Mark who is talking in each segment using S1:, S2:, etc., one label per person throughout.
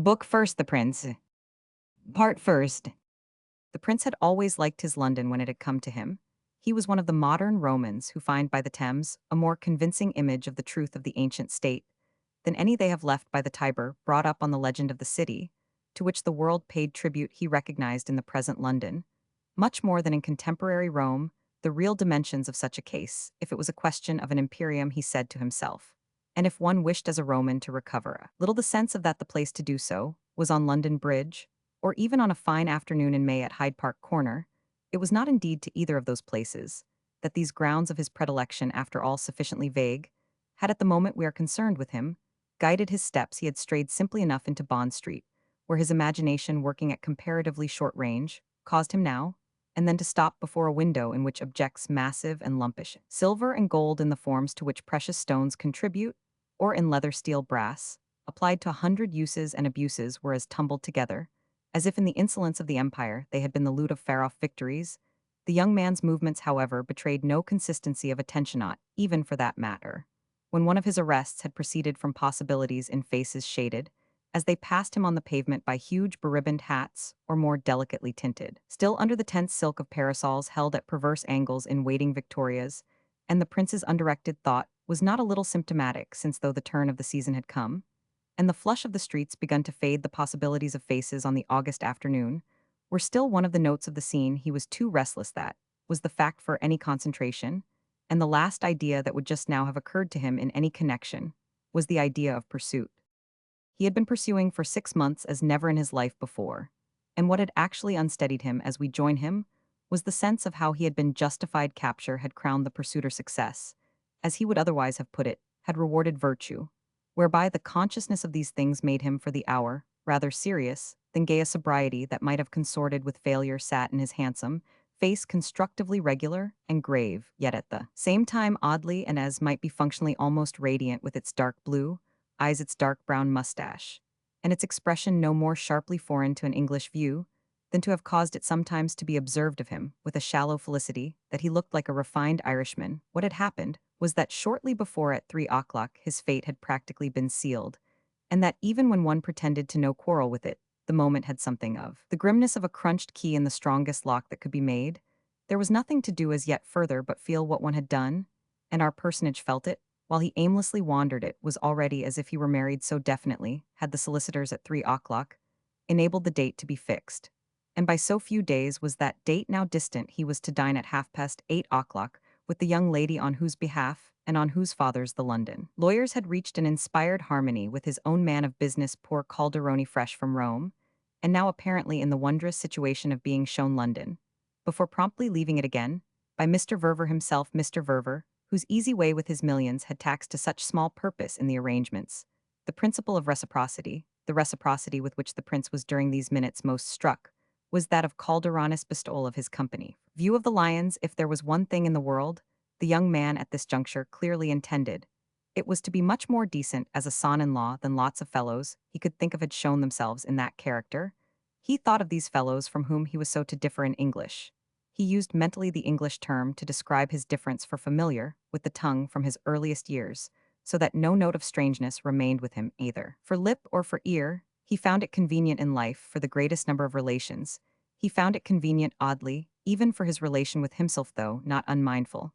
S1: Book first, the prince. Part first. The prince had always liked his London when it had come to him. He was one of the modern Romans who find by the Thames a more convincing image of the truth of the ancient state than any they have left by the Tiber, brought up on the legend of the city, to which the world paid tribute he recognized in the present London, much more than in contemporary Rome, the real dimensions of such a case, if it was a question of an imperium, he said to himself. And if one wished as a Roman to recover a little the sense of that the place to do so was on London Bridge, or even on a fine afternoon in May at Hyde Park Corner, it was not indeed to either of those places that these grounds of his predilection, after all sufficiently vague, had at the moment we are concerned with him, guided his steps. He had strayed simply enough into Bond Street, where his imagination, working at comparatively short range, caused him now and then to stop before a window in which objects massive and lumpish, silver and gold in the forms to which precious stones contribute, or in leather, steel, brass, applied to 100 uses and abuses, were as tumbled together, as if in the insolence of the empire they had been the loot of far-off victories. The young man's movements, however, betrayed no consistency of attention, even for that matter. When one of his arrests had proceeded from possibilities in faces shaded, as they passed him on the pavement, by huge beribboned hats, or more delicately tinted, still under the tense silk of parasols held at perverse angles in waiting victorias, and the prince's undirected thought was not a little symptomatic, since though the turn of the season had come, and the flush of the streets begun to fade, the possibilities of faces on the August afternoon were still one of the notes of the scene. He was too restless, that was the fact, for any concentration, and the last idea that would just now have occurred to him in any connection was the idea of pursuit. He had been pursuing for 6 months as never in his life before, and what had actually unsteadied him as we join him was the sense of how he had been justified. Capture had crowned the pursuiter success, as he would otherwise have put it, had rewarded virtue, whereby the consciousness of these things made him for the hour rather serious than gay. A sobriety that might have consorted with failure sat in his handsome face, constructively regular and grave, yet at the same time oddly, and as might be functionally almost radiant, with its dark blue eyes, its dark brown mustache, and its expression no more sharply foreign to an English view than to have caused it sometimes to be observed of him, with a shallow felicity, that he looked like a refined Irishman. What had happened was that shortly before, at 3 o'clock, his fate had practically been sealed, and that even when one pretended to no quarrel with it, the moment had something of the grimness of a crunched key in the strongest lock that could be made. There was nothing to do as yet further but feel what one had done, and our personage felt it, while he aimlessly wandered. It was already as if he were married, so definitely had the solicitors at 3 o'clock enabled the date to be fixed. And by so few days was that date now distant. He was to dine at 8:30 with the young lady on whose behalf and on whose father's the London lawyers had reached an inspired harmony with his own man of business, poor Calderoni, fresh from Rome, and now apparently in the wondrous situation of being shown London, before promptly leaving it again, by Mr. Verver himself. Mr. Verver, whose easy way with his millions had taxed to such small purpose in the arrangements the principle of reciprocity. The reciprocity with which the prince was during these minutes most struck was that of Calderon's bestowal of his company. View of the lions, if there was one thing in the world, the young man at this juncture clearly intended, it was to be much more decent as a son-in-law than lots of fellows he could think of had shown themselves in that character. He thought of these fellows from whom he was so to differ in English. He used mentally the English term to describe his difference for familiar with the tongue from his earliest years, so that no note of strangeness remained with him either for lip or for ear. He found it convenient in life for the greatest number of relations. He found it convenient, oddly, even for his relation with himself, though not unmindful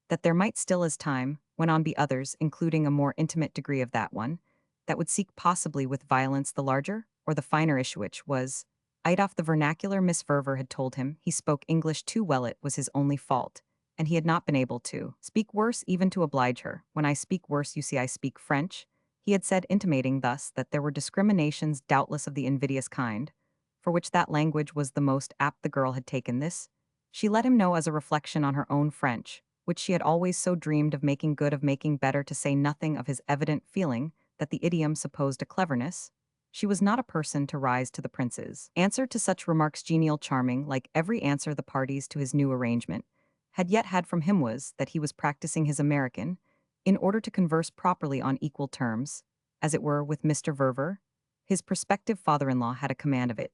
S1: that there might still, as time went on, be others, including a more intimate degree of that one, that would seek possibly with violence the larger or the finer issue, which was off the vernacular. Miss Verver had told him he spoke English too well. It was his only fault, and he had not been able to speak worse even to oblige her. When I speak worse, you see, I speak French, he had said, intimating thus that there were discriminations doubtless of the invidious kind, for which that language was the most apt. The girl had taken this, she let him know, as a reflection on her own French, which she had always so dreamed of making good, of making better, to say nothing of his evident feeling that the idiom supposed a cleverness. She was not a person to rise to the prince's answer to such remarks. Genial, charming, like every answer the parties to his new arrangement had yet had from him, was that he was practicing his American in order to converse properly on equal terms, as it were, with Mr. Verver. His prospective father-in-law had a command of it,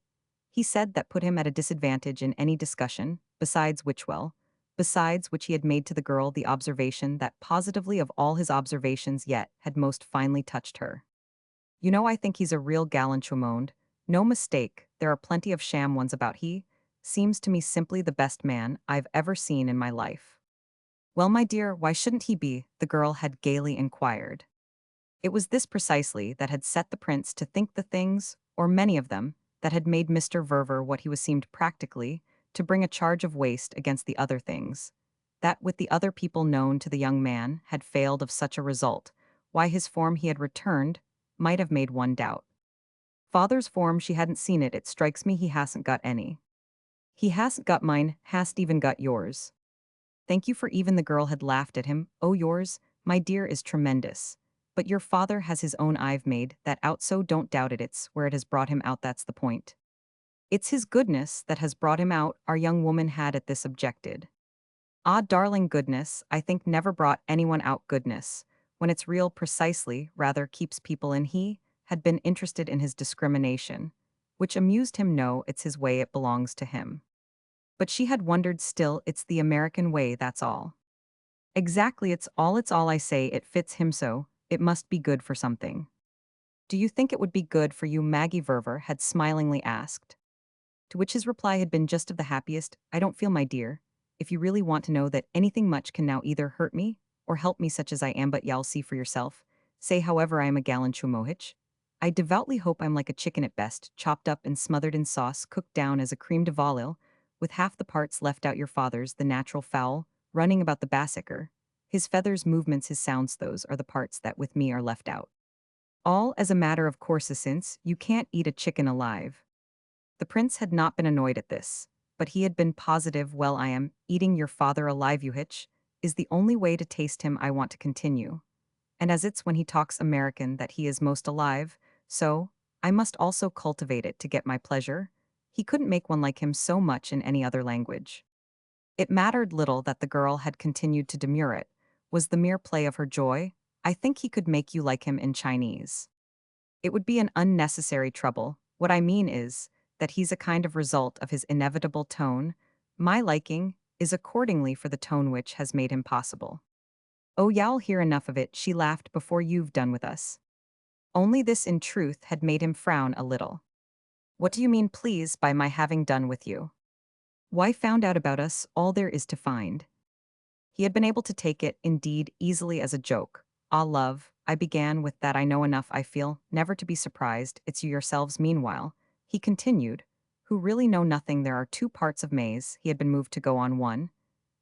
S1: he said, that put him at a disadvantage in any discussion, besides which he had made to the girl the observation that positively of all his observations yet had most finely touched her. I think he's a real gallant chumond. No mistake, there are plenty of sham ones about he. Seems to me simply the best man I've ever seen in my life. Well, my dear, why shouldn't he be? The girl had gaily inquired. It was this precisely that had set the prince to think the things, or many of them, that had made Mr. Verver what he was seemed practically, to bring a charge of waste against the other things. That with the other people known to the young man had failed of such a result, why his form he had returned, might have made one doubt. Father's form she hadn't seen it, it strikes me he hasn't got any. He hasn't got mine, hast even got yours. Thank you for even the girl had laughed at him. Oh, yours, my dear, is tremendous. But your father has his own I've made that out, so don't doubt it. It's where it has brought him out, that's the point. It's his goodness that has brought him out, our young woman had at this objected. Ah, darling, goodness, I think never brought anyone out goodness, when it's real precisely, rather keeps people in. He had been interested in his discrimination, which amused him. No, it's his way, it belongs to him. But she had wondered still, it's the American way, that's all. Exactly, it's all I say, it fits him so, it must be good for something. Do you think it would be good for you? Maggie Verver had smilingly asked. To which his reply had been just of the happiest. I don't feel, my dear, if you really want to know, that anything much can now either hurt me or help me such as I am, but y'all see for yourself. Say however I am a gallant chumohich. I devoutly hope I'm like a chicken at best, chopped up and smothered in sauce, cooked down as a creme de volil, with half the parts left out, your father's, the natural fowl, running about the bassicker. His feathers, movements, his sounds, those are the parts that with me are left out. All as a matter of course, since you can't eat a chicken alive. The prince had not been annoyed at this, but he had been positive. Well, I am eating your father alive, you hitch, is the only way to taste him. I want to continue. And as it's when he talks American that he is most alive, so I must also cultivate it to get my pleasure. He couldn't make one like him so much in any other language. It mattered little that the girl had continued to demur. It was the mere play of her joy. I think he could make you like him in Chinese. It would be an unnecessary trouble. What I mean is that he's a kind of result of his inevitable tone. My liking is accordingly for the tone which has made him possible. Oh, y'all hear enough of it, she laughed, before you've done with us. Only this in truth had made him frown a little. What do you mean, please, by my having done with you? Why, found out about us all there is to find. He had been able to take it, indeed, easily as a joke. Ah, love, I began with that. I know enough, I feel, never to be surprised. It's you yourselves, meanwhile, he continued, who really know nothing. There are two parts of Maze, he had been moved to go on. One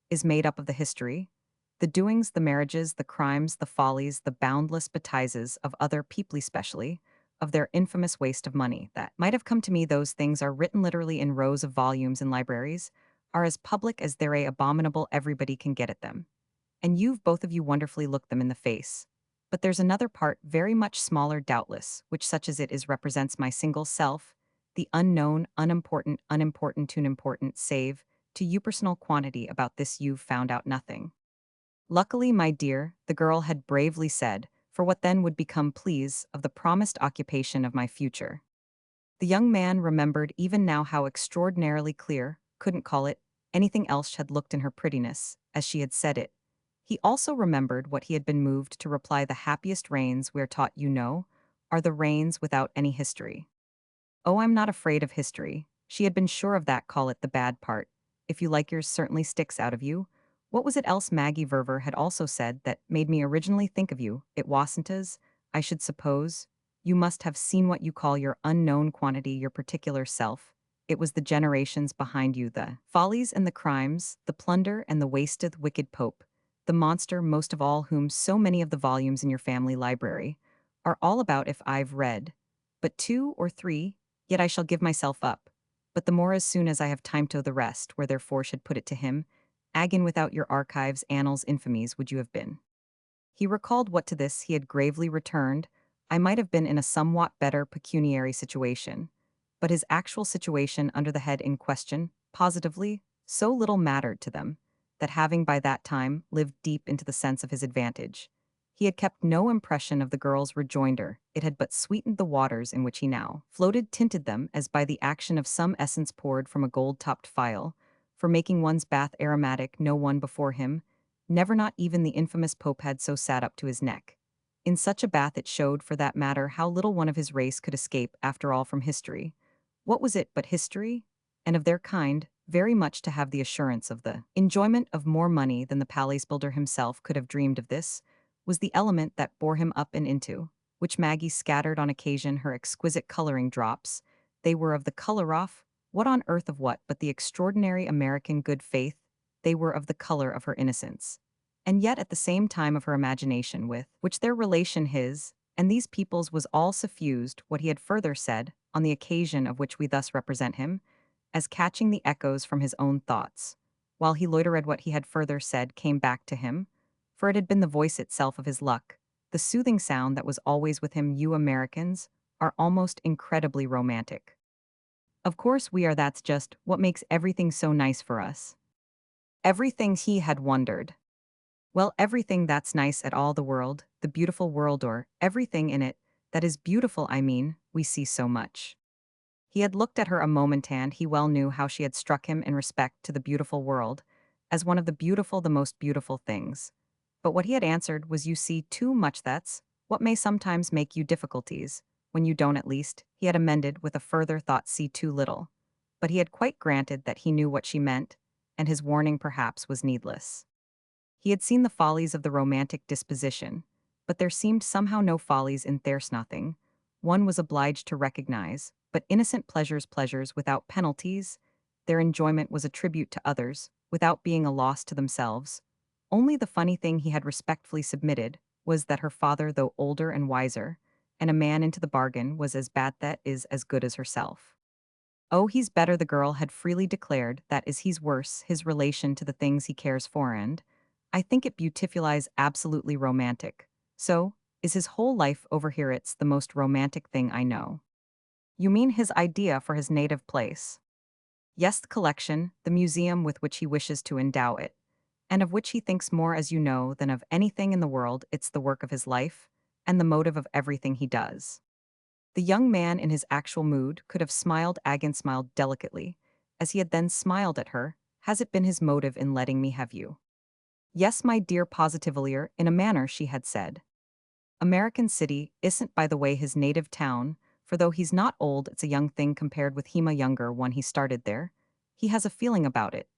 S1: is made up of the history, the doings, the marriages, the crimes, the follies, the boundless bettises of other people, especially of their infamous waste of money that might have come to me. Those things are written literally in rows of volumes in libraries, are as public as they're abominable, everybody can get at them. And you've both of you wonderfully looked them in the face. But there's another part, very much smaller doubtless, which such as it is represents my single self, the unknown, unimportant to important, save, to you personal quantity. About this you've found out nothing. Luckily, my dear, the girl had bravely said, for what then would become, please, of the promised occupation of my future. The young man remembered even now how extraordinarily clear, couldn't call it anything else, had looked in her prettiness, as she had said it. He also remembered what he had been moved to reply: the happiest reigns we're taught, are the reigns without any history. Oh, I'm not afraid of history. She had been sure of that. Call it the bad part. If you like, yours certainly sticks out of you. What was it else Maggie Verver had also said that made me originally think of you? It wasn't as, I should suppose. You must have seen what you call your unknown quantity, your particular self. It was the generations behind you, the follies and the crimes, the plunder and the wasteth wicked pope, the monster most of all, whom so many of the volumes in your family library are all about. If I've read but two or three, yet I shall give myself up. But the more as soon as I have time to the rest, where therefore should put it to him, Agin, without your archives, annals, infamies, would you have been? He recalled what to this he had gravely returned: I might have been in a somewhat better pecuniary situation. But his actual situation under the head in question, positively, so little mattered to them, that having by that time lived deep into the sense of his advantage, he had kept no impression of the girl's rejoinder. It had but sweetened the waters in which he now floated, tinted them as by the action of some essence poured from a gold-topped phial, for making one's bath aromatic. No one before him, never, not even the infamous Pope, had so sat up to his neck. In such a bath it showed, for that matter, how little one of his race could escape, after all, from history. What was it but history? And of their kind, very much to have the assurance of the enjoyment of more money than the palace builder himself could have dreamed of. This was the element that bore him up and into, which Maggie scattered on occasion her exquisite coloring drops. They were of the color off, what on earth of what but the extraordinary American good faith, they were of the color of her innocence. And yet at the same time of her imagination, with which their relation his and these people's was all suffused. What he had further said, on the occasion of which we thus represent him, as catching the echoes from his own thoughts. While he loitered, what he had further said came back to him, for it had been the voice itself of his luck, the soothing sound that was always with him. You Americans are almost incredibly romantic. Of course we are. That's just what makes everything so nice for us. Everything, he had wondered. Well, everything that's nice at all the world, the beautiful world, or everything in it that is beautiful, I mean, we see so much. He had looked at her a moment, and he well knew how she had struck him in respect to the beautiful world, as one of the beautiful, the most beautiful things. But what he had answered was, you see too much. That's what may sometimes make you difficulties, when you don't. At least, he had amended with a further thought, see too little. But he had quite granted that he knew what she meant, and his warning perhaps was needless. He had seen the follies of the romantic disposition, but there seemed somehow no follies in theirs. Nothing one was obliged to recognize, but innocent pleasures, pleasures without penalties. Their enjoyment was a tribute to others, without being a loss to themselves. Only the funny thing, he had respectfully submitted, was that her father, though older and wiser, and a man into the bargain, was as bad, that is, as good as herself. Oh, he's better, the girl had freely declared, that is, he's worse, his relation to the things he cares for, and I think it beautifies absolutely romantic. So, is his whole life over here. It's the most romantic thing I know. You mean his idea for his native place? Yes, the collection, the museum with which he wishes to endow it, and of which he thinks more, as you know, than of anything in the world. It's the work of his life, and the motive of everything he does. The young man in his actual mood could have smiled, again smiled delicately, as he had then smiled at her. Has it been his motive in letting me have you? Yes, my dear, positively, in a manner, she had said. American City isn't, by the way, his native town, for though he's not old, it's a young thing compared with him, a younger one. He started there. He has a feeling about it.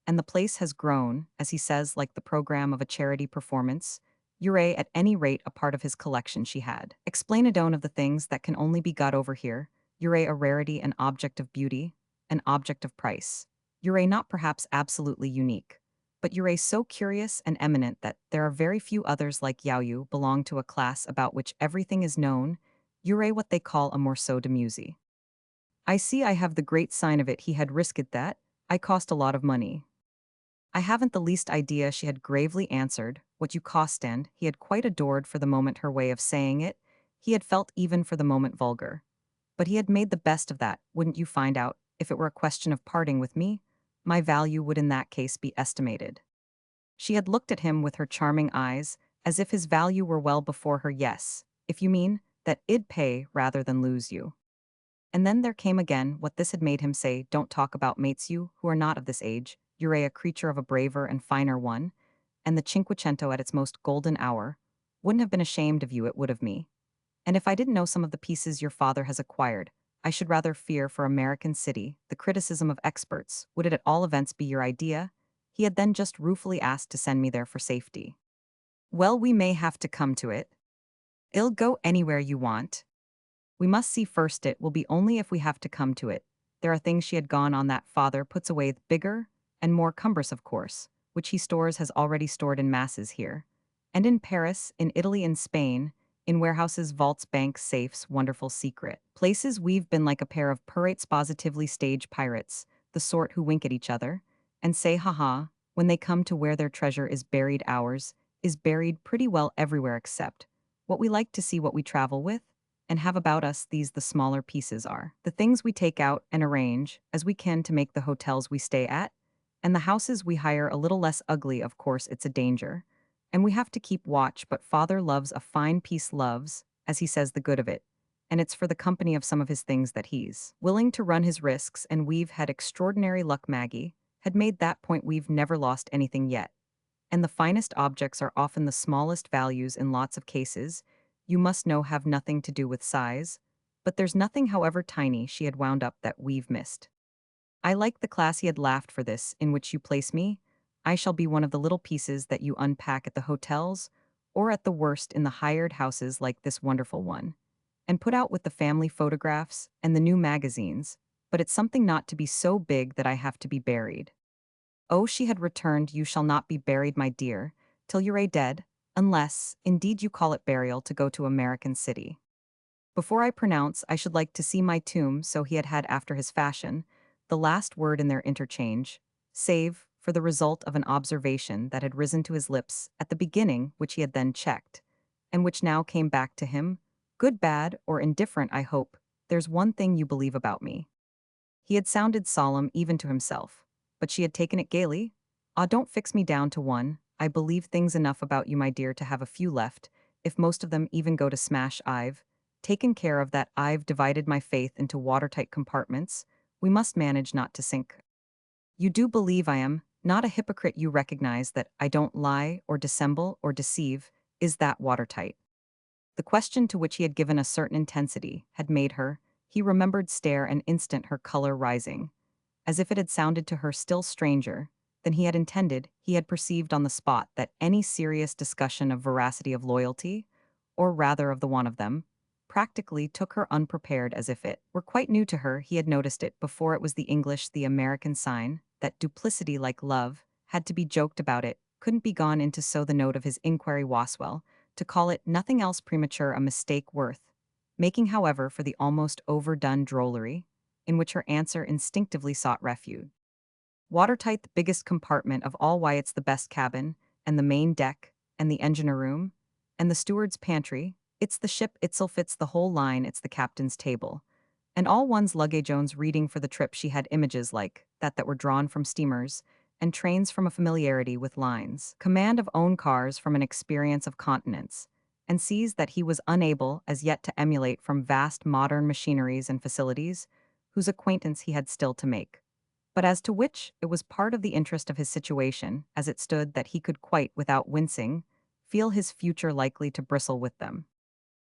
S1: And the place has grown, as he says, like the program of a charity performance. You're at any rate a part of his collection. She had explanadone of the things that can only be got over here. You're a rarity, an object of beauty, an object of price. You're not perhaps absolutely unique, but you're so curious and eminent that there are very few others like you belong to a class about which everything is known. You're what they call a morceau de musique. I see, I have the great sign of it. He had risked that. I cost a lot of money. I haven't the least idea, she had gravely answered, what you cost, and he had quite adored for the moment her way of saying it. He had felt even for the moment vulgar. But he had made the best of that. Wouldn't you find out, if it were a question of parting with me, my value would in that case be estimated. She had looked at him with her charming eyes, as if his value were well before her. Yes, if you mean that I'd pay rather than lose you. And then there came again what this had made him say, don't talk about mates, you who are not of this age. You're a creature of a braver and finer one, and the Cinquecento at its most golden hour wouldn't have been ashamed of you, it would of me. And if I didn't know some of the pieces your father has acquired, I should rather fear for American City the criticism of experts. Would it at all events be your idea? He had then just ruefully asked to send me there for safety. Well, we may have to come to it. I'll go anywhere you want. We must see first. It will be only if we have to come to it. There are things she had gone on that father puts away, bigger and more cumbrous, of course, which he stores, has already stored in masses here. And in Paris, in Italy, in Spain, in warehouses, vaults, banks, safes, wonderful secret places. We've been like a pair of pirates, positively stage pirates, the sort who wink at each other and say ha, when they come to where their treasure is buried. Ours is buried pretty well everywhere except what we like to see, what we travel with and have about us. These, the smaller pieces, are the things we take out and arrange as we can to make the hotels we stay at and the houses we hire a little less ugly. Of course, it's a danger, and we have to keep watch, but father loves a fine piece, loves, as he says, the good of it, and it's for the company of some of his things that he's willing to run his risks, and we've had extraordinary luck. Maggie had made that point. We've never lost anything yet, and the finest objects are often the smallest values in lots of cases. you must know have nothing to do with size, but there's nothing however tiny she had wound up that we've missed. I like the class he had laughed for this, in which you place me. I shall be one of the little pieces that you unpack at the hotels, or at the worst in the hired houses like this wonderful one, and put out with the family photographs and the new magazines, but it's something not to be so big that I have to be buried. Oh, she had returned, you shall not be buried, my dear, till you're a dead, unless, indeed, you call it burial to go to American City. Before I pronounce, I should like to see my tomb, so he had had after his fashion, the last word in their interchange, save for the result of an observation that had risen to his lips at the beginning, which he had then checked, and which now came back to him, good, bad, or indifferent, I hope, there's one thing you believe about me. He had sounded solemn even to himself, but she had taken it gaily. Ah, don't fix me down to one. I believe things enough about you, my dear, to have a few left, if most of them even go to smash. I've taken care of that. I've divided my faith into watertight compartments. We must manage not to sink. You do believe I am not a hypocrite. You recognize that I don't lie or dissemble or deceive. Is that watertight? The question, to which he had given a certain intensity, had made her, he remembered, stare an instant, her color rising, as if it had sounded to her still stranger than he had intended. He had perceived on the spot that any serious discussion of veracity of loyalty, or rather of the want of them, practically took her unprepared, as if it were quite new to her. He had noticed it before it was the English, the American sign, that duplicity, like love, had to be joked about, it couldn't be gone into. So the note of his inquiry was, well, to call it nothing else premature, a mistake worth making, however, for the almost overdone drollery, in which her answer instinctively sought refuge. Watertight, the biggest compartment of all, why it's the best cabin, and the main deck, and the engineer room, and the steward's pantry, it's the ship itself, it's the whole line, it's the captain's table. And all one's luggage owns reading for the trip. She had images like that were drawn from steamers, and trains from a familiarity with lines, command of own cars from an experience of continents, and sees that he was unable as yet to emulate from vast modern machineries and facilities, whose acquaintance he had still to make, but as to which it was part of the interest of his situation, as it stood, that he could quite without wincing feel his future likely to bristle with them.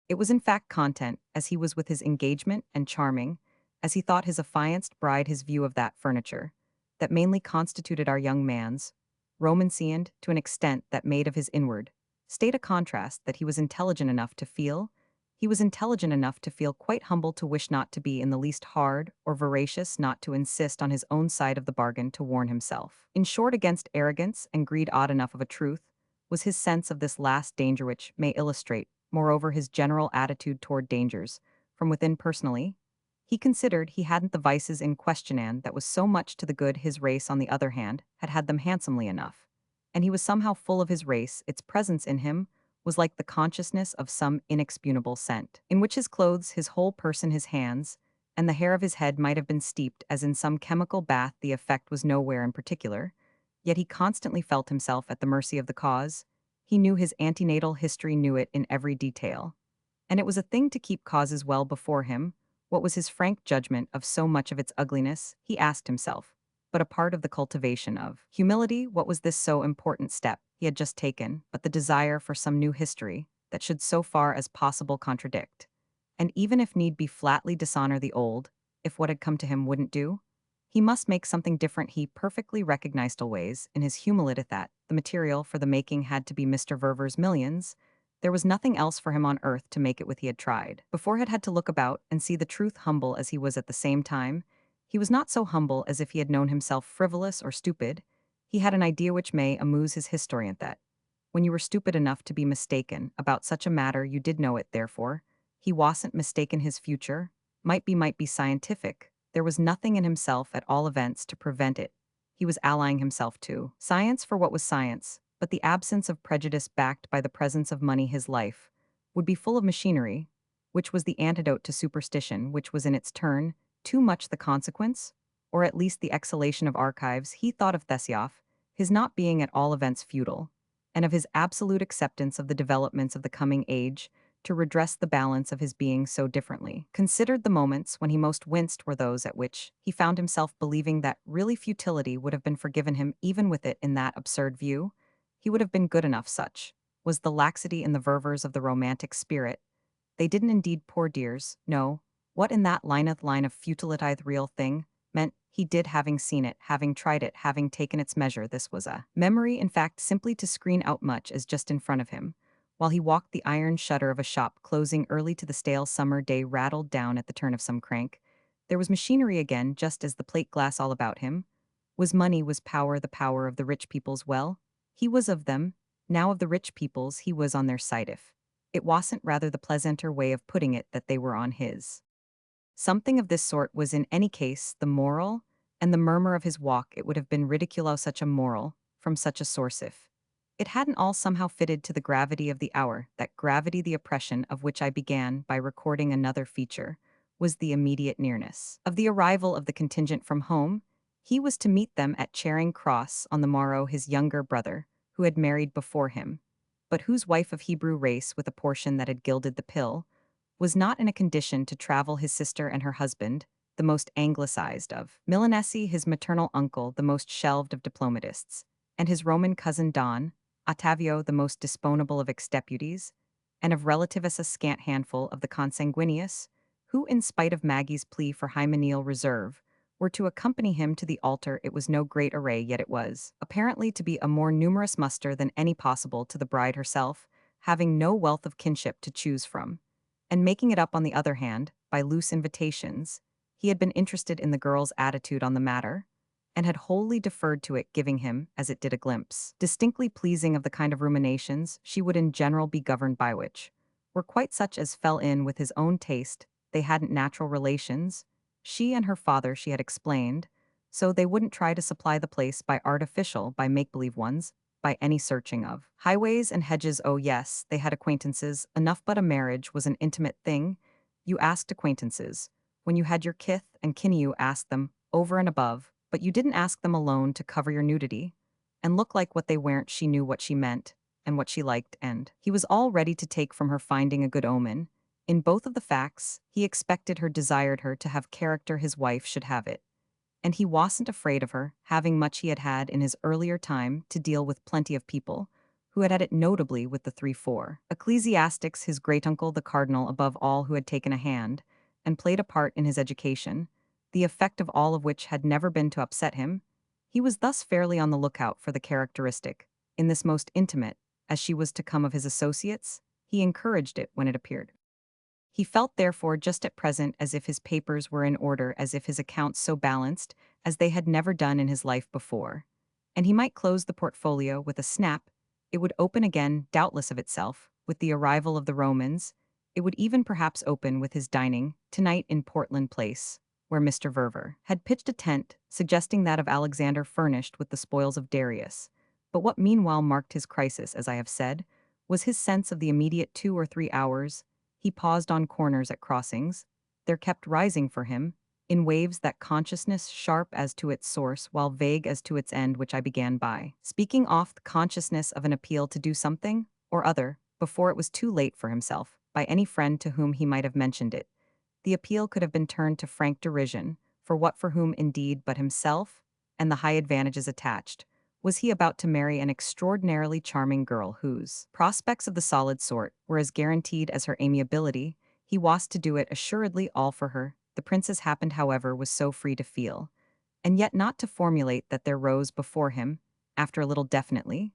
S1: It was in fact content, as he was with his engagement, and charming, as he thought his affianced bride, his view of that furniture, that mainly constituted our young man's, romanced to an extent that made of his inward state a contrast that he was intelligent enough to feel. He was intelligent enough to feel quite humble, to wish not to be in the least hard or voracious, not to insist on his own side of the bargain, to warn himself, in short, against arrogance and greed. Odd enough of a truth was his sense of this last danger, which may illustrate, moreover, his general attitude toward dangers from within. Personally, he considered he hadn't the vices in question, and that was so much to the good. His race, on the other hand, had had them handsomely enough, and he was somehow full of his race. Its presence in him was like the consciousness of some inexpugnable scent, in which his clothes, his whole person, his hands, and the hair of his head might have been steeped as in some chemical bath. The effect was nowhere in particular, yet he constantly felt himself at the mercy of the cause. He knew his antenatal history, knew it in every detail, and it was a thing to keep causes well before him. What was his frank judgment of so much of its ugliness, he asked himself, but a part of the cultivation of humility? What was this so important step he had just taken, but the desire for some new history that should so far as possible contradict, and even if need be flatly dishonor the old, if what had come to him wouldn't do? He must make something different. He perfectly recognized always, in his humility, that the material for the making had to be Mr. Verver's millions. There was nothing else for him on earth to make it with. He had tried before, had to look about and see the truth. Humble as he was at the same time, he was not so humble as if he had known himself frivolous or stupid. He had an idea which may amuse his historian, that when you were stupid enough to be mistaken about such a matter, you did know it. Therefore, he wasn't mistaken. His future might be scientific. There was nothing in himself, at all events, to prevent it. He was allying himself to science for what was science, but the absence of prejudice backed by the presence of money. His life would be full of machinery, which was the antidote to superstition, which was in its turn too much the consequence, or at least the exhalation of archives. He thought of Thesiof, his not being at all events feudal, and of his absolute acceptance of the developments of the coming age to redress the balance of his being so differently. Considered the moments when he most winced were those at which he found himself believing that really futility would have been forgiven him. Even with it in that absurd view, he would have been good enough. Such was the laxity in the fervors of the romantic spirit. They didn't indeed poor dears, no. What in that lineth line of futilitith real thing meant he did having seen it, having tried it, having taken its measure. This was a memory, in fact, simply to screen out much as just in front of him. While he walked, the iron shutter of a shop closing early to the stale summer day rattled down at the turn of some crank. There was machinery again, just as the plate glass all about him. Was money, was power, the power of the rich people's well? He was of them, now of the rich people's he was on their side if. It wasn't rather the pleasanter way of putting it that they were on his. Something of this sort was in any case the moral, and the murmur of his walk it would have been ridicule of such a moral, from such a source if. It hadn't all somehow fitted to the gravity of the hour, that gravity the oppression of which I began by recording another feature, was the immediate nearness of the arrival of the contingent from home. He was to meet them at Charing Cross on the morrow, his younger brother, who had married before him, but whose wife of Hebrew race with a portion that had gilded the pill, was not in a condition to travel his sister and her husband, the most anglicized of Milanesi, his maternal uncle, the most shelved of diplomatists, and his Roman cousin Don, Ottavio, the most disponable of ex-deputies, and of relatives a scant handful of the consanguineous, who, in spite of Maggie's plea for hymeneal reserve, were to accompany him to the altar. It was no great array, yet it was, apparently, to be a more numerous muster than any possible to the bride herself, having no wealth of kinship to choose from. And making it up, on the other hand, by loose invitations, he had been interested in the girl's attitude on the matter, and had wholly deferred to it, giving him, as it did, a glimpse, distinctly pleasing, of the kind of ruminations she would in general be governed by, which were quite such as fell in with his own taste. They hadn't natural relations, she and her father, she had explained, so they wouldn't try to supply the place by artificial, by make-believe ones, by any searching of highways and hedges. Oh yes, they had acquaintances, enough, but a marriage was an intimate thing. You asked acquaintances. When you had your kith and kin you asked them, over and above, but you didn't ask them alone to cover your nudity, and look like what they weren't. She knew what she meant, and what she liked, and he was all ready to take from her, finding a good omen. In both of the facts, he expected her, desired her to have character, his wife should have it. And he wasn't afraid of her, having much he had had in his earlier time to deal with plenty of people, who had it notably with the 3-4 ecclesiastics, his great-uncle the cardinal above all, who had taken a hand, and played a part in his education, the effect of all of which had never been to upset him. He was thus fairly on the lookout for the characteristic, in this most intimate, as she was to come, of his associates. He encouraged it when it appeared. He felt therefore just at present as if his papers were in order, as if his accounts so balanced as they had never done in his life before. And he might close the portfolio with a snap. It would open again, doubtless of itself, with the arrival of the Romans. It would even perhaps open with his dining tonight in Portland Place, where Mr. Verver had pitched a tent, suggesting that of Alexander, furnished with the spoils of Darius. But what meanwhile marked his crisis, as I have said, was his sense of the immediate 2 or 3 hours. He paused on corners at crossings. There kept rising for him, in waves, that consciousness, sharp as to its source while vague as to its end, which I began by speaking off, the consciousness of an appeal to do something or other before it was too late for himself, by any friend to whom he might have mentioned it. The appeal could have been turned to frank derision, for what, for whom indeed but himself, and the high advantages attached. Was he about to marry an extraordinarily charming girl whose prospects of the solid sort were as guaranteed as her amiability? He was to do it, assuredly, all for her. The princess happened, however, was so free to feel, and yet not to formulate, that there rose before him, after a little definitely,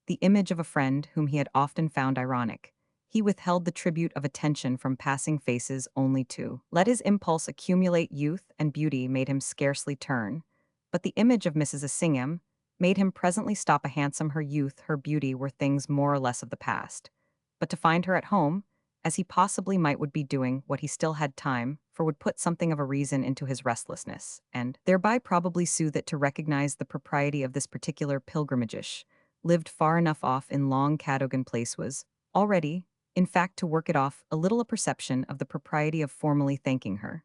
S1: the image of a friend whom he had often found ironic. He withheld the tribute of attention from passing faces only to let his impulse accumulate. Youth and beauty made him scarcely turn, but the image of Mrs. Assingham made him presently stop. A handsome, her youth, her beauty were things more or less of the past. But to find her at home, as he possibly might, would be doing what he still had time for, would put something of a reason into his restlessness, and thereby probably soothe it. To recognize the propriety of this particular pilgrimage, lived far enough off in Long Cadogan Place, was already, in fact, to work it off a little, a perception of the propriety of formally thanking her,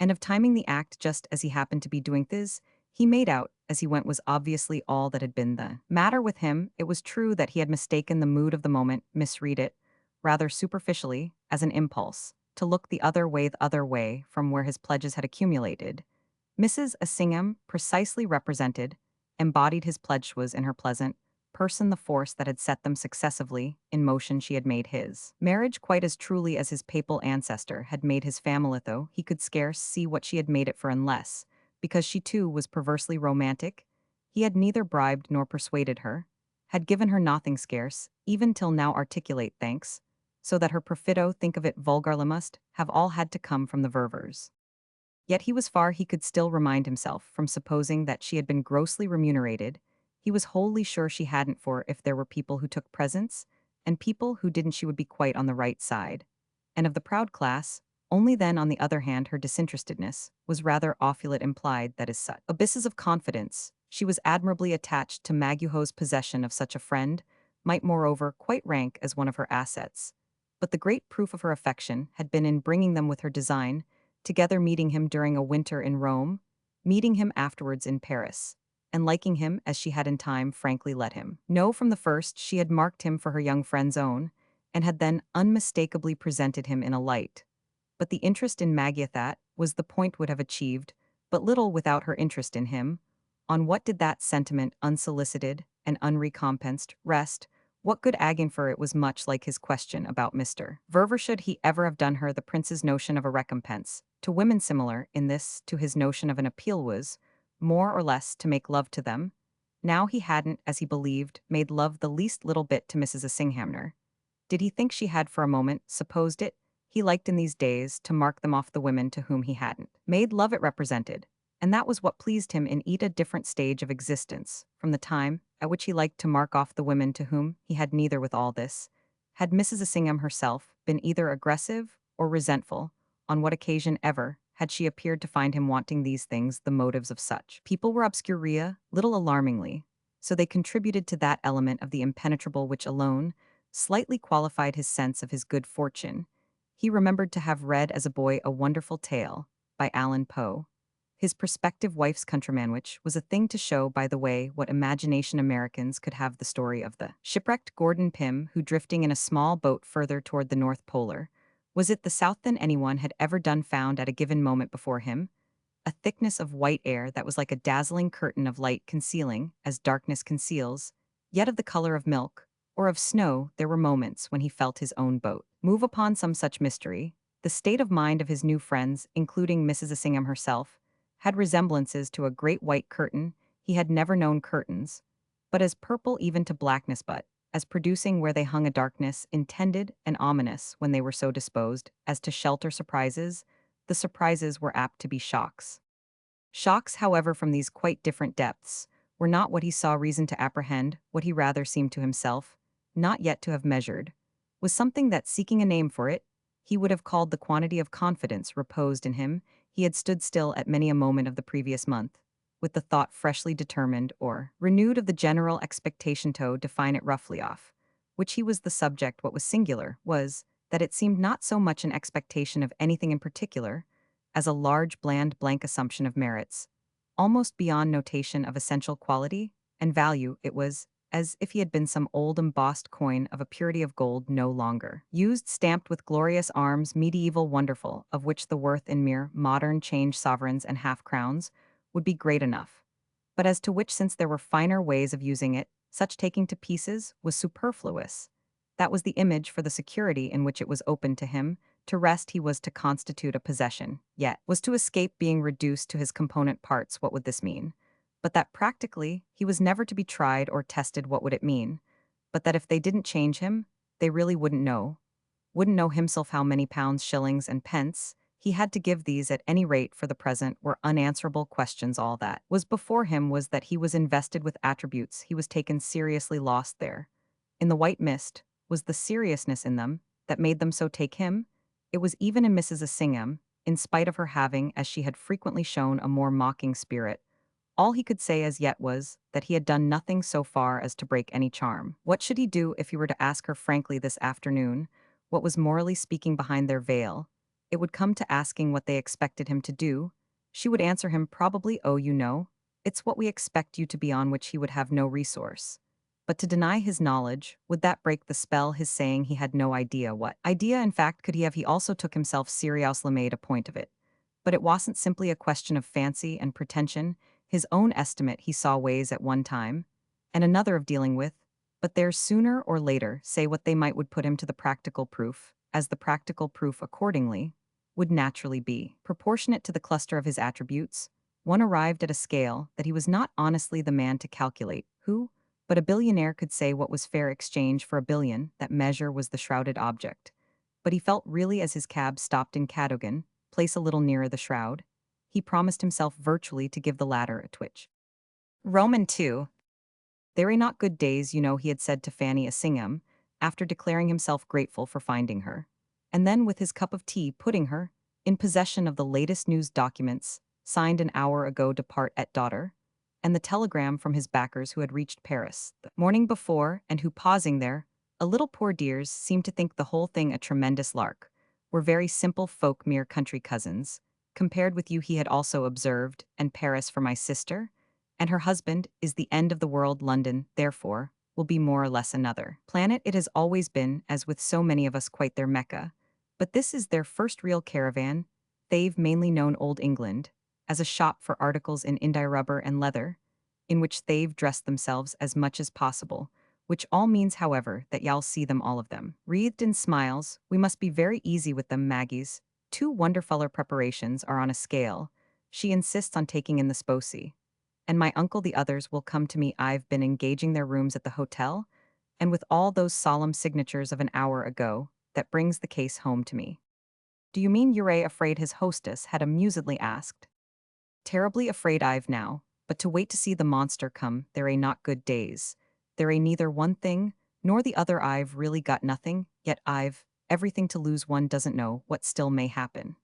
S1: and of timing the act just as he happened to be doing this. He made out, as he went, was obviously all that had been the matter with him. It was true that he had mistaken the mood of the moment, misread it, rather superficially, as an impulse, to look the other way from where his pledges had accumulated. Mrs. Assingham, precisely represented, embodied his pledge, was in her pleasant, person the force that had set them successively in motion she had made his. Marriage quite as truly as his papal ancestor had made his family, though he could scarce see what she had made it for unless, because she too was perversely romantic, he had neither bribed nor persuaded her, had given her nothing scarce, even till now articulate thanks, so that her perfido think of it vulgarly must have all had to come from the ververs. Yet he was far he could still remind himself from supposing that she had been grossly remunerated. He was wholly sure she hadn't, for if there were people who took presents, and people who didn't, she would be quite on the right side. And of the proud class, only then on the other hand her disinterestedness was rather opulent implied, that is such abysses of confidence. She was admirably attached to Maguho's possession of such a friend, might moreover quite rank as one of her assets. But the great proof of her affection had been in bringing them with her design, together meeting him during a winter in Rome, meeting him afterwards in Paris, and liking him as she had in time frankly let him know from the first she had marked him for her young friend's own, and had then unmistakably presented him in a light. But the interest in Magiathat was the point would have achieved, but little without her interest in him. On what did that sentiment, unsolicited and unrecompensed, rest? What good agony, for it was much like his question about Mr. Verver, should he ever have done her? The prince's notion of a recompense, to women similar in this to his notion of an appeal, was, more or less, to make love to them. Now he hadn't, as he believed, made love the least little bit to Mrs. Assinghamner. Did he think she had for a moment supposed it? He liked in these days to mark them off the women to whom he hadn't made love it represented, and that was what pleased him in a different stage of existence, from the time at which he liked to mark off the women to whom he had neither. With all this, had Mrs. Assingham herself been either aggressive or resentful, on what occasion ever had she appeared to find him wanting these things? The motives of such people were obscuria, little alarmingly, so they contributed to that element of the impenetrable which alone slightly qualified his sense of his good fortune. He remembered to have read as a boy A Wonderful Tale by Allan Poe, his prospective wife's countryman, which was a thing to show, by the way, what imagination Americans could have. The story of the shipwrecked Gordon Pym, who, drifting in a small boat further toward the North Polar, was it the south than anyone had ever done, found at a given moment before him a thickness of white air that was like a dazzling curtain of light, concealing, as darkness conceals, yet of the color of milk or of snow. There were moments when he felt his own boat move upon some such mystery. The state of mind of his new friends, including Mrs. Assingham herself, had resemblances to a great white curtain. He had never known curtains, but as purple even to blackness, but as producing where they hung a darkness intended and ominous when they were so disposed as to shelter surprises. The surprises were apt to be shocks. Shocks, however, from these quite different depths, were not what he saw reason to apprehend. What he rather seemed to himself not yet to have measured was something that, seeking a name for it, he would have called the quantity of confidence reposed in him. He had stood still at many a moment of the previous month, with the thought freshly determined or renewed of the general expectation to define it roughly off, which he was the subject. What was singular was that it seemed not so much an expectation of anything in particular as a large, bland, blank assumption of merits, almost beyond notation of essential quality and value. It was as if he had been some old embossed coin of a purity of gold no longer used, stamped with glorious arms, medieval, wonderful, of which the worth in mere modern change sovereigns and half-crowns would be great enough, but as to which, since there were finer ways of using it, such taking to pieces was superfluous. That was the image for the security in which it was open to him. To rest he was to constitute a possession, yet was to escape being reduced to his component parts. What would this mean? But that practically he was never to be tried or tested. What would it mean? But that if they didn't change him, they really wouldn't know himself how many pounds, shillings, and pence he had to give. These, at any rate for the present, were unanswerable questions. All that was before him was that he was invested with attributes. He was taken seriously. Lost there, in the white mist, was the seriousness in them that made them so take him. It was even in Mrs. Assingham, in spite of her having, as she had frequently shown, a more mocking spirit. All he could say as yet was that he had done nothing so far as to break any charm. What should he do if he were to ask her frankly this afternoon what was morally speaking behind their veil? It would come to asking what they expected him to do. She would answer him probably, "Oh, you know, it's what we expect you to be," on which he would have no resource. But to deny his knowledge, would that break the spell? His saying he had no idea what idea, in fact, could he have? He also took himself seriously made a point of it. But it wasn't simply a question of fancy and pretension. His own estimate he saw ways at one time, and another of dealing with but theirs sooner or later say what they might would put him to the practical proof, as the practical proof accordingly would naturally be proportionate to the cluster of his attributes. One arrived at a scale that he was not honestly the man to calculate, who, but a billionaire could say what was fair exchange for a billion, that measure was the shrouded object. But he felt really as his cab stopped in Cadogan, place a little nearer the shroud, he promised himself virtually to give the latter a twitch. Roman 2. There are not good days, you know, he had said to Fanny Assingham, after declaring himself grateful for finding her. And then, with his cup of tea, putting her in possession of the latest news documents, signed an hour ago depart at daughter, and the telegram from his backers who had reached Paris the morning before, and who, pausing there, a little poor dears, seemed to think the whole thing a tremendous lark, were very simple folk, mere country cousins, compared with you, he had also observed, and Paris for my sister, and her husband is the end of the world. London, therefore, will be more or less another planet. It has always been, as with so many of us, quite their Mecca. But this is their first real caravan. They've mainly known Old England as a shop for articles in India rubber and leather, in which they've dressed themselves as much as possible, which all means, however, that y'all see them all of them wreathed in smiles. We must be very easy with them, Maggie's. Two wonderfuller preparations are on a scale. She insists on taking in the sposi, and my uncle the others will come to me. I've been engaging their rooms at the hotel, and with all those solemn signatures of an hour ago, that brings the case home to me. Do you mean you're afraid? His hostess had amusedly asked. Terribly afraid I've now, but to wait to see the monster come, there are not good days. There are neither one thing, nor the other. I've really got nothing, yet I've everything to lose. One doesn't know what still may happen.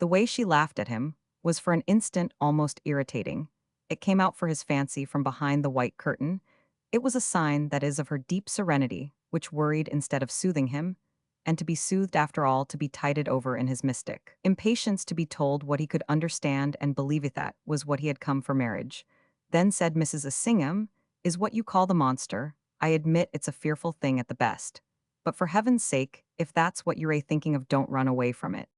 S1: The way she laughed at him was for an instant almost irritating. It came out for his fancy from behind the white curtain. It was a sign, that is, of her deep serenity, which worried instead of soothing him, and to be soothed after all, to be tided over in his mystic impatience to be told what he could understand and believe it, that was what he had come for marriage. Then said Mrs. Assingham, is what you call the monster. I admit it's a fearful thing at the best. But for heaven's sake, if that's what you're thinking of, don't run away from it.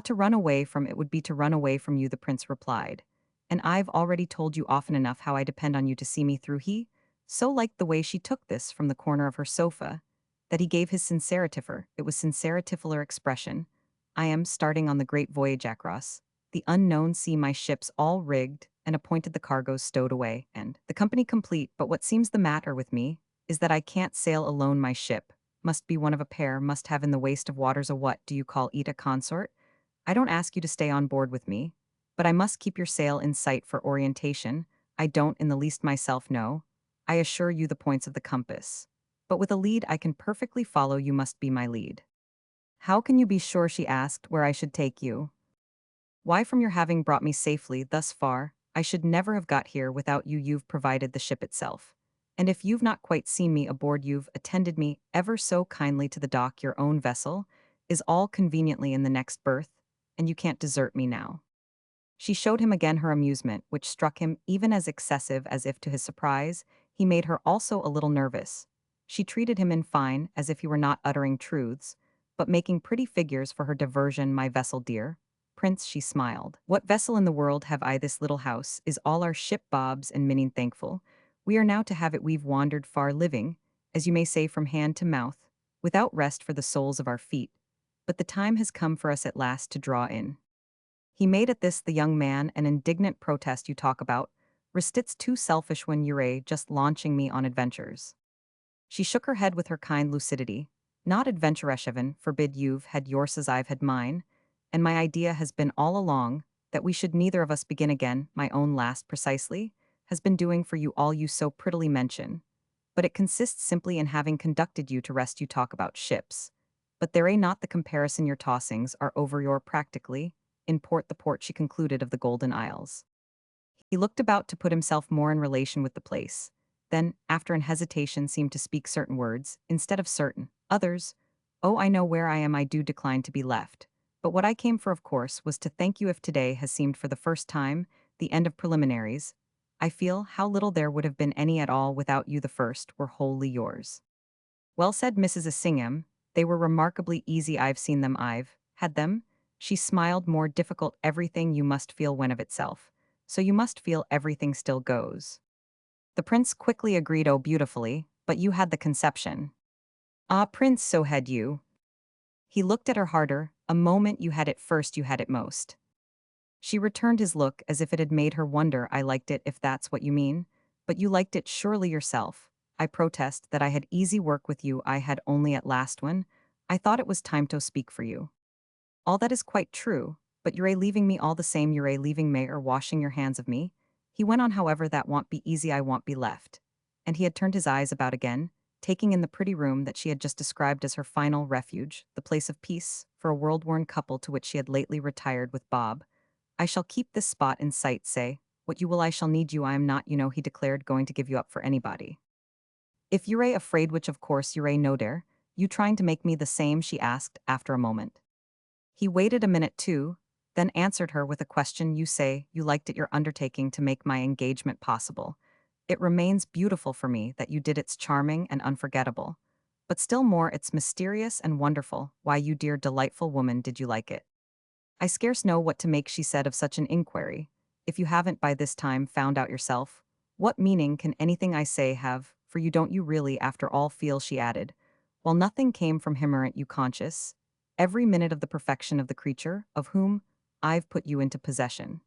S1: To run away from it would be to run away from you, the prince replied. And I've already told you often enough how I depend on you to see me through. He so liked the way she took this from the corner of her sofa, that he gave his sinceritifler, it was sinceritifler expression. I am starting on the great voyage across the unknown sea, my ships all rigged, and appointed, the cargoes stowed away, and the company complete. But what seems the matter with me is that I can't sail alone. My ship must be one of a pair, must have in the waste of waters a, what do you call it, a consort? I don't ask you to stay on board with me, but I must keep your sail in sight for orientation. I don't in the least myself know, I assure you, the points of the compass. But with a lead I can perfectly follow. You must be my lead. How can you be sure, she asked, where I should take you? Why, from your having brought me safely thus far. I should never have got here without you. You've provided the ship itself. And if you've not quite seen me aboard, you've attended me ever so kindly to the dock. Your own vessel is all conveniently in the next berth, and you can't desert me now. She showed him again her amusement, which struck him even as excessive as if, to his surprise, he made her also a little nervous. She treated him, in fine, as if he were not uttering truths, but making pretty figures for her diversion. My vessel, dear Prince, she smiled. What vessel in the world have I? This little house is all our ship, Bob's and Minning thankful. We are now to have it. We've wandered far, living, as you may say, from hand to mouth, without rest for the soles of our feet. But the time has come for us at last to draw in. He made at this, the young man, an indignant protest. You talk about Restit's too selfish when you're just launching me on adventures. She shook her head with her kind lucidity. Not adventuresheven, forbid. You've had yours as I've had mine, and my idea has been all along that we should neither of us begin again. My own last, precisely, has been doing for you all you so prettily mention. But it consists simply in having conducted you to rest. You talk about ships. But there ain't not the comparison. Your tossings are over your practically, in port, the port, she concluded, of the Golden Isles. He looked about to put himself more in relation with the place. Then, after an hesitation, seemed to speak certain words, instead of certain others. Oh, I know where I am. I do decline to be left. But what I came for, of course, was to thank you. If today has seemed for the first time the end of preliminaries, I feel how little there would have been any at all without you. The first were wholly yours. Well said, Mrs. Assingham. They were remarkably easy. I've seen them. I've had them. She smiled. More difficult. Everything you must feel when of itself. So you must feel everything still goes. The prince quickly agreed. Oh, beautifully. but you had the conception. Ah, Prince, so had you. He looked at her harder. A moment you had it first, you had it most. She returned his look as if it had made her wonder. I liked it, if that's what you mean. But you liked it surely yourself. I protest that I had easy work with you. I had only at last one. I thought it was time to speak for you. All that is quite true, but you're leaving me all the same. You're leaving me or washing your hands of me. He went on, however, that won't be easy. I won't be left. And he had turned his eyes about again, taking in the pretty room that she had just described as her final refuge, the place of peace for a world-worn couple to which she had lately retired with Bob. I shall keep this spot in sight, say. What you will, I shall need you. I am not, he declared, going to give you up for anybody. If you're afraid, which of course you're no dare, you trying to make me the same, she asked after a moment. He waited a minute too, then answered her with a question. You say you liked it, your undertaking to make my engagement possible. It remains beautiful for me that you did. It's charming and unforgettable. But still more, it's mysterious and wonderful. Why, you dear delightful woman, did you like it? I scarce know what to make, she said, of such an inquiry. If you haven't by this time found out yourself, what meaning can anything I say have, for you don't you really, after all, feel, she added, while nothing came from him, aren't you conscious, every minute of the perfection of the creature, of whom I've put you into possession?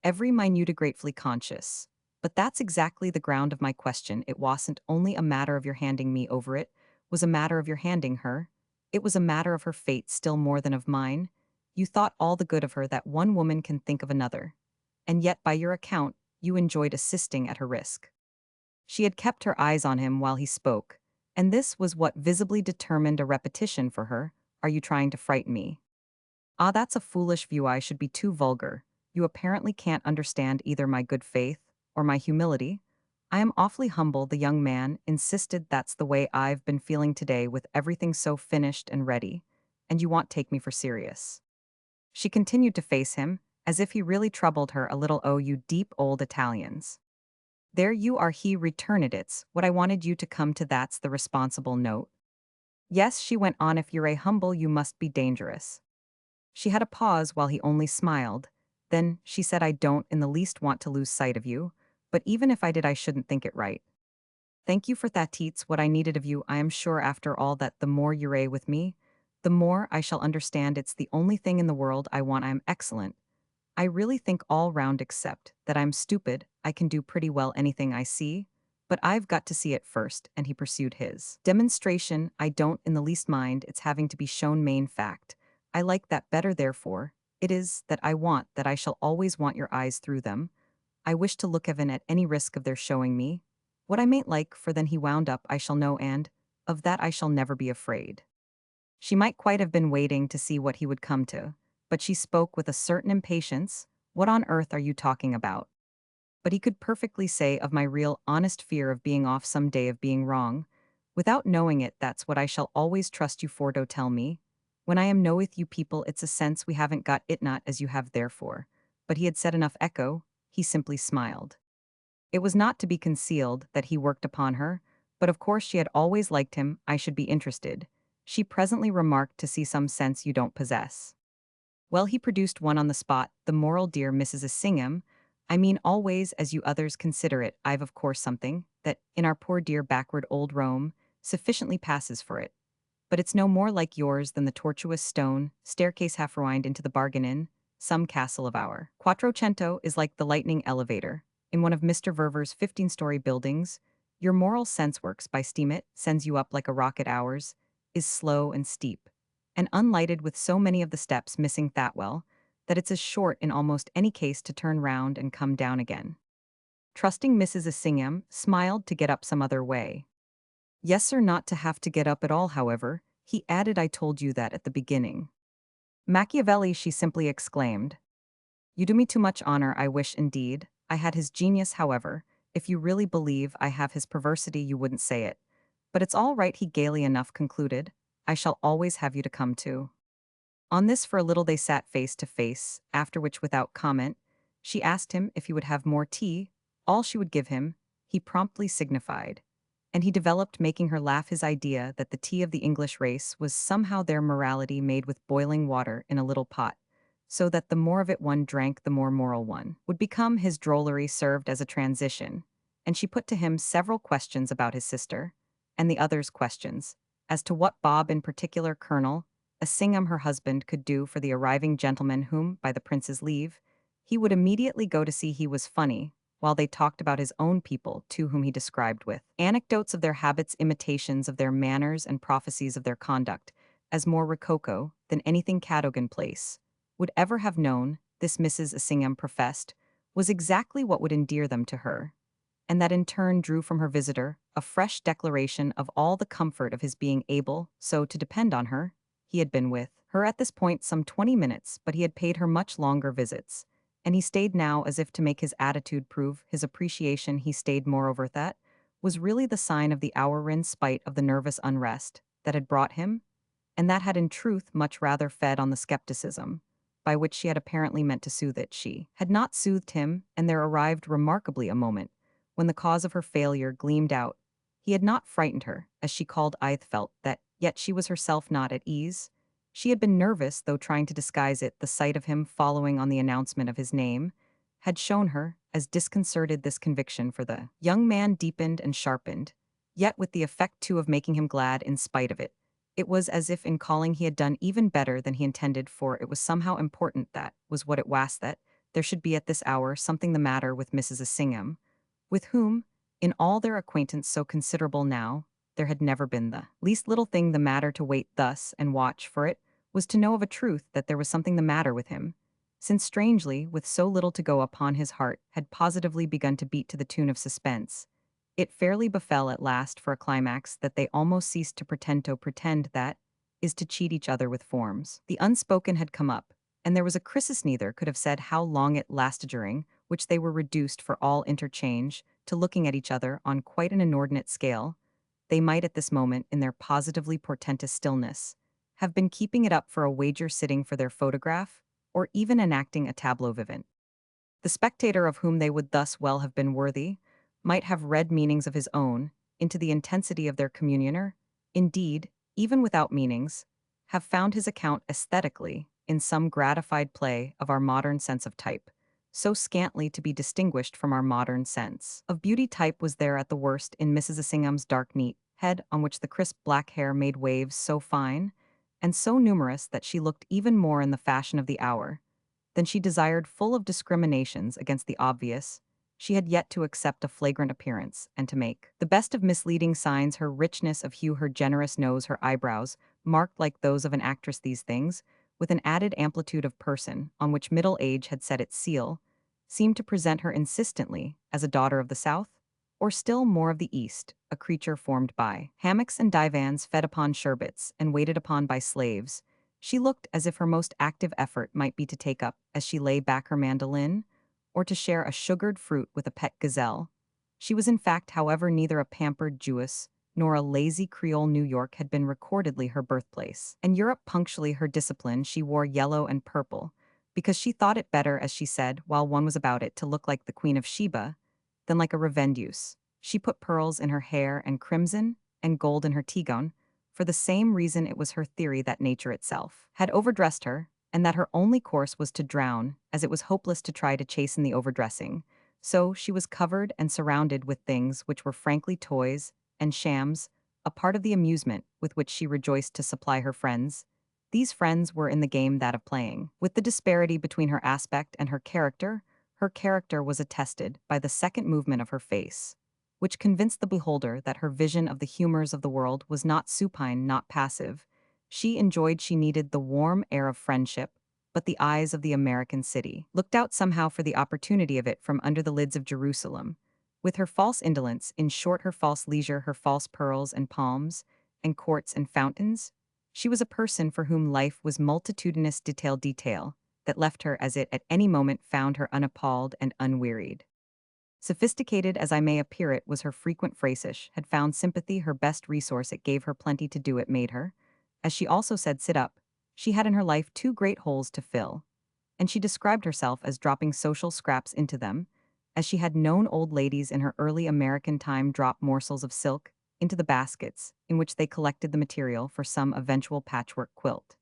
S1: Every minute gratefully conscious. But that's exactly the ground of my question. It wasn't only a matter of your handing me over, it was a matter of your handing her. It was a matter of her fate still more than of mine. You thought all the good of her that one woman can think of another. And yet, by your account, you enjoyed assisting at her risk. She had kept her eyes on him while he spoke, and this was what visibly determined a repetition for her. Are you trying to frighten me? Ah, that's a foolish view. I should be too vulgar. You apparently can't understand either my good faith or my humility. I am awfully humble, the young man insisted. That's the way I've been feeling today, with everything so finished and ready. And you won't take me for serious. She continued to face him, as if he really troubled her a little. Oh, you deep old Italians. There you are, he returned. It's what I wanted you to come to. That's the responsible note. Yes, she went on, if you're humble, you must be dangerous. She had a pause while he only smiled. Then she said, I don't in the least want to lose sight of you, but even if I did, I shouldn't think it right. Thank you for that. It's what I needed of you. I am sure after all that the more you're with me, the more I shall understand. It's the only thing in the world I want. I am excellent. I really think all round, except that I'm stupid. I can do pretty well anything I see, but I've got to see it first. And he pursued his demonstration. I don't in the least mind its having to be shown. Main fact, I like that better. Therefore, it is that I want that I shall always want your eyes through them. I wish to look even at any risk of their showing me what I mayn't like, for then he wound up, I shall know, and of that I shall never be afraid. She might quite have been waiting to see what he would come to, but she spoke with a certain impatience. What on earth are you talking about? But he could perfectly say, of my real, honest fear of being off some day, of being wrong. Without knowing it, that's what I shall always trust you for. Do tell me. When I am no with you people, it's a sense we haven't got it, not as you have, therefore. But he had said enough. Echo, he simply smiled. It was not to be concealed that he worked upon her, but of course she had always liked him. I should be interested, she presently remarked, to see some sense you don't possess. Well, he produced one on the spot. The moral, dear Mrs. Singham, I mean always as you others consider it. I've of course something that, in our poor dear backward old Rome, sufficiently passes for it. But it's no more like yours than the tortuous stone staircase half ruined into the bargain in some castle of our Quattrocento is like the lightning elevator in one of Mr. Verver's 15-story buildings. Your moral sense works by steam. It sends you up like a rocket. Ours is slow and steep, and unlighted, with so many of the steps missing that well, that it's as short in almost any case to turn round and come down again. Trusting Mrs. Singham smiled to get up some other way. Yes, sir, not to have to get up at all, however, he added. I told you that at the beginning. Machiavelli, she simply exclaimed. You do me too much honor. I wish, indeed, I had his genius. However, if you really believe I have his perversity, you wouldn't say it. But it's all right, he gaily enough concluded. I shall always have you to come to. On this for a little they sat face to face, after which, without comment, she asked him if he would have more tea. All she would give him, he promptly signified. And he developed, making her laugh, his idea that the tea of the English race was somehow their morality made with boiling water in a little pot, so that the more of it one drank, the more moral one would become. His drollery served as a transition, and she put to him several questions about his sister, and the other's questions, as to what Bob in particular, Colonel, Assingham her husband, could do for the arriving gentleman whom, by the prince's leave, he would immediately go to see he was funny, while they talked about his own people, to whom he described with anecdotes of their habits, imitations of their manners, and prophecies of their conduct, as more rococo than anything Cadogan Place would ever have known, this Mrs. Assingham professed, was exactly what would endear them to her, and that in turn drew from her visitor a fresh declaration of all the comfort of his being able so to depend on her. He had been with her at this point some 20 minutes, but he had paid her much longer visits, and he stayed now as if to make his attitude prove his appreciation. He stayed, moreover, that was really the sign of the hour in spite of the nervous unrest that had brought him, and that had in truth much rather fed on the skepticism by which she had apparently meant to soothe it. She had not soothed him, and there arrived remarkably a moment when the cause of her failure gleamed out. He had not frightened her, as she called Ith felt that, yet she was herself not at ease. She had been nervous, though trying to disguise it. The sight of him following on the announcement of his name had shown her as disconcerted. This conviction for the young man deepened and sharpened, yet with the effect too of making him glad in spite of it. It was as if in calling he had done even better than he intended, for it was somehow important, that was what it was, that there should be at this hour something the matter with Mrs. Assingham, with whom, in all their acquaintance so considerable now, there had never been the least little thing the matter. To wait thus and watch for it was to know of a truth that there was something the matter with him, since strangely, with so little to go upon, his heart had positively begun to beat to the tune of suspense. It fairly befell at last for a climax that they almost ceased to pretend that is to cheat each other with forms. The unspoken had come up, and there was a crisis neither could have said how long it lasted, during which they were reduced for all interchange to looking at each other on quite an inordinate scale. They might at this moment, in their positively portentous stillness, have been keeping it up for a wager, sitting for their photograph, or even enacting a tableau vivant. The spectator of whom they would thus well have been worthy might have read meanings of his own into the intensity of their communioner, indeed, even without meanings, have found his account aesthetically in some gratified play of our modern sense of type, so scantly to be distinguished from our modern sense of beauty. Type was there at the worst in Mrs. Assingham's dark, neat head, on which the crisp black hair made waves so fine and so numerous that she looked even more in the fashion of the hour than she desired. Full of discriminations against the obvious, she had yet to accept a flagrant appearance, and to make the best of misleading signs. Her richness of hue, her generous nose, her eyebrows, marked like those of an actress, these things, with an added amplitude of person on which middle age had set its seal, seemed to present her insistently as a daughter of the South, or still more of the East, a creature formed by hammocks and divans, fed upon sherbets, and waited upon by slaves. She looked as if her most active effort might be to take up, as she lay back, her mandolin, or to share a sugared fruit with a pet gazelle. She was in fact, however, neither a pampered Jewess nor a lazy Creole. New York had been recordedly her birthplace, and Europe punctually her discipline. She wore yellow and purple, because she thought it better, as she said, while one was about it, to look like the Queen of Sheba than like a revendeuse. She put pearls in her hair and crimson and gold in her tea-gown. For the same reason, it was her theory that nature itself had overdressed her, and that her only course was to drown, as it was hopeless to try to chasten the overdressing. So she was covered and surrounded with things which were frankly toys and shams, a part of the amusement with which she rejoiced to supply her friends. These friends were in the game that of playing with the disparity between her aspect and her character. Her character was attested by the second movement of her face, which convinced the beholder that her vision of the humors of the world was not supine, not passive. She needed the warm air of friendship, but the eyes of the American city looked out somehow for the opportunity of it from under the lids of Jerusalem. With her false indolence, in short, her false leisure, her false pearls and palms, and courts and fountains, she was a person for whom life was multitudinous detail, that left her, as it at any moment found her, unappalled and unwearied. Sophisticated as I may appear, it was her frequent phrases had found sympathy her best resource. It gave her plenty to do. It made her, as she also said, sit up. She had in her life two great holes to fill, and she described herself as dropping social scraps into them, as she had known old ladies in her early American time drop morsels of silk into the baskets in which they collected the material for some eventual patchwork quilt.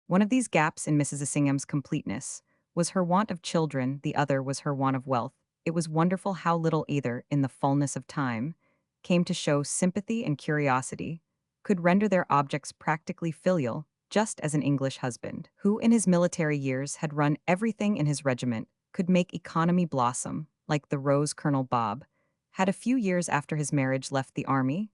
S1: One of these gaps in Mrs. Assingham's completeness was her want of children, the other was her want of wealth. It was wonderful how little, either in the fullness of time came to show sympathy and curiosity, could render their objects practically filial, just as an English husband, who in his military years had run everything in his regiment, could make economy blossom, like the rose Colonel Bob, had a few years after his marriage left the army,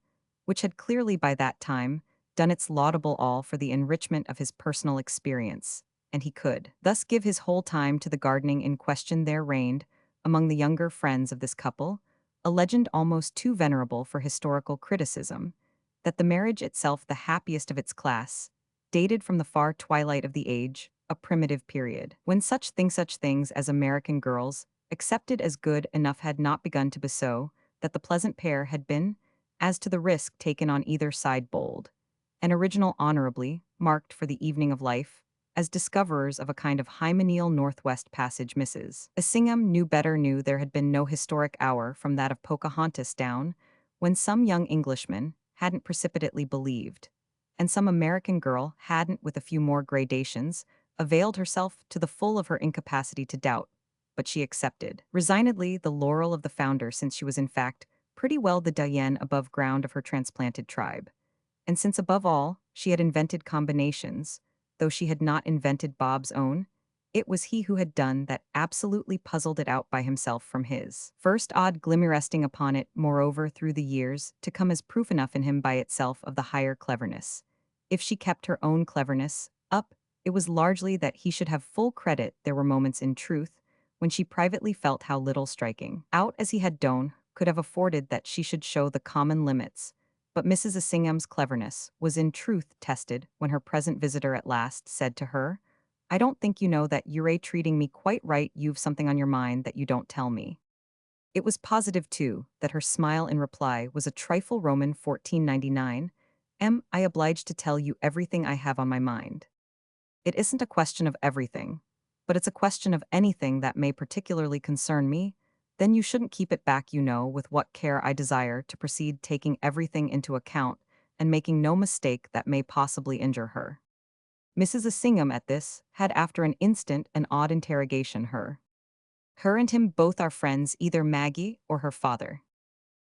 S1: which had clearly by that time done its laudable all for the enrichment of his personal experience, and he could thus give his whole time to the gardening in question. There reigned, among the younger friends of this couple, a legend almost too venerable for historical criticism, that the marriage itself the happiest of its class, dated from the far twilight of the age, a primitive period, when such things as American girls, accepted as good enough had not begun to bestow, that the pleasant pair had been, as to the risk taken on either side bold, and original honorably, marked for the evening of life, as discoverers of a kind of hymeneal northwest passage. Mrs. Assingham knew there had been no historic hour from that of Pocahontas down, when some young Englishman hadn't precipitately believed, and some American girl hadn't, with a few more gradations, availed herself to the full of her incapacity to doubt, but she accepted resignedly the laurel of the founder, since she was in fact pretty well the Diane above ground of her transplanted tribe. And since above all, she had invented combinations, though she had not invented Bob's own, it was he who had done that, absolutely puzzled it out by himself from his first odd glimmer, resting upon it, moreover, through the years, to come as proof enough in him by itself of the higher cleverness. If she kept her own cleverness up, it was largely that he should have full credit. There were moments, in truth, when she privately felt how little striking out as he had done could have afforded that she should show the common limits. But Mrs. Assingham's cleverness was in truth tested when her present visitor at last said to her, "I don't think you know that you're treating me quite right. You've something on your mind that you don't tell me." It was positive, too, that her smile in reply was a trifle Roman 1499. Am I obliged to tell you everything I have on my mind? It isn't a question of everything, but it's a question of anything that may particularly concern me. Then you shouldn't keep it back. You know with what care I desire to proceed, taking everything into account and making no mistake that may possibly injure her. Mrs. Assingham at this had, after an instant, an odd interrogation. Her and him both are friends, either Maggie or her father.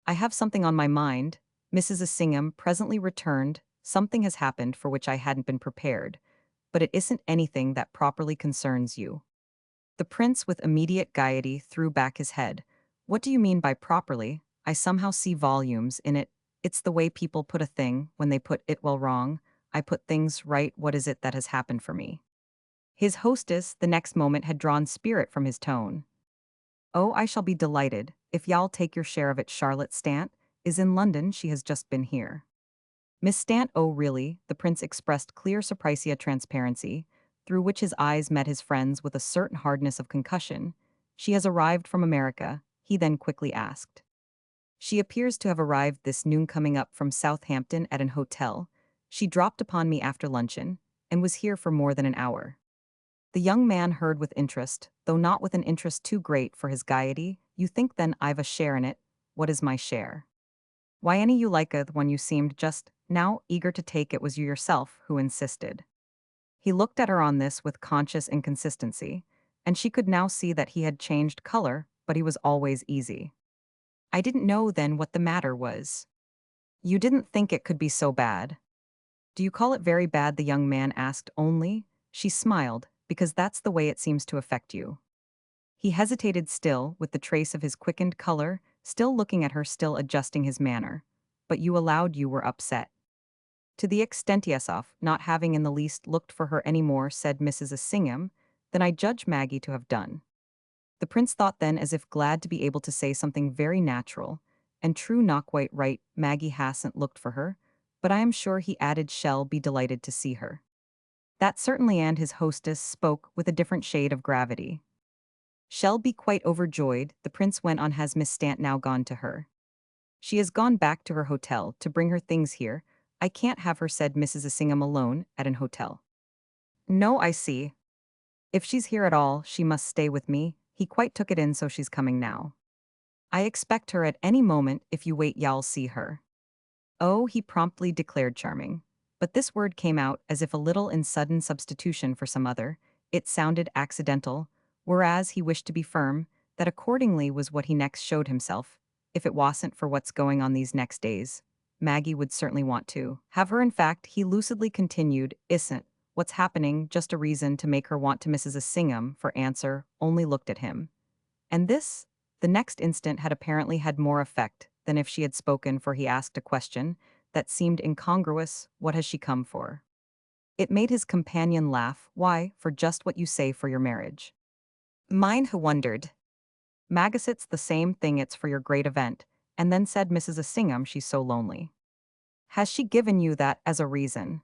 S1: "I have something on my mind," Mrs. Assingham presently returned. "Something has happened for which I hadn't been prepared, but it isn't anything that properly concerns you." The prince, with immediate gaiety, threw back his head. "What do you mean by properly? I somehow see volumes in it. It's the way people put a thing when they put it well wrong. I put things right. What is it that has happened for me?" His hostess, the next moment, had drawn spirit from his tone. "Oh, I shall be delighted if y'all take your share of it. Charlotte Stant is in London. She has just been here." "Miss Stant? Oh, really?" The prince expressed clear surprise, transparency, through which his eyes met his friends with a certain hardness of concussion. "She has arrived from America," he then quickly asked. "She appears to have arrived this noon, coming up from Southampton at an hotel. She dropped upon me after luncheon, and was here for more than an hour." The young man heard with interest, though not with an interest too great for his gaiety. "You think then I've a share in it? What is my share?" "Why, any you like. The one you seemed just now eager to take. It was you yourself who insisted." He looked at her on this with conscious inconsistency, and she could now see that he had changed color, but he was always easy. "I didn't know then what the matter was." "You didn't think it could be so bad?" "Do you call it very bad?" the young man asked. "Only," she smiled, "because that's the way it seems to affect you." He hesitated, still with the trace of his quickened color, still looking at her, still adjusting his manner. "But you allowed you were upset." "To the extent, yes, of not having in the least looked for her any more," said Mrs. Assingham, "than I judge Maggie to have done." The prince thought then, as if glad to be able to say something very natural, "And true, not quite right, Maggie hasn't looked for her, but I am sure," he added, "shall be delighted to see her." "That certainly," and his hostess spoke with a different shade of gravity. "Shall be quite overjoyed," the prince went on. "Has Miss Stant now gone to her?" "She has gone back to her hotel to bring her things here. I can't have her," said Mrs. Assingham, "alone at an hotel." "No, I see. If she's here at all, she must stay with me." He quite took it in. "So she's coming now?" "I expect her at any moment. If you wait, y'all see her." "Oh," he promptly declared, charming. But this word came out as if a little in sudden substitution for some other. It sounded accidental, whereas he wished to be firm. That accordingly was what he next showed himself. if it wasn't for what's going on these next days. Maggie would certainly want to have her. In fact, he lucidly continued, isn't what's happening just a reason to make her want to Mrs. Singham for answer, only looked at him. And this, the next instant had apparently had more effect than if she had spoken, for he asked a question that seemed incongruous. What has she come for? It made his companion laugh. Why, for just what you say for your marriage. Mine who wondered. Magasit's the same thing, it's for your great event, and then said Mrs. Singham she's so lonely. Has she given you that as a reason?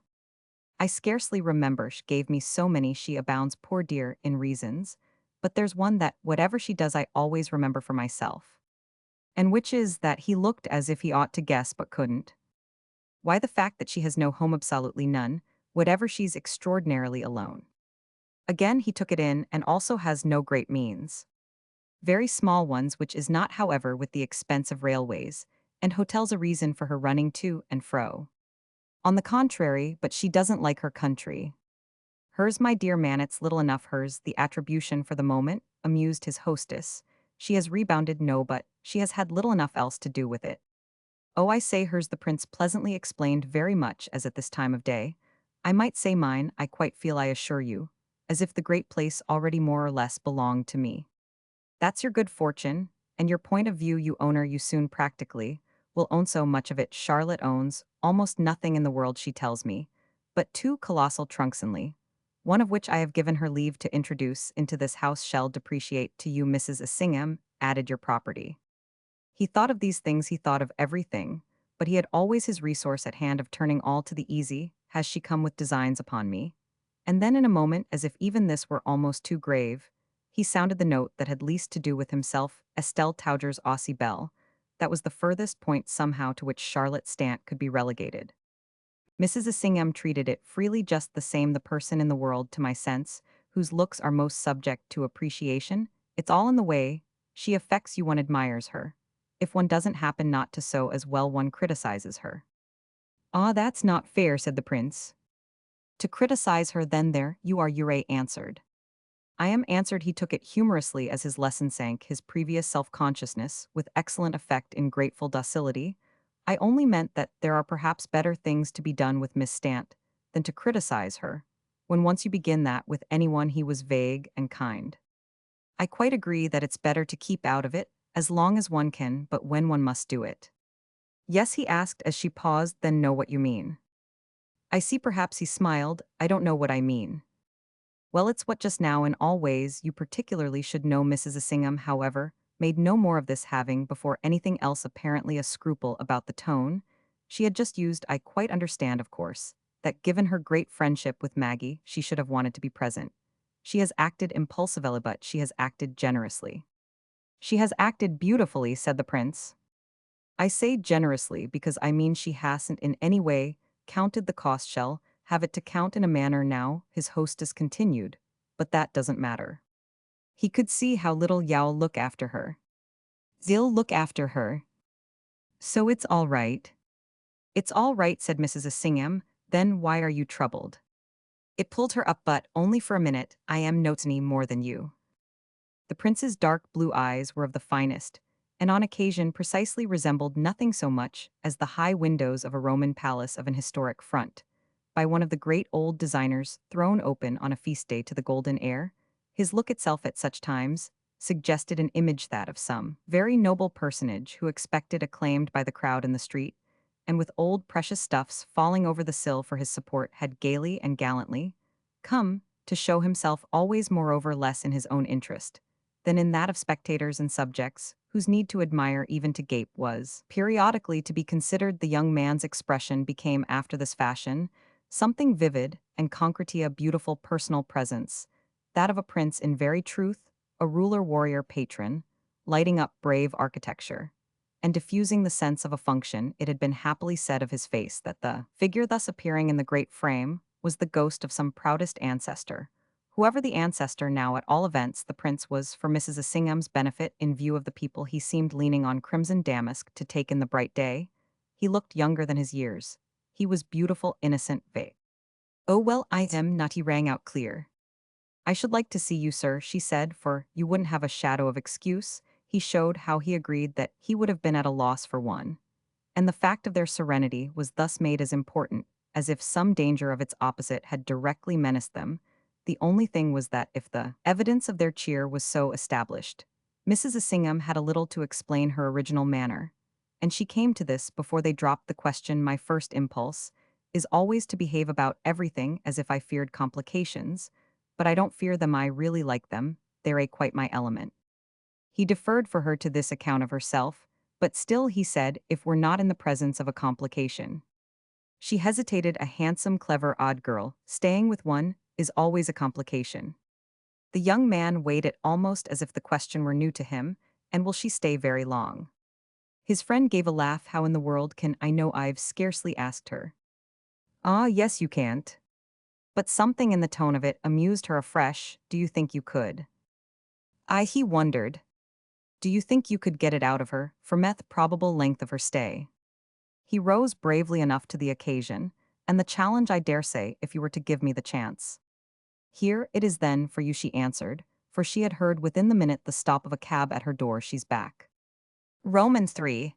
S1: I scarcely remember she gave me so many, she abounds, poor dear, in reasons, but there's one that, whatever she does, I always remember for myself. And which is that he looked as if he ought to guess but couldn't. Why, the fact that she has no home, absolutely none, whatever she's extraordinarily alone. Again he took it in, and also has no great means. Very small ones, which is not, however, with the expense of railways, and hotels a reason for her running to and fro. On the contrary, but she doesn't like her country. Hers, my dear man, it's little enough hers, the attribution for the moment, amused his hostess. She has rebounded, no, but she has had little enough else to do with it. Oh, I say hers, the prince pleasantly explained, very much as at this time of day. I might say mine, I quite feel, I assure you, as if the great place already more or less belonged to me. That's your good fortune, and your point of view, you owner, you soon practically will own so much of it. Charlotte owns almost nothing in the world, she tells me, but two colossal trunks only, one of which I have given her leave to introduce into this house shall depreciate to you, Mrs. Singham, added your property. He thought of these things, he thought of everything, but he had always his resource at hand of turning all to the easy. Has she come with designs upon me? And then in a moment, as if even this were almost too grave, he sounded the note that had least to do with himself, Estelle Tauger's Aussie belle. That was the furthest point somehow to which Charlotte Stant could be relegated. Mrs. Singham treated it freely, just the same, the person in the world, to my sense, whose looks are most subject to appreciation. It's all in the way she affects you, one admires her. If one doesn't happen not to so as well, one criticizes her. Ah, that's not fair, said the prince. To criticize her, then there you are, Ure answered. I am answered. He took it humorously as his lesson sank his previous self-consciousness with excellent effect in grateful docility. I only meant that there are perhaps better things to be done with Miss Stant than to criticize her. When once you begin that with anyone, he was vague and kind. I quite agree that it's better to keep out of it as long as one can, but when one must do it. Yes, he asked as she paused, then know what you mean. I see, perhaps he smiled, I don't know what I mean. Well, it's what just now in all ways you particularly should know. Mrs. Singham, however, made no more of this, having before anything else apparently a scruple about the tone she had just used. I quite understand, of course, that given her great friendship with Maggie, she should have wanted to be present. She has acted impulsively, but she has acted generously. She has acted beautifully, said the prince. I say generously because I mean she hasn't in any way counted the cost. Shall have it to count in a manner now, his hostess continued, but that doesn't matter. He could see how little Yao look after her. Zil look after her. So it's all right. It's all right, said Mrs. Singham, then why are you troubled? It pulled her up, but only for a minute. I am notiny more than you. The prince's dark blue eyes were of the finest, and on occasion precisely resembled nothing so much as the high windows of a Roman palace of an historic front, by one of the great old designers, thrown open on a feast day to the golden air. His look itself at such times suggested an image, that of some very noble personage who expected acclaimed by the crowd in the street, and with old precious stuffs falling over the sill for his support, had gaily and gallantly come to show himself, always moreover less in his own interest than in that of spectators and subjects, whose need to admire, even to gape, was periodically to be considered. The young man's expression became, after this fashion, something vivid and concrete, a beautiful personal presence, that of a prince in very truth, a ruler, warrior, patron, lighting up brave architecture, and diffusing the sense of a function. It had been happily said of his face that the figure thus appearing in the great frame was the ghost of some proudest ancestor. Whoever the ancestor, now at all events the prince was, for Mrs. Singham's benefit in view of the people he seemed leaning on crimson damask to take in the bright day. He looked younger than his years. He was beautiful, innocent, vague. Oh well, I am not, he rang out clear. I should like to see you, sir, she said, for you wouldn't have a shadow of excuse. he showed how he agreed that he would have been at a loss for one, and the fact of their serenity was thus made as important as if some danger of its opposite had directly menaced them. The only thing was that if the evidence of their cheer was so established, Mrs. Assingham had a little to explain her original manner, and she came to this before they dropped the question. My first impulse is always to behave about everything as if I feared complications, but I don't fear them, I really like them, they're quite my element. He deferred for her to this account of herself, but still he said, if we're not in the presence of a complication. She hesitated. A handsome, clever, odd girl, staying with one, is always a complication. The young man weighed it almost as if the question were new to him, and will she stay very long? His friend gave a laugh. How in the world can I know? I've scarcely asked her. Ah, yes, you can't. But something in the tone of it amused her afresh. Do you think you could? He wondered. Do you think you could get it out of her, for meth probable length of her stay? He rose bravely enough to the occasion, and the challenge. I dare say, if you were to give me the chance. Here it is then for you, she answered, for she had heard within the minute the stop of a cab at her door. She's back. Romans 3.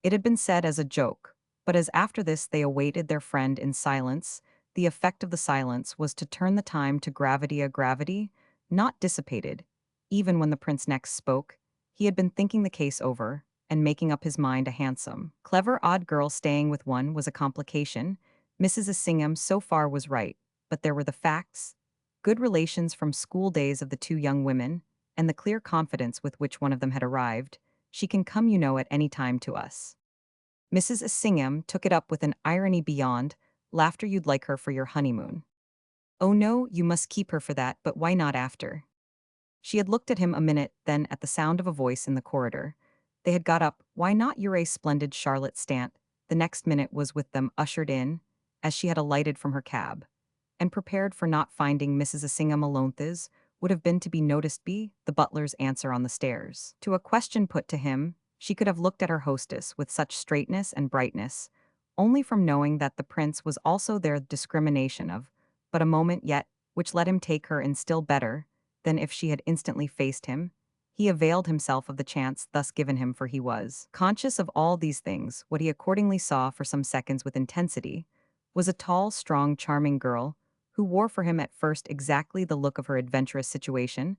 S1: It had been said as a joke, but as after this they awaited their friend in silence, the effect of the silence was to turn the time to gravity, a gravity not dissipated. Even when the prince next spoke, he had been thinking the case over and making up his mind. A handsome, clever, odd girl staying with one was a complication. Mrs. Assingham so far was right, but there were the facts, good relations from school days of the two young women, and the clear confidence with which one of them had arrived. She can come, you know, at any time to us. Mrs. Assingham took it up with an irony beyond laughter. You'd like her for your honeymoon. Oh no, you must keep her for that, but why not after? She had looked at him a minute, then at the sound of a voice in the corridor. They had got up. Why not? You're a splendid Charlotte Stant. The next minute was with them, ushered in, as she had alighted from her cab, and prepared for not finding Mrs. Assingham alone. This would have been to be noticed. The butler's answer on the stairs. To a question put to him, she could have looked at her hostess with such straightness and brightness, only from knowing that the prince was also there. Discrimination of but a moment yet, which let him take her in still better than if she had instantly faced him. He availed himself of the chance thus given him, for he was conscious of all these things. What he accordingly saw for some seconds with intensity was a tall, strong, charming girl who wore for him at first exactly the look of her adventurous situation,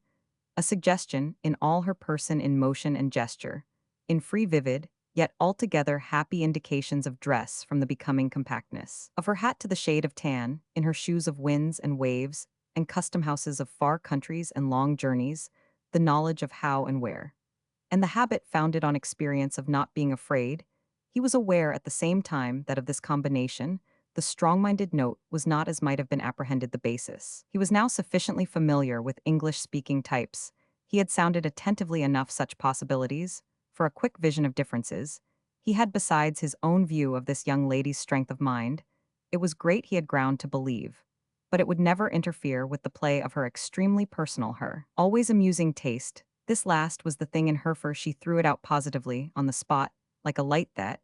S1: a suggestion in all her person, in motion and gesture, in free, vivid, yet altogether happy indications of dress, from the becoming compactness of her hat to the shade of tan, in her shoes of winds and waves and custom houses of far countries and long journeys, the knowledge of how and where, and the habit founded on experience of not being afraid. He was aware at the same time that of this combination, the strong-minded note was not as might have been apprehended the basis. He was now sufficiently familiar with English-speaking types. He had sounded attentively enough such possibilities for a quick vision of differences. He had besides his own view of this young lady's strength of mind. It was great, he had ground to believe, but it would never interfere with the play of her extremely personal, her always amusing taste. This last was the thing in her, for she threw it out positively, on the spot, like a light that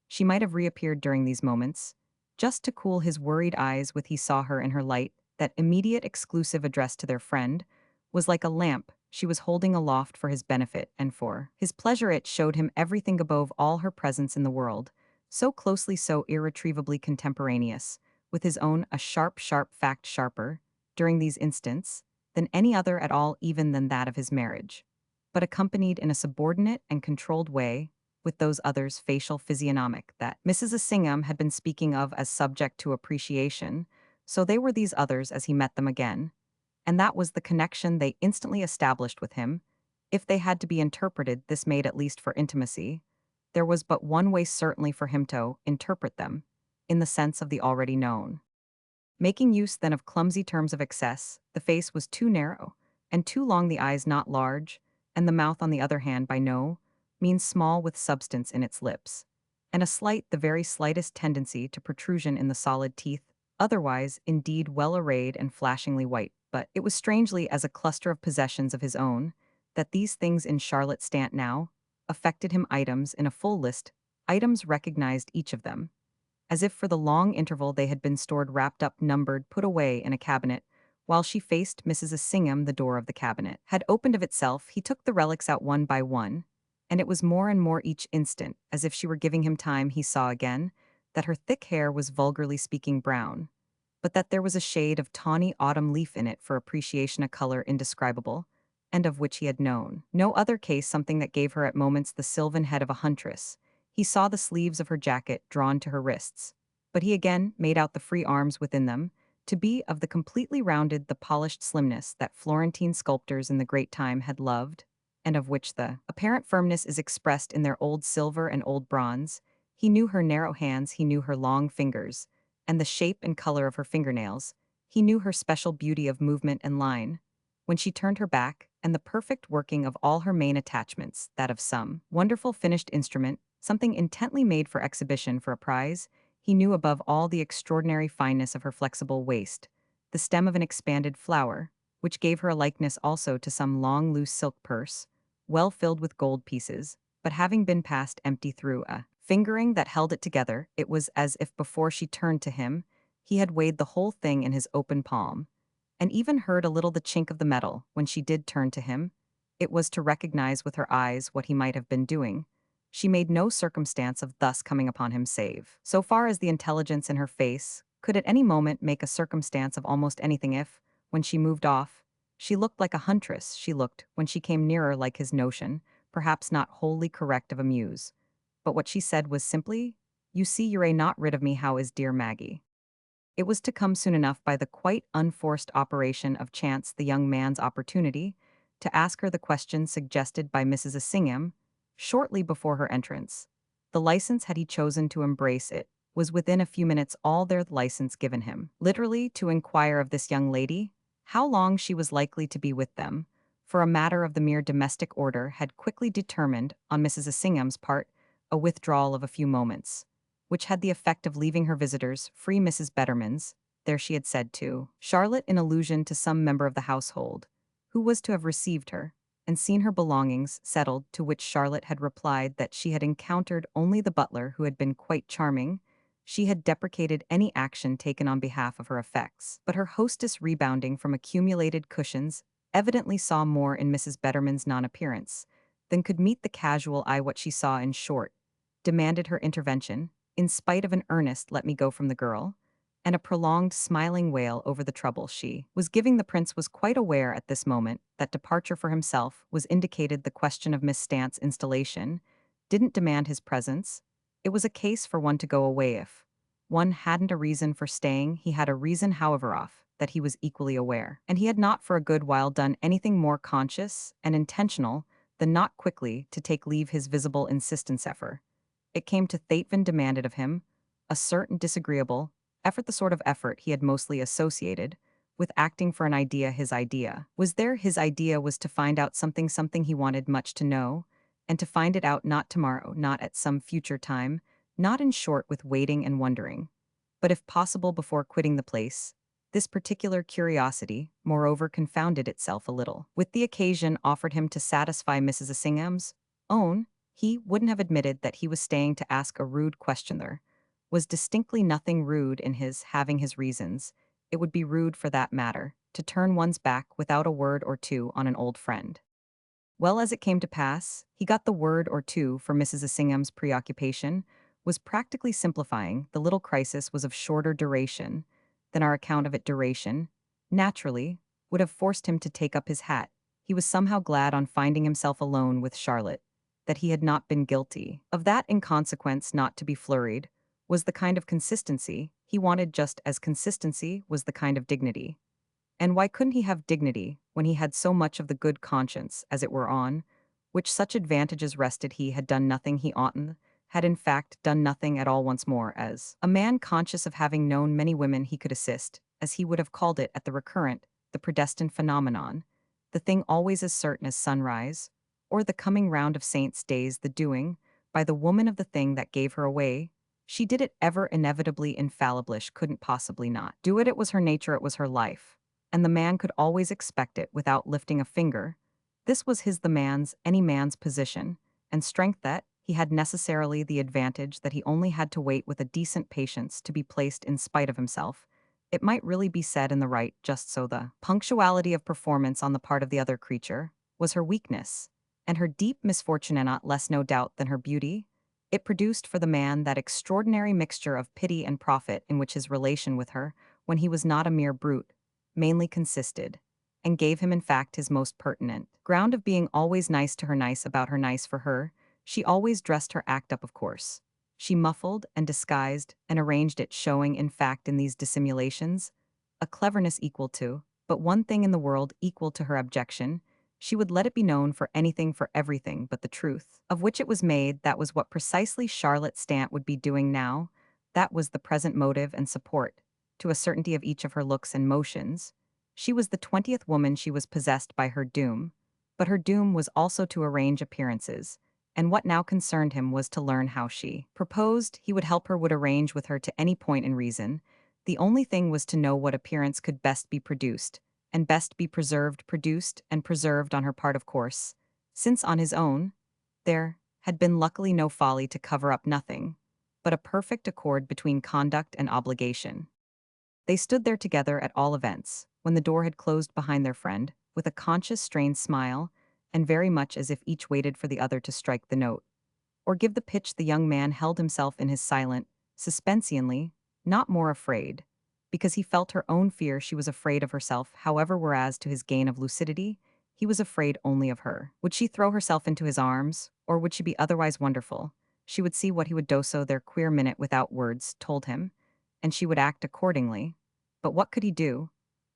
S1: she might have reappeared during these moments, just to cool his worried eyes with. He saw her in her light. That immediate exclusive address to their friend was like a lamp she was holding aloft for his benefit and for his pleasure. It showed him everything above all her presence in the world, so closely, so irretrievably contemporaneous with his own, a sharp, sharp fact, sharper, during these instants, than any other at all, even than that of his marriage, but accompanied in a subordinate and controlled way with those others, facial, physiognomic, that Mrs. Assingham had been speaking of as subject to appreciation. So they were these others as he met them again, and that was the connection they instantly established with him. If they had to be interpreted, this made, at least for intimacy, there was but one way certainly for him to interpret them, in the sense of the already known. Making use then of clumsy terms of excess, the face was too narrow and too long, the eyes not large, and the mouth on the other hand by no means small, with substance in its lips, and a slight, the very slightest tendency to protrusion in the solid teeth, otherwise, indeed, well arrayed and flashingly white. But it was strangely as a cluster of possessions of his own, that these things in Charlotte Stant now affected him. Items in a full list, items recognized each of them, as if for the long interval they had been stored, wrapped up, numbered, put away in a cabinet, while she faced Mrs. Singham. The door of the cabinet had opened of itself. He took the relics out one by one, and it was more and more each instant, as if she were giving him time. He saw again that her thick hair was vulgarly speaking brown, but that there was a shade of tawny autumn leaf in it for appreciation, a color indescribable, and of which he had known no other case, something that gave her at moments the sylvan head of a huntress. He saw the sleeves of her jacket drawn to her wrists, but he again made out the free arms within them, to be of the completely rounded, the polished slimness that Florentine sculptors in the great time had loved, and of which the apparent firmness is expressed in their old silver and old bronze. He knew her narrow hands, he knew her long fingers, and the shape and color of her fingernails. He knew her special beauty of movement and line, when she turned her back, and the perfect working of all her main attachments, that of some wonderful finished instrument, something intently made for exhibition for a prize. He knew above all the extraordinary fineness of her flexible waist, the stem of an expanded flower, which gave her a likeness also to some long loose silk purse, well filled with gold pieces, but having been passed empty through a fingering that held it together. It was as if before she turned to him, he had weighed the whole thing in his open palm, and even heard a little the chink of the metal. When she did turn to him, it was to recognize with her eyes what he might have been doing. She made no circumstance of thus coming upon him, save so far as the intelligence in her face could at any moment make a circumstance of almost anything. If, when she moved off, she looked like a huntress, she looked, when she came nearer, like his notion, perhaps not wholly correct, of a muse. But what she said was simply, "You see you're not rid of me. How is dear Maggie?" It was to come soon enough by the quite unforced operation of chance, the young man's opportunity to ask her the question suggested by Mrs. Singham shortly before her entrance. The license, had he chosen to embrace it, was within a few minutes all their license given him. Literally to inquire of this young lady how long she was likely to be with them, for a matter of the mere domestic order, had quickly determined, on Mrs. Singham's part, a withdrawal of a few moments, which had the effect of leaving her visitors free. Mrs. Betterman's, there she had said to Charlotte, in allusion to some member of the household, who was to have received her, and seen her belongings settled, to which Charlotte had replied that she had encountered only the butler, who had been quite charming. She had deprecated any action taken on behalf of her effects, but her hostess, rebounding from accumulated cushions, evidently saw more in Mrs. Betterman's non-appearance than could meet the casual eye. What she saw, in short, demanded her intervention, in spite of an earnest "let me go" from the girl, and a prolonged smiling wail over the trouble she was giving. The prince was quite aware at this moment that departure for himself was indicated. The question of Miss Stant's installation didn't demand his presence. It was a case for one to go away. If one hadn't a reason for staying, he had a reason, however off, that he was equally aware. And he had not for a good while done anything more conscious and intentional than not quickly to take leave. His visible insistence effort, it came to Theatvan, demanded of him a certain disagreeable effort, the sort of effort he had mostly associated with acting for an idea. His idea was there. His idea was to find out something he wanted much to know, and to find it out not tomorrow, not at some future time, not, in short, with waiting and wondering, but if possible before quitting the place. This particular curiosity, moreover, confounded itself a little with the occasion offered him to satisfy Mrs. Singham's own. He wouldn't have admitted that he was staying to ask a rude question. There was distinctly nothing rude in his having his reasons. It would be rude, for that matter, to turn one's back without a word or two on an old friend. Well, as it came to pass, he got the word or two, for Mrs. Singham's preoccupation was practically simplifying. The little crisis was of shorter duration than our account of it. Duration, naturally, would have forced him to take up his hat. He was somehow glad, on finding himself alone with Charlotte, that he had not been guilty of that. In consequence, not to be flurried was the kind of consistency he wanted, just as consistency was the kind of dignity. And why couldn't he have dignity when he had so much of the good conscience, as it were, on which such advantages rested? He had done nothing he oughtn't, had in fact done nothing at all. Once more, as a man conscious of having known many women, he could assist, as he would have called it, at the recurrent, the predestined phenomenon, the thing always as certain as sunrise, or the coming round of saints' days, the doing, by the woman, of the thing that gave her away. She did it ever, inevitably, infalliblish, couldn't possibly not do it. It was her nature, it was her life, and the man could always expect it without lifting a finger. This was his, the man's, any man's position and strength, that he had necessarily the advantage that he only had to wait with a decent patience to be placed in spite of himself. it might really be said in the right just so the punctuality of performance on the part of the other creature was her weakness, and her deep misfortune and not less no doubt than her beauty. It produced for the man that extraordinary mixture of pity and profit in which his relation with her, when he was not a mere brute, mainly consisted, and gave him in fact his most pertinent ground of being always nice to her, nice about her, nice for her. She always dressed her act up, of course. She muffled and disguised and arranged it, showing in fact in these dissimulations a cleverness equal to, but one thing in the world equal to her abjection. She would let it be known for anything for everything but the truth, of which it was made. That was what precisely Charlotte Stant would be doing now. That was the present motive and support, to a certainty of each of her looks and motions. She was the 20th woman, she was possessed by her doom, but her doom was also to arrange appearances, and what now concerned him was to learn how she proposed he would help her, would arrange with her to any point in reason. The only thing was to know what appearance could best be produced, and best be preserved, produced and preserved on her part, of course, since on his own there had been luckily no folly to cover up nothing, but a perfect accord between conduct and obligation. They stood there together at all events, when the door had closed behind their friend, with a conscious strained smile, and very much as if each waited for the other to strike the note, or give the pitch. The young man held himself in his silent, suspensionly, not more afraid, because he felt her own fear. She was afraid of herself, however, whereas to his gain of lucidity, he was afraid only of her. Would she throw herself into his arms, or would she be otherwise wonderful? She would see what he would do, so their queer minute without words told him, and she would act accordingly. But what could he do?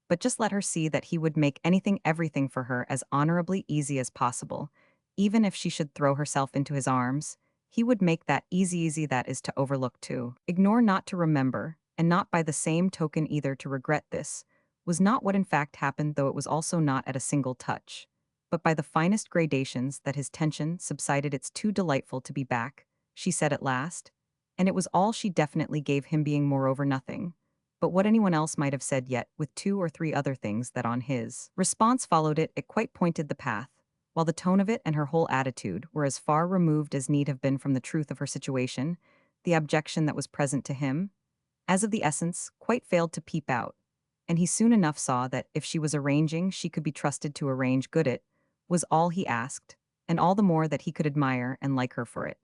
S1: But just let her see that he would make anything, everything for her as honorably easy as possible. Even if she should throw herself into his arms, he would make that easy, easy, that is to overlook, to ignore, not to remember, and not by the same token either to regret. This was not what in fact happened, though it was also not at a single touch, but by the finest gradations that his tension subsided. It's too delightful to be back, she said at last, and it was all she definitely gave him, being moreover nothing but what anyone else might have said, yet with two or three other things that on his response followed it. It quite pointed the path, while the tone of it and her whole attitude were as far removed as need have been from the truth of her situation. The objection that was present to him, as of the essence, quite failed to peep out, and he soon enough saw that if she was arranging, she could be trusted to arrange good. It was all he asked, and all the more that he could admire and like her for it.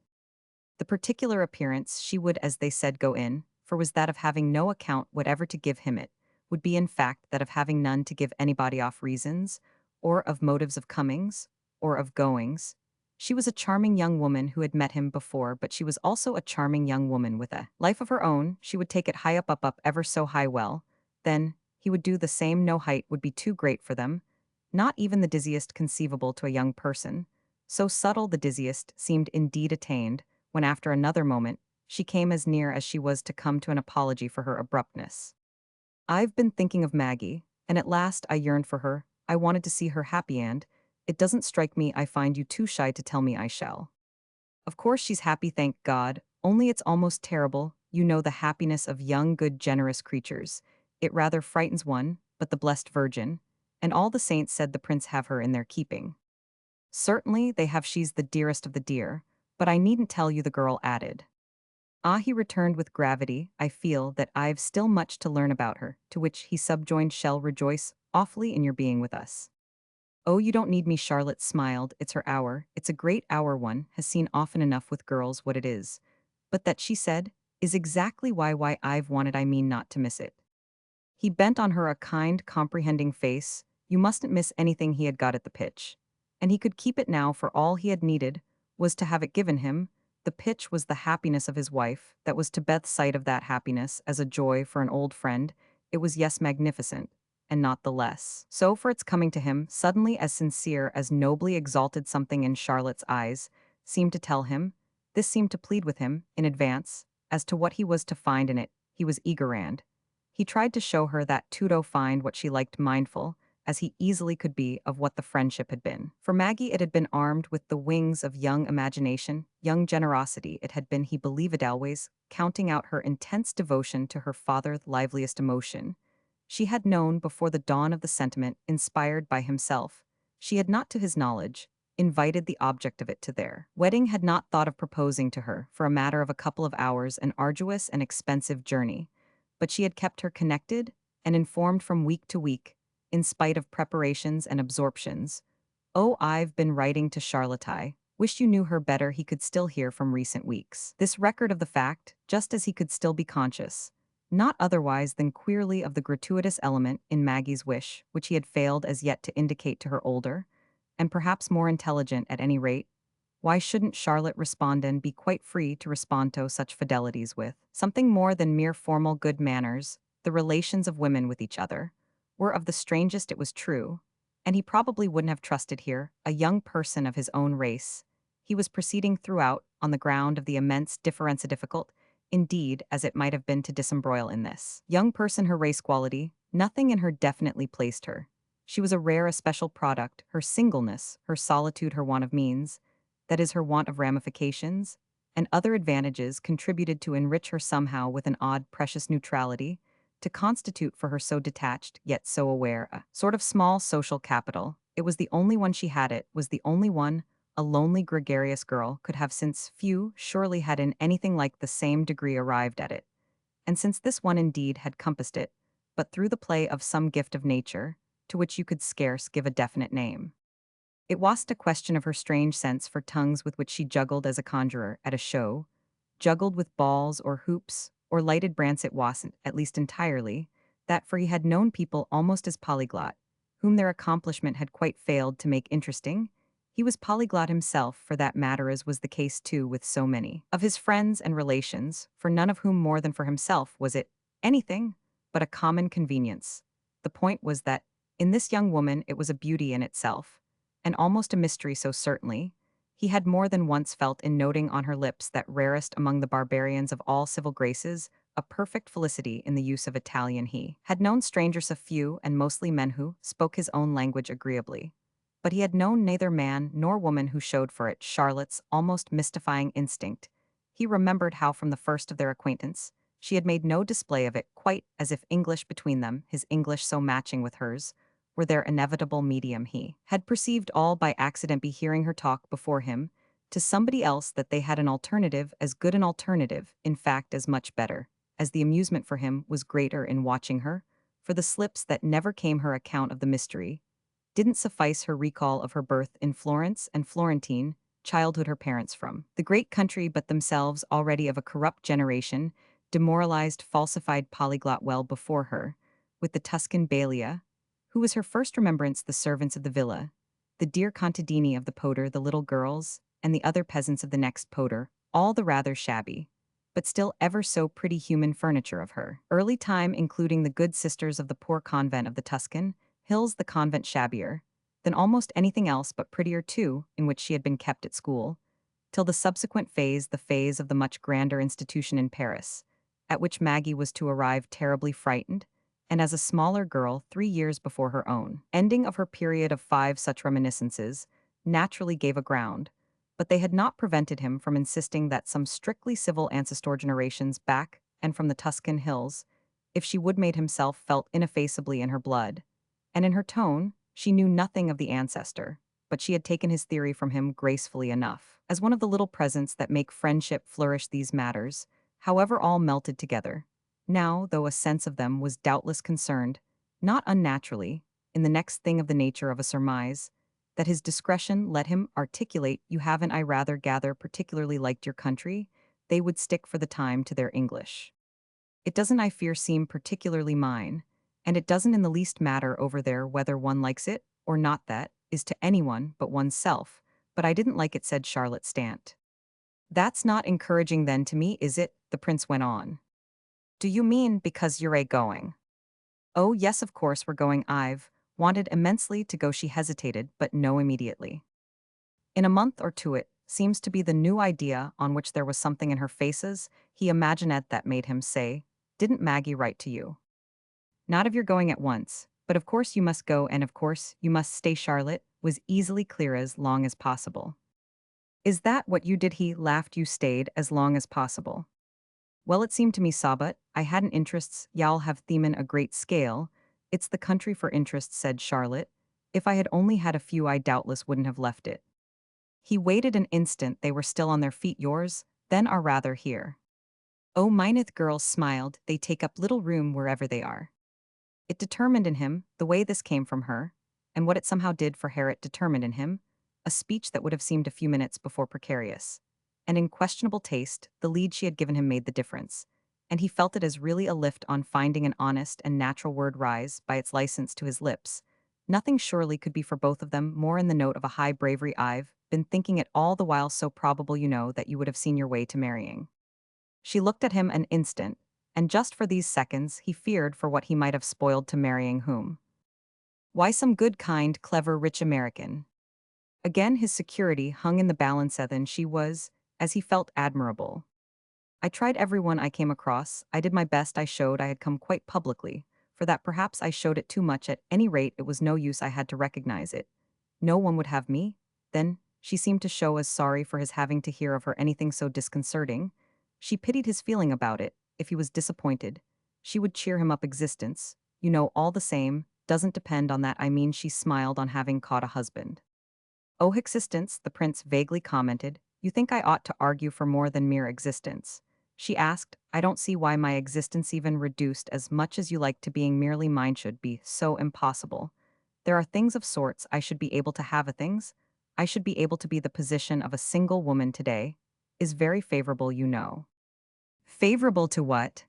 S1: The particular appearance she would, as they said, go in, for was that of having no account whatever to give him. It would be in fact that of having none to give anybody off reasons, or of motives of comings, or of goings. She was a charming young woman who had met him before, but she was also a charming young woman with a life of her own. She would take it high up, up, up, ever so high. Well, then, he would do the same. No height would be too great for them, not even the dizziest conceivable to a young person. So subtle the dizziest seemed indeed attained, when after another moment, she came as near as she was to come to an apology for her abruptness. I've been thinking of Maggie, and at last I yearned for her. I wanted to see her happy, and it doesn't strike me, I find you too shy to tell me I shall. Of course she's happy, thank God, only it's almost terrible. You know the happiness of young, good, generous creatures. It rather frightens one, but the blessed Virgin, and all the saints said the prince have her in their keeping. Certainly they have, she's the dearest of the dear, but I needn't tell you, the girl added. Ah, he returned with gravity, I feel that I've still much to learn about her, to which he subjoined, shall rejoice awfully in your being with us. Oh, you don't need me, Charlotte smiled, it's her hour, it's a great hour, one has seen often enough with girls what it is. But that, she said, is exactly why I've wanted, I mean not to miss it. He bent on her a kind, comprehending face. You mustn't miss anything. He had got at the pitch, and he could keep it now, for all he had needed was to have it given him. The pitch was the happiness of his wife, that was to Beth's sight of that happiness as a joy for an old friend. It was, yes, magnificent, and not the less so for its coming to him, suddenly as sincere, as nobly exalted. Something in Charlotte's eyes seemed to tell him, this seemed to plead with him, in advance, as to what he was to find in it. He was eager, and he tried to show her that to find what she liked, mindful, as he easily could be, of what the friendship had been. For Maggie it had been armed with the wings of young imagination, young generosity. It had been, he believed always, counting out her intense devotion to her father's liveliest emotion. She had known before the dawn of the sentiment inspired by himself. She had not, to his knowledge, invited the object of it to their wedding, had not thought of proposing to her for a matter of a couple of hours, an arduous and expensive journey. But she had kept her connected, and informed from week to week, in spite of preparations and absorptions. Oh, I've been writing to Charlotte. Wish you knew her better, he could still hear from recent weeks. This record of the fact, just as he could still be conscious, not otherwise than queerly of the gratuitous element in Maggie's wish, which he had failed as yet to indicate to her older, and perhaps more intelligent at any rate. Why shouldn't Charlotte respond and be quite free to respond to such fidelities with something more than mere formal good manners? The relations of women with each other were of the strangest, it was true, and he probably wouldn't have trusted here a young person of his own race. He was proceeding throughout on the ground of the immense difference difficult, indeed, as it might have been to disembroil in this young person her race quality, nothing in her definitely placed her. She was a rare, a special product, her singleness, her solitude, her want of means, that is, her want of ramifications, and other advantages contributed to enrich her somehow with an odd, precious neutrality, to constitute for her so detached, yet so aware, a sort of small social capital. It was the only one she had, it was the only one a lonely, gregarious girl could have, since few surely had in anything like the same degree arrived at it. And since this one indeed had compassed it, but through the play of some gift of nature, to which you could scarce give a definite name. It wasn't a question of her strange sense for tongues with which she juggled as a conjurer at a show, juggled with balls or hoops or lighted brants. It wasn't, at least entirely, that, for he had known people almost as polyglot, whom their accomplishment had quite failed to make interesting. He was polyglot himself, for that matter, as was the case too with so many of his friends and relations, for none of whom more than for himself was it anything but a common convenience. The point was that, in this young woman, it was a beauty in itself, and almost a mystery, so certainly he had more than once felt in noting on her lips that rarest among the barbarians of all civil graces, a perfect felicity in the use of Italian. He had known strangers, a few, and mostly men who spoke his own language agreeably. But he had known neither man nor woman who showed for it Charlotte's almost mystifying instinct. He remembered how from the first of their acquaintance she had made no display of it, quite as if English between them, his English so matching with hers, were their inevitable medium. He had perceived all by accident, be hearing her talk before him to somebody else, that they had an alternative, as good an alternative, in fact as much better, as the amusement for him was greater in watching her, for the slips that never came her account of the mystery didn't suffice her recall of her birth in Florence and Florentine, childhood, her parents from the great country, but themselves already of a corrupt generation, demoralized, falsified polyglot well before her, with the Tuscan Balia, who was her first remembrance, the servants of the villa, the dear contadini of the poter, the little girls, and the other peasants of the next poter, all the rather shabby, but still ever so pretty human furniture of her early time, including the good sisters of the poor convent of the Tuscan hills, the convent shabbier than almost anything else, but prettier too, in which she had been kept at school, till the subsequent phase, the phase of the much grander institution in Paris, at which Maggie was to arrive terribly frightened, and as a smaller girl 3 years before her own ending of her period of 5. Such reminiscences naturally gave a ground, but they had not prevented him from insisting that some strictly civil ancestor generations back and from the Tuscan hills, if she would made himself felt ineffaceably in her blood, and in her tone she knew nothing of the ancestor, but she had taken his theory from him gracefully enough, as one of the little presents that make friendship flourish. These matters, however, all melted together. Now, though a sense of them was doubtless concerned, not unnaturally, in the next thing of the nature of a surmise, that his discretion let him articulate, "You haven't, I rather gather, particularly liked your country," they would stick for the time to their English. "It doesn't, I fear, seem particularly mine, and it doesn't in the least matter over there whether one likes it or not, that is to anyone but oneself, but I didn't like it," said Charlotte Stant. "That's not encouraging then to me, is it?" the prince went on. "Do you mean because you're going?" "Oh, yes, of course we're going. I've wanted immensely to go." She hesitated, but no, immediately. In a month or two, it seems to be the new idea on which there was something in her faces, he imagined, that made him say, "Didn't Maggie write to you?" "Not of your going at once, but of course you must go, and of course you must stay." Charlotte was easily clear, as long as possible. "Is that what you did?" He laughed. "You stayed as long as possible." "Well, it seemed to me so, but I hadn't interests. Y'all have them in a great scale. It's the country for interests," said Charlotte. "If I had only had a few, I doubtless wouldn't have left it." He waited an instant. They were still on their feet. "Yours, then, are rather here." "Oh, mineth," girls smiled. "They take up little room wherever they are." It determined in him the way this came from her, and what it somehow did for Harriet determined in him a speech that would have seemed a few minutes before precarious. And in questionable taste, the lead she had given him made the difference, and he felt it as really a lift on finding an honest and natural word rise by its license to his lips. Nothing surely could be for both of them more in the note of a high bravery. I've been thinking it all the while, so probable that you would have seen your way to marrying. She looked at him an instant, and just for these seconds he feared for what he might have spoiled to marrying whom. Why, some good, kind, clever, rich American. Again his security hung in the balance, and she was, as he felt, admirable. I tried everyone I came across, I did my best, I showed I had come quite publicly, for that perhaps I showed it too much, at any rate it was no use, I had to recognize it. No one would have me? Then, she seemed to show as sorry for his having to hear of her anything so disconcerting. She pitied his feeling about it, if he was disappointed. She would cheer him up. Existence, all the same, doesn't depend on that. I mean, she smiled on having caught a husband. Oh, existence, the prince vaguely commented. You think I ought to argue for more than mere existence? She asked. I don't see why my existence, even reduced as much as you like to being merely mine, should be so impossible. There are things of sorts I should be able to have. A things I should be able to be. The position of a single woman today is very favorable. Favorable to what?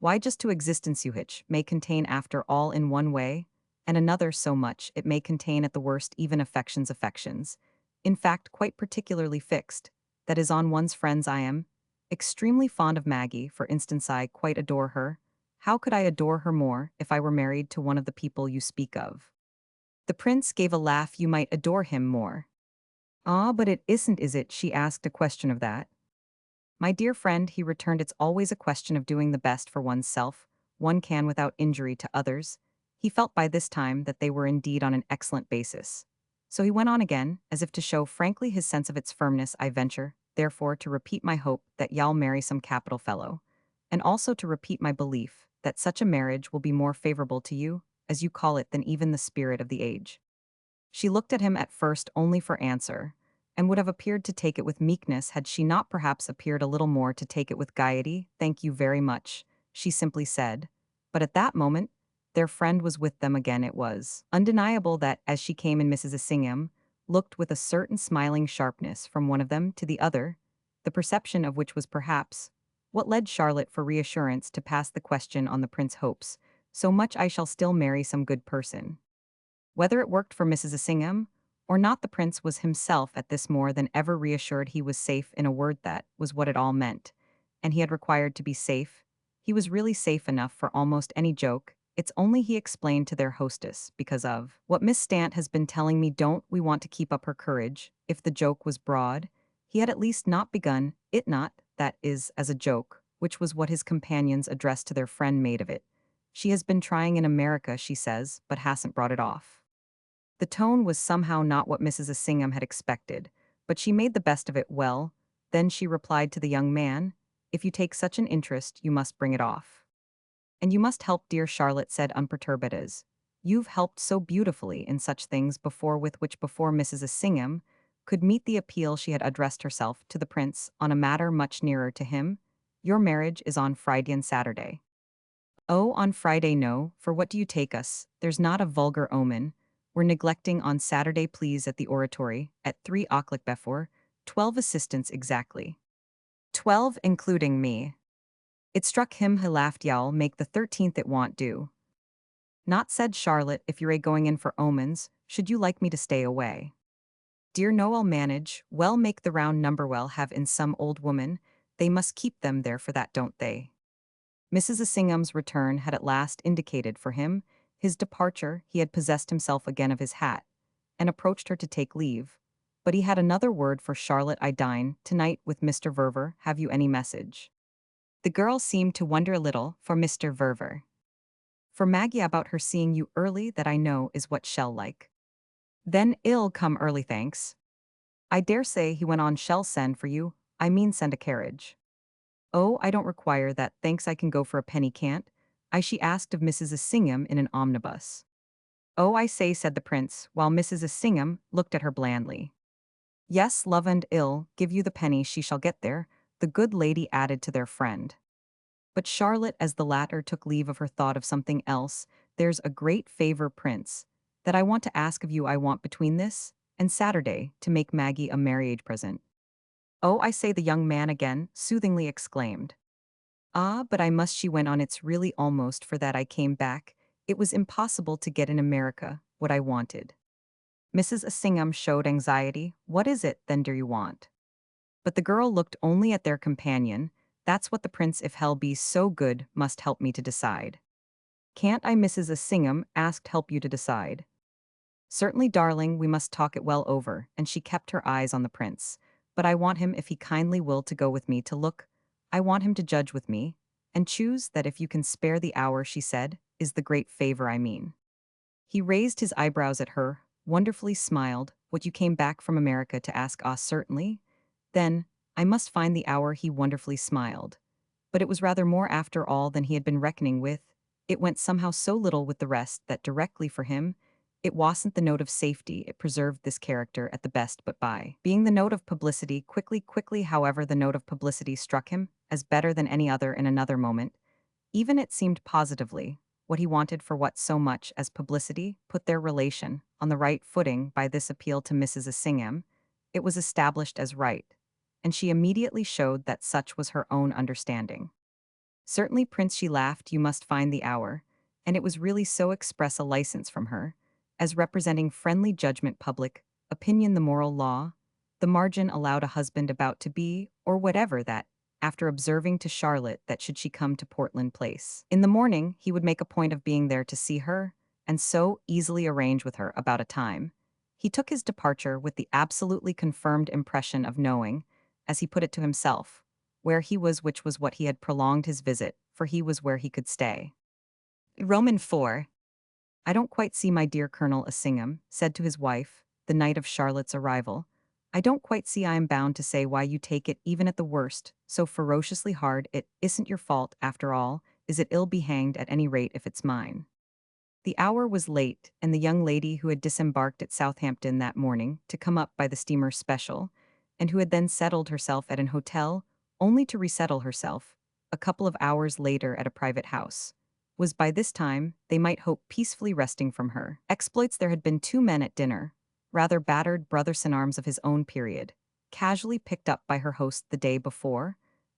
S1: Why, just to existence, which may contain after all in one way, and another so much it may contain at the worst even affections, in fact quite particularly fixed, that is on one's friends. I am extremely fond of Maggie, for instance. I quite adore her. How could I adore her more if I were married to one of the people you speak of? The prince gave a laugh. You might adore him more. Ah, but it isn't, is it? She asked, a question of that. My dear friend, he returned, it's always a question of doing the best for one's self, one can without injury to others. He felt by this time that they were indeed on an excellent basis. So he went on again, as if to show frankly his sense of its firmness. I venture, therefore, to repeat my hope that y'all marry some capital fellow, and also to repeat my belief that such a marriage will be more favorable to you, as you call it, than even the spirit of the age. She looked at him at first only for answer, and would have appeared to take it with meekness had she not perhaps appeared a little more to take it with gaiety. Thank you very much, she simply said. But at that moment, their friend was with them again. It was undeniable that, as she came in, Mrs. Assingham looked with a certain smiling sharpness from one of them to the other, the perception of which was perhaps what led Charlotte for reassurance to pass the question on the prince's hopes. So much I shall still marry some good person. Whether it worked for Mrs. Assingham or not, the prince was himself at this more than ever reassured. He was safe, in a word, that was what it all meant. And he had required to be safe. He was really safe enough for almost any joke. It's only, he explained to their hostess, because of what Miss Stant has been telling me. Don't we want to keep up her courage? If the joke was broad, he had at least not begun it, not, that is, as a joke, which was what his companions addressed to their friend made of it. She has been trying in America, she says, but hasn't brought it off. The tone was somehow not what Mrs. Assingham had expected, but she made the best of it. Well, then, she replied to the young man, if you take such an interest, you must bring it off. And you must help, dear Charlotte said unperturbed, as you've helped so beautifully in such things before, with which before Mrs. Assingham could meet the appeal. She had addressed herself to the prince on a matter much nearer to him. Your marriage is on Friday and Saturday. Oh, on Friday? No, for what do you take us? There's not a vulgar omen. We're neglecting on Saturday, please, at the oratory, at 3 o'clock before, 12 assistants exactly. 12, including me. It struck him. He laughed. Y'all make the 13th, it won't do. Not, said Charlotte, if you're going in for omens, should you like me to stay away? Dear no, I'll manage. Well, make the round number. Well, have in some old woman, they must keep them there for that, don't they? Mrs. Assingham's return had at last indicated for him his departure. He had possessed himself again of his hat, and approached her to take leave. But he had another word for Charlotte. I dine tonight with Mr. Verver. Have you any message? The girl seemed to wonder a little. For Mr. Verver. For Maggie, about her seeing you early, that I know is what shall like. Then ill come early, thanks. I dare say, he went on, shall send for you. I mean, send a carriage. Oh, I don't require that, thanks. I can go for a penny, can't I? She asked of Mrs. Assingham in an omnibus. Oh, I say, said the prince, while Mrs. Assingham looked at her blandly. Yes, love and ill, give you the penny, she shall get there, the good lady added to their friend. But Charlotte, as the latter took leave of her, thought of something else. there's a great favor, Prince, that I want to ask of you. I want between this and Saturday to make Maggie a marriage present. Oh, I say, the young man again soothingly exclaimed. Ah, but I must, she went on, it's really almost for that I came back. It was impossible to get in America what I wanted. Mrs. Assingham showed anxiety. What is it, then, do you want? But the girl looked only at their companion. That's what the prince, if hell be so good, must help me to decide. Can't I, Mrs. Assingham asked, help you to decide? Certainly, darling, we must talk it well over, and she kept her eyes on the prince. But I want him, if he kindly will, to go with me to look. I want him to judge with me, and choose that if you can spare the hour, she said, is the great favor I mean. He raised his eyebrows at her, wonderfully smiled. What, you came back from America to ask? Ah, certainly. Then, I must find the hour, he wonderfully smiled. But it was rather more after all than he had been reckoning with. It went somehow so little with the rest that directly for him, it wasn't the note of safety, it preserved this character at the best, but by being the note of publicity, quickly, however, the note of publicity struck him as better than any other in another moment. Even it seemed positively, what he wanted, for what so much as publicity put their relation on the right footing by this appeal to Mrs. Assingham, it was established as right, and she immediately showed that such was her own understanding. Certainly, Prince, she laughed, you must find the hour, and it was really so express a license from her, as representing friendly judgment, public opinion, the moral law, the margin allowed a husband about to be, or whatever that, after observing to Charlotte that should she come to Portland Place in the morning, he would make a point of being there to see her, and so easily arrange with her about a time. He took his departure with the absolutely confirmed impression of knowing, as he put it to himself, where he was, which was what he had prolonged his visit, for he was where he could stay. Roman 4. I don't quite see, my dear Colonel Assingham said to his wife, the night of Charlotte's arrival. I don't quite see, I am bound to say, why you take it, even at the worst, so ferociously hard. It isn't your fault, after all, is it? Ill be hanged, at any rate, if it's mine. The hour was late, and the young lady who had disembarked at Southampton that morning to come up by the steamer special, and who had then settled herself at an hotel, only to resettle herself, a couple of hours later at a private house, was by this time, they might hope, peacefully resting from her exploits. There had been two men at dinner, rather battered brothers-in-arms of his own period, casually picked up by her host the day before,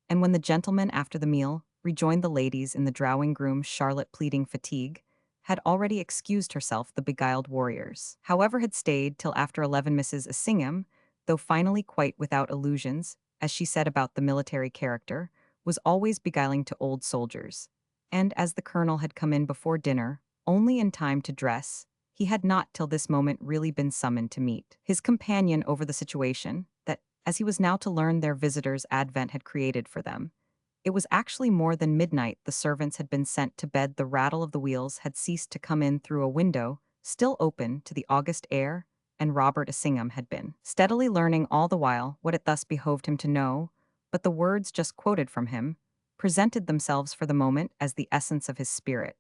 S1: and when the gentleman, after the meal, rejoined the ladies in the drawing-room, Charlotte, pleading fatigue, had already excused herself. The beguiled warriors, however, had stayed till after 11. Mrs. Assingham, though finally quite without illusions, as she said about the military character, was always beguiling to old soldiers. And as the colonel had come in before dinner, only in time to dress, he had not till this moment really been summoned to meet his companion over the situation that, as he was now to learn, their visitor's advent had created for them. It was actually more than midnight. The servants had been sent to bed. The rattle of the wheels had ceased to come in through a window, still open to the August air, and Robert Assingham had been steadily learning all the while what it thus behoved him to know, but the words just quoted from him presented themselves for the moment as the essence of his spirit.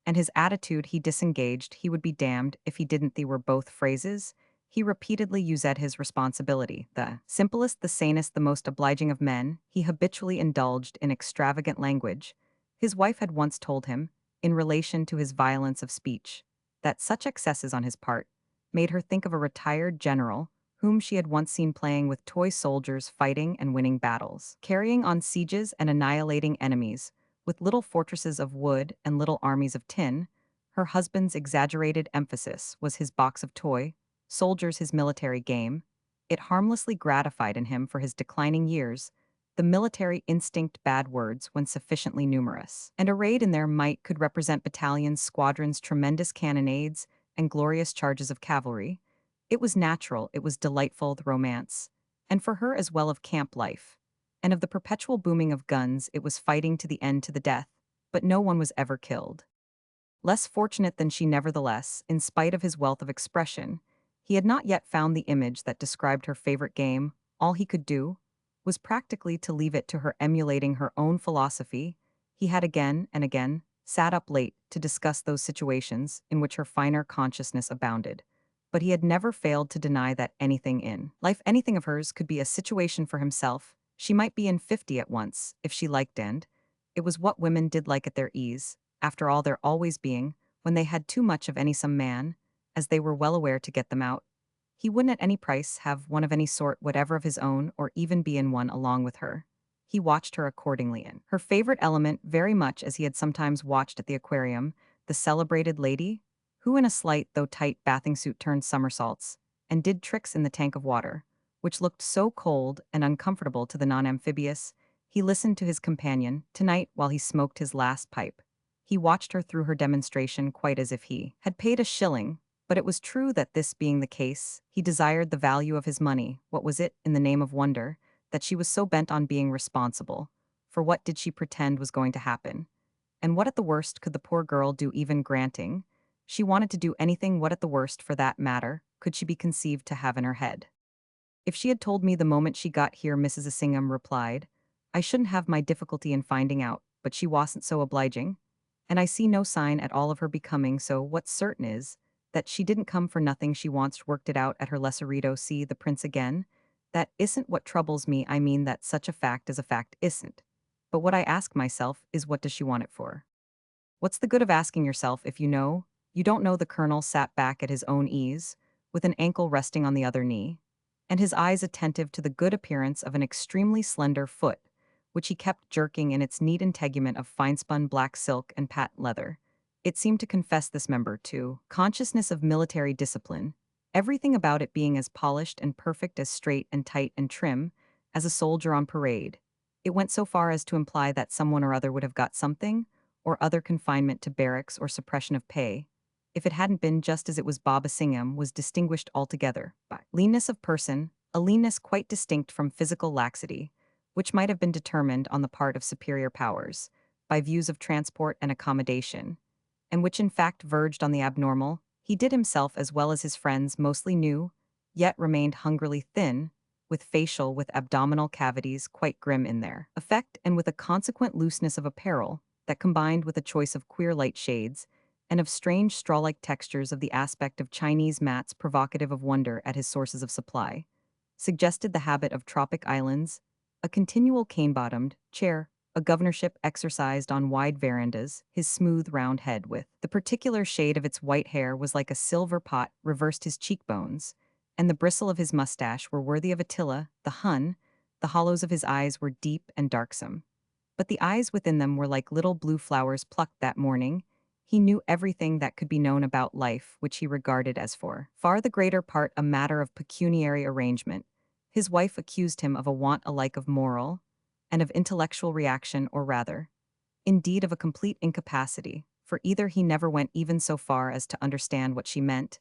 S1: And his attitude he disengaged, he would be damned if he didn't. They were both phrases he repeatedly used at his responsibility. The simplest, the sanest, the most obliging of men, he habitually indulged in extravagant language. His wife had once told him, in relation to his violence of speech, that such excesses on his part made her think of a retired general whom she had once seen playing with toy soldiers, fighting and winning battles, carrying on sieges and annihilating enemies, with little fortresses of wood and little armies of tin. Her husband's exaggerated emphasis was his box of toy soldiers, his military game. It harmlessly gratified in him, for his declining years, the military instinct. Bad words, when sufficiently numerous and arrayed in their might, could represent battalions, squadrons, tremendous cannonades, and glorious charges of cavalry. It was natural, it was delightful, the romance, and for her as well, of camp life, and of the perpetual booming of guns. It was fighting to the end, to the death, but no one was ever killed. Less fortunate than she, nevertheless, in spite of his wealth of expression, he had not yet found the image that described her favorite game. All he could do was practically to leave it to her, emulating her own philosophy. He had again and again sat up late to discuss those situations in which her finer consciousness abounded. But he had never failed to deny that anything in life, anything of hers, could be a situation for himself. She might be in 50 at once, if she liked, and it was what women did like at their ease, after all, their always being, when they had too much of any some man, as they were well aware to get them out, he wouldn't at any price have one of any sort whatever of his own or even be in one along with her. He watched her accordingly in her favorite element very much as he had sometimes watched at the aquarium, the celebrated lady, who in a slight though tight bathing suit turned somersaults, and did tricks in the tank of water, which looked so cold and uncomfortable to the non-amphibious. He listened to his companion, tonight while he smoked his last pipe. He watched her through her demonstration quite as if he had paid a shilling, but it was true that this being the case, he desired the value of his money. What was it, in the name of wonder, that she was so bent on being responsible? For what did she pretend was going to happen? And what at the worst could the poor girl do, even granting she wanted to do anything? What at the worst, for that matter, could she be conceived to have in her head? If she had told me the moment she got here, Mrs. Assingham replied, I shouldn't have my difficulty in finding out, but she wasn't so obliging. And I see no sign at all of her becoming so. What's certain is that she didn't come for nothing. She once worked it out at her lazaretto. See the prince again? That isn't what troubles me. I mean that such a fact as a fact isn't. But what I ask myself is, what does she want it for? What's the good of asking yourself if you know? You don't know. The colonel sat back at his own ease, with an ankle resting on the other knee, and his eyes attentive to the good appearance of an extremely slender foot, which he kept jerking in its neat integument of fine-spun black silk and patent leather. It seemed to confess this member to consciousness of military discipline, everything about it being as polished and perfect, as straight and tight and trim, as a soldier on parade. It went so far as to imply that someone or other would have got something, or other confinement to barracks or suppression of pay, if it hadn't been just as it was. Bob Assingham was distinguished altogether by leanness of person, a leanness quite distinct from physical laxity, which might have been determined on the part of superior powers, by views of transport and accommodation, and which in fact verged on the abnormal. He did himself, as well as his friends, mostly knew, yet remained hungrily thin, with facial, with abdominal cavities quite grim in their effect, and with a consequent looseness of apparel that, combined with a choice of queer light shades and of strange straw-like textures of the aspect of Chinese mats provocative of wonder at his sources of supply, suggested the habit of tropic islands, a continual cane-bottomed chair, a governorship exercised on wide verandas. His smooth round head, with the particular shade of its white hair, was like a silver pot, reversed his cheekbones, and the bristle of his mustache were worthy of Attila the Hun. The hollows of his eyes were deep and darksome, but the eyes within them were like little blue flowers plucked that morning. He knew everything that could be known about life, which he regarded as for far the greater part a matter of pecuniary arrangement. His wife accused him of a want alike of moral and of intellectual reaction, or rather, indeed, of a complete incapacity, for either. He never went even so far as to understand what she meant,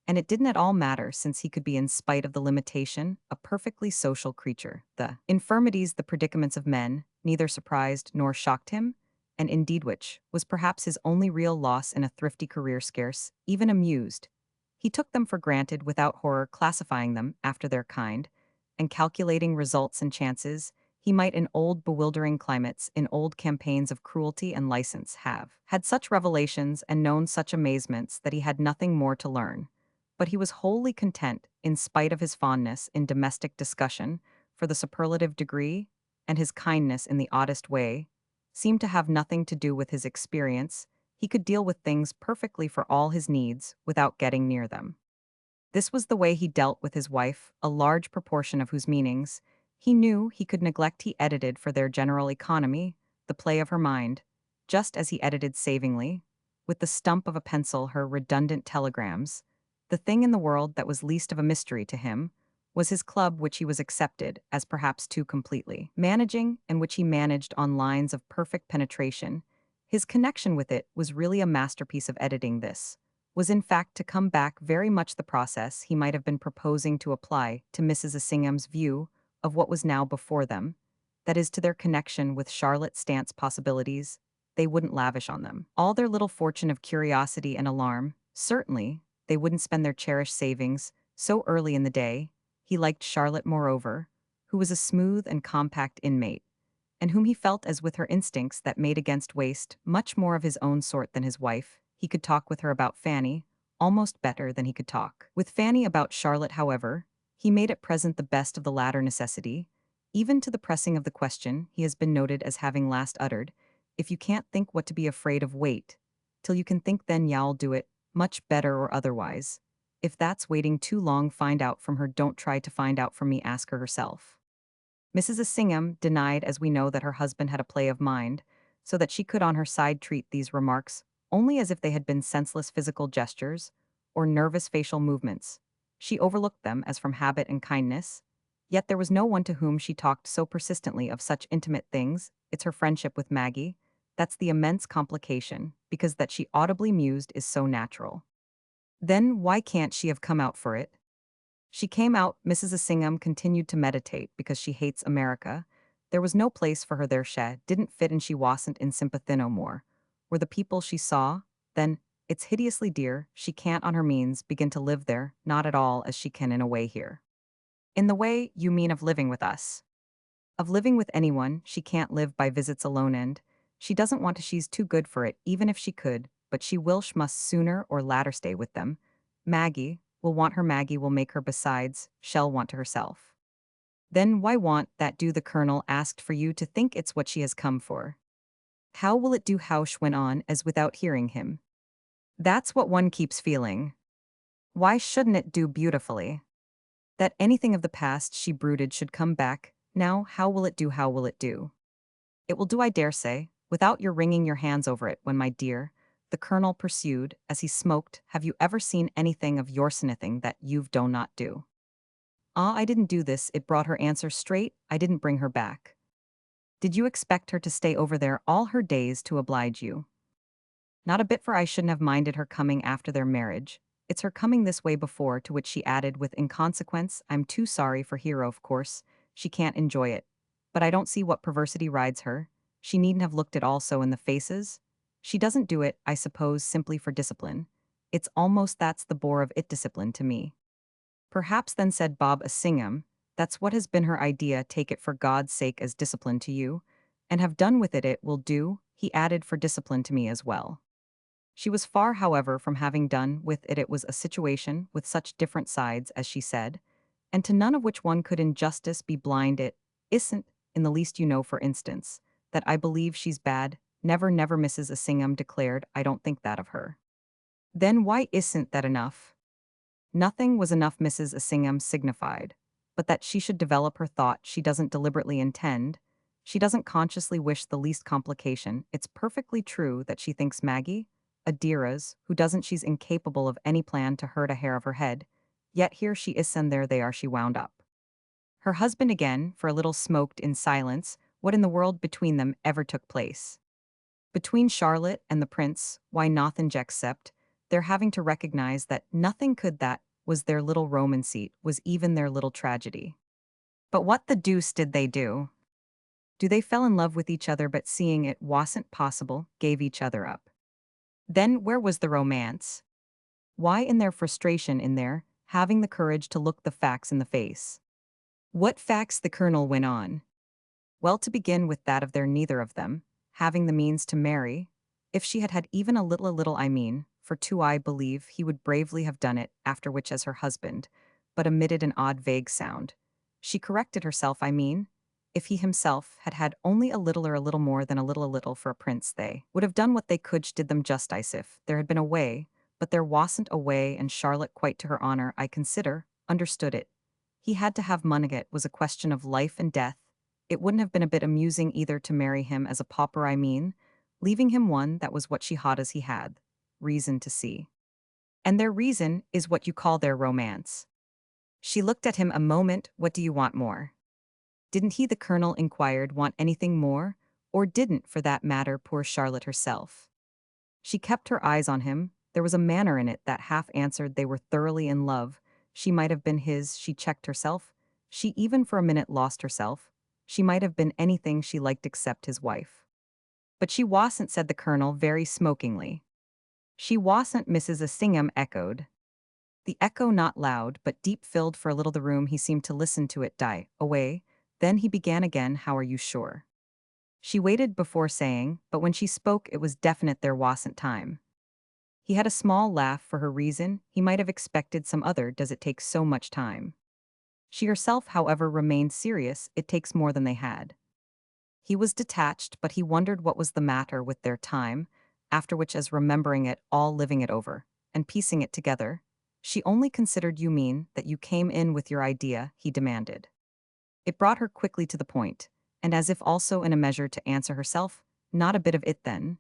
S1: and it didn't at all matter, since he could be, in spite of the limitation, a perfectly social creature. The infirmities, the predicaments of men, neither surprised nor shocked him, and indeed which was perhaps his only real loss in a thrifty career, scarce even amused. He took them for granted without horror, classifying them after their kind, and calculating results and chances. He might, in old bewildering climates, in old campaigns of cruelty and license, have had such revelations and known such amazements that he had nothing more to learn. But he was wholly content, in spite of his fondness in domestic discussion for the superlative degree, and his kindness in the oddest way seemed to have nothing to do with his experience. He could deal with things perfectly for all his needs without getting near them. This was the way he dealt with his wife, a large proportion of whose meanings he knew he could neglect. He edited for their general economy the play of her mind, just as he edited savingly, with the stump of a pencil, her redundant telegrams. The thing in the world that was least of a mystery to him was his club, which he was accepted as perhaps too completely managing, and which he managed on lines of perfect penetration. His connection with it was really a masterpiece of editing. This was in fact to come back very much the process he might have been proposing to apply to Mrs. Assingham's view of what was now before them, that is, to their connection with Charlotte Stant's possibilities. They wouldn't lavish on them all their little fortune of curiosity and alarm. Certainly, they wouldn't spend their cherished savings so early in the day. He liked Charlotte, moreover, who was a smooth and compact inmate, and whom he felt, as with her instincts that made against waste, much more of his own sort than his wife. He could talk with her about Fanny almost better than he could talk with Fanny about Charlotte. However, he made at present the best of the latter necessity, even to the pressing of the question he has been noted as having last uttered, if you can't think what to be afraid of, wait till you can think then y'all do it, much better or otherwise. If that's waiting too long, find out from her, don't try to find out from me, ask her herself. Mrs. Assingham denied, as we know, that her husband had a play of mind, so that she could on her side treat these remarks only as if they had been senseless physical gestures or nervous facial movements. She overlooked them as from habit and kindness, yet there was no one to whom she talked so persistently of such intimate things. It's her friendship with Maggie. That's the immense complication, because that she audibly mused is so natural. Then why can't she have come out for it? She came out, Mrs. Assingham continued to meditate because she hates America. There was no place for her there, she didn't fit and she wasn't in sympathy no more. Were the people she saw? Then, it's hideously dear, she can't on her means begin to live there, not at all as she can in a way here. In the way, you mean of living with us? Of living with anyone, she can't live by visits alone and she doesn't want to, she's too good for it, even if she could, but she will, she must sooner or latter stay with them. Maggie will want her, Maggie will make her, besides, she'll want to herself. Then why want that, do the colonel asked, for you to think it's what she has come for? How will it do, Hausch went on as without hearing him. That's what one keeps feeling. Why shouldn't it do beautifully? That anything of the past, she brooded, should come back. Now, how will it do, how will it do? It will do, I dare say, without your wringing your hands over it, when, my dear, the colonel pursued, as he smoked, have you ever seen anything of your snithing that you've do not do? Ah, I didn't do this, it brought her answer straight, I didn't bring her back. Did you expect her to stay over there all her days to oblige you? Not a bit, for I shouldn't have minded her coming after their marriage. It's her coming this way before, to which she added with inconsequence, I'm too sorry for hero, of course, she can't enjoy it. But I don't see what perversity rides her. She needn't have looked it also in the faces. She doesn't do it, I suppose, simply for discipline. It's almost that's the bore of it, discipline to me. Perhaps then, said Bob Assingham, that's what has been her idea, take it for God's sake as discipline to you, and have done with it, it will do, he added, for discipline to me as well. She was far, however, from having done with it. It was a situation with such different sides, as she said, and to none of which one could in justice be blind. It isn't in the least, you know, for instance, that I believe she's bad. Never, never, Mrs. Assingham declared, I don't think that of her. Then why isn't that enough? Nothing was enough, Mrs. Assingham signified, but that she should develop her thought she doesn't deliberately intend. She doesn't consciously wish the least complication. It's perfectly true that she thinks Maggie, a dearest, who doesn't, she's incapable of any plan to hurt a hair of her head. Yet here she is, and there they are, she wound up. Her husband again, for a little smoked in silence, what in the world between them ever took place? Between Charlotte and the prince, why nothing except their having to recognize that nothing could, that was their little Roman seat, was even their little tragedy. But what the deuce did they do? They fell in love with each other, but seeing it wasn't possible, gave each other up. Then where was the romance? Why, in their frustration, in their having the courage to look the facts in the face? What facts, the colonel went on. Well, to begin with, that of their neither of them having the means to marry. If she had had even a little, I mean, for two, I believe he would bravely have done it, after which as her husband, but omitted an odd vague sound. She corrected herself, I mean, if he himself had had only a little, or a little more than a little for a prince, they would have done what they could, did them justice, if there had been a way, but there wasn't a way, and Charlotte, quite to her honor, I consider, understood it. He had to have money, it was a question of life and death. It wouldn't have been a bit amusing either to marry him as a pauper, I mean, leaving him one that was what she had as he had reason to see. And their reason is what you call their romance. She looked at him a moment. What do you want more? Didn't he, the colonel inquired, want anything more? Or didn't, for that matter, poor Charlotte herself? She kept her eyes on him. There was a manner in it that half answered they were thoroughly in love. She might have been his. She checked herself. She even for a minute lost herself. She might have been anything she liked except his wife. But she wasn't, said the colonel very smokingly. She wasn't, Mrs. Assingham echoed. The echo not loud, but deep, filled for a little the room. He seemed to listen to it die away. Then he began again, how are you sure? She waited before saying, but when she spoke it was definite there wasn't time. He had a small laugh for her reason. He might have expected some other, does it take so much time? She herself, however, remained serious, it takes more than they had. He was detached, but he wondered what was the matter with their time. after which as remembering it all living it over, and piecing it together. She only considered you mean that you came in with your idea, he demanded. It brought her quickly to the point, and as if also in a measure to answer herself, not a bit of it then.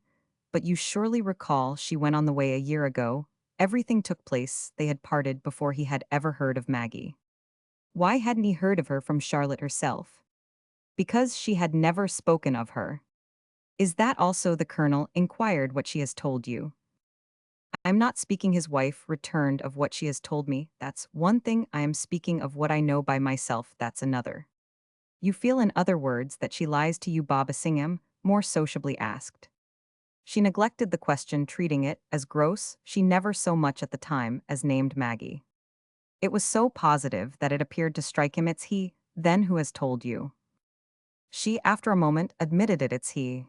S1: But you surely recall she went on the way a year ago. Everything took place, they had parted before he had ever heard of Maggie. Why hadn't he heard of her from Charlotte herself? Because she had never spoken of her. Is that also the Colonel inquired what she has told you? I'm not speaking his wife returned of what she has told me, that's one thing I am speaking of what I know by myself, that's another. You feel in other words that she lies to you Baba Singham, more sociably asked. She neglected the question treating it as gross, she never so much at the time as named Maggie. It was so positive that it appeared to strike him it's he, then who has told you. She after a moment admitted it's he.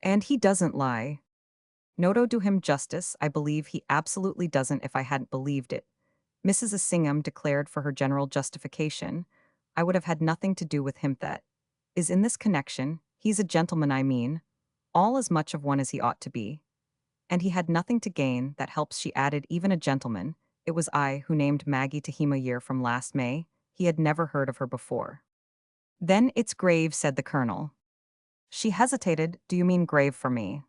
S1: And he doesn't lie. Noto do him justice, I believe he absolutely doesn't if I hadn't believed it. Mrs. Singham declared for her general justification, I would have had nothing to do with him that is in this connection, he's a gentleman I mean, all as much of one as he ought to be. And he had nothing to gain, that helps she added even a gentleman, it was I who named Maggie to him a year from last May, he had never heard of her before. Then it's grave, said the Colonel. She hesitated, do you mean grave for me?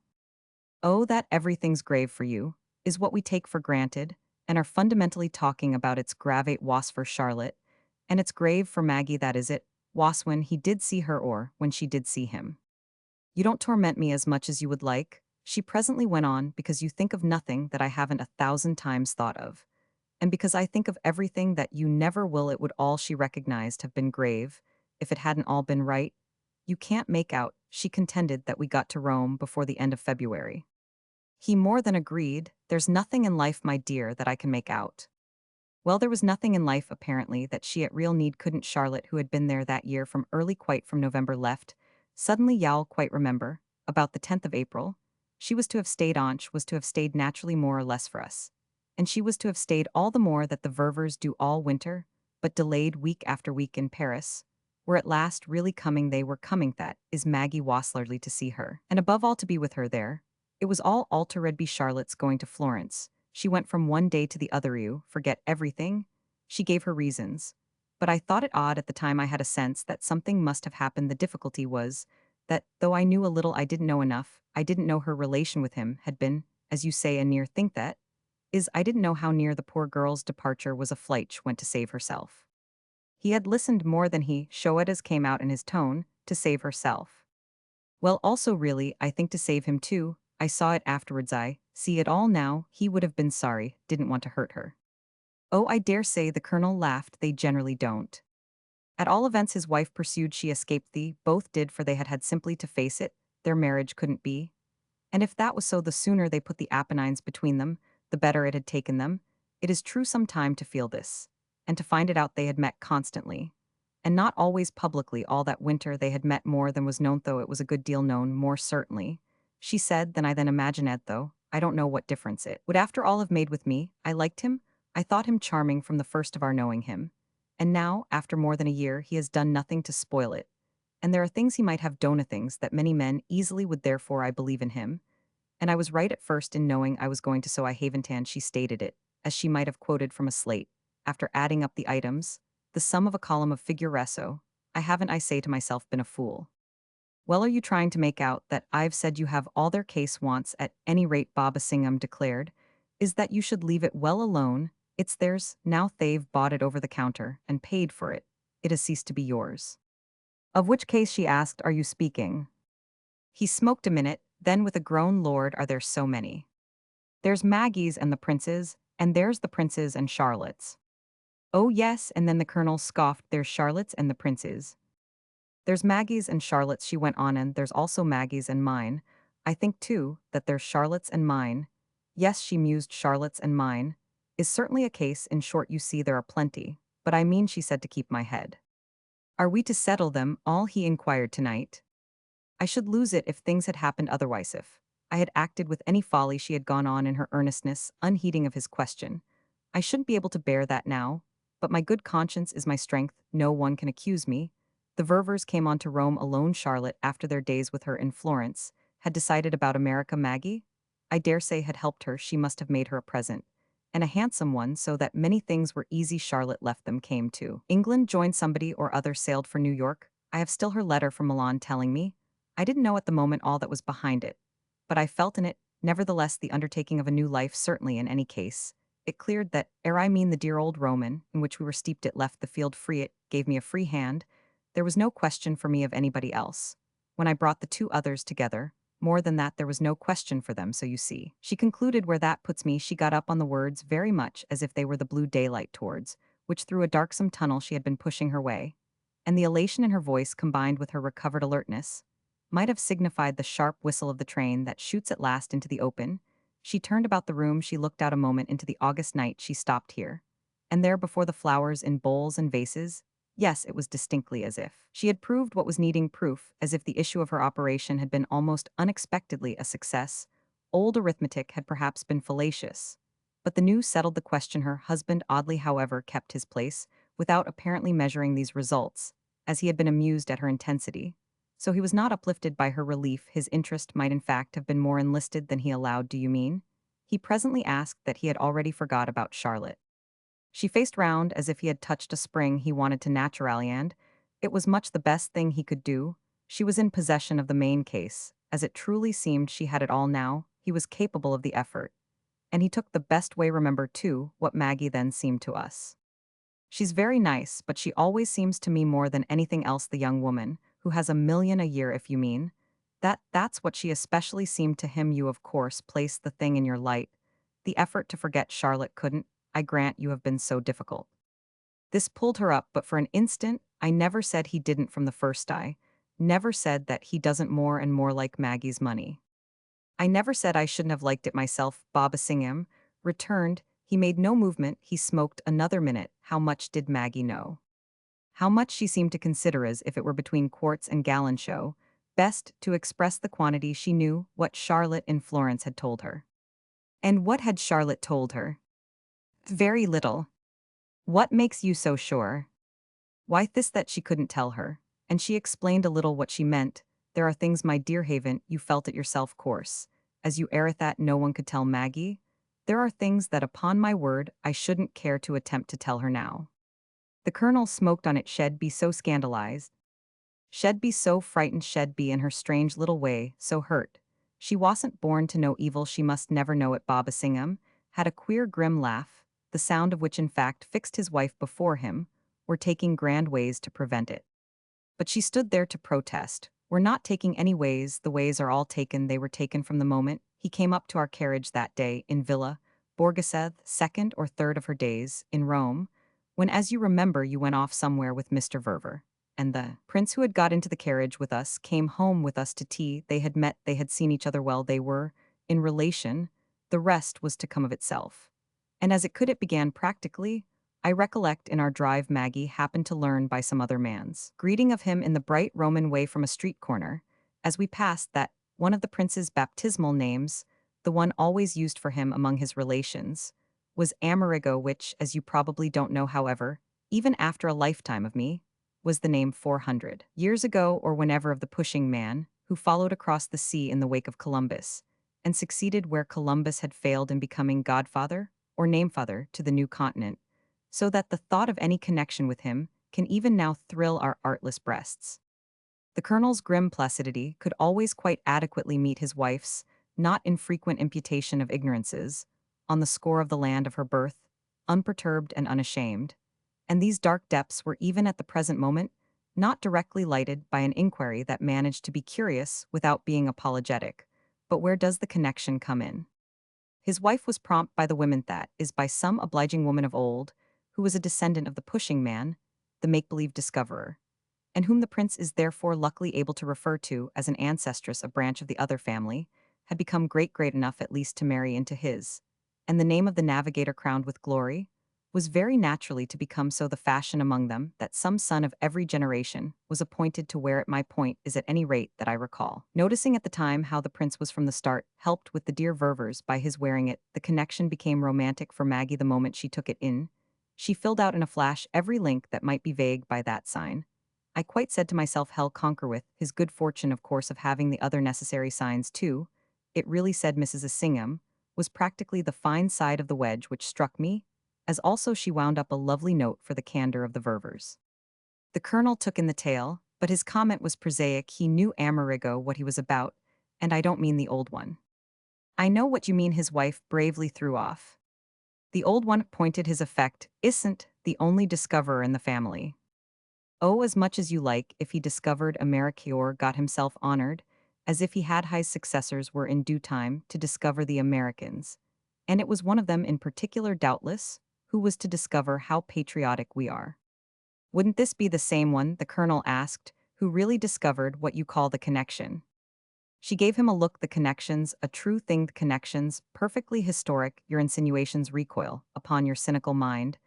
S1: Oh, that everything's grave for you, is what we take for granted, and are fundamentally talking about its gravate was for Charlotte, and it's grave for Maggie that is it, was when he did see her or when she did see him. You don't torment me as much as you would like, she presently went on, because you think of nothing that I haven't 1,000 times thought of. And because I think of everything that you never will it would all she recognized have been grave, if it hadn't all been right. You can't make out, she contended that we got to Rome before the end of February. He more than agreed, there's nothing in life, my dear, that I can make out. Well, there was nothing in life, apparently, that she at real need couldn't. Charlotte, who had been there that year from early quite from November left, suddenly y'all quite remember, about the 10th of April, she was to have stayed was to have stayed naturally more or less for us. And she was to have stayed all the more that the Ververs do all winter, but delayed week after week in Paris, were at last really coming they were coming that is Maggie Wasslerly to see her, and above all to be with her there. It was all altered be Charlotte's going to Florence. She went from one day to the other you, forget everything. She gave her reasons. But I thought it odd at the time I had a sense that something must have happened. The difficulty was that, though I knew a little I didn't know enough, I didn't know her relation with him had been, as you say, a near think that, is I didn't know how near the poor girl's departure was a flight went to save herself. He had listened more than he showed as came out in his tone, to save herself. Well also really, I think to save him too, I saw it afterwards I see it all now, he would have been sorry, didn't want to hurt her. Oh, I dare say the Colonel laughed, they generally don't. At all events his wife pursued she escaped thee, both did for they had had simply to face it, their marriage couldn't be. And if that was so the sooner they put the Apennines between them, the better it had taken them. It is true some time to feel this, and to find it out they had met constantly. And not always publicly all that winter they had met more than was known though it was a good deal known more certainly. She said, than I then imagined though, I don't know what difference it would after all have made with me, I liked him, I thought him charming from the first of our knowing him. And now, after more than a year, he has done nothing to spoil it. And there are things he might have done things that many men easily would therefore I believe in him. And I was right at first in knowing I was going to so I Haventan she stated it, as she might have quoted from a slate, after adding up the items, the sum of a column of figuresso, I haven't I say to myself been a fool. Well, are you trying to make out that I've said you have all their case wants at any rate Baba Singham declared, is that you should leave it well alone, it's theirs, now they've bought it over the counter, and paid for it, it has ceased to be yours. Of which case she asked, are you speaking? He smoked a minute, then with a groan Lord are there so many. There's Maggie's and the prince's, and there's the prince's and Charlotte's. Oh yes, and then the Colonel scoffed, there's Charlotte's and the prince's. There's Maggie's and Charlotte's she went on and there's also Maggie's and mine. I think too, that there's Charlotte's and mine. Yes, she mused, Charlotte's and mine. Is certainly a case, in short you see there are plenty, but I mean she said to keep my head. Are we to settle them all he inquired tonight? I should lose it if things had happened otherwise if I had acted with any folly she had gone on in her earnestness, unheeding of his question. I shouldn't be able to bear that now, but my good conscience is my strength, no one can accuse me. The Ververs came on to Rome alone. Charlotte, after their days with her in Florence, had decided about America Maggie? I dare say had helped her, she must have made her a present. And a handsome one, so that many things were easy. Charlotte left them, came to England, joined somebody or other, sailed for New York. I have still her letter from Milan telling me. I didn't know at the moment all that was behind it, but I felt in it, nevertheless, the undertaking of a new life. Certainly in any case, it cleared that, ere I mean the dear old Roman, in which we were steeped, it left the field free, it gave me a free hand. There was no question for me of anybody else. When I brought the two others together, more than that, there was no question for them, so you see. She concluded where that puts me. She got up on the words very much as if they were the blue daylight towards which through a darksome tunnel she had been pushing her way, and the elation in her voice, combined with her recovered alertness, might have signified the sharp whistle of the train that shoots at last into the open. She turned about the room, she looked out a moment into the August night, she stopped here. And there before the flowers in bowls and vases, yes, it was distinctly as if she had proved what was needing proof, as if the issue of her operation had been almost unexpectedly a success. Old arithmetic had perhaps been fallacious, but the new settled the question. Her husband, oddly however, kept his place, without apparently measuring these results, as he had been amused at her intensity. So he was not uplifted by her relief. His interest might in fact have been more enlisted than he allowed. Do you mean? He presently asked that he had already forgot about Charlotte. She faced round as if he had touched a spring he wanted to naturally, and it was much the best thing he could do. She was in possession of the main case, as it truly seemed she had it all now. He was capable of the effort. And he took the best way. Remember, too, what Maggie then seemed to us. She's very nice, but she always seems to me more than anything else the young woman, who has $1 million a year, if you mean. That's what she especially seemed to him. You, of course, placed the thing in your light. The effort to forget Charlotte couldn't, I grant you, have been so difficult. This pulled her up, but for an instant, I never said he didn't from the first. I never said that he doesn't more and more like Maggie's money. I never said I shouldn't have liked it myself. Baba Singham returned. He made no movement. He smoked another minute. How much did Maggie know? How much she seemed to consider, as if it were between quarts and gallon show, best to express the quantity she knew, what Charlotte in Florence had told her. And what had Charlotte told her? Very little. What makes you so sure? Why, this, that she couldn't tell her. And she explained a little what she meant. There are things, my dear Haven, you felt it yourself, course, as you erreth, that no one could tell Maggie. There are things that, upon my word, I shouldn't care to attempt to tell her now. The Colonel smoked on it. Shed be so scandalized. Shed be so frightened. Shed be in her strange little way so hurt. She wasn't born to know evil. She must never know it. Baba Singham had a queer grim laugh, the sound of which in fact fixed his wife before him, were taking grand ways to prevent it. But she stood there to protest. We're not taking any ways, the ways are all taken. They were taken from the moment he came up to our carriage that day in Villa Borghese, second or third of her days in Rome, when, as you remember, you went off somewhere with Mr. Verver. And the prince who had got into the carriage with us came home with us to tea. They had met, they had seen each other well, they were in relation. The rest was to come of itself. And as it could, it began practically. I recollect in our drive Maggie happened to learn by some other man's greeting of him in the bright Roman way from a street corner, as we passed, that one of the prince's baptismal names, the one always used for him among his relations, was Amerigo, which, as you probably don't know, however, even after a lifetime of me, was the name 400 years ago, or whenever, of the pushing man who followed across the sea in the wake of Columbus, and succeeded where Columbus had failed in becoming godfather or namefather to the new continent, so that the thought of any connection with him can even now thrill our artless breasts. The Colonel's grim placidity could always quite adequately meet his wife's not infrequent imputation of ignorances, on the score of the land of her birth, unperturbed and unashamed. And these dark depths were even at the present moment not directly lighted by an inquiry that managed to be curious without being apologetic. But where does the connection come in? His wife was prompt by the women, that is, by some obliging woman of old, who was a descendant of the pushing man, the make-believe discoverer, and whom the prince is therefore luckily able to refer to as an ancestress, a branch of the other family, had become great enough at least to marry into his, and the name of the navigator crowned with glory, was very naturally to become so the fashion among them, that some son of every generation was appointed to wear it. My point is, at any rate, that I recall noticing at the time how the prince was from the start helped with the dear Ververs by his wearing it. The connection became romantic for Maggie the moment she took it in. She filled out in a flash every link that might be vague by that sign. I quite said to myself, hell conquereth, his good fortune, of course, of having the other necessary signs too. It really, said Mrs. Assingham, was practically the fine side of the wedge which struck me, as also she wound up a lovely note for the candor of the Ververs. The colonel took in the tale, but his comment was prosaic. He knew Amerigo what he was about, and I don't mean the old one. I know what you mean, his wife bravely threw off. The old one pointed his effect, isn't the only discoverer in the family. Oh, as much as you like, if he discovered Americior got himself honored, as if he had his successors were in due time to discover the Americans. And it was one of them in particular, doubtless, who was to discover how patriotic we are. Wouldn't this be the same one, the colonel asked, who really discovered what you call the connection? She gave him a look. The connections, a true thing, the connections, perfectly historic, your insinuations recoil upon your cynical mind.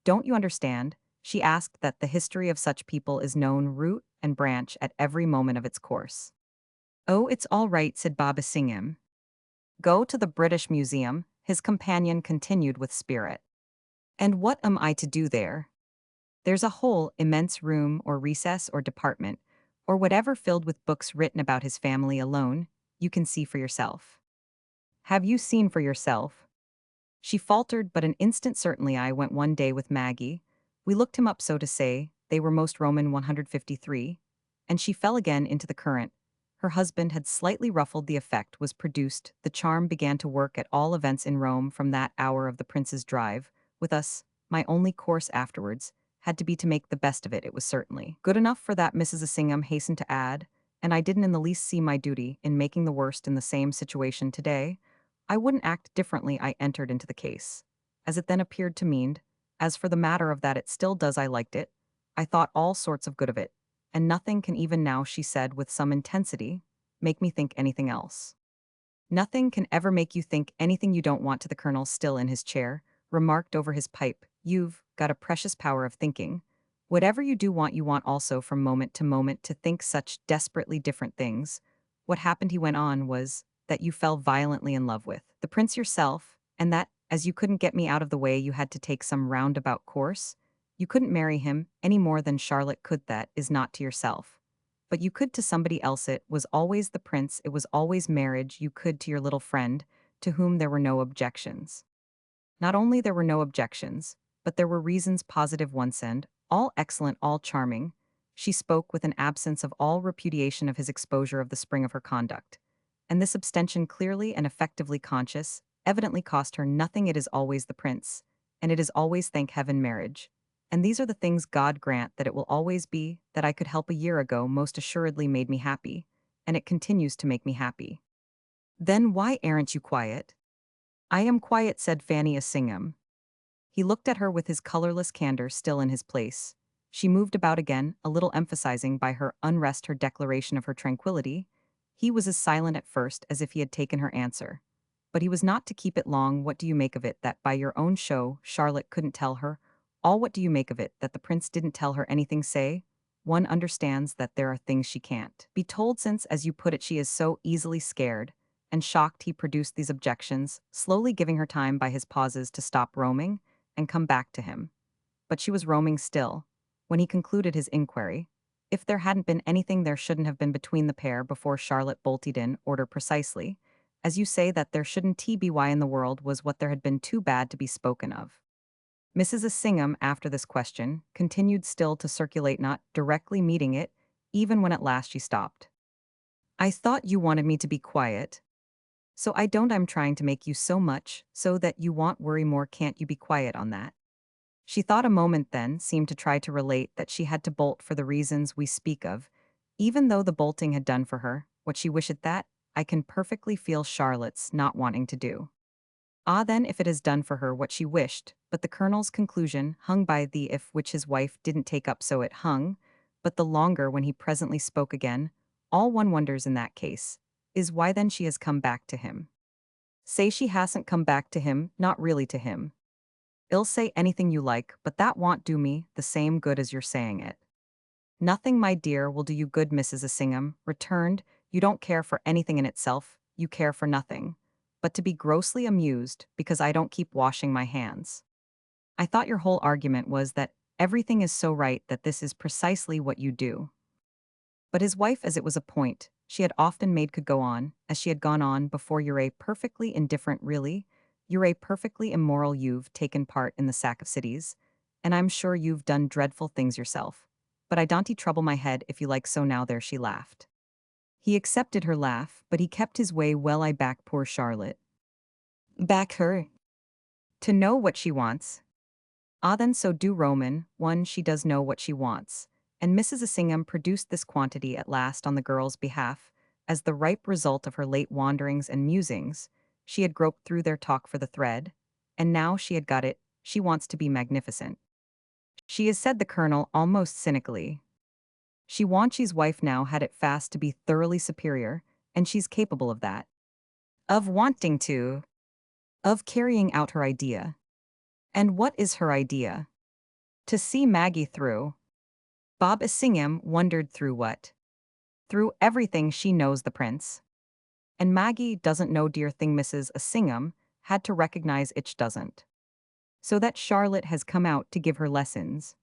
S1: Don't you understand? She asked that the history of such people is known root and branch at every moment of its course. Oh, it's all right, said Baba Singham. Go to the British Museum, his companion continued with spirit. And what am I to do there? There's a whole immense room or recess or department, or whatever filled with books written about his family alone. You can see for yourself. Have you seen for yourself? She faltered, but an instant. Certainly, I went one day with Maggie. We looked him up, so to say, they were most Roman 153, and she fell again into the current. Her husband had slightly ruffled, the effect was produced, the charm began to work at all events in Rome from that hour of the prince's drive. With us, my only course afterwards had to be to make the best of it. It was certainly good enough for that, Mrs. Assingham hastened to add, and I didn't in the least see my duty in making the worst in the same situation today. I wouldn't act differently. I entered into the case, as it then appeared to mean. As for the matter of that, it still does. I liked it. I thought all sorts of good of it. And nothing can even now, she said with some intensity, make me think anything else. Nothing can ever make you think anything you don't want to. The colonel, still in his chair, remarked over his pipe, you've got a precious power of thinking. Whatever you want also from moment to moment to think such desperately different things. What happened, he went on, was that you fell violently in love with the prince yourself, and that, as you couldn't get me out of the way, you had to take some roundabout course. You couldn't marry him any more than Charlotte could. That is not to yourself. But you could to somebody else. It was always the prince, it was always marriage. You could to your little friend, to whom there were no objections. Not only there were no objections, but there were reasons, positive ones, and all excellent, all charming. She spoke with an absence of all repudiation of his exposure of the spring of her conduct. And this abstention, clearly and effectively conscious, evidently cost her nothing. It is always the prince, and it is always, thank heaven, marriage. And these are the things, God grant that it will always be, that I could help a year ago most assuredly made me happy, and it continues to make me happy. Then why aren't you quiet? I am quiet, said Fanny Assingham. He looked at her with his colorless candor still in his place. She moved about again, a little emphasizing by her unrest her declaration of her tranquility. He was as silent at first as if he had taken her answer. But he was not to keep it long. What do you make of it that by your own show Charlotte couldn't tell her? All what do you make of it that the prince didn't tell her anything? Say, one understands that there are things she can't be told since, as you put it, she is so easily scared and shocked. He produced these objections, slowly giving her time by his pauses to stop roaming and come back to him. But she was roaming still. When he concluded his inquiry, if there hadn't been anything there shouldn't have been between the pair before Charlotte bolted in, order precisely, as you say, that there shouldn't be why in the world was what there had been too bad to be spoken of. Mrs. Assingham, after this question, continued still to circulate, not directly meeting it, even when at last she stopped. I thought you wanted me to be quiet. So I don't. I'm trying to make you so much, so that you want worry more. Can't you be quiet on that? She thought a moment, then seemed to try to relate that she had to bolt for the reasons we speak of, even though the bolting had done for her what she wished. That I can perfectly feel Charlotte's not wanting to do. Ah, then, if it has done for her what she wished, but the colonel's conclusion hung by the if which his wife didn't take up, so it hung, but the longer when he presently spoke again, all one wonders in that case, is why then she has come back to him. Say she hasn't come back to him, not really to him. I'll say anything you like, but that won't do me the same good as you're saying it. Nothing, my dear, will do you good, Mrs. Assingham returned. You don't care for anything in itself, you care for nothing, but to be grossly amused because I don't keep washing my hands. I thought your whole argument was that Everything is so right that this is precisely what you do. But his wife, as it was a point, she had often made could go on, as she had gone on before you're a perfectly indifferent really, you're a perfectly immoral you've taken part in the sack of cities, and I'm sure you've done dreadful things yourself. But I don't trouble my head if you like so now there she laughed. He accepted her laugh, but he kept his way well I back poor Charlotte. Back her. To know what she wants. Ah then so do Roman, one she does know what she wants, and Mrs. Assingham produced this quantity at last on the girl's behalf, as the ripe result of her late wanderings and musings. She had groped through their talk for the thread, and now she had got it, she wants to be magnificent. She has said the colonel almost cynically. She Wanchi's wife now had it fast to be thoroughly superior, and she's capable of that. Of wanting to. Of carrying out her idea. And what is her idea? To see Maggie through. Bob Assingham wondered through what? Through everything she knows the prince. And Maggie doesn't know dear thing Mrs. Assingham had to recognize it doesn't. So that Charlotte has come out to give her lessons.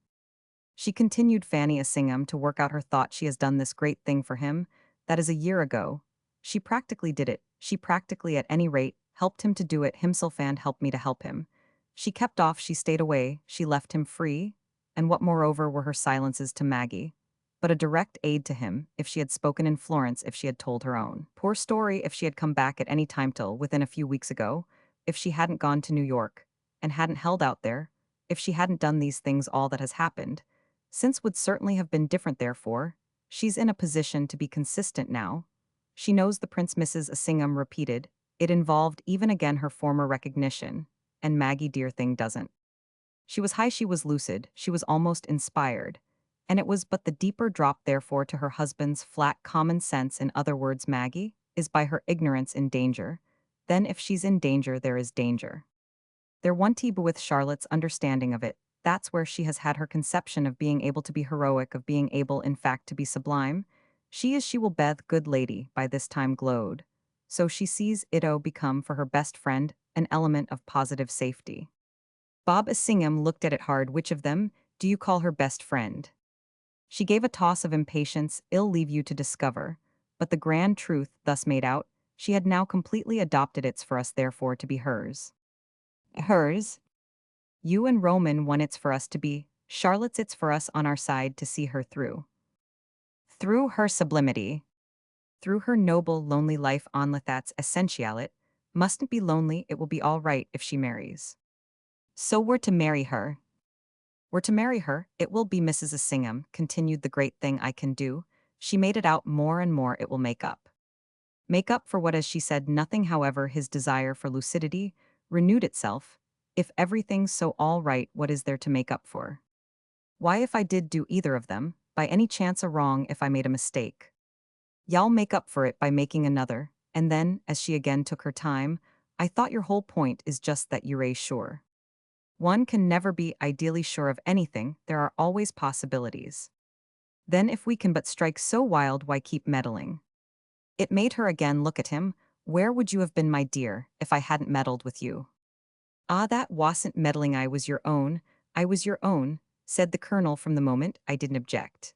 S1: She continued Fanny Assingham to work out her thought she has done this great thing for him, that is a year ago. She practically did it, she practically at any rate helped him to do it himself and helped me to help him. She kept off, she stayed away, she left him free, and what moreover were her silences to Maggie, but a direct aid to him, if she had spoken in Florence, if she had told her own poor story, if she had come back at any time till within a few weeks ago, if she hadn't gone to New York, and hadn't held out there, if she hadn't done these things all that has happened, since would certainly have been different therefore, she's in a position to be consistent now. She knows the Prince Mrs. Assingham repeated, it involved even again her former recognition, and Maggie dear thing doesn't. She was high, she was lucid, she was almost inspired, and it was but the deeper drop therefore to her husband's flat common sense. In other words, Maggie is by her ignorance in danger, then if she's in danger there is danger. There one but with Charlotte's understanding of it, that's where she has had her conception of being able to be heroic, of being able in fact to be sublime. She will Beth good lady by this time glowed. So she sees it'o become for her best friend an element of positive safety. Bob Assingham looked at it hard. Which of them do you call her best friend? She gave a toss of impatience. I'll leave you to discover. But the grand truth thus made out, she had now completely adopted it's for us therefore to be hers. Hers? You and Roman want it's for us to be, Charlotte's it's for us on our side to see her through. Through her sublimity. Through her noble, lonely life on that's essentialit. Mustn't be lonely, it will be all right if she marries. So we're to marry her. We're to marry her, it will be Mrs. Assingham, continued the great thing I can do. She made it out more and more it will make up. Make up for what, as she said nothing, however, his desire for lucidity renewed itself. If everything's so all right, what is there to make up for? Why, if I did do either of them, by any chance a wrong, if I made a mistake, y'all make up for it by making another, and then, as she again took her time, I thought your whole point is just that you're sure. One can never be ideally sure of anything, there are always possibilities. Then if we can but strike so wild, why keep meddling? It made her again look at him. Where would you have been, my dear, if I hadn't meddled with you? Ah, that wasn't meddling, I was your own, said the colonel from the moment I didn't object.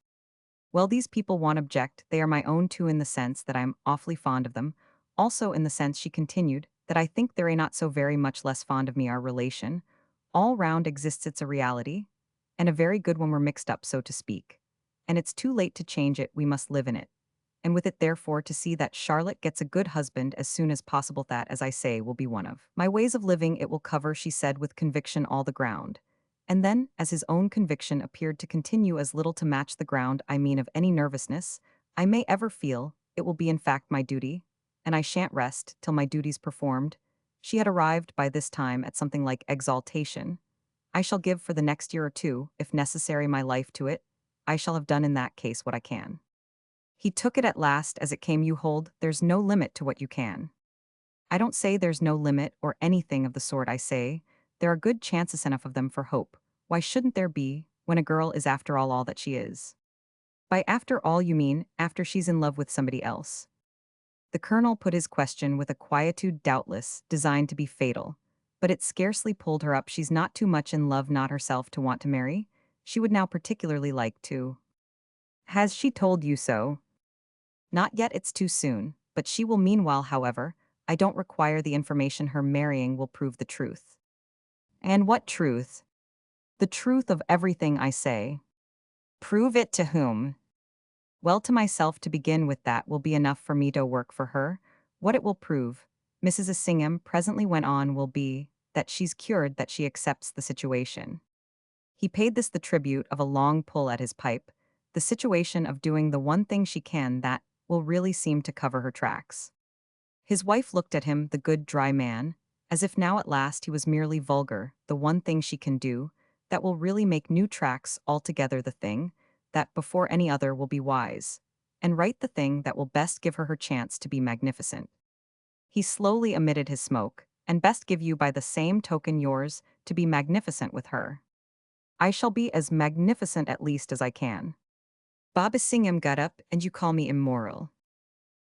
S1: Well, these people won't object, they are my own too, in the sense that I'm awfully fond of them, also in the sense, she continued, that I think they're not so very much less fond of me. Our relation all round exists, it's a reality, and a very good one, we're mixed up so to speak, and it's too late to change it, we must live in it, and with it therefore to see that Charlotte gets a good husband as soon as possible. That, as I say, will be one of my ways of living. It will cover, she said with conviction, all the ground. And then, as his own conviction appeared to continue as little to match the ground, I mean of any nervousness I may ever feel, it will be in fact my duty, and I shan't rest till my duty's performed. She had arrived by this time at something like exaltation. I shall give for the next year or two, if necessary, my life to it. I shall have done in that case what I can. He took it at last as it came. You hold, there's no limit to what you can. I don't say there's no limit or anything of the sort. I say there are good chances enough of them for hope. Why shouldn't there be, when a girl is after all that she is? By after all you mean after she's in love with somebody else? The colonel put his question with a quietude doubtless designed to be fatal, but it scarcely pulled her up. She's not too much in love, not herself, to want to marry. she would now particularly like to. Has she told you so? Not yet, it's too soon, but she will meanwhile, however. I don't require the information her marrying will prove the truth. And what truth? The truth of everything I say. Prove it to whom? Well, to myself to begin with. That will be enough for me to work for her. What it will prove, Mrs. Assingham presently went on, will be that she's cured, that she accepts the situation. He paid this the tribute of a long pull at his pipe, the situation of doing the one thing she can that will really seem to cover her tracks. His wife looked at him, the good dry man, as if now at last he was merely vulgar, the one thing she can do, that will really make new tracks altogether, the thing, that before any other will be wise, and write the thing that will best give her her chance to be magnificent. He slowly emitted his smoke, and best give you by the same token yours to be magnificent with her. I shall be as magnificent at least as I can. Baba Singham got up, and you call me immoral.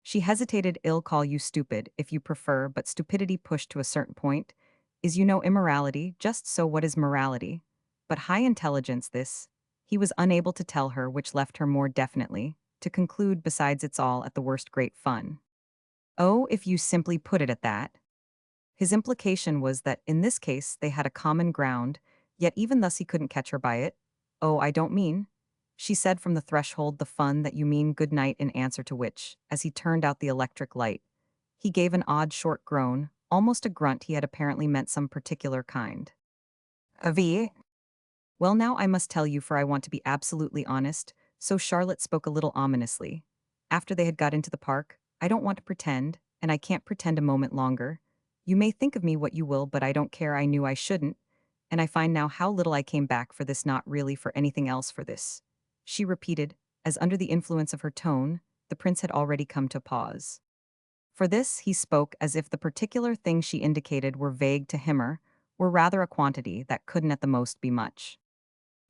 S1: She hesitated. I'll call you stupid, if you prefer, but stupidity pushed to a certain point is, you know, immorality. Just so, what is morality? But high intelligence, this. He was unable to tell her, which left her more definitely to conclude, besides, it's all at the worst great fun. Oh, if you simply put it at that. His implication was that in this case they had a common ground, yet even thus he couldn't catch her by it. Oh, I don't mean, she said from the threshold, the fun that you mean. Good night, in answer to which, as he turned out the electric light, he gave an odd short groan, almost a grunt. He had apparently meant some particular kind. Avi? Well, now I must tell you, for I want to be absolutely honest, so Charlotte spoke a little ominously. After they had got into the park, I don't want to pretend, and I can't pretend a moment longer. You may think of me what you will, but I don't care. I knew I shouldn't, and I find now how little I came back for this, not really for anything else, for this, she repeated, as under the influence of her tone, the prince had already come to pause. For this he spoke as if the particular thing she indicated were vague to him, or were rather a quantity that couldn't at the most be much.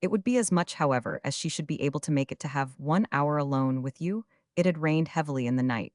S1: It would be as much, however, as she should be able to make it to have 1 hour alone with you. It had rained heavily in the night,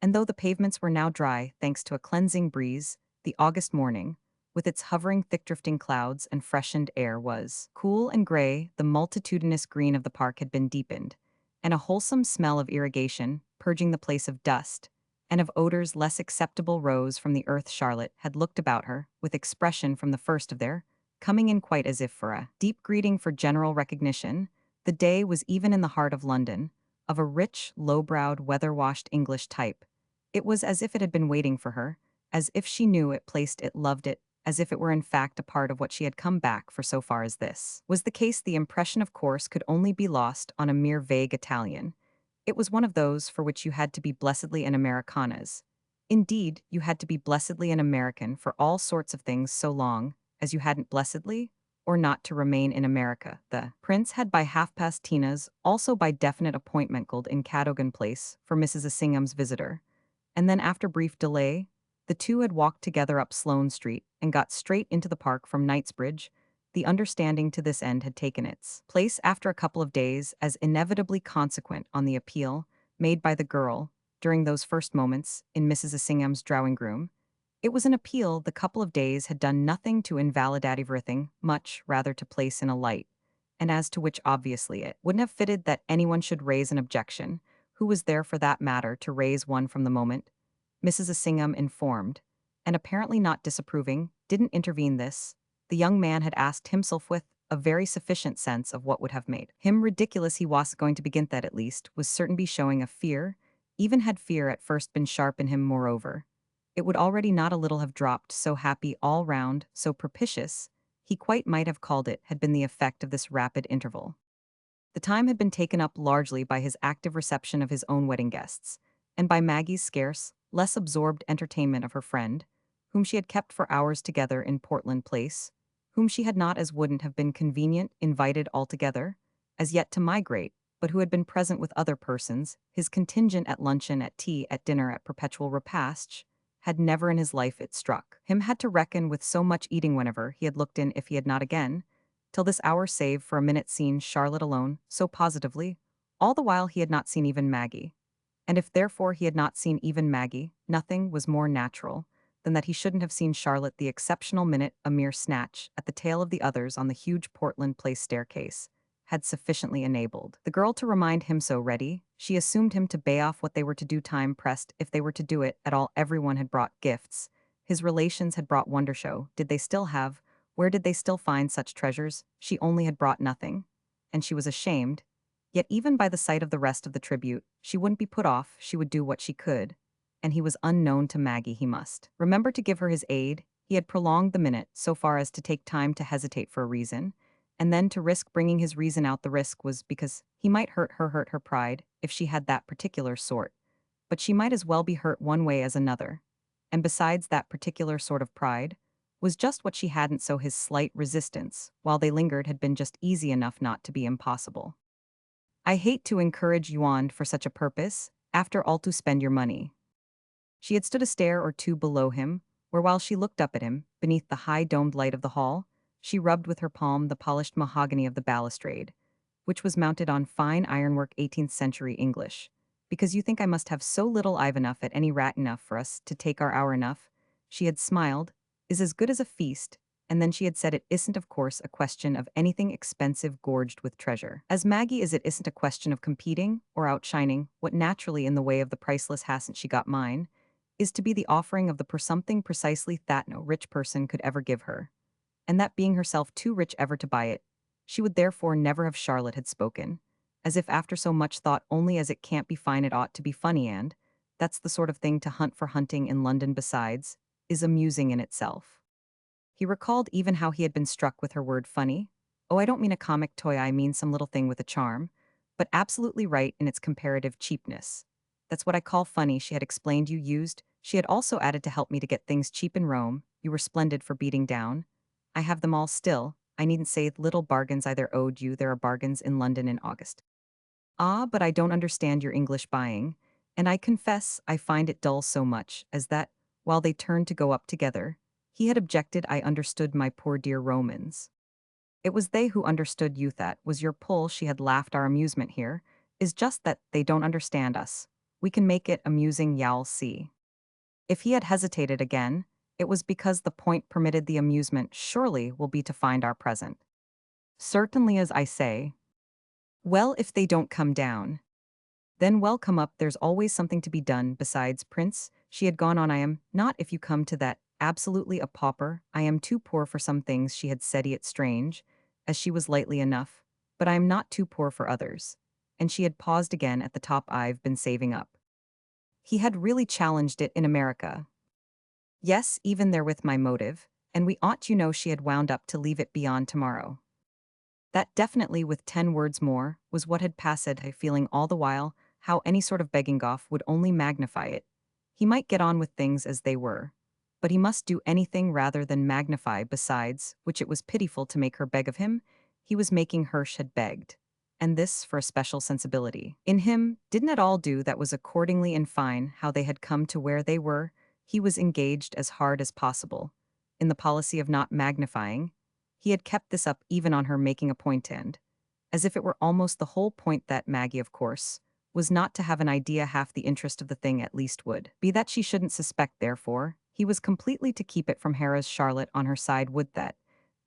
S1: and though the pavements were now dry thanks to a cleansing breeze, the August morning, with its hovering thick drifting clouds and freshened air, was cool and gray. The multitudinous green of the park had been deepened, and a wholesome smell of irrigation, purging the place of dust, and of odors less acceptable, rose from the earth. Charlotte had looked about her, with expression from the first of their coming in, quite as if for a deep greeting, for general recognition. The day was even in the heart of London, of a rich, low-browed, weather-washed English type. It was as if it had been waiting for her, as if she knew it, placed it, loved it, as if it were in fact a part of what she had come back for. So far as this was the case, the impression, of course, could only be lost on a mere vague Italian. It was one of those for which you had to be blessedly an Americanas. Indeed, you had to be blessedly an American for all sorts of things, so long as you hadn't blessedly or not to remain in America. The prince had by half-past Tina's, also by definite appointment, called in Cadogan Place for Mrs. Assingham's visitor, and then after brief delay, the two had walked together up Sloane Street and got straight into the park from Knightsbridge. The understanding to this end had taken its place after a couple of days, as inevitably consequent on the appeal made by the girl during those first moments in Mrs. Assingham's drawing-room. It was an appeal the couple of days had done nothing to invalidate, everything, much rather to place in a light, and as to which obviously it wouldn't have fitted that anyone should raise an objection, who was there for that matter to raise one from the moment. Mrs. Assingham, informed, and apparently not disapproving, didn't intervene. This, the young man had asked himself with a very sufficient sense of what would have made him ridiculous. He was going to begin that, at least, was certain be showing a fear, even had fear at first been sharp in him. Moreover, it would already not a little have dropped. So happy all round, so propitious, he quite might have called it, had been the effect of this rapid interval. The time had been taken up largely by his active reception of his own wedding guests, and by Maggie's scarce, less absorbed entertainment of her friend, whom she had kept for hours together in Portland Place, whom she had not, as wouldn't have been convenient, invited altogether, as yet to migrate, but who had been present with other persons. His contingent at luncheon, at tea, at dinner, at perpetual repasts, had never in his life, it struck him, had to reckon with so much eating whenever he had looked in, if he had not again, till this hour, save for a minute, seen Charlotte alone, so positively. All the while he had not seen even Maggie. And if therefore he had not seen even Maggie, nothing was more natural than that he shouldn't have seen Charlotte the exceptional minute, a mere snatch, at the tail of the others on the huge Portland Place staircase, had sufficiently enabled the girl to remind him so ready. She assumed him to bay off what they were to do time pressed if they were to do it at all. Everyone had brought gifts. His relations had brought wonder show. Did they still have? Where did they still find such treasures? She only had brought nothing. And she was ashamed. Yet even by the sight of the rest of the tribute, she wouldn't be put off, she would do what she could. And he was unknown to Maggie. He must remember to give her his aid. He had prolonged the minute so far as to take time to hesitate for a reason, and then to risk bringing his reason out. The risk was because he might hurt her pride, if she had that particular sort. But she might as well be hurt one way as another. And besides, that particular sort of pride was just what she hadn't, so his slight resistance, while they lingered, had been just easy enough not to be impossible. I hate to encourage you on for such a purpose, after all to spend your money. She had stood a stair or two below him, where while she looked up at him, beneath the high domed light of the hall, she rubbed with her palm the polished mahogany of the balustrade, which was mounted on fine ironwork 18th century English. Because you think I must have so little I've enough at any rat enough for us to take our hour enough, she had smiled, is as good as a feast, and then she had said it isn't of course a question of anything expensive gorged with treasure. As Maggie is, it isn't a question of competing or outshining what naturally in the way of the priceless hasn't she got mine, is to be the offering of the something precisely that no rich person could ever give her, and that being herself too rich ever to buy it, she would therefore never have. Charlotte had spoken, as if after so much thought, only as it can't be fine it ought to be funny, and that's the sort of thing to hunt for. Hunting in London, besides, is amusing in itself. He recalled even how he had been struck with her word funny. Oh, I don't mean a comic toy, I mean some little thing with a charm, but absolutely right in its comparative cheapness. That's what I call funny, she had explained. You used, she had also added, to help me to get things cheap in Rome. You were splendid for beating down. I have them all still. I needn't say little bargains I there owed you. There are bargains in London in August. Ah, but I don't understand your English buying, and I confess I find it dull so much as that, while they turned to go up together, he had objected. I understood my poor dear Romans. It was they who understood you. That was your pull. She had laughed. Our amusement here is just that they don't understand us. We can make it amusing, y'all see. If he had hesitated again, it was because the point permitted. The amusement surely will be to find our present. Certainly, as I say. Well, if they don't come down, then well, come up. There's always something to be done. Besides, Prince, she had gone on, I am not, if you come to that, absolutely a pauper. I am too poor for some things, she had said it strange, as she was lightly enough, but I am not too poor for others. And she had paused again at the top. I've been saving up. He had really challenged it in America. Yes, even there with my motive, and we ought, you know, she had wound up, to leave it beyond tomorrow. That definitely, with 10 words more, was what had passed, her feeling all the while how any sort of begging off would only magnify it. He might get on with things as they were, but he must do anything rather than magnify. Besides which, it was pitiful to make her beg of him. He was making Hirsch had begged, and this for a special sensibility in him didn't at all do. That was accordingly in fine how they had come to where they were. He was engaged as hard as possible in the policy of not magnifying. He had kept this up even on her making a point, and as if it were almost the whole point, that Maggie, of course, was not to have an idea. Half the interest of the thing at least would be that she shouldn't suspect. Therefore, he was completely to keep it from Harris. Charlotte, on her side, would that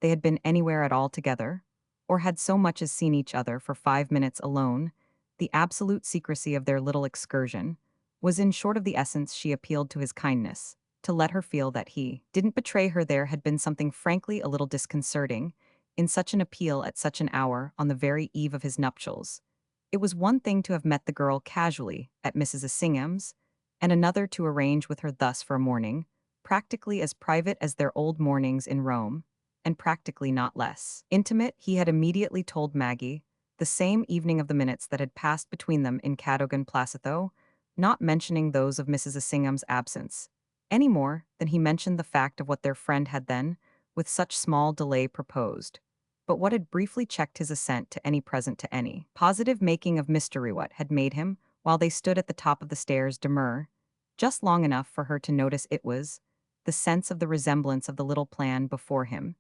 S1: they had been anywhere at all together, or had so much as seen each other for 5 minutes alone. The absolute secrecy of their little excursion was in short of the essence. She appealed to his kindness to let her feel that he didn't betray her. There had been something frankly a little disconcerting in such an appeal at such an hour, on the very eve of his nuptials. It was one thing to have met the girl casually at Mrs. Assingham's, and another to arrange with her thus for a morning, practically as private as their old mornings in Rome, and practically not less intimate. He had immediately told Maggie, the same evening, of the minutes that had passed between them in Cadogan Placetho, not mentioning those of Mrs. Assingham's absence, any more than he mentioned the fact of what their friend had then, with such small delay, proposed, but what had briefly checked his assent to any present, to any positive making of mystery. What had made him, while they stood at the top of the stairs, demur, just long enough for her to notice it was the sense of the resemblance of the little plan before him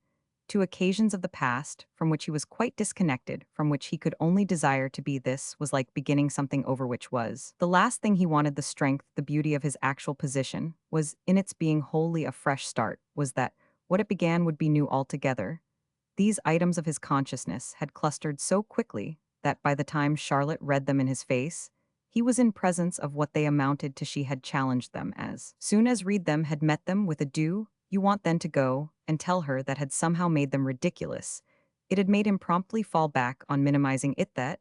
S1: to occasions of the past from which he was quite disconnected, from which he could only desire to be. This was like beginning something over which was the last thing he wanted. The strength, the beauty of his actual position was in its being wholly a fresh start, was that what it began would be new altogether, These items of his consciousness had clustered so quickly that by the time Charlotte read them in his face, he was in presence of what they amounted to she had challenged them as. Soon as read them had met them with a do, you want then to go, and tell her that had somehow made them ridiculous. It had made him promptly fall back on minimizing it that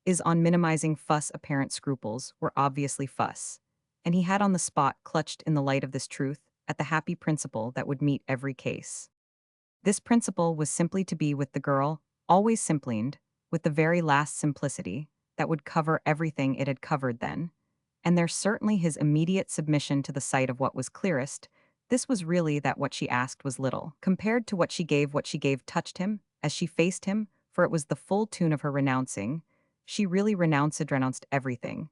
S1: is on minimizing fuss apparent scruples were obviously fuss. And he had on the spot clutched in the light of this truth at the happy principle that would meet every case. This principle was simply to be with the girl, always simplined, with the very last simplicity, that would cover everything it had covered then. And there's certainly his immediate submission to the sight of what was clearest. This was really that what she asked was little. Compared to what she gave touched him, as she faced him, for it was the full tune of her renouncing. She really renounced everything.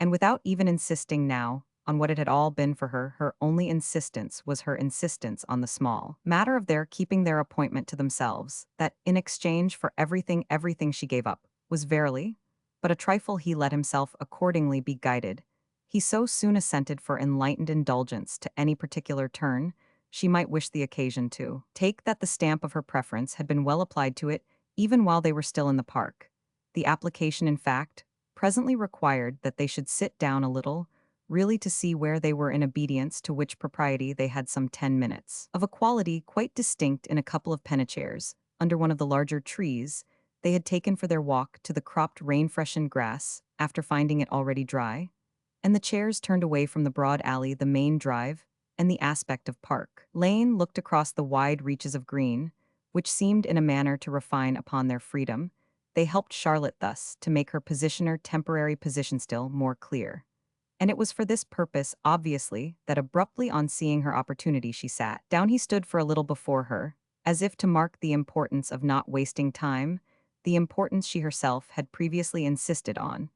S1: And without even insisting now on what it had all been for her, her only insistence was her insistence on the small matter of their keeping their appointment to themselves, that in exchange for everything she gave up, was verily but a trifle he let himself accordingly be guided. He so soon assented for enlightened indulgence to any particular turn she might wish the occasion to take that the stamp of her preference had been well applied to it even while they were still in the park. The application, in fact, presently required that they should sit down a little, really to see where they were in obedience to which propriety they had some 10 minutes. Of a quality quite distinct in a couple of pennichairs, under one of the larger trees, they had taken for their walk to the cropped rain-freshened grass, after finding it already dry, and the chairs turned away from the broad alley, the main drive, and the aspect of Park Lane looked across the wide reaches of green, which seemed in a manner to refine upon their freedom. They helped Charlotte thus to make her positioner temporary position still more clear. And it was for this purpose, obviously, that abruptly on seeing her opportunity she sat down. He stood for a little before her, as if to mark the importance of not wasting time, the importance she herself had previously insisted on.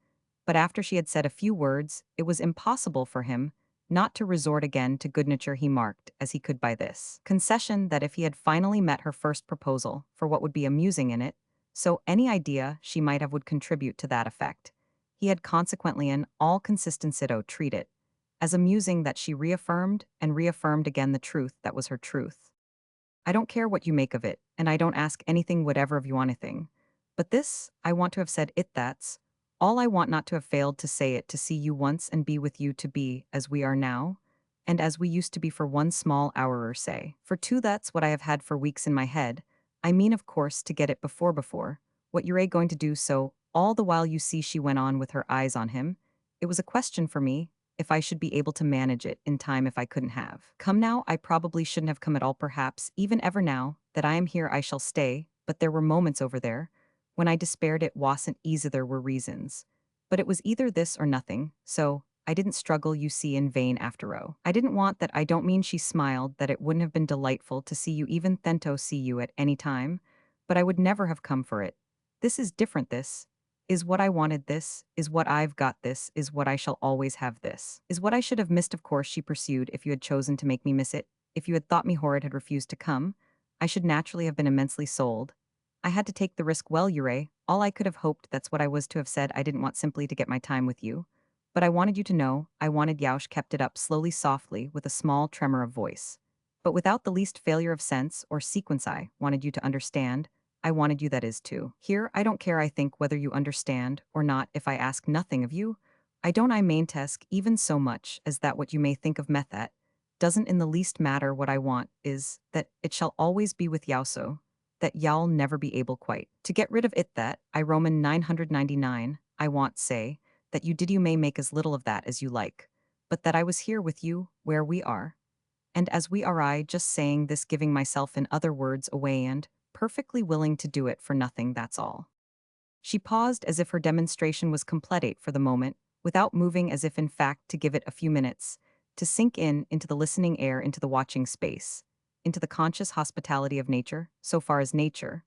S1: But after she had said a few words, it was impossible for him not to resort again to good nature. He marked, as he could by this concession, that if he had finally met her first proposal for what would be amusing in it, so any idea she might have would contribute to that effect, he had consequently in all consistency treat it as amusing that she reaffirmed and reaffirmed again the truth that was her truth. I don't care what you make of it, and I don't ask anything whatever of you anything. But this, I want to have said it that's all I want, not to have failed to say it, to see you once and be with you, to be as we are now, and as we used to be for one small hour or say. For two, that's what I have had for weeks in my head. I mean, of course, to get it before. What you're going to do, so all the while you see she went on with her eyes on him. It was a question for me, if I should be able to manage it in time if I couldn't have. Come now, I probably shouldn't have come at all, perhaps, even ever. Now that I am here I shall stay, but there were moments over there when I despaired it wasn't easy, there were reasons. But it was either this or nothing, so I didn't struggle, you see, in vain after all. I didn't want that. I don't mean, she smiled, that it wouldn't have been delightful to see you, even thento see you at any time, but I would never have come for it. This is different. This is what I wanted. This is what I've got. This is what I shall always have. This is what I should have missed, of course, she pursued, if you had chosen to make me miss it. If you had thought me horrid, had refused to come, I should naturally have been immensely sold. I had to take the risk. Well, Ure, all I could have hoped, that's what I was to have said. I didn't want simply to get my time with you. But I wanted you to know, I wanted. Yaush kept it up slowly, softly, with a small tremor of voice, but without the least failure of sense or sequence. I wanted you to understand. I wanted you, that is, to hear. I don't care, I think, whether you understand or not, if I ask nothing of you. I don't. I main task even so much as that what you may think of Methat doesn't in the least matter. What I want is that it shall always be with Yauso, that y'all never be able quite to get rid of it. That I Roman 999, I want say, that you may make as little of that as you like, but that I was here with you, where we are. And as we are, I just saying this, giving myself in other words away, and perfectly willing to do it for nothing, that's all. She paused as if her demonstration was complete for the moment, without moving, as if in fact to give it a few minutes, to sink into the listening air, into the watching space, into the conscious hospitality of nature, so far as nature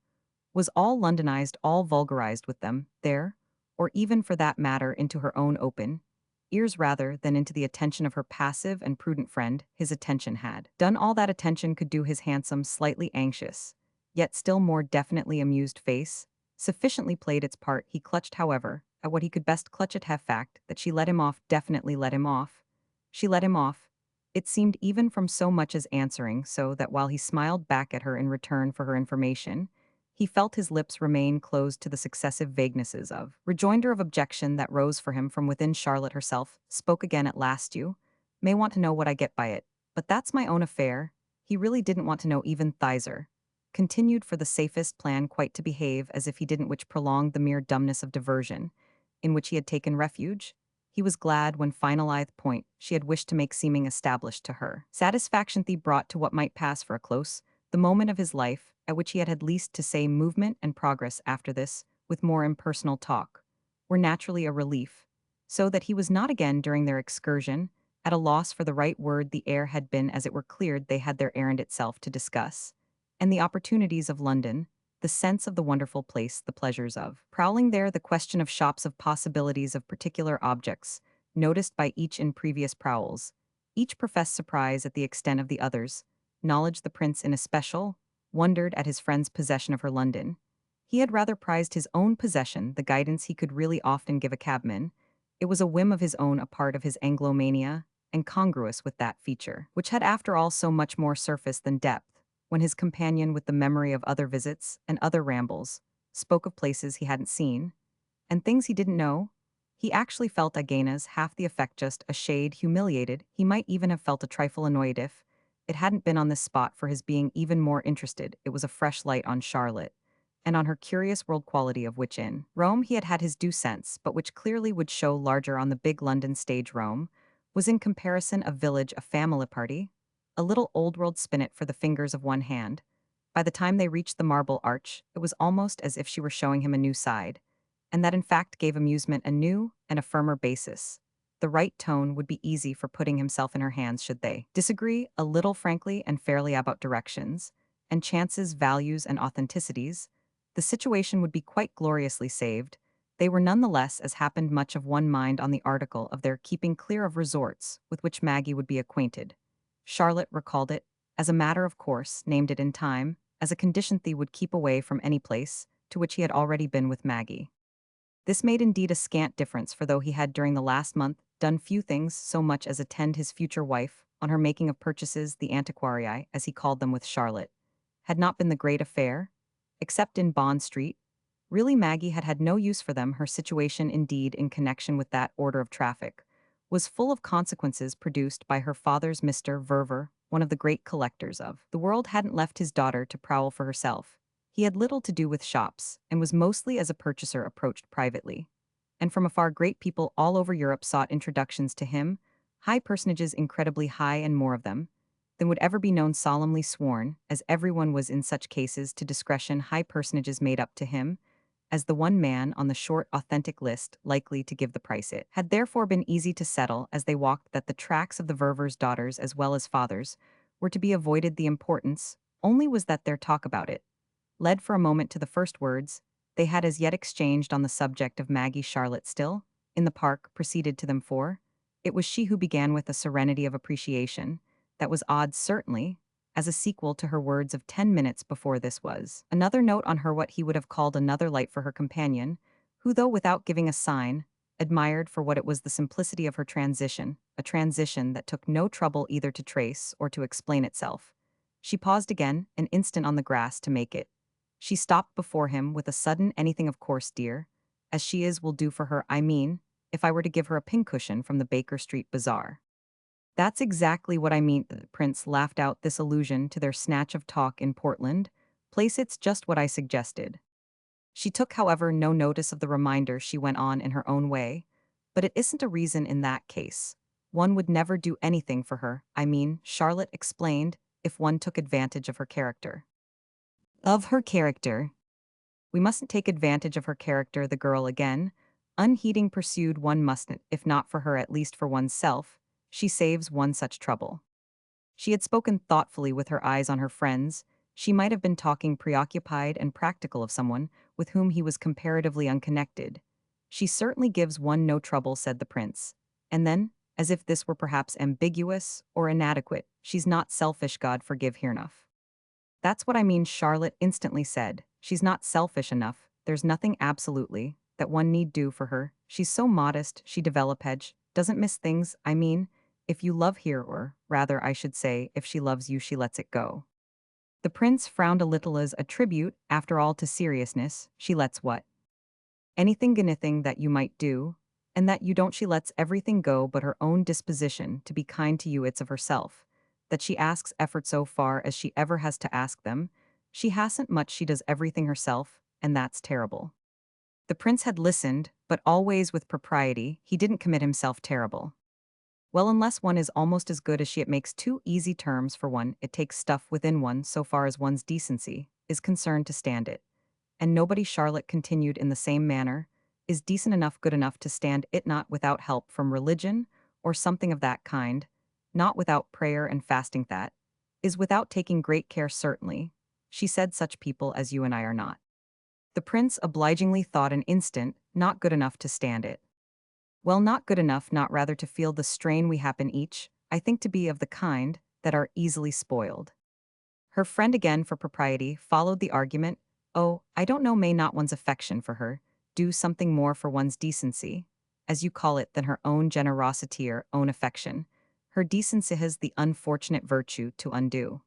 S1: was all Londonized, all vulgarized with them, there, or even for that matter into her own open ears rather than into the attention of her passive and prudent friend. His attention had done all that attention could do. His handsome, slightly anxious, yet still more definitely amused face sufficiently played its part. He clutched, however, at what he could best clutch at. Have fact that she let him off, definitely let him off. She let him off. It seemed even from so much as answering, so that while he smiled back at her in return for her information, He felt his lips remain closed to the successive vaguenesses of rejoinder of objection that rose for him from within. Charlotte herself spoke again at last. You may want to know what I get by it, but that's my own affair. He really didn't want to know even Thizer. Continued for the safest plan quite to behave as if he didn't, which prolonged the mere dumbness of diversion, in which he had taken refuge. He was glad when finalized point she had wished to make seeming established to her. Satisfaction the brought to what might pass for a close, the moment of his life, at which he had least to say movement and progress after this, with more impersonal talk, were naturally a relief, so that he was not again during their excursion, at a loss for the right word. The air had been as it were cleared. They had their errand itself to discuss, and the opportunities of London, the sense of the wonderful place, the pleasures of prowling there, the question of shops, of possibilities, of particular objects, noticed by each in previous prowls. Each professed surprise at the extent of the others, knowledge the prince in especial, wondered at his friend's possession of her London. He had rather prized his own possession, the guidance he could really often give a cabman. It was a whim of his own, a part of his Anglomania, and congruous with that feature, which had after all so much more surface than depth, when his companion, with the memory of other visits and other rambles, spoke of places he hadn't seen, and things he didn't know. He actually felt Agana's half the effect, just a shade humiliated. He might even have felt a trifle annoyed if it hadn't been on this spot for his being even more interested. It was a fresh light on Charlotte, and on her curious world quality, of which in Rome he had had his due sense, but which clearly would show larger on the big London stage. Rome was in comparison a village, a family party, a little old-world spinet for the fingers of one hand. By the time they reached the Marble Arch, it was almost as if she were showing him a new side, and that in fact gave amusement a new and a firmer basis. The right tone would be easy for putting himself in her hands should they disagree a little frankly and fairly about directions, and chances, values, and authenticities. The situation would be quite gloriously saved. They were none the less, as happened, much of one mind on the article of their keeping clear of resorts with which Maggie would be acquainted. Charlotte recalled it, as a matter of course, named it in time, as a condition they would keep away from any place to which he had already been with Maggie. This made indeed a scant difference, for though he had during the last month done few things so much as attend his future wife on her making of purchases, the antiquarii, as he called them with Charlotte, had not been the great affair, except in Bond Street. Really Maggie had had no use for them. Her situation, indeed, in connection with that order of traffic, was full of consequences produced by her father's Mr. Verver, one of the great collectors of the world, hadn't left his daughter to prowl for herself. He had little to do with shops, and was mostly as a purchaser approached privately. And from afar great people all over Europe sought introductions to him, high personages, incredibly high, and more of them than would ever be known, solemnly sworn, as everyone was in such cases, to discretion. High personages made up to him as the one man on the short authentic list likely to give the price. It had therefore been easy to settle as they walked that the tracks of the Ververs' daughters as well as fathers were to be avoided. The importance only was that their talk about it led for a moment to the first words they had as yet exchanged on the subject of Maggie. Charlotte, still in the park, proceeded to them, for it was she who began with a serenity of appreciation that was odd, certainly, as a sequel to her words of 10 minutes before. This was another note on her, what he would have called another light for her companion, who, though without giving a sign, admired for what it was the simplicity of her transition, a transition that took no trouble either to trace or to explain itself. She paused again, an instant on the grass, to make it. She stopped before him with a sudden anything. Of course, dear, as she is will do for her. I mean, if I were to give her a pincushion from the Baker Street Bazaar. That's exactly what I mean. The prince laughed out this allusion to their snatch of talk in Portland Place. It's just what I suggested. She took, however, no notice of the reminder. She went on in her own way. But it isn't a reason in that case. One would never do anything for her. I mean, Charlotte explained, if one took advantage of her character. Of her character. We mustn't take advantage of her character, the girl again, unheeding, pursued. One mustn't, if not for her, at least for oneself. She saves one such trouble. She had spoken thoughtfully with her eyes on her friends. She might have been talking preoccupied and practical of someone with whom he was comparatively unconnected. She certainly gives one no trouble, said the prince. And then, as if this were perhaps ambiguous or inadequate, she's not selfish, God forgive her enough. That's what I mean, Charlotte instantly said. She's not selfish enough. There's nothing absolutely that one need do for her. She's so modest, she developed, doesn't miss things. I mean, if you love her, or rather I should say, if she loves you, she lets it go. The prince frowned a little as a tribute, after all, to seriousness. She lets what? Anything that you might do, and that you don't. She lets everything go but her own disposition to be kind to you. It's of herself that she asks effort so far as she ever has to ask them. She hasn't much, she does everything herself, and that's terrible. The prince had listened, but always with propriety. He didn't commit himself terrible. Well, unless one is almost as good as she, it makes too easy terms for one. It takes stuff within one so far as one's decency is concerned to stand it. And nobody, Charlotte continued in the same manner, is decent enough, good enough to stand it, not without help from religion or something of that kind, not without prayer and fasting, that is without taking great care, certainly. She said, such people as you and I are not. The prince obligingly thought an instant, not good enough to stand it. Well, not good enough, not rather to feel the strain we happen each, I think, to be of the kind that are easily spoiled. Her friend, again for propriety, followed the argument. Oh, I don't know, may not one's affection for her do something more for one's decency, as you call it, than her own generosity or own affection? Her decency has the unfortunate virtue to undo.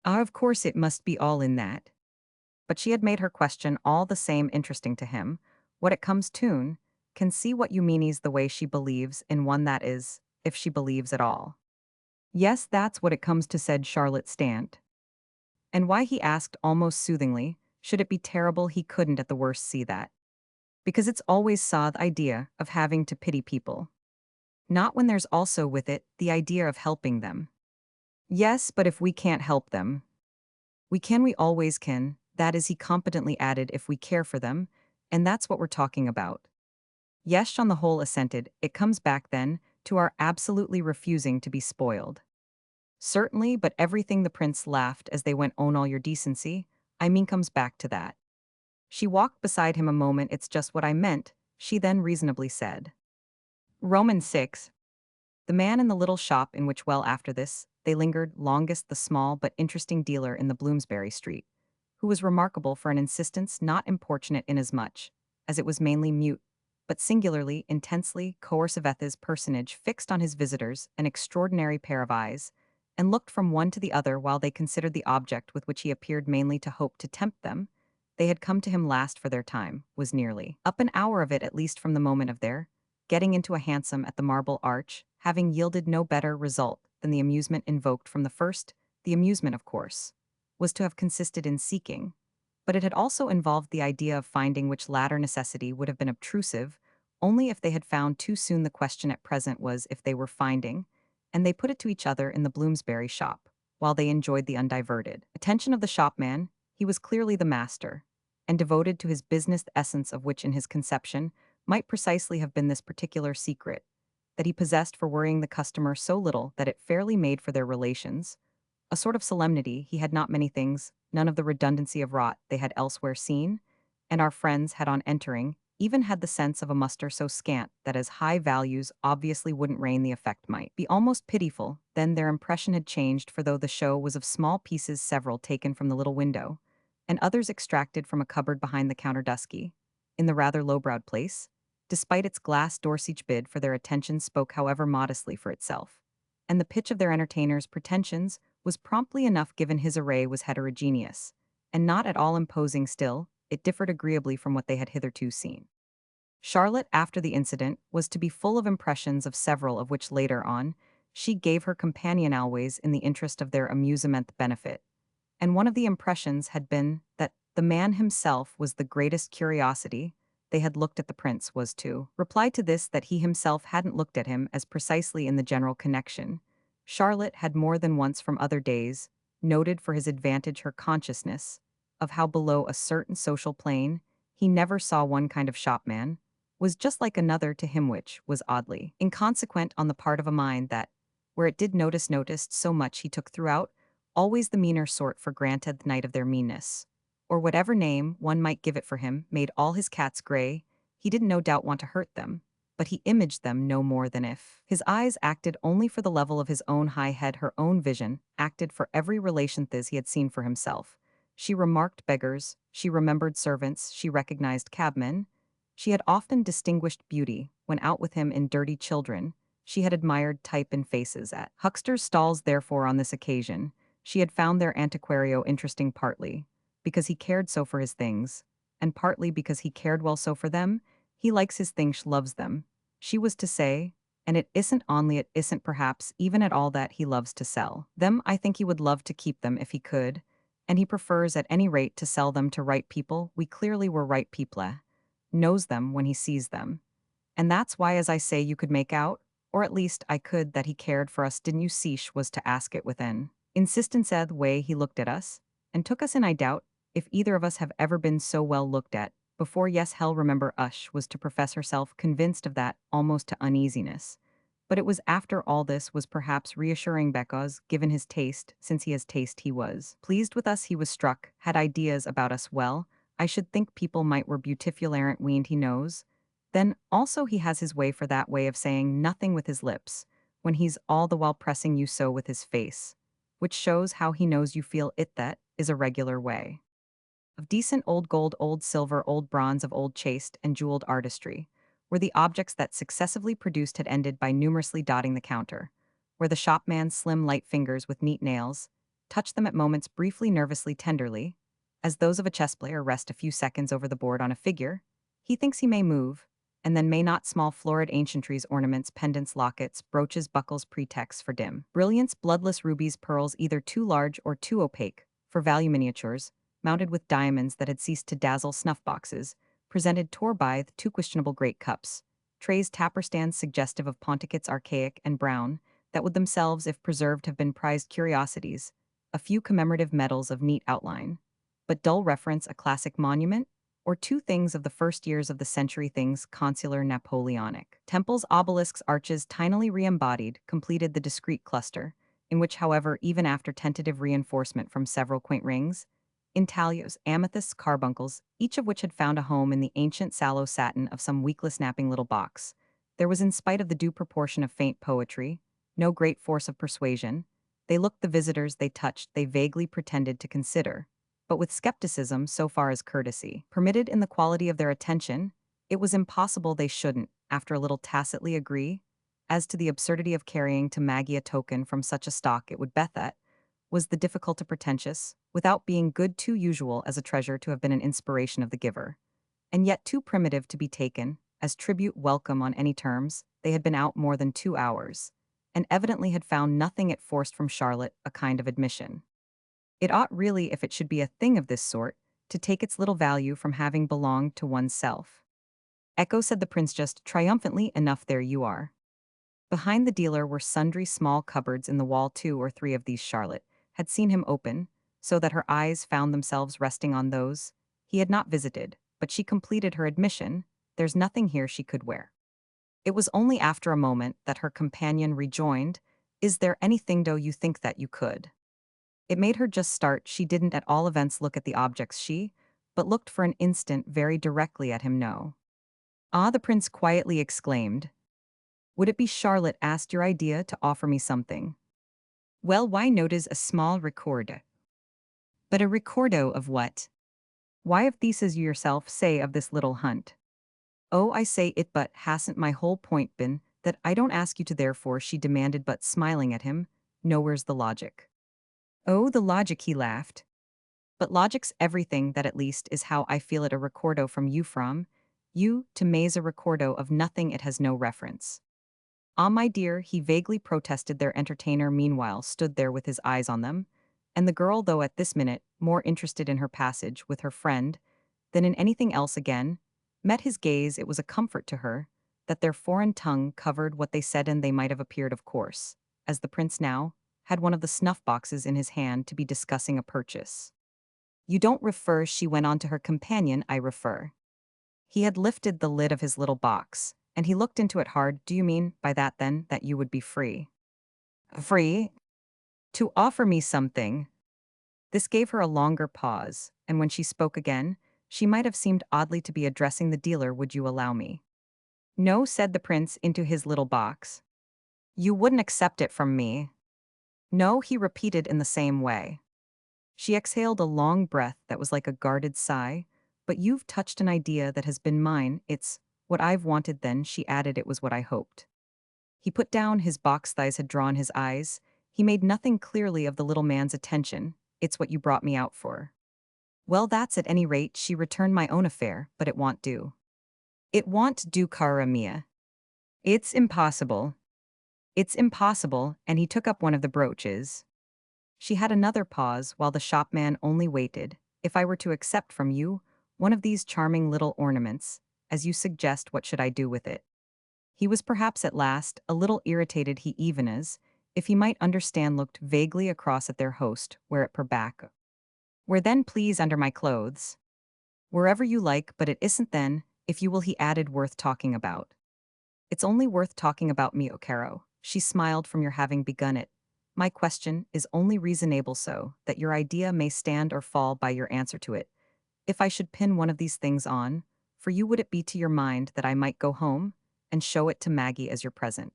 S1: Ah, of course it must be all in that. But she had made her question all the same interesting to him. What it comes to, can see what you mean is the way she believes in one, that is, if she believes at all. Yes, that's what it comes to, said Charlotte Stant. And why, he asked almost soothingly, should it be terrible? He couldn't at the worst see that. Because it's always saw the idea of having to pity people. Not when there's also with it the idea of helping them. Yes, but if we can't help them, we always can, that is, he competently added, if we care for them, and that's what we're talking about. Yes, on the whole assented. It comes back, then, to our absolutely refusing to be spoiled. Certainly, but everything, the prince laughed as they went, own all your decency, I mean, comes back to that. She walked beside him a moment. It's just what I meant, she then reasonably said. Romans 6. The man in the little shop in which, well, after this, they lingered longest, the small but interesting dealer in the Bloomsbury Street, who was remarkable for an insistence not importunate inasmuch as it was mainly mute, but singularly, intensely coercive. His personage fixed on his visitors an extraordinary pair of eyes, and looked from one to the other while they considered the object with which he appeared mainly to hope to tempt them. They had come to him last, for their time was nearly up, an hour of it at least, from the moment of their getting into a hansom at the Marble Arch, having yielded no better result than the amusement invoked from the first. The amusement, of course, was to have consisted in seeking, but it had also involved the idea of finding, which latter necessity would have been obtrusive only if they had found too soon. The question at present was if they were finding, and they put it to each other in the Bloomsbury shop, while they enjoyed the undiverted attention of the shopman. He was clearly the master, and devoted to his business, the essence of which in his conception might precisely have been this particular secret that he possessed for worrying the customer so little that it fairly made for their relations a sort of solemnity. He had not many things, none of the redundancy of rot they had elsewhere seen, and our friends had, on entering, even had the sense of a muster so scant that as high values obviously wouldn't reign, the effect might be almost pitiful. Then their impression had changed, for though the show was of small pieces, several taken from the little window, and others extracted from a cupboard behind the counter, dusky, in the rather low-browed place, despite its glass doors, each bid for their attention spoke, however modestly, for itself, and the pitch of their entertainer's pretensions was promptly enough, given his array was heterogeneous, and not at all imposing. Still, it differed agreeably from what they had hitherto seen. Charlotte, after the incident, was to be full of impressions of several of which later on she gave her companion always in the interest of their amusement benefit, and one of the impressions had been that the man himself was the greatest curiosity. They had looked at the prince was to reply to this that he himself hadn't looked at him as precisely in the general connection. Charlotte had more than once from other days noted for his advantage her consciousness of how below a certain social plane he never saw one kind of shopman was just like another to him, which was oddly inconsequent on the part of a mind that, where it did noticed so much, he took throughout always the meaner sort for granted, the night of their meanness, or whatever name one might give it for him, made all his cats gray. He didn't no doubt want to hurt them, but he imaged them no more than if his eyes acted only for the level of his own high head. Her own vision acted for every relation he had seen for himself. She remarked beggars, she remembered servants, she recognized cabmen. She had often distinguished beauty when out with him in dirty children. She had admired type in faces at hucksters' stalls. Therefore, on this occasion, She had found their antiquario interesting partly because he cared so for his things, and partly because he cared well so for them. He likes his things, loves them. She was to say, and it isn't only it isn't perhaps even at all that he loves to sell them. I think he would love to keep them if he could, and he prefers at any rate to sell them to right people. We clearly were right people. Knows them when he sees them. And that's why, as I say, you could make out, or at least I could, that he cared for us. Didn't you see? Was to ask it with an insistence the way he looked at us, and took us in. I doubt if either of us have ever been so well looked at before. Yes, hell, remember Ush was to profess herself convinced of that, almost to uneasiness. But it was after all this was perhaps reassuring because, given his taste, since he has taste, he was pleased with us. He was struck, had ideas about us. Well, I should think people might were beautifularent weaned he knows. Then also he has his way for that way of saying nothing with his lips, when he's all the while pressing you so with his face, which shows how he knows you feel it. That is a regular way of decent old gold, old silver, old bronze, of old chaste and jeweled artistry, where the objects that successively produced had ended by numerously dotting the counter, where the shopman's slim light fingers with neat nails touched them at moments briefly, nervously, tenderly, as those of a chess player rest a few seconds over the board on a figure. He thinks he may move, and then may not. Small florid ancientries, ornaments, pendants, lockets, brooches, buckles, pretexts for dim brilliance, bloodless rubies, pearls either too large or too opaque for value, miniatures mounted with diamonds that had ceased to dazzle, snuff boxes presented Torbithe two questionable great cups, trays, tapper stands suggestive of pontificates archaic and brown, that would themselves, if preserved, have been prized curiosities, a few commemorative medals of neat outline, but dull reference, a classic monument, or two things of the first years of the century, things consular Napoleonic. Temples, obelisks, arches, tinily re-embodied, completed the discrete cluster, in which, however, even after tentative reinforcement from several quaint rings, intaglios, amethysts, carbuncles, each of which had found a home in the ancient sallow satin of some weakless napping little box, there was, in spite of the due proportion of faint poetry, no great force of persuasion. They looked the visitors they touched, they vaguely pretended to consider, but with skepticism so far as courtesy permitted in the quality of their attention. It was impossible they shouldn't, after a little, tacitly agree as to the absurdity of carrying to Maggie a token from such a stock. It would bet that was the difficult to pretentious, without being good too usual as a treasure to have been an inspiration of the giver, and yet too primitive to be taken as tribute welcome on any terms. They had been out more than 2 hours, and evidently had found nothing it forced from Charlotte a kind of admission. It ought really, if it should be a thing of this sort, to take its little value from having belonged to one's self. Echo, said the prince just triumphantly enough. There you are. Behind the dealer were sundry small cupboards in the wall. 2 or 3 of these Charlotte had seen him open, so that her eyes found themselves resting on those he had not visited, but she completed her admission. There's nothing here she could wear. It was only after a moment that her companion rejoined, is there anything, do you think, that you could? It made her just start. She didn't at all events look at the objects but looked for an instant very directly at him. No. Ah, the prince quietly exclaimed. Would it be, Charlotte asked, your idea to offer me something? Well, why notice a small record? But a recordo of what? Why, of theses you yourself say of this little hunt. Oh, I say it, but hasn't my whole point been that I don't ask you to? Therefore, she demanded, but smiling at him, nowhere's the logic. Oh, the logic, he laughed. But logic's everything. That, at least, is how I feel it. A recordo from you to May's, a recordo of nothing. It has no reference. Ah, my dear, he vaguely protested. Their entertainer, meanwhile, stood there with his eyes on them, and the girl, though at this minute more interested in her passage with her friend than in anything else, again met his gaze. It was a comfort to her that their foreign tongue covered what they said, and they might have appeared, of course, as the prince now had one of the snuff boxes in his hand, to be discussing a purchase. You don't refer, she went on to her companion, I refer. He had lifted the lid of his little box, and he looked into it hard. Do you mean by that, then, that you would be free? Free? To offer me something? This gave her a longer pause, and when she spoke again, she might have seemed oddly to be addressing the dealer. Would you allow me? No, said the prince into his little box. You wouldn't accept it from me? No, he repeated in the same way. She exhaled a long breath that was like a guarded sigh. But you've touched an idea that has been mine. It's what I've wanted. Then, she added, it was what I hoped. He put down his box. Thighs had drawn his eyes. He made nothing clearly of the little man's attention. It's what you brought me out for. Well, that's at any rate, she returned, my own affair, but it won't do. It won't do, cara mia. It's impossible. It's impossible, and he took up one of the brooches. She had another pause while the shopman only waited. If I were to accept from you one of these charming little ornaments, as you suggest, what should I do with it? He was perhaps at last a little irritated. He even as, if he might understand, looked vaguely across at their host, where at per back. Where then, please, under my clothes? Wherever you like, but it isn't then, if you will, he added, worth talking about. It's only worth talking about, mio caro. She smiled, from your having begun it. My question is only reasonable so that your idea may stand or fall by your answer to it. If I should pin one of these things on, for you, would it be to your mind that I might go home and show it to Maggie as your present?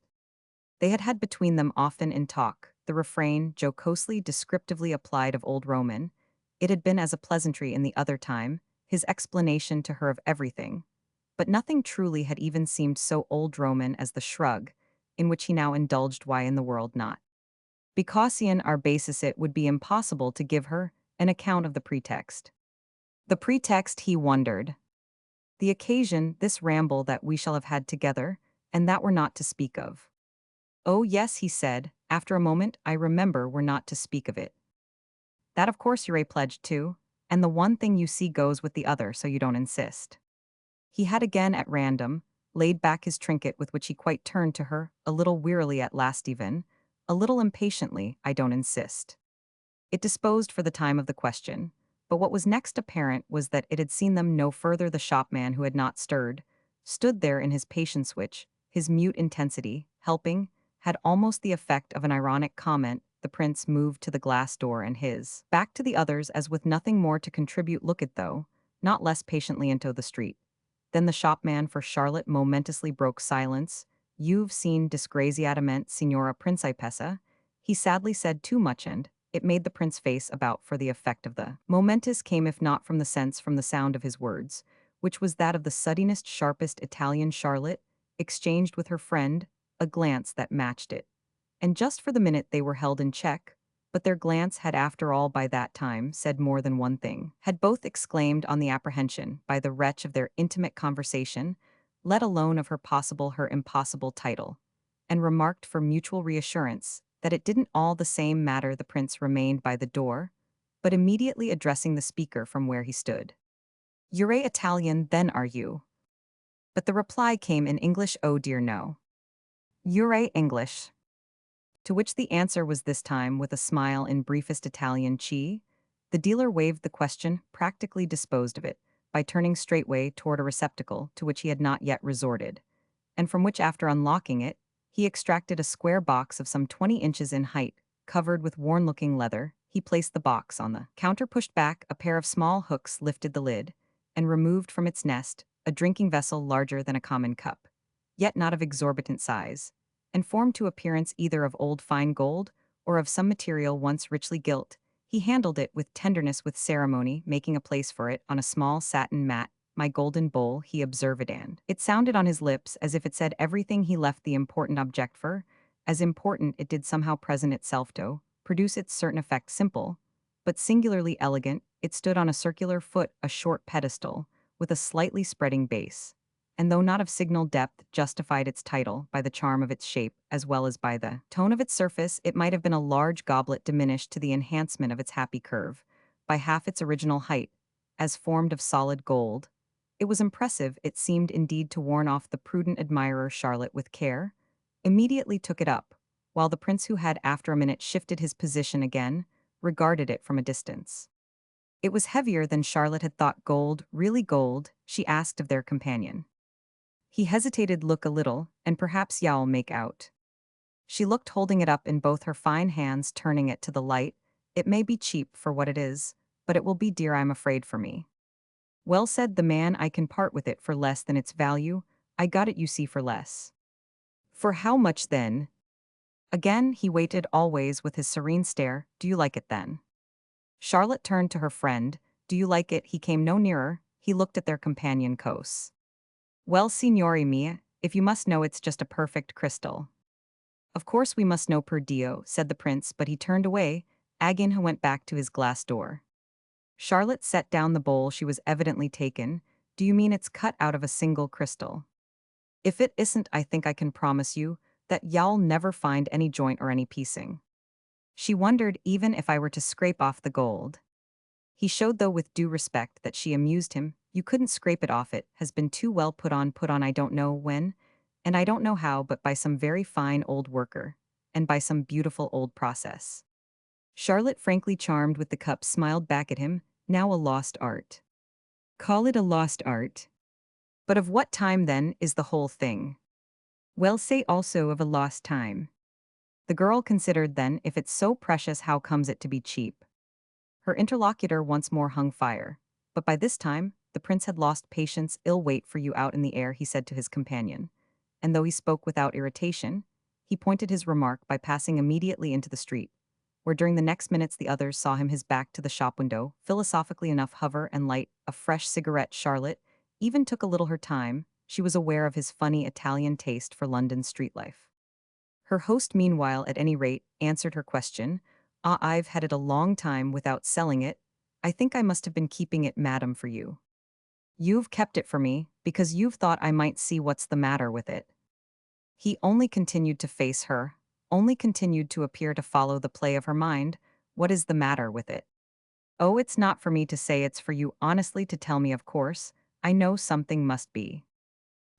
S1: They had had between them often in talk, the refrain jocosely descriptively applied of old Roman. It had been as a pleasantry in the other time, his explanation to her of everything. But nothing truly had even seemed so old Roman as the shrug, in which he now indulged. Why in the world not? Because in our basis it would be impossible to give her an account of the pretext. The pretext, he wondered. The occasion, this ramble that we shall have had together, and that we're not to speak of. Oh yes, he said, after a moment, I remember we're not to speak of it. That of course you're a pledged to, and the one thing you see goes with the other, so you don't insist. He had again at random laid back his trinket, with which he quite turned to her, a little wearily at last, even a little impatiently. I don't insist. It disposed for the time of the question, but what was next apparent was that it had seen them no further. The shopman, who had not stirred, stood there in his patience, which, his mute intensity, helping, had almost the effect of an ironic comment. The prince moved to the glass door and his back to the others, as with nothing more to contribute, look it though, not less patiently into the street. Then the shopman, for Charlotte momentously broke silence. You've seen disgraziatamente, Signora Principessa, he sadly said, too much, and it made the prince face about, for the effect of the momentous came, if not from the sense, from the sound of his words, which was that of the suddinest, sharpest Italian. Charlotte exchanged with her friend a glance that matched it. And just for the minute they were held in check, but their glance had after all by that time said more than one thing. Had both exclaimed on the apprehension by the wretch of their intimate conversation, let alone of her impossible title, and remarked for mutual reassurance that it didn't all the same matter. The prince remained by the door, but immediately addressing the speaker from where he stood. You're a Italian then, are you? But the reply came in English. Oh dear no. You're a English. To which the answer was this time with a smile in briefest Italian. Chi. The dealer waved the question, practically disposed of it, by turning straightway toward a receptacle to which he had not yet resorted, and from which, after unlocking it, he extracted a square box of some 20 inches in height, covered with worn-looking leather. He placed the box on the counter, pushed back a pair of small hooks, lifted the lid, and removed from its nest a drinking vessel larger than a common cup, yet not of exorbitant size, and formed to appearance either of old fine gold or of some material once richly gilt. He handled it with tenderness, with ceremony, making a place for it on a small satin mat. My golden bowl, he observed, and it sounded on his lips as if it said everything he left the important object for. As important, it did somehow present itself to produce its certain effect. Simple, but singularly elegant, it stood on a circular foot, a short pedestal, with a slightly spreading base, and though not of signal depth, justified its title by the charm of its shape as well as by the tone of its surface. It might have been a large goblet diminished to the enhancement of its happy curve by half its original height, as formed of solid gold. It was impressive. It seemed indeed to warn off the prudent admirer. Charlotte, with care, immediately took it up, while the prince, who had after a minute shifted his position again, regarded it from a distance. It was heavier than Charlotte had thought. Gold, really gold? She asked of their companion. He hesitated. Look a little, and perhaps you'll make out. She looked, holding it up in both her fine hands, turning it to the light. It may be cheap for what it is, but it will be dear, I'm afraid, for me. Well, said the man, I can part with it for less than its value. I got it, you see, for less. For how much then? Again he waited, always with his serene stare. Do you like it then? Charlotte turned to her friend. Do you like it? He came no nearer. He looked at their companion close. Well, signori mia, if you must know, it's just a perfect crystal. Of course we must know per Dio, said the prince, but he turned away, Agin went back to his glass door. Charlotte set down the bowl. She was evidently taken. Do you mean it's cut out of a single crystal? If it isn't, I think I can promise you that y'all never find any joint or any piecing. She wondered even if I were to scrape off the gold. He showed, though with due respect, that she amused him. You couldn't scrape it off. It has been too well put on I don't know when, and I don't know how, but by some very fine old worker, and by some beautiful old process. Charlotte, frankly charmed with the cup, smiled back at him. Now a lost art. Call it a lost art. But of what time then is the whole thing? Well, say also of a lost time. The girl considered. Then, if it's so precious, how comes it to be cheap? Her interlocutor once more hung fire. But by this time, the prince had lost patience. Ill wait for you out in the air, he said to his companion. And though he spoke without irritation, he pointed his remark by passing immediately into the street, where during the next minutes the others saw him, his back to the shop window, philosophically enough, hover and light a fresh cigarette. Charlotte even took a little her time. She was aware of his funny Italian taste for London street life. Her host, meanwhile, at any rate, answered her question. Ah, I've had it a long time without selling it. I think I must have been keeping it, madam, for you. You've kept it for me, because you've thought I might see what's the matter with it. He only continued to face her, only continued to appear to follow the play of her mind. What is the matter with it? Oh, it's not for me to say, it's for you honestly to tell me, of course. I know something must be.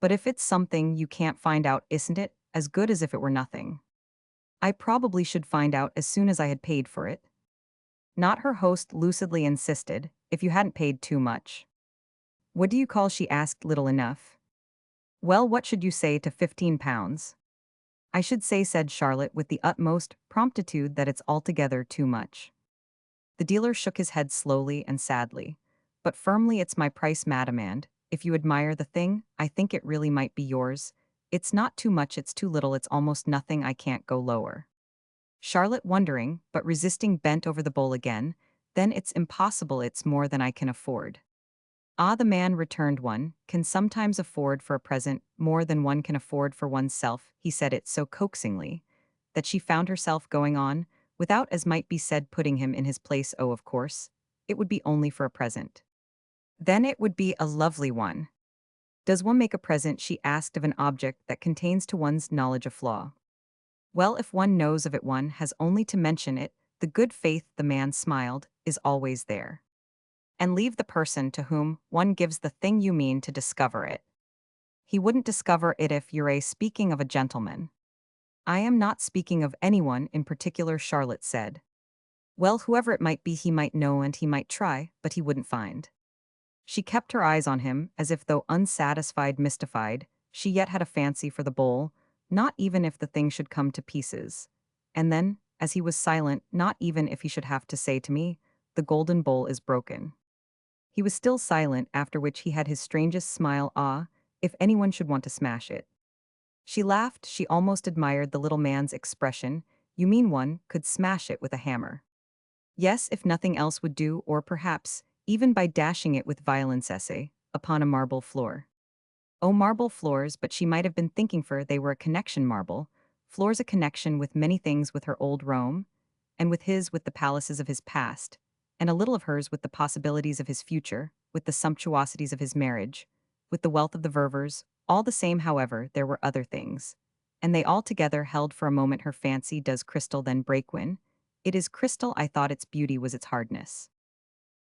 S1: But if it's something you can't find out, isn't it as good as if it were nothing? I probably should find out as soon as I had paid for it. Not, her host lucidly insisted, if you hadn't paid too much. What do you call, she asked, little enough? Well, what should you say to £15? I should say, said Charlotte with the utmost promptitude, that it's altogether too much. The dealer shook his head slowly and sadly. But firmly, it's my price, madam, and, if you admire the thing, I think it really might be yours. It's not too much, it's too little, it's almost nothing, I can't go lower. Charlotte, wondering, but resisting, bent over the bowl again. Then it's impossible, it's more than I can afford. Ah, the man returned, one can sometimes afford for a present more than one can afford for oneself. He said it so coaxingly that she found herself going on, without, as might be said, putting him in his place. Oh, of course, it would be only for a present. Then it would be a lovely one. Does one make a present, she asked, of an object that contains to one's knowledge a flaw? Well, if one knows of it, one has only to mention it. The good faith, the man smiled, is always there. And leave the person to whom one gives the thing you mean to discover it. He wouldn't discover it if you're speaking of a gentleman. I am not speaking of anyone in particular, Charlotte said. Well, whoever it might be, he might know and he might try, but he wouldn't find. She kept her eyes on him, as if, though unsatisfied, mystified, she yet had a fancy for the bowl, not even if the thing should come to pieces. And then, as he was silent, not even if he should have to say to me, the golden bowl is broken. He was still silent, after which he had his strangest smile. Ah, if anyone should want to smash it. She laughed, she almost admired the little man's expression. You mean one could smash it with a hammer? Yes, if nothing else would do, or perhaps, even by dashing it with violence upon a marble floor. Oh, marble floors, but she might have been thinking, for they were a connection, marble floors, a connection with many things, with her old Rome, and with the palaces of his past, and a little of hers with the possibilities of his future, with the sumptuosities of his marriage, with the wealth of the Ververs. All the same, however, there were other things, and they all together held for a moment her fancy. Does crystal then break when it is crystal? I thought its beauty was its hardness.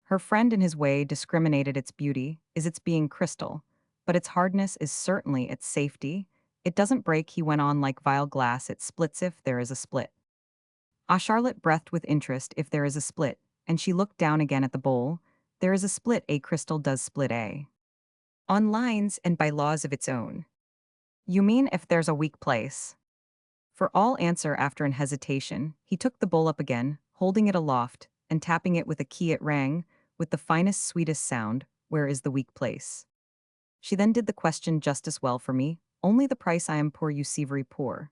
S1: Her friend, in his way, discriminated. Its beauty is its being crystal, but its hardness is certainly its safety. It doesn't break, he went on, like vile glass, it splits if there is a split. Ah, Charlotte breathed with interest. If there is a split, and she looked down again at the bowl. There is a split, a crystal does split, on lines and by laws of its own. You mean if there's a weak place? For all answer, after an hesitation, he took the bowl up again, holding it aloft, and tapping it with a key. It rang, with the finest, sweetest sound. Where is the weak place? She then did the question justice. Well, for me, only the price. I am poor, you see, very poor.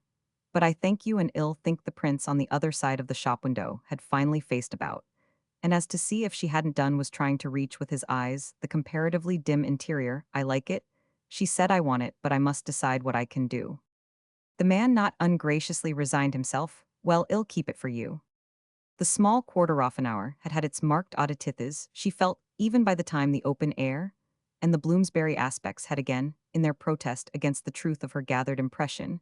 S1: But I thank you, and ill think the prince on the other side of the shop window had finally faced about, and as to see if she hadn't done, was trying to reach with his eyes the comparatively dim interior. I like it, she said. I want it, but I must decide what I can do. The man not ungraciously resigned himself, well, I'll keep it for you. The small quarter of an hour had had its marked antitithesis, she felt, even by the time the open air and the Bloomsbury aspects had again, in their protest against the truth of her gathered impression,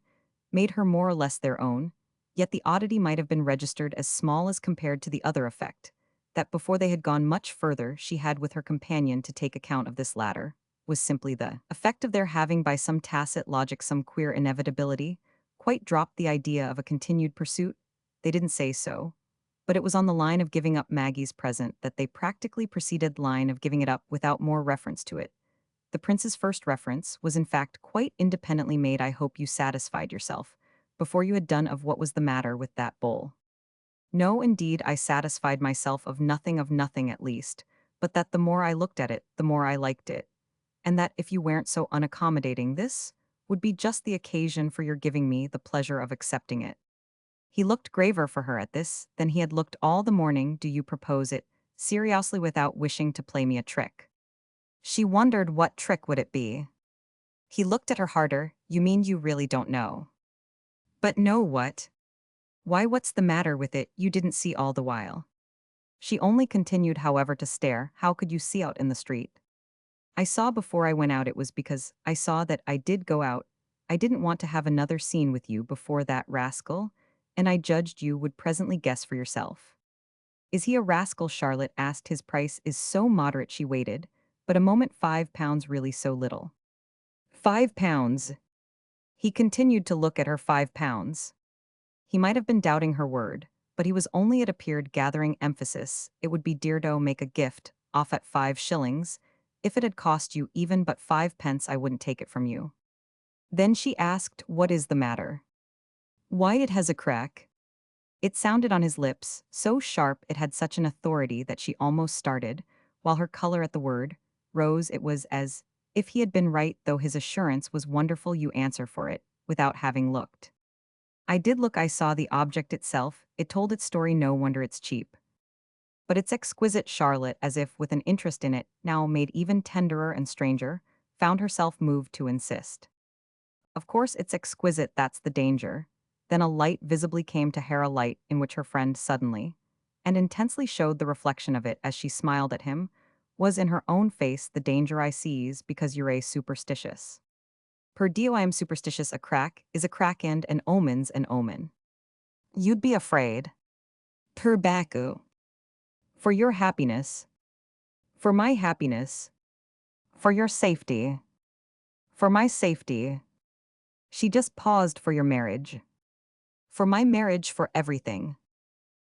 S1: made her more or less their own, yet the oddity might have been registered as small as compared to the other effect, that before they had gone much further she had with her companion to take account of this latter, was simply the effect of their having by some tacit logic some queer inevitability, quite dropped the idea of a continued pursuit. They didn't say so, but it was on the line of giving up Maggie's present that they practically proceeded line of giving it up without more reference to it. The prince's first reference was in fact quite independently made. I hope you satisfied yourself, before you had done, of what was the matter with that bowl. No, indeed, I satisfied myself of nothing at least, but that the more I looked at it, the more I liked it, and that if you weren't so unaccommodating, this would be just the occasion for your giving me the pleasure of accepting it. He looked graver for her at this than he had looked all the morning. Do you propose it, seriously, without wishing to play me a trick? She wondered what trick would it be. He looked at her harder. You mean you really don't know? But know what? Why, what's the matter with it? You didn't see all the while. She only continued, however, to stare. How could you see out in the street? I saw before I went out. It was because I saw that I did go out. I didn't want to have another scene with you before that rascal, and I judged you would presently guess for yourself. Is he a rascal? Charlotte asked. His price is so moderate. She waited, but a moment. £5 really so little? £5. He continued to look at her. £5. He might have been doubting her word, but he was only, it appeared, gathering emphasis. It would be dear to make a gift, off at 5 shillings. If it had cost you even but 5 pence, I wouldn't take it from you. Then she asked, what is the matter? Why, it has a crack. It sounded on his lips, so sharp, it had such an authority that she almost started, while her color at the word rose. It was as if he had been right, though his assurance was wonderful. You answer for it, without having looked. I did look. I saw the object itself. It told its story. No wonder it's cheap. But it's exquisite. Charlotte, as if with an interest in it, now made even tenderer and stranger, found herself moved to insist. Of course it's exquisite, that's the danger. Then a light visibly came to her, a light in which her friend suddenly and intensely showed the reflection of it as she smiled at him, was in her own face. The danger I sees because you're a superstitious. Per Dio, I am superstitious. A crack is a crack, and an omen's an omen. You'd be afraid. Per Baku. For your happiness. For my happiness. For your safety. For my safety. She just paused. For your marriage. For my marriage, for everything.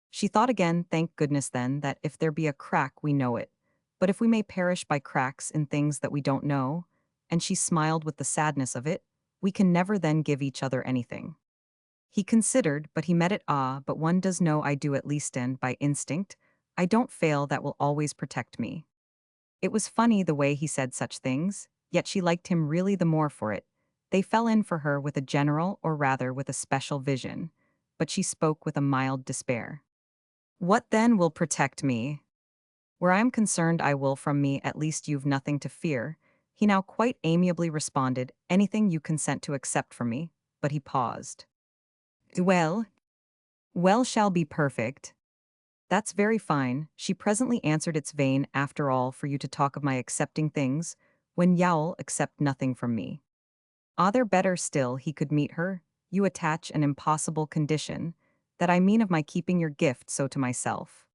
S1: She thought again. Thank goodness then that if there be a crack we know it, but if we may perish by cracks in things that we don't know, and she smiled with the sadness of it, we can never then give each other anything. He considered, but he met it. Ah, but one does know I do, at least, and by instinct, I don't fail. That will always protect me. It was funny the way he said such things, yet she liked him really the more for it. They fell in for her with a general, or rather with a special vision, but she spoke with a mild despair. What then will protect me? Where I am concerned, I will. From me, at least, you've nothing to fear. He now quite amiably responded, anything you consent to accept from me, but he paused. Well, well, shall be perfect. That's very fine, she presently answered. It's vain, after all, for you to talk of my accepting things, when you'll accept nothing from me. Ah, there, better still, he could meet her. You attach an impossible condition, that I mean of my keeping your gift so to myself.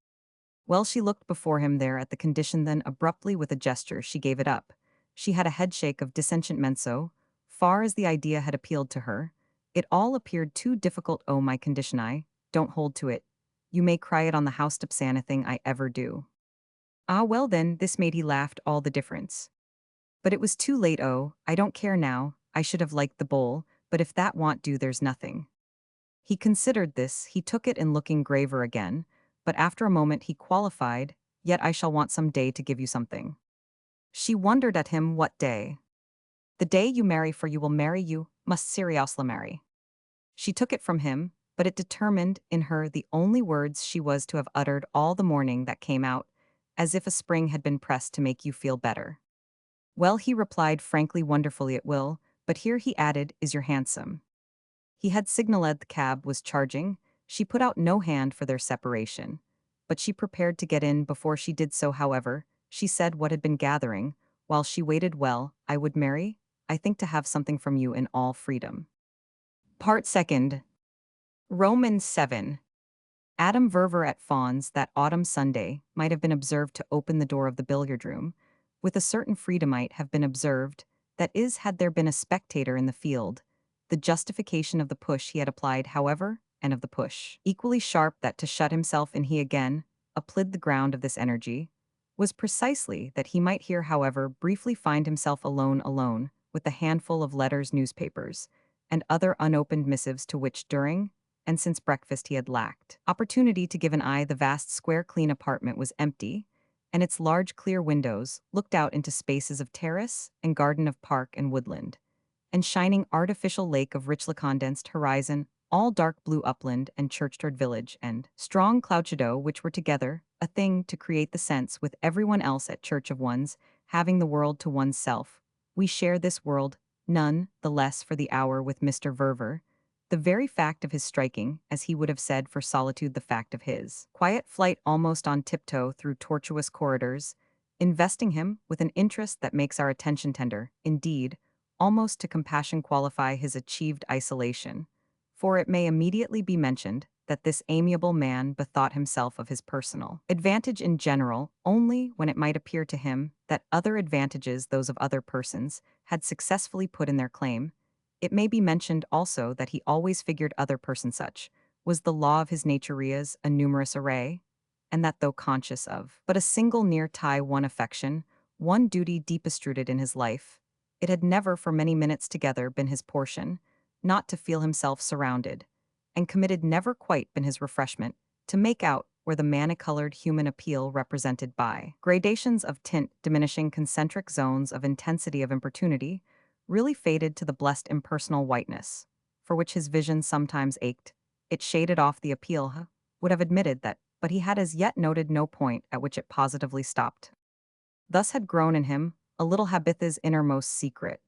S1: Well, she looked before him there at the condition, then abruptly with a gesture she gave it up. She had a headshake of disenchantment. So far as the idea had appealed to her, it all appeared too difficult. Oh, my condition, I don't hold to it. You may cry it on the house tops, anything I ever do. Ah, well then, this made he laughed all the difference. But it was too late. Oh, I don't care now. I should have liked the bowl, but if that won't do, there's nothing. He considered this, he took it in, looking graver again, but after a moment he qualified, yet I shall want some day to give you something. She wondered at him. What day? The day you marry, for you will marry, you must seriously marry. She took it from him, but it determined in her the only words she was to have uttered all the morning, that came out, as if a spring had been pressed, to make you feel better. Well, he replied frankly, wonderfully it will, but here, he added, is your handsome. He had signaled the cab was charging. She put out no hand for their separation. But she prepared to get in before she did so, however. She said what had been gathering, while she waited. Well, I would marry, I think, to have something from you in all freedom. Part second. Romans 7. Adam Verver at Fawn's that autumn Sunday might have been observed to open the door of the billiard room, with a certain freedom might have been observed, that is, had there been a spectator in the field. The justification of the push he had applied, however, and of the push, equally sharp that to shut himself in he again, applied the ground of this energy, was precisely that he might here, however, briefly find himself alone, with a handful of letters, newspapers, and other unopened missives to which during and since breakfast he had lacked opportunity to give an eye. The vast square clean apartment was empty, and its large clear windows looked out into spaces of terrace and garden, of park and woodland, and shining artificial lake of richly condensed horizon, all dark blue upland and churchyard village, and strong cloud shadow, which were together a thing to create the sense with everyone else at church of one's having the world to one's self. We share this world, none the less for the hour, with Mr. Verver. The very fact of his striking, as he would have said for solitude, the fact of his quiet flight almost on tiptoe through tortuous corridors, investing him with an interest that makes our attention tender, indeed, almost to compassion, qualify his achieved isolation. For it may immediately be mentioned that this amiable man bethought himself of his personal advantage in general only when it might appear to him that other advantages, those of other persons, had successfully put in their claim. It may be mentioned also that he always figured other persons such was the law of his nature, as a numerous array, and that though conscious of but a single near tie, one affection, one duty deepest rooted in his life, it had never for many minutes together been his portion, not to feel himself surrounded, and committed never quite been his refreshment, to make out where the mani-colored human appeal represented by gradations of tint, diminishing concentric zones of intensity of importunity, really faded to the blessed impersonal whiteness, for which his vision sometimes ached. It shaded off the appeal, would have admitted that, but he had as yet noted no point at which it positively stopped. Thus had grown in him a little Habitha's innermost secret,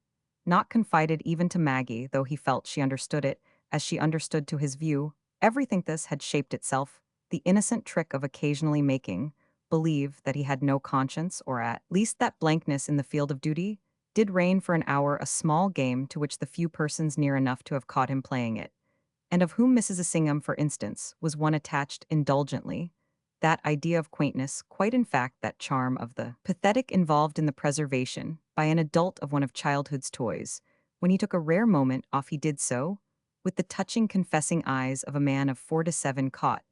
S1: not confided even to Maggie, though he felt she understood it, as she understood to his view. Everything this had shaped itself, the innocent trick of occasionally making believe that he had no conscience, or at least that blankness in the field of duty, did reign for an hour, a small game to which the few persons near enough to have caught him playing it, and of whom Mrs. Assingham, for instance, was one attached indulgently, that idea of quaintness, quite in fact that charm of the pathetic involved in the preservation, by an adult, of one of childhood's toys. When he took a rare moment off he did so, with the touching confessing eyes of a man of 4 to 7 caught,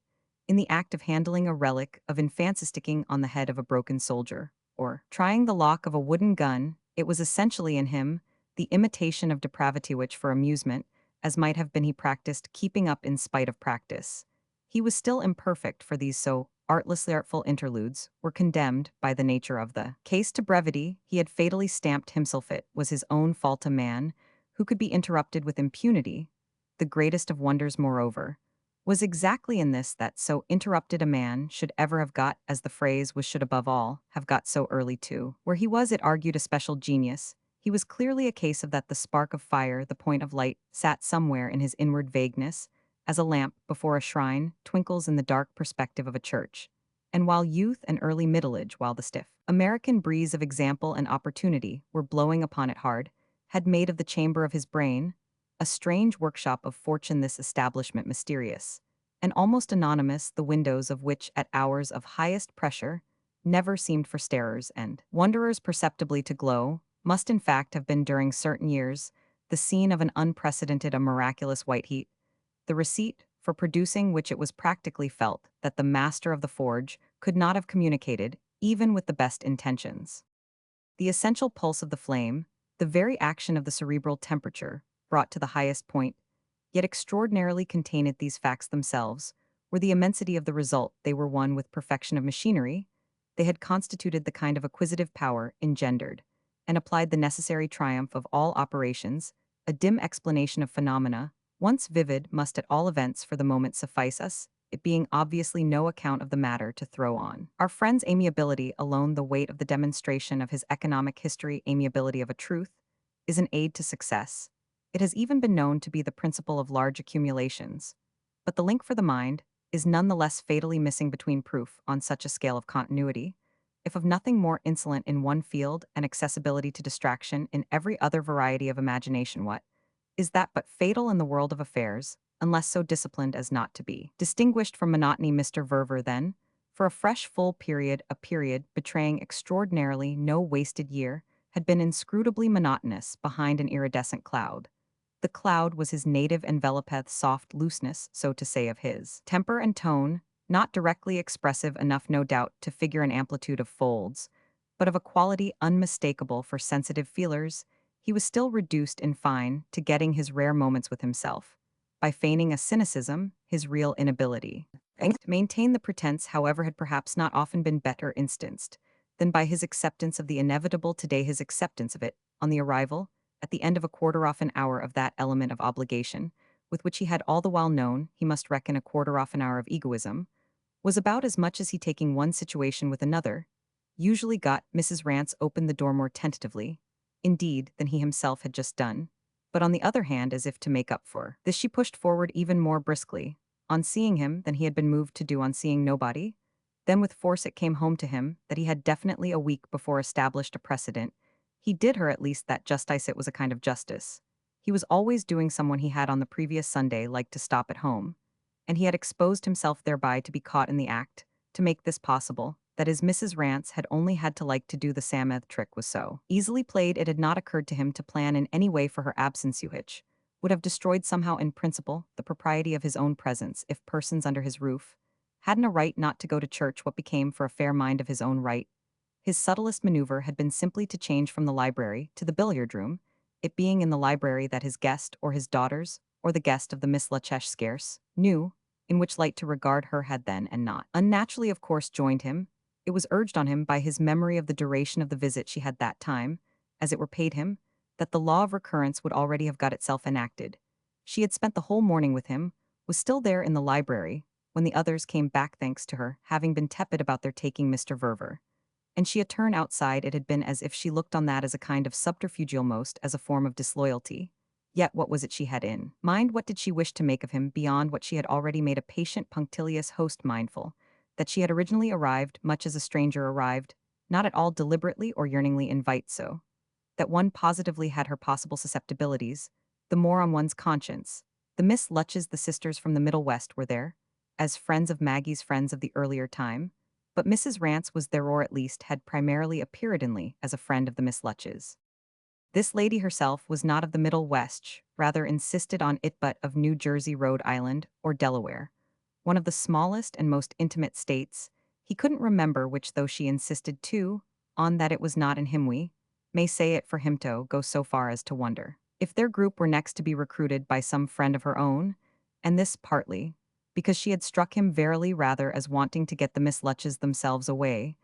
S1: in the act of handling a relic of infancy, sticking on the head of a broken soldier, or trying the lock of a wooden gun. It was essentially in him the imitation of depravity which, for amusement, as might have been, he practiced keeping up in spite of practice. He was still imperfect, for these so artlessly artful interludes were condemned by the nature of the case to brevity. He had fatally stamped himself. It was his own fault. A man who could be interrupted with impunity, the greatest of wonders, moreover, was exactly in this, that so interrupted a man should ever have got, as the phrase was, should above all have got so early too. Where he was, it argued, a special genius. He was clearly a case of that. The spark of fire, the point of light, sat somewhere in his inward vagueness, as a lamp before a shrine twinkles in the dark perspective of a church. And while youth and early middle age, while the stiff American breeze of example and opportunity were blowing upon it hard, had made of the chamber of his brain a strange workshop of fortune. This establishment mysterious and almost anonymous, the windows of which, at hours of highest pressure, never seemed for starers and wanderers perceptibly to glow, must in fact have been during certain years the scene of an unprecedented, a miraculous white heat, the receipt for producing which it was practically felt that the master of the forge could not have communicated, even with the best intentions. The essential pulse of the flame, the very action of the cerebral temperature, brought to the highest point, yet extraordinarily contained these facts themselves, were the immensity of the result. They were one with perfection of machinery. They had constituted the kind of acquisitive power engendered, and applied the necessary triumph of all operations. A dim explanation of phenomena, once vivid, must at all events for the moment suffice us, it being obviously no account of the matter to throw on our friend's amiability alone. The weight of the demonstration of his economic history, amiability of a truth, is an aid to success. It has even been known to be the principle of large accumulations. But the link for the mind is nonetheless fatally missing between proof on such a scale of continuity, if of nothing more insolent in one field and accessibility to distraction in every other variety of imagination, what is that but fatal in the world of affairs, unless so disciplined as not to be? Distinguished from monotony, Mr. Verver, then, for a fresh full period, a period betraying extraordinarily no wasted year, had been inscrutably monotonous behind an iridescent cloud. The cloud was his native envelopeth soft looseness, so to say, of his temper and tone, not directly expressive enough, no doubt, to figure an amplitude of folds, but of a quality unmistakable for sensitive feelers. He was still reduced, in fine, to getting his rare moments with himself, by feigning a cynicism, his real inability. To maintain the pretense, however, had perhaps not often been better instanced than by his acceptance of the inevitable today, his acceptance of it, on the arrival, at the end of a quarter off an hour, of that element of obligation, with which he had all the while known he must reckon a quarter off an hour of egoism, was about as much as he, taking one situation with another, usually got. Mrs. Rance opened the door more tentatively, indeed, than he himself had just done, but on the other hand, as if to make up for this, she pushed forward even more briskly, on seeing him, than he had been moved to do on seeing nobody. Then with force it came home to him that he had definitely a week before established a precedent. He did her at least that justice. It was a kind of justice. He was always doing. Someone he had on the previous Sunday liked to stop at home, and he had exposed himself thereby to be caught in the act. To make this possible, that is, Mrs. Rance had only had to like to do. The Sameth trick was so easily played it had not occurred to him to plan in any way for her absence, which would have destroyed somehow in principle the propriety of his own presence if persons under his roof hadn't a right not to go to church. What became for a fair mind of his own right? His subtlest maneuver had been simply to change from the library to the billiard room, it being in the library that his guest, or his daughters, or the guest of the Miss Lachesh scarce knew in which light to regard her, had then and not unnaturally of course joined him. It was urged on him by his memory of the duration of the visit she had that time, as it were, paid him, that the law of recurrence would already have got itself enacted. She had spent the whole morning with him, was still there in the library, when the others came back, thanks to her having been tepid about their taking Mr. Verver. And she had turned outside. It had been as if she looked on that as a kind of subterfuge, almost as a form of disloyalty. Yet what was it she had in mind? What did she wish to make of him beyond what she had already made a patient, punctilious host mindful? That she had originally arrived, much as a stranger arrived, not at all deliberately or yearningly invite so. That one positively had her possible susceptibilities, the more on one's conscience. The Miss Lutches, the sisters from the Middle West, were there, as friends of Maggie's friends of the earlier time, but Mrs. Rance was there, or at least had primarily appeared inly as a friend of the Miss Lutches. This lady herself was not of the Middle West, rather insisted on it, but of New Jersey, Rhode Island, or Delaware, one of the smallest and most intimate states. He couldn't remember which, though she insisted too on that it was not in him. We may say it for him to go so far as to wonder if their group were next to be recruited by some friend of her own, and this partly because she had struck him verily rather as wanting to get the Miss Lutches themselves away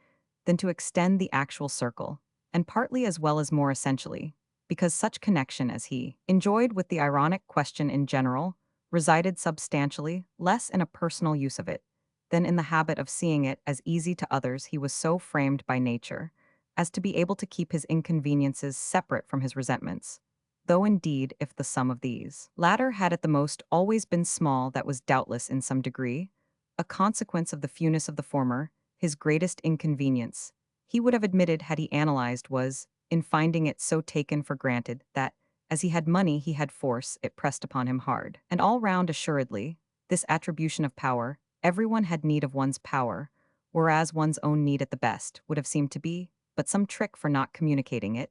S1: than to extend the actual circle, and partly, as well as more essentially, because such connection as he enjoyed with the ironic question in general resided substantially less in a personal use of it than in the habit of seeing it as easy to others. He was so framed by nature as to be able to keep his inconveniences separate from his resentments, though indeed if the sum of these latter had at the most always been small, that was doubtless in some degree a consequence of the fewness of the former. His greatest inconvenience, he would have admitted had he analyzed, was in finding it so taken for granted that, as he had money he had force, it pressed upon him hard. And all round assuredly, this attribution of power, everyone had need of one's power, whereas one's own need at the best would have seemed to be but some trick for not communicating it.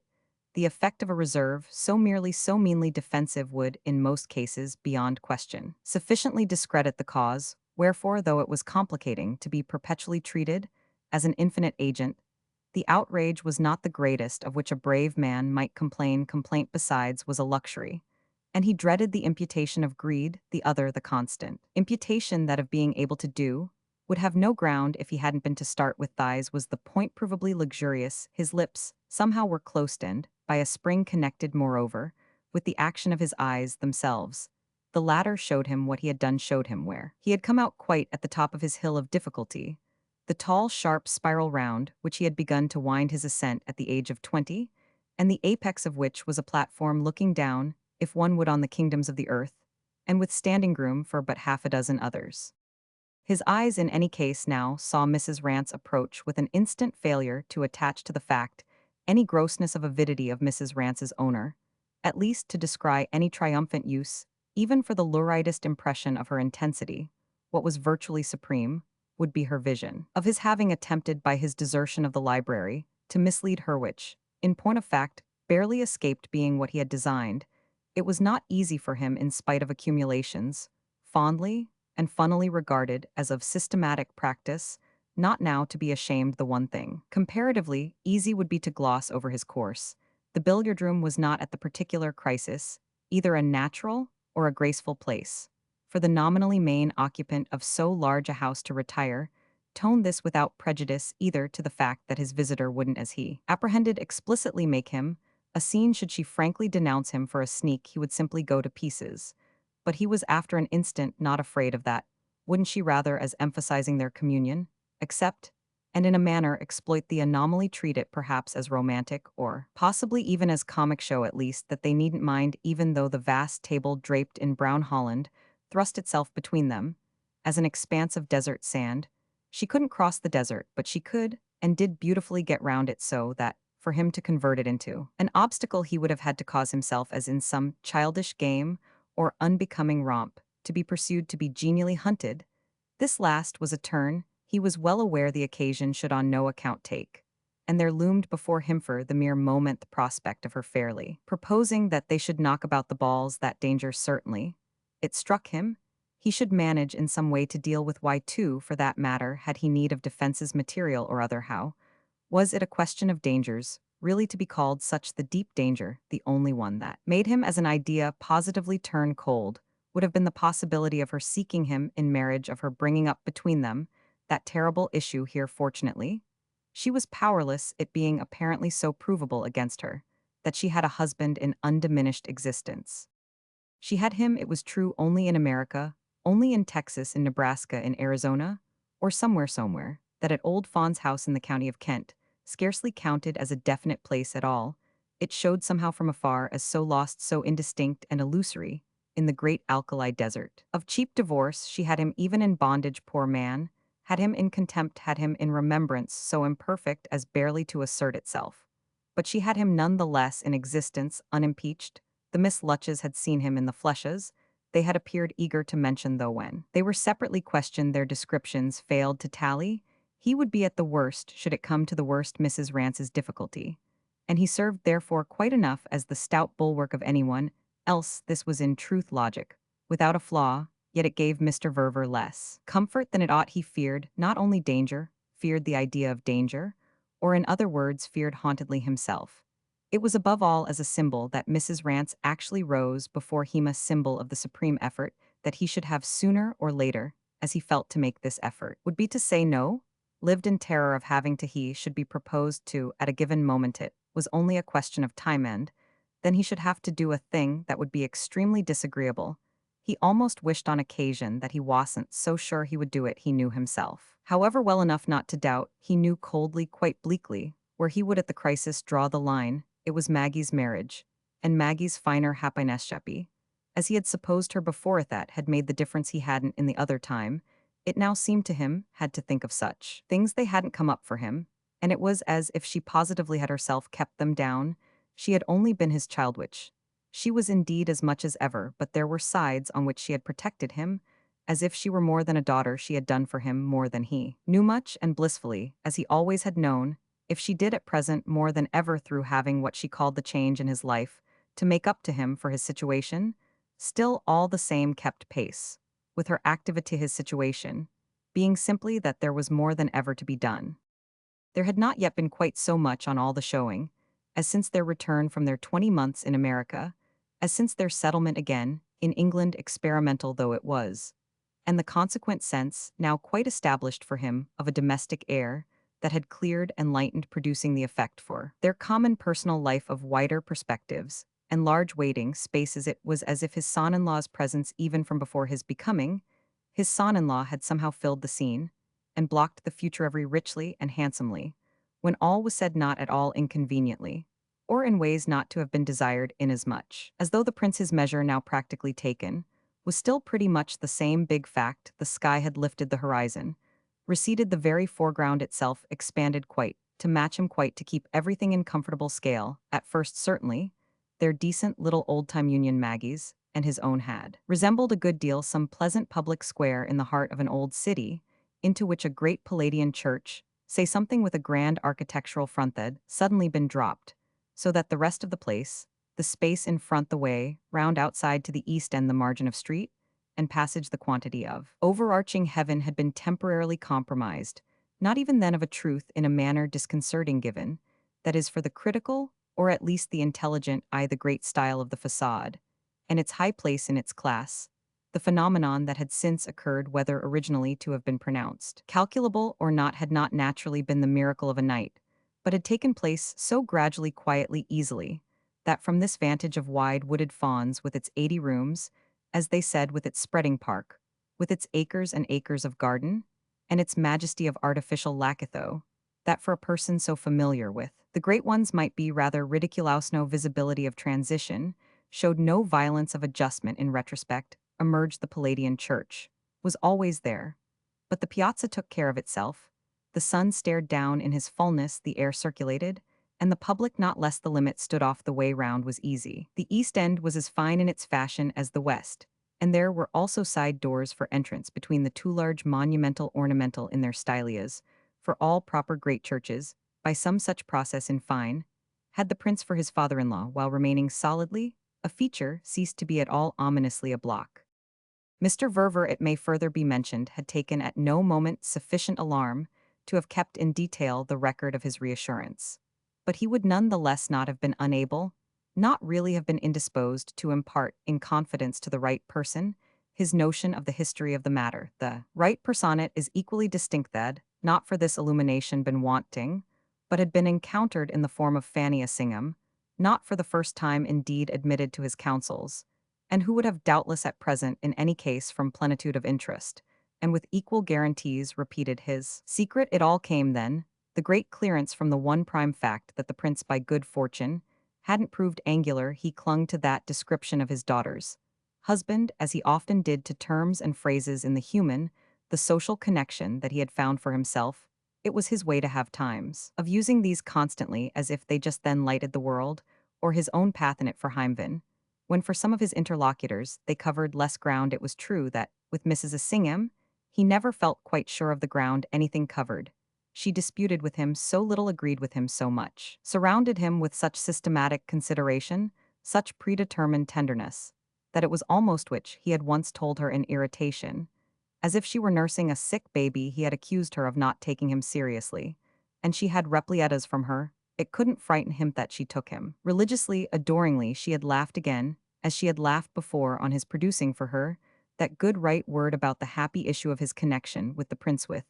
S1: The effect of a reserve, so merely so meanly defensive, would, in most cases, beyond question, sufficiently discredit the cause, wherefore, though it was complicating to be perpetually treated as an infinite agent, the outrage was not the greatest of which a brave man might complain. Complaint, besides, was a luxury, and he dreaded the imputation of greed, the other, the constant imputation that of being able to do, would have no ground if he hadn't been to start with. Thighs was the point, provably luxurious. His lips somehow were close-end, by a spring connected, moreover, with the action of his eyes themselves. The latter showed him what he had done, showed him where he had come out quite at the top of his hill of difficulty, the tall, sharp spiral round which he had begun to wind his ascent at the age of 20, and the apex of which was a platform looking down if one would on the kingdoms of the earth, and with standing room for but half a dozen others. His eyes in any case now saw Mrs. Rance approach with an instant failure to attach to the fact any grossness of avidity of Mrs. Rance's owner, at least to descry any triumphant use, even for the luridest impression of her intensity. What was virtually supreme would be her vision of his having attempted by his desertion of the library to mislead her, which, in point of fact, barely escaped being what he had designed. It was not easy for him in spite of accumulations, fondly and funnily regarded as of systematic practice, not now to be ashamed the one thing. Comparatively, easy would be to gloss over his course. The billiard room was not at the particular crisis either a natural or a graceful place. For the nominally main occupant of so large a house to retire, tone this without prejudice either to the fact that his visitor wouldn't, as he apprehended, explicitly make him a scene should she frankly denounce him for a sneak he would simply go to pieces. But he was after an instant not afraid of that. Wouldn't she rather, as emphasizing their communion, accept, and in a manner exploit the anomaly, treat it perhaps as romantic or possibly even as comic show, at least that they needn't mind even though the vast table draped in brown holland thrust itself between them, as an expanse of desert sand. She couldn't cross the desert, but she could, and did beautifully get round it so that, for him to convert it into an obstacle he would have had to cause himself as in some childish game or unbecoming romp, to be pursued, to be genially hunted. This last was a turn he was well aware the occasion should on no account take, and there loomed before him for the mere moment the prospect of her fairly proposing that they should knock about the balls. That danger certainly, it struck him, he should manage in some way to deal with. Why, too, for that matter, had he need of defenses material or other? How was it a question of dangers, really to be called such? The deep danger, the only one that made him as an idea positively turn cold, would have been the possibility of her seeking him in marriage, of her bringing up between them that terrible issue. Here, fortunately, she was powerless, it being apparently so provable against her that she had a husband in undiminished existence. She had him, it was true, only in America, only in Texas, in Nebraska, in Arizona, or somewhere, that at old Fawn's house in the county of Kent, scarcely counted as a definite place at all. It showed somehow from afar as so lost, so indistinct and illusory, in the great alkali desert. Of cheap divorce, she had him even in bondage, poor man, had him in contempt, had him in remembrance, so imperfect as barely to assert itself. But she had him none the less in existence, unimpeached. The Miss Lutches had seen him in the fleshes. They had appeared eager to mention, though when they were separately questioned their descriptions failed to tally. He would be at the worst, should it come to the worst, Mrs. Rance's difficulty. And he served therefore quite enough as the stout bulwark of anyone else. This was in truth logic, without a flaw, yet it gave Mr. Verver less comfort than it ought. He feared not only danger, feared the idea of danger, or in other words, feared hauntedly himself. It was above all as a symbol that Mrs. Rance actually rose before him, a symbol of the supreme effort that he should have sooner or later, as he felt to make this effort, would be to say no, lived in terror of having to he should be proposed to at a given moment. It was only a question of time, and then he should have to do a thing that would be extremely disagreeable. He almost wished on occasion that he wasn't so sure he would do it. He knew himself, however, well enough not to doubt. He knew coldly, quite bleakly, where he would at the crisis draw the line. It was Maggie's marriage, and Maggie's finer happiness, as he had supposed her before, that had made the difference. He hadn't in the other time. It now seemed to him had to think of such things. They hadn't come up for him, and it was as if she positively had herself kept them down. She had only been his child, which she was indeed as much as ever, but there were sides on which she had protected him, as if she were more than a daughter. She had done for him more than he knew, much and blissfully, as he always had known. If she did at present more than ever through having what she called the change in his life to make up to him for his situation, still all the same kept pace with her activity. His situation being simply that there was more than ever to be done. There had not yet been quite so much on all the showing, as since their return from their 20 months in America, as since their settlement again, in England, experimental though it was, and the consequent sense, now quite established for him, of a domestic air that had cleared and lightened, producing the effect for their common personal life of wider perspectives and large waiting spaces. It was as if his son-in-law's presence, even from before his becoming, his son-in-law had somehow filled the scene and blocked the future every richly and handsomely, when all was said, not at all inconveniently, or in ways not to have been desired inasmuch, as though the prince's measure now practically taken, was still pretty much the same big fact the sky had lifted the horizon, receded the very foreground itself expanded quite, to match him quite to keep everything in comfortable scale, at first certainly, their decent little old-time Union Maggies, and his own had resembled a good deal some pleasant public square in the heart of an old city, into which a great Palladian church, say something with a grand architectural front that suddenly been dropped, so that the rest of the place, the space in front the way, round outside to the east end the margin of street, and passage the quantity of overarching heaven had been temporarily compromised, not even then of a truth in a manner disconcerting given, that is for the critical, or at least the intelligent eye the great style of the facade, and its high place in its class, the phenomenon that had since occurred whether originally to have been pronounced calculable or not had not naturally been the miracle of a night, but had taken place so gradually quietly easily, that from this vantage of wide wooded fawns with its 80 rooms, as they said with its spreading park, with its acres and acres of garden, and its majesty of artificial lackatho, that for a person so familiar with the great ones might be rather ridiculous no visibility of transition, showed no violence of adjustment in retrospect, emerged the Palladian church, was always there. But the piazza took care of itself, the sun stared down in his fullness, the air circulated, and the public not less the limit stood off the way round was easy. The east end was as fine in its fashion as the west, and there were also side doors for entrance between the two large monumental ornamental in their stylias, for all proper great churches, by some such process in fine, had the prince for his father-in-law while remaining solidly, a feature ceased to be at all ominously a block. Mr. Verver, it may further be mentioned, had taken at no moment sufficient alarm to have kept in detail the record of his reassurance. But he would none the less not have been unable, not really have been indisposed to impart in confidence to the right person his notion of the history of the matter. The right personate is equally distinct that, not for this illumination been wanting, but had been encountered in the form of Fanny Assingham, not for the first time indeed admitted to his counsels, and who would have doubtless at present in any case from plenitude of interest, and with equal guarantees repeated his secret. It all came then, the great clearance from the one prime fact that the prince by good fortune hadn't proved angular. He clung to that description of his daughter's husband as he often did to terms and phrases in the human, the social connection that he had found for himself. It was his way to have times of using these constantly as if they just then lighted the world, or his own path in it for Heimven, when for some of his interlocutors they covered less ground. It was true that, with Mrs. Assingham, he never felt quite sure of the ground anything covered. She disputed with him so little, agreed with him so much, surrounded him with such systematic consideration, such predetermined tenderness, that it was almost which he had once told her in irritation, as if she were nursing a sick baby. He had accused her of not taking him seriously, and she had replietas from her. It couldn't frighten him that she took him religiously, adoringly. She had laughed again, as she had laughed before on his producing for her that good right word about the happy issue of his connection with the prince, with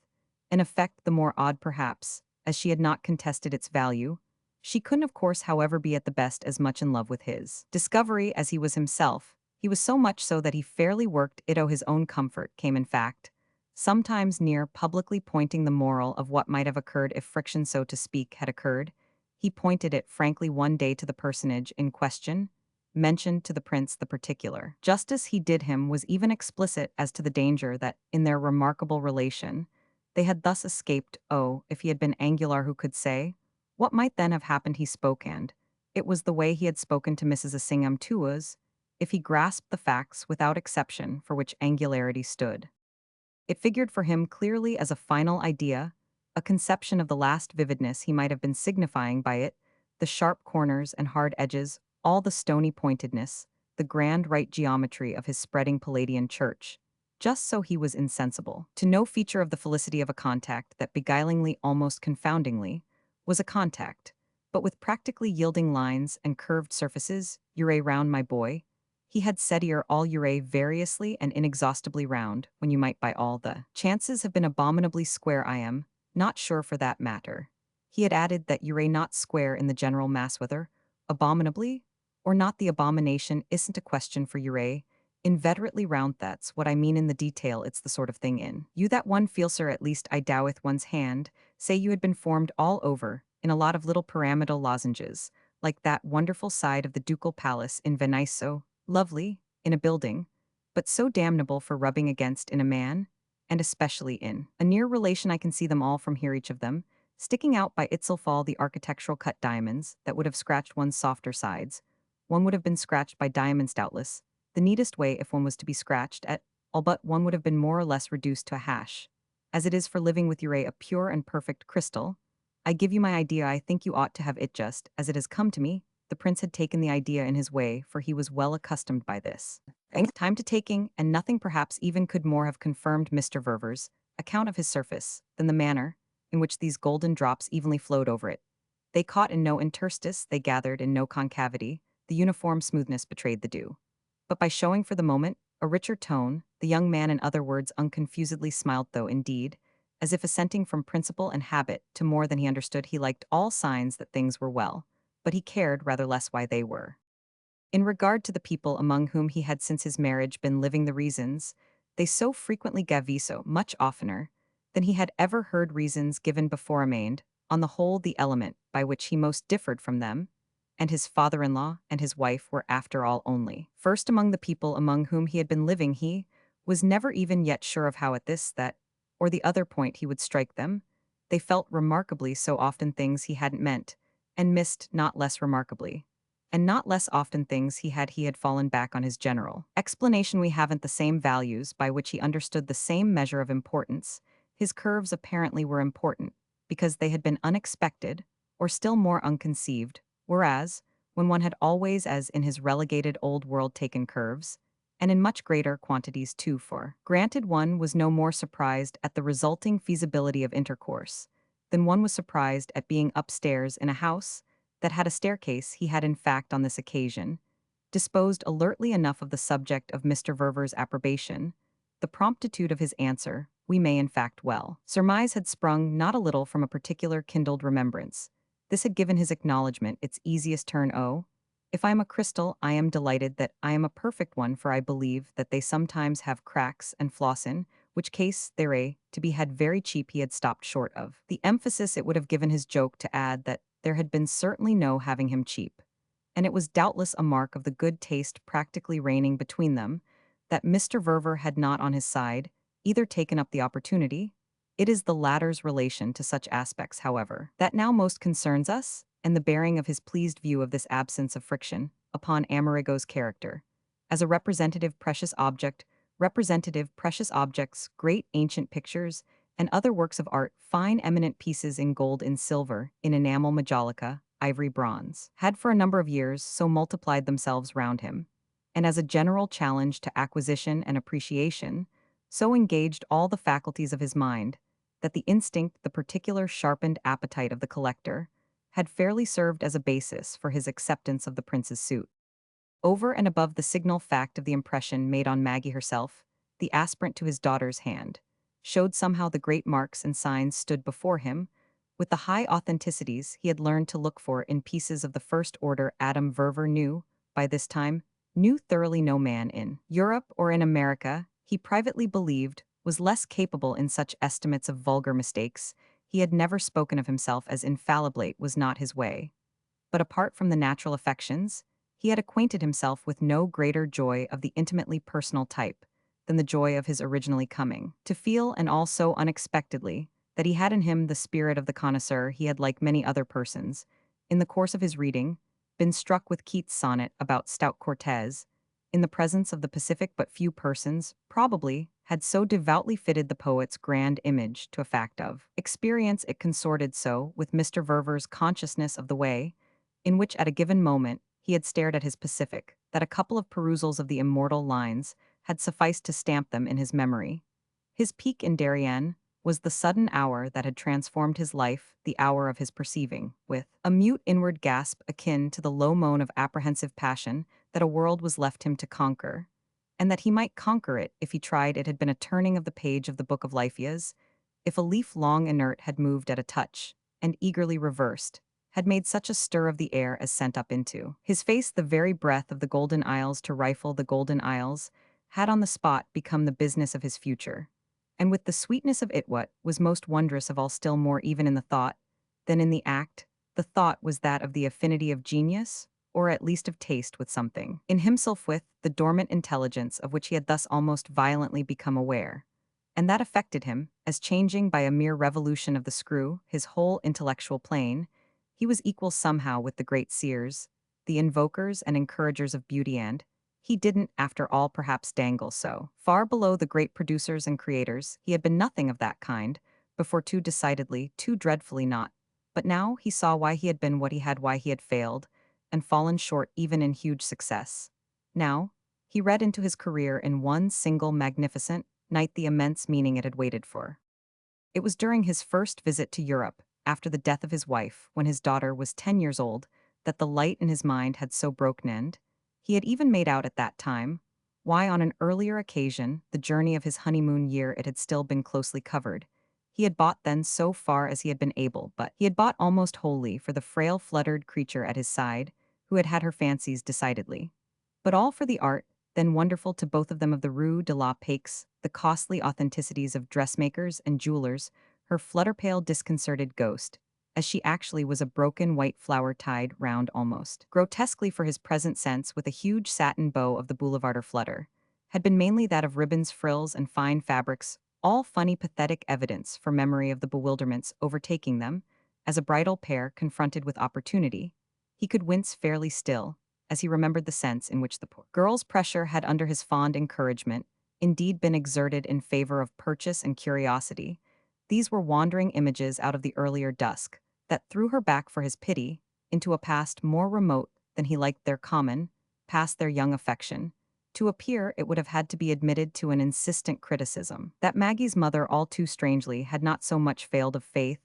S1: an effect the more odd perhaps, as she had not contested its value. She couldn't of course however be at the best as much in love with his discovery as he was himself. He was so much so that he fairly worked it. His own comfort came in fact sometimes near publicly pointing the moral of what might have occurred if friction so to speak had occurred. He pointed it frankly one day to the personage in question, mentioned to the prince the particular justice he did him, was even explicit as to the danger that, in their remarkable relation, they had thus escaped. Oh, if he had been angular, who could say? What might then have happened? He spoke, and it was the way he had spoken to Mrs. Assingham too, was, if he grasped the facts without exception for which angularity stood. It figured for him clearly as a final idea, a conception of the last vividness he might have been signifying by it, the sharp corners and hard edges, all the stony pointedness, the grand right geometry of his spreading Palladian church. Just so he was insensible to no feature of the felicity of a contact that beguilingly, almost confoundingly, was a contact, but with practically yielding lines and curved surfaces. You're round, my boy. He had said you're all you're variously and inexhaustibly round, when you might by all the chances have been abominably square. I am not sure for that matter. He had added that you're not square in the general mass, whether abominably or not. The abomination isn't a question for you're inveterately round. That's what I mean in the detail. It's the sort of thing in you that one feels, sir, at least I dow with one's hand, say you had been formed all over in a lot of little pyramidal lozenges, like that wonderful side of the ducal palace in Venice, so lovely in a building, but so damnable for rubbing against in a man, and especially in a near relation. I can see them all from here, each of them, sticking out by itself, the architectural cut diamonds that would have scratched one's softer sides. One would have been scratched by diamonds, doubtless, the neatest way if one was to be scratched at all, but one would have been more or less reduced to a hash. As it is for living with your a pure and perfect crystal, I give you my idea. I think you ought to have it just as it has come to me. The prince had taken the idea in his way, for he was well accustomed by this. Time to taking, and nothing perhaps even could more have confirmed Mr. Verver's account of his surface than the manner in which these golden drops evenly flowed over it. They caught in no interstice, they gathered in no concavity, the uniform smoothness betrayed the dew. But by showing for the moment a richer tone, the young man in other words unconfusedly smiled, though indeed, as if assenting from principle and habit to more than he understood. He liked all signs that things were well, but he cared rather less why they were. In regard to the people among whom he had since his marriage been living, the reasons they so frequently gave so much oftener than he had ever heard reasons given before remained, on the whole, the element by which he most differed from them, and his father-in-law and his wife were after all only first among the people among whom he had been living. He was never even yet sure of how at this, that, or the other point he would strike them. They felt remarkably so often things he hadn't meant, and missed not less remarkably, and not less often things he had fallen back on his general explanation. We haven't the same values by which he understood the same measure of importance. His curves apparently were important, because they had been unexpected, or still more unconceived, whereas, when one had always, as in his relegated old world, taken curves, and in much greater quantities too, for granted, one was no more surprised at the resulting feasibility of intercourse than one was surprised at being upstairs in a house that had a staircase. He had, in fact, on this occasion, disposed alertly enough of the subject of Mr. Verver's approbation. The promptitude of his answer, we may in fact well surmise, had sprung not a little from a particular kindled remembrance. This had given his acknowledgment its easiest turn. Oh, if I am a crystal, I am delighted that I am a perfect one, for I believe that they sometimes have cracks and flaws, in which case they're to be had very cheap. He had stopped short of the emphasis it would have given his joke to add that there had been certainly no having him cheap, and it was doubtless a mark of the good taste practically reigning between them that Mr. Verver had not on his side either taken up the opportunity. It is the latter's relation to such aspects, however, that now most concerns us, and the bearing of his pleased view of this absence of friction upon Amerigo's character. As a representative precious objects, great ancient pictures, and other works of art, fine eminent pieces in gold, in silver, in enamel, majolica, ivory, bronze, had for a number of years so multiplied themselves round him, and as a general challenge to acquisition and appreciation, so engaged all the faculties of his mind, that the instinct, the particular sharpened appetite of the collector, had fairly served as a basis for his acceptance of the prince's suit. Over and above the signal fact of the impression made on Maggie herself, the aspirant to his daughter's hand showed somehow the great marks and signs stood before him, with the high authenticities he had learned to look for in pieces of the first order. Adam Verver knew, by this time, knew thoroughly no man in Europe or in America, he privately believed, was less capable in such estimates of vulgar mistakes. He had never spoken of himself as infallibly, was not his way. But apart from the natural affections, he had acquainted himself with no greater joy of the intimately personal type than the joy of his originally coming to feel, and all so unexpectedly, that he had in him the spirit of the connoisseur. He had, like many other persons, in the course of his reading, been struck with Keats' sonnet about stout Cortez, in the presence of the pacific. But few persons, probably, had so devoutly fitted the poet's grand image to a fact of experience. It consorted so with Mr. Verver's consciousness of the way in which at a given moment he had stared at his Pacific, that a couple of perusals of the immortal lines had sufficed to stamp them in his memory. His peak in Darien was the sudden hour that had transformed his life, the hour of his perceiving, with a mute inward gasp akin to the low moan of apprehensive passion, that a world was left him to conquer, and that he might conquer it if he tried. It had been a turning of the page of the book of Lycias, if a leaf long inert had moved at a touch, and eagerly reversed, had made such a stir of the air as sent up into his face the very breath of the Golden Isles. To rifle the Golden Isles had on the spot become the business of his future, and with the sweetness of it what was most wondrous of all, still more even in the thought than in the act, the thought was that of the affinity of genius, or at least of taste with something, in himself with the dormant intelligence of which he had thus almost violently become aware. And that affected him, as changing by a mere revolution of the screw his whole intellectual plane, he was equal somehow with the great seers, the invokers and encouragers of beauty and, he didn't, after all, perhaps dangle so far below the great producers and creators, he had been nothing of that kind, before too decidedly, too dreadfully not. But now he saw why he had been what he had, why he had failed, and fallen short even in huge success. Now, he read into his career in one single magnificent night the immense meaning it had waited for. It was during his first visit to Europe, after the death of his wife, when his daughter was 10 years old, that the light in his mind had so broken end. He had even made out at that time why on an earlier occasion, the journey of his honeymoon year, it had still been closely covered. He had bought then so far as he had been able, but he had bought almost wholly for the frail fluttered creature at his side, who had had her fancies decidedly. But all for the art, then wonderful to both of them, of the Rue de la Paix, the costly authenticities of dressmakers and jewelers, her flutter-pale disconcerted ghost, as she actually was a broken white flower tied round almost grotesquely for his present sense with a huge satin bow of the boulevarder flutter, had been mainly that of ribbons, frills, and fine fabrics, all funny pathetic evidence for memory of the bewilderments overtaking them, as a bridal pair confronted with opportunity. He could wince fairly still, as he remembered the sense in which the poor girl's pressure had under his fond encouragement indeed been exerted in favor of purchase and curiosity. These were wandering images out of the earlier dusk, that threw her back for his pity, into a past more remote than he liked their common, past their young affection. To appear, it would have had to be admitted to an insistent criticism, that Maggie's mother all too strangely had not so much failed of faith,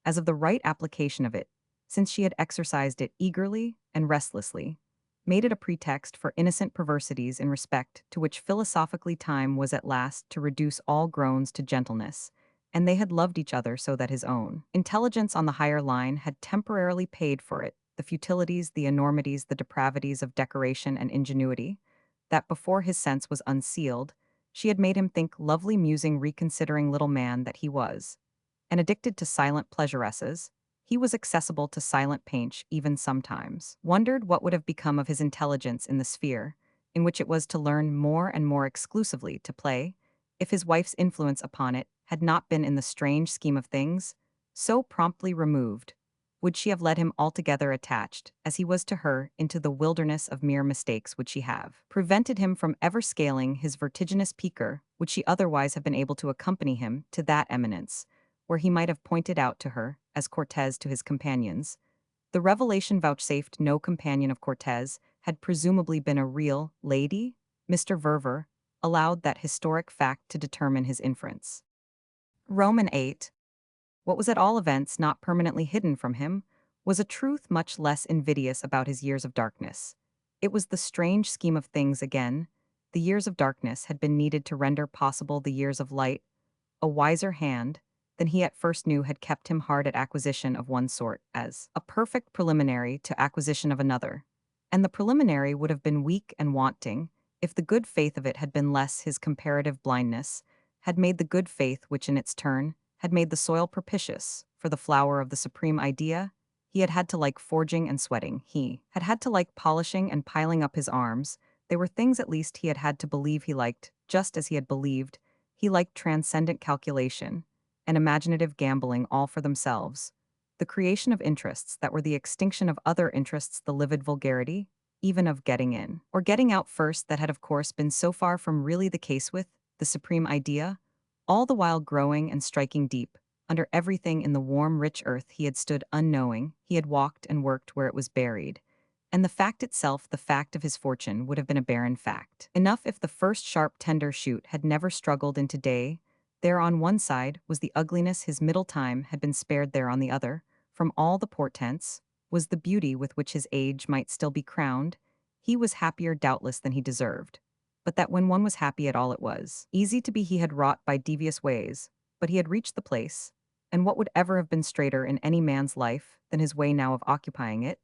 S1: as of the right application of it, since she had exercised it eagerly and restlessly, made it a pretext for innocent perversities in respect to which philosophically time was at last to reduce all groans to gentleness, and they had loved each other so that his own intelligence on the higher line had temporarily paid for it, the futilities, the enormities, the depravities of decoration and ingenuity, that before his sense was unsealed, she had made him think lovely musing reconsidering little man that he was. And addicted to silent pleasuresses, he was accessible to silent painch even sometimes. Wondered what would have become of his intelligence in the sphere, in which it was to learn more and more exclusively to play, if his wife's influence upon it had not been in the strange scheme of things, so promptly removed. Would she have led him altogether attached, as he was to her, into the wilderness of mere mistakes? Would she have prevented him from ever scaling his vertiginous peaker? Would she otherwise have been able to accompany him to that eminence, where he might have pointed out to her, as Cortez to his companions? The revelation vouchsafed no companion of Cortez had presumably been a real lady. Mr. Verver allowed that historic fact to determine his inference. Roman 8. What was at all events not permanently hidden from him was a truth much less invidious about his years of darkness. It was the strange scheme of things again. The years of darkness had been needed to render possible the years of light. A wiser hand than he at first knew had kept him hard at acquisition of one sort, as a perfect preliminary to acquisition of another. And the preliminary would have been weak and wanting, if the good faith of it had been less his comparative blindness, had made the good faith which in its turn had made the soil propitious for the flower of the supreme idea. He had had to like forging and sweating. He had had to like polishing and piling up his arms. They were things at least he had had to believe he liked, just as he had believed he liked transcendent calculation and imaginative gambling all for themselves, the creation of interests that were the extinction of other interests, the livid vulgarity, even of getting in, or getting out first, that had of course been so far from really the case with the supreme idea, all the while growing and striking deep. Under everything in the warm, rich earth he had stood unknowing, he had walked and worked where it was buried. And the fact itself, the fact of his fortune, would have been a barren fact. Enough if the first sharp tender shoot had never struggled into day. There on one side was the ugliness his middle time had been spared, there on the other, from all the portents, was the beauty with which his age might still be crowned. He was happier doubtless than he deserved. But that when one was happy at all it was easy to be he had wrought by devious ways, but he had reached the place, and what would ever have been straighter in any man's life than his way now of occupying it?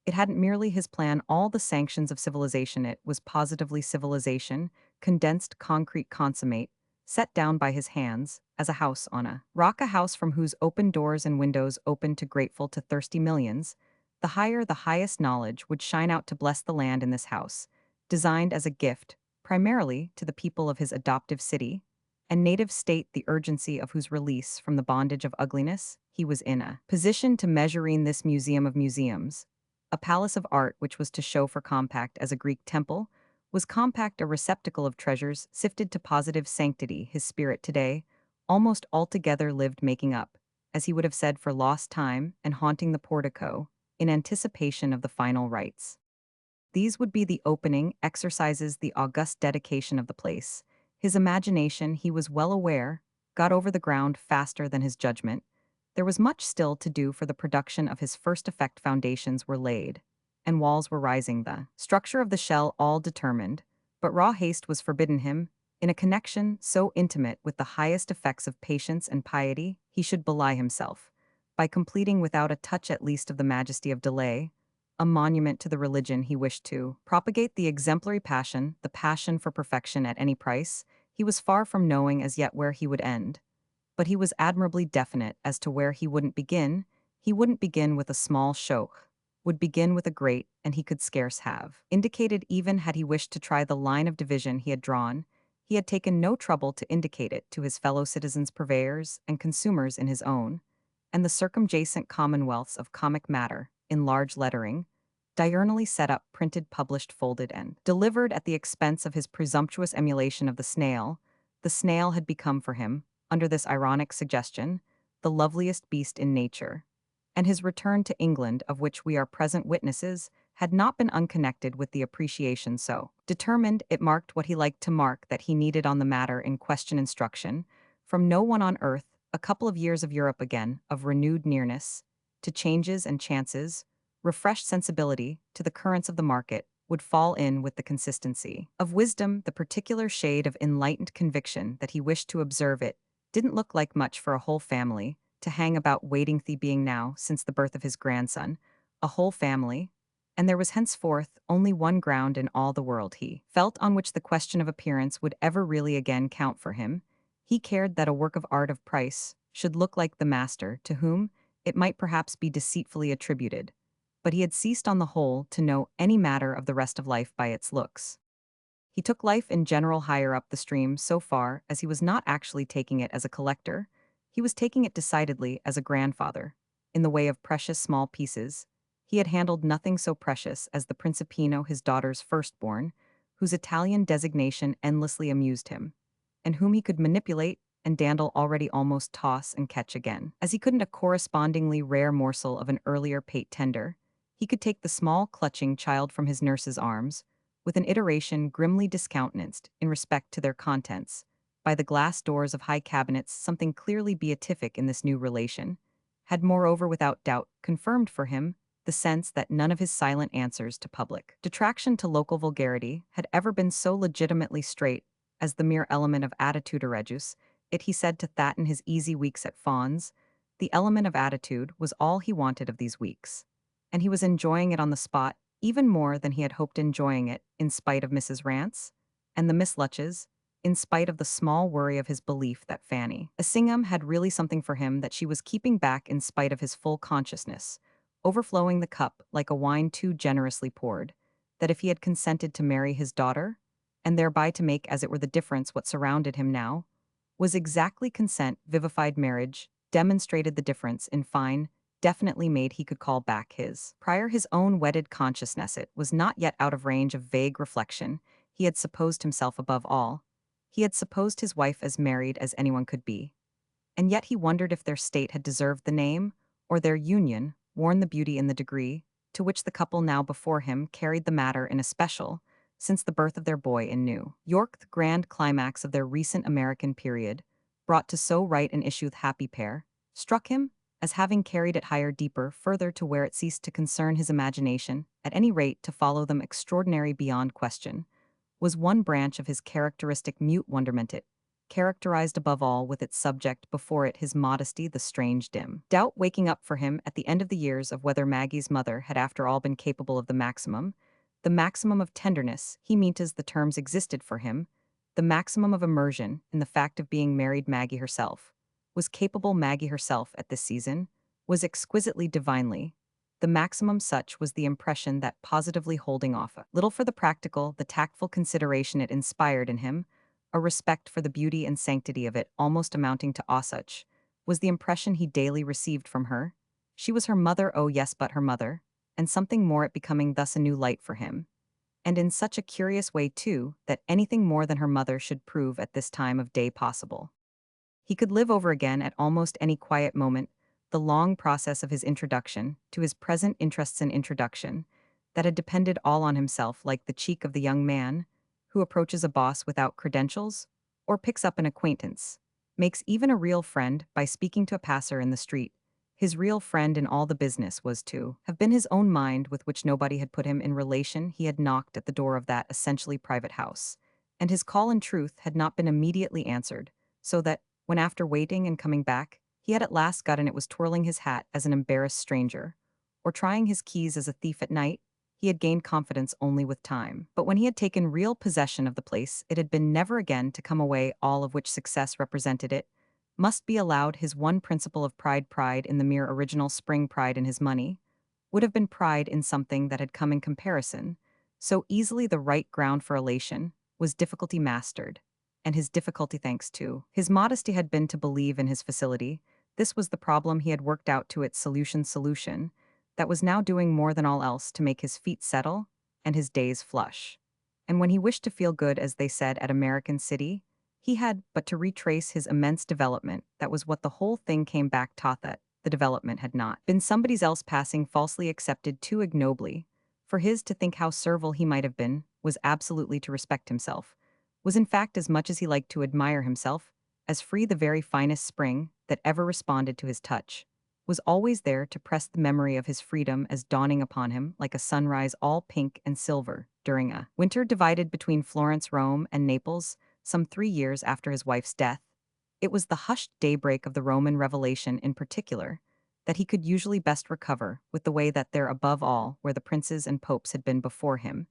S1: It hadn't merely his plan all the sanctions of civilization, it was positively civilization, condensed, concrete, consummate, set down by his hands, as a house on a rock, a house from whose open doors and windows opened to grateful to thirsty millions. The higher, the highest knowledge would shine out to bless the land in this house, designed as a gift, primarily to the people of his adoptive city, and native state the urgency of whose release from the bondage of ugliness he was in a position to measuring this museum of museums. A palace of art which was to show for compact as a Greek temple, was compact a receptacle of treasures sifted to positive sanctity his spirit today, almost altogether lived making up, as he would have said for lost time and haunting the portico, in anticipation of the final rites. These would be the opening exercises, the august dedication of the place. His imagination, he was well aware, got over the ground faster than his judgment. There was much still to do for the production of his first effect. Foundations were laid, and walls were rising, the structure of the shell all determined, but raw haste was forbidden him. In a connection so intimate with the highest effects of patience and piety, he should belie himself, by completing without a touch at least of the majesty of delay, a monument to the religion he wished to propagate, the exemplary passion, the passion for perfection at any price. He was far from knowing as yet where he would end, but he was admirably definite as to where he wouldn't begin. He wouldn't begin with a small show, would begin with a great, and he could scarce have indicated, even had he wished to try the line of division he had drawn. He had taken no trouble to indicate it to his fellow citizens, purveyors, and consumers in his own, and the circumjacent commonwealths of comic matter, in large lettering, diurnally set up, printed, published, folded, and delivered at the expense of his presumptuous emulation of the snail. The snail had become for him, under this ironic suggestion, the loveliest beast in nature, and his return to England, of which we are present witnesses, had not been unconnected with the appreciation so determined. It marked what he liked to mark, that he needed on the matter in question instruction from no one on earth. A couple of years of Europe again, of renewed nearness to changes and chances, refreshed sensibility to the currents of the market, would fall in with the consistency of wisdom. The particular shade of enlightened conviction that he wished to observe, it didn't look like much for a whole family to hang about waiting, the being now, since the birth of his grandson, a whole family, and there was henceforth only one ground in all the world he felt on which the question of appearance would ever really again count for him. He cared that a work of art of price should look like the master, to whom it might perhaps be deceitfully attributed, but he had ceased on the whole to know any matter of the rest of life by its looks. He took life in general higher up the stream so far as he was not actually taking it as a collector. He was taking it decidedly as a grandfather, in the way of precious small pieces. He had handled nothing so precious as the Principino, his daughter's firstborn, whose Italian designation endlessly amused him, and whom he could manipulate and dandle, already almost toss and catch again. As he couldn't a correspondingly rare morsel of an earlier pate tender, he could take the small clutching child from his nurse's arms, with an iteration grimly discountenanced in respect to their contents, by the glass doors of high cabinets. Something clearly beatific in this new relation had moreover without doubt confirmed for him the sense that none of his silent answers to public detraction, to local vulgarity, had ever been so legitimately straight as the mere element of attitude regus. It, he said to That in his easy weeks at Fawn's, the element of attitude was all he wanted of these weeks, and he was enjoying it on the spot even more than he had hoped, enjoying it in spite of Mrs. Rance and the Miss Lutches, in spite of the small worry of his belief that Fanny Assingham had really something for him that she was keeping back, in spite of his full consciousness, overflowing the cup like a wine too generously poured, that if he had consented to marry his daughter, and thereby to make as it were the difference what surrounded him now, was exactly consent, vivified marriage, demonstrated the difference, in fine, definitely made he could call back his prior, his own wedded consciousness. It was not yet out of range of vague reflection. He had supposed himself above all. He had supposed his wife as married as anyone could be. And yet he wondered if their state had deserved the name, or their union worn the beauty in the degree to which the couple now before him carried the matter in especial, since the birth of their boy in New York, the grand climax of their recent American period, brought to so right an issue. The happy pair struck him as having carried it higher, deeper, further, to where it ceased to concern his imagination, at any rate to follow them extraordinary beyond question, was one branch of his characteristic mute wonderment. It characterized above all with its subject before it, his modesty, the strange dim doubt waking up for him at the end of the years of whether Maggie's mother had after all been capable of the maximum of tenderness. He meant as the terms existed for him, the maximum of immersion in the fact of being married Maggie herself. Was capable Maggie herself at this season? Was exquisitely divinely. The maximum such was the impression that positively holding off a little for the practical, the tactful consideration it inspired in him, a respect for the beauty and sanctity of it almost amounting to awe such, was the impression he daily received from her. She was her mother, oh yes, but her mother, and something more it becoming thus a new light for him. And in such a curious way, too, that anything more than her mother should prove at this time of day possible. He could live over again at almost any quiet moment the long process of his introduction to his present interests and introduction that had depended all on himself, like the cheek of the young man who approaches a boss without credentials or picks up an acquaintance, makes even a real friend by speaking to a passer in the street. His real friend in all the business was to have been his own mind, with which nobody had put him in relation. He had knocked at the door of that essentially private house, and his call in truth had not been immediately answered, so that, when after waiting and coming back, he had at last gotten it, was twirling his hat as an embarrassed stranger, or trying his keys as a thief at night, he had gained confidence only with time. But when he had taken real possession of the place, it had been never again to come away, all of which success represented it, must be allowed his one principle of pride in the mere original spring pride in his money, would have been pride in something that had come in comparison, so easily the right ground for elation, was difficulty mastered, and his difficulty, thanks to his modesty, had been to believe in his facility. This was the problem he had worked out to its solution, that was now doing more than all else to make his feet settle and his days flush. And when he wished to feel good, as they said at American City, he had but to retrace his immense development. That was what the whole thing came back taught, that the development had not been somebody's else passing falsely accepted too ignobly. For his to think how servile he might have been was absolutely to respect himself, was in fact as much as he liked to admire himself, as free the very finest spring that ever responded to his touch, was always there to press the memory of his freedom as dawning upon him like a sunrise all pink and silver during a winter divided between Florence, Rome, and Naples, some 3 years after his wife's death. It was the hushed daybreak of the Roman revelation in particular that he could usually best recover, with the way that there above all, where the princes and popes had been before him,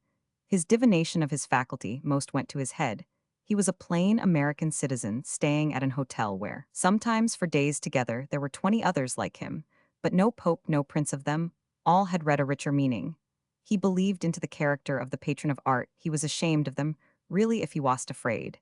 S1: his divination of his faculty most went to his head. He was a plain American citizen staying at an hotel where, sometimes for days together, there were 20 others like him, but no pope, no prince of them, all had read a richer meaning. He believed into the character of the patron of art, he was ashamed of them, really, if he wasn't afraid.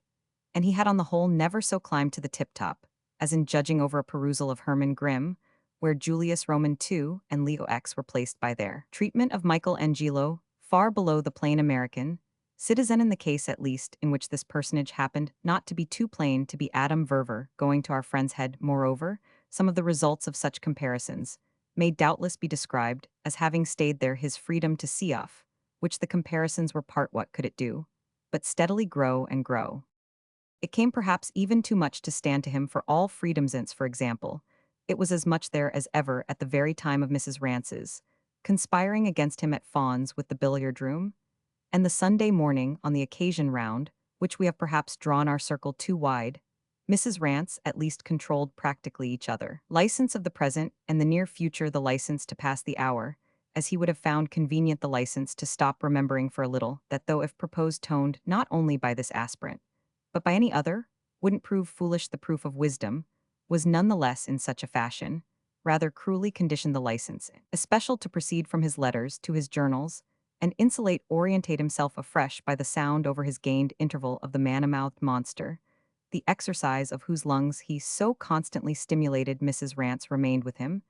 S1: And he had on the whole never so climbed to the tip-top, as in judging over a perusal of Hermann Grimm, where Julius Roman II and Leo X were placed by their treatment of Michelangelo, far below the plain American citizen, in the case at least in which this personage happened not to be too plain to be Adam Verver going to our friend's head. Moreover, some of the results of such comparisons may doubtless be described as having stayed there his freedom to see off, which the comparisons were part. What could it do but steadily grow and grow? It came perhaps even too much to stand to him for all freedoms, since, for example, it was as much there as ever at the very time of Mrs. Rance's conspiring against him at Fawn's with the billiard room, and the Sunday morning on the occasion round, which we have perhaps drawn our circle too wide. Mrs. Rance at least controlled practically each other. License of the present and the near future, the license to pass the hour, as he would have found convenient, the license to stop remembering for a little, that though if proposed toned not only by this aspirant, but by any other, wouldn't prove foolish, the proof of wisdom, was none the less in such a fashion, rather cruelly conditioned the license, especial to proceed from his letters to his journals, and orientate himself afresh by the sound over his gained interval of the man-mouthed monster, the exercise of whose lungs he so constantly stimulated. Mrs. Rance remained with him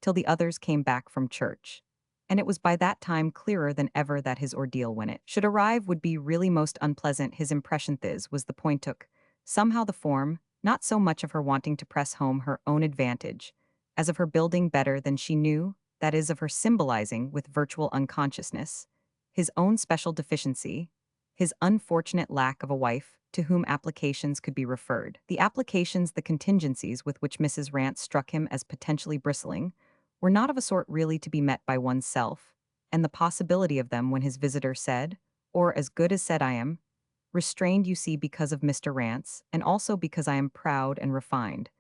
S1: till the others came back from church, and it was by that time clearer than ever that his ordeal, when it should arrive, would be really most unpleasant. His impression was the point took, somehow, the form, not so much of her wanting to press home her own advantage, as of her building better than she knew, that is, of her symbolizing with virtual unconsciousness his own special deficiency, his unfortunate lack of a wife to whom applications could be referred. The applications, the contingencies with which Mrs. Rance struck him as potentially bristling, were not of a sort really to be met by one's self, and the possibility of them when his visitor said, or as good as said, I am restrained, you see, because of Mr. Rance, and also because I am proud and refined.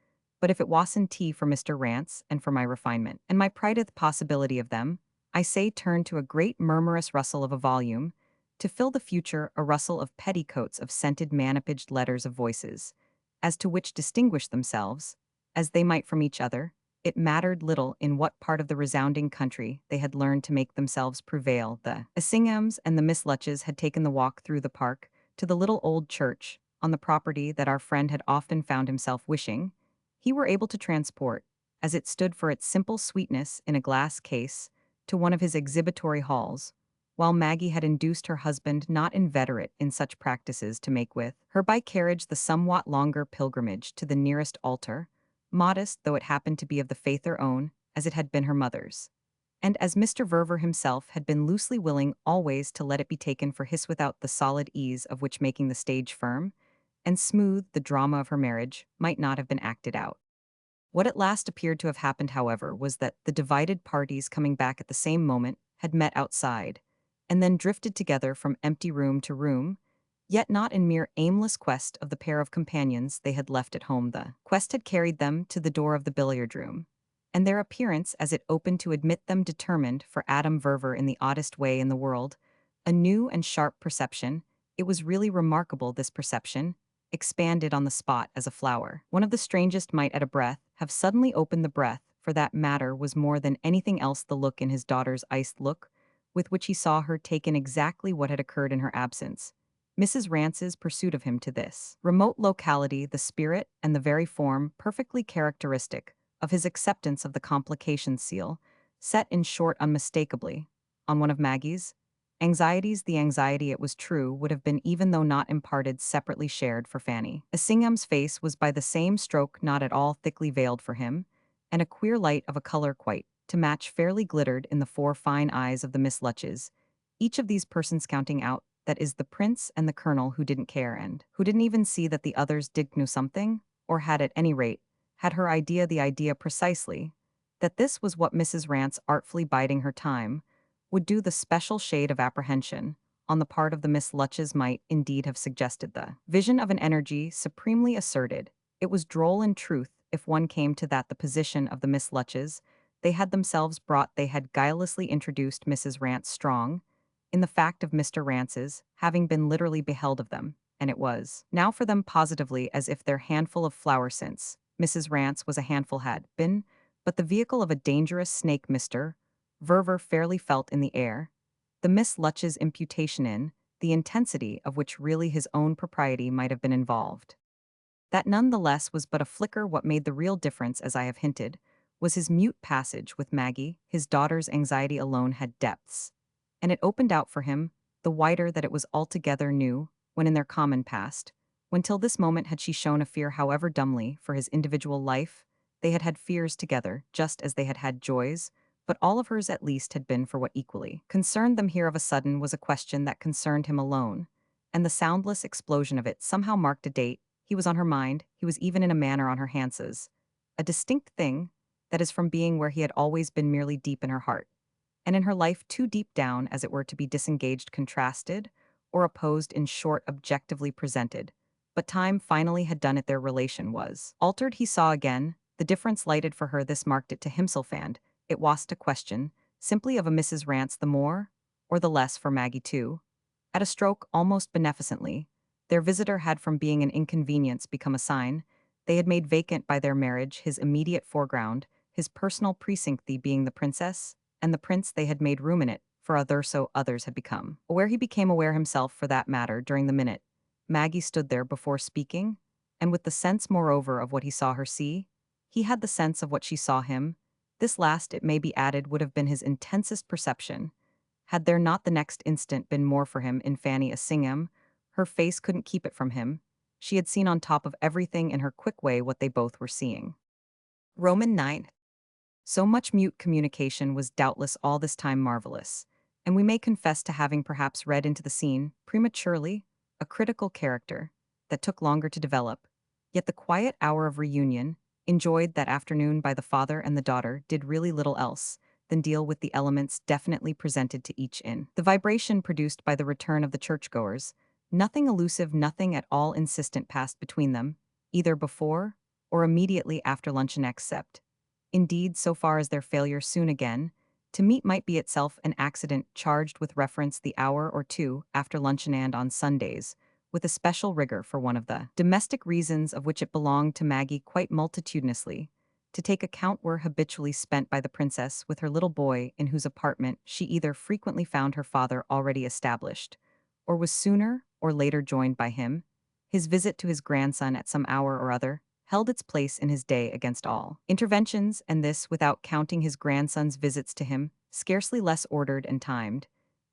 S1: But if it wasn't tea for Mr. Rance and for my refinement, and my prideth possibility of them, I say, turned to a great murmurous rustle of a volume, To fill the future, a rustle of petticoats of scented manipulated letters of voices, as to which distinguish themselves, as they might from each other, it mattered little in what part of the resounding country they had learned to make themselves prevail. The Essinghams and the Miss Lutches had taken the walk through the park to the little old church, on the property that our friend had often found himself wishing he were able to transport, as it stood for its simple sweetness in a glass case, to one of his exhibitory halls, while Maggie had induced her husband, not inveterate in such practices, to make with her by carriage the somewhat longer pilgrimage to the nearest altar, modest though it happened to be of the faith her own, as it had been her mother's. And as Mr. Verver himself had been loosely willing always to let it be taken for his without the solid ease of which making the stage firm and smooth the drama of her marriage might not have been acted out. What at last appeared to have happened, however, was that the divided parties coming back at the same moment had met outside, and then drifted together from empty room to room, yet not in mere aimless quest of the pair of companions they had left at home. The quest had carried them to the door of the billiard room, and their appearance as it opened to admit them determined for Adam Verver in the oddest way in the world, a new and sharp perception. It was really remarkable, this perception, expanded on the spot as a flower. One of the strangest might at a breath have suddenly opened the breath, for that matter was more than anything else the look in his daughter's iced look, with which he saw her take in exactly what had occurred in her absence. Mrs. Rance's pursuit of him to this remote locality, the spirit and the very form perfectly characteristic of his acceptance of the complication seal, set in short unmistakably on one of Maggie's anxieties. The anxiety, it was true, would have been, even though not imparted, separately shared for Fanny. Essingham's face was by the same stroke not at all thickly veiled for him, and a queer light of a color quite to match fairly glittered in the four fine eyes of the Miss Lutches, each of these persons counting out, that is, the prince and the colonel, who didn't care and who didn't even see that the others did know something, or had at any rate, had her idea, the idea precisely, that this was what Mrs. Rance, artfully biding her time, would do. The special shade of apprehension on the part of the Miss Lutches might indeed have suggested the vision of an energy supremely asserted. It was droll in truth, if one came to that, the position of the Miss Lutches they had themselves brought. They had guilelessly introduced Mrs. Rance strong in the fact of Mr. Rance's having been literally beheld of them, and it was now for them positively as if their handful of flour, since Mrs. Rance was a handful, had been but the vehicle of a dangerous snake. Mr. Verver fairly felt in the air the Miss Lutch's imputation in the intensity of which really his own propriety might have been involved. That none the less was but a flicker. What made the real difference, as I have hinted, was his mute passage with Maggie. His daughter's anxiety alone had depths, and it opened out for him, the wider that it was altogether new, when in their common past, when till this moment had she shown a fear, however dumbly, for his individual life, they had had fears together, just as they had had joys, but all of hers at least had been for what equally concerned them. Here of a sudden was a question that concerned him alone, and the soundless explosion of it somehow marked a date. He was on her mind, he was even in a manner on her hands, a distinct thing, that is, from being where he had always been merely deep in her heart, and in her life too deep down, as it were, to be disengaged, contrasted, or opposed, in short, objectively presented. But time finally had done it. Their relation was altered. He saw again the difference lighted for her. This marked it to himself, and it was a question simply of a Mrs. Rance, the more or the less for Maggie too. At a stroke, almost beneficently, their visitor had from being an inconvenience become a sign. They had made vacant by their marriage his immediate foreground, his personal precinct, the being the princess, and the prince. They had made room in it for other, so others had become aware. He became aware himself, for that matter, during the minute Maggie stood there before speaking, and with the sense, moreover, of what he saw her see, he had the sense of what she saw him. This last, it may be added, would have been his intensest perception, had there not the next instant been more for him in Fanny Assingham. Her face couldn't keep it from him. She had seen on top of everything in her quick way what they both were seeing. Roman 9. So much mute communication was doubtless all this time marvelous, and we may confess to having perhaps read into the scene, prematurely, a critical character that took longer to develop. Yet the quiet hour of reunion, enjoyed that afternoon by the father and the daughter, did really little else than deal with the elements definitely presented to each in the vibration produced by the return of the churchgoers. Nothing elusive, nothing at all insistent passed between them, either before or immediately after luncheon, except, indeed, so far as their failure soon again To meet might be itself an accident charged with reference the hour or two after luncheon and on Sundays, with a special rigor for one of the domestic reasons of which it belonged to Maggie quite multitudinously. To take account were habitually spent by the princess with her little boy, in whose apartment she either frequently found her father already established, or was sooner or later joined by him. His visit to his grandson at some hour or other held its place in his day against all interventions, and this without counting his grandson's visits to him, scarcely less ordered and timed,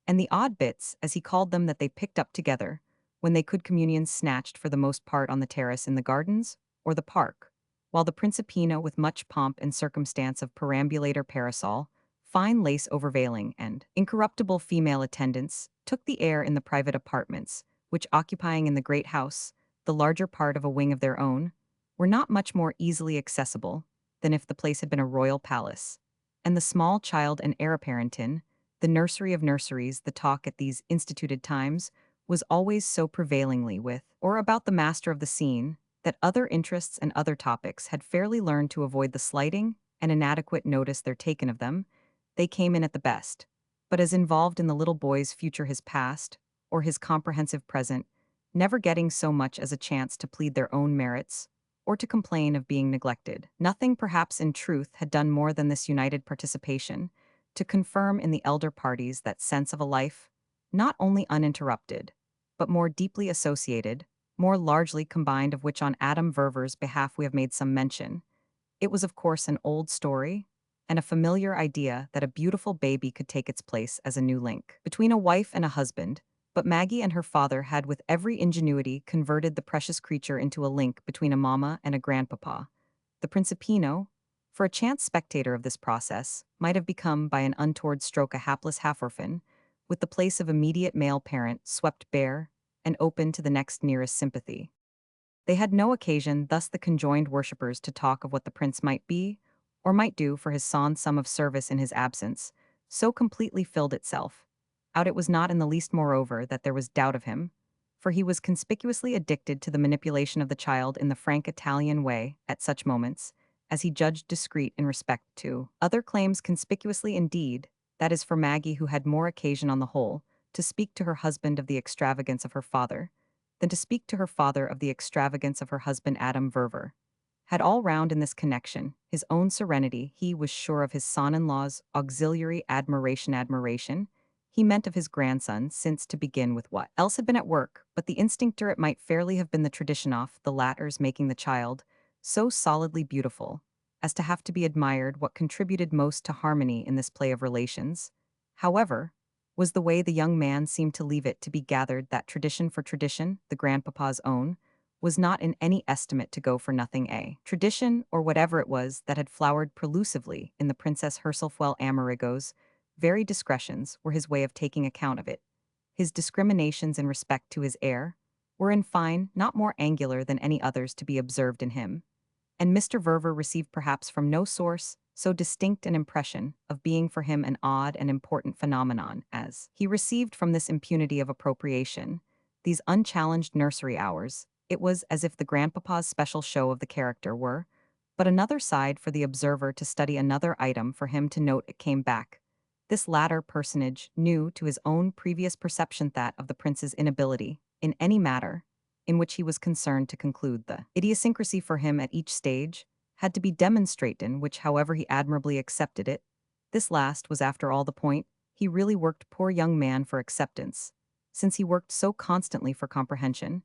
S1: and the odd bits, as he called them, that they picked up together, when they could communions snatched for the most part on the terrace in the gardens or the park, while the Principino, with much pomp and circumstance of perambulator parasol, fine lace overveiling, and incorruptible female attendants, took the air in the private apartments, which, occupying in the great house the larger part of a wing of their own, were not much more easily accessible than if the place had been a royal palace. And the small child and heir apparent in the nursery of nurseries, the talk at these instituted times was always so prevailingly with, or about the master of the scene, that other interests and other topics had fairly learned to avoid the slighting and inadequate notice there taken of them. They came in at the best, but as involved in the little boy's future, his past, or his comprehensive present, never getting so much as a chance to plead their own merits, or to complain of being neglected. Nothing, perhaps, in truth, had done more than this united participation to confirm in the elder parties that sense of a life, not only uninterrupted, but more deeply associated, more largely combined, of which on Adam Verver's behalf we have made some mention. It was, of course, an old story, and a familiar idea that a beautiful baby could take its place as a new link between a wife and a husband, but Maggie and her father had with every ingenuity converted the precious creature into a link between a mamma and a grandpapa. The Principino, for a chance spectator of this process, might have become by an untoward stroke a hapless half-orphan, with the place of immediate male parent swept bare and open to the next nearest sympathy. They had no occasion thus the conjoined worshippers to talk of what the prince might be, or might do for his son sum of service in his absence, so completely filled itself. Out it was not in the least, moreover, that there was doubt of him, for he was conspicuously addicted to the manipulation of the child in the frank Italian way at such moments, as he judged discreet in respect to other claims, conspicuously indeed, that is for Maggie, who had more occasion on the whole to speak to her husband of the extravagance of her father, than to speak to her father of the extravagance of her husband Adam Verver. Had all round in this connection his own serenity, he was sure of his son-in-law's auxiliary admiration. He meant of his grandson, since to begin with what else had been at work, but the instinctor, it might fairly have been the tradition of the latter's making the child so solidly beautiful as to have to be admired. What contributed most to harmony in this play of relations, however, was the way the young man seemed to leave it to be gathered that tradition for tradition, the grandpapa's own, was not in any estimate to go for nothing. A tradition, or whatever it was, that had flowered prelusively in the Princess Herselfwell Amerigo's very discretions, were his way of taking account of it. His discriminations in respect to his heir were, in fine, not more angular than any others to be observed in him, and Mr. Verver received perhaps from no source so distinct an impression of being for him an odd and important phenomenon as he received from this impunity of appropriation, these unchallenged nursery hours. It was as if the grandpapa's special show of the character were but another side for the observer to study, another item for him to note. It came back. This latter personage knew to his own previous perception that of the prince's inability, in any matter in which he was concerned, to conclude the idiosyncrasy for him at each stage had to be demonstrated, in which, however he admirably accepted it, this last was after all the point. He really worked, poor young man, for acceptance, since he worked so constantly for comprehension.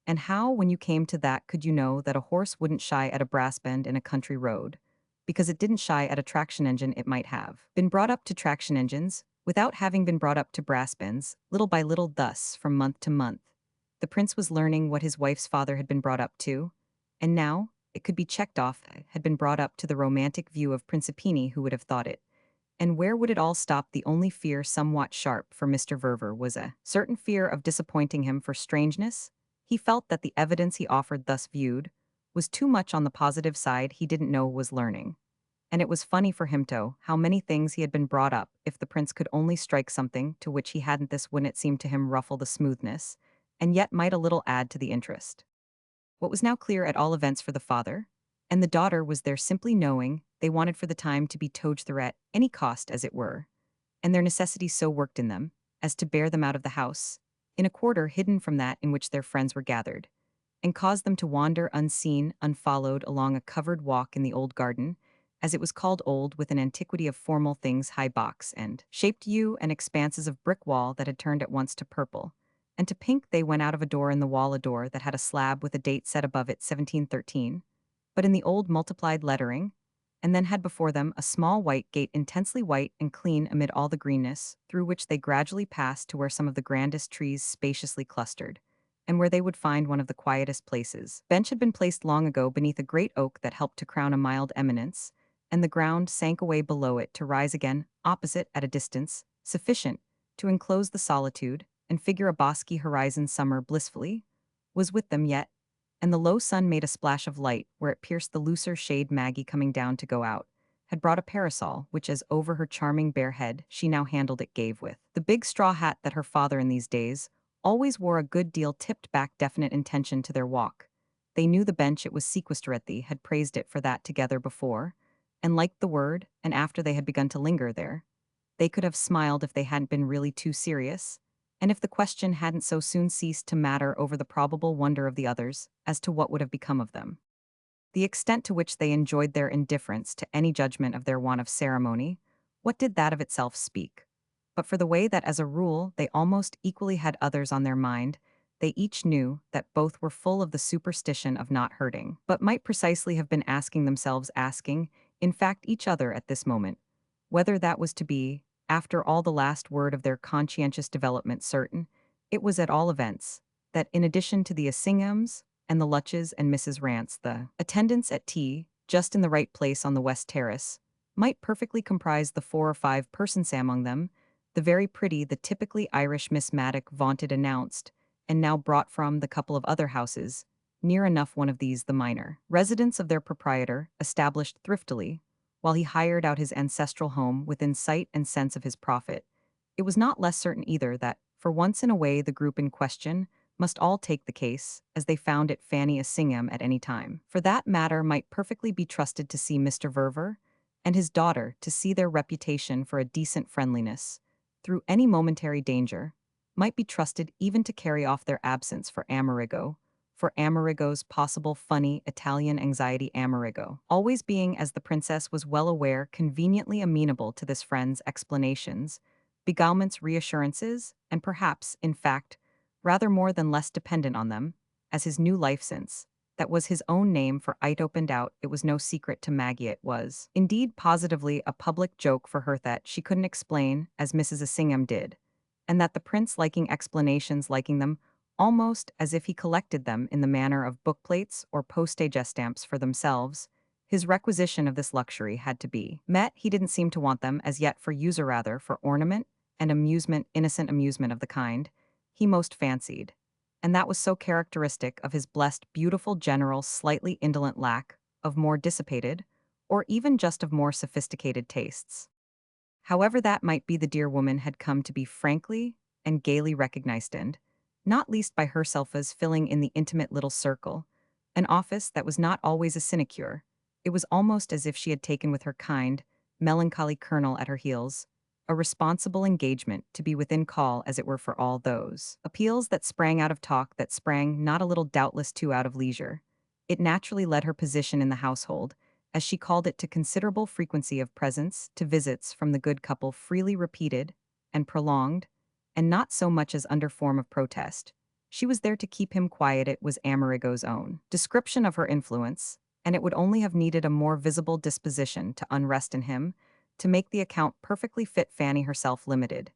S1: And how, when you came to that, could you know that a horse wouldn't shy at a brass bend in a country road, because it didn't shy at a traction engine? It might have been brought up to traction engines, without having been brought up to brass bends, little by little, thus, from month to month. The prince was learning what his wife's father had been brought up to, and now, it could be checked off, had been brought up to the romantic view of Principini. Who would have thought it? And where would it all stop? The only fear, somewhat sharp for Mr. Verver, was a certain fear of disappointing him for strangeness. He felt that the evidence he offered, thus viewed, was too much on the positive side. He didn't know was learning. And it was funny for him to how many things he had been brought up. If the prince could only strike something to which he hadn't, this wouldn't, it seemed to him, ruffle the smoothness, and yet might a little add to the interest. What was now clear, at all events, for the father and the daughter was their simply knowing they wanted for the time to be toged through at any cost as it were, and their necessities so worked in them, as to bear them out of the house, in a quarter hidden from that in which their friends were gathered, and caused them to wander unseen, unfollowed along a covered walk in the old garden, as it was called old with an antiquity of formal things high box and shaped yew and expanses of brick wall that had turned at once to purple. And to pink they went out of a door in the wall, a door that had a slab with a date set above it 1713, but in the old multiplied lettering, and then had before them a small white gate intensely white and clean amid all the greenness, through which they gradually passed to where some of the grandest trees spaciously clustered, and where they would find one of the quietest places. Bench had been placed long ago beneath a great oak that helped to crown a mild eminence, and the ground sank away below it to rise again, opposite at a distance, sufficient to enclose the solitude, and figure a bosky horizon. Summer blissfully was with them yet, and the low sun made a splash of light where it pierced the looser shade. Maggie, coming down to go out, had brought a parasol, which as over her charming bare head she now handled it gave with the big straw hat that her father in these days always wore a good deal tipped back definite intention to their walk. They knew the bench, it was sequesterethy, had praised it for that together before, and liked the word, and after they had begun to linger there, they could have smiled if they hadn't been really too serious, and if the question hadn't so soon ceased to matter over the probable wonder of the others as to what would have become of them. The extent to which they enjoyed their indifference to any judgment of their want of ceremony, what did that of itself speak? But for the way that as a rule they almost equally had others on their mind, they each knew that both were full of the superstition of not hurting, but might precisely have been asking themselves, asking, in fact, each other at this moment, whether that was to be, after all, the last word of their conscientious development certain. It was at all events that, in addition to the Assinghams and the Lutches and Mrs. Rance, the attendants at tea, just in the right place on the west terrace, might perfectly comprise the 4 or 5 persons among them, the very pretty, the typically Irish Miss Maddock vaunted, announced, and now brought from the couple of other houses, near enough one of these the minor residence of their proprietor, established thriftily, while he hired out his ancestral home within sight and sense of his profit. It was not less certain either that, for once in a way, the group in question must all take the case, as they found it Fanny Assingham at any time. For that matter might perfectly be trusted to see Mr. Verver, and his daughter to see their reputation for a decent friendliness, through any momentary danger, might be trusted even to carry off their absence for Amerigo's possible funny Italian anxiety. Amerigo, always being, as the princess was well aware, conveniently amenable to this friend's explanations, beguilements, reassurances, and perhaps, in fact, rather more than less dependent on them, as his new life since, that was his own name, for it opened out, it was no secret to Maggie, it was, indeed, positively a public joke for her that she couldn't explain, as Mrs. Assingham did, and that the prince, liking explanations, liking them, almost as if he collected them in the manner of bookplates or postage stamps for themselves, his requisition of this luxury had to be met. He didn't seem to want them as yet for use, or rather for ornament and amusement, innocent amusement of the kind he most fancied, and that was so characteristic of his blessed, beautiful, general, slightly indolent lack of more dissipated, or even just of more sophisticated tastes. However that might be, the dear woman had come to be frankly and gaily recognized, and, not least by herself, as filling in the intimate little circle, an office that was not always a sinecure. It was almost as if she had taken with her kind, melancholy colonel at her heels, a responsible engagement to be within call, as it were, for all those appeals that sprang out of talk, that sprang not a little doubtless too out of leisure. It naturally led her position in the household, as she called it, to considerable frequency of presence, to visits from the good couple freely repeated and prolonged, and not so much as under form of protest. She was there to keep him quiet. It was Amerigo's own description of her influence, and it would only have needed a more visible disposition to unrest in him to make the account perfectly fit. Fanny herself limited.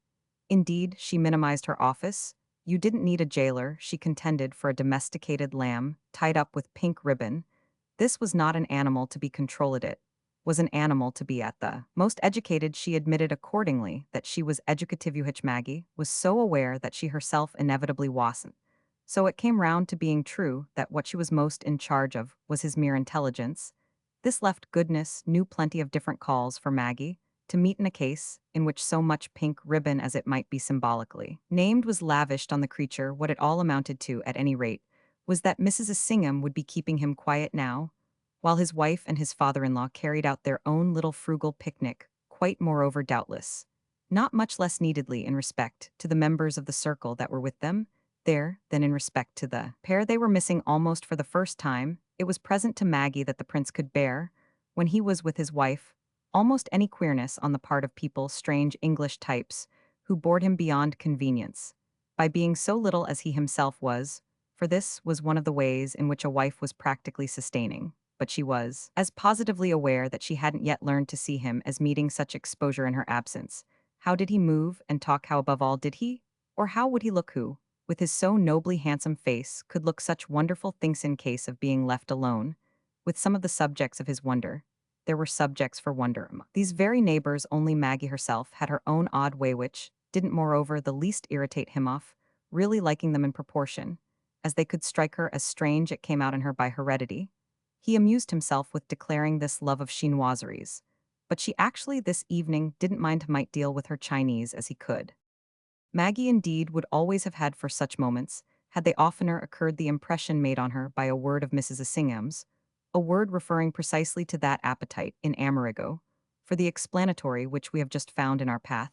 S1: Indeed, she minimized her office. You didn't need a jailer, she contended, for a domesticated lamb tied up with pink ribbon. This was not an animal to be controlled, it was an animal to be at the most educated. She admitted accordingly that she was educative. Maggie was so aware that she herself inevitably wasn't. So it came round to being true that what she was most in charge of was his mere intelligence. This left goodness knew plenty of different calls for Maggie to meet in a case in which so much pink ribbon, as it might be symbolically named, was lavished on the creature. What it all amounted to, at any rate, was that Mrs. Assingham would be keeping him quiet now, while his wife and his father-in-law carried out their own little frugal picnic, quite moreover doubtless. Not much less neededly in respect to the members of the circle that were with them, there, than in respect to the pair they were missing almost for the first time. It was present to Maggie that the prince could bear, when he was with his wife, almost any queerness on the part of people strange English types, who bored him beyond convenience, by being so little as he himself was, for this was one of the ways in which a wife was practically sustaining. But she was as positively aware that she hadn't yet learned to see him as meeting such exposure in her absence. How did he move and talk? How above all did he? Or how would he look who, with his so nobly handsome face, could look such wonderful things in case of being left alone, with some of the subjects of his wonder? There were subjects for wonder. These very neighbors, only Maggie herself had her own odd way which didn't moreover the least irritate him off, really liking them in proportion, as they could strike her as strange it came out in her by heredity. He amused himself with declaring this love of chinoiseries, but she actually this evening didn't mind might deal with her Chinese as he could. Maggie indeed would always have had for such moments, had they oftener occurred the impression made on her by a word of Mrs. Assingham's, a word referring precisely to that appetite in Amerigo, for the explanatory which we have just found in our path.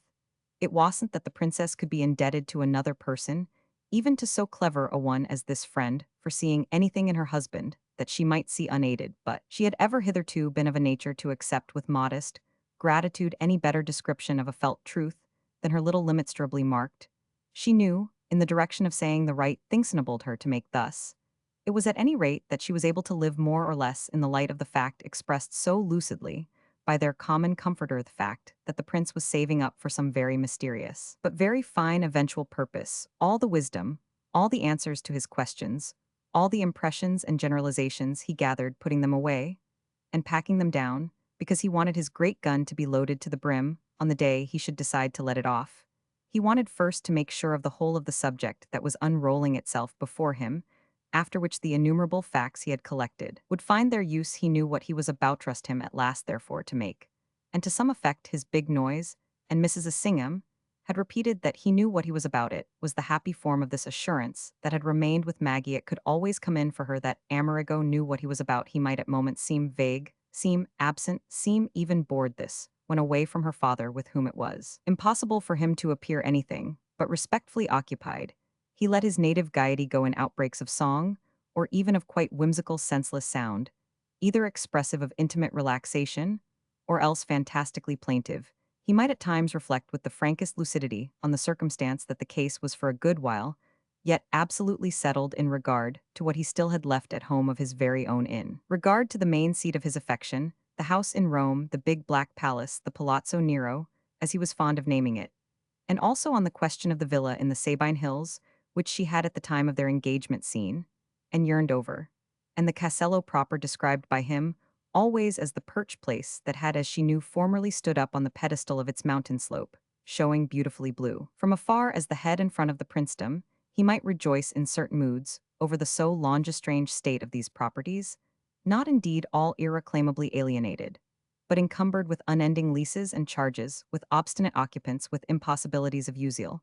S1: It wasn't that the princess could be indebted to another person, even to so clever a one as this friend, for seeing anything in her husband that she might see unaided, but she had ever hitherto been of a nature to accept with modest gratitude any better description of a felt truth than her little limits durably marked. She knew, in the direction of saying the right things enabled her to make thus. It was at any rate that she was able to live more or less in the light of the fact expressed so lucidly by their common comforter, the fact that the prince was saving up for some very mysterious, but very fine eventual purpose, all the wisdom, all the answers to his questions, all the impressions and generalizations he gathered, putting them away and packing them down, because he wanted his great gun to be loaded to the brim on the day he should decide to let it off. He wanted first to make sure of the whole of the subject that was unrolling itself before him, after which the innumerable facts he had collected would find their use. He knew what he was about to trust him at last therefore to make, and to some effect his big noise, and Mrs. Assingham had repeated that he knew what he was about. It was the happy form of this assurance that had remained with Maggie. It could always come in for her that Amerigo knew what he was about. He might at moments seem vague, seem absent, seem even bored this, when away from her father, with whom it was impossible for him to appear anything but respectfully occupied. He let his native gaiety go in outbreaks of song, or even of quite whimsical senseless sound, either expressive of intimate relaxation, or else fantastically plaintive. He might at times reflect with the frankest lucidity on the circumstance that the case was for a good while, yet absolutely settled in regard to what he still had left at home of his very own inn. Regard to the main seat of his affection, the house in Rome, the big black palace, the Palazzo Nero, as he was fond of naming it, and also on the question of the villa in the Sabine Hills, which she had at the time of their engagement seen, and yearned over, and the Castello proper described by him always as the perch place that had as she knew formerly stood up on the pedestal of its mountain slope, showing beautifully blue. From afar as the head and front of the princedom, he might rejoice in certain moods over the so long estranged state of these properties, not indeed all irreclaimably alienated, but encumbered with unending leases and charges, with obstinate occupants, with impossibilities of usual,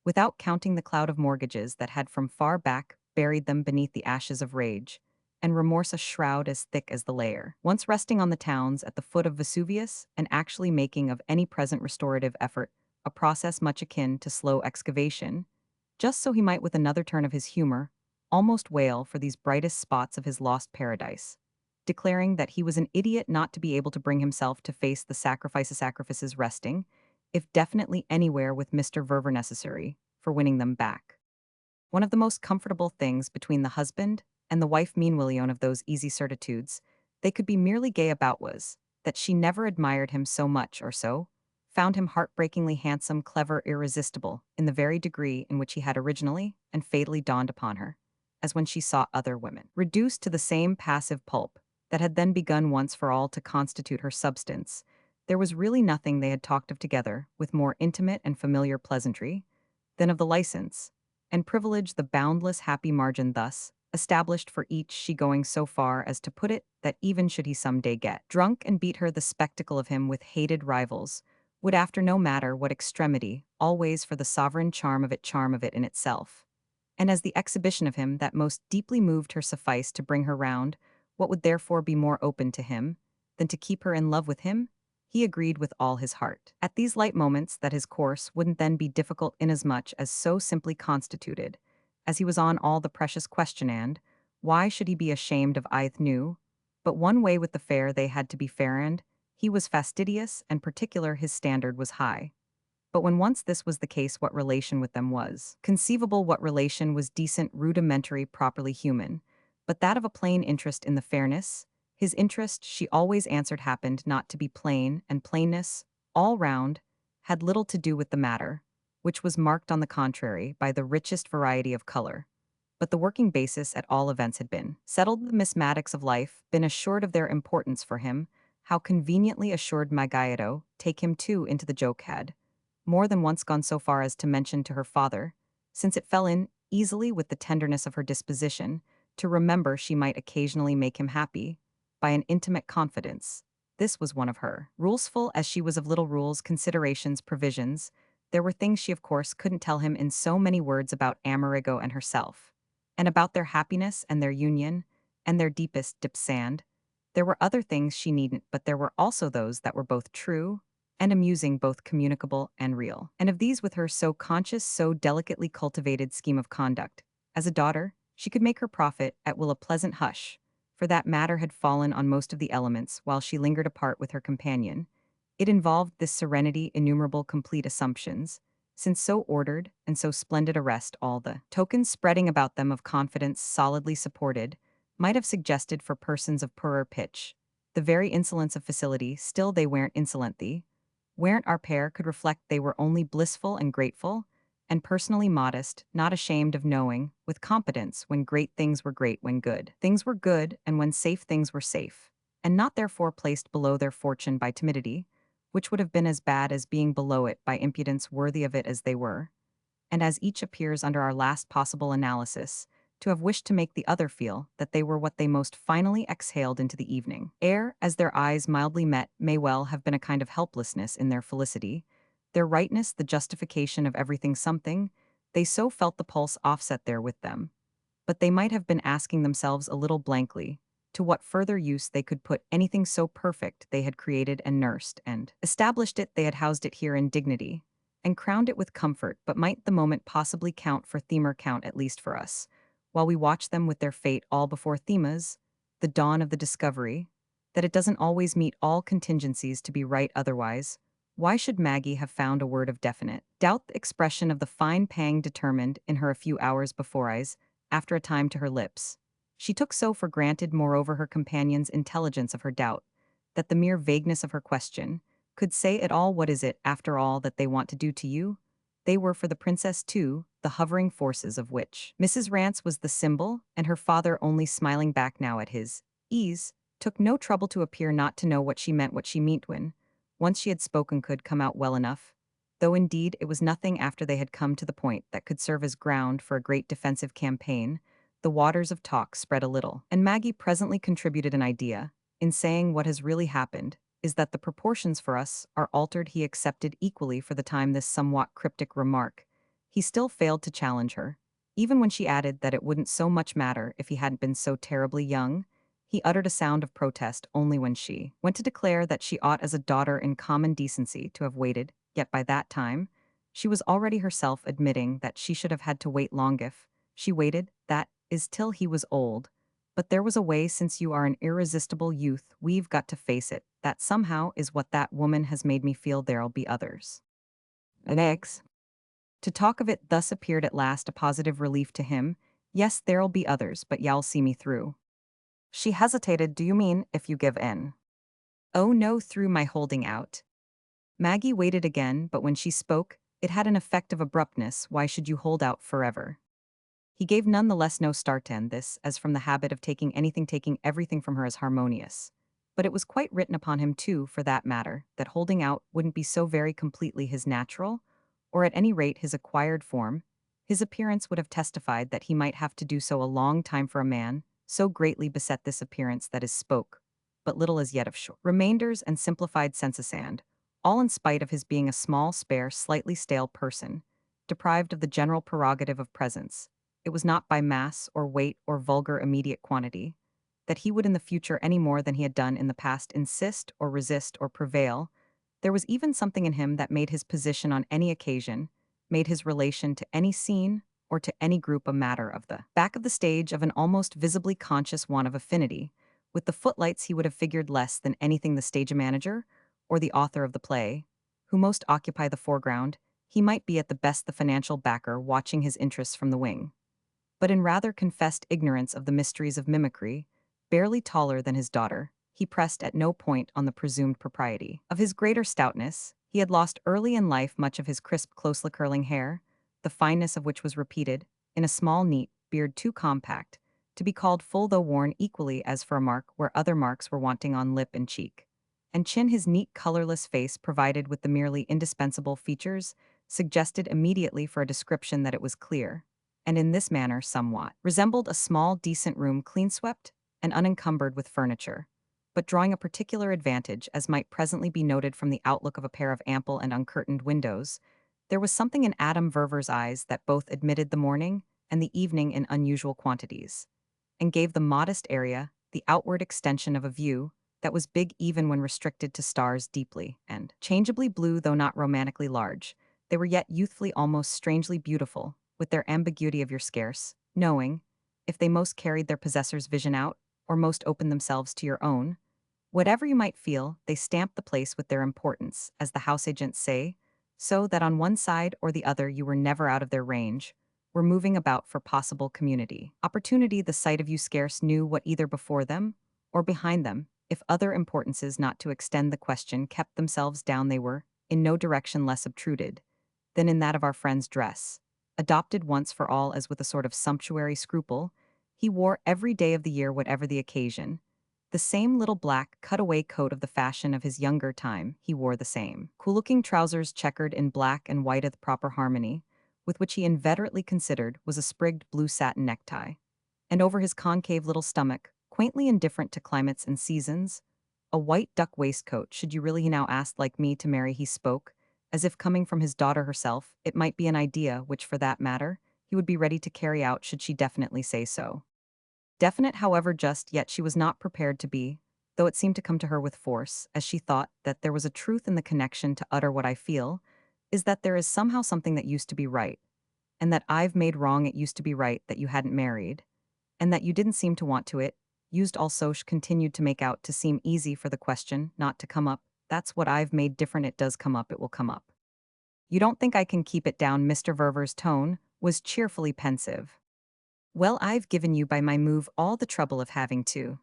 S1: without counting the cloud of mortgages that had from far back buried them beneath the ashes of rage, and remorse a shroud as thick as the layer. Once resting on the towns at the foot of Vesuvius, and actually making of any present restorative effort a process much akin to slow excavation, just so he might with another turn of his humor almost wail for these brightest spots of his lost paradise, declaring that he was an idiot not to be able to bring himself to face the sacrifices resting, if definitely anywhere with Mr. Verver necessary, for winning them back. One of the most comfortable things between the husband and the wife meanwhile of those easy certitudes they could be merely gay about was, that she never admired him so much or so, found him heartbreakingly handsome, clever, irresistible, in the very degree in which he had originally and fatally dawned upon her, as when she saw other women. Reduced to the same passive pulp that had then begun once for all to constitute her substance, there was really nothing they had talked of together with more intimate and familiar pleasantry than of the license and privilege, the boundless happy margin thus established for each, she going so far as to put it that even should he some day get drunk and beat her, the spectacle of him with hated rivals would, after no matter what extremity, always for the sovereign charm of it in itself, and as the exhibition of him that most deeply moved her suffice to bring her round What would therefore be more open to him than to keep her in love with him? He agreed with all his heart. At these light moments that his course wouldn't then be difficult inasmuch as so simply constituted, as he was on all the precious question and, why should he be ashamed of Ith knew? But one way with the fair they had to be fair and, he was fastidious and particular his standard was high. But when once this was the case what relation with them was conceivable what relation was decent rudimentary properly human, but that of a plain interest in the fairness, his interest she always answered happened not to be plain and plainness, all round, had little to do with the matter, which was marked on the contrary by the richest variety of color. But the working basis at all events had been settled the mismatics of life, been assured of their importance for him, how conveniently assured Magaido, take him too into the joke had more than once gone so far as to mention to her father, since it fell in easily with the tenderness of her disposition, to remember she might occasionally make him happy, by an intimate confidence. This was one of her. Rulesful as she was of little rules, considerations, provisions, there were things she of course couldn't tell him in so many words about Amerigo and herself, and about their happiness and their union, and their deepest dip sand. There were other things she needn't, but there were also those that were both true and amusing, both communicable and real. And of these with her so conscious, so delicately cultivated scheme of conduct, as a daughter, she could make her profit at will a pleasant hush, for that matter had fallen on most of the elements while she lingered apart with her companion. It involved this serenity, innumerable complete assumptions, since so ordered and so splendid a rest all the tokens spreading about them of confidence solidly supported, might have suggested for persons of poorer pitch, the very insolence of facility, still they weren't insolent thee, weren't our pair could reflect they were only blissful and grateful, and personally modest, not ashamed of knowing, with competence, when great things were great, when good things were good, and when safe things were safe, and not therefore placed below their fortune by timidity, which would have been as bad as being below it by impudence worthy of it as they were, and as each appears under our last possible analysis, to have wished to make the other feel that they were what they most finally exhaled into the evening. Air, as their eyes mildly met, may well have been a kind of helplessness in their felicity, their rightness the justification of everything something, they so felt the pulse offset there with them. But they might have been asking themselves a little blankly, to what further use they could put anything so perfect they had created and nursed and established it they had housed it here in dignity, and crowned it with comfort, but might the moment possibly count for Themer count at least for us, while we watch them with their fate all before Themas, the dawn of the discovery, that it doesn't always meet all contingencies to be right otherwise. Why should Maggie have found a word of definite doubt the expression of the fine pang determined in her a few hours before eyes, after a time to her lips? She took so for granted moreover her companion's intelligence of her doubt, that the mere vagueness of her question could say it all. What is it, after all, that they want to do to you? They were for the princess too, the hovering forces of which Mrs. Rance was the symbol, and her father, only smiling back now at his ease, took no trouble to appear not to know what she meant when, once she had spoken, could come out well enough, though indeed it was nothing after they had come to the point that could serve as ground for a great defensive campaign. The waters of talk spread a little, and Maggie presently contributed an idea, in saying what has really happened, is that the proportions for us are altered. He accepted equally for the time this somewhat cryptic remark. He still failed to challenge her. Even when she added that it wouldn't so much matter if he hadn't been so terribly young, he uttered a sound of protest only when she went to declare that she ought as a daughter in common decency to have waited, yet by that time, she was already herself admitting that she should have had to wait long if she waited, that is till he was old. But there was a way, since you are an irresistible youth, we've got to face it. That somehow is what that woman has made me feel. There'll be others. Next. To talk of it thus appeared at last a positive relief to him. Yes, there'll be others, but y'all see me through. She hesitated. Do you mean if you give in? Oh no, through my holding out. Maggie waited again, but when she spoke, it had an effect of abruptness. Why should you hold out forever? He gave none the less no start and this, as from the habit of taking everything from her as harmonious. But it was quite written upon him too, for that matter, that holding out wouldn't be so very completely his natural, or at any rate his acquired form. His appearance would have testified that he might have to do so a long time for a man, so greatly beset this appearance that is spoke, but little as yet of short remainders and simplified sand, all in spite of his being a small, spare, slightly stale person, deprived of the general prerogative of presence. It was not by mass or weight or vulgar immediate quantity, that he would in the future any more than he had done in the past insist or resist or prevail. There was even something in him that made his position on any occasion, made his relation to any scene or to any group a matter of the back of the stage of an almost visibly conscious want of affinity. With the footlights he would have figured less than anything the stage manager or the author of the play, who most occupy the foreground, he might be at the best the financial backer watching his interests from the wing. But in rather confessed ignorance of the mysteries of mimicry, barely taller than his daughter, he pressed at no point on the presumed propriety of his greater stoutness. He had lost early in life much of his crisp, closely curling hair, the fineness of which was repeated, in a small, neat beard too compact, to be called full though worn equally as for a mark where other marks were wanting on lip and cheek. And chin his neat, colorless face provided with the merely indispensable features, suggested immediately for a description that it was clear, and in this manner somewhat resembled a small, decent room clean swept and unencumbered with furniture, but drawing a particular advantage, as might presently be noted from the outlook of a pair of ample and uncurtained windows. There was something in Adam Verver's eyes that both admitted the morning and the evening in unusual quantities, and gave the modest area the outward extension of a view that was big even when restricted to stars deeply and changeably blue though not romantically large. They were yet youthfully almost strangely beautiful, with their ambiguity of your scarce, knowing, if they most carried their possessor's vision out, or most opened themselves to your own. Whatever you might feel, they stamped the place with their importance, as the house agents say, so that on one side or the other you were never out of their range, were moving about for possible community. Opportunity, the sight of you scarce knew what either before them or behind them, if other importances not to extend the question kept themselves down, they were, in no direction less obtruded than in that of our friend's dress. Adopted once for all as with a sort of sumptuary scruple, he wore every day of the year whatever the occasion. The same little black cut-away coat of the fashion of his younger time, he wore the same cool-looking trousers checkered in black and white of proper harmony, with which he inveterately considered was a sprigged blue satin necktie. And over his concave little stomach, quaintly indifferent to climates and seasons, a white duck waistcoat. Should you really, he now asked, like me to marry, he spoke, as if coming from his daughter herself, it might be an idea which, for that matter, he would be ready to carry out should she definitely say so. Definite, however, just yet she was not prepared to be, though it seemed to come to her with force, as she thought that there was a truth in the connection to utter what I feel, is that there is somehow something that used to be right, and that I've made wrong it used to be right that you hadn't married, and that you didn't seem to want to it, used also continued to make out to seem easy for the question not to come up. That's what I've made different. It does come up, it will come up. You don't think I can keep it down? Mr. Verver's tone was cheerfully pensive. Well, I've given you by my move all the trouble of having to.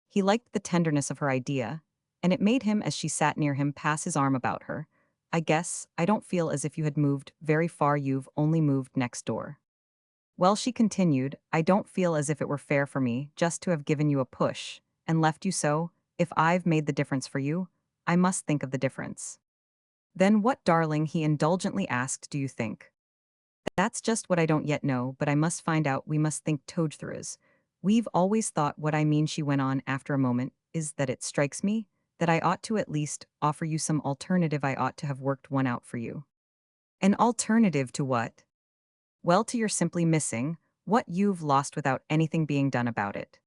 S1: He liked the tenderness of her idea, and it made him, as she sat near him, pass his arm about her. I guess I don't feel as if you had moved very far, you've only moved next door. Well, she continued, I don't feel as if it were fair for me just to have given you a push and left you so. If I've made the difference for you, I must think of the difference. Then what, darling, he indulgently asked, do you think? That's just what I don't yet know, but I must find out. We must think together. We've always thought what I mean, she went on after a moment, is that it strikes me that I ought to at least offer you some alternative. I ought to have worked one out for you. An alternative to what? Well, to your simply missing what you've lost without anything being done about it.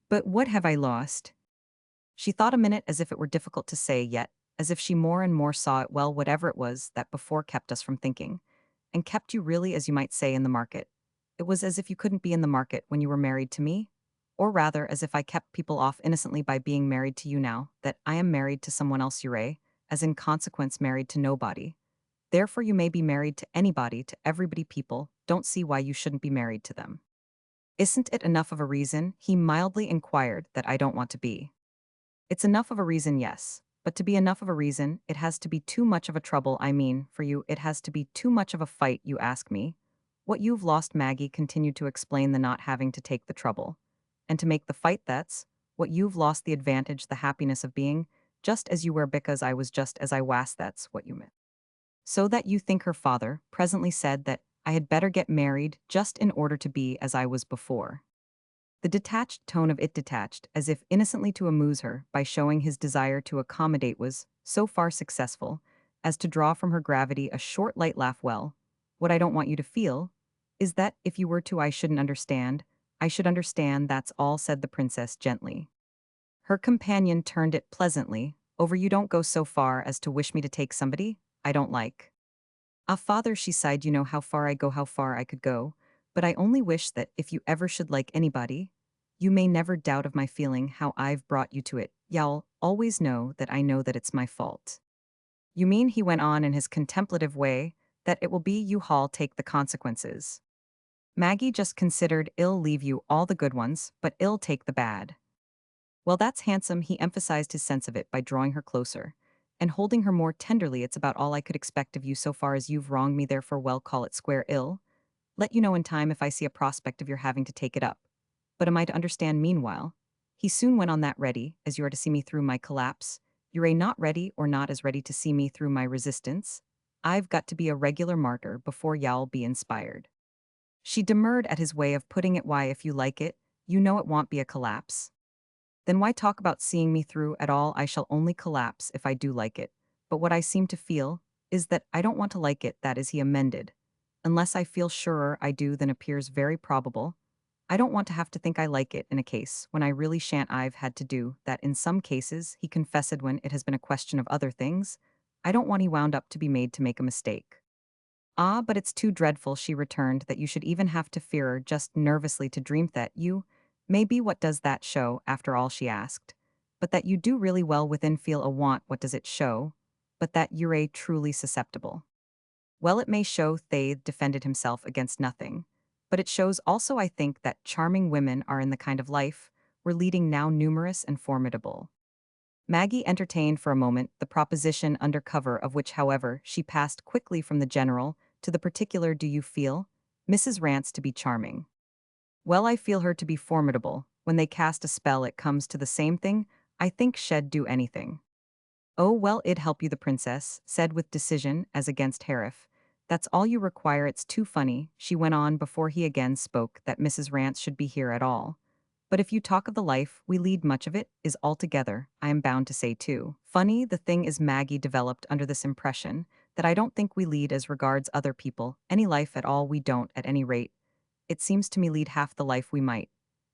S1: But what have I lost? She thought a minute, as if it were difficult to say, yet as if she more and more saw it. Well, whatever it was that before kept us from thinking, and kept you really, as you might say, in the market. It was as if you couldn't be in the market when you were married to me, or rather as if I kept people off innocently by being married to you now that I am married to someone else, as in consequence married to nobody. Therefore you may be married to anybody, to everybody. People don't see why you shouldn't be married to them. Isn't it enough of a reason, he mildly inquired, that I don't want to be? It's enough of a reason, yes. But to be enough of a reason, it has to be too much of a trouble. I mean, for you, it has to be too much of a fight, you ask me. What you've lost, Maggie continued to explain, the not having to take the trouble. And to make the fight, that's what you've lost, the advantage, the happiness of being just as you were because I was just as I was, that's what you meant. So that you think, her father presently said, that I had better get married just in order to be as I was before. The detached tone of it, detached, as if innocently to amuse her by showing his desire to accommodate, was so far successful as to draw from her gravity a short light laugh. Well, what I don't want you to feel is that if you were to, I shouldn't understand. I should understand, that's all, said the princess gently. Her companion turned it pleasantly. Over, you don't go so far as to wish me to take somebody I don't like. Ah, father, she sighed, you know how far I go, how far I could go. But I only wish that if you ever should like anybody, you may never doubt of my feeling how I've brought you to it. Y'all always know that I know that it's my fault. You mean, he went on in his contemplative way, that it will be you hall take the consequences. Maggie just considered, ill leave you all the good ones, but ill take the bad. Well, that's handsome, he emphasized his sense of it by drawing her closer and holding her more tenderly. It's about all I could expect of you so far as you've wronged me, therefore well, call it square ill. Let you know in time if I see a prospect of your having to take it up. But am I to understand meanwhile? He soon went on, that ready, as you are to see me through my collapse, you're a not ready or not as ready to see me through my resistance. I've got to be a regular martyr before y'all be inspired. She demurred at his way of putting it. Why, if you like it, you know it won't be a collapse. Then why talk about seeing me through at all? I shall only collapse if I do like it. But what I seem to feel is that I don't want to like it, that is, he amended. Unless I feel surer I do than appears very probable. I don't want to have to think I like it in a case when I really shan't. I've had to do that in some cases, he confessed, when it has been a question of other things. I don't want he wound up to be made to make a mistake. Ah, but it's too dreadful, she returned, that you should even have to fear just nervously to dream that you, maybe what does that show, after all, she asked. But that you do really well within feel a want, what does it show? But that you're a truly susceptible. Well, it may show, Thade defended himself against nothing. But it shows also, I think, that charming women are in the kind of life we're leading now, numerous and formidable. Maggie entertained for a moment the proposition, under cover of which, however, she passed quickly from the general to the particular. Do you feel Mrs. Rance to be charming? Well, I feel her to be formidable. When they cast a spell, it comes to the same thing. I think she'd do anything. Oh, well, it'd help you, the princess said with decision, as against Harif. That's all you require. It's too funny, she went on before he again spoke, that Mrs. Rance should be here at all. But if you talk of the life we lead, much of it is altogether, I am bound to say too, funny. The thing is, Maggie developed under this impression that I don't think we lead, as regards other people, any life at all. We don't, at any rate. It seems to me, lead half the life we might.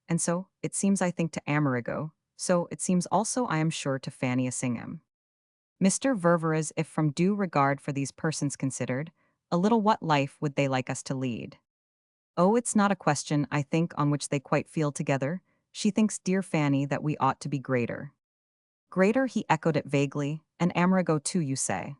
S1: And so, it seems, I think, to Amerigo. So, it seems also, I am sure, to Fanny Assingham. Mr. Ververas, if from due regard for these persons considered, a little, what life would they like us to lead? Oh, it's not a question, I think, on which they quite feel together. She thinks, dear Fanny, that we ought to be greater. Greater, he echoed it vaguely, and Amerigo too, you say?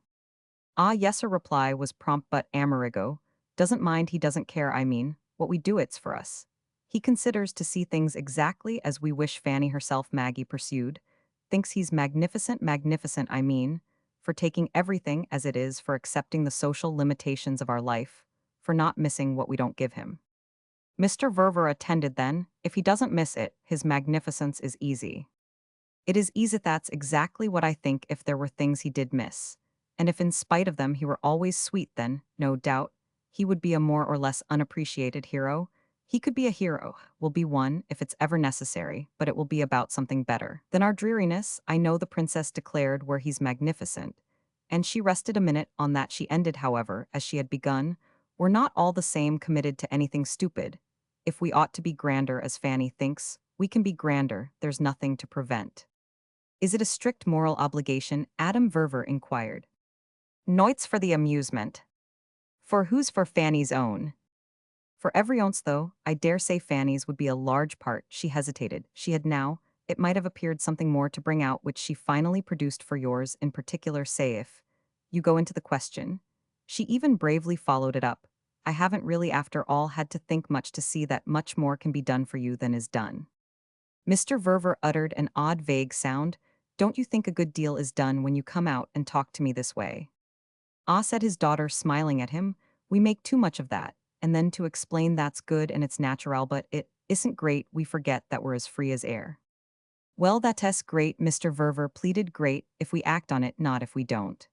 S1: Ah, yes, her reply was prompt, but Amerigo doesn't mind, he doesn't care, I mean, what we do, it's for us. He considers to see things exactly as we wish. Fanny herself, Maggie pursued, thinks he's magnificent, magnificent, I mean, for taking everything as it is, for accepting the social limitations of our life, for not missing what we don't give him. Mr. Verver attended then, if he doesn't miss it, his magnificence is easy. It is easy, that's exactly what I think. If there were things he did miss, and if in spite of them he were always sweet, then, no doubt, he would be a more or less unappreciated hero. He could be a hero, will be one, if it's ever necessary, but it will be about something better than our dreariness. I know, the princess declared, where he's magnificent. And she rested a minute on that. She ended, however, as she had begun. We're not all the same committed to anything stupid. If we ought to be grander, as Fanny thinks, we can be grander, there's nothing to prevent. Is it a strict moral obligation? Adam Verver inquired. Noits for the amusement. For whose? For Fanny's own. For every one's, though, I dare say Fanny's would be a large part. She hesitated. She had now, it might have appeared, something more to bring out, which she finally produced. For yours, in particular, say if you go into the question. She even bravely followed it up. I haven't really, after all, had to think much to see that much more can be done for you than is done. Mr. Verver uttered an odd, vague sound. Don't you think a good deal is done when you come out and talk to me this way? Ah, said his daughter, smiling at him, we make too much of that, and then to explain that's good and it's natural, but it isn't great. We forget that we're as free as air. Well, that's great, Mr. Verver pleaded, great if we act on it, not if we don't.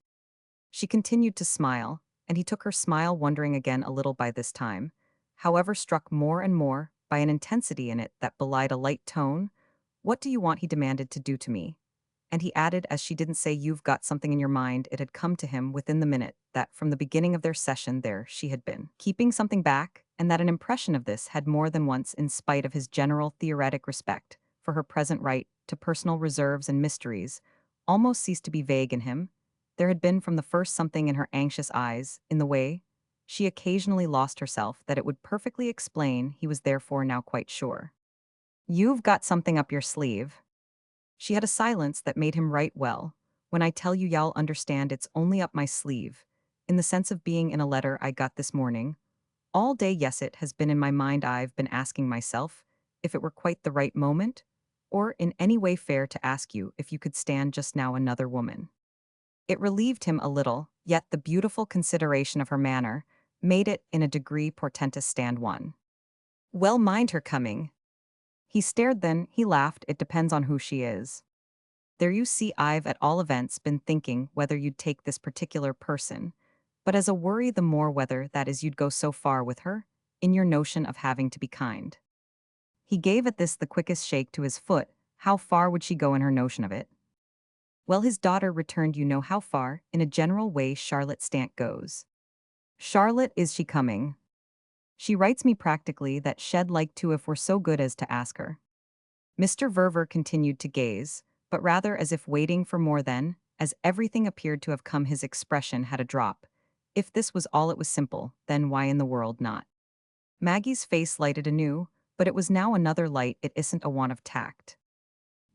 S1: She continued to smile, and he took her smile, wondering again a little by this time, however, struck more and more by an intensity in it that belied a light tone. What do you want, he demanded, to do to me? And he added, as she didn't say, you've got something in your mind. It had come to him within the minute that from the beginning of their session there she had been keeping something back, and that an impression of this had more than once, in spite of his general theoretic respect for her present right to personal reserves and mysteries, almost ceased to be vague in him. There had been from the first something in her anxious eyes, in the way she occasionally lost herself, that it would perfectly explain. He was therefore now quite sure. "You've got something up your sleeve." She had a silence that made him right well. "When I tell you, y'all understand, it's only up my sleeve. In the sense of being in a letter I got this morning. All day, yes, it has been in my mind. I've been asking myself if it were quite the right moment, or in any way fair to ask you if you could stand just now another woman." It relieved him a little, yet the beautiful consideration of her manner made it in a degree portentous stand one. "Well, mind her coming." He stared, then he laughed. "It depends on who she is. There you see, I've at all events been thinking whether you'd take this particular person, but as a worry the more whether that is you'd go so far with her, in your notion of having to be kind." He gave at this the quickest shake to his foot. How far would she go in her notion of it? Well, his daughter returned, "You know how far, in a general way, Charlotte Stant goes." "Charlotte, is she coming?" "She writes me practically that she'd like to if we're so good as to ask her." Mr. Verver continued to gaze, but rather as if waiting for more than, as everything appeared to have come. His expression had a drop. If this was all, it was simple, then why in the world not? Maggie's face lighted anew, but it was now another light. "It isn't a want of tact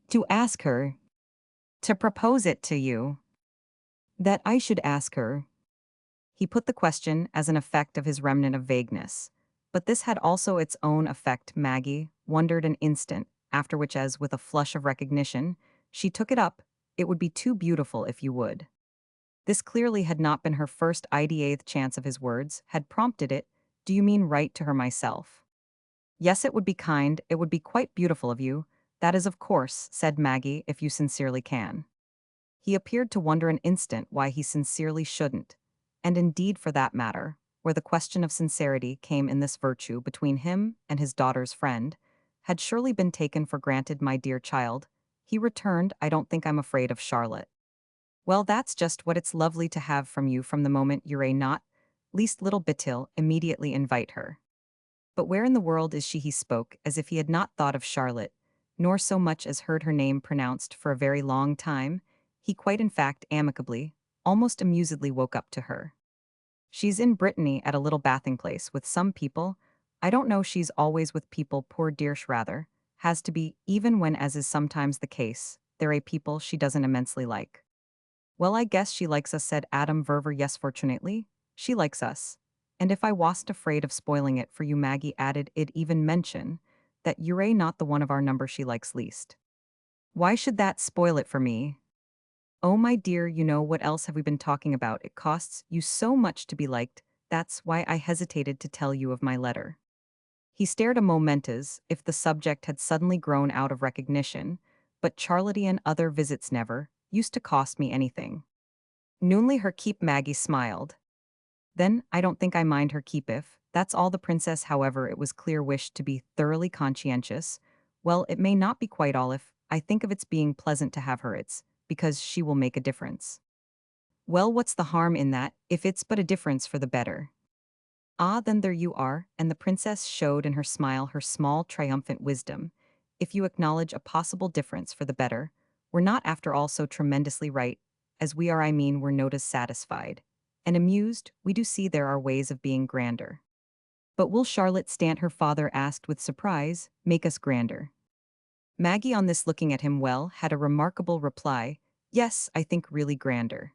S1: to ask her, to propose it to you, that I should ask her." He put the question as an effect of his remnant of vagueness. But this had also its own effect. Maggie wondered an instant, after which, as with a flush of recognition, she took it up. "It would be too beautiful if you would." This clearly had not been her first idea. Chance of his words had prompted it. "Do you mean write to her myself?" "Yes, it would be kind, it would be quite beautiful of you. That is, of course," said Maggie, "if you sincerely can." He appeared to wonder an instant why he sincerely shouldn't. And indeed, for that matter, where the question of sincerity came in this virtue between him and his daughter's friend, had surely been taken for granted. "My dear child," he returned, "I don't think I'm afraid of Charlotte." "Well, that's just what it's lovely to have from you from the moment you're not least little bit till immediately invite her." "But where in the world is she?" He spoke as if he had not thought of Charlotte, nor so much as heard her name pronounced for a very long time. He quite, in fact, amicably, almost amusedly woke up to her. "She's in Brittany at a little bathing place with some people. I don't know, she's always with people, poor dear, rather has to be, even when, as is sometimes the case, there are people she doesn't immensely like." "Well, I guess she likes us," said Adam Verver. "Yes, fortunately, she likes us. And if I wasn't afraid of spoiling it for you," Maggie added, "I'd even mention that you're not the one of our number she likes least." "Why should that spoil it for me?" "Oh, my dear, you know, what else have we been talking about? It costs you so much to be liked. That's why I hesitated to tell you of my letter." He stared a moment as if the subject had suddenly grown out of recognition. "But Charlotte and other visits never used to cost me anything." Noonly her keep, Maggie smiled. "Then I don't think I mind her keep if that's all." The princess, however, it was clear, wished to be thoroughly conscientious. "Well, it may not be quite all. If I think of its being pleasant to have her, it's because she will make a difference." "Well, what's the harm in that, if it's but a difference for the better?" "Ah, then there you are," and the princess showed in her smile her small triumphant wisdom. "If you acknowledge a possible difference for the better, we're not after all so tremendously right as we are. I mean, we're notice satisfied and amused. We do see there are ways of being grander." "But will Charlotte Stant," her father asked with surprise, "make us grander?" Maggie, on this, looking at him well, had a remarkable reply. "Yes, I think really grander."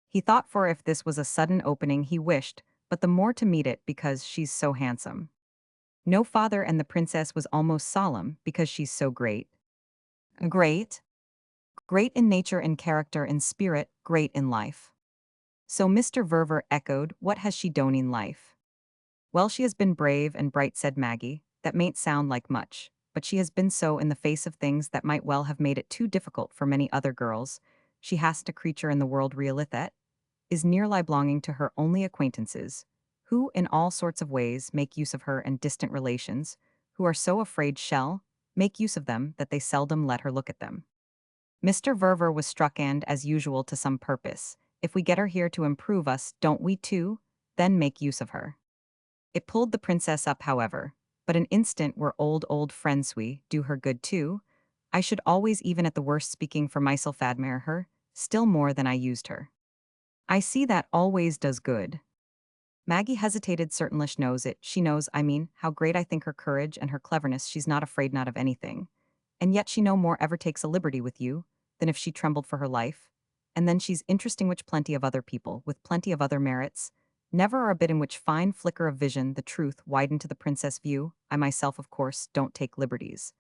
S1: He thought, for if this was a sudden opening he wished, but the more to meet it, because she's so handsome. "No, father," and the princess was almost solemn, "because she's so great." "Great?" "Great in nature, in character, in spirit, great in life." So Mr. Verver echoed, "What has she done in life?" "Well, she has been brave and bright," said Maggie. "That mayn't sound like much, but she has been so in the face of things that might well have made it too difficult for many other girls. She has a creature in the world realithet, is nearly belonging to her only acquaintances, who in all sorts of ways make use of her, and distant relations, who are so afraid shall make use of them that they seldom let her look at them." Mr. Verver was struck, and, as usual, to some purpose. "If we get her here to improve us, don't we too then make use of her?" It pulled the princess up, however, but an instant where old friends we do her good too. I should always, even at the worst, speaking for myself, admire her, still more than I used her. I see that always does good. Maggie hesitated. Certainlish knows it. She knows, I mean, how great I think her courage and her cleverness. She's not afraid not of anything. And yet she no more ever takes a liberty with you than if she trembled for her life. And then she's interesting, which plenty of other people, with plenty of other merits, never are a bit, in which fine flicker of vision the truth widened to the princess view. I myself, of course, don't take liberties.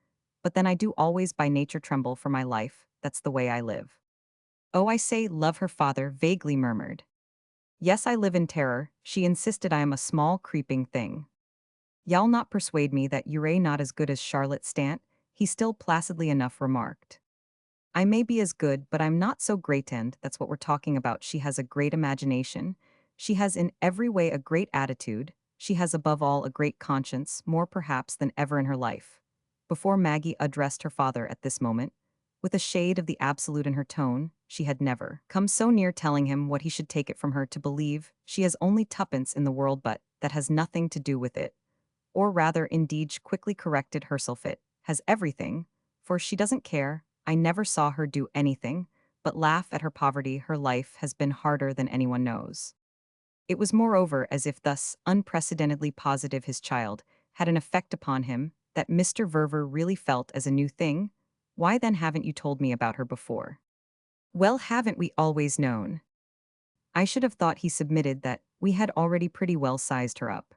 S1: But then I do always by nature tremble for my life. That's the way I live. Oh, I say, love, her father vaguely murmured. Yes, I live in terror, she insisted. I am a small creeping thing. Y'all not persuade me that you're not as good as Charlotte Stant, he still placidly enough remarked. I may be as good, but I'm not so great, and that's what we're talking about. She has a great imagination. She has in every way a great attitude. She has above all a great conscience, more perhaps than ever in her life. Before Maggie addressed her father at this moment, with a shade of the absolute in her tone, she had never come so near telling him what he should take it from her to believe. She has only tuppence in the world, but that has nothing to do with it. Or rather, indeed, she quickly corrected herself, it has everything, for she doesn't care. I never saw her do anything but laugh at her poverty. Her life has been harder than anyone knows. It was moreover as if thus unprecedentedly positive his child had an effect upon him that Mr. Verver really felt as a new thing. Why then haven't you told me about her before? Well, haven't we always known? I should have thought, he submitted, that we had already pretty well sized her up.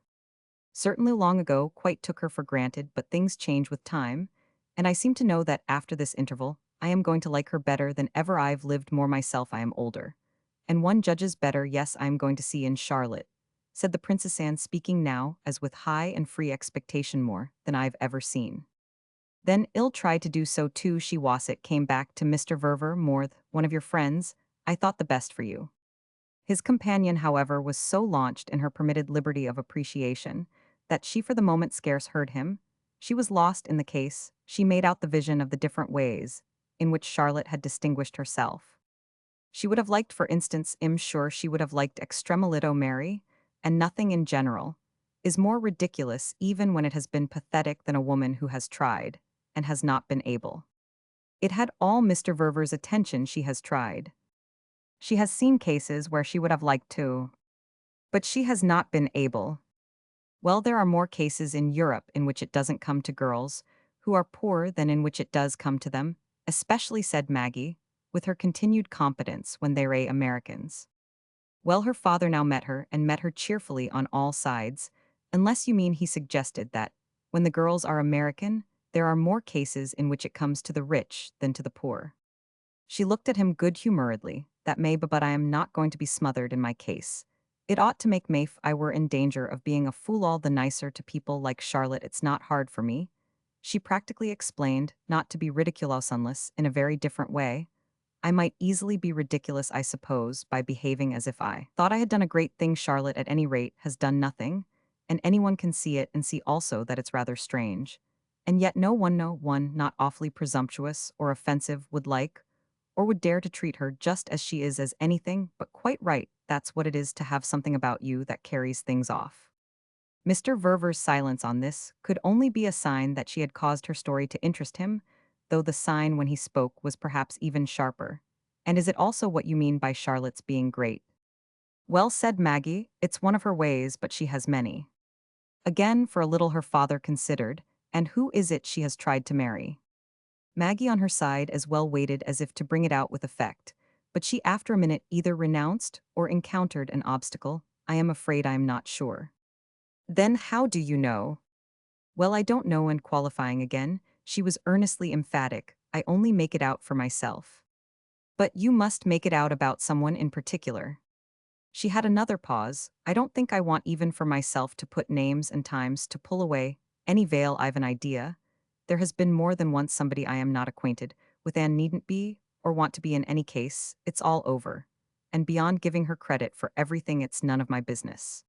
S1: Certainly long ago quite took her for granted, but things change with time, and I seem to know that after this interval I am going to like her better than ever. I've lived more myself, I am older. And one judges better. Yes, I am going to see in Charlotte, said the Princess Anne, speaking now as with high and free expectation, more than I've ever seen. Then ill tried to do so too. She was, it came back to Mr. Verver, more one of your friends, I thought the best for you. His companion, however, was so launched in her permitted liberty of appreciation that she for the moment scarce heard him. She was lost in the case. She made out the vision of the different ways in which Charlotte had distinguished herself. She would have liked, for instance, sure she would have liked extremolito Mary, and nothing in general is more ridiculous, even when it has been pathetic, than a woman who has tried and has not been able. It had all Mr. Verver's attention. She has tried. She has seen cases where she would have liked to, but she has not been able. Well, there are more cases in Europe in which it doesn't come to girls who are poor than in which it does come to them, especially, said Maggie, with her continued competence, when they're Americans. Well, her father now met her, and met her cheerfully on all sides, unless you mean, he suggested, that when the girls are American, there are more cases in which it comes to the rich than to the poor. She looked at him good-humoredly. That may, but I am not going to be smothered in my case. It ought to make me, if I were in danger of being a fool, all the nicer to people like Charlotte. It's not hard for me, she practically explained, not to be ridiculous unless in a very different way. I might easily be ridiculous, I suppose, by behaving as if I thought I had done a great thing. Charlotte, at any rate, has done nothing, and anyone can see it, and see also that it's rather strange. And yet no one not awfully presumptuous or offensive would like or would dare to treat her just as she is as anything but quite right. That's what it is to have something about you that carries things off. Mr. Verver's silence on this could only be a sign that she had caused her story to interest him, though the sign when he spoke was perhaps even sharper. And is it also what you mean by Charlotte's being great? Well, said Maggie, it's one of her ways, but she has many. Again, for a little, her father considered. And who is it she has tried to marry? Maggie on her side as well waited as if to bring it out with effect, but she after a minute either renounced or encountered an obstacle. I am afraid I am not sure. Then how do you know? Well, I don't know, and qualifying again, she was earnestly emphatic. I only make it out for myself. But you must make it out about someone in particular. She had another pause. I don't think I want even for myself to put names and times to pull away any veil. I've an idea. There has been more than once somebody I am not acquainted with, and needn't be, or want to be in any case. It's all over. And beyond giving her credit for everything, it's none of my business.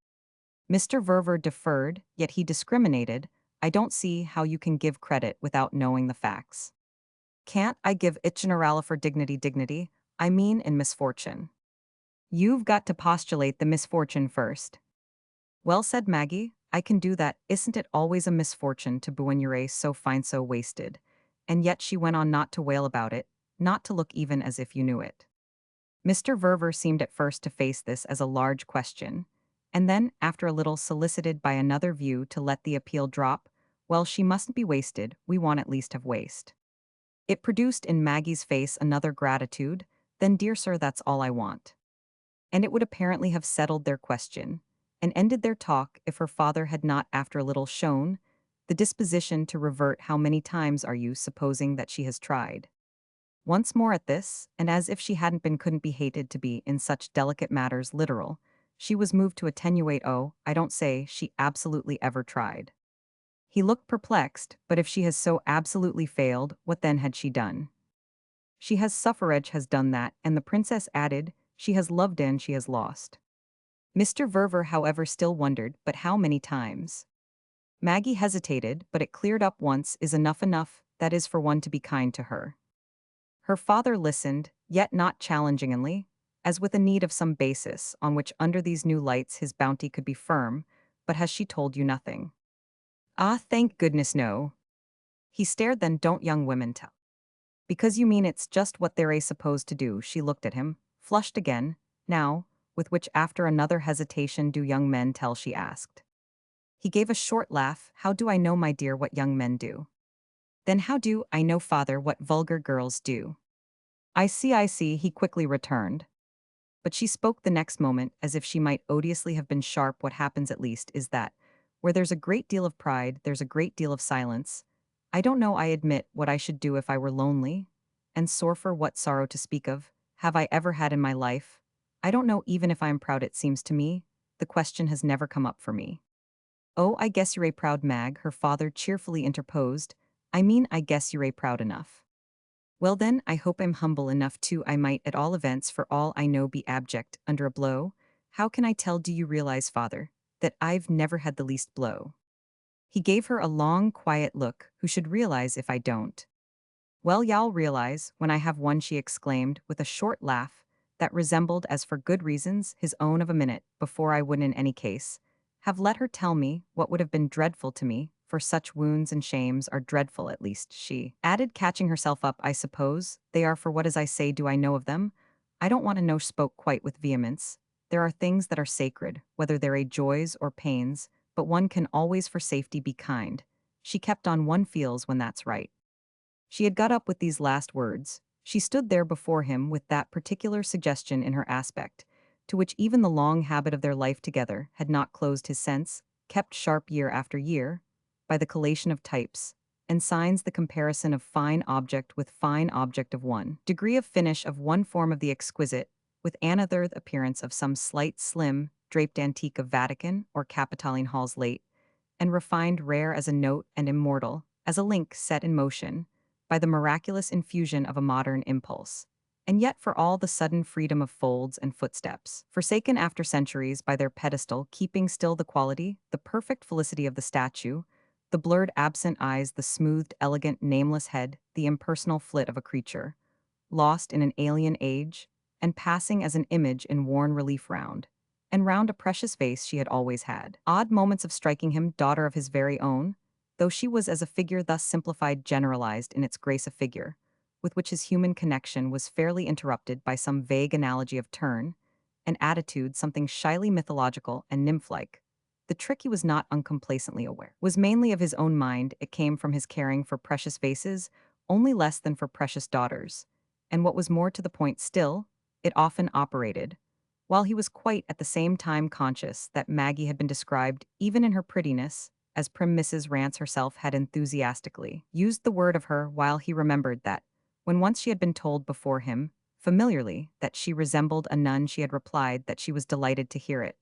S1: Mr. Verver deferred, yet he discriminated. I don't see how you can give credit without knowing the facts. Can't I give it generale for dignity? I mean in misfortune. You've got to postulate the misfortune first. Well, said Maggie, I can do that. Isn't it always a misfortune to Buenure so fine so wasted? And yet she went on not to wail about it, not to look even as if you knew it. Mr. Verver seemed at first to face this as a large question, and then, after a little solicited by another view to let the appeal drop, well, she mustn't be wasted, we want at least have waste. It produced in Maggie's face another gratitude, then dear sir that's all I want. And it would apparently have settled their question, and ended their talk if her father had not after a little shown the disposition to revert. How many times are you supposing that she has tried? Once more at this, and as if she hadn't been couldn't be hated to be in such delicate matters literal, she was moved to attenuate. Oh, I don't say she absolutely ever tried. He looked perplexed, but if she has so absolutely failed, what then had she done? She has suffrage has done that, and the princess added, she has loved and she has lost. Mr. Verver, however, still wondered, but how many times? Maggie hesitated, but it cleared up. Once is enough, that is for one to be kind to her. Her father listened, yet not challengingly, as with a need of some basis on which under these new lights his bounty could be firm. But has she told you nothing? Ah, thank goodness no. He stared. Then don't young women tell? Because you mean it's just what they're supposed to do. She looked at him, flushed again, now, with which after another hesitation do young men tell, she asked. He gave a short laugh. How do I know, my dear, what young men do? Then how do I know, father, what vulgar girls do? I see, he quickly returned. But she spoke the next moment as if she might odiously have been sharp. What happens at least is that, where there's a great deal of pride, there's a great deal of silence. I don't know, I admit, what I should do if I were lonely. And sore for what sorrow to speak of, have I ever had in my life? I don't know even if I am proud, it seems to me. The question has never come up for me. Oh, I guess you're a proud Mag, her father cheerfully interposed. I mean, I guess you're a proud enough. Well then, I hope I'm humble enough too. I might, at all events, for all I know, be abject under a blow. How can I tell? Do you realize, father, that I've never had the least blow? He gave her a long, quiet look. Who should realize if I don't? Well, y'all realize when I have one, she exclaimed, with a short laugh that resembled, as for good reasons, his own of a minute before. I would in any case have let her tell me what would have been dreadful to me, for such wounds and shames are dreadful, at least, she added, catching herself up. I suppose they are, for what, as I say, do I know of them? I don't want to know, spoke quite with vehemence. There are things that are sacred, whether they're joys or pains, but one can always for safety be kind. She kept on, one feels when that's right. She had got up with these last words. She stood there before him with that particular suggestion in her aspect, to which even the long habit of their life together had not closed his sense, kept sharp year after year, by the collation of types, and signs, the comparison of fine object with fine object, of one degree of finish of one form of the exquisite, with another the appearance of some slight, slim, draped antique of Vatican or Capitoline halls late, and refined, rare as a note, and immortal as a link set in motion by the miraculous infusion of a modern impulse, and yet for all the sudden freedom of folds and footsteps, forsaken after centuries by their pedestal, keeping still the quality, the perfect felicity of the statue, the blurred absent eyes, the smoothed, elegant, nameless head, the impersonal flit of a creature, lost in an alien age, and passing as an image in worn relief round, and round a precious face she had always had. Odd moments of striking him, daughter of his very own, though she was as a figure thus simplified, generalized in its grace of figure, with which his human connection was fairly interrupted by some vague analogy of turn, an attitude, something shyly mythological and nymph-like. The trick, he was not uncomplacently aware, was mainly of his own mind. It came from his caring for precious vases, only less than for precious daughters, and what was more to the point still, it often operated, while he was quite at the same time conscious that Maggie had been described, even in her prettiness, as prim Mrs. Rance herself had enthusiastically used the word of her, while he remembered that, when once she had been told before him, familiarly, that she resembled a nun, she had replied that she was delighted to hear it,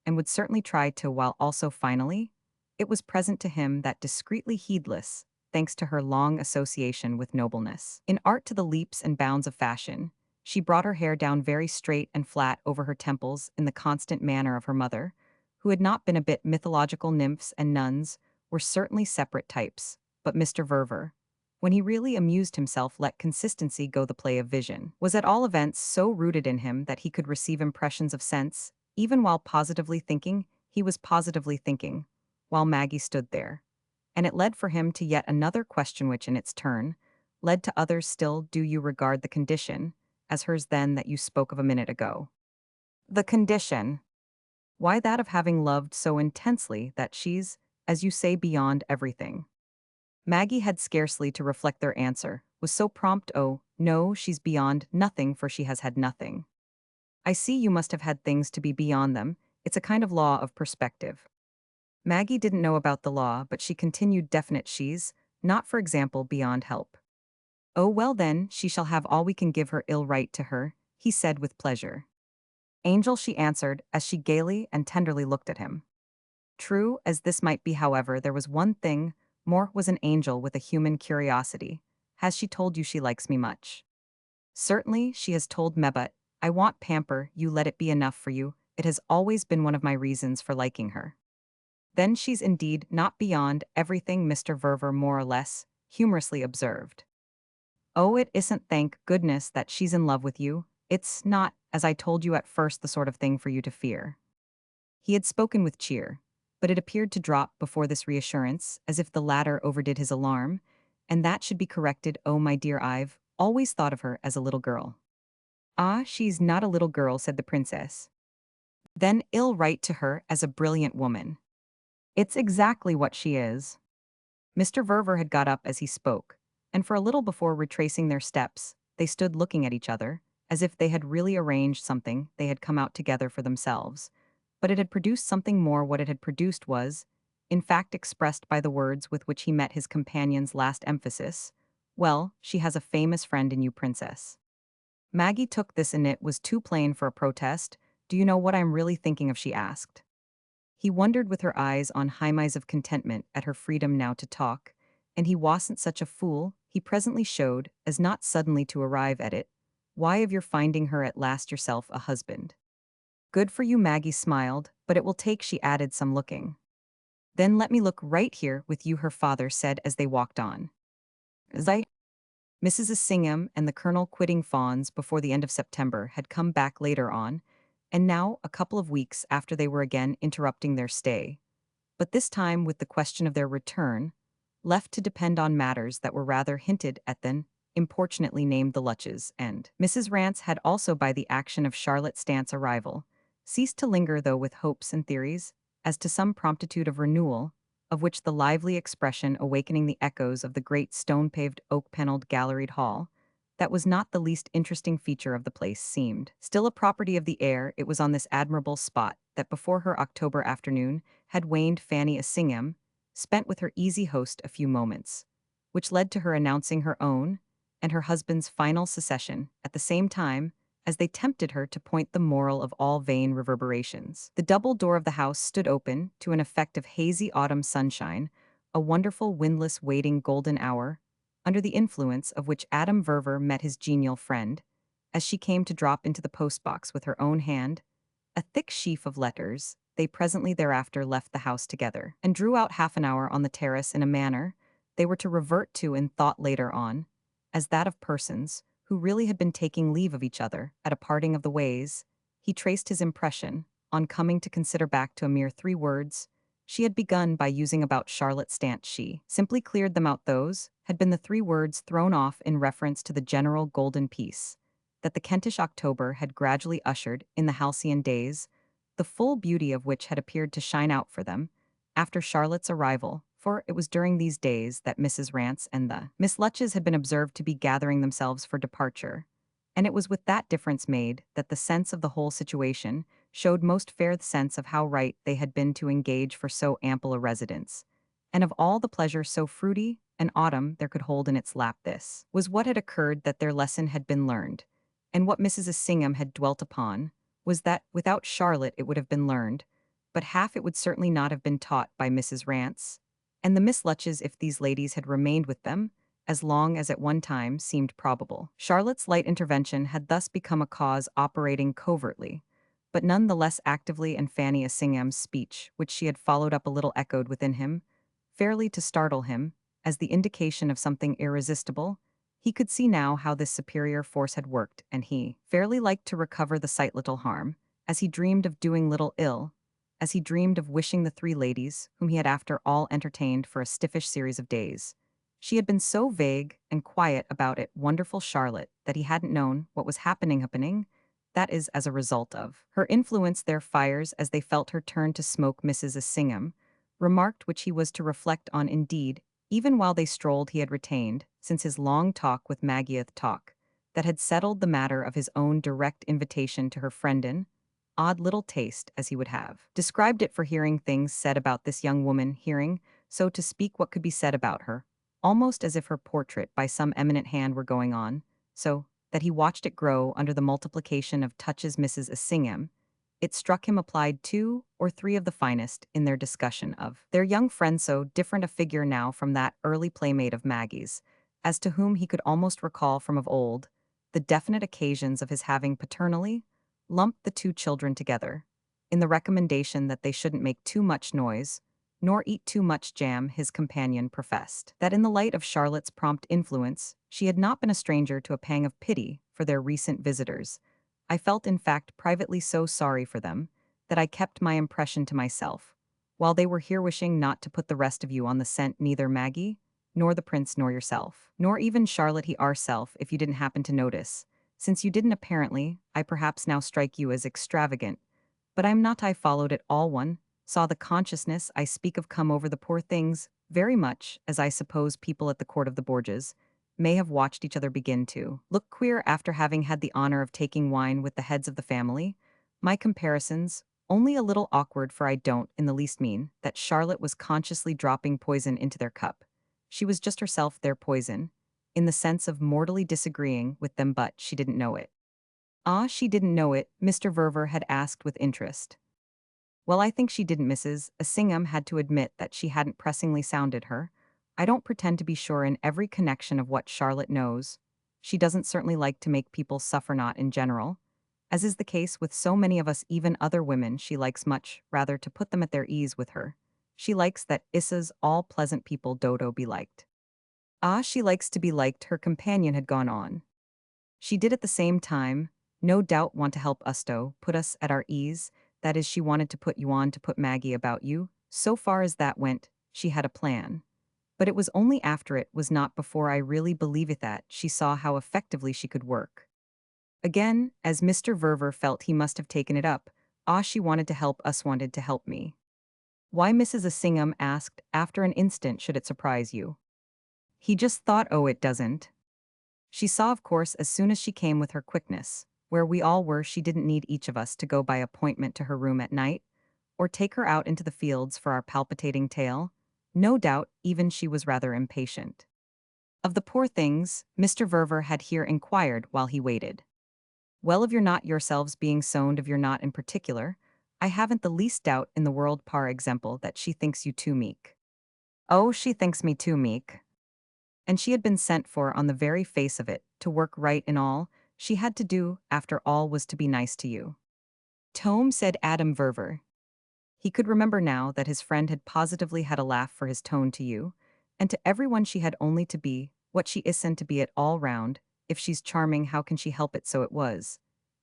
S1: and would certainly try to, while also finally, it was present to him that discreetly heedless, thanks to her long association with nobleness. In art to the leaps and bounds of fashion, she brought her hair down very straight and flat over her temples in the constant manner of her mother, who had not been a bit mythological. Nymphs and nuns were certainly separate types, but Mr. Verver, when he really amused himself, let consistency go the play of vision, was at all events so rooted in him that he could receive impressions of sense, even while positively thinking. He was positively thinking, while Maggie stood there. And it led for him to yet another question which, in its turn, led to others still. Do you regard the condition as hers then that you spoke of a minute ago? The condition. Why that of having loved so intensely that she's, as you say, beyond everything. Maggie had scarcely to reflect their answer, was so prompt. Oh, no, she's beyond nothing, for she has had nothing. I see you must have had things to be beyond them. It's a kind of law of perspective. Maggie didn't know about the law, but she continued definite. She's not, for example, beyond help. Oh, well then, she shall have all we can give her. Ill right to her, he said with pleasure. Angel, she answered, as she gaily and tenderly looked at him. True as this might be, however, there was one thing more: was an angel with a human curiosity. Has she told you she likes me much? Certainly, she has told me, but I want pamper, you let it be enough for you. It has always been one of my reasons for liking her. Then she's indeed not beyond everything, Mr. Verver more or less humorously observed. Oh, it isn't, thank goodness, that she's in love with you. It's not, as I told you at first, the sort of thing for you to fear. He had spoken with cheer, but it appeared to drop before this reassurance, as if the latter overdid his alarm, and that should be corrected. Oh, my dear, I've always thought of her as a little girl. Ah, she's not a little girl, said the princess. Then ill write to her as a brilliant woman. It's exactly what she is. Mr. Verver had got up as he spoke, and for a little before retracing their steps, they stood looking at each other, as if they had really arranged something they had come out together for themselves. But it had produced something more. What it had produced was, in fact, expressed by the words with which he met his companion's last emphasis. Well, she has a famous friend in you, princess. Maggie took this, and it was too plain for a protest. Do you know what I'm really thinking of? She asked. He wondered with her eyes on highmise of contentment at her freedom now to talk, and he wasn't such a fool, he presently showed, as not suddenly to arrive at it. Why, of your finding her at last yourself a husband. Good for you, Maggie smiled, but it will take, she added, some looking. Then let me look right here with you, her father said as they walked on. Zai. Mrs. Singham and the Colonel, quitting Fawns before the end of September, had come back later on, and now a couple of weeks after they were again interrupting their stay, but this time with the question of their return, left to depend on matters that were rather hinted at than importunately named. The Lutches and Mrs. Rance had also, by the action of Charlotte Stant's arrival, ceased to linger, though with hopes and theories, as to some promptitude of renewal, of which the lively expression awakening the echoes of the great stone-paved, oak-panelled galleried hall, that was not the least interesting feature of the place, seemed still a property of the air. It was on this admirable spot that before her October afternoon had waned Fanny Assingham, spent with her easy host a few moments, which led to her announcing her own and her husband's final secession at the same time as they tempted her to point the moral of all vain reverberations. The double door of the house stood open to an effect of hazy autumn sunshine, a wonderful windless waiting golden hour, under the influence of which Adam Verver met his genial friend, as she came to drop into the postbox with her own hand a thick sheaf of letters. They presently thereafter left the house together, and drew out half an hour on the terrace in a manner they were to revert to in thought later on, as that of persons who really had been taking leave of each other at a parting of the ways. He traced his impression, on coming to consider back, to a mere 3 words. She had begun by using about Charlotte Stant. She simply cleared them out. Those had been the 3 words thrown off in reference to the general golden peace that the Kentish October had gradually ushered in the halcyon days, the full beauty of which had appeared to shine out for them after Charlotte's arrival, for it was during these days that Mrs. Rance and the Miss Lutches had been observed to be gathering themselves for departure, and it was with that difference made that the sense of the whole situation showed most fair the sense of how right they had been to engage for so ample a residence, and of all the pleasure so fruity an autumn there could hold in its lap. This was what had occurred, that their lesson had been learned, and what Mrs. Singham had dwelt upon was that without Charlotte it would have been learned, but half it would certainly not have been taught by Mrs. Rance and the Miss Lutches if these ladies had remained with them as long as at one time seemed probable. Charlotte's light intervention had thus become a cause operating covertly, but none the less actively, and Fanny Assingham's speech, which she had followed up a little, echoed within him, fairly to startle him, as the indication of something irresistible. He could see now how this superior force had worked, and he fairly liked to recover the slight little harm, as he dreamed of doing little ill, as he dreamed of wishing the three ladies, whom he had after all entertained for a stiffish series of days. She had been so vague and quiet about it, wonderful Charlotte, that he hadn't known what was happening, that is as a result of her influence their fires as they felt her turn to smoke Mrs. Assingham, remarked which he was to reflect on indeed, even while they strolled he had retained, since his long talk with Maggiath talk, that had settled the matter of his own direct invitation to her friendin, odd little taste as he would have described it for hearing things said about this young woman, hearing, so to speak, what could be said about her, almost as if her portrait by some eminent hand were going on, so that he watched it grow under the multiplication of touches Mrs. Assingham. It struck him applied two or three of the finest in their discussion of their young friend, so different a figure now from that early playmate of Maggie's, as to whom he could almost recall from of old the definite occasions of his having paternally lumped the two children together, in the recommendation that they shouldn't make too much noise, nor eat too much jam. His companion professed that in the light of Charlotte's prompt influence, she had not been a stranger to a pang of pity for their recent visitors. I felt in fact privately so sorry for them, that I kept my impression to myself, while they were here wishing not to put the rest of you on the scent, neither Maggie, nor the prince, nor yourself, nor even Charlotte he ourself, if you didn't happen to notice. Since you didn't apparently, I perhaps now strike you as extravagant, but I'm not. I followed it all one, saw the consciousness I speak of come over the poor things, very much as I suppose people at the court of the Borgias may have watched each other begin to look queer after having had the honor of taking wine with the heads of the family. My comparisons, only a little awkward, for I don't in the least mean that Charlotte was consciously dropping poison into their cup. She was just herself their poison, in the sense of mortally disagreeing with them, but she didn't know it. Ah, she didn't know it, Mr. Verver had asked with interest. Well, I think she didn't. Mrs. Assingham had to admit that she hadn't pressingly sounded her. I don't pretend to be sure in every connection of what Charlotte knows. She doesn't certainly like to make people suffer, not in general. As is the case with so many of us, even other women, she likes much rather to put them at their ease with her. She likes that Issa's all pleasant people Dodo be liked. Ah, she likes to be liked, her companion had gone on. She did at the same time, no doubt, want to help us put us at our ease, that is, she wanted to put you on to put Maggie about you. So far as that went, she had a plan. But it was only after, it was not before, I really believe it, that she saw how effectively she could work. Again, as Mr. Verver felt he must have taken it up, ah, she wanted to help us, wanted to help me. Why, Mrs. Assingham asked, after an instant, should it surprise you? He just thought, oh, it doesn't. She saw, of course, as soon as she came with her quickness, where we all were, she didn't need each of us to go by appointment to her room at night, or take her out into the fields for our palpitating tale. No doubt, even she was rather impatient. Of the poor things, Mr. Verver had here inquired while he waited. Well, of your not yourselves being sowned, of your not in particular, I haven't the least doubt in the world, par example, that she thinks you too meek. Oh, she thinks me too meek. And she had been sent for on the very face of it, to work right in all she had to do, after all, was to be nice to you. Tome, said Adam Verver. He could remember now that his friend had positively had a laugh for his tone to you, and to everyone she had only to be what she isn't to be it all round. If she's charming, how can she help it? So it was.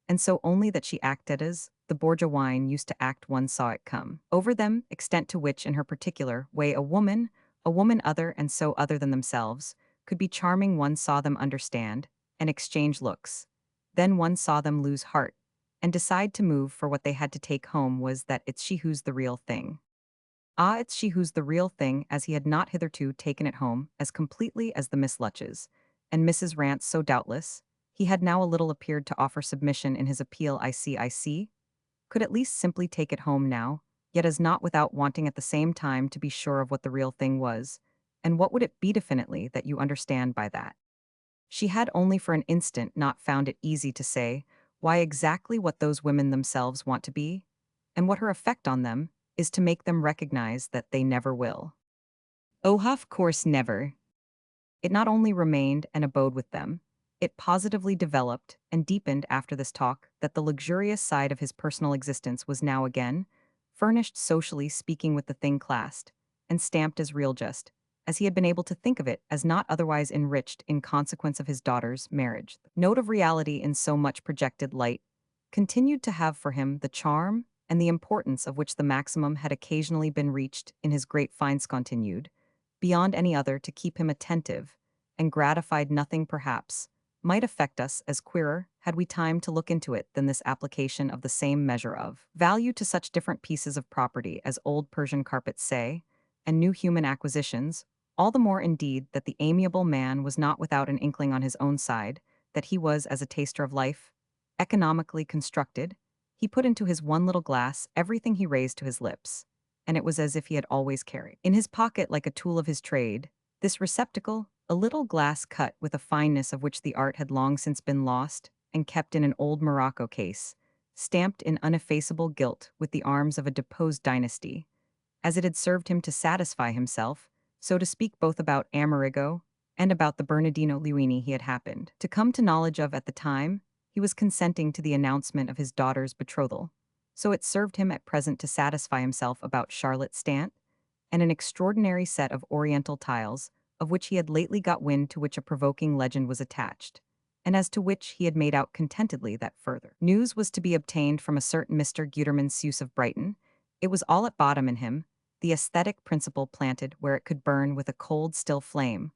S1: And so only that she acted as the Borgia wine used to act, one saw it come over them, extent to which in her particular way a woman other and so other than themselves, could be charming. One saw them understand, and exchange looks. Then one saw them lose heart, and decide to move for what they had to take home, was that it's she who's the real thing. Ah, it's she who's the real thing, as he had not hitherto taken it home as completely as the Miss Lutches and Mrs. Rance, so doubtless he had now a little appeared to offer submission in his appeal. I see, could at least simply take it home now, yet as not without wanting at the same time to be sure of what the real thing was, and what would it be definitely that you understand by that. She had only for an instant not found it easy to say why exactly what those women themselves want to be, and what her effect on them is to make them recognize that they never will. Oh, of course never. It not only remained and abode with them, it positively developed and deepened after this talk that the luxurious side of his personal existence was now again furnished, socially speaking, with the thing classed and stamped as real, just as he had been able to think of it as not otherwise enriched in consequence of his daughter's marriage. The note of reality in so much projected light continued to have for him the charm and the importance of which the maximum had occasionally been reached in his great finds continued, beyond any other to keep him attentive, and gratified nothing perhaps, might affect us as queerer, had we time to look into it, than this application of the same measure of value to such different pieces of property as old Persian carpets say, and new human acquisitions, all the more indeed that the amiable man was not without an inkling on his own side, that he was as a taster of life, economically constructed. He put into his one little glass everything he raised to his lips, and it was as if he had always carried in his pocket like a tool of his trade, this receptacle, a little glass cut with a fineness of which the art had long since been lost, and kept in an old morocco case, stamped in uneffaceable gilt with the arms of a deposed dynasty, as it had served him to satisfy himself, so to speak, both about Amerigo and about the Bernardino Luini he had happened to come to knowledge of at the time he was consenting to the announcement of his daughter's betrothal. So it served him at present to satisfy himself about Charlotte Stant, and an extraordinary set of oriental tiles, of which he had lately got wind, to which a provoking legend was attached, and as to which he had made out contentedly that further news was to be obtained from a certain Mr. Guterman Seuss of Brighton. It was all at bottom in him, the aesthetic principle planted where it could burn with a cold, still flame,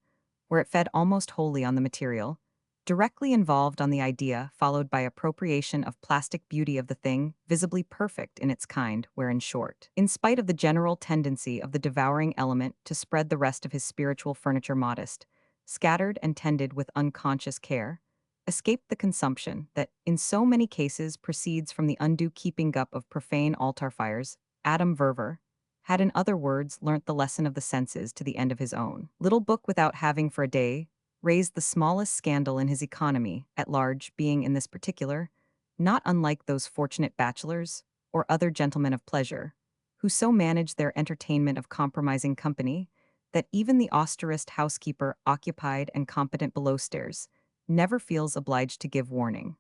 S1: where it fed almost wholly on the material, directly involved on the idea, followed by appropriation of plastic beauty of the thing, visibly perfect in its kind, where, in short, in spite of the general tendency of the devouring element to spread the rest of his spiritual furniture modest, scattered and tended with unconscious care, escaped the consumption that, in so many cases, proceeds from the undue keeping up of profane altar fires. Adam Verver had, in other words, learnt the lesson of the senses to the end of his own little book, without having for a day raised the smallest scandal in his economy at large, being in this particular not unlike those fortunate bachelors or other gentlemen of pleasure, who so manage their entertainment of compromising company that even the austerest housekeeper, occupied and competent below stairs, never feels obliged to give warning.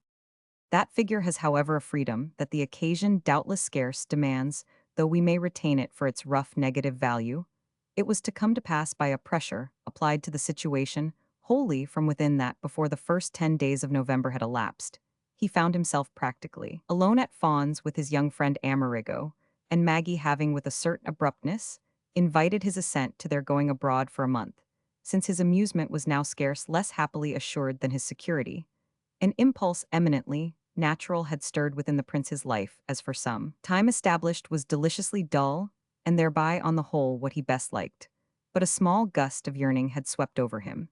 S1: That figure has, however, a freedom that the occasion doubtless scarce demands, though we may retain it for its rough negative value. It was to come to pass by a pressure applied to the situation wholly from within that, before the first 10 days of November had elapsed, he found himself practically alone at Fawn's with his young friend Amerigo, and Maggie having, with a certain abruptness, invited his assent to their going abroad for a month, since his amusement was now scarce less happily assured than his security. An impulse eminently natural had stirred within the prince's life, as for some time established was deliciously dull, and thereby on the whole what he best liked. But a small gust of yearning had swept over him,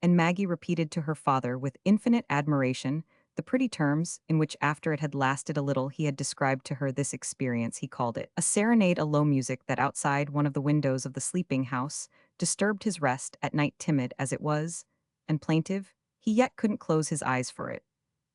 S1: and Maggie repeated to her father with infinite admiration the pretty terms in which, after it had lasted a little, he had described to her this experience. He called it a serenade, a low music that outside one of the windows of the sleeping house disturbed his rest at night, timid as it was, and plaintive. He yet couldn't close his eyes for it.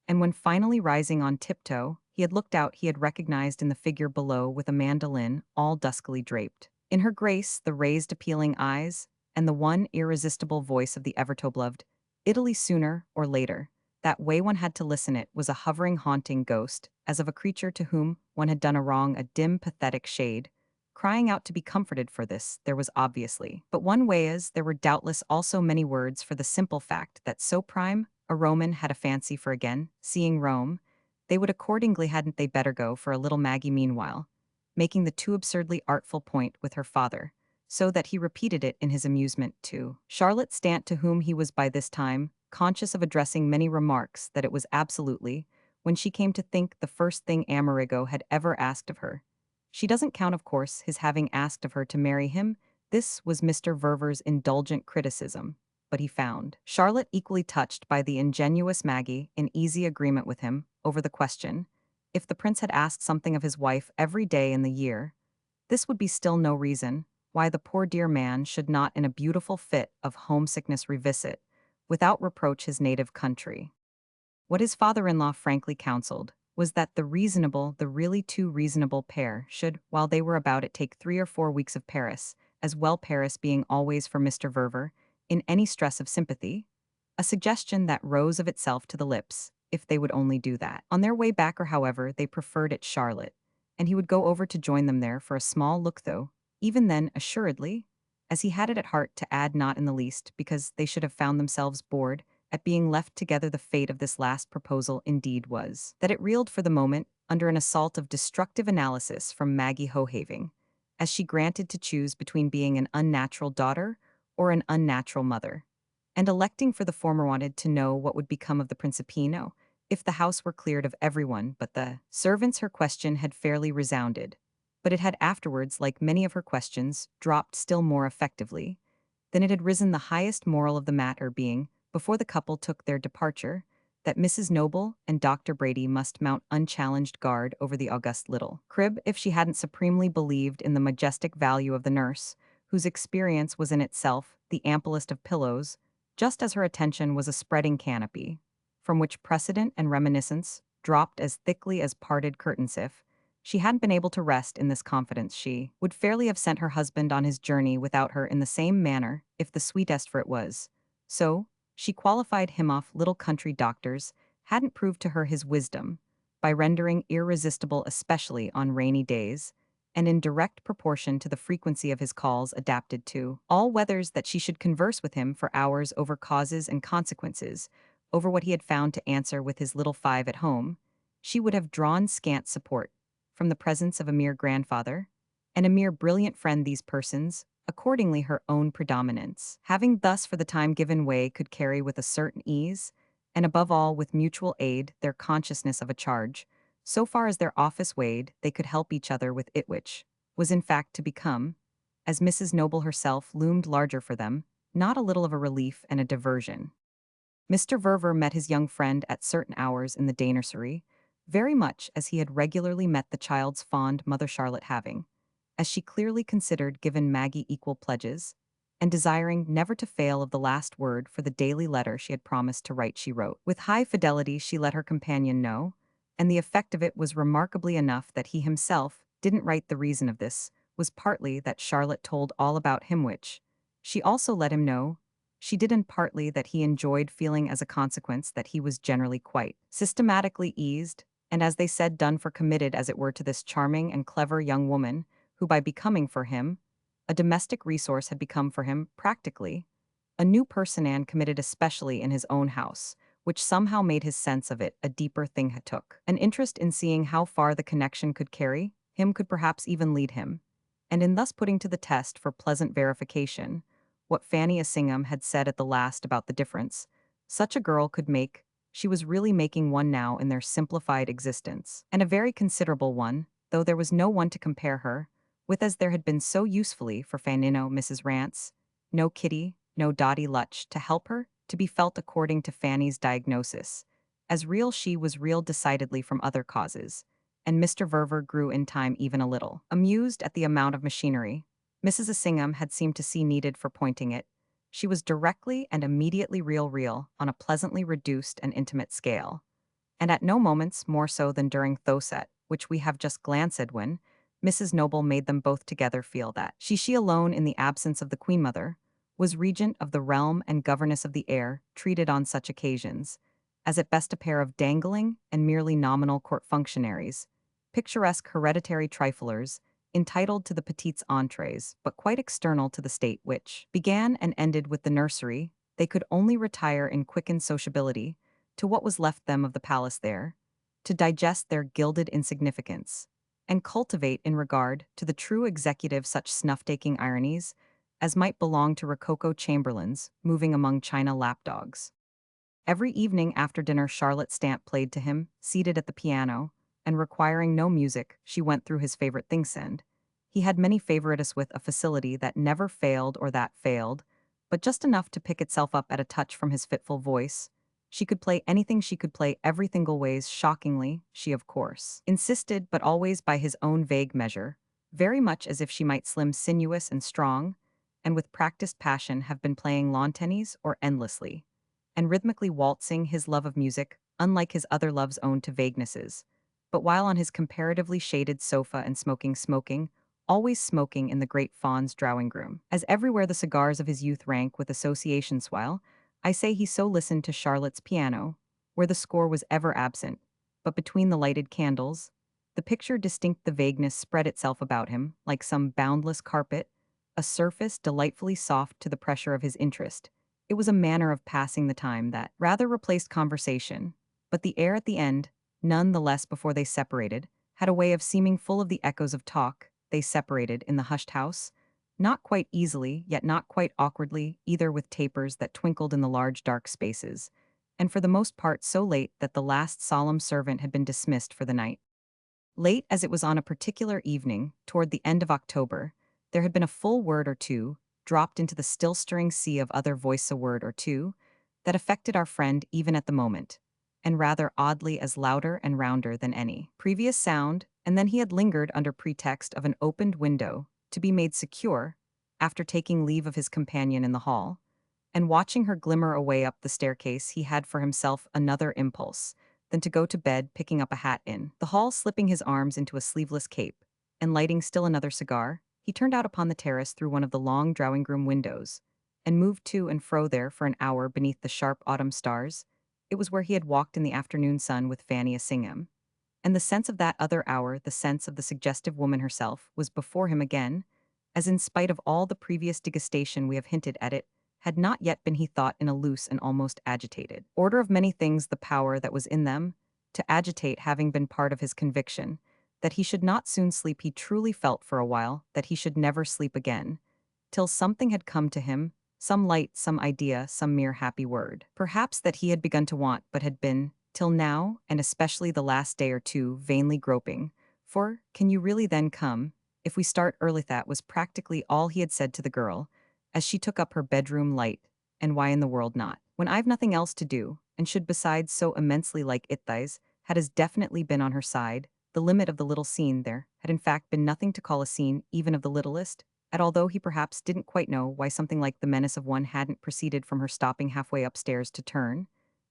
S1: And when finally rising on tiptoe, he had looked out, he had recognized in the figure below, with a mandolin, all duskily draped, in her grace, the raised appealing eyes, and the one irresistible voice of the ever-to-beloved Italy. Sooner or later, that way one had to listen, it was a hovering, haunting ghost, as of a creature to whom one had done a wrong, a dim, pathetic shade, crying out to be comforted. For this there was obviously but one way, as there were doubtless also many words, for the simple fact that so prime a Roman had a fancy for again seeing Rome. They would accordingly, hadn't they better go for a little Maggie meanwhile, making the too absurdly artful point with her father, so that he repeated it in his amusement to Charlotte Stant, to whom he was by this time conscious of addressing many remarks, that it was absolutely, when she came to think, the first thing Amerigo had ever asked of her. She doesn't count, of course, his having asked of her to marry him. This was Mr. Verver's indulgent criticism, but he found Charlotte equally touched by the ingenuous Maggie, in easy agreement with him over the question. If the prince had asked something of his wife every day in the year, this would be still no reason why the poor dear man should not, in a beautiful fit of homesickness, revisit, without reproach, his native country. What his father-in-law frankly counseled was that the reasonable, the really too reasonable pair should, while they were about it, take 3 or 4 weeks of Paris, as well, Paris being always for Mr. Verver, in any stress of sympathy, a suggestion that rose of itself to the lips, if they would only do that. On their way back, or however, they preferred it, Charlotte, and he would go over to join them there for a small look, though, even then, assuredly, as he had it at heart to add, not in the least because they should have found themselves bored at being left together. The fate of this last proposal indeed was that it reeled for the moment under an assault of destructive analysis from Maggie Hohaving, as she granted to choose between being an unnatural daughter or an unnatural mother, and electing for the former wanted to know what would become of the Principino if the house were cleared of everyone but the servants. Her question had fairly resounded, but it had afterwards, like many of her questions, dropped still more effectively. Then it had risen, the highest moral of the matter being, before the couple took their departure, that Mrs. Noble and Dr. Brady must mount unchallenged guard over the august little crib if she hadn't supremely believed in the majestic value of the nurse, whose experience was in itself the amplest of pillows, just as her attention was a spreading canopy, from which precedent and reminiscence dropped as thickly as parted curtains. If she hadn't been able to rest in this confidence, she would fairly have sent her husband on his journey without her in the same manner, if the sweetest for it was. So, she qualified him off little country doctors, hadn't proved to her his wisdom, by rendering irresistible especially on rainy days, and in direct proportion to the frequency of his calls adapted to all weathers, that she should converse with him for hours over causes and consequences, over what he had found to answer with his little five at home. She would have drawn scant support from the presence of a mere grandfather and a mere brilliant friend. These persons, accordingly her own predominance, having thus for the time given way, could carry with a certain ease, and above all with mutual aid, their consciousness of a charge. So far as their office weighed, they could help each other with it, which was in fact to become, as Mrs. Noble herself loomed larger for them, not a little of a relief and a diversion. Mr. Verver met his young friend at certain hours in the day nursery, very much as he had regularly met the child's fond mother, Charlotte having, as she clearly considered, given Maggie equal pledges, and desiring never to fail of the last word for the daily letter she had promised to write. She wrote with high fidelity, she let her companion know, and the effect of it was remarkably enough that he himself didn't write. The reason of this was partly that Charlotte told all about him, which she also let him know. She did, and partly that he enjoyed feeling as a consequence that he was generally quite systematically eased, and as they said, done for, committed as it were to this charming and clever young woman, who by becoming for him a domestic resource had become for him, practically, a new person, and committed especially in his own house, which somehow made his sense of it a deeper thing. Had took an interest in seeing how far the connection could carry him, could perhaps even lead him, and in thus putting to the test for pleasant verification what Fanny Assingham had said at the last about the difference such a girl could make. She was really making one now in their simplified existence, and a very considerable one, though there was no one to compare her with as there had been so usefully for Fanino. Mrs. Rance, no Kitty, no Dotty Lutch to help her, to be felt according to Fanny's diagnosis. As real, she was real decidedly from other causes, and Mr. Verver grew in time even a little amused at the amount of machinery Mrs. Assingham had seemed to see needed for pointing it. She was directly and immediately real on a pleasantly reduced and intimate scale, and at no moments more so than during Thoset, which we have just glanced at, when Mrs. Noble made them both together feel that she alone, in the absence of the Queen Mother, was regent of the realm and governess of the air, treated on such occasions as at best a pair of dangling and merely nominal court functionaries, picturesque hereditary triflers, entitled to the petite's entrees, but quite external to the state which began and ended with the nursery. They could only retire in quickened sociability to what was left them of the palace there, to digest their gilded insignificance, and cultivate in regard to the true executive such snuff-taking ironies as might belong to rococo chamberlains moving among china lapdogs. Every evening after dinner Charlotte Stamp played to him, seated at the piano, and requiring no music, she went through his favorite things, and he had many favorites with a facility that never failed or that failed, but just enough to pick itself up at a touch from his fitful voice. She could play anything, she could play everything ways shockingly, she of course insisted, but always by his own vague measure, very much as if she might slim sinuous and strong, and with practiced passion have been playing lawn tennis or endlessly, and rhythmically waltzing his love of music, unlike his other loves owned to vaguenesses, but while on his comparatively shaded sofa and smoking, always smoking in the great fawn's drawing room, as everywhere the cigars of his youth rank with associations, while, I say, he so listened to Charlotte's piano, where the score was ever absent, but between the lighted candles, the picture distinct, the vagueness spread itself about him, like some boundless carpet, a surface delightfully soft to the pressure of his interest. It was a manner of passing the time that rather replaced conversation, but the air at the end, none the less before they separated, had a way of seeming full of the echoes of talk they separated in the hushed house, not quite easily, yet not quite awkwardly, either with tapers that twinkled in the large dark spaces, and for the most part so late that the last solemn servant had been dismissed for the night. Late as it was on a particular evening, toward the end of October, there had been a full word or two, dropped into the still-stirring sea of other voice a word or two, that affected our friend even at the moment, and rather oddly as louder and rounder than any previous sound, and then he had lingered under pretext of an opened window, to be made secure, after taking leave of his companion in the hall, and watching her glimmer away up the staircase he had for himself another impulse, than to go to bed picking up a hat in the hall, slipping his arms into a sleeveless cape, and lighting still another cigar, he turned out upon the terrace through one of the long drawing-room windows, and moved to and fro there for an hour beneath the sharp autumn stars. It was where he had walked in the afternoon sun with Fanny Assingham, and the sense of that other hour, the sense of the suggestive woman herself, was before him again, as in spite of all the previous degustation we have hinted at it, had not yet been he thought in a loose and almost agitated order of many things the power that was in them, to agitate having been part of his conviction, that he should not soon sleep he truly felt for a while that he should never sleep again, till something had come to him, some light, some idea, some mere happy word, perhaps that he had begun to want but had been, till now, and especially the last day or two, vainly groping, for, can you really then come, if we start early? That was practically all he had said to the girl, as she took up her bedroom light, and why in the world not? When I've nothing else to do, and should besides so immensely like it thighs, had as definitely been on her side, the limit of the little scene there had in fact been nothing to call a scene even of the littlest, and although he perhaps didn't quite know why something like the menace of one hadn't proceeded from her stopping halfway upstairs to turn,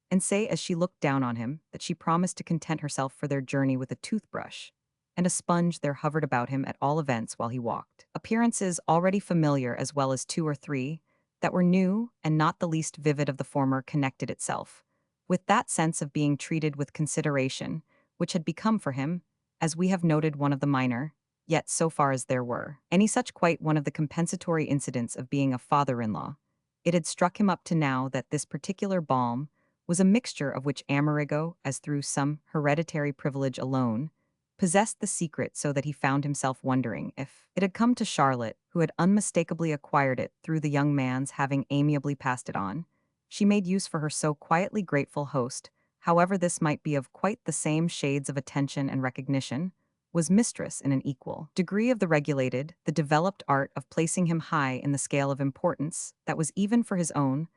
S1: and say as she looked down on him that she promised to content herself for their journey with a toothbrush, and a sponge there hovered about him at all events while he walked. Appearances already familiar as well as two or three, that were new and not the least vivid of the former connected itself, with that sense of being treated with consideration, which had become for him, as we have noted, one of the minor, yet so far as there were any such, quite one of the compensatory incidents of being a father-in-law. It had struck him up to now that this particular balm was a mixture of which Amerigo, as through some hereditary privilege alone, possessed the secret, so that he found himself wondering if it had come to Charlotte, who had unmistakably acquired it through the young man's having amiably passed it on. She made use for her so quietly grateful host, however this might be of quite the same shades of attention and recognition, was mistress in an equal degree of the regulated, the developed art of placing him high in the scale of importance that was even for his own,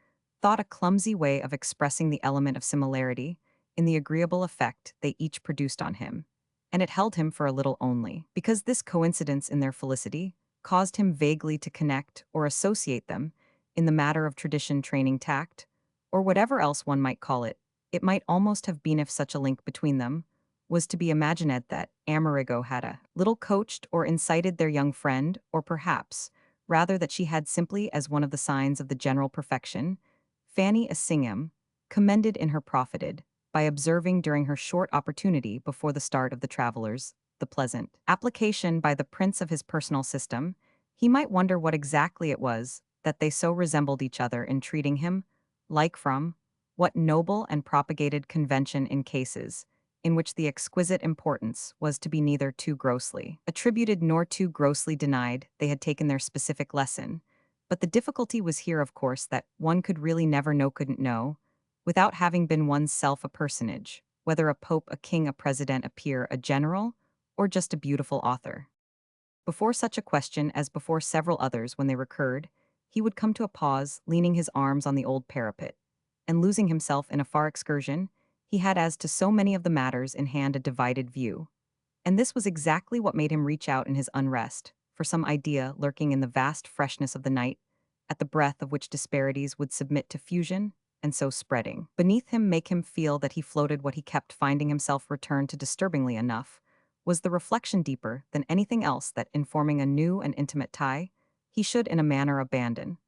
S1: thought a clumsy way of expressing the element of similarity in the agreeable effect they each produced on him, and it held him for a little only, because this coincidence in their felicity caused him vaguely to connect or associate them, in the matter of tradition, training, tact, or whatever else one might call it. It might almost have been, if such a link between them was to be imagined, that Amerigo had a little coached or incited their young friend, or perhaps, rather that she had simply, as one of the signs of the general perfection, Fanny Assingham, commended in her profited, by observing during her short opportunity before the start of the travelers, the pleasant application by the prince of his personal system. He might wonder what exactly it was that they so resembled each other in treating him, like from what noble and propagated convention in cases in which the exquisite importance was to be neither too grossly attributed nor too grossly denied, they had taken their specific lesson. But the difficulty was here, of course, that one could really never know, couldn't know, without having been one's self a personage, whether a pope, a king, a president, a peer, a general, or just a beautiful author. Before such a question, as before several others when they recurred, he would come to a pause, leaning his arms on the old parapet, and losing himself in a far excursion. He had, as to so many of the matters in hand, a divided view, and this was exactly what made him reach out in his unrest for some idea lurking in the vast freshness of the night, at the breath of which disparities would submit to fusion, and so spreading beneath him make him feel that he floated. What he kept finding himself return to disturbingly enough was the reflection deeper than anything else that, in forming a new and intimate tie, he should in a manner abandon,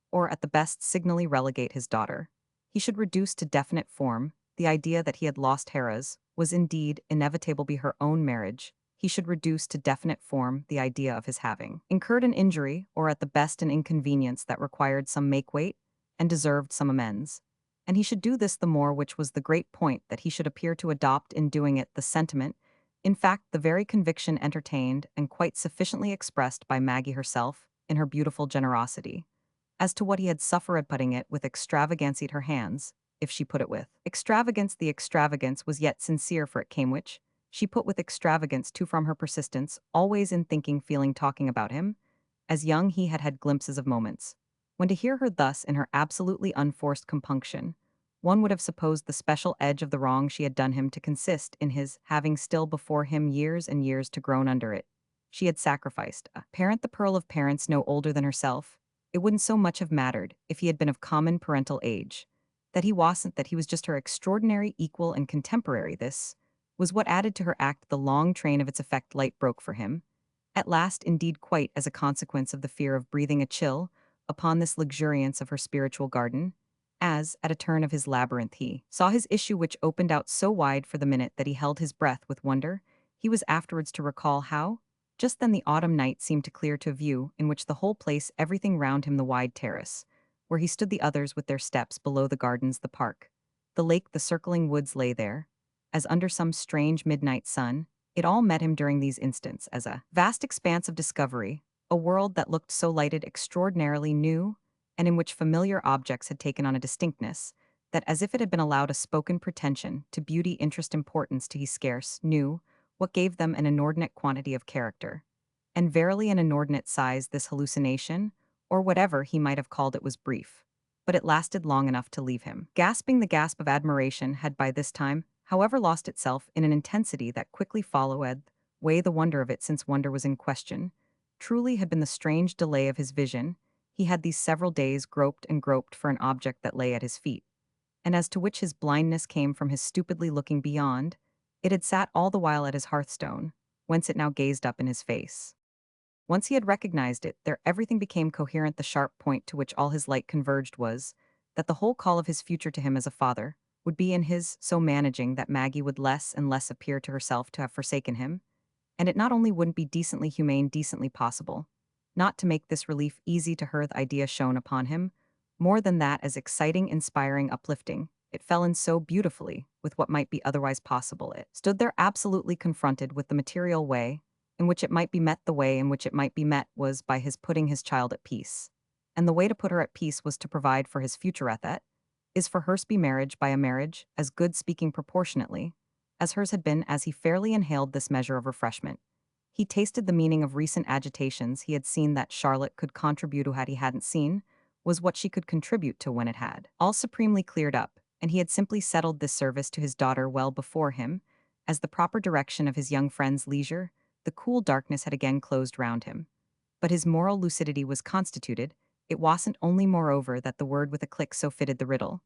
S1: or at the best signally relegate his daughter. He should reduce to definite form the idea that he had lost Hera's, was indeed inevitable be her own marriage. He should reduce to definite form the idea of his having incurred an injury, or at the best an inconvenience that required some make-weight and deserved some amends. and he should do this the more, which was the great point that he should appear to adopt in doing it the sentiment, in fact the very conviction entertained and quite sufficiently expressed by Maggie herself in her beautiful generosity, as to what he had suffered putting it with extravagance at her hands, if she put it with extravagance, the extravagance was yet sincere, for it came which she put with extravagance too from her persistence, always in thinking, feeling, talking about him. As young he had had glimpses of moments when to hear her thus in her absolutely unforced compunction, one would have supposed the special edge of the wrong she had done him to consist in his having still before him years and years to groan under it. She had sacrificed a parent, the pearl of parents no older than herself. It wouldn't so much have mattered if he had been of common parental age. That he wasn't, that he was just her extraordinary equal and contemporary, this was what added to her act the long train of its effect. Light broke for him. At last, indeed, quite as a consequence of the fear of breathing a chill upon this luxuriance of her spiritual garden, as, at a turn of his labyrinth, he saw his issue, which opened out so wide for the minute that he held his breath with wonder. He was afterwards to recall how, just then, the autumn night seemed to clear to view, in which the whole place, everything round him, the wide terrace, where he stood, the others with their steps below, the gardens, the park, the lake, the circling woods lay there, as under some strange midnight sun. It all met him during these instants as a vast expanse of discovery, a world that looked so lighted, extraordinarily new, and in which familiar objects had taken on a distinctness, that as if it had been allowed a spoken pretension to beauty, interest, importance, to he scarce knew what gave them an inordinate quantity of character. And verily an inordinate size this hallucination, or whatever he might have called it, was brief. But it lasted long enough to leave him gasping. The gasp of admiration had by this time, however, lost itself in an intensity that quickly followed way the wonder of it, since wonder was in question. Truly had been the strange delay of his vision. He had these several days groped and groped for an object that lay at his feet, and as to which his blindness came from his stupidly looking beyond. It had sat all the while at his hearthstone, whence it now gazed up in his face. Once he had recognized it, there everything became coherent. The sharp point to which all his light converged was that the whole call of his future to him as a father would be in his so managing that Maggie would less and less appear to herself to have forsaken him, and it not only wouldn't be decently humane, decently possible, not to make this relief easy to her, the idea shone upon him, more than that, as exciting, inspiring, uplifting. It fell in so beautifully with what might be otherwise possible. It stood there absolutely confronted with the material way in which it might be met. The way in which it might be met was by his putting his child at peace. And the way to put her at peace was to provide for his future at that is for hers be marriage by a marriage as good, speaking proportionately, as hers had been. As he fairly inhaled this measure of refreshment, he tasted the meaning of recent agitations. He had seen that Charlotte could contribute, who had he hadn't seen was what she could contribute to when it had all supremely cleared up, and he had simply settled this service to his daughter well before him, as the proper direction of his young friend's leisure. The cool darkness had again closed round him, but his moral lucidity was constituted. It wasn't only, moreover, that the word with a click so fitted the riddle,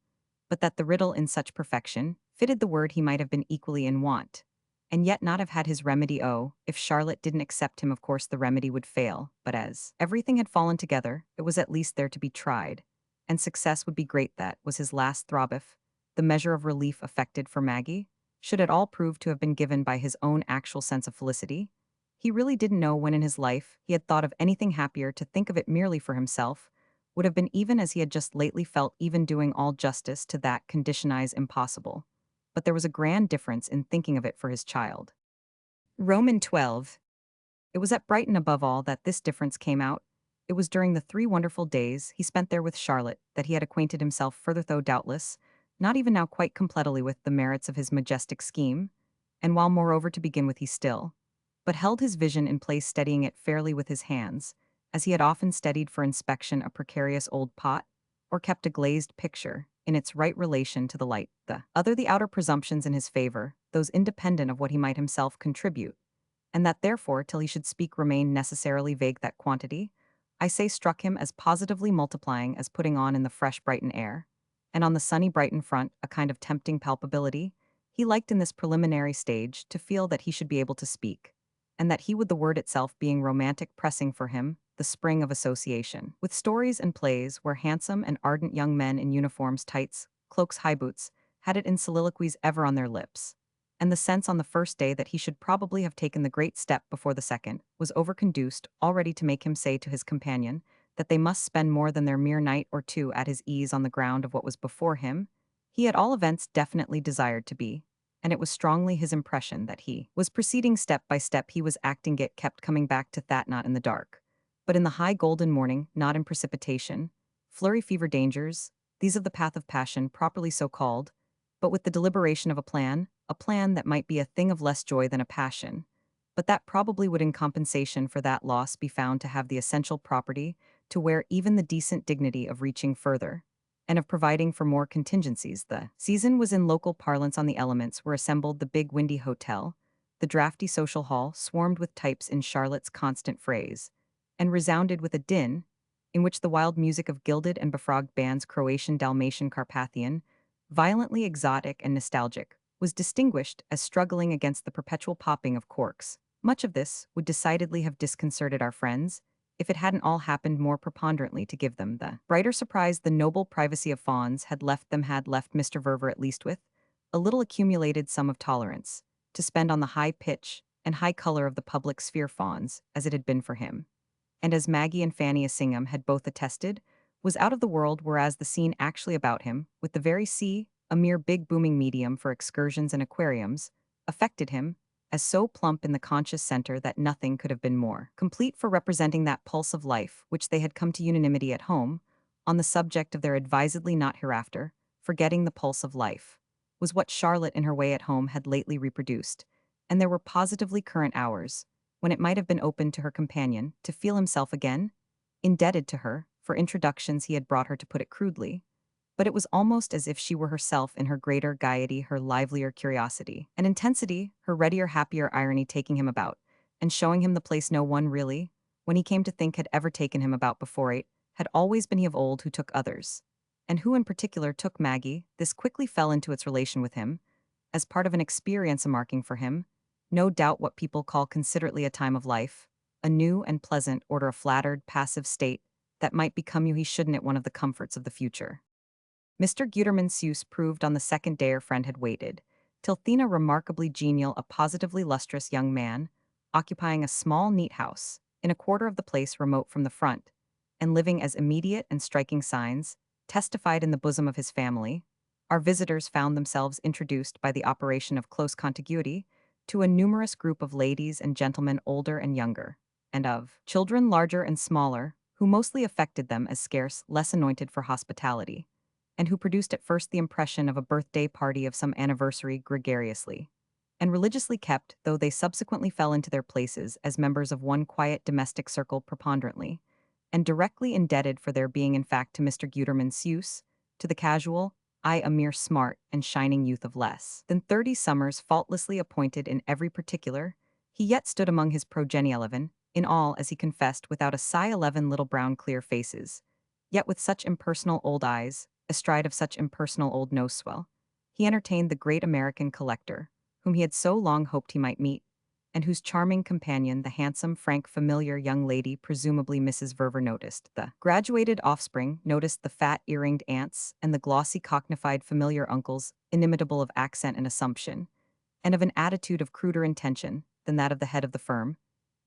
S1: but that the riddle in such perfection fitted the word he might have been equally in want, and yet not have had his remedy. Oh, if Charlotte didn't accept him, of course the remedy would fail, but as everything had fallen together, it was at least there to be tried, and success would be great. That was his last throb. If the measure of relief affected for Maggie should at all prove to have been given by his own actual sense of felicity, he really didn't know when in his life he had thought of anything happier. To think of it merely for himself would have been, even as he had just lately felt, even doing all justice to that conditionize impossible. But there was a grand difference in thinking of it for his child. Roman 12. It was at Brighton, above all, that this difference came out. It was during the 3 wonderful days he spent there with Charlotte that he had acquainted himself further, though doubtless not even now quite completely, with the merits of his majestic scheme, and while moreover to begin with he still but held his vision in place, steadying it fairly with his hands, as he had often steadied for inspection a precarious old pot, or kept a glazed picture in its right relation to the light. The outer presumptions in his favor, those independent of what he might himself contribute, and that therefore, till he should speak, remained necessarily vague. That quantity, I say, struck him as positively multiplying, as putting on in the fresh Brighton air, and on the sunny Brighton front, a kind of tempting palpability. He liked in this preliminary stage to feel that he should be able to speak, and that he would, the word itself being romantic, pressing for him the spring of association with stories and plays where handsome and ardent young men in uniforms, tights, cloaks, high boots, had it in soliloquies ever on their lips. And the sense on the first day that he should probably have taken the great step before the second was overconduced already to make him say to his companion that they must spend more than their mere night or two at his ease on the ground of what was before him, He at all events definitely desired to be, and it was strongly his impression that he was proceeding step by step. He was acting it kept coming back to that not in the dark, but in the high golden morning, not in precipitation, flurry fever dangers, these of the path of passion properly so called, but with the deliberation of a plan that might be a thing of less joy than a passion, but that probably would in compensation for that loss be found to have the essential property to wear even the decent dignity of reaching further, and of providing for more contingencies. The season was in local parlance on the elements were assembled the big windy hotel, the drafty social hall swarmed with types in Charlotte's constant phrase, and resounded with a din, in which the wild music of gilded and befrogged bands Croatian, Dalmatian, Carpathian, violently exotic and nostalgic, was distinguished as struggling against the perpetual popping of corks. Much of this would decidedly have disconcerted our friends, if it hadn't all happened more preponderantly to give them the brighter surprise the noble privacy of fawns had left Mr. Verver at least with a little accumulated sum of tolerance, to spend on the high pitch and high color of the public sphere fawns, as it had been for him. And as Maggie and Fanny Assingham had both attested, was out of the world, whereas the scene actually about him, with the very sea, a mere big booming medium for excursions and aquariums, affected him, as so plump in the conscious center that nothing could have been more complete for representing that pulse of life which they had come to unanimity at home, on the subject of their advisedly not hereafter, forgetting the pulse of life, was what Charlotte in her way at home had lately reproduced, and there were positively current hours, when it might have been open to her companion to feel himself again indebted to her for introductions he had brought her, to put it crudely, but it was almost as if she were herself in her greater gaiety, her livelier curiosity and intensity, her readier, happier irony taking him about, and showing him the place no one really, when he came to think, had ever taken him about before. It had always been he of old who took others, and who in particular took Maggie. This quickly fell into its relation with him, as part of an experience, a marking for him, no doubt what people call considerately a time of life, a new and pleasant order, a flattered, passive state that might become you he shouldn't at one of the comforts of the future. Mr. Guterman Seuss proved on the second day our friend had waited, till Thena remarkably genial, a positively lustrous young man, occupying a small neat house, in a quarter of the place remote from the front, and living as immediate and striking signs, testified in the bosom of his family, our visitors found themselves introduced by the operation of close contiguity to a numerous group of ladies and gentlemen older and younger, and of children larger and smaller, who mostly affected them as scarce, less anointed for hospitality, and who produced at first the impression of a birthday party of some anniversary gregariously and religiously kept, though they subsequently fell into their places as members of one quiet domestic circle preponderantly, and directly indebted for their being in fact to Mr. Guterman Seuss, to the casual, I a mere smart and shining youth of less than 30 summers, faultlessly appointed in every particular, he yet stood among his progeny 11, in all, as he confessed, without a sigh, 11 little brown clear faces, yet with such impersonal old eyes, astride of such impersonal old nose swell, he entertained the great American collector, whom he had so long hoped he might meet, and whose charming companion, the handsome, frank, familiar young lady, presumably Mrs. Verver, noticed the graduated offspring, noticed the fat, earringed aunts, and the glossy, cocknified, familiar uncles, inimitable of accent and assumption, and of an attitude of cruder intention than that of the head of the firm,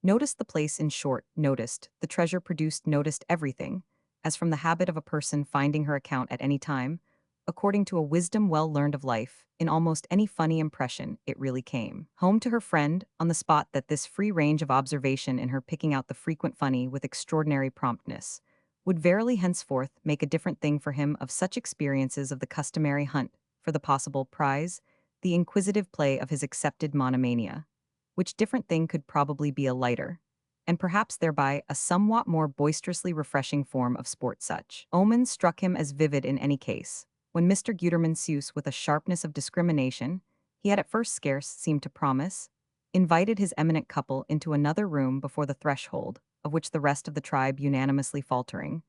S1: noticed the place, in short, noticed the treasure produced, noticed everything, as from the habit of a person finding her account at any time, according to a wisdom well learned of life, in almost any funny impression, it really came home to her friend on the spot that this free range of observation in her picking out the frequent funny with extraordinary promptness would verily henceforth make a different thing for him of such experiences of the customary hunt for the possible prize, the inquisitive play of his accepted monomania, which different thing could probably be a lighter, and perhaps thereby a somewhat more boisterously refreshing form of sport. Such omens struck him as vivid in any case, when Mr. Guterman Seuss, with a sharpness of discrimination he had at first scarce seemed to promise, invited his eminent couple into another room before the threshold, of which the rest of the tribe, unanimously faltering,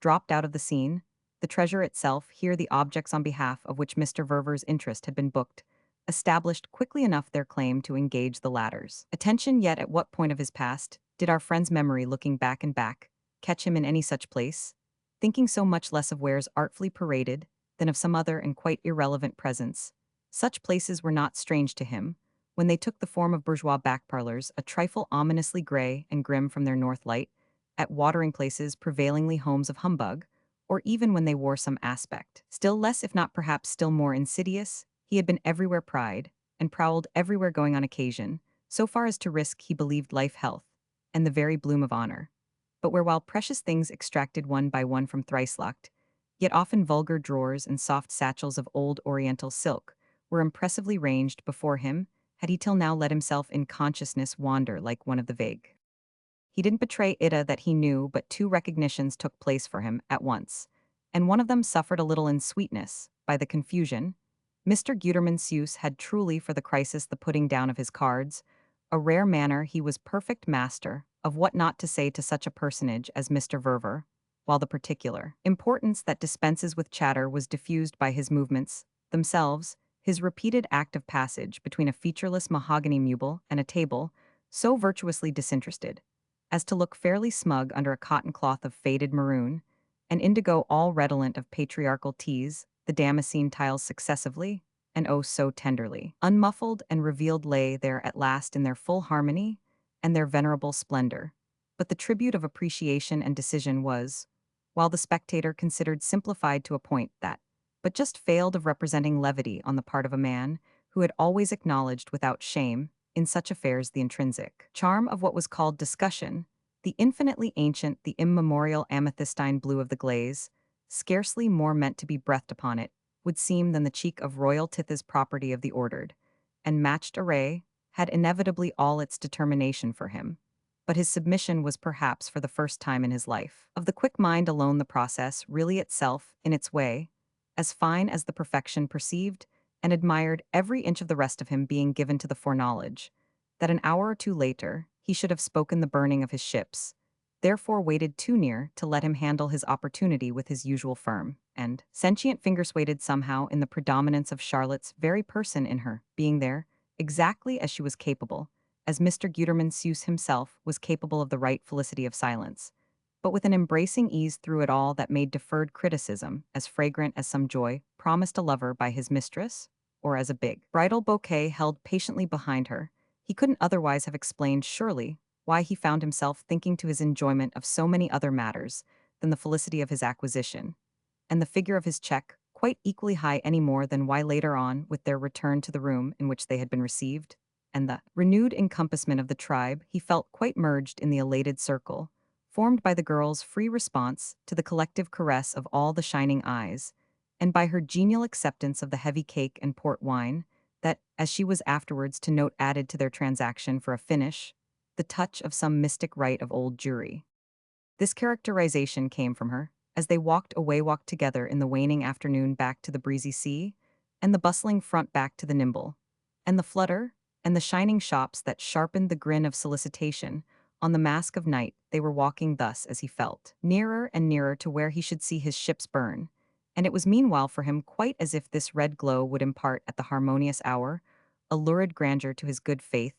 S1: dropped out of the scene, the treasure itself, here the objects on behalf of which Mr. Verver's interest had been booked, established quickly enough their claim to engage the latter's attention. Yet at what point of his past did our friend's memory, looking back and back, catch him in any such place, thinking so much less of wares artfully paraded than of some other and quite irrelevant presence? Such places were not strange to him, when they took the form of bourgeois back parlors, a trifle ominously gray and grim from their north light, at watering places prevailingly homes of humbug, or even when they wore some aspect. Still less, if not perhaps still more insidious, he had been everywhere pride, and prowled everywhere going on occasion, so far as to risk, he believed, life, health, and the very bloom of honor. But where while precious things extracted one by one from thrice-locked, yet often vulgar drawers and soft satchels of old oriental silk were impressively ranged before him, had he till now let himself in consciousness wander like one of the vague. He didn't betray Ida that he knew, but two recognitions took place for him at once, and one of them suffered a little in sweetness by the confusion. Mr. Guterman Seuss had truly for the crisis the putting down of his cards, a rare manner he was perfect master of what not to say to such a personage as Mr. Verver, while the particular importance that dispenses with chatter was diffused by his movements themselves, his repeated act of passage between a featureless mahogany meuble and a table, so virtuously disinterested as to look fairly smug under a cotton cloth of faded maroon, an indigo all redolent of patriarchal teas, the damascene tiles successively, and oh so tenderly, unmuffled and revealed lay there at last in their full harmony and their venerable splendor. But the tribute of appreciation and decision was, while the spectator considered simplified to a point that, but just failed of representing levity on the part of a man who had always acknowledged without shame, in such affairs, the intrinsic charm of what was called discussion, the infinitely ancient, the immemorial amethystine blue of the glaze, scarcely more meant to be breathed upon it, would seem than the cheek of royal Tithys property of the ordered, and matched array, had inevitably all its determination for him. But his submission was perhaps for the first time in his life. Of the quick mind alone the process, really itself, in its way, as fine as the perfection perceived, and admired every inch of the rest of him being given to the foreknowledge, that an hour or two later he should have spoken the burning of his ships, therefore waited too near to let him handle his opportunity with his usual firm, and sentient fingers waited somehow in the predominance of Charlotte's very person in her, being there, exactly as she was capable, as Mr. Guterman Seuss himself was capable of the right felicity of silence, but with an embracing ease through it all that made deferred criticism as fragrant as some joy promised a lover by his mistress, or as a big bridal bouquet held patiently behind her. He couldn't otherwise have explained, surely, why he found himself thinking to his enjoyment of so many other matters than the felicity of his acquisition, and the figure of his check quite equally high any more than why later on, with their return to the room in which they had been received, and the renewed encompassment of the tribe, he felt quite merged in the elated circle, formed by the girl's free response to the collective caress of all the shining eyes, and by her genial acceptance of the heavy cake and port wine, that, as she was afterwards to note, added to their transaction for a finish, the touch of some mystic rite of old Jewry. This characterization came from her, as they walked together in the waning afternoon back to the breezy sea, and the bustling front back to the nimble, and the flutter, and the shining shops that sharpened the grin of solicitation on the mask of night. They were walking thus as he felt, nearer and nearer to where he should see his ships burn, and it was meanwhile for him quite as if this red glow would impart at the harmonious hour a lurid grandeur to his good faith.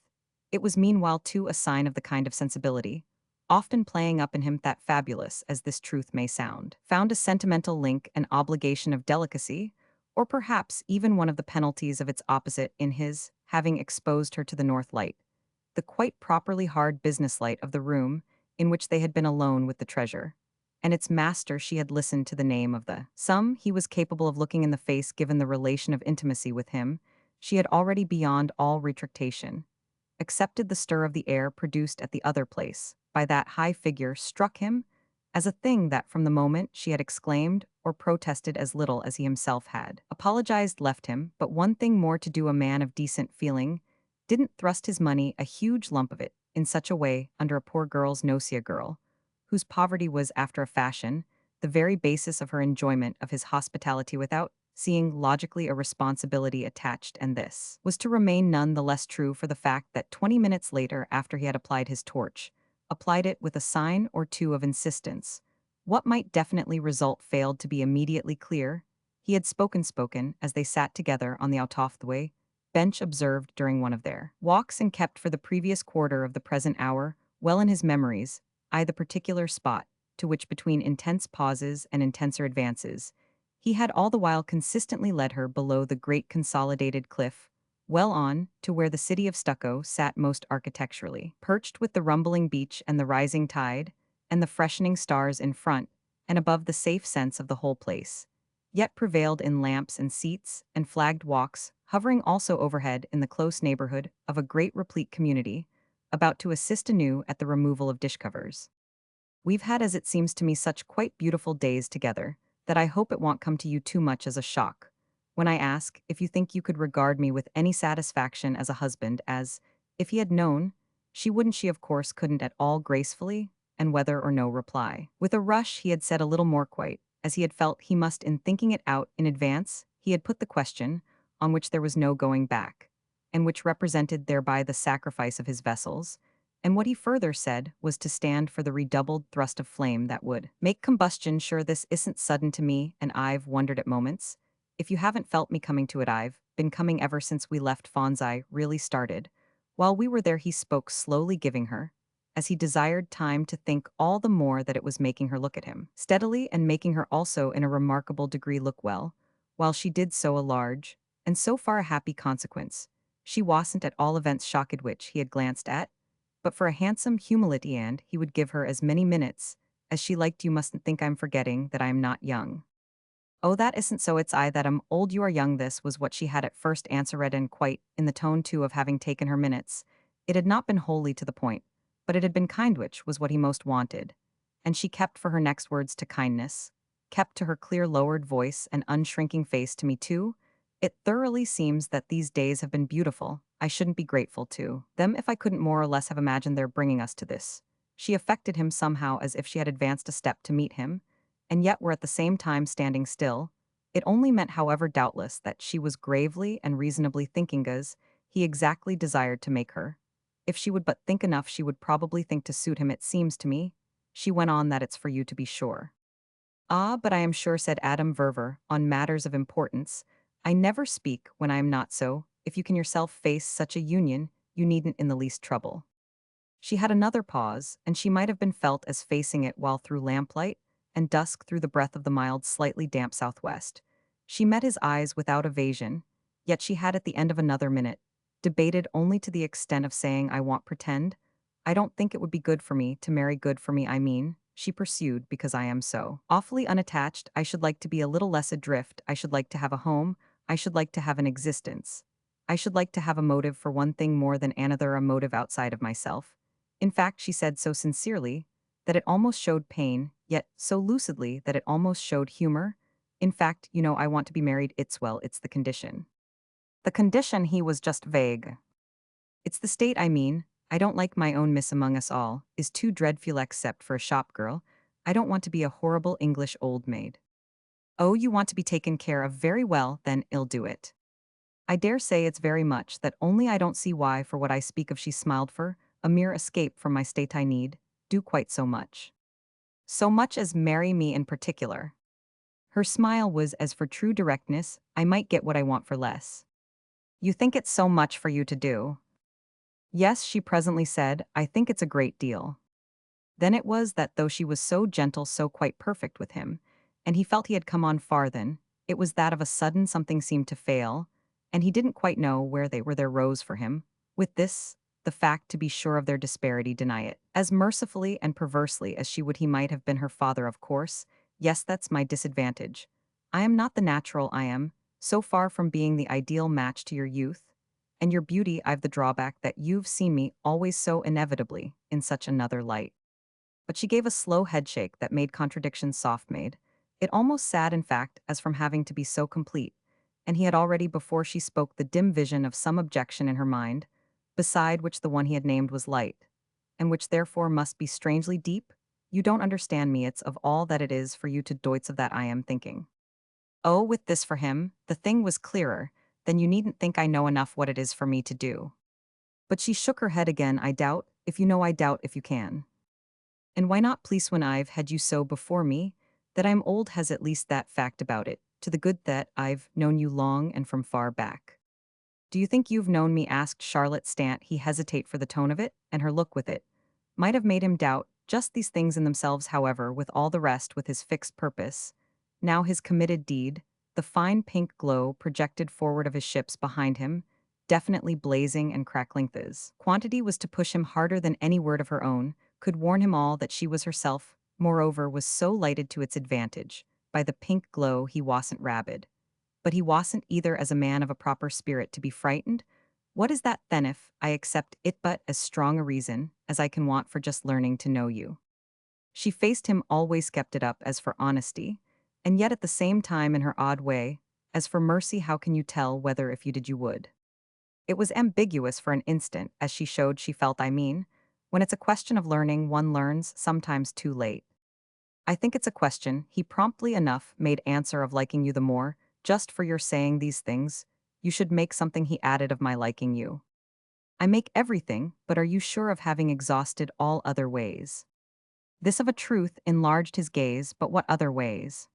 S1: It was meanwhile too a sign of the kind of sensibility, often playing up in him, that fabulous as this truth may sound, found a sentimental link and obligation of delicacy, or perhaps even one of the penalties of its opposite in his having exposed her to the north light, the quite properly hard business light of the room in which they had been alone with the treasure, and its master. She had listened to the name of the sum he was capable of looking in the face. Given the relation of intimacy with him, she had already, beyond all retractation, accepted the stir of the air produced at the other place by that high figure, struck him as a thing that from the moment she had exclaimed or protested as little as he himself had apologized left him but one thing more to do. A man of decent feeling didn't thrust his money, a huge lump of it, in such a way under a poor girl's nose, a girl whose poverty was, after a fashion, the very basis of her enjoyment of his hospitality, without seeing logically a responsibility attached, and this was to remain none the less true for the fact that 20 minutes later, after he had applied his torch, applied it with a sign or two of insistence, what might definitely result failed to be immediately clear. He had spoken as they sat together on the Autoftway bench, observed during one of their walks, and kept for the previous quarter of the present hour well in his memories, the particular spot to which, between intense pauses and intenser advances, he had all the while consistently led her below the great consolidated cliff, well on to where the city of stucco sat most architecturally, perched with the rumbling beach and the rising tide, and the freshening stars in front, and above the safe sense of the whole place, yet prevailed in lamps and seats and flagged walks, hovering also overhead in the close neighborhood of a great replete community, about to assist anew at the removal of dish covers. We've had, as it seems to me, such quite beautiful days together, that I hope it won't come to you too much as a shock when I ask if you think you could regard me with any satisfaction as a husband, as, if he had known, she of course couldn't at all gracefully, and whether or no reply. With a rush he had said a little more quite, as he had felt he must in thinking it out in advance, he had put the question, on which there was no going back, and which represented thereby the sacrifice of his vessels, and what he further said was to stand for the redoubled thrust of flame that would make combustion. Sure, this isn't sudden to me, and I've wondered at moments. If you haven't felt me coming to it, I've been coming ever since we left Fonzai really started. While we were there, he spoke slowly, giving her, as he desired time to think all the more that it was making her look at him steadily and making her also in a remarkable degree look well, while she did so a large, and so far a happy consequence. She wasn't at all events shocked which he had glanced at, but for a handsome humility, and he would give her as many minutes as she liked. You mustn't think I'm forgetting that I am not young. Oh, that isn't so, it's I that am old. You are young. This was what she had at first answered, and quite in the tone too of having taken her minutes. It had not been wholly to the point, but it had been kind, which was what he most wanted. And she kept for her next words to kindness, kept to her clear lowered voice and unshrinking face to me too. It thoroughly seems that these days have been beautiful. I shouldn't be grateful to them if I couldn't more or less have imagined their bringing us to this. She affected him somehow as if she had advanced a step to meet him, and yet were at the same time standing still. It only meant, however, doubtless, that she was gravely and reasonably thinking as he exactly desired to make her. If she would but think enough, she would probably think to suit him. It seems to me, she went on, that it's for you to be sure. Ah, but I am sure, said Adam Verver, on matters of importance. I never speak when I am not so. If you can yourself face such a union, you needn't in the least trouble. She had another pause, and she might have been felt as facing it while through lamplight and dusk, through the breath of the mild, slightly damp southwest. She met his eyes without evasion, yet she had at the end of another minute debated only to the extent of saying, I won't pretend. I don't think it would be good for me to marry. Good for me, I mean, she pursued, because I am so awfully unattached. I should like to be a little less adrift. I should like to have a home. I should like to have an existence. I should like to have a motive for one thing more than another, a motive outside of myself. In fact, she said so sincerely that it almost showed pain, yet so lucidly that it almost showed humor. In fact, I want to be married. It's the condition. The condition, he was just vague. It's the state, I mean. I don't like my own miss among us all, is too dreadful except for a shop girl. I don't want to be a horrible English old maid. Oh, you want to be taken care of. Very well, then I'll do it. I dare say it's very much that, only I don't see why, for what I speak of, she smiled, for a mere escape from my state I need do quite so much. So much as marry me in particular. Her smile was as for true directness. I might get what I want for less. You think it's so much for you to do? Yes, she presently said, I think it's a great deal. Then it was that though she was so gentle, so quite perfect with him, and he felt he had come on far, then it was that of a sudden something seemed to fail, and he didn't quite know where they were. There rose for him, with this, the fact, to be sure of their disparity, deny it as mercifully and perversely as she would. He might have been her father, of course. Yes, that's my disadvantage. I am not the natural. I am so far from being the ideal match to your youth and your beauty. I've the drawback that you've seen me always so inevitably in such another light. But she gave a slow headshake that made contradiction soft-made. It almost sad, in fact, as from having to be so complete, and he had already, before she spoke, the dim vision of some objection in her mind, beside which the one he had named was light, and which therefore must be strangely deep. You don't understand me. It's of all that it is for you to doits of that I am thinking. Oh, with this for him, the thing was clearer. Then you needn't think I know enough what it is for me to do. But she shook her head again. I doubt, if you know, I doubt if you can. And why not, please, when I've had you so before me? That I'm old has at least that fact about it, to the good that I've known you long and from far back. Do you think you've known me? Asked Charlotte Stant. He hesitate, for the tone of it, and her look with it, might have made him doubt just these things in themselves. However, with all the rest, with his fixed purpose, now his committed deed, the fine pink glow projected forward of his ships behind him, definitely blazing and crackling. This quantity was to push him harder than any word of her own could warn him all that she was herself moreover, was so lighted to its advantage, by the pink glow he wasn't rabid. But he wasn't either as a man of a proper spirit to be frightened. What is that then if I accept it but as strong a reason as I can want for just learning to know you? She faced him always kept it up as for honesty, and yet at the same time in her odd way, as for mercy how can you tell whether if you did you would? It was ambiguous for an instant, as she showed she felt I mean, when it's a question of learning one learns sometimes too late. I think it's a question, he promptly enough made answer of liking you the more, just for your saying these things, you should make something he added of my liking you. I make everything, but are you sure of having exhausted all other ways? This of a truth enlarged his gaze, but what other ways?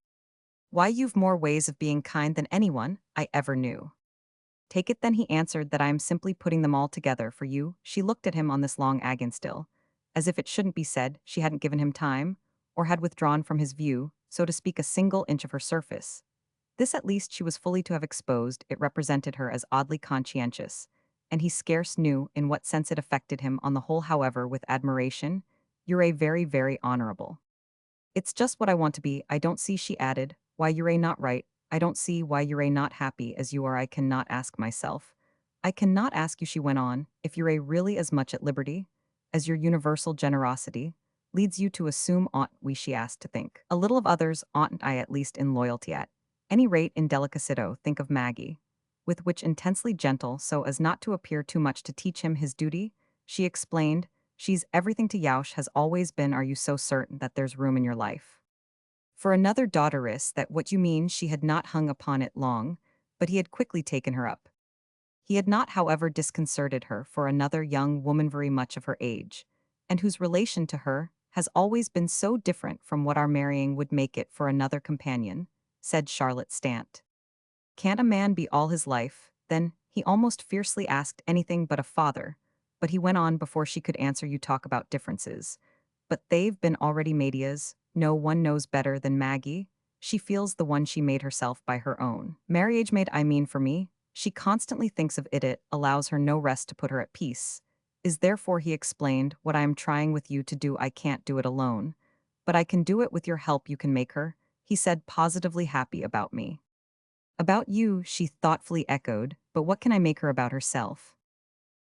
S1: Why you've more ways of being kind than anyone I ever knew. Take it then he answered that I am simply putting them all together for you. She looked at him on this long still, as if it shouldn't be said she hadn't given him time, or had withdrawn from his view, so to speak a single inch of her surface. This at least she was fully to have exposed, it represented her as oddly conscientious, and he scarce knew in what sense it affected him on the whole however with admiration. You're a very, very honorable. It's just what I want to be, I don't see she added, why you're a not right, I don't see why you're a not happy as you are I cannot ask myself. I cannot ask you she went on, if you're a really as much at liberty, as your universal generosity, leads you to assume ought we she asked to think. A little of others oughtn't I at least in loyalty at any rate in delicacito think of Maggie, with which intensely gentle so as not to appear too much to teach him his duty, she explained, she's everything to Yaush has always been are you so certain that there's room in your life? For another daughteress that what you mean she had not hung upon it long, but he had quickly taken her up. He had not however disconcerted her for another young woman very much of her age, and whose relation to her has always been so different from what our marrying would make it for another companion, said Charlotte Stant. Can't a man be all his life, then, he almost fiercely asked anything but a father, but he went on before she could answer you talk about differences. But they've been already Media's, no one knows better than Maggie, she feels the one she made herself by her own. Marriage made I mean for me, she constantly thinks of it allows her no rest to put her at peace. Is therefore he explained, what I am trying with you to do I can't do it alone. But I can do it with your help you can make her, he said positively happy about me. About you, she thoughtfully echoed, but what can I make her about herself?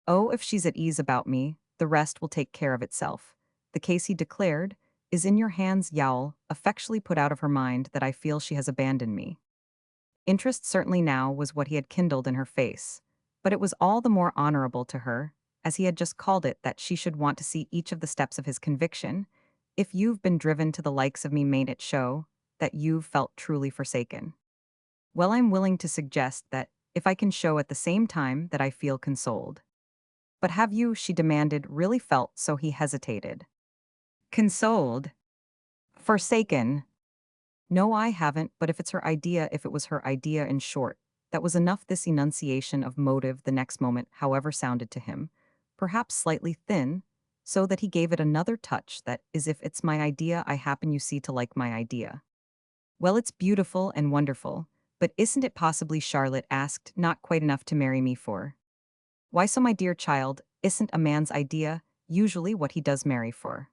S1: Oh, if she's at ease about me, the rest will take care of itself. The case he declared, is in your hands, Yowl, effectually put out of her mind that I feel she has abandoned me. Interest certainly now was what he had kindled in her face, but it was all the more honorable to her, as he had just called it that she should want to see each of the steps of his conviction. If you've been driven to the likes of me mayn't it show, that you've felt truly forsaken. Well, I'm willing to suggest that, if I can show at the same time that I feel consoled. But have you, she demanded, really felt so he hesitated. Consoled? Forsaken? No, I haven't, but if it's her idea, if it was her idea in short, that was enough. This enunciation of motive the next moment, however, sounded to him, perhaps slightly thin, so that he gave it another touch that is if it's my idea I happen you see to like my idea. Well, it's beautiful and wonderful, but isn't it possibly, Charlotte asked, not quite enough to marry me for? Why so, my dear child, isn't a man's idea usually what he does marry for?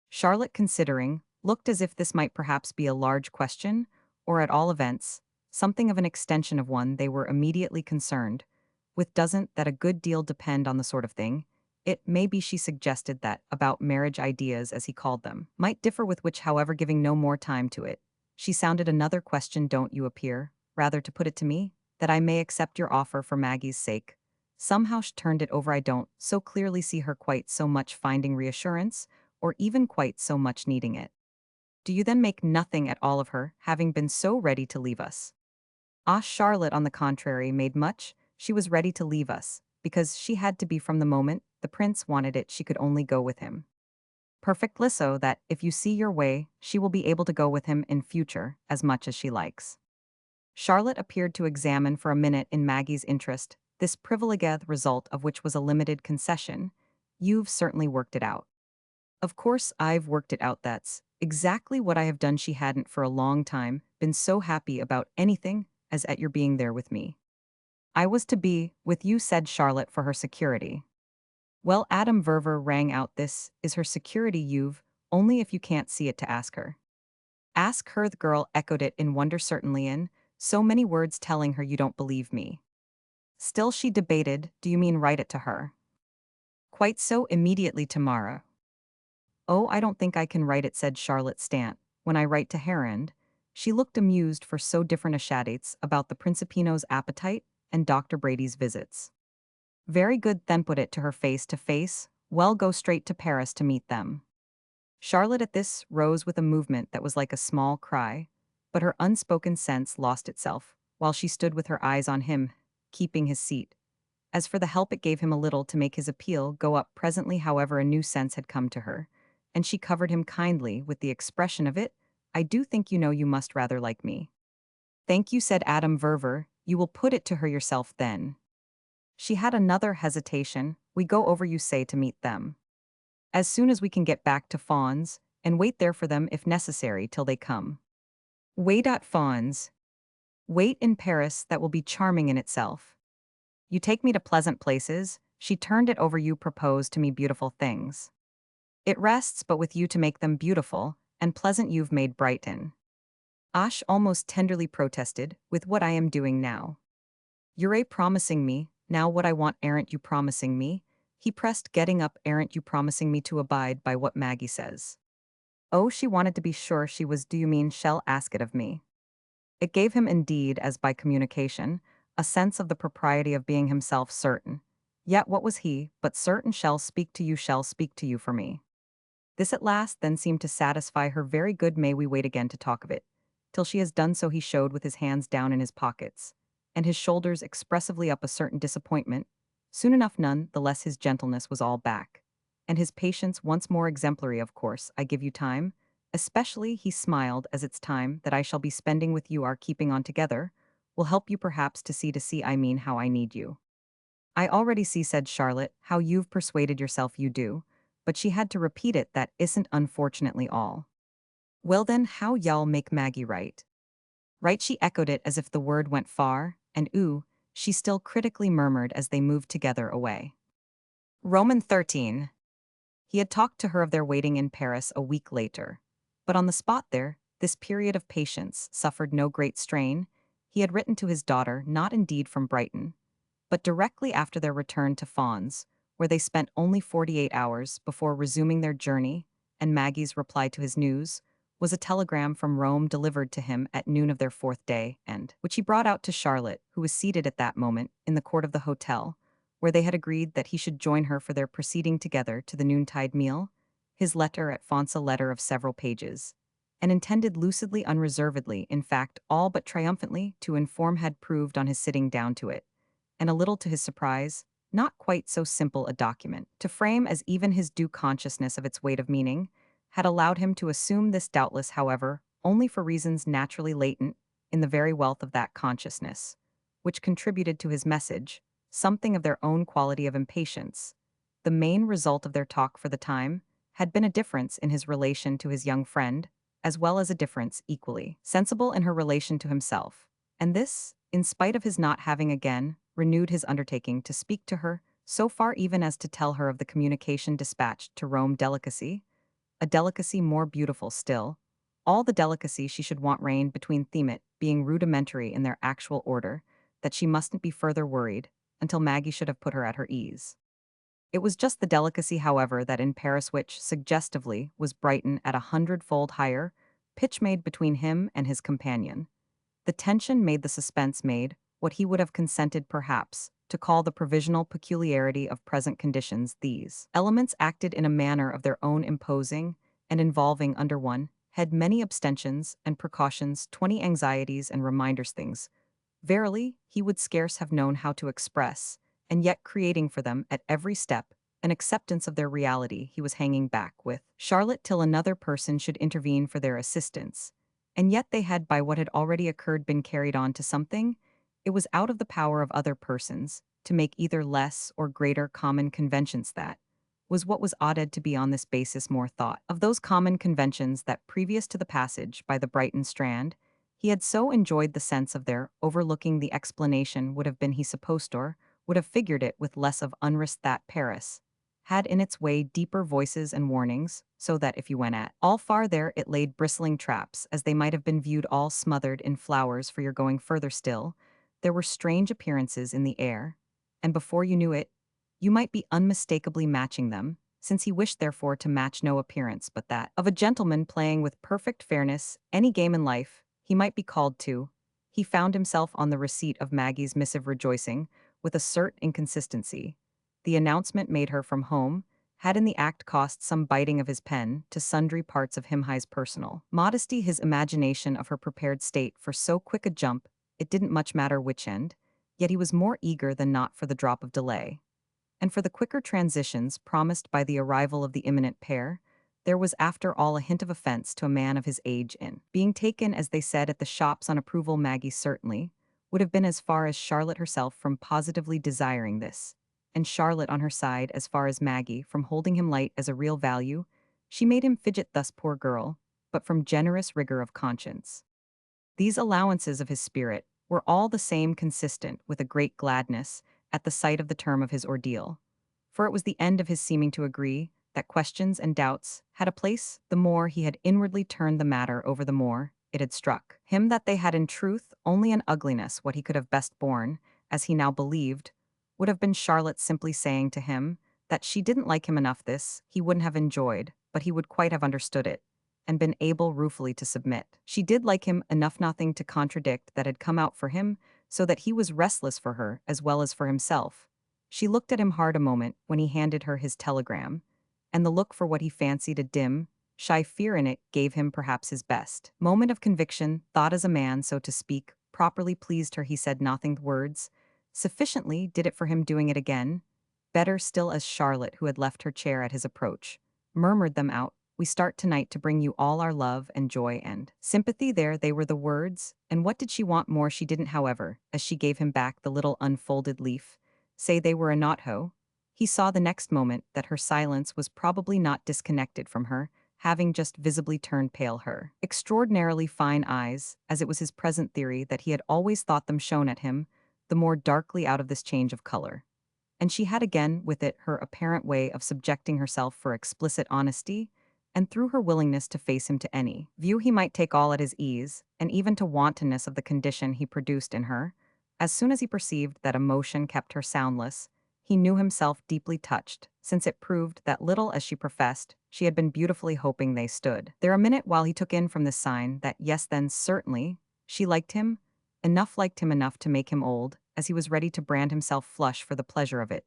S1: Charlotte, considering, looked as if this might perhaps be a large question, or at all events, something of an extension of one they were immediately concerned with. Doesn't that a good deal depend on the sort of thing? It may be she suggested that, about marriage ideas as he called them, might differ with which however giving no more time to it. She sounded another question, don't you appear, rather to put it to me, that I may accept your offer for Maggie's sake? Somehow she turned it over. I don't so clearly see her quite so much finding reassurance, or even quite so much needing it. Do you then make nothing at all of her, having been so ready to leave us? Ah, Charlotte, on the contrary, made much. She was ready to leave us, because she had to be from the moment the prince wanted it she could only go with him. Perfectly so that, if you see your way, she will be able to go with him in future as much as she likes. Charlotte appeared to examine for a minute in Maggie's interest, this privileged result of which was a limited concession. You've certainly worked it out. Of course I've worked it out, that's exactly what I have done. She hadn't for a long time been so happy about anything as at your being there with me. I was to be with you, said Charlotte, for her security. Well, Adam Verver rang out, this is her security. You've only if you can't see it to ask her. Ask her, the girl echoed it in wonder, certainly in, so many words telling her you don't believe me. Still she debated, do you mean write it to her? Quite so, immediately tomorrow. Oh, I don't think I can write it, said Charlotte Stant. When I write to Herand, she looked amused for so different a shadates about the Principino's appetite and Dr. Brady's visits. Very good, then put it to her face to face, well, go straight to Paris to meet them. Charlotte at this rose with a movement that was like a small cry, but her unspoken sense lost itself, while she stood with her eyes on him, keeping his seat. As for the help it gave him a little to make his appeal go up presently, however, a new sense had come to her, and she covered him kindly with the expression of it, I do think you know you must rather like me. Thank you, said Adam Verver, you will put it to her yourself then. She had another hesitation, we go over, you say, to meet them. As soon as we can get back to Fawns, and wait there for them if necessary till they come. Wait at Fawns. Wait in Paris, that will be charming in itself. You take me to pleasant places, she turned it over, you propose to me beautiful things. It rests but with you to make them beautiful, and pleasant you've made Brighton. Ash almost tenderly protested, with what I am doing now. You're promising me, now what I want, aren't you promising me? He pressed, getting up, aren't you promising me to abide by what Maggie says? Oh, she wanted to be sure she was, do you mean shall ask it of me? It gave him indeed, as by communication, a sense of the propriety of being himself certain. Yet what was he, but certain shall speak to you for me. This at last then seemed to satisfy her. Very good, may we wait again to talk of it? Till she has done so, he showed with his hands down in his pockets, and his shoulders expressively up, a certain disappointment. Soon enough, none the less his gentleness was all back. And his patience once more exemplary, of course, I give you time. Especially, he smiled, as it's time that I shall be spending with you, our keeping on together, will help you perhaps to see, I mean how I need you. I already see, said Charlotte, how you've persuaded yourself you do, but she had to repeat it, that isn't unfortunately all. Well then, how y'all make Maggie right? Right, she echoed it as if the word went far, and ooh, she still critically murmured as they moved together away. Roman 13. He had talked to her of their waiting in Paris a week later. But on the spot there, this period of patience suffered no great strain. He had written to his daughter, not indeed from Brighton, but directly after their return to Fawns, where they spent only 48 hours before resuming their journey, and Maggie's reply to his news was a telegram from Rome delivered to him at noon of their fourth day, and which he brought out to Charlotte, who was seated at that moment in the court of the hotel, where they had agreed that he should join her for their proceeding together to the noontide meal. His letter at Fonce, a letter of several pages, and intended lucidly, unreservedly, in fact, all but triumphantly, to inform, had proved on his sitting down to it, and a little to his surprise, not quite so simple a document, to frame as even his due consciousness of its weight of meaning, had allowed him to assume this, doubtless, however, only for reasons naturally latent in the very wealth of that consciousness, which contributed to his message something of their own quality of impatience. The main result of their talk for the time had been a difference in his relation to his young friend, as well as a difference equally sensible in her relation to himself, and this, in spite of his not having again renewed his undertaking to speak to her, so far even as to tell her of the communication dispatched to Rome, delicacy, a delicacy more beautiful still. All the delicacy she should want reigned between Themet, being rudimentary in their actual order, that she mustn't be further worried, until Maggie should have put her at her ease. It was just the delicacy, however, that in Paris which, suggestively, was Brighton at 100-fold higher, pitch made between him and his companion. The tension made the suspense made, what he would have consented perhaps to call the provisional peculiarity of present conditions. These elements acted in a manner of their own, imposing and involving under one head many abstentions and precautions, 20 anxieties and reminders, things verily he would scarce have known how to express, and yet creating for them at every step an acceptance of their reality. He was hanging back with Charlotte till another person should intervene for their assistance, and yet they had, by what had already occurred, been carried on to something. It was out of the power of other persons to make either less or greater common conventions. That was what was oughted to be on this basis more thought of those common conventions that, previous to the passage by the Brighton Strand, he had so enjoyed the sense of their overlooking. The explanation would have been, he supposed, or would have figured it with less of unrest, that Paris had in its way deeper voices and warnings, so that if you went at all far there it laid bristling traps, as they might have been viewed all smothered in flowers for your going further still. There were strange appearances in the air, and before you knew it, you might be unmistakably matching them, since he wished therefore to match no appearance but that of a gentleman playing with perfect fairness any game in life he might be called to. He found himself on the receipt of Maggie's missive rejoicing, with a cert inconsistency. The announcement made her from home had in the act cost some biting of his pen to sundry parts of Himhi's personal modesty, his imagination of her prepared state for so quick a jump, it didn't much matter which end, yet he was more eager than not for the drop of delay. And for the quicker transitions promised by the arrival of the imminent pair, there was after all a hint of offense to a man of his age in being taken, as they said at the shops, on approval. Maggie certainly would have been as far as Charlotte herself from positively desiring this, and Charlotte on her side as far as Maggie from holding him light as a real value. She made him fidget thus, poor girl, but from generous rigor of conscience. These allowances of his spirit were all the same consistent with a great gladness at the sight of the term of his ordeal, for it was the end of his seeming to agree that questions and doubts had a place. The more he had inwardly turned the matter over, the more it had struck him that they had in truth only an ugliness. What he could have best borne, as he now believed, would have been Charlotte simply saying to him that she didn't like him enough. This he wouldn't have enjoyed, but he would quite have understood it and been able ruefully to submit. She did like him enough, nothing to contradict that had come out for him, so that he was restless for her as well as for himself. She looked at him hard a moment when he handed her his telegram, and the look, for what he fancied a dim, shy fear in it, gave him perhaps his best moment of conviction. Thought as a man, so to speak, properly pleased her. He said nothing. Words sufficiently did it for him. Doing it again, better still, as Charlotte, who had left her chair at his approach, murmured them out. We start tonight to bring you all our love and joy and sympathy. There they were, the words, and what did she want more? She didn't, however, as she gave him back the little unfolded leaf, say they were a knot-ho. He saw the next moment that her silence was probably not disconnected from her, having just visibly turned pale. Her extraordinarily fine eyes, as it was his present theory that he had always thought them, shone at him the more darkly out of this change of color. And she had again with it her apparent way of subjecting herself for explicit honesty, and through her willingness to face him to any view he might take all at his ease, and even to wantonness of the condition he produced in her. As soon as he perceived that emotion kept her soundless, he knew himself deeply touched, since it proved that, little as she professed, she had been beautifully hoping. They stood there a minute while he took in from this sign that yes, then certainly she liked him enough to make him old, as he was ready to brand himself flush for the pleasure of it.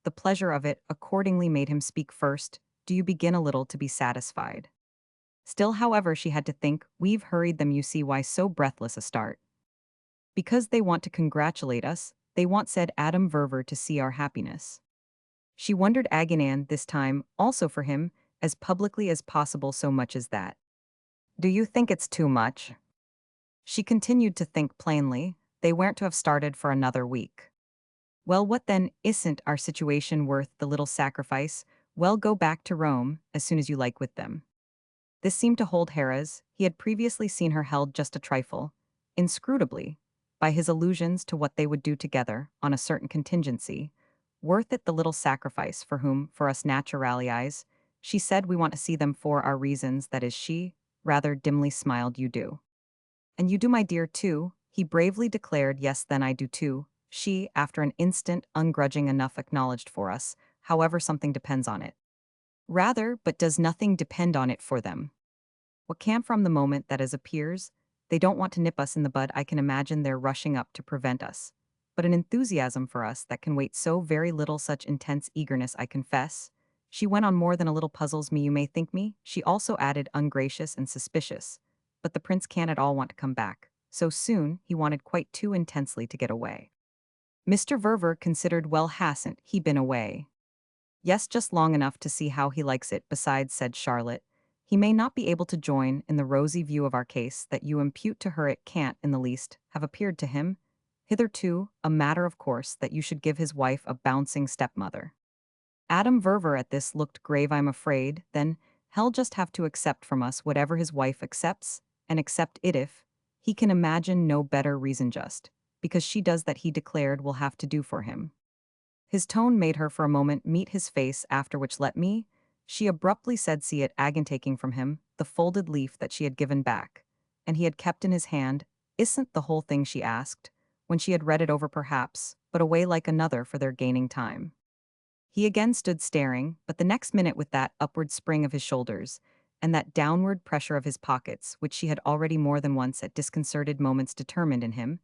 S1: The pleasure of it accordingly made him speak first. Do you begin a little to be satisfied? Still, however, she had to think. We've hurried them, you see. Why so breathless a start? Because they want to congratulate us. They want, said Adam Verver, to see our happiness. She wondered Aganan this time, also for him, as publicly as possible. So much as that. Do you think it's too much? She continued to think plainly. They weren't to have started for another week. Well, what then? Isn't our situation worth the little sacrifice? Well, go back to Rome as soon as you like with them. This seemed to hold Hera's. He had previously seen her held just a trifle, inscrutably, by his allusions to what they would do together on a certain contingency. Worth it, the little sacrifice, for whom, for us naturalies, she said, we want to see them for our reasons. That is, she rather dimly smiled. You do. And you do, my dear, too, he bravely declared. Yes, then I do too. She, after an instant, ungrudging enough, acknowledged. For us, however, something depends on it. Rather, but does nothing depend on it for them? What can, from the moment that as appears, they don't want to nip us in the bud. I can imagine their rushing up to prevent us. But an enthusiasm for us that can wait so very little, such intense eagerness, I confess. She went on, more than a little puzzles me, you may think me. She also added, ungracious and suspicious. But the prince can't at all want to come back so soon. He wanted quite too intensely to get away. Mr. Verver considered. Well, hasn't he been away? Yes, just long enough to see how he likes it. Besides, said Charlotte, he may not be able to join in the rosy view of our case that you impute to her. It can't in the least have appeared to him hitherto a matter of course that you should give his wife a bouncing stepmother. Adam Verver at this looked grave. I'm afraid, then, he'll just have to accept from us whatever his wife accepts, and accept it if he can imagine no better reason, just because she does that, he declared, will have to do for him. His tone made her for a moment meet his face, after which let me, she abruptly said, see it again, taking from him the folded leaf that she had given back, and he had kept in his hand. Isn't the whole thing, she asked, when she had read it over perhaps, but away like another for their gaining time. He again stood staring, but the next minute with that upward spring of his shoulders, and that downward pressure of his pockets, which she had already more than once at disconcerted moments determined in him,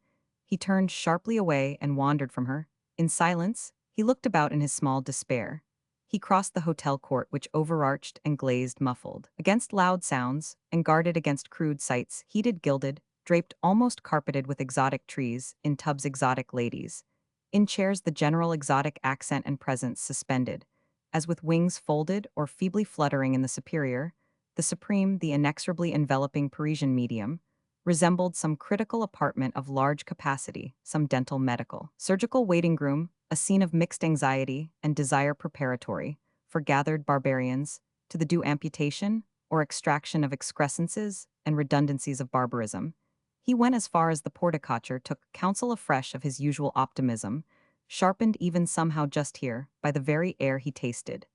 S1: he turned sharply away and wandered from her. In silence, he looked about in his small despair. He crossed the hotel court which overarched and glazed muffled against loud sounds, and guarded against crude sights, heated, gilded, draped, almost carpeted with exotic trees, in tubs exotic ladies, in chairs the general exotic accent and presence suspended, as with wings folded or feebly fluttering in the superior, the supreme, the inexorably enveloping Parisian medium, resembled some critical apartment of large capacity, some dental medical, surgical waiting room, a scene of mixed anxiety and desire preparatory, for gathered barbarians, to the due amputation or extraction of excrescences and redundancies of barbarism. He went as far as the porticacher, took counsel afresh of his usual optimism, sharpened even somehow just here, by the very air he tasted,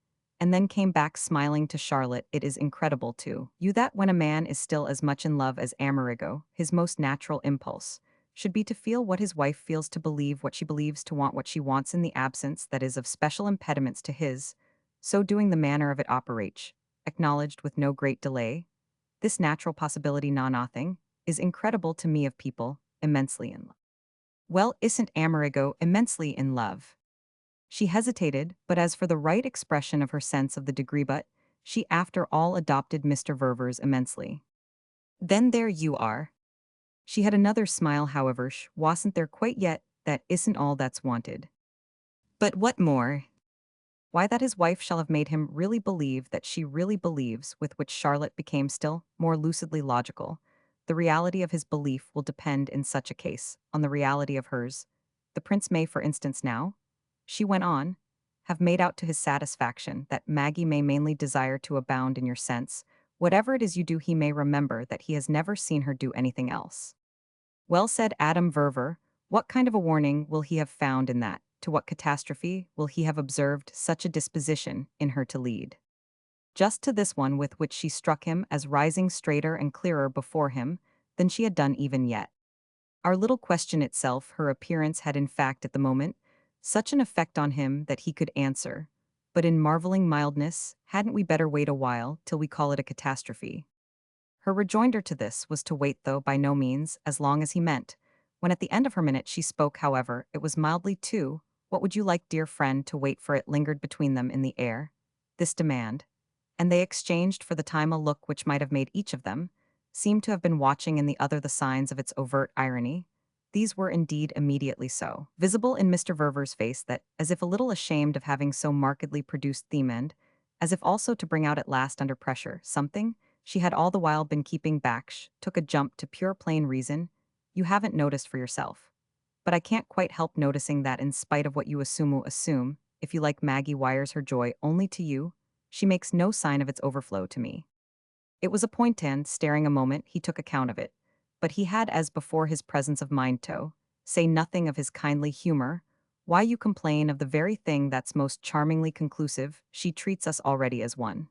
S1: and then came back smiling to Charlotte. It is incredible to you that when a man is still as much in love as Amerigo, his most natural impulse should be to feel what his wife feels, to believe what she believes, to want what she wants in the absence that is of special impediments to his. So doing, the manner of it operates, acknowledged with no great delay. This natural possibility, nothing, is incredible to me of people immensely in love. Well, isn't Amerigo immensely in love? She hesitated, but as for the right expression of her sense of the degree, but she after all adopted Mr. Verver's immensely. Then there you are. She had another smile, however, wasn't there quite yet, that isn't all that's wanted. But what more? Why, that his wife shall have made him really believe that she really believes, with which Charlotte became still more lucidly logical. The reality of his belief will depend in such a case on the reality of hers. The prince may, for instance, now, she went on, have made out to his satisfaction that Maggie may mainly desire to abound in your sense. Whatever it is you do, he may remember that he has never seen her do anything else. Well said, Adam Verver. What kind of a warning will he have found in that? To what catastrophe will he have observed such a disposition in her to lead? Just to this one with which she struck him as rising straighter and clearer before him than she had done even yet. Our little question itself, her appearance had in fact at the moment such an effect on him that he could answer, but in marveling mildness, hadn't we better wait a while till we call it a catastrophe? Her rejoinder to this was to wait, though by no means as long as he meant. When at the end of her minute she spoke, however, it was mildly too. What would you like, dear friend, to wait for? It lingered between them in the air, this demand, and they exchanged for the time a look which might have made each of them seem to have been watching in the other the signs of its overt irony. These were indeed immediately so visible in Mr. Verver's face that, as if a little ashamed of having so markedly produced theme, and as if also to bring out at last under pressure something she had all the while been keeping back, took a jump to pure plain reason. You haven't noticed for yourself. But I can't quite help noticing that in spite of what you assume, if you like, Maggie wires her joy only to you. She makes no sign of its overflow to me. It was a point, and, staring a moment, he took account of it. But he had, as before, his presence of mind to say nothing of his kindly humor. Why, you complain of the very thing that's most charmingly conclusive. She treats us already as one.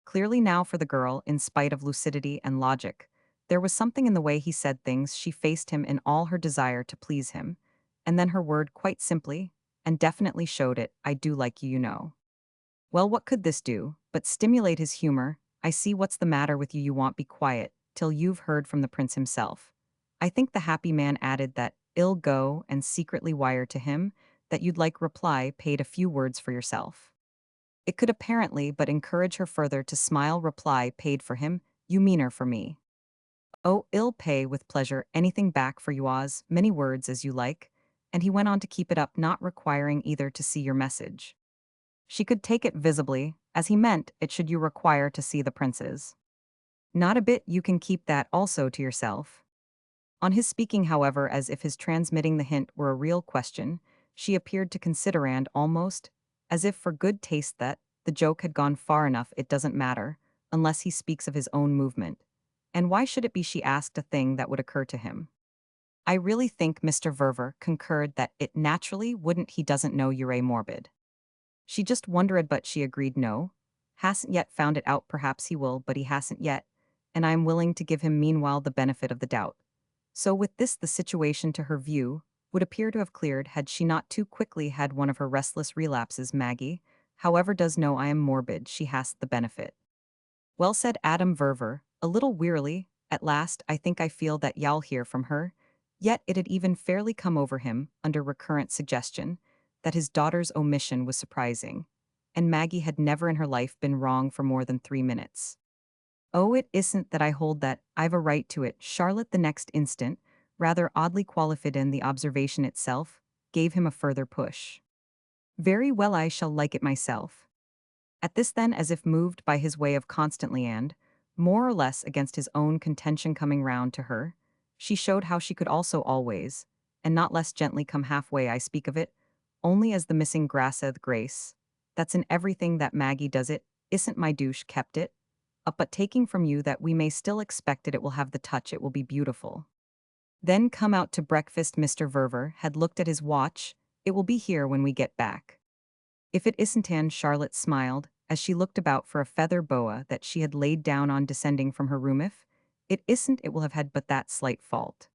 S1: Clearly now for the girl, in spite of lucidity and logic, there was something in the way he said things. She faced him in all her desire to please him, and then her word quite simply and definitely showed it. I do like you, you know. Well, what could this do but stimulate his humor? I see what's the matter with you. You want be quiet till you've heard from the prince himself. I think the happy man added that ill go and secretly wire to him that you'd like reply paid a few words for yourself. It could apparently but encourage her further to smile. Reply paid for him, you meaner for me. Oh, ill pay with pleasure anything back for you, as many words as you like, and he went on to keep it up, not requiring either to see your message. She could take it visibly, as he meant it should you require to see the prince's. Not a bit, you can keep that also to yourself. On his speaking, however, as if his transmitting the hint were a real question, she appeared to consider, and almost, as if for good taste, that the joke had gone far enough. It doesn't matter, unless he speaks of his own movement. And why should it be, she asked, a thing that would occur to him? I really think Mr. Verver concurred that it naturally wouldn't he doesn't know you're a morbid. She just wondered but she agreed no. Hasn't yet found it out perhaps he will but he hasn't yet, and I am willing to give him meanwhile the benefit of the doubt. So with this the situation to her view would appear to have cleared had she not too quickly had one of her restless relapses Maggie, however does know I am morbid she has the benefit. Well said Adam Verver, a little wearily, at last I think I feel that y'all hear from her, yet it had even fairly come over him, under recurrent suggestion, that his daughter's omission was surprising, and Maggie had never in her life been wrong for more than 3 minutes. Oh, it isn't that I hold that I've a right to it. Charlotte the next instant, rather oddly qualified in the observation itself, gave him a further push. Very well, I shall like it myself. At this then, as if moved by his way of constantly and, more or less against his own contention coming round to her, she showed how she could also always, and not less gently come halfway I speak of it, only as the missing grasseth grace. That's in everything that Maggie does it, isn't my douche kept it, up but taking from you that we may still expect it will have the touch it will be beautiful. Then come out to breakfast Mr. Verver had looked at his watch, it will be here when we get back. If it isn't Anne Charlotte smiled, as she looked about for a feather boa that she had laid down on descending from her room if it isn't it will have had but that slight fault.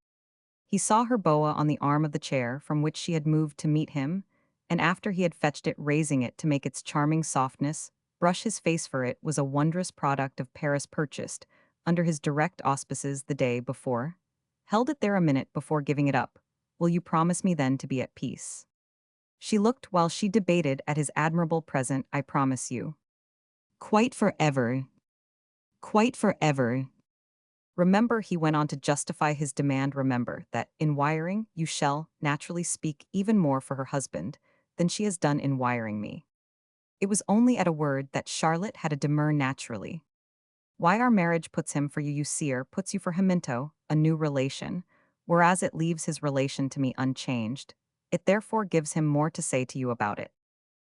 S1: He saw her boa on the arm of the chair from which she had moved to meet him, and after he had fetched it raising it to make its charming softness, brush his face for it was a wondrous product of Paris purchased, under his direct auspices the day before. Held it there a minute before giving it up. Will you promise me then to be at peace? She looked while she debated at his admirable present, I promise you. Quite forever. Quite forever. Remember, he went on to justify his demand. Remember that, in wiring, you shall naturally speak even more for her husband than she has done in wiring me. It was only at a word that Charlotte had a demur naturally. Why our marriage puts him for you, you seer, puts you for Heminto, a new relation, whereas it leaves his relation to me unchanged. It therefore gives him more to say to you about it.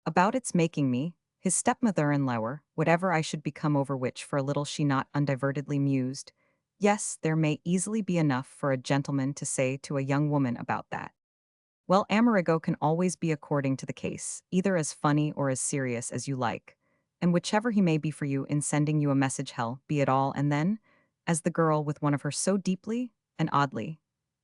S1: About its making me, his stepmother and lower, whatever I should become over which for a little she not undivertedly mused. Yes, there may easily be enough for a gentleman to say to a young woman about that. Well, Amerigo can always be according to the case, either as funny or as serious as you like, and whichever he may be for you in sending you a message hell, be it all and then, as the girl with one of her so deeply and oddly,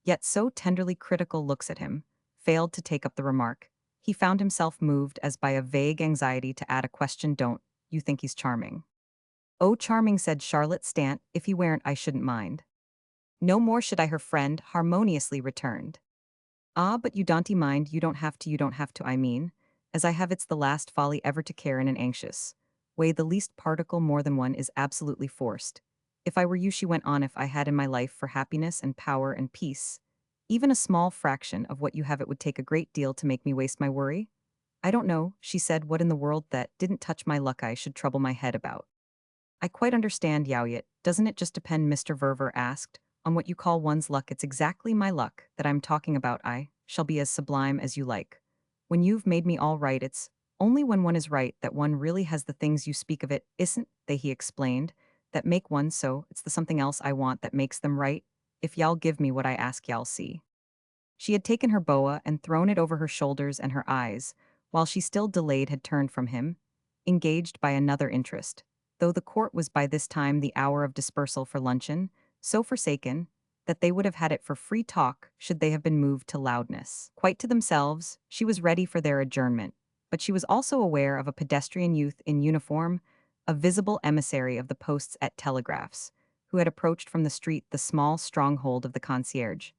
S1: yet so tenderly critical looks at him, failed to take up the remark, he found himself moved as by a vague anxiety to add a question. Don't you think he's charming? Oh, charming, said Charlotte Stant, if he weren't I shouldn't mind. No more should I, her friend harmoniously returned. Ah, but you don't mind, you don't have to, I mean, as I have it's the last folly ever to care in an anxious way the least particle more than one is absolutely forced. If I were you, she went on, if I had in my life for happiness and power and peace, even a small fraction of what you have it would take a great deal to make me waste my worry. I don't know, she said, what in the world that didn't touch my luck I should trouble my head about. I quite understand, Yowyet, doesn't it just depend, Mr. Verver asked, on what you call one's luck? It's exactly my luck that I'm talking about. I shall be as sublime as you like. When you've made me all right, it's only when one is right that one really has the things you speak of. It isn't they, he explained, that make one so, it's the something else I want that makes them right. If y'all give me what I ask, y'all see. She had taken her boa and thrown it over her shoulders, and her eyes, while she still delayed, had turned from him, engaged by another interest, though the court was by this time the hour of dispersal for luncheon, so forsaken that they would have had it for free talk should they have been moved to loudness. Quite to themselves, she was ready for their adjournment, but she was also aware of a pedestrian youth in uniform, a visible emissary of the posts at telegraphs, who had approached from the street the small stronghold of the concierge,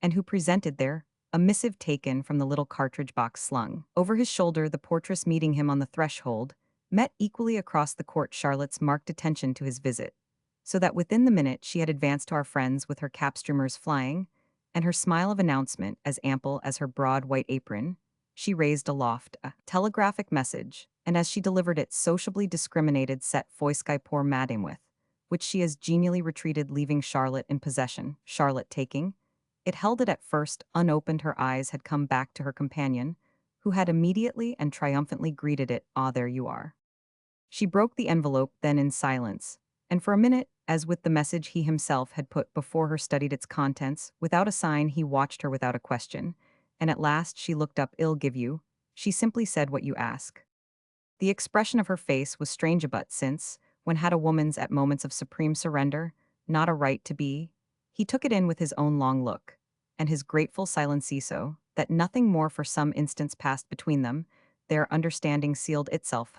S1: and who presented there a missive taken from the little cartridge box slung over his shoulder. The portress, meeting him on the threshold, met equally across the court Charlotte's marked attention to his visit, so that within the minute she had advanced to our friends with her cap streamers flying, and her smile of announcement as ample as her broad white apron. She raised aloft a telegraphic message, and as she delivered it, sociably discriminated set Foisky poor madame with, which she as genially retreated, leaving Charlotte in possession. Charlotte taking it, held it at first unopened. Her eyes had come back to her companion, who had immediately and triumphantly greeted it. Ah, there you are. She broke the envelope then in silence, and for a minute as with the message he himself had put before her studied its contents. Without a sign, he watched her without a question, and at last she looked up. "I'll give you." She simply said what you ask. The expression of her face was strange, but since, when had a woman's at moments of supreme surrender, not a right to be, he took it in with his own long look, and his grateful silence so, that nothing more for some instants passed between them, their understanding sealed itself.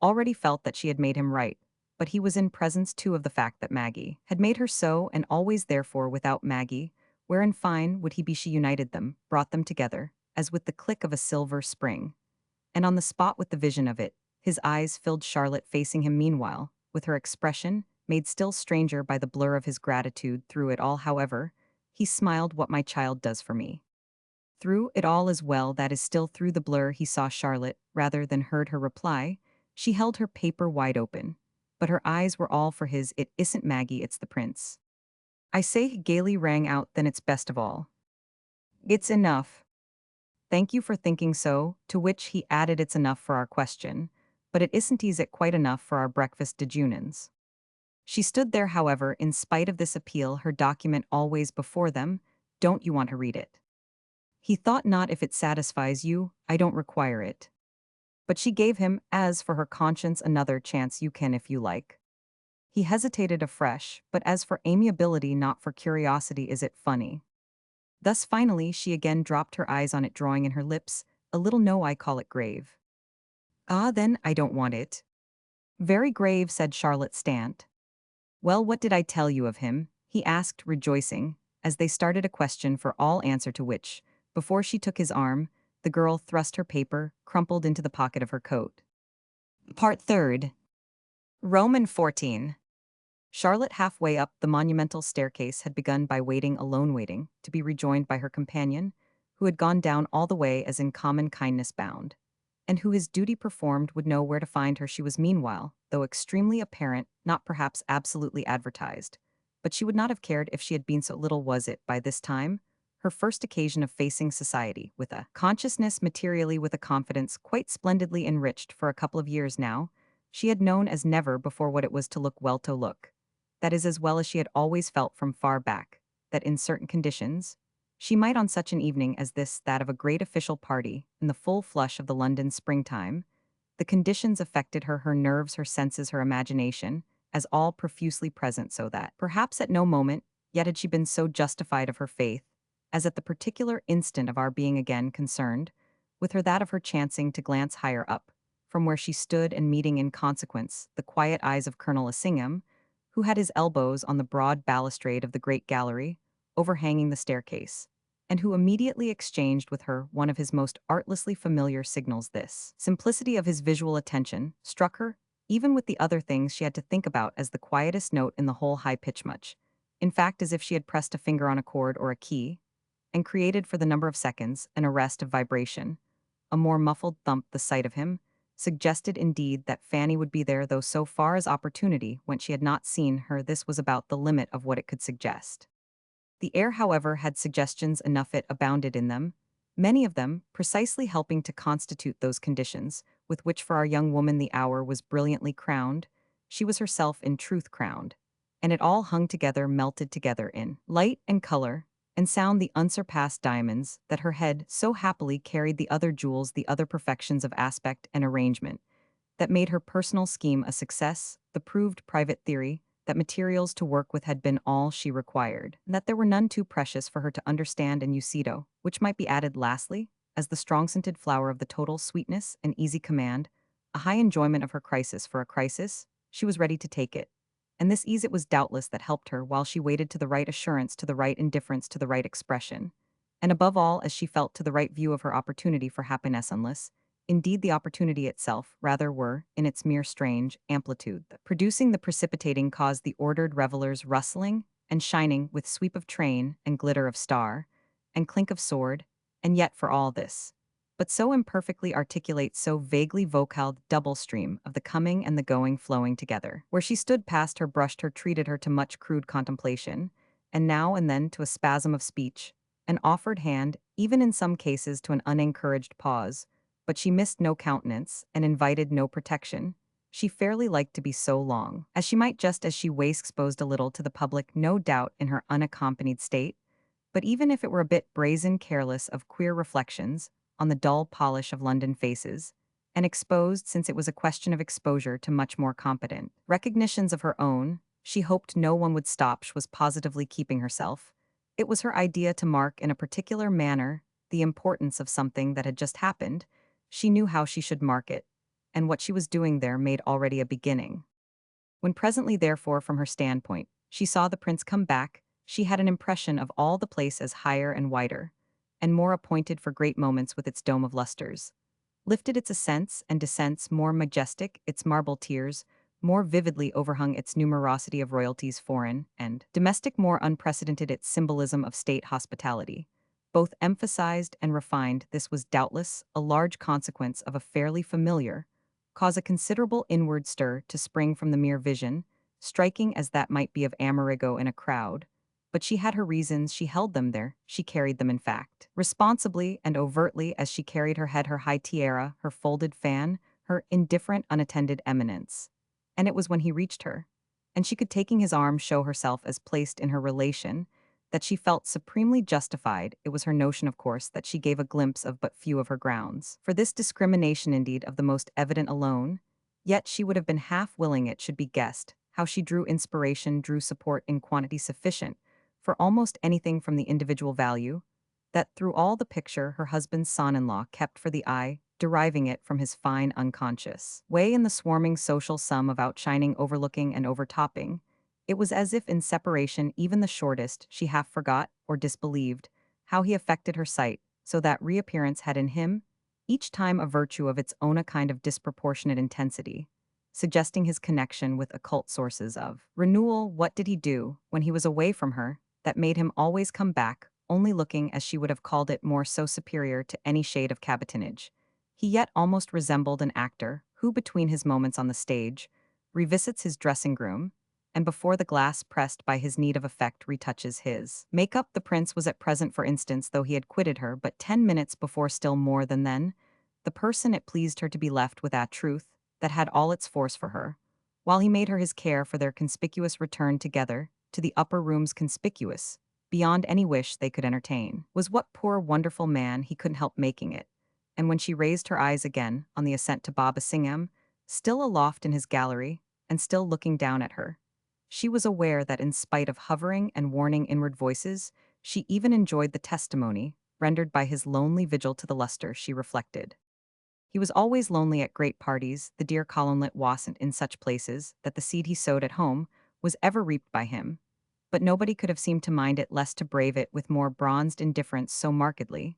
S1: Already felt that she had made him right, but he was in presence too of the fact that Maggie had made her so, and always therefore without Maggie, where in fine would he be? She united them, brought them together, as with the click of a silver spring. And on the spot with the vision of it, his eyes filled. Charlotte facing him meanwhile, with her expression, made still stranger by the blur of his gratitude. Through it all, however, he smiled. "What my child does for me." Through it all as well, that is still through the blur, he saw Charlotte, rather than heard her reply. She held her paper wide open, but her eyes were all for his. "It isn't Maggie, it's the prince." "I say," he gaily rang out, "then it's best of all. It's enough. Thank you for thinking so," to which he added, "It's enough for our question, but it isn't. Is it quite enough for our breakfast dejeunons?" She stood there, however, in spite of this appeal, her document always before them. "Don't you want to read it?" He thought not. "If it satisfies you, I don't require it." But she gave him, as for her conscience, another chance. "You can if you like." He hesitated afresh, but as for amiability, not for curiosity. "Is it funny?" Thus finally she again dropped her eyes on it, drawing in her lips a little. "No, I call it grave." "Ah, then, I don't want it." "Very grave," said Charlotte Stant. "Well, what did I tell you of him?" he asked, rejoicing, as they started, a question for all answer to which, before she took his arm, the girl thrust her paper, crumpled, into the pocket of her coat. Part Third. Roman 14. Charlotte, halfway up the monumental staircase, had begun by waiting alone, waiting to be rejoined by her companion, who had gone down all the way as in common kindness bound, and who, his duty performed, would know where to find her. She was meanwhile, though extremely apparent, not perhaps absolutely advertised, but she would not have cared if she had been. So little was it, by this time, her first occasion of facing society, with a consciousness, materially with a confidence quite splendidly enriched. For a couple of years now, she had known as never before what it was to look well, to look, that is, as well as she had always felt from far back, that in certain conditions, she might, on such an evening as this, that of a great official party, in the full flush of the London springtime, the conditions affected her, her nerves, her senses, her imagination, as all profusely present, so that, perhaps at no moment, yet had she been so justified of her faith, as at the particular instant of our being again concerned, with her, that of her chancing to glance higher up, from where she stood, and meeting in consequence the quiet eyes of Colonel Assingham, who had his elbows on the broad balustrade of the great gallery, overhanging the staircase, and who immediately exchanged with her one of his most artlessly familiar signals. This simplicity of his visual attention struck her, even with the other things she had to think about, as the quietest note in the whole high pitch, much, in fact, as if she had pressed a finger on a chord or a key, and created for the number of seconds an arrest of vibration, a more muffled thump. The sight of him suggested indeed that Fanny would be there, though so far as opportunity went she had not seen her. This was about the limit of what it could suggest. The air, however, had suggestions enough. It abounded in them, many of them precisely helping to constitute those conditions with which for our young woman the hour was brilliantly crowned. She was herself in truth crowned, and it all hung together, melted together in light and color and sound, the unsurpassed diamonds that her head so happily carried, the other jewels, the other perfections of aspect and arrangement that made her personal scheme a success, the proved private theory that materials to work with had been all she required, and that there were none too precious for her to understand and usido, which might be added lastly, as the strong-scented flower of the total sweetness and easy command, a high enjoyment of her crisis. For a crisis, she was ready to take it, and this ease it was doubtless that helped her while she waited, to the right assurance, to the right indifference, to the right expression, and above all, as she felt, to the right view of her opportunity for happiness, unless, indeed, the opportunity itself, rather, were, in its mere strange amplitude, producing the precipitating cause, the ordered revelers rustling and shining with sweep of train and glitter of star and clink of sword, and yet for all this, but so imperfectly articulate, so vaguely vocal, double stream of the coming and the going flowing together. Where she stood, past her, brushed her, treated her to much crude contemplation, and now and then to a spasm of speech, an offered hand, even in some cases to an unencouraged pause, but she missed no countenance and invited no protection. She fairly liked to be so long, as she might just as she waist exposed a little to the public, no doubt in her unaccompanied state, but even if it were a bit brazen careless of queer reflections on the dull polish of London faces, and exposed since it was a question of exposure to much more competent recognitions of her own, she hoped no one would stop. She was positively keeping herself. It was her idea to mark in a particular manner the importance of something that had just happened. She knew how she should mark it, and what she was doing there made already a beginning. When presently, therefore, from her standpoint, she saw the prince come back, she had an impression of all the place as higher and wider, and more appointed for great moments with its dome of lustres. Lifted its ascents and descents more majestic, its marble tiers, more vividly overhung its numerosity of royalties foreign and domestic, more unprecedented its symbolism of state hospitality. Both emphasized and refined, this was doubtless a large consequence of a fairly familiar, cause a considerable inward stir to spring from the mere vision, striking as that might be of Amerigo in a crowd. But she had her reasons, she held them there, she carried them in fact. Responsibly and overtly as she carried her head, her high tiara, her folded fan, her indifferent, unattended eminence. And it was when he reached her, and she could taking his arm show herself as placed in her relation, that she felt supremely justified. It was her notion, of course, that she gave a glimpse of but few of her grounds. For this discrimination, indeed, of the most evident alone, yet she would have been half willing it should be guessed, how she drew inspiration, drew support in quantity sufficient, for almost anything from the individual value, that through all the picture her husband's son-in-law kept for the eye, deriving it from his fine unconscious way in the swarming social sum of outshining, overlooking, and overtopping. It was as if in separation, even the shortest, she half forgot or disbelieved how he affected her sight, so that reappearance had in him, each time a virtue of its own, a kind of disproportionate intensity, suggesting his connection with occult sources of renewal. What did he do, when he was away from her, that made him always come back, only looking, as she would have called it, more so superior to any shade of cabotinage? He yet almost resembled an actor who, between his moments on the stage, revisits his dressing-room, and before the glass pressed by his need of effect retouches his makeup. The prince was at present, for instance, though he had quitted her but 10 minutes before, still more than then, the person it pleased her to be left with, that truth that had all its force for her, while he made her his care for their conspicuous return together to the upper rooms, conspicuous beyond any wish they could entertain, was what poor wonderful man he couldn't help making it. And when she raised her eyes again on the ascent to Baba Singham, still aloft in his gallery, and still looking down at her, she was aware that in spite of hovering and warning inward voices, she even enjoyed the testimony rendered by his lonely vigil to the luster. She reflected, he was always lonely at great parties, the dear colonlet wasn't in such places that the seed he sowed at home was ever reaped by him, but nobody could have seemed to mind it less, to brave it with more bronzed indifference so markedly,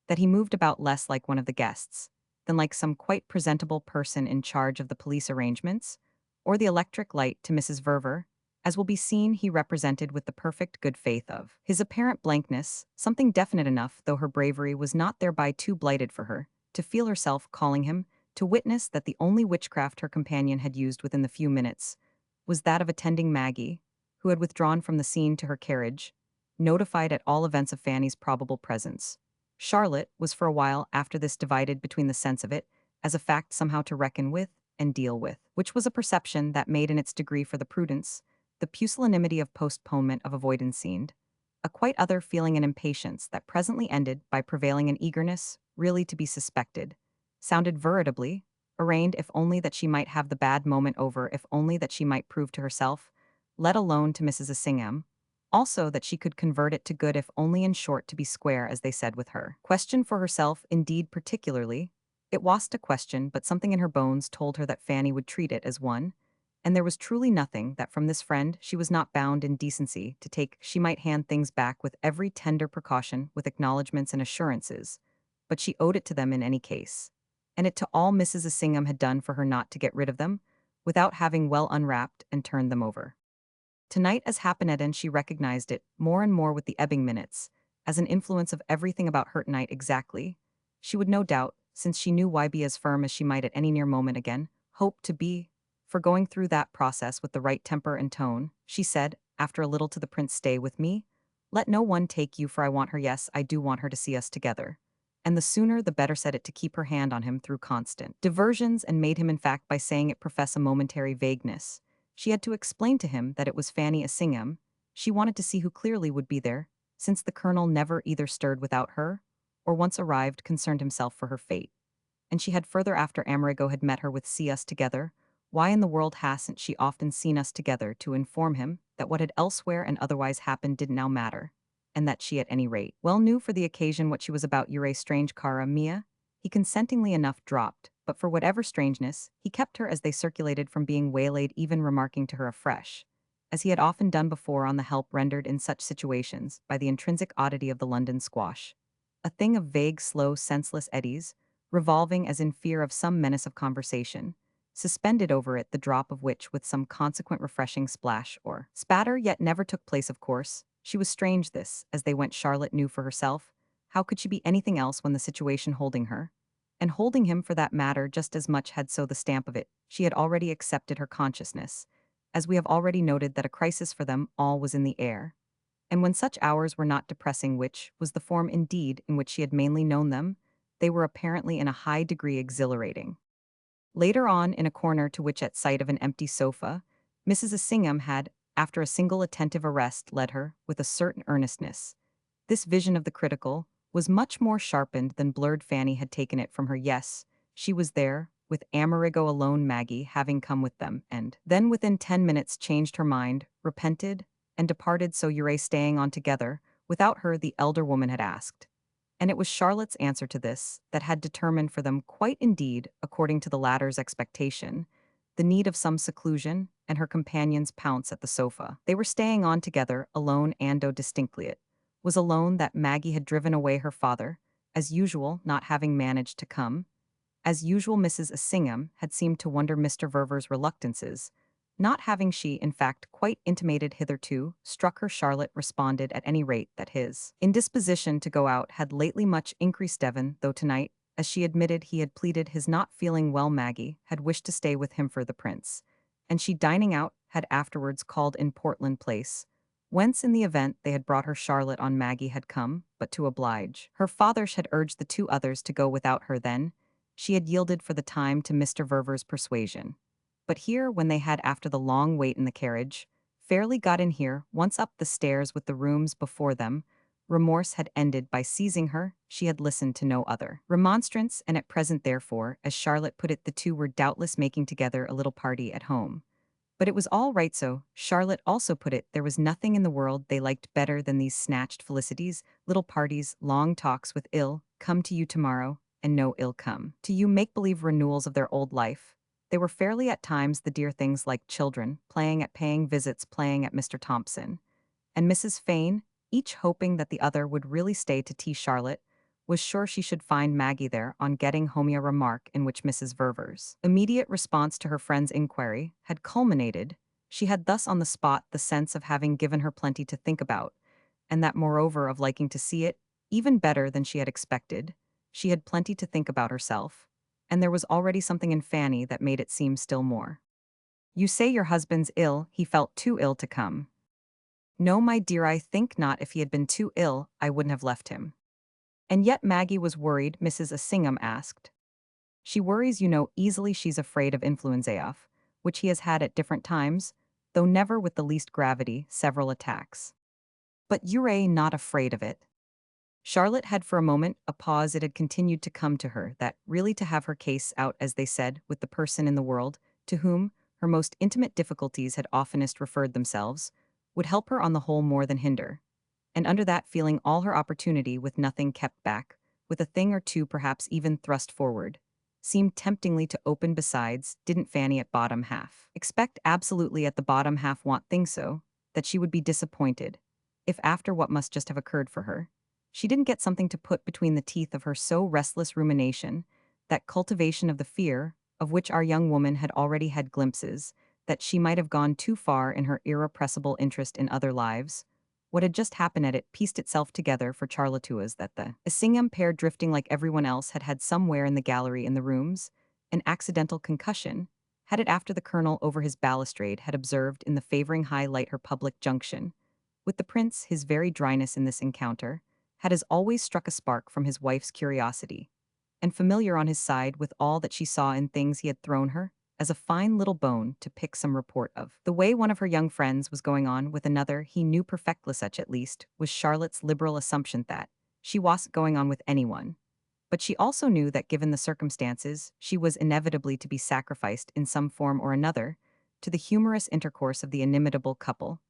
S1: that he moved about less like one of the guests, than like some quite presentable person in charge of the police arrangements, or the electric light to Mrs. Verver. As will be seen, he represented with the perfect good faith of his apparent blankness something definite enough, though her bravery was not thereby too blighted for her to feel herself calling him to witness that the only witchcraft her companion had used within the few minutes was that of attending Maggie, who had withdrawn from the scene to her carriage, notified at all events of Fanny's probable presence. Charlotte was for a while after this divided between the sense of it as a fact somehow to reckon with and deal with, which was a perception that made in its degree for the prudence, the pusillanimity of postponement of avoidance seemed, a quite other feeling, and impatience that presently ended by prevailing an eagerness really to be suspected, sounded veritably, arraigned if only that she might have the bad moment over, if only that she might prove to herself, let alone to Mrs. Assingham, also that she could convert it to good, if only in short to be square, as they said with her. Question for herself, indeed, particularly. It wasn't a question, but something in her bones told her that Fanny would treat it as one, and there was truly nothing that from this friend she was not bound in decency to take. She might hand things back with every tender precaution, with acknowledgments and assurances, but she owed it to them in any case. And it to all Mrs. Assingham had done for her not to get rid of them, without having well unwrapped and turned them over. Tonight, as happened, and she recognized it more and more with the ebbing minutes, as an influence of everything about her tonight exactly. She would no doubt, since she knew why, be as firm as she might at any near moment again, hope to be, for going through that process with the right temper and tone. She said, after a little, to the prince, stay with me. Let no one take you, for I want her. Yes, I do want her to see us together. and the sooner the better said it to keep her hand on him through constant diversions and made him in fact by saying it profess a momentary vagueness. She had to explain to him that it was Fanny Assingham. She wanted to see who clearly would be there, since the colonel never either stirred without her, or once arrived concerned himself for her fate. And she had further after Amerigo had met her with see us together, why in the world hasn't she often seen us together to inform him that what had elsewhere and otherwise happened didn't now matter, and that she at any rate well knew for the occasion what she was about your strange cara mia? He consentingly enough dropped, but for whatever strangeness, he kept her as they circulated from being waylaid, even remarking to her afresh, as he had often done before on the help rendered in such situations by the intrinsic oddity of the London squash. A thing of vague, slow, senseless eddies, revolving as in fear of some menace of conversation, suspended over it the drop of which with some consequent refreshing splash or spatter yet never took place of course. She was strange this, as they went Charlotte knew for herself. How could she be anything else when the situation holding her, and holding him for that matter just as much had so the stamp of it, she had already accepted her consciousness, as we have already noted that a crisis for them all was in the air. And when such hours were not depressing, which was the form indeed in which she had mainly known them, they were apparently in a high degree exhilarating. Later on, in a corner to which at sight of an empty sofa, Mrs. Assingham had, after a single attentive arrest, led her, with a certain earnestness. This vision of the critical was much more sharpened than blurred Fanny had taken it from her. Yes, she was there, with Amerigo alone, Maggie having come with them, and then within 10 minutes changed her mind, repented, and departed, so you're staying on together, without her, the elder woman had asked. And it was Charlotte's answer to this that had determined for them, quite indeed, according to the latter's expectation, the need of some seclusion and her companion's pounce at the sofa. They were staying on together, alone, and though distinctly it was alone that Maggie had driven away her father, as usual, not having managed to come. As usual, Mrs. Assingham had seemed to wonder Mr. Verver's reluctances, not having she, in fact, quite intimated hitherto, struck her. Charlotte responded at any rate that his indisposition to go out had lately much increased even, though tonight, as she admitted he had pleaded his not feeling well, Maggie had wished to stay with him for the prince, and she dining out had afterwards called in Portland Place, whence in the event they had brought her. Charlotte on Maggie had come, but to oblige. Her father had urged the two others to go without her then, she had yielded for the time to Mr. Verver's persuasion. But here, when they had, after the long wait in the carriage, fairly got in here, once up the stairs with the rooms before them, remorse had ended by seizing her. She had listened to no other remonstrance, and at present, therefore, as Charlotte put it, the two were doubtless making together a little party at home. But it was all right so, Charlotte also put it, there was nothing in the world they liked better than these snatched felicities, little parties, long talks with ill, come to you tomorrow, and no ill come to you, make-believe renewals of their old life. They were fairly at times the dear things like children, playing at paying visits, playing at Mr. Thompson and Mrs. Fane, each hoping that the other would really stay to tea. Charlotte was sure she should find Maggie there on getting home. A remark in which Mrs. Verver's immediate response to her friend's inquiry had culminated. She had thus on the spot the sense of having given her plenty to think about, and that moreover of liking to see it, even better than she had expected. She had plenty to think about herself, and there was already something in Fanny that made it seem still more. You say your husband's ill, he felt too ill to come. No, my dear, I think not. If he had been too ill, I wouldn't have left him. And yet Maggie was worried, Mrs. Assingham asked. She worries, you know, easily. She's afraid of influenza, which he has had at different times, though never with the least gravity, several attacks. But you're not afraid of it? Charlotte had for a moment a pause. It had continued to come to her that really to have her case out, as they said, with the person in the world to whom her most intimate difficulties had oftenest referred themselves, would help her on the whole more than hinder. And under that feeling all her opportunity, with nothing kept back, with a thing or two perhaps even thrust forward, seemed temptingly to open. Besides, didn't Fanny at bottom half expect, absolutely at the bottom half want things so, that she would be disappointed, if after what must just have occurred for her, she didn't get something to put between the teeth of her so restless rumination, that cultivation of the fear, of which our young woman had already had glimpses, that she might have gone too far in her irrepressible interest in other lives. What had just happened at it pieced itself together for Charlotte was that the Assingham pair, drifting like everyone else, had had somewhere in the gallery in the rooms an accidental concussion, had it after the colonel over his balustrade had observed in the favoring high light her public junction with the prince, his very dryness in this encounter, had as always struck a spark from his wife's curiosity, and familiar on his side with all that she saw in things he had thrown her, as a fine little bone to pick some report of. The way one of her young friends was going on with another he knew perfectly such at least was Charlotte's liberal assumption that she wasn't going on with anyone. But she also knew that given the circumstances, she was inevitably to be sacrificed in some form or another to the humorous intercourse of the inimitable couple.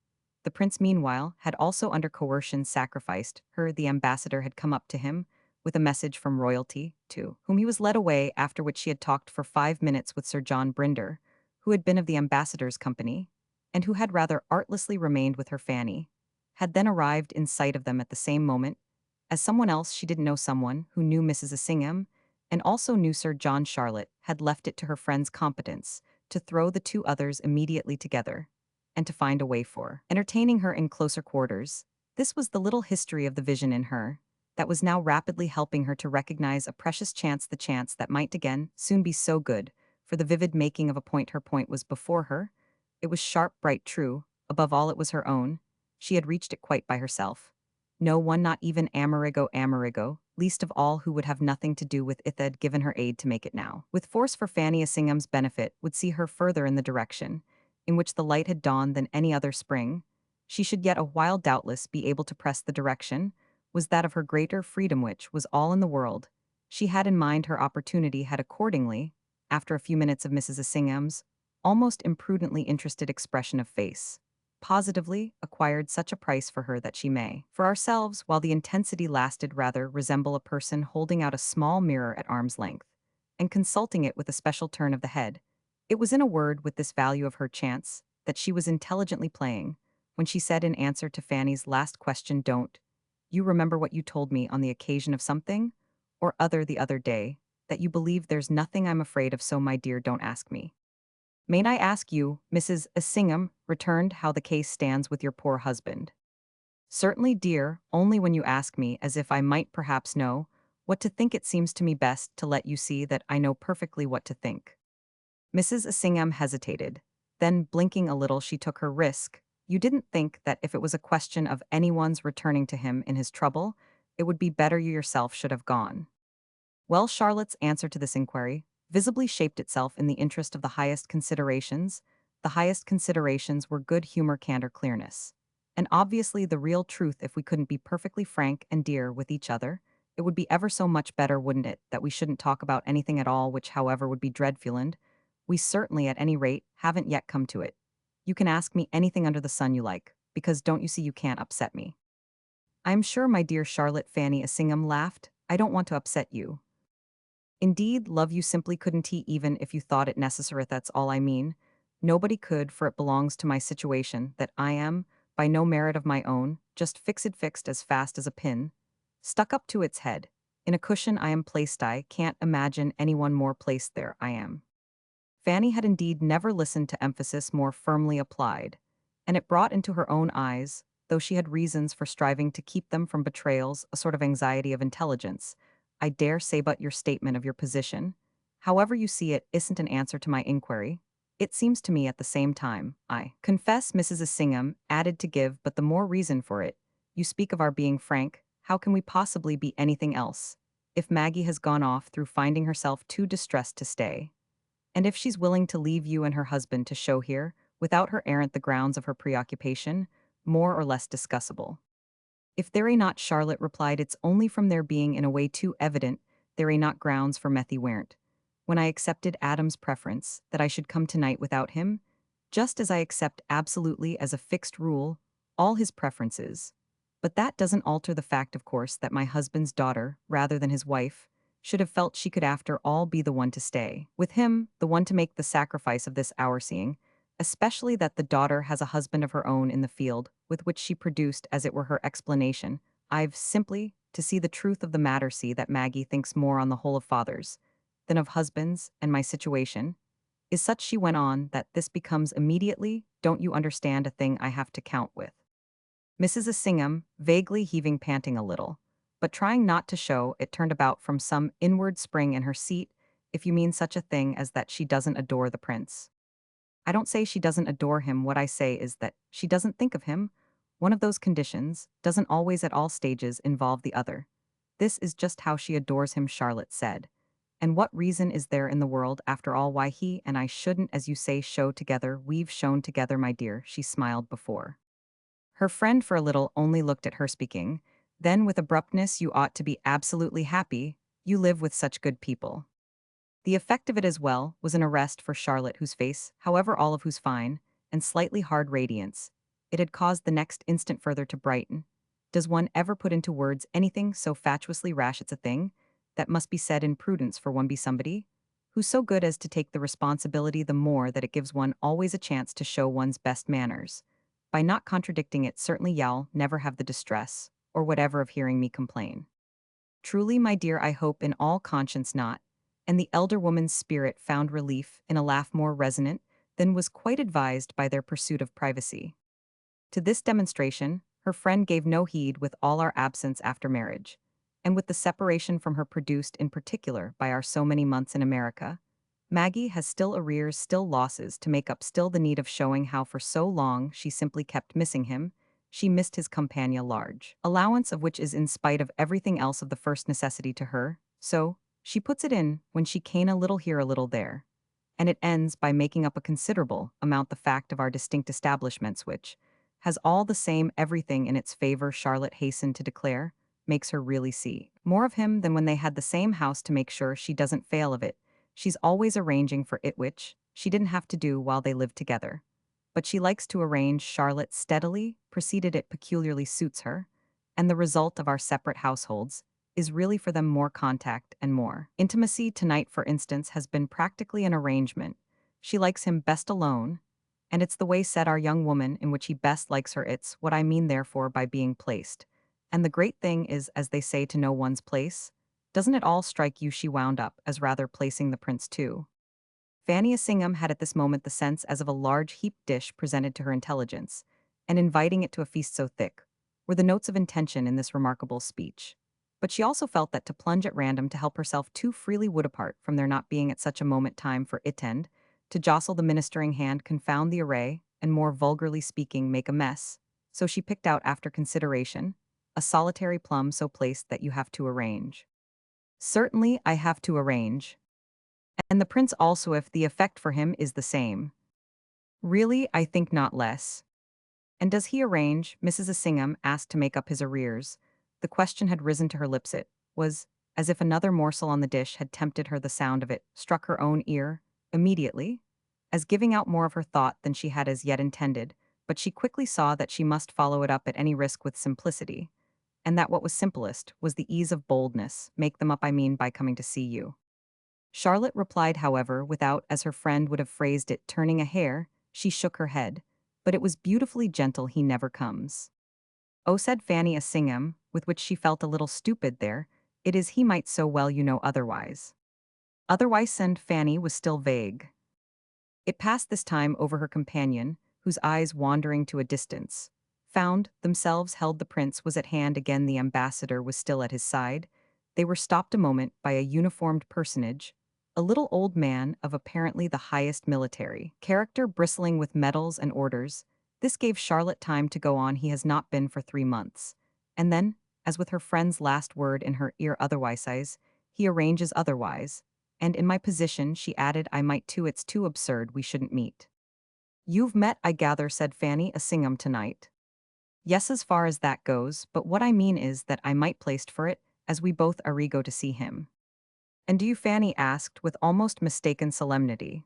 S1: The prince, meanwhile, had also under coercion sacrificed her. The ambassador had come up to him with a message from royalty, to whom he was led away, after which she had talked for 5 minutes with Sir John Brinder, who had been of the ambassador's company, and who had rather artlessly remained with her Fanny, had then arrived in sight of them at the same moment, as someone else she didn't know, someone who knew Mrs. Assingham, and also knew Sir John. Charlotte had left it to her friend's competence to throw the two others immediately together, and to find a way for entertaining her in closer quarters. This was the little history of the vision in her, that was now rapidly helping her to recognize a precious chance, the chance that might again soon be so good, for the vivid making of a point. Her point was before her. It was sharp, bright, true. Above all, it was her own. She had reached it quite by herself. No one, not even Amerigo, least of all who would have nothing to do with it, had given her aid to make it now. With force for Fanny Assingham's benefit would see her further in the direction in which the light had dawned than any other spring. She should yet a while doubtless be able to press the direction, was that of her greater freedom, which was all in the world. She had in mind her opportunity had accordingly, after a few minutes of Mrs. Assingham's almost imprudently interested expression of face, positively acquired such a price for her that she may, for ourselves, while the intensity lasted, rather resemble a person holding out a small mirror at arm's length, and consulting it with a special turn of the head. It was in a word with this value of her chance that she was intelligently playing, when she said in answer to Fanny's last question, "Don't you remember what you told me on the occasion of something or other the other day, that you believe there's nothing I'm afraid of, so my dear, don't ask me." "Mayn't I ask you, Mrs. Assingham," returned, "how the case stands with your poor husband?" "Certainly, dear, only when you ask me, as if I might perhaps know what to think, it seems to me best to let you see that I know perfectly what to think." Mrs. Assingham hesitated. Then, blinking a little, she took her risk. "You didn't think that if it was a question of anyone's returning to him in his trouble, it would be better you yourself should have gone?" Well, Charlotte's answer to this inquiry visibly shaped itself in the interest of the highest considerations. The highest considerations were good humor, candor, clearness. And obviously the real truth. If we couldn't be perfectly frank and dear with each other, it would be ever so much better, wouldn't it, that we shouldn't talk about anything at all, which however would be dreadful. We certainly, at any rate, haven't yet come to it. You can ask me anything under the sun you like, because don't you see you can't upset me. "I am sure, my dear Charlotte," Fanny Assingham laughed, "I don't want to upset you. Indeed, love, you simply couldn't, even if you thought it necessary, that's all I mean. Nobody could, for it belongs to my situation that I am, by no merit of my own, just fixed as fast as a pin, stuck up to its head. In a cushion I am placed, I can't imagine anyone more placed there, I am." Fanny had indeed never listened to emphasis more firmly applied, and it brought into her own eyes, though she had reasons for striving to keep them from betrayals, a sort of anxiety of intelligence. "I dare say but your statement of your position, however you see it, isn't an answer to my inquiry. It seems to me at the same time, I confess," Mrs. Assingham added, "to give but the more reason for it. You speak of our being frank. How can we possibly be anything else? If Maggie has gone off through finding herself too distressed to stay, and if she's willing to leave you and her husband to show here, without her errant, the grounds of her preoccupation, more or less discussable." "If there ain't not," Charlotte replied, "it's only from their being in a way too evident there ain't not grounds for Methy weren't. When I accepted Adam's preference that I should come tonight without him, just as I accept absolutely as a fixed rule all his preferences. But that doesn't alter the fact, of course, that my husband's daughter, rather than his wife, should have felt she could after all be the one to stay with him, the one to make the sacrifice of this hour, seeing especially that the daughter has a husband of her own in the field, with which she produced, as it were, her explanation. I've simply to see the truth of the matter, see that Maggie thinks more on the whole of fathers than of husbands, and my situation is such," she went on, "that this becomes immediately, don't you understand, a thing I have to count with." Mrs. Assingham, vaguely heaving, panting a little, but trying not to show it, turned about from some inward spring in her seat. "If you mean such a thing as that she doesn't adore the prince." "I don't say she doesn't adore him. What I say is that she doesn't think of him, One of those conditions doesn't always at all stages involve the other. This is just how she adores him, Charlotte said. And what reason is there in the world, after all, why he and I shouldn't, as you say, show together? We've shown together, my dear, she smiled before. Her friend for a little only looked at her speaking. Then, with abruptness, you ought to be absolutely happy. You live with such good people. The effect of it as well was an arrest for Charlotte, whose face, however all of whose fine and slightly hard radiance, it had caused the next instant further to brighten. Does one ever put into words anything so fatuously rash? It's a thing that must be said in prudence, for one be somebody who's so good as to take the responsibility, the more that it gives one always a chance to show one's best manners. By not contradicting it, certainly you'll never have the distress, or whatever, of hearing me complain. Truly, my dear, I hope in all conscience not. And the elder woman's spirit found relief in a laugh more resonant than was quite advised by their pursuit of privacy. To this demonstration, her friend gave no heed, with all our absence after marriage, and with the separation from her produced in particular by our so many months in America. Maggie has still arrears, still losses to make up, still the need of showing how for so long she simply kept missing him. She missed his compania large allowance, of which is in spite of everything else of the first necessity to her, so she puts it in when she can, a little here, a little there. And it ends by making up a considerable amount the fact of our distinct establishments, which has all the same everything in its favor, Charlotte hastened to declare, makes her really see more of him than when they had the same house, to make sure she doesn't fail of it. She's always arranging for it, which she didn't have to do while they lived together. But she likes to arrange, Charlotte steadily proceeded, it peculiarly suits her, and the result of our separate households is really for them more contact and more intimacy. Tonight, for instance, has been practically an arrangement. She likes him best alone, and it's the way, said our young woman, in which he best likes her. It's what I mean, therefore, by being placed. And the great thing is, as they say, to know one's place. Doesn't it all strike you, she wound up, as rather placing the prince too? Fanny Assingham had at this moment the sense as of a large heaped dish presented to her intelligence, and inviting it to a feast so thick were the notes of intention in this remarkable speech. But she also felt that to plunge at random, to help herself too freely, would, apart from there not being at such a moment time for it, tend to jostle the ministering hand, confound the array, and, more vulgarly speaking, make a mess. So she picked out, after consideration, a solitary plum so placed that you have to arrange. Certainly I have to arrange. And the prince also, if the effect for him is the same. Really, I think not less. And does he arrange? Mrs. Assingham asked, to make up his arrears. The question had risen to her lips. It was as if another morsel on the dish had tempted her. The sound of it struck her own ear immediately, as giving out more of her thought than she had as yet intended, but she quickly saw that she must follow it up at any risk with simplicity, and that what was simplest was the ease of boldness. Make them up, I mean, by coming to see you. Charlotte replied, however, without, as her friend would have phrased it, turning a hair. She shook her head, but it was beautifully gentle. He never comes. Oh, said Fanny Assingham, with which she felt a little stupid there, it is he might so well, you know, otherwise. Otherwise, and Fanny was still vague. It passed this time over her companion, whose eyes, wandering to a distance, found themselves held. The prince was at hand again. The ambassador was still at his side. They were stopped a moment by a uniformed personage, a little old man of apparently the highest military character, bristling with medals and orders. This gave Charlotte time to go on. He has not been for 3 months. And then, as with her friend's last word in her ear, otherwise, he arranges otherwise. And in my position, she added, I might too. It's too absurd we shouldn't meet. You've met, I gather, said Fanny Assingham, tonight. Yes, as far as that goes, but what I mean is that I might placed for it, as we both are go to see him. And do you? Fanny asked with almost mistaken solemnity.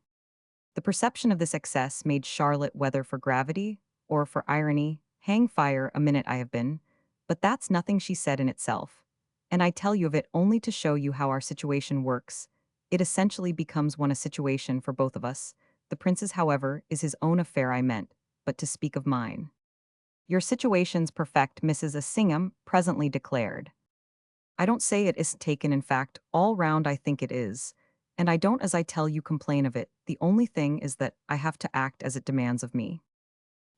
S1: The perception of this excess made Charlotte, whether for gravity or for irony, hang fire a minute. I have been, but that's nothing, she said, in itself. And I tell you of it only to show you how our situation works. It essentially becomes one, a situation for both of us. The prince's, however, is his own affair, I meant, but to speak of mine. Your situation's perfect, Mrs. Assingham presently declared. I don't say it isn't taken, in fact, all round I think it is. And I don't, as I tell you, complain of it. The only thing is that I have to act as it demands of me.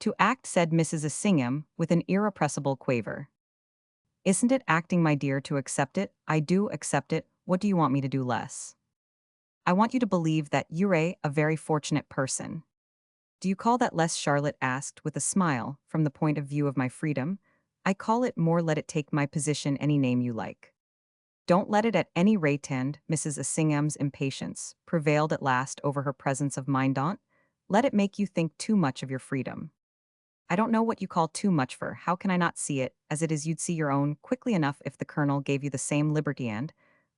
S1: To act, said Mrs. Assingham, with an irrepressible quaver. Isn't it acting, my dear, to accept it? I do accept it. What do you want me to do less? I want you to believe that you're a very fortunate person. Do you call that less? Charlotte asked with a smile, from the point of view of my freedom. I call it more. Let it take my position any name you like. Don't let it at any rate end. Mrs. Assingham's impatience prevailed at last over her presence of mind. Don't let it make you think too much of your freedom. I don't know what you call too much for. How can I not see it, as it is you'd see your own, quickly enough if the Colonel gave you the same liberty and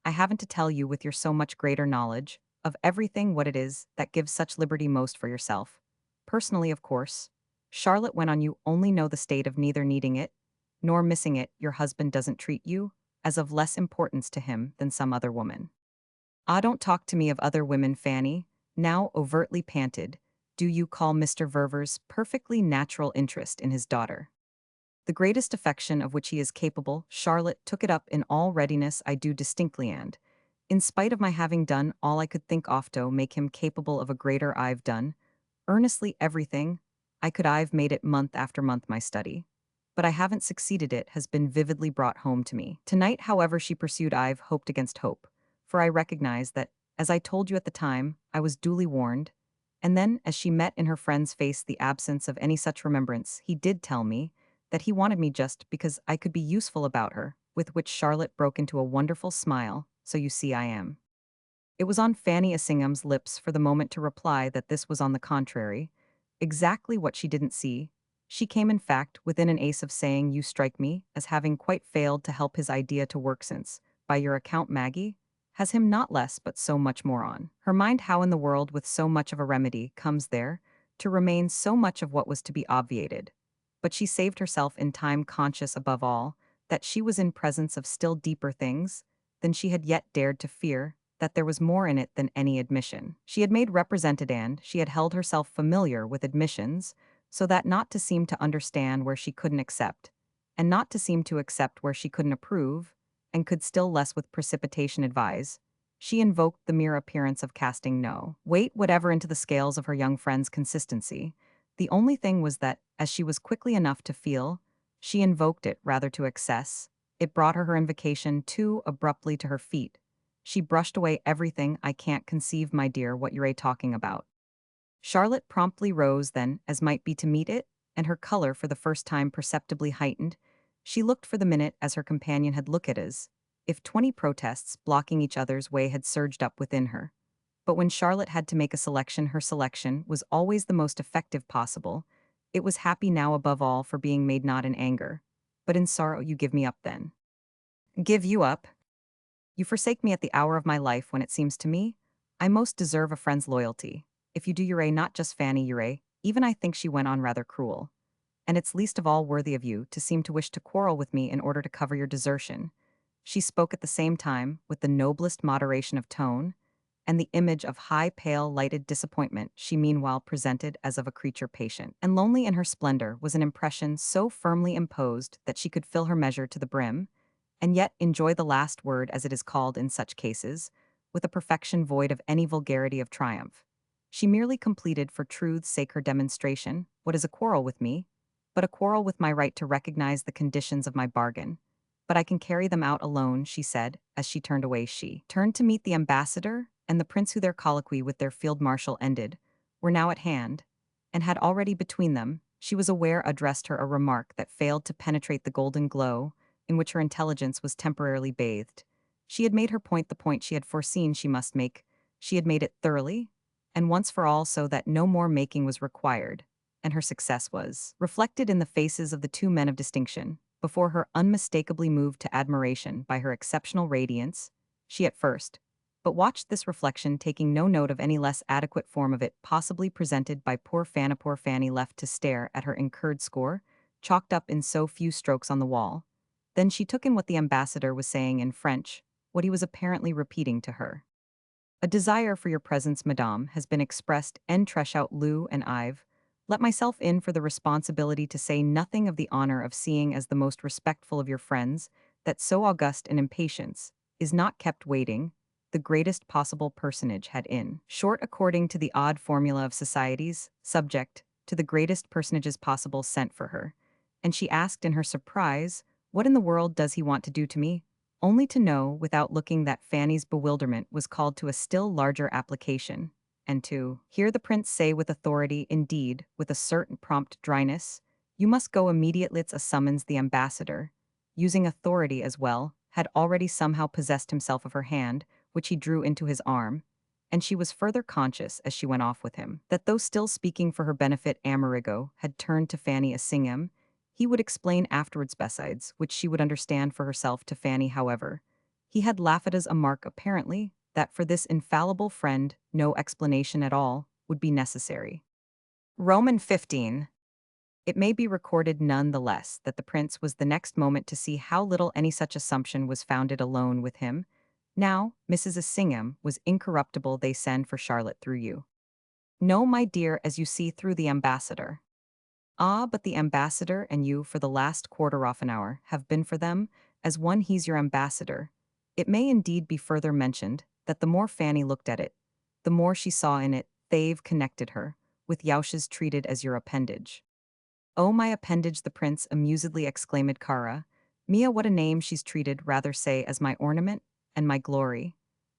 S1: I haven't to tell you with your so much greater knowledge of everything what it is that gives such liberty most for yourself. Personally, of course. Charlotte went on you only know the state of neither needing it, nor missing it your husband doesn't treat you as of less importance to him than some other woman. Ah, don't talk to me of other women, Fanny, now overtly panted. Do you call Mr. Verver's perfectly natural interest in his daughter the greatest affection of which he is capable? Charlotte took it up in all readiness. I do distinctly, and, in spite of my having done all I could think off to make him capable of a greater, I've done, earnestly everything I could. I've made it month after month my study. But I haven't succeeded. It has been vividly brought home to me. Tonight, however, she pursued, I've hoped against hope, for I recognize that, as I told you at the time, I was duly warned. And then, as she met in her friend's face the absence of any such remembrance, he did tell me that he wanted me just because I could be useful about her, with which Charlotte broke into a wonderful smile. So you see I am. It was on Fanny Assingham's lips for the moment to reply that this was on the contrary exactly what she didn't see. She came in fact within an ace of saying, you strike me as having quite failed to help his idea to work since, by your account, Maggie has him not less but so much more on her mind. How in the world, with so much of a remedy, comes there to remain so much of what was to be obviated? But she saved herself in time, conscious above all that she was in presence of still deeper things than she had yet dared to fear, that there was more in it than any admission. She had made represented and she had held herself familiar with admissions, so that not to seem to understand where she couldn't accept, and not to seem to accept where she couldn't approve, and could still less with precipitation advise, she invoked the mere appearance of casting no weight whatever into the scales of her young friend's consistency. The only thing was that, as she was quickly enough to feel, she invoked it rather to excess. It brought her invocation too abruptly to her feet. She brushed away everything. I can't conceive, my dear, what you're talking about. Charlotte promptly rose then, as might be to meet it, and her color for the first time perceptibly heightened. She looked for the minute as her companion had looked at as if 20 protests blocking each other's way had surged up within her. But when Charlotte had to make a selection, her selection was always the most effective possible. It was happy now above all for being made, not in anger, but in sorrow. You give me up then. Give you up? You forsake me at the hour of my life when it seems to me I most deserve a friend's loyalty. If you do, Ure, not just Fanny Ure, even I think she went on rather cruel. And it's least of all worthy of you to seem to wish to quarrel with me in order to cover your desertion. She spoke at the same time with the noblest moderation of tone, and the image of high, pale, lighted disappointment she meanwhile presented as of a creature patient and lonely in her splendor was an impression so firmly imposed that she could fill her measure to the brim, and yet enjoy the last word, as it is called in such cases, with a perfection void of any vulgarity of triumph. She merely completed for truth's sake her demonstration. What is a quarrel with me? But a quarrel with my right to recognize the conditions of my bargain. But I can carry them out alone, she said, as she turned away. She turned to meet the ambassador and the prince, who their colloquy with their field marshal ended, were now at hand, and had already between them, she was aware, addressed her a remark that failed to penetrate the golden glow in which her intelligence was temporarily bathed. She had made her point, the point she had foreseen she must make. She had made it thoroughly, and once for all, so that no more making was required, and her success was reflected in the faces of the two men of distinction. Before her, unmistakably moved to admiration by her exceptional radiance, she at first but watched this reflection, taking no note of any less adequate form of it possibly presented by poor Fanny, left to stare at her incurred score, chalked up in so few strokes on the wall. Then she took in what the ambassador was saying in French, what he was apparently repeating to her. A desire for your presence, madame, has been expressed en tresh out Lou, and I've let myself in for the responsibility, to say nothing of the honor of seeing as the most respectful of your friends, that so august an impatience is not kept waiting. The greatest possible personage had in short, according to the odd formula of societies, subject to the greatest personages possible, sent for her, and she asked in her surprise, what in the world does he want to do to me? Only to know, without looking, that Fanny's bewilderment was called to a still larger application, and to hear the prince say with authority, indeed, with a certain prompt dryness, "You must go immediately." It's a summons the ambassador, using authority as well, had already somehow possessed himself of her hand, which he drew into his arm, and she was further conscious as she went off with him, that though still speaking for her benefit, Amerigo had turned to Fanny Assingham. He would explain afterwards besides, which she would understand for herself to Fanny, however. He had laughed as a mark, apparently, that for this infallible friend no explanation at all would be necessary. Roman 15. It may be recorded none the less that the prince was the next moment to see how little any such assumption was founded alone with him. Now, Mrs. Assingham was incorruptible. They send for Charlotte through you. No, my dear, as you see, through the ambassador. Ah, but the ambassador and you for the last quarter of an hour have been for them, as one he's your ambassador. It may indeed be further mentioned that the more Fanny looked at it, the more she saw in it, they've connected her, with Yaushes treated as your appendage. Oh, my appendage, the prince amusedly exclaimed. Cara, Mia, what a name she's treated, rather say, as my ornament and my glory.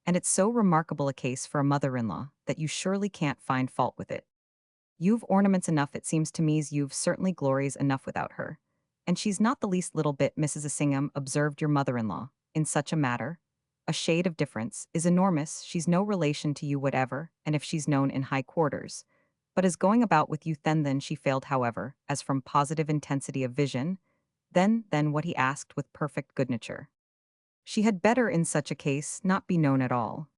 S1: And it's so remarkable a case for a mother-in-law that you surely can't find fault with it. You've ornaments enough, it seems to me's you've certainly glories enough without her. And she's not the least little bit, Mrs. Assingham observed your mother-in-law, in such a matter. A shade of difference is enormous. She's no relation to you whatever, and if she's known in high quarters. But as going about with you then she failed, however, as from positive intensity of vision, then what he asked with perfect good nature. She had better in such a case not be known at all.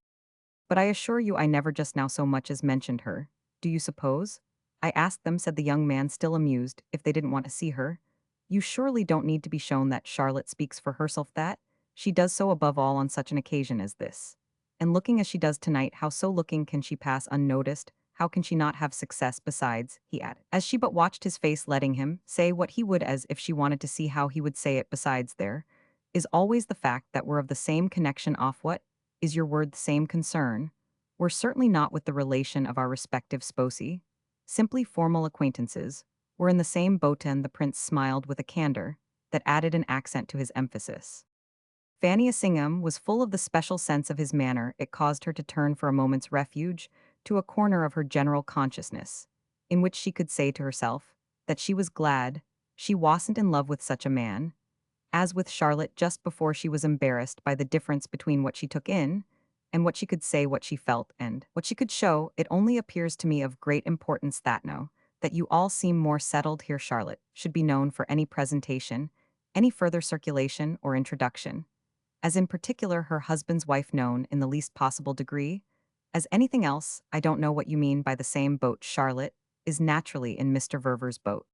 S1: But I assure you I never just now so much as mentioned her. Do you suppose? I asked them, said the young man, still amused, if they didn't want to see her. You surely don't need to be shown that Charlotte speaks for herself, that she does so above all on such an occasion as this. And looking as she does tonight, how so looking can she pass unnoticed? How can she not have success besides, he added, as she but watched his face, letting him say what he would as if she wanted to see how he would say it. Besides, there is always the fact that we're of the same connection. Off what is your word, the same concern? We're certainly not with the relation of our respective sposi, simply formal acquaintances. We're in the same boat. And the prince smiled with a candor that added an accent to his emphasis. Fanny Assingham was full of the special sense of his manner. It caused her to turn for a moment's refuge to a corner of her general consciousness, in which she could say to herself that she was glad she wasn't in love with such a man. As with Charlotte, just before she was embarrassed by the difference between what she took in and what she could say, what she felt, and what she could show. It only appears to me of great importance that now that you all seem more settled here, Charlotte should be known for any presentation, any further circulation or introduction, as in particular her husband's wife, known in the least possible degree. As anything else, I don't know what you mean by the same boat. Charlotte is naturally in Mr. Verver's boat.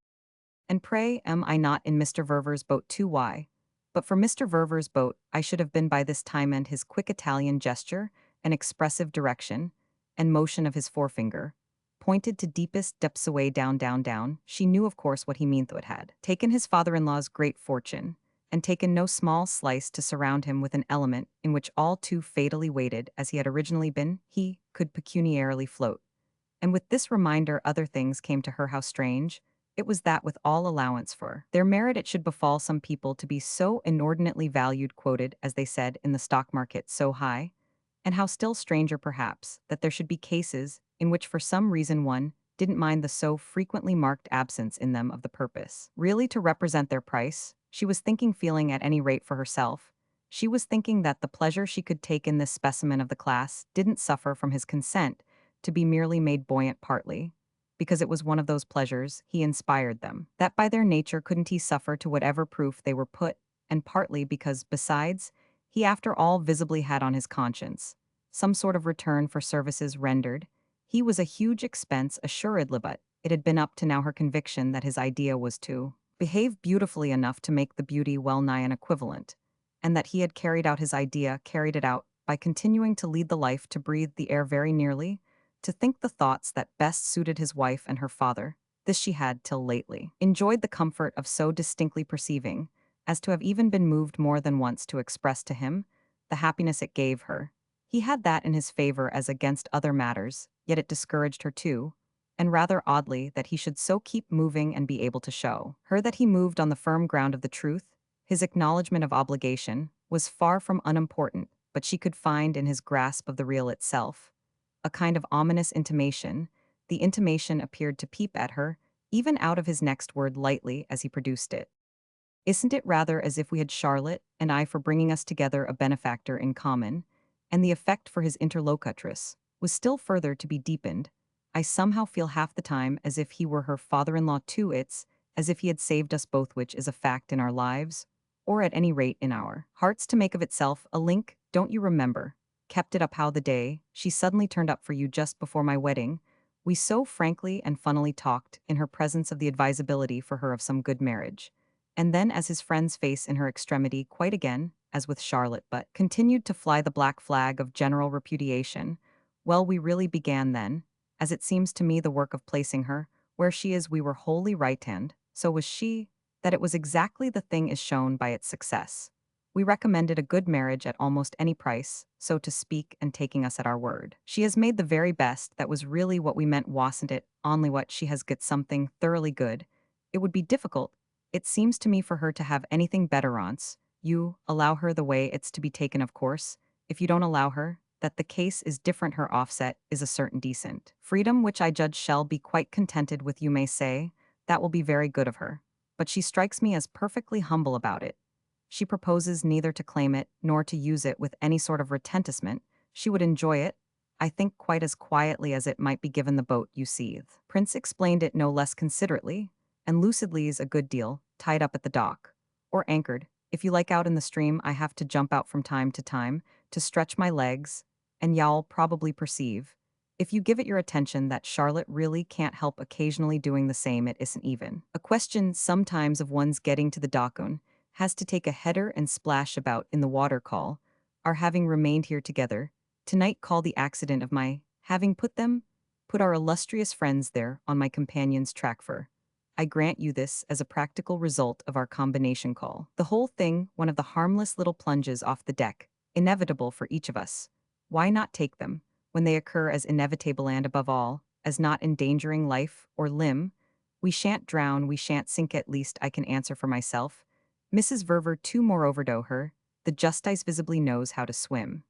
S1: And pray, am I not in Mr. Verver's boat too? Why? But for Mr. Verver's boat, I should have been by this time. And his quick Italian gesture, and expressive direction, and motion of his forefinger, pointed to deepest depths away down. She knew, of course, what he meant, though it had taken his father-in-law's great fortune, and taken no small slice to surround him with an element in which all too fatally weighted as he had originally been, he could pecuniarily float. And with this reminder other things came to her. How strange it was that with all allowance for their merit it should befall some people to be so inordinately valued, quoted, as they said, in the stock market so high, and how still stranger perhaps that there should be cases in which for some reason one didn't mind the so frequently marked absence in them of the purpose really to represent their price. She was thinking, feeling at any rate for herself, she was thinking that the pleasure she could take in this specimen of the class didn't suffer from his consent to be merely made buoyant, partly because it was one of those pleasures he inspired them, that by their nature couldn't he suffer to whatever proof they were put, and partly because, besides, he after all visibly had on his conscience some sort of return for services rendered. He was a huge expense, assuredly, but it had been up to now her conviction that his idea was to behave beautifully enough to make the beauty well nigh an equivalent, and that he had carried out his idea, carried it out, by continuing to lead the life, to breathe the air very nearly, to think the thoughts that best suited his wife and her father. This she had, till lately, enjoyed the comfort of so distinctly perceiving, as to have even been moved more than once to express to him the happiness it gave her. He had that in his favor as against other matters, yet it discouraged her too, and rather oddly that he should so keep moving and be able to show her that he moved on the firm ground of the truth. His acknowledgement of obligation was far from unimportant, but she could find in his grasp of the real itself a kind of ominous intimation. The intimation appeared to peep at her, even out of his next word lightly as he produced it. Isn't it rather as if we had Charlotte and I for bringing us together a benefactor in common, and the effect for his interlocutress was still further to be deepened? I somehow feel half the time as if he were her father-in-law too. It's as if he had saved us both, which is a fact in our lives, or at any rate in our hearts, to make of itself a link. Don't you remember? Kept it up how the day she suddenly turned up for you just before my wedding, we so frankly and funnily talked in her presence of the advisability for her of some good marriage. And then as his friend's face in her extremity quite again, as with Charlotte, but continued to fly the black flag of general repudiation, well, we really began then, as it seems to me, the work of placing her where she is. We were wholly right-hand, so was she, that it was exactly the thing is shown by its success. We recommended a good marriage at almost any price, so to speak, and taking us at our word. She has made the very best that was really what we meant, wasn't it? Only what she has got something thoroughly good. It would be difficult, it seems to me, for her to have anything better once. You allow her the way it's to be taken, of course. If you don't allow her, that the case is different. Her offset is a certain decent freedom, which I judge shall be quite contented with. You may say, that will be very good of her. But she strikes me as perfectly humble about it. She proposes neither to claim it nor to use it with any sort of retentissement. She would enjoy it, I think, quite as quietly as it might be given the boat, you see. Prince explained it no less considerately and lucidly as a good deal, tied up at the dock. Or anchored, if you like, out in the stream. I have to jump out from time to time to stretch my legs, and y'all probably perceive, if you give it your attention, that Charlotte really can't help occasionally doing the same. It isn't even a question sometimes of one's getting to the dockon, has to take a header and splash about in the water. Call our having remained here together tonight, call the accident of my having put our illustrious friends there on my companion's track. For I grant you this as a practical result of our combination. Call the whole thing one of the harmless little plunges off the deck, inevitable for each of us. Why not take them, when they occur, as inevitable, and above all, as not endangering life or limb? We shan't drown, we shan't sink, at least I can answer for myself. Mrs. Verver too, moreover, though her, the justice visibly knows how to swim.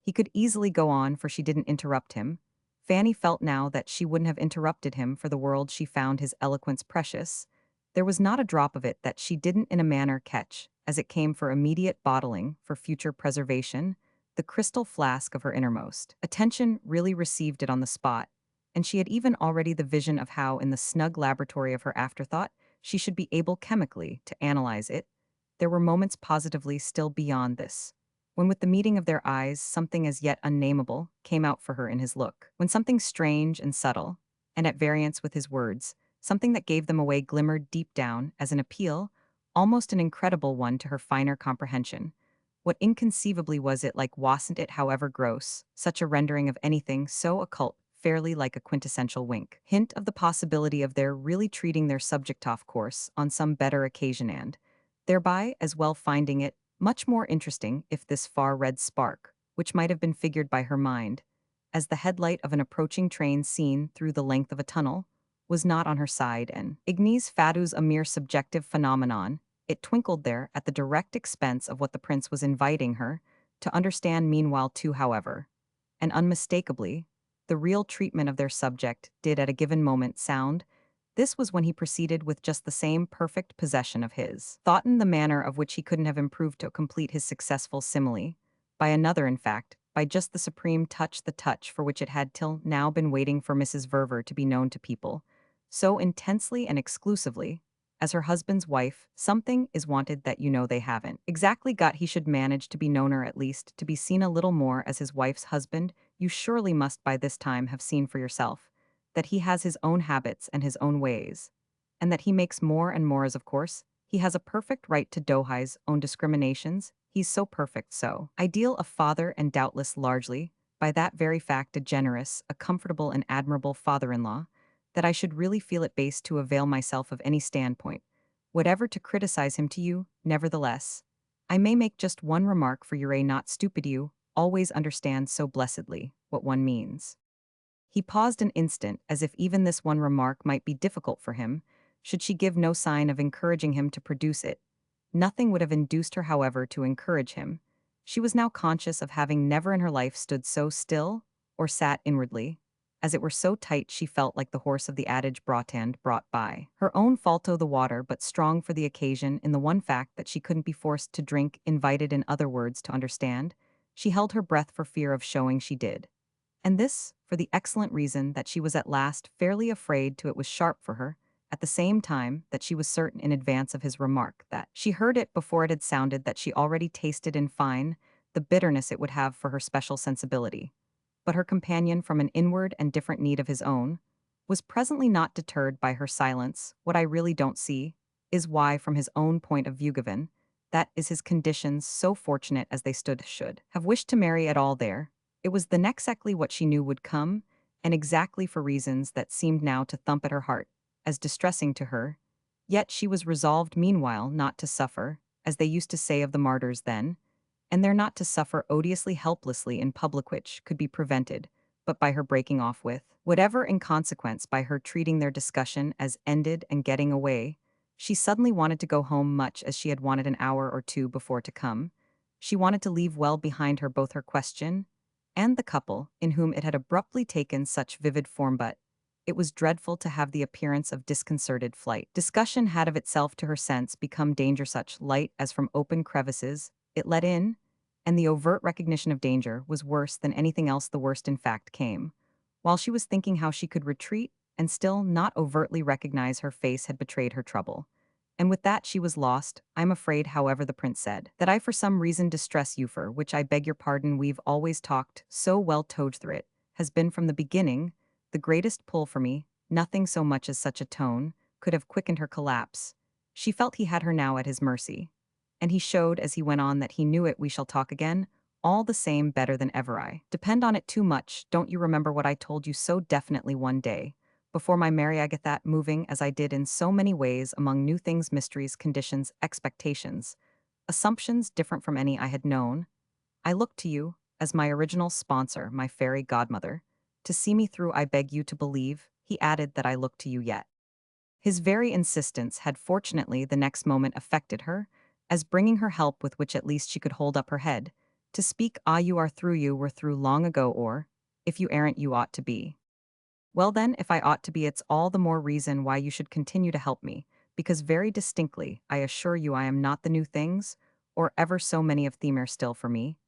S1: He could easily go on, for she didn't interrupt him. Fanny felt now that she wouldn't have interrupted him for the world. She found his eloquence precious. There was not a drop of it that she didn't in a manner catch, as it came for immediate bottling, for future preservation. The crystal flask of her innermost attention really received it on the spot, and she had even already the vision of how, in the snug laboratory of her afterthought, she should be able chemically to analyze it. There were moments positively still beyond this, when with the meeting of their eyes something as yet unnameable came out for her in his look, when something strange and subtle, and at variance with his words, something that gave them away, glimmered deep down as an appeal, almost an incredible one to her finer comprehension. What inconceivably was it like, wasn't it, however gross, such a rendering of anything so occult, fairly like a quintessential wink, hint of the possibility of their really treating their subject off course on some better occasion, and thereby as well finding it much more interesting if this far red spark, which might have been figured by her mind as the headlight of an approaching train seen through the length of a tunnel, was not on her side, and ignis fatuus a mere subjective phenomenon. It twinkled there at the direct expense of what the prince was inviting her to understand meanwhile too, however, and unmistakably, the real treatment of their subject did at a given moment sound. This was when he proceeded with just the same perfect possession of his thought, in the manner of which he couldn't have improved to complete his successful simile, by another, in fact, by just the supreme touch, the touch for which it had till now been waiting for Mrs. Verver to be known to people, so intensely and exclusively, as her husband's wife. Something is wanted that you know they haven't exactly got. He should manage to be known, or at least to be seen a little more, as his wife's husband. You surely must by this time have seen for yourself that he has his own habits and his own ways, and that he makes more and more, as of course he has a perfect right to Dohai's own discriminations. He's so perfect, so ideal a father, and doubtless largely, by that very fact, a generous, a comfortable and admirable father-in-law, that I should really feel it base to avail myself of any standpoint, whatever, to criticize him to you. Nevertheless, I may make just one remark, for you're not stupid. You always understand so blessedly what one means. He paused an instant, as if even this one remark might be difficult for him, should she give no sign of encouraging him to produce it. Nothing would have induced her, however, to encourage him. She was now conscious of having never in her life stood so still, or sat inwardly, as it were so tight she felt like the horse of the adage brought by. Her own falto the water, but strong for the occasion in the one fact that she couldn't be forced to drink, invited in other words to understand, she held her breath for fear of showing she did. And this, for the excellent reason that she was at last fairly afraid to it was sharp for her, at the same time that she was certain in advance of his remark that she heard it before it had sounded, that she already tasted in fine the bitterness it would have for her special sensibility. But her companion, from an inward and different need of his own, was presently not deterred by her silence. What I really don't see is why, from his own point of view given, that is his conditions so fortunate as they stood should have wished to marry at all there. It was the exactly what she knew would come, and exactly for reasons that seemed now to thump at her heart, as distressing to her. Yet she was resolved meanwhile not to suffer, as they used to say of the martyrs then, and they're not to suffer odiously helplessly in public, which could be prevented, but by her breaking off with whatever in consequence, by her treating their discussion as ended and getting away. She suddenly wanted to go home, much as she had wanted an hour or two before to come. She wanted to leave well behind her both her question and the couple in whom it had abruptly taken such vivid form, but it was dreadful to have the appearance of disconcerted flight. Discussion had of itself to her sense become danger, such light as from open crevices it let in, and the overt recognition of danger was worse than anything else. The worst in fact came while she was thinking how she could retreat and still not overtly recognize her face had betrayed her trouble. And with that she was lost. I'm afraid, however, the prince said, that I for some reason distress you, for which I beg your pardon. We've always talked so well through it, has been from the beginning the greatest pull for me. Nothing so much as such a tone could have quickened her collapse. She felt he had her now at his mercy. And he showed as he went on that he knew it. We shall talk again, all the same, better than ever. I depend on it too much. Don't you remember what I told you so definitely one day, before my Mary Agatha, moving as I did in so many ways among new things, mysteries, conditions, expectations, assumptions different from any I had known? I looked to you, as my original sponsor, my fairy godmother, to see me through. I beg you to believe, he added, that I look to you yet. His very insistence had fortunately the next moment affected her, as bringing her help with which at least she could hold up her head. To speak, you were through long ago, or, if you aren't, you ought to be. Well then, if I ought to be, it's all the more reason why you should continue to help me, because very distinctly, I assure you, I am not the new things, or ever so many of them are still for me.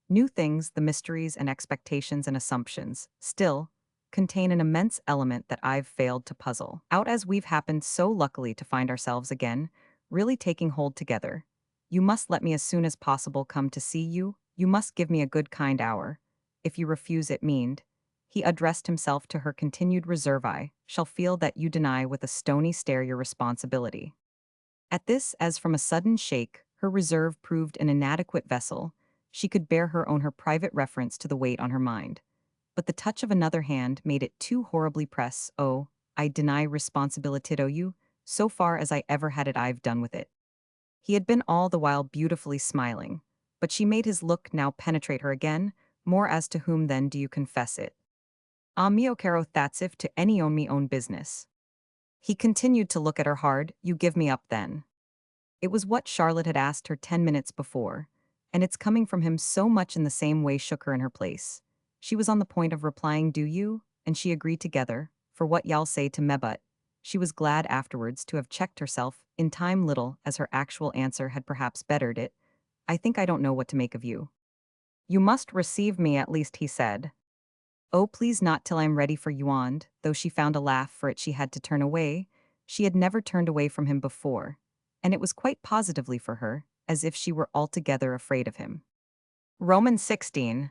S1: New things, the mysteries and expectations and assumptions, still, contain an immense element that I've failed to puzzle out, as we've happened so luckily to find ourselves again, really taking hold together. You must let me as soon as possible come to see you. You must give me a good kind hour. If you refuse it, meaned, he addressed himself to her, continued reserve, I shall feel that you deny with a stony stare your responsibility. At this, as from a sudden shake, her reserve proved an inadequate vessel. She could bear her private reference to the weight on her mind. But the touch of another hand made it too horribly press. Oh, I deny responsibility to you, so far as I ever had it. I've done with it. He had been all the while beautifully smiling, but she made his look now penetrate her again, more as to whom then do you confess it? Ah, mio caro, that's if to any own me own business. He continued to look at her hard. You give me up then. It was what Charlotte had asked her 10 minutes before, and its coming from him so much in the same way shook her in her place. She was on the point of replying, do you? And she agreed together, for what y'all say to me, but she was glad afterwards to have checked herself, in time little as her actual answer had perhaps bettered it. I think I don't know what to make of you. You must receive me at least, he said. Oh, please not till I'm ready for you, and, though she found a laugh for it she had to turn away. She had never turned away from him before, and it was quite positively for her, as if she were altogether afraid of him. Romans 16.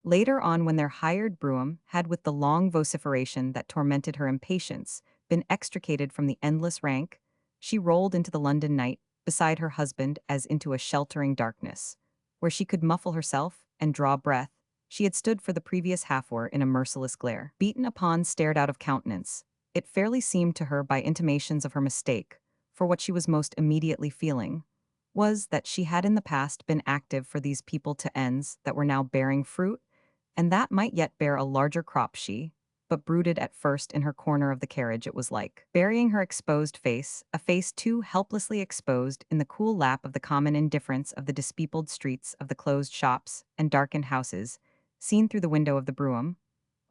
S1: Later on, when their hired brougham had, with the long vociferation that tormented her impatience, been extricated from the endless rank, she rolled into the London night, beside her husband as into a sheltering darkness, where she could muffle herself and draw breath. She had stood for the previous half-hour in a merciless glare. Beaten upon, stared out of countenance. It fairly seemed to her by intimations of her mistake, for what she was most immediately feeling was that she had in the past been active for these people to ends that were now bearing fruit, and that might yet bear a larger crop. She but brooded at first in her corner of the carriage. It was like burying her exposed face, a face too helplessly exposed in the cool lap of the common indifference of the dispeopled streets, of the closed shops and darkened houses, seen through the window of the brougham,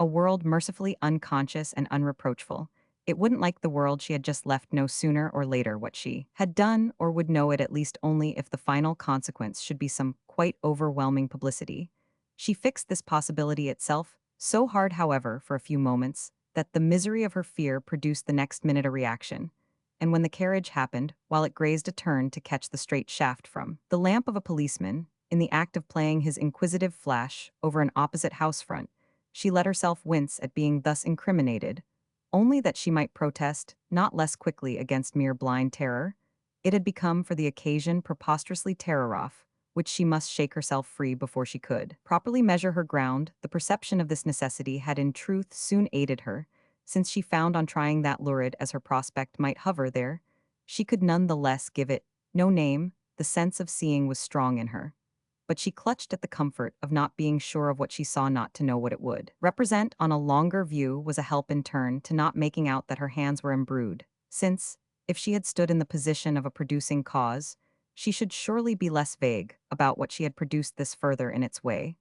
S1: a world mercifully unconscious and unreproachful. It wouldn't like the world she had just left know sooner or later what she had done, or would know it at least only if the final consequence should be some quite overwhelming publicity. She fixed this possibility itself so hard, however, for a few moments, that the misery of her fear produced the next minute a reaction. And when the carriage happened, while it grazed a turn to catch the straight shaft from the lamp of a policeman, in the act of playing his inquisitive flash over an opposite house front, she let herself wince at being thus incriminated, only that she might protest, not less quickly against mere blind terror. It had become for the occasion preposterously terror-off, which she must shake herself free before she could properly measure her ground. The perception of this necessity had in truth soon aided her, since she found on trying that lurid as her prospect might hover there, she could none the less give it no name. The sense of seeing was strong in her, but she clutched at the comfort of not being sure of what she saw not to know what it would represent. On a longer view was a help in turn to not making out that her hands were embrued, since, if she had stood in the position of a producing cause, she should surely be less vague about what she had produced. This further in its way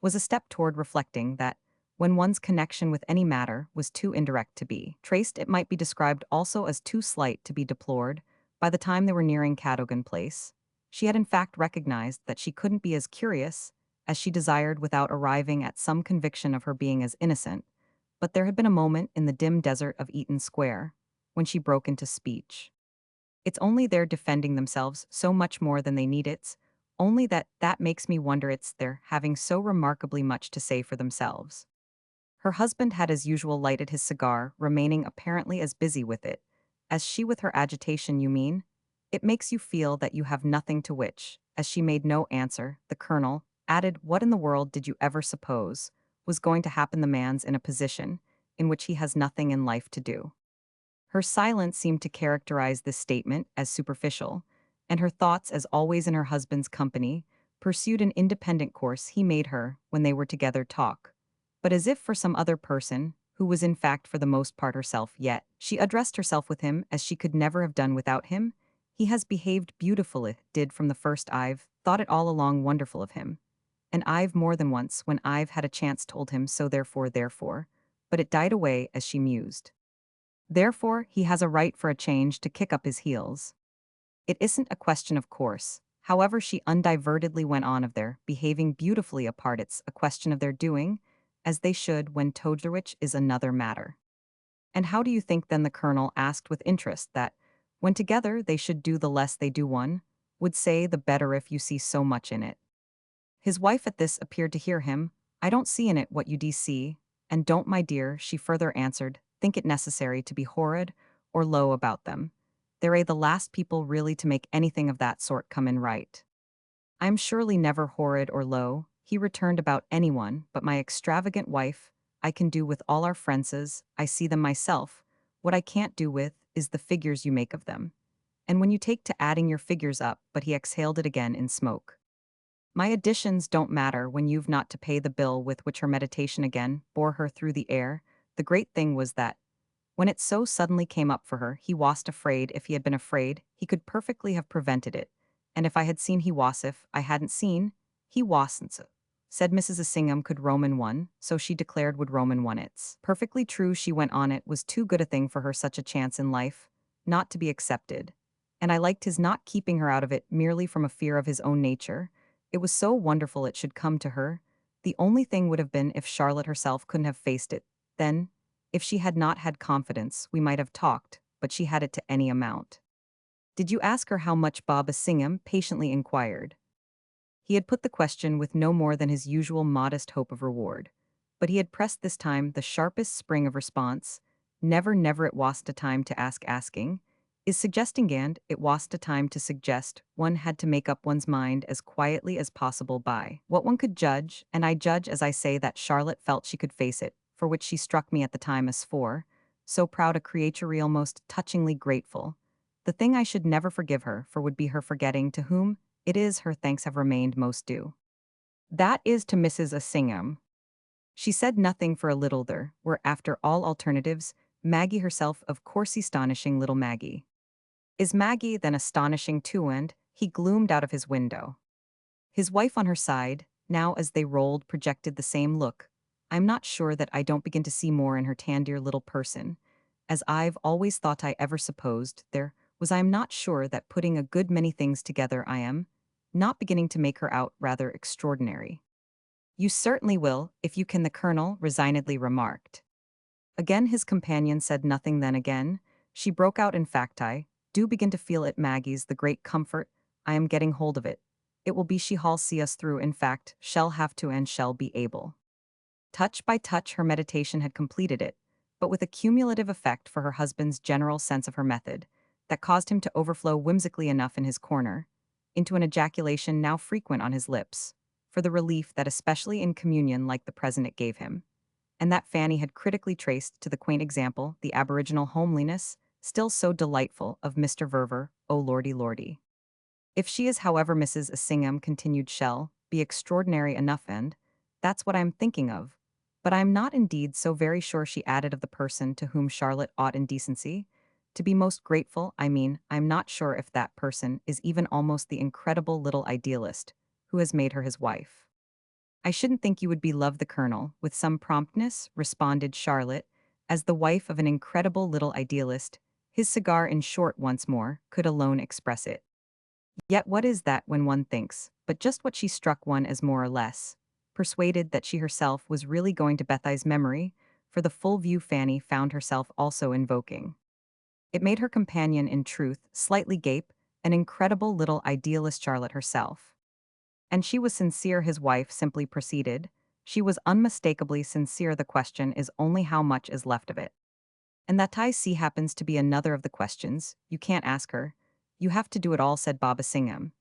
S1: was a step toward reflecting that, when one's connection with any matter was too indirect to be traced, it might be described also as too slight to be deplored. By the time they were nearing Cadogan Place, she had in fact recognized that she couldn't be as curious as she desired without arriving at some conviction of her being as innocent. But there had been a moment in the dim desert of Eaton Square when she broke into speech. It's only their defending themselves so much more than they need it's only that makes me wonder it's their having so remarkably much to say for themselves. Her husband had as usual lighted his cigar, remaining apparently as busy with it as she with her agitation. You mean? It makes you feel that you have nothing to which, as she made no answer, the colonel added, what in the world did you ever suppose was going to happen? The man's in a position in which he has nothing in life to do. Her silence seemed to characterize this statement as superficial, and her thoughts, as always in her husband's company, pursued an independent course. He made her, when they were together, talk, but as if for some other person, who was in fact for the most part herself. Yet she addressed herself with him as she could never have done without him. He has behaved beautifully, did from the first. I've thought it all along wonderful of him. And I've more than once, when I've had a chance, told him so. Therefore, but it died away as she mused. Therefore, he has a right for a change to kick up his heels. It isn't a question of course. However, she undivertedly went on, of their behaving beautifully apart. It's a question of their doing as they should when told, which is another matter. And how do you think then, the colonel asked with interest, that, when together, they should do the less they do one, would say the better if you see so much in it? His wife at this appeared to hear him. I don't see in it what you see, and don't, my dear, she further answered, think it necessary to be horrid or low about them. They're the last people really to make anything of that sort come in right. I'm surely never horrid or low, he returned, about anyone but my extravagant wife. I can do with all our friences, I see them myself. What I can't do with is the figures you make of them. And when you take to adding your figures up, but he exhaled it again in smoke. My additions don't matter when you've not to pay the bill. With which her meditation again bore her through the air. The great thing was that, when it so suddenly came up for her, he wasn't afraid. If he had been afraid, he could perfectly have prevented it. And if I had seen, he was. If I hadn't seen, he wasn't. So, said Mrs. Assingham. Could Roman one, so she declared would Roman one. It's perfectly true, she went on. It was too good a thing for her, such a chance in life, not to be accepted. And I liked his not keeping her out of it merely from a fear of his own nature. It was so wonderful it should come to her. The only thing would have been if Charlotte herself couldn't have faced it. Then, if she had not had confidence, we might have talked, but she had it to any amount. Did you ask her how much? Bob Assingham patiently inquired. He had put the question with no more than his usual modest hope of reward, but he had pressed this time the sharpest spring of response. Never it wasn't a time to asking, is suggesting, and it wasn't a time to suggest. One had to make up one's mind as quietly as possible by what one could judge, and I judge, as I say, that Charlotte felt she could face it, for which she struck me at the time as so proud a creature, real most touchingly grateful. The thing I should never forgive her for would be her forgetting to whom it is her thanks have remained most due. That is to Mrs. Assingham. She said nothing for a little. There were, after all alternatives, Maggie herself, of course. Astonishing little Maggie. Is Maggie then astonishing too? And he gloomed out of his window. His wife on her side, now as they rolled, projected the same look. I'm not sure that I don't begin to see more in her tan dear little person, as I've always thought I ever supposed there was. I am not sure that putting a good many things together I am not beginning to make her out rather extraordinary. You certainly will, if you can, the colonel resignedly remarked. Again his companion said nothing. Then again she broke out, in fact I do begin to feel it, Maggie's the great comfort. I am getting hold of it. It will be she hall see us through, in fact, shall have to and shall be able. Touch by touch her meditation had completed it, but with a cumulative effect for her husband's general sense of her method, that caused him to overflow whimsically enough in his corner, into an ejaculation now frequent on his lips, for the relief that especially in communion like the present it gave him, and that Fanny had critically traced to the quaint example, the aboriginal homeliness, still so delightful, of Mr. Verver, oh lordy lordy. If she is, however, Mrs. Assingham, continued Shell, be extraordinary enough, and that's what I'm thinking of. But I'm not indeed so very sure, she added, of the person to whom Charlotte ought in decency to be most grateful. I mean, I'm not sure if that person is even almost the incredible little idealist who has made her his wife. I shouldn't think you would be, loved the colonel, with some promptness, responded Charlotte, as the wife of an incredible little idealist. His cigar, in short, once more, could alone express it. Yet what is that when one thinks, but just what she struck one as more or less persuaded that she herself was really going to Bethie's memory, for the full view Fanny found herself also invoking. It made her companion, in truth, slightly gape, an incredible little idealist Charlotte herself. And she was sincere, his wife simply proceeded. She was unmistakably sincere. The question is only how much is left of it. And that I see happens to be another of the questions. You can't ask her. You have to do it all, said Baba Singham.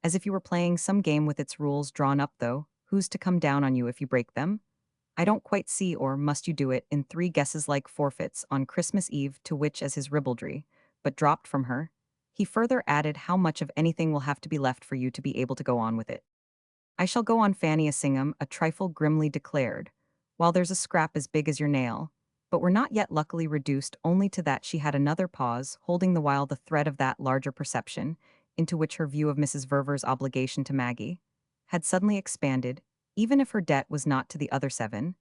S1: As if you were playing some game with its rules drawn up, though. Who's to come down on you if you break them? I don't quite see. Or must you do it in 3 guesses like forfeits on Christmas Eve? To which, as his ribaldry, but dropped from her, he further added, how much of anything will have to be left for you to be able to go on with it? I shall go on, Fanny Assingham a trifle grimly declared, while there's a scrap as big as your nail. But we're not yet luckily reduced only to that. She had another pause, holding the while the thread of that larger perception, into which her view of Mrs. Verver's obligation to Maggie had suddenly expanded. Even if her debt was not to the other 7,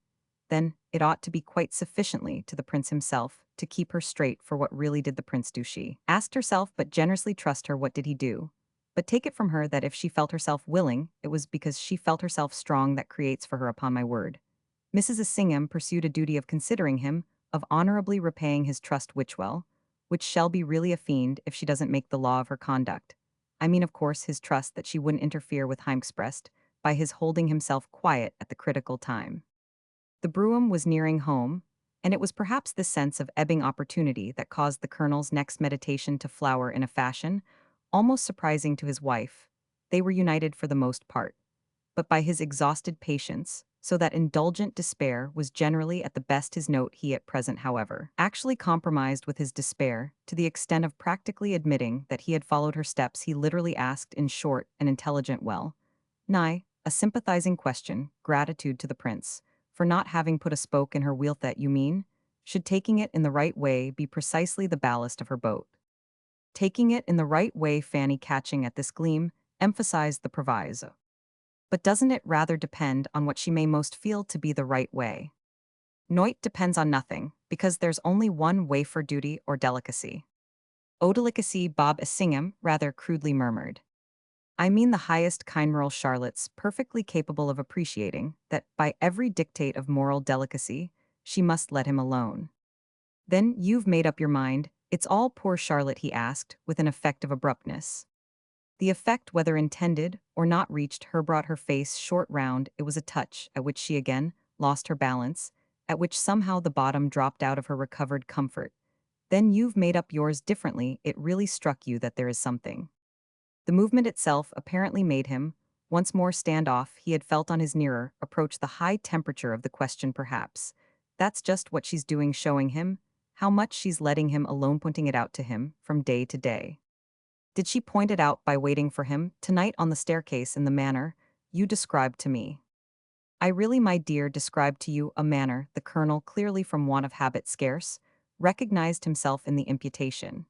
S1: then it ought to be quite sufficiently to the prince himself to keep her straight. For what really did the prince do, she asked herself, but generously trust her? What did he do? But take it from her that if she felt herself willing, it was because she felt herself strong. That creates for her, upon my word. Mrs. Assingham pursued a duty of considering him, of honorably repaying his trust, which shall be really a fiend if she doesn't make the law of her conduct. I mean, of course, his trust that she wouldn't interfere with him expressed by his holding himself quiet at the critical time. The brougham was nearing home, and it was perhaps this sense of ebbing opportunity that caused the colonel's next meditation to flower in a fashion almost surprising to his wife. They were united for the most part, but by his exhausted patience, so that indulgent despair was generally at the best his note. He at present, however, actually compromised with his despair to the extent of practically admitting that he had followed her steps. He literally asked, in short, an intelligent, well, nigh, a sympathizing question, gratitude to the prince, for not having put a spoke in her wheel. That you mean, should taking it in the right way be precisely the ballast of her boat? Taking it in the right way, Fanny, catching at this gleam, emphasized the proviso. But doesn't it rather depend on what she may most feel to be the right way? Noit depends on nothing, because there's only one way for duty or delicacy. O delicacy, Bob Assingham rather crudely murmured. I mean the highest kind. Moral Charlotte's perfectly capable of appreciating that by every dictate of moral delicacy, she must let him alone. Then you've made up your mind, it's all poor Charlotte, he asked, with an effect of abruptness. The effect, whether intended or not, reached her, brought her face short round. It was a touch at which she again lost her balance, at which somehow the bottom dropped out of her recovered comfort. Then you've made up yours differently. It really struck you that there is something. The movement itself apparently made him once more stand off. He had felt on his nearer approach the high temperature of the question. Perhaps that's just what she's doing, showing him how much she's letting him alone, pointing it out to him from day to day. Did she point it out by waiting for him tonight on the staircase in the manner you described to me? I really, my dear, described to you a manner. The colonel, clearly from want of habit, scarce recognized himself in the imputation.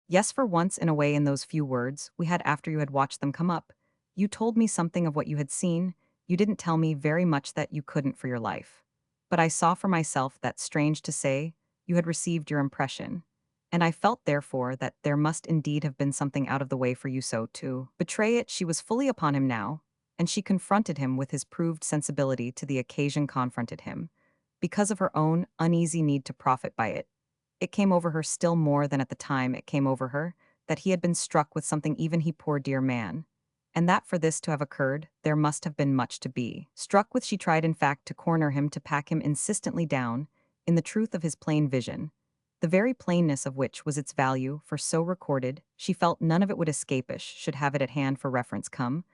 S1: Yes, for once in a way, in those few words we had after you had watched them come up, you told me something of what you had seen. You didn't tell me very much, that you couldn't for your life. But I saw for myself that, strange to say, you had received your impression. And I felt, therefore, that there must indeed have been something out of the way for you so to betray it. She was fully upon him now, and she confronted him with his proved sensibility to the occasion confronted him, because of her own uneasy need to profit by it. It came over her still more than at the time it came over her, that he had been struck with something even he poor dear man, and that for this to have occurred, there must have been much to be struck with. She tried in fact to corner him, to pack him insistently down, in the truth of his plain vision, the very plainness of which was its value, for so recorded, she felt none of it would escapish, should have it at hand for reference come.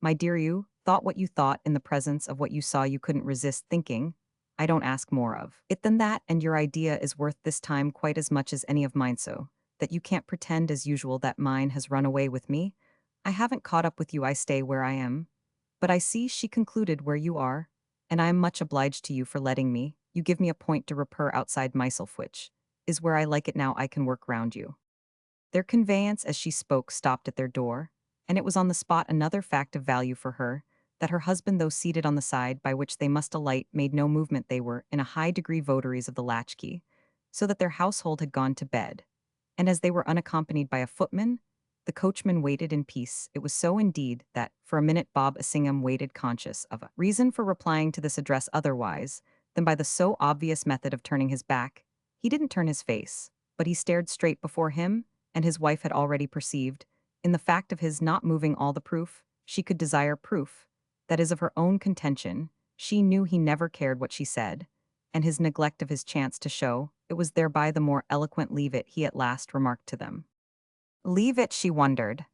S1: My dear, you thought what you thought in the presence of what you saw. You couldn't resist thinking. I don't ask more of it than that, and your idea is worth this time quite as much as any of mine, so that you can't pretend as usual that mine has run away with me. I haven't caught up with you, I stay where I am. But I see, she concluded, where you are, and I am much obliged to you for letting me. You give me a point to repair outside myself, which is where I like it. Now I can work round you. Their conveyance, as she spoke, stopped at their door, and it was on the spot another fact of value for her, that her husband, though seated on the side by which they must alight, made no movement. They were, in a high degree, votaries of the latchkey, so that their household had gone to bed, and as they were unaccompanied by a footman, the coachman waited in peace. It was so indeed that, for a minute, Bob Assingham waited, conscious of a reason for replying to this address otherwise than by the so obvious method of turning his back. He didn't turn his face, but he stared straight before him, and his wife had already perceived, in the fact of his not moving all the proof, she could desire proof, that is of her own contention. She knew he never cared what she said, and his neglect of his chance to show it was thereby the more eloquent. Leave it, he at last remarked to them. Leave it, she wondered.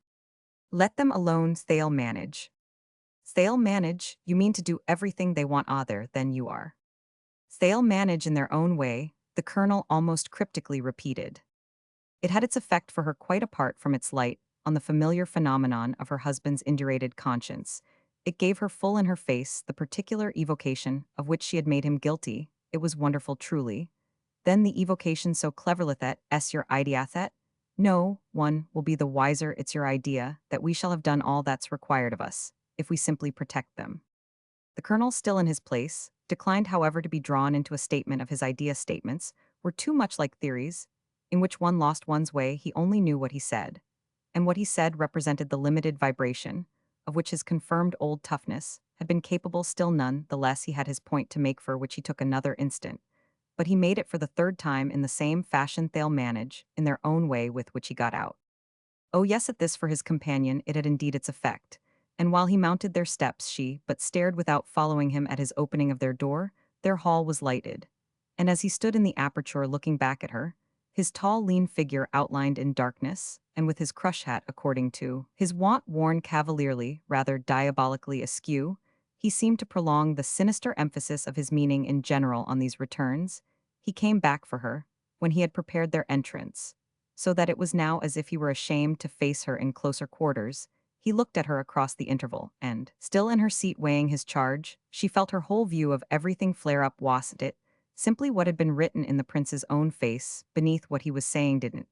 S1: Let them alone, they'll manage. They'll manage, you mean to do everything they want other than you are. They'll manage in their own way, the colonel almost cryptically repeated. It had its effect for her, quite apart from its light on the familiar phenomenon of her husband's indurated conscience. It gave her full in her face the particular evocation of which she had made him guilty. It was wonderful truly. Then the evocation so cleverly that, s your idea that, no one will be the wiser. It's your idea that we shall have done all that's required of us, if we simply protect them. The colonel, still in his place, declined however to be drawn into a statement of his idea. Statements were too much like theories, in which one lost one's way. He only knew what he said, and what he said represented the limited vibration, of which his confirmed old toughness had been capable. Still none the less he had his point to make, for which he took another instant. But he made it for the third time in the same fashion. They'll manage, in their own way, with which he got out. Oh yes, at this for his companion it had indeed its effect, and while he mounted their steps she but stared without following him. At his opening of their door, their hall was lighted, and as he stood in the aperture looking back at her, his tall lean figure outlined in darkness, and with his crush hat according to his wont worn cavalierly, rather diabolically askew, he seemed to prolong the sinister emphasis of his meaning in general on these returns. He came back for her, when he had prepared their entrance, so that it was now as if he were ashamed to face her in closer quarters. He looked at her across the interval, and, still in her seat weighing his charge, she felt her whole view of everything flare up. Wasn't it simply what had been written in the prince's own face, beneath what he was saying? Didn't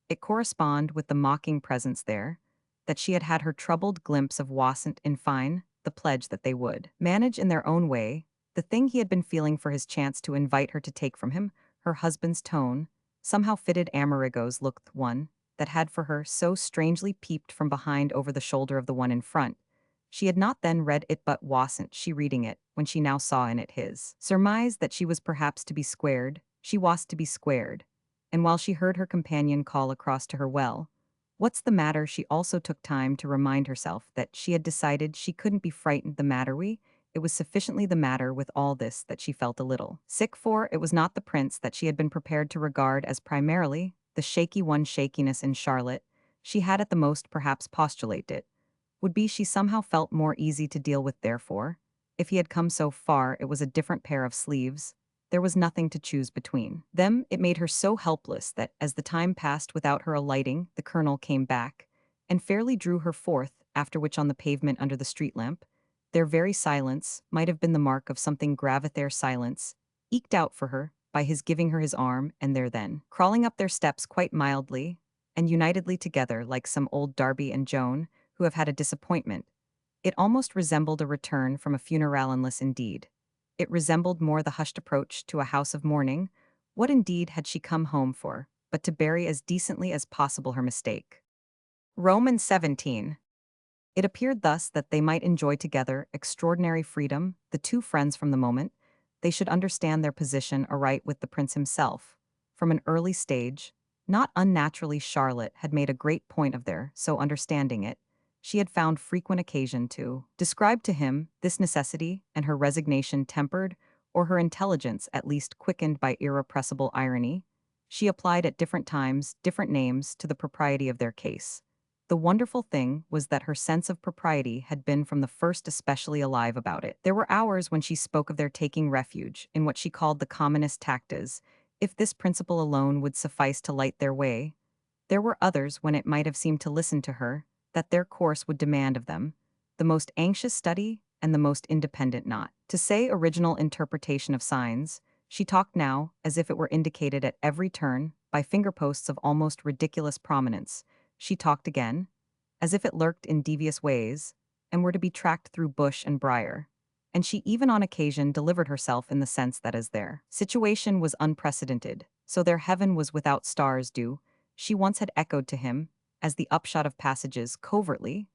S1: it correspond with the mocking presence there, that she had had her troubled glimpse of? Wasn't, in fine, the pledge that they would manage in their own way, the thing he had been feeling for his chance to invite her to take from him? Her husband's tone somehow fitted Amerigo's look, one that had for her so strangely peeped from behind over the shoulder of the one in front. She had not then read it, but wasn't she reading it when she now saw in it his surmise that she was perhaps to be squared? She was to be squared. And while she heard her companion call across to her, well, what's the matter, she also took time to remind herself that she had decided she couldn't be frightened. The matter it was sufficiently the matter with all this that she felt a little sick, for it was not the prince that she had been prepared to regard as primarily the shaky one. Shakiness in Charlotte, she had at the most perhaps postulated it, would be, she somehow felt, more easy to deal with. Therefore, if he had come so far, it was a different pair of sleeves. There was nothing to choose between them. It made her so helpless that, as the time passed without her alighting, the colonel came back and fairly drew her forth, after which, on the pavement under the street lamp, their very silence might have been the mark of something grave. Their silence, eked out for her by his giving her his arm, and their then crawling up their steps quite mildly and unitedly together, like some old Darby and Joan who have had a disappointment. It almost resembled a return from a funeral, unless indeed It resembled more the hushed approach to a house of mourning. What indeed had she come home for, but to bury as decently as possible her mistake? Romans 17. It appeared thus that they might enjoy together extraordinary freedom, the two friends from the moment they should understand their position aright with the prince himself. From an early stage, not unnaturally Charlotte had made a great point of their so understanding it. She had found frequent occasion to describe to him this necessity, and her resignation tempered, or her intelligence at least quickened by irrepressible irony. She applied at different times different names to the propriety of their case. The wonderful thing was that her sense of propriety had been from the first especially alive about it. There were hours when she spoke of their taking refuge in what she called the commonest tactas, if this principle alone would suffice to light their way. There were others when it might have seemed to listen to her, that their course would demand of them the most anxious study and the most independent not. To say original interpretation of signs, she talked now as if it were indicated at every turn by fingerposts of almost ridiculous prominence. She talked again, as if it lurked in devious ways, and were to be tracked through bush and briar. And she even on occasion delivered herself in the sense that as their situation was unprecedented, so their heaven was without stars due, she once had echoed to him, as the upshot of passages covertly,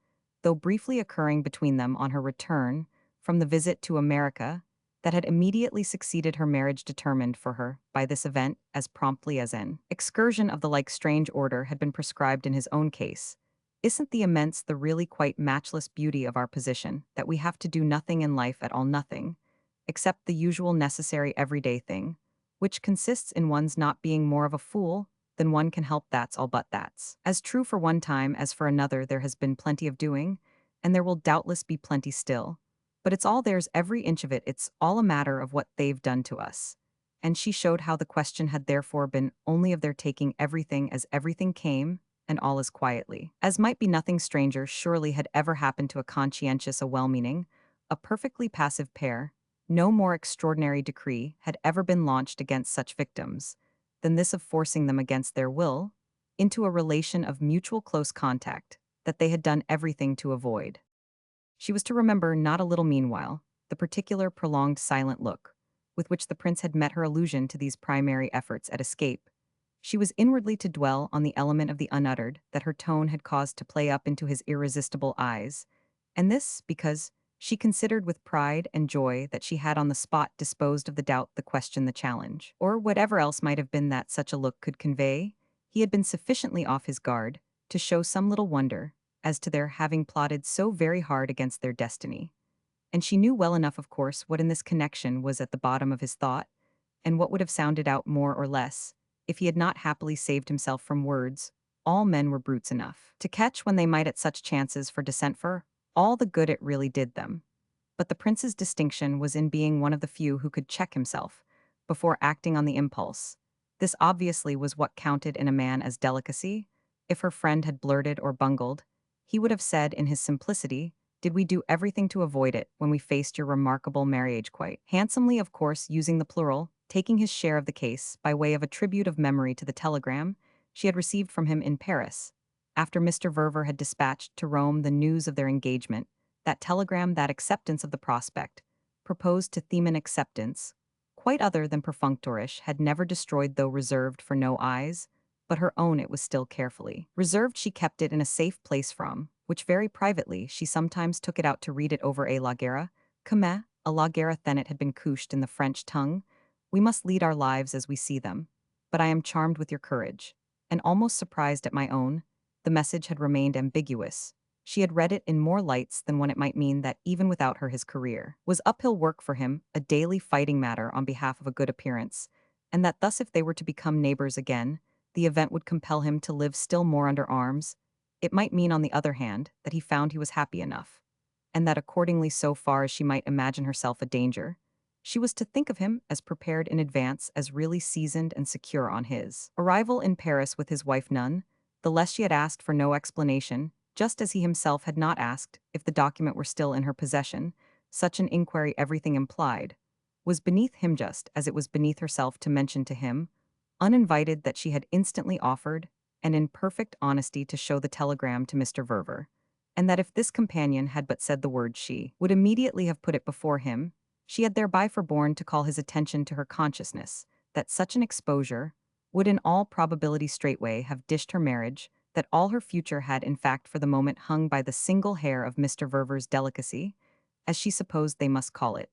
S1: though briefly occurring between them on her return from the visit to America, that had immediately succeeded her marriage determined for her by this event as promptly as an excursion of the like strange order had been prescribed in his own case. Isn't the immense the really quite matchless beauty of our position, that we have to do nothing in life at all nothing, except the usual necessary everyday thing, which consists in one's not being more of a fool than one can help that's all but that's. As true for one time as for another there has been plenty of doing, and there will doubtless be plenty still. But it's all theirs every inch of it, it's all a matter of what they've done to us. And she showed how the question had therefore been only of their taking everything as everything came, and all as quietly. As might be nothing stranger surely had ever happened to a conscientious, a well-meaning, a perfectly passive pair. No more extraordinary decree had ever been launched against such victims than this of forcing them against their will into a relation of mutual close contact that they had done everything to avoid. She was to remember not a little meanwhile the particular prolonged silent look with which the prince had met her allusion to these primary efforts at escape. She was inwardly to dwell on the element of the unuttered that her tone had caused to play up into his irresistible eyes, and this because she considered with pride and joy that she had on the spot disposed of the doubt, the question, the challenge, or whatever else might have been that such a look could convey. He had been sufficiently off his guard to show some little wonder as to their having plotted so very hard against their destiny. And she knew well enough, of course, what in this connection was at the bottom of his thought, and what would have sounded out more or less, if he had not happily saved himself from words. All men were brutes enough to catch when they might at such chances for descent for all the good it really did them. But the prince's distinction was in being one of the few who could check himself before acting on the impulse. This obviously was what counted in a man as delicacy. If her friend had blurted or bungled, he would have said in his simplicity, "Did we do everything to avoid it when we faced your remarkable marriage quite handsomely, of course, using the plural, taking his share of the case by way of a tribute of memory to the telegram she had received from him in Paris, after Mr. Verver had dispatched to Rome the news of their engagement. That telegram, that acceptance of the prospect, proposed to Theman acceptance, quite other than perfunctorish, had never destroyed though reserved for no eyes, but her own it was still carefully reserved. She kept it in a safe place from which very privately she sometimes took it out to read it over a lagera. Comment, a lagera then it had been couched in the French tongue. We must lead our lives as we see them. But I am charmed with your courage, and almost surprised at my own. The message had remained ambiguous. She had read it in more lights than one it might mean that even without her his career was uphill work for him, a daily fighting matter on behalf of a good appearance, and that thus if they were to become neighbors again, the event would compel him to live still more under arms. It might mean, on the other hand, that he found he was happy enough, and that accordingly, so far as she might imagine herself a danger, she was to think of him as prepared in advance, as really seasoned and secure on his arrival in Paris with his wife. None the less she had asked for no explanation, just as he himself had not asked if the document were still in her possession. Such an inquiry, everything implied, was beneath him, just as it was beneath herself to mention to him, uninvited, that she had instantly offered, and in perfect honesty, to show the telegram to Mr. Verver, and that if this companion had but said the word she would immediately have put it before him. She had thereby forborne to call his attention to her consciousness, that such an exposure would in all probability straightway have dished her marriage, that all her future had in fact for the moment hung by the single hair of Mr. Verver's delicacy, as she supposed they must call it,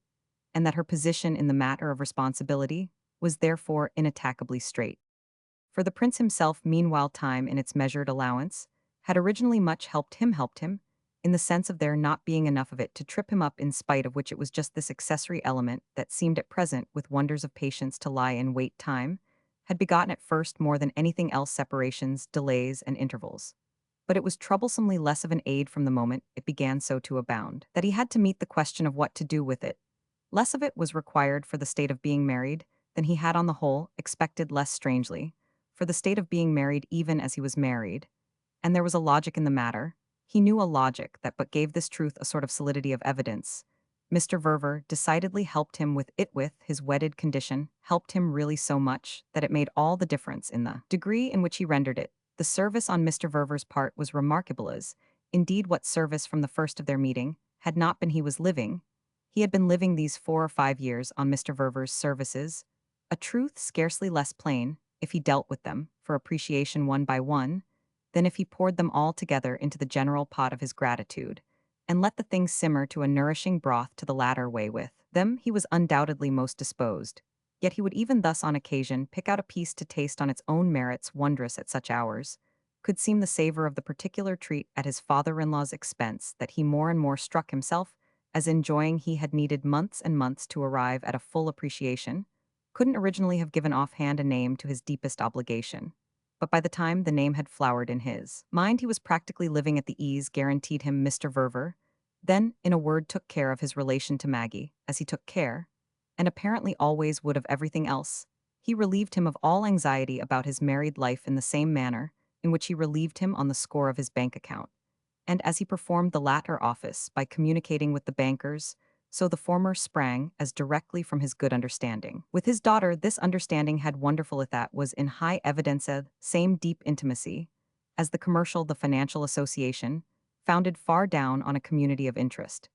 S1: and that her position in the matter of responsibility was therefore inattackably straight. For the prince himself, meanwhile, time in its measured allowance had originally much helped him, in the sense of there not being enough of it to trip him up, in spite of which it was just this accessory element that seemed at present, with wonders of patience, to lie in wait. Time had begotten at first more than anything else separations, delays, and intervals. But it was troublesomely less of an aid from the moment it began so to abound, that he had to meet the question of what to do with it. Less of it was required for the state of being married than he had on the whole expected, less strangely, for the state of being married even as he was married. And there was a logic in the matter. He knew a logic that but gave this truth a sort of solidity of evidence. Mr. Verver decidedly helped him with it, with his wedded condition, helped him really so much that it made all the difference in the degree in which he rendered it. The service on Mr. Verver's part was remarkable, as, indeed, what service from the first of their meeting had not been he was living. He had been living these 4 or 5 years on Mr. Verver's services, a truth scarcely less plain, if he dealt with them, for appreciation one by one, than if he poured them all together into the general pot of his gratitude, and let the thing simmer to a nourishing broth to the latter way. With them he was undoubtedly most disposed, yet he would even thus on occasion pick out a piece to taste on its own merits, wondrous at such hours, could seem the savor of the particular treat at his father-in-law's expense, that he more and more struck himself as enjoying. He had needed months and months to arrive at a full appreciation, couldn't originally have given offhand a name to his deepest obligation. But by the time the name had flowered in his mind, he was practically living at the ease guaranteed him Mr. Verver, then, in a word, took care of his relation to Maggie, as he took care, and apparently always would, of everything else. He relieved him of all anxiety about his married life in the same manner in which he relieved him on the score of his bank account. And as he performed the latter office by communicating with the bankers, so the former sprang as directly from his good understanding. With his daughter, this understanding had wonderful if that was in high evidence of same deep intimacy as the commercial, the financial association, founded far down on a community of interest.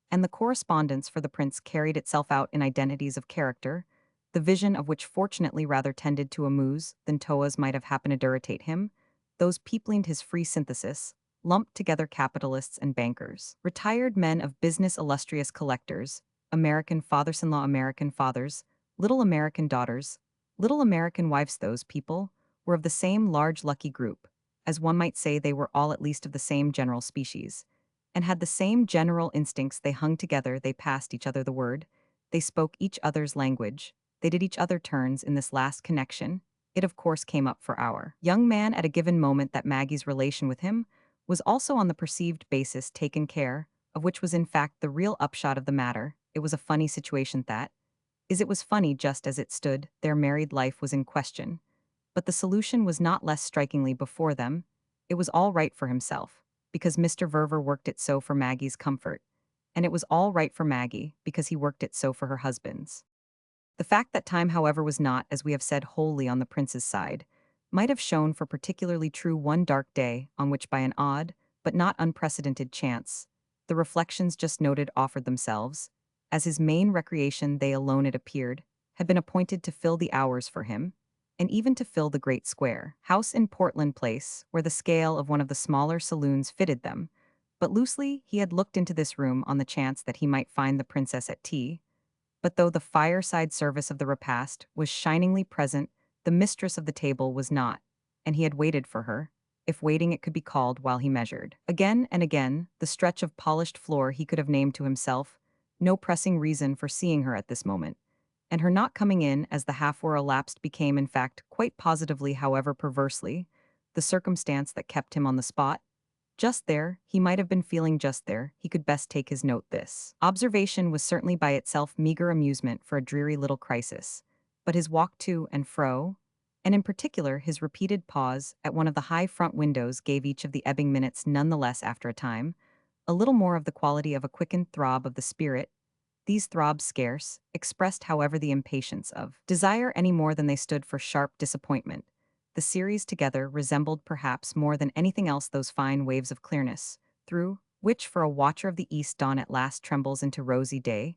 S1: And the correspondence for the prince carried itself out in identities of character, the vision of which fortunately rather tended to amuse than Toa's might have happened to irritate him, those peopling his free synthesis, lumped together capitalists and bankers, retired men of business, illustrious collectors, American fathers-in-law, American fathers, little American daughters, little American wives. Those people were of the same large lucky group, as one might say. They were all at least of the same general species, and had the same general instincts. They hung together, they passed each other the word, they spoke each other's language, they did each other turns in this last connection. It of course came up for our young man at a given moment that Maggie's relation with him was also on the perceived basis taken care of, which was in fact the real upshot of the matter. It was a funny situation, that is, it was funny just as it stood. Their married life was in question, but the solution was not less strikingly before them. It was all right for himself, because Mr. Verver worked it so for Maggie's comfort, and it was all right for Maggie because he worked it so for her husband's. The fact that time, however, was not, as we have said, wholly on the prince's side, might have shown for particularly true one dark day on which, by an odd, but not unprecedented chance, the reflections just noted offered themselves. As his main recreation, they alone, it appeared, had been appointed to fill the hours for him, and even to fill the great square house in Portland Place, where the scale of one of the smaller saloons fitted them. But loosely he had looked into this room on the chance that he might find the princess at tea. But though the fireside service of the repast was shiningly present, the mistress of the table was not, and he had waited for her, if waiting it could be called, while he measured again and again the stretch of polished floor he could have named to himself no pressing reason for seeing her at this moment, and her not coming in as the half-hour elapsed became in fact quite positively, however perversely, the circumstance that kept him on the spot. Just there, he might have been feeling just there, he could best take his note. This observation was certainly by itself meager amusement for a dreary little crisis, but his walk to and fro, and in particular his repeated pause at one of the high front windows, gave each of the ebbing minutes none the less, after a time, a little more of the quality of a quickened throb of the spirit. These throbs scarce expressed, however, the impatience of desire any more than they stood for sharp disappointment. The series together resembled perhaps more than anything else those fine waves of clearness, through which for a watcher of the east dawn at last trembles into rosy day.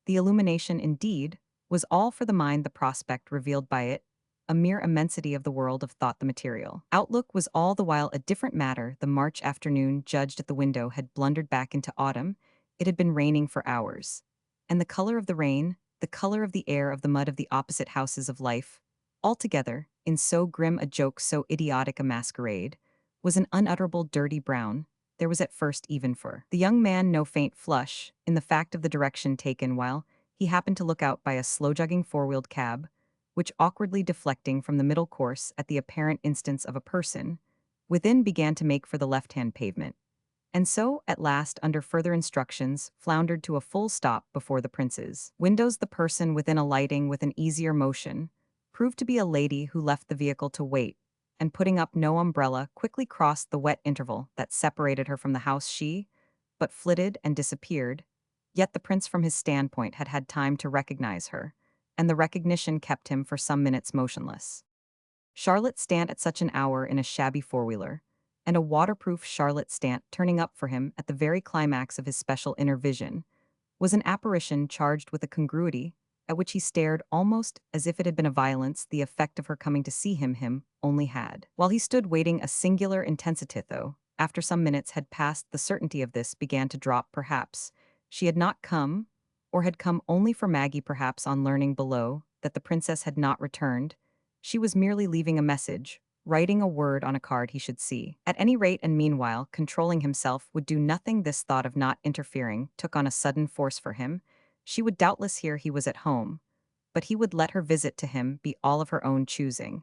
S1: The illumination, indeed, was all for the mind the prospect revealed by it, a mere immensity of the world of thought the material. Outlook was all the while a different matter. The March afternoon judged at the window had blundered back into autumn. It had been raining for hours. And the color of the rain, the color of the air of the mud of the opposite houses of life, altogether, in so grim a joke, so idiotic a masquerade, was an unutterable dirty brown. There was at first even for the young man no faint flush in the fact of the direction taken while he happened to look out by a slow-jogging four-wheeled cab, which awkwardly deflecting from the middle course at the apparent instance of a person, within began to make for the left-hand pavement. And so, at last, under further instructions, floundered to a full stop before the prince's windows. The person within alighting with an easier motion proved to be a lady who left the vehicle to wait, and putting up no umbrella, quickly crossed the wet interval that separated her from the house. She but flitted and disappeared, yet the prince from his standpoint had had time to recognize her, and the recognition kept him for some minutes motionless. Charlotte Stant at such an hour in a shabby four-wheeler, and a waterproof Charlotte Stant turning up for him at the very climax of his special inner vision, was an apparition charged with a congruity at which he stared almost as if it had been a violence. The effect of her coming to see him only had. While he stood waiting a singular intensity, though, after some minutes had passed, the certainty of this began to drop. Perhaps she had not come, or had come only for Maggie. Perhaps on learning below that the princess had not returned, she was merely leaving a message, writing a word on a card he should see. At any rate, and meanwhile, controlling himself would do nothing. This thought of not interfering took on a sudden force for him. She would doubtless hear he was at home, but he would let her visit to him be all of her own choosing.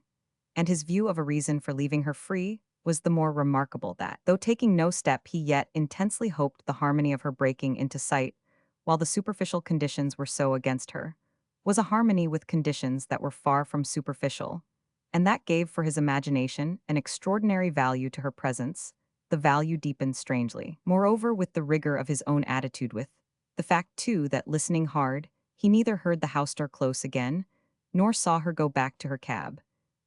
S1: And his view of a reason for leaving her free was the more remarkable that, though taking no step, he yet intensely hoped the harmony of her breaking into sight, while the superficial conditions were so against her, was a harmony with conditions that were far from superficial, and that gave for his imagination an extraordinary value to her presence. The value deepened strangely. Moreover, with the rigor of his own attitude, with the fact, too, that listening hard, he neither heard the house door close again, nor saw her go back to her cab,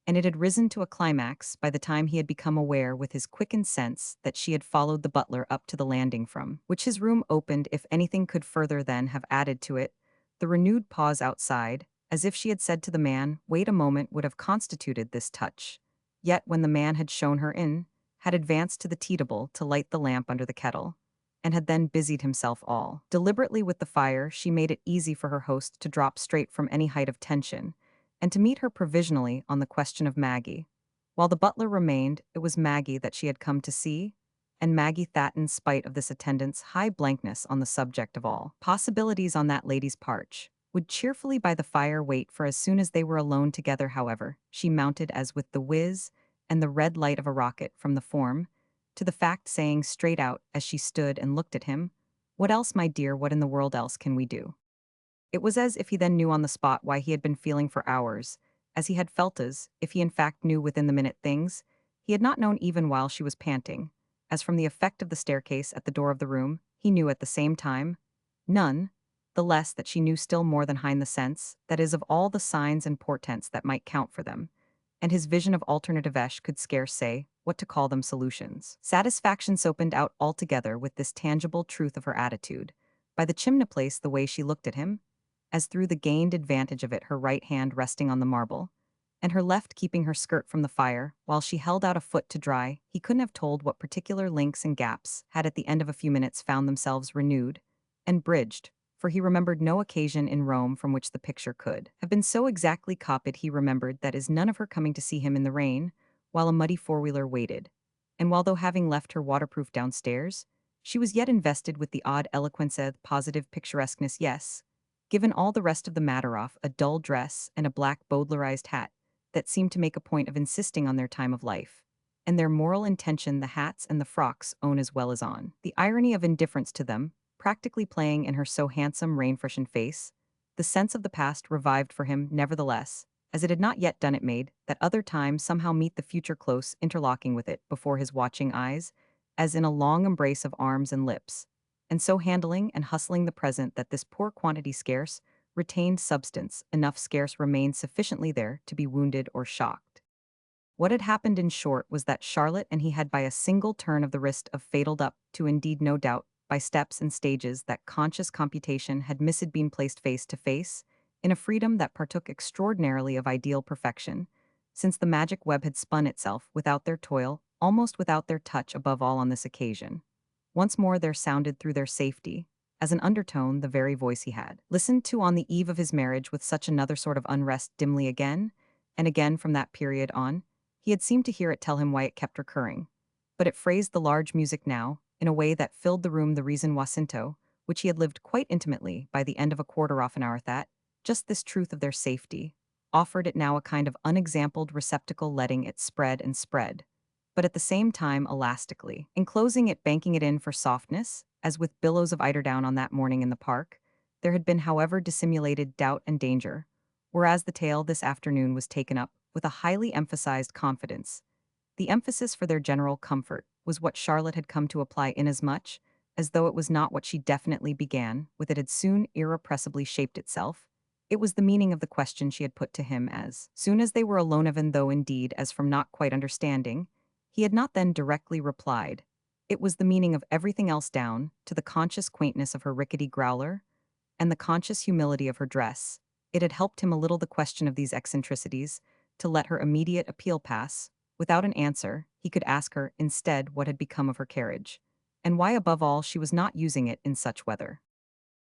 S1: and it had risen to a climax by the time he had become aware with his quickened sense that she had followed the butler up to the landing from which his room opened. If anything could further then have added to it, the renewed pause outside, as if she had said to the man, "Wait a moment," would have constituted this touch. Yet when the man had shown her in, had advanced to the tea table to light the lamp under the kettle, and had then busied himself all deliberately with the fire, she made it easy for her host to drop straight from any height of tension, and to meet her provisionally on the question of Maggie. While the butler remained, it was Maggie that she had come to see, and Maggie thought, in spite of this attendant's high blankness on the subject of all possibilities on that lady's part, would cheerfully by the fire wait for as soon as they were alone together. However, she mounted as with the whiz and the red light of a rocket from the form to the fact, saying straight out as she stood and looked at him, "What else, my dear, what in the world else can we do?" It was as if he then knew on the spot why he had been feeling for hours, as he had felt as if he in fact knew within the minute things he had not known even while she was panting, as from the effect of the staircase at the door of the room, he knew at the same time, none, the less that she knew still more than hind the sense, that is, of all the signs and portents that might count for them, and his vision of alternative could scarce say what to call them solutions. Satisfaction opened out altogether with this tangible truth of her attitude, by the chimney place the way she looked at him, as through the gained advantage of it, her right hand resting on the marble, and her left keeping her skirt from the fire, while she held out a foot to dry. He couldn't have told what particular links and gaps had at the end of a few minutes found themselves renewed and bridged, for he remembered no occasion in Rome from which the picture could have been so exactly copied. He remembered that is none of her coming to see him in the rain, while a muddy four-wheeler waited, and while though having left her waterproof downstairs, she was yet invested with the odd eloquence of positive picturesqueness. Yes, given all the rest of the matter off, a dull dress and a black bowdlerized hat that seemed to make a point of insisting on their time of life, and their moral intention the hats and the frocks own as well as on. The irony of indifference to them, practically playing in her so handsome rain-freshened face, the sense of the past revived for him nevertheless, as it had not yet done. It made that other time somehow meet the future close interlocking with it before his watching eyes, as in a long embrace of arms and lips, and so handling and hustling the present that this poor quantity scarce retained substance enough, scarce remained sufficiently there to be wounded or shocked. What had happened, in short, was that Charlotte and he had by a single turn of the wrist of fataled up to, indeed no doubt, by steps and stages that conscious computation had missed been placed face to face, in a freedom that partook extraordinarily of ideal perfection, since the magic web had spun itself without their toil, almost without their touch above all on this occasion. Once more there sounded through their safety, as an undertone, the very voice he had listened to on the eve of his marriage with such another sort of unrest dimly again, and again from that period on, he had seemed to hear it tell him why it kept recurring. But it phrased the large music now, in a way that filled the room the reason Jacinto, which he had lived quite intimately by the end of a quarter of an hour that, just this truth of their safety, offered it now a kind of unexampled receptacle letting it spread and spread, but at the same time elastically, enclosing it banking it in for softness, as with billows of eiderdown on that morning in the park, there had been however dissimulated doubt and danger, whereas the tale this afternoon was taken up with a highly emphasized confidence. The emphasis for their general comfort was what Charlotte had come to apply inasmuch as though it was not what she definitely began with it had soon irrepressibly shaped itself. It was the meaning of the question she had put to him as soon as they were alone, even though indeed as from not quite understanding, he had not then directly replied. It was the meaning of everything else down to the conscious quaintness of her rickety growler and the conscious humility of her dress. It had helped him a little the question of these eccentricities to let her immediate appeal pass. Without an answer, he could ask her instead what had become of her carriage, and why above all she was not using it in such weather.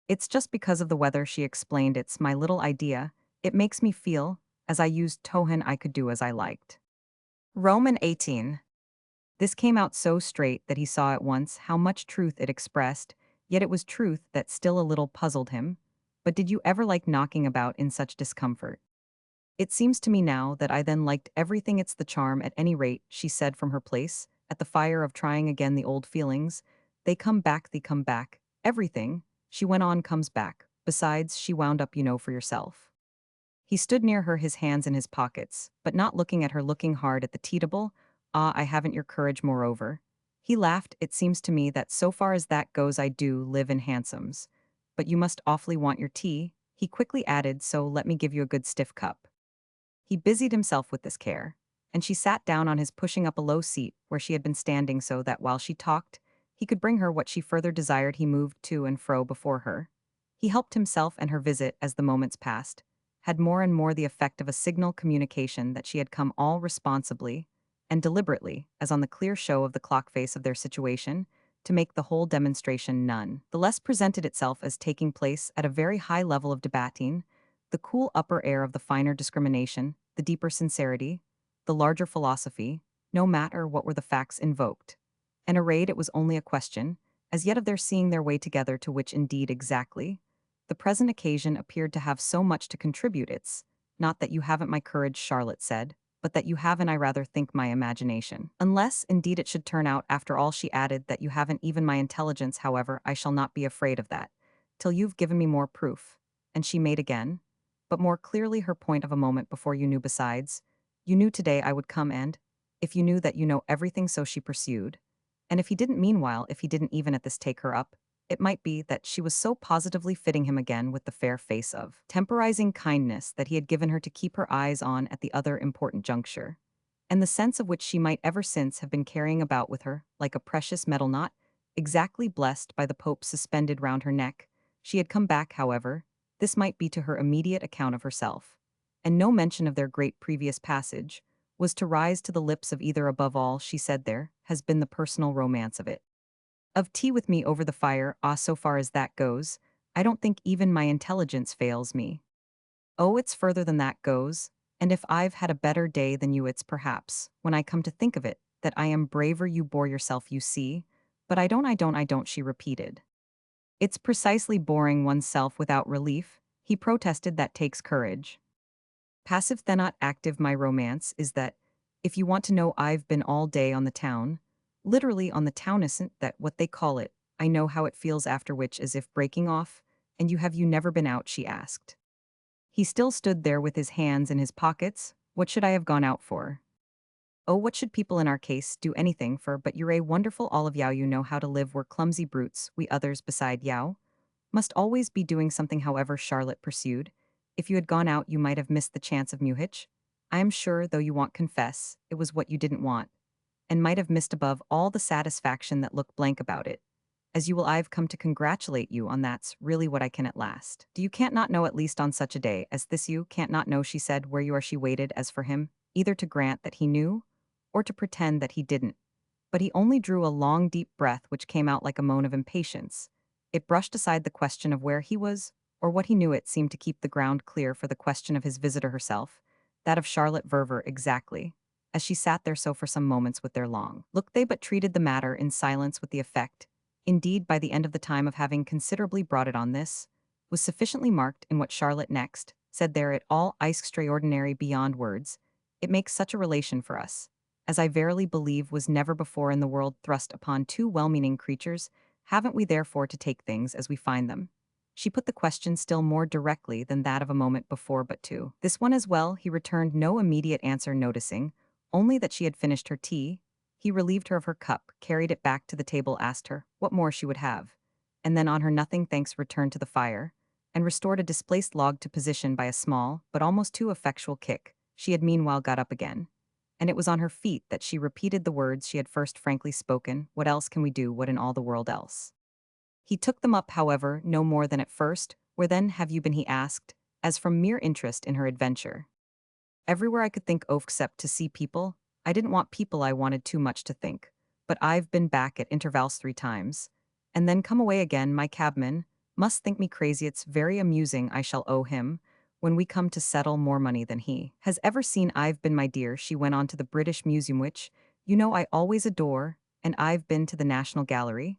S1: It's just because of the weather, she explained. It's my little idea. It makes me feel, as I used Tohen, I could do as I liked. Roman 18. This came out so straight that he saw at once how much truth it expressed, yet it was truth that still a little puzzled him. But did you ever like knocking about in such discomfort? It seems to me now that I then liked everything. It's the charm, at any rate, she said from her place, at the fire of trying again the old feelings. They come back. Everything, she went on, comes back. Besides, she wound up, you know for yourself. He stood near her, his hands in his pockets, but not looking at her, looking hard at the teetable. Ah, I haven't your courage, moreover. He laughed. It seems to me that so far as that goes I do live in hansoms. But you must awfully want your tea, he quickly added, so let me give you a good stiff cup. He busied himself with this care, and she sat down on his, pushing up a low seat where she had been standing so that while she talked, he could bring her what she further desired. He moved to and fro before her. He helped himself, and her visit, as the moments passed, had more and more the effect of a signal communication that she had come all responsibly and deliberately, as on the clear show of the clock face of their situation, to make the whole demonstration none the less presented itself as taking place at a very high level of debating, the cool upper air of the finer discrimination, the deeper sincerity, the larger philosophy, no matter what were the facts invoked. And arrayed, it was only a question, as yet, of their seeing their way together, to which indeed exactly the present occasion appeared to have so much to contribute. It's not that you haven't my courage, Charlotte said, but that you haven't, I rather think, my imagination. Unless, indeed, it should turn out, after all, she added, that you haven't even my intelligence. However, I shall not be afraid of that, till you've given me more proof. And she made again, but more clearly, her point of a moment before. You knew, besides. You knew today I would come, and if you knew that you know everything, so she pursued. And if he didn't, meanwhile, if he didn't even at this take her up, it might be that she was so positively fitting him again with the fair face of temporizing kindness that he had given her to keep her eyes on at the other important juncture, and the sense of which she might ever since have been carrying about with her, like a precious metal knot, exactly blessed by the Pope suspended round her neck. She had come back, however. This might be to her immediate account of herself, and no mention of their great previous passage was to rise to the lips of either. Above all, she said, there has been the personal romance of it. Of tea with me over the fire. Ah, so far as that goes, I don't think even my intelligence fails me. Oh, it's further than that goes, and if I've had a better day than you, it's perhaps, when I come to think of it, that I am braver. You bore yourself, you see, but I don't, she repeated. It's precisely boring oneself without relief, he protested, that takes courage. Passive, then not active. My romance is that, if you want to know, I've been all day on the town, literally on the town, isn't that what they call it? I know how it feels after, which, as if breaking off. And you never been out, she asked. He still stood there with his hands in his pockets. What should I have gone out for? Oh, what should people in our case do anything for? But you're a wonderful all of Yao. You know how to live. We're clumsy brutes, we others beside Yao. Must always be doing something. However, Charlotte pursued, if you had gone out you might have missed the chance of Muhich. I am sure, though you won't confess, it was what you didn't want, and might have missed above all the satisfaction that looked blank about it. as you will I've come to congratulate you on that's really what I can at last. Do you can't not know at least on such a day as this you can't not know she said where you are she waited as for him, either to grant that he knew, or to pretend that he didn't. But he only drew a long deep breath which came out like a moan of impatience. It brushed aside the question of where he was, or what he knew it seemed to keep the ground clear for the question of his visitor herself, that of Charlotte Verver exactly, as she sat there so for some moments with their long look they but treated the matter in silence with the effect, indeed by the end of the time of having considerably brought it on this, was sufficiently marked in what Charlotte next said there it all extraordinary beyond words, it makes such a relation for us, as I verily believe was never before in the world thrust upon two well-meaning creatures, haven't we therefore to take things as we find them? She put the question still more directly than that of a moment before but to this one as well he returned no immediate answer noticing, only that she had finished her tea, he relieved her of her cup, carried it back to the table asked her what more she would have, and then on her nothing thanks returned to the fire, and restored a displaced log to position by a small, but almost too effectual kick, she had meanwhile got up again. And it was on her feet that she repeated the words she had first frankly spoken, what else can we do, what in all the world else? He took them up, however, no more than at first, where then have you been, he asked, as from mere interest in her adventure. Everywhere I could think of except to see people, I didn't want people I wanted too much to think, but I've been back at intervals 3 times, and then come away again my cabman, must think me crazy it's very amusing I shall owe him, when we come to settle more money than he has ever seen I've been my dear she went on to the British Museum which, you know I always adore, and I've been to the National Gallery,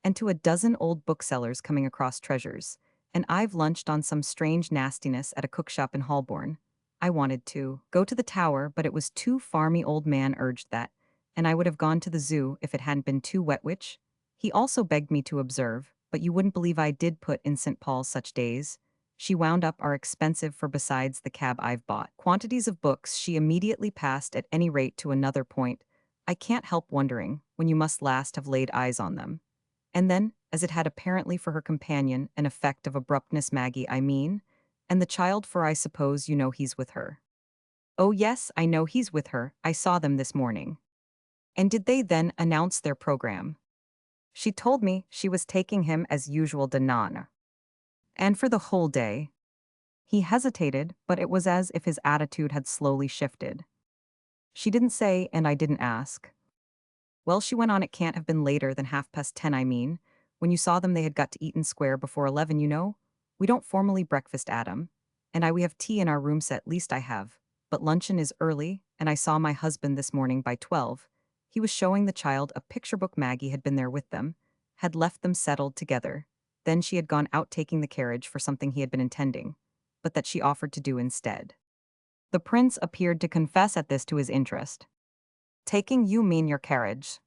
S1: and to a dozen old booksellers coming across treasures, and I've lunched on some strange nastiness at a cookshop in Holborn. I wanted to go to the Tower, but it was too far me old man urged that, and I would have gone to the zoo if it hadn't been too wet which, he also begged me to observe, but you wouldn't believe I did put in St. Paul's such days. She wound up are expensive for besides the cab I've bought. Quantities of books she immediately passed at any rate to another point. I can't help wondering, when you must last have laid eyes on them. And then, as it had apparently for her companion an effect of abruptness Maggie I mean, and the child for I suppose you know he's with her. Oh yes, I know he's with her, I saw them this morning. And did they then announce their program? She told me she was taking him as usual to Nana. And for the whole day. He hesitated, but it was as if his attitude had slowly shifted. She didn't say, and I didn't ask. Well, she went on, it can't have been later than 10:30 I mean. When you saw them they had got to Eaton Square before 11 you know. We don't formally breakfast at 'em. And we have tea in our room set least I have. But luncheon is early, and I saw my husband this morning by 12. He was showing the child a picture book Maggie had been there with them, had left them settled together. Then she had gone out taking the carriage for something he had been intending, but that she offered to do instead. The prince appeared to confess at this to his interest. Taking you mean your carriage?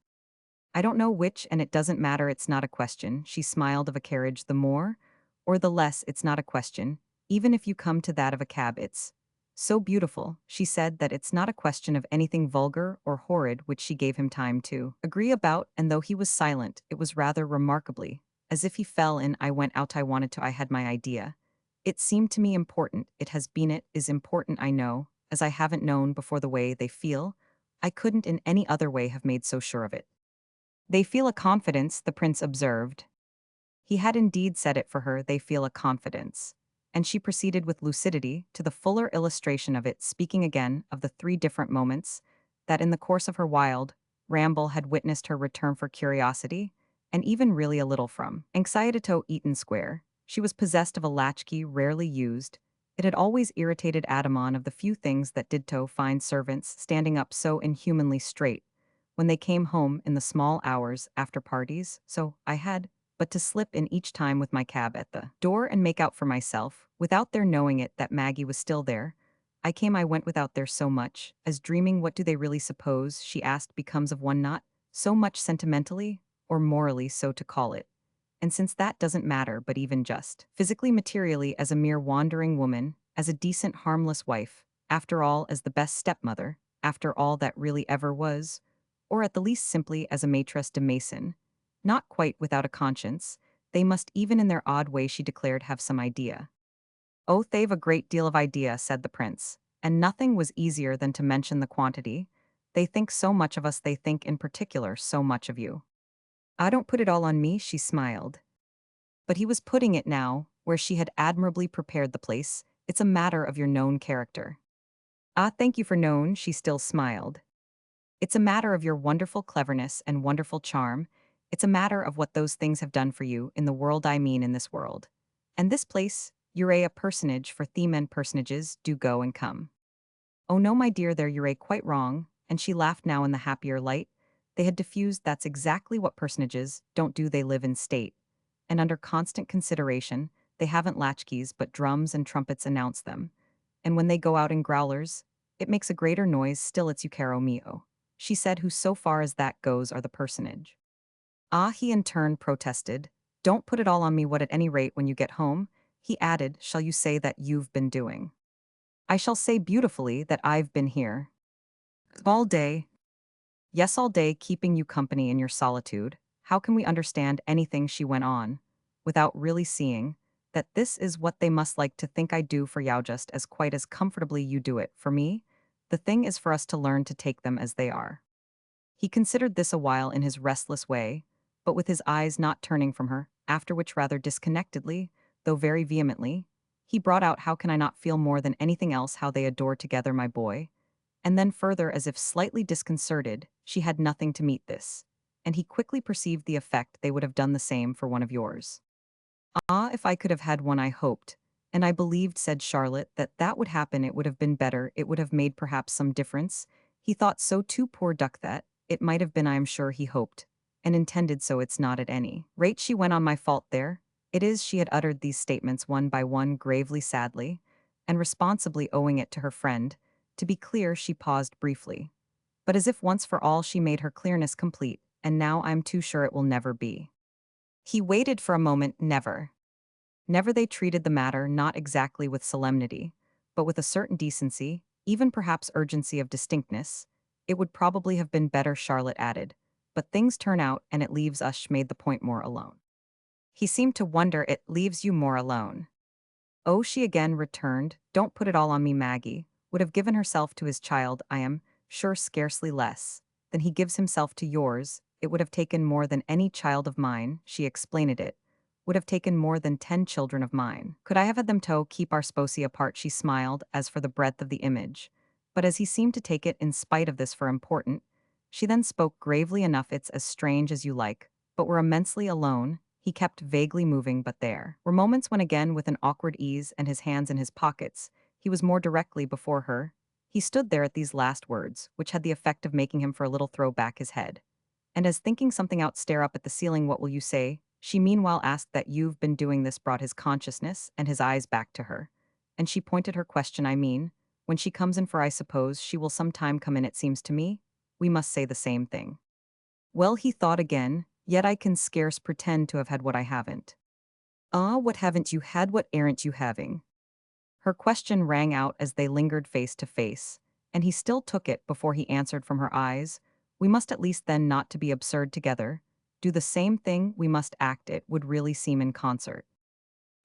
S1: I don't know which, and it doesn't matter, it's not a question. She smiled of a carriage the more, or the less, it's not a question. Even if you come to that of a cab, it's so beautiful, she said, that it's not a question of anything vulgar or horrid, which she gave him time to agree about, and though he was silent, it was rather remarkably, as if he fell in I went out I wanted to I had my idea. It seemed to me important, it has been it is important I know, as I haven't known before the way they feel, I couldn't in any other way have made so sure of it. They feel a confidence, the prince observed. He had indeed said it for her, they feel a confidence. And she proceeded with lucidity to the fuller illustration of it, speaking again of the 3 different moments that in the course of her wild ramble had witnessed her return for curiosity, and even really a little from anxiety to Eaton Square. She was possessed of a latchkey rarely used. It had always irritated Adamon of the few things that did to find servants standing up so inhumanly straight when they came home in the small hours after parties, so I had but to slip in each time with my cab at the door and make out for myself, without their knowing it that Maggie was still there. I went without there so much, as dreaming what do they really suppose, she asked, becomes of one not so much sentimentally, or morally so to call it. And since that doesn't matter, but even just physically materially as a mere wandering woman, as a decent harmless wife, after all as the best stepmother, after all that really ever was, or at the least simply as a maîtresse de maison, not quite without a conscience, they must even in their odd way she declared have some idea. Oh, they've a great deal of idea, said the prince, and nothing was easier than to mention the quantity. They think so much of us, they think in particular so much of you. I don't put it all on me, she smiled. But he was putting it now, where she had admirably prepared the place. It's a matter of your known character. Ah, thank you for known, she still smiled. It's a matter of your wonderful cleverness and wonderful charm. It's a matter of what those things have done for you in the world, I mean in this world. And this place, you're a personage, for theme and personages do go and come. Oh no, my dear, there you're quite wrong, and she laughed now in the happier light. They had diffused that's exactly what personages don't do, they live in state. And under constant consideration, they haven't latchkeys but drums and trumpets announce them. And when they go out in growlers, it makes a greater noise still, it's you caro mio. She said, who so far as that goes are the personage. Ah, he in turn protested. Don't put it all on me, what at any rate when you get home, he added, shall you say that you've been doing? I shall say beautifully that I've been here. All day. Yes, all day, keeping you company in your solitude. How can we understand anything, she went on, without really seeing, that this is what they must like to think I do for you just as quite as comfortably you do it for me? The thing is for us to learn to take them as they are. He considered this a while in his restless way, but with his eyes not turning from her, after which rather disconnectedly, though very vehemently, he brought out, how can I not feel more than anything else how they adore together, my boy? And then further, as if slightly disconcerted, she had nothing to meet this, and he quickly perceived the effect they would have done the same for one of yours. Ah, if I could have had one, I hoped, and I believed, said Charlotte, that that would happen, it would have been better, it would have made perhaps some difference. He thought so too, poor duck, that it might have been, I am sure he hoped, and intended so, it's not at any rate she went on, my fault there. It is, she had uttered these statements one by one gravely, sadly, and responsibly owing it to her friend. To be clear, she paused briefly. But as if once for all she made her clearness complete, and now I'm too sure it will never be. He waited for a moment, never. Never they treated the matter not exactly with solemnity, but with a certain decency, even perhaps urgency of distinctness. It would probably have been better, Charlotte added, but things turn out and it leaves us, made the point more alone. He seemed to wonder, it leaves you more alone. Oh, she again returned, don't put it all on me, Maggie, would have given herself to his child, I am sure scarcely less than he gives himself to yours. It would have taken more than any child of mine, she explained it, would have taken more than 10 children of mine. Could I have had them to keep our sposi apart, she smiled, as for the breadth of the image. But as he seemed to take it in spite of this for important, she then spoke gravely enough, it's as strange as you like, but we're immensely alone. He kept vaguely moving, but there were moments when again, with an awkward ease and his hands in his pockets, he was more directly before her. He stood there at these last words, which had the effect of making him for a little throw back his head. And as thinking something out, stare up at the ceiling, what will you say? She meanwhile asked, that you've been doing this brought his consciousness and his eyes back to her. And she pointed her question, I mean, when she comes in, for I suppose she will some time come in, it seems to me. We must say the same thing. Well, he thought again, yet I can scarce pretend to have had what I haven't. Ah, what haven't you had, what aren't you having? Her question rang out as they lingered face to face, and he still took it before he answered from her eyes. We must at least then, not to be absurd together, do the same thing, we must act, it would really seem in concert.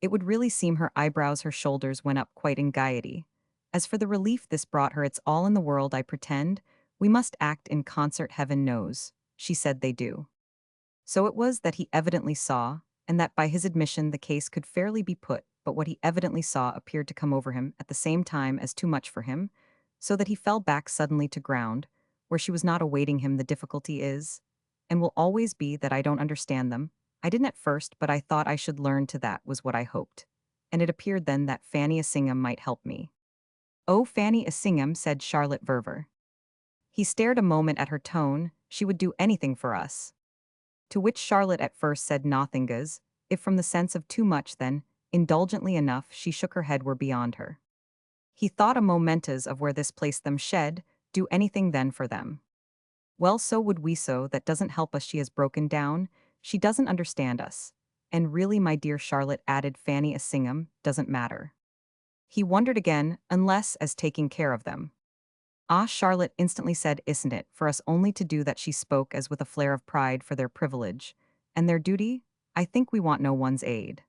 S1: It would really seem, her eyebrows, her shoulders went up quite in gaiety. As for the relief this brought her, it's all in the world, I pretend. We must act in concert, heaven knows, she said they do. So it was that he evidently saw, and that by his admission the case could fairly be put, but what he evidently saw appeared to come over him at the same time as too much for him, so that he fell back suddenly to ground, where she was not awaiting him. The difficulty is, and will always be, that I don't understand them. I didn't at first, but I thought I should learn to, that was what I hoped. And it appeared then that Fanny Assingham might help me. Oh, Fanny Assingham, said Charlotte Verver. He stared a moment at her tone, she would do anything for us. To which Charlotte at first said nothingas, if from the sense of too much, then, indulgently enough, she shook her head, were beyond her. He thought a momentas of where this placed them, shed, do anything then for them. Well, so would we, so that doesn't help us, she has broken down, she doesn't understand us. And really, my dear Charlotte, added Fanny Assingham, doesn't matter. He wondered again, unless as taking care of them. Ah, Charlotte instantly said, isn't it for us only to do that? She spoke as with a flare of pride for their privilege and their duty. I think we want no one's aid.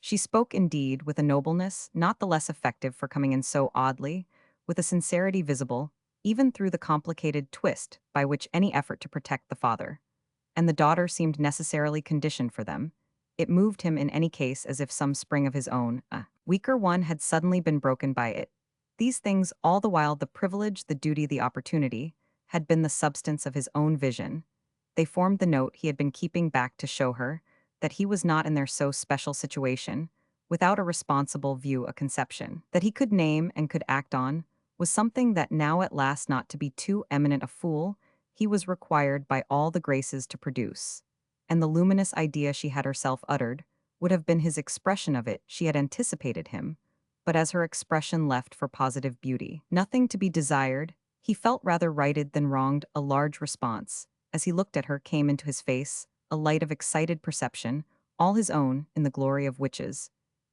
S1: She spoke indeed with a nobleness not the less effective for coming in so oddly, with a sincerity visible, even through the complicated twist by which any effort to protect the father, and the daughter seemed necessarily conditioned for them. It moved him in any case as if some spring of his own, a weaker one, had suddenly been broken by it. These things, all the while the privilege, the duty, the opportunity, had been the substance of his own vision. They formed the note he had been keeping back to show her that he was not in their so special situation, without a responsible view, a conception that he could name and could act on, was something that now at last, not to be too eminent a fool, he was required by all the graces to produce. And the luminous idea she had herself uttered would have been his expression of it. She had anticipated him, but as her expression left for positive beauty nothing to be desired, he felt rather righted than wronged. A large response, as he looked at her, came into his face, a light of excited perception, all his own, in the glory of witches.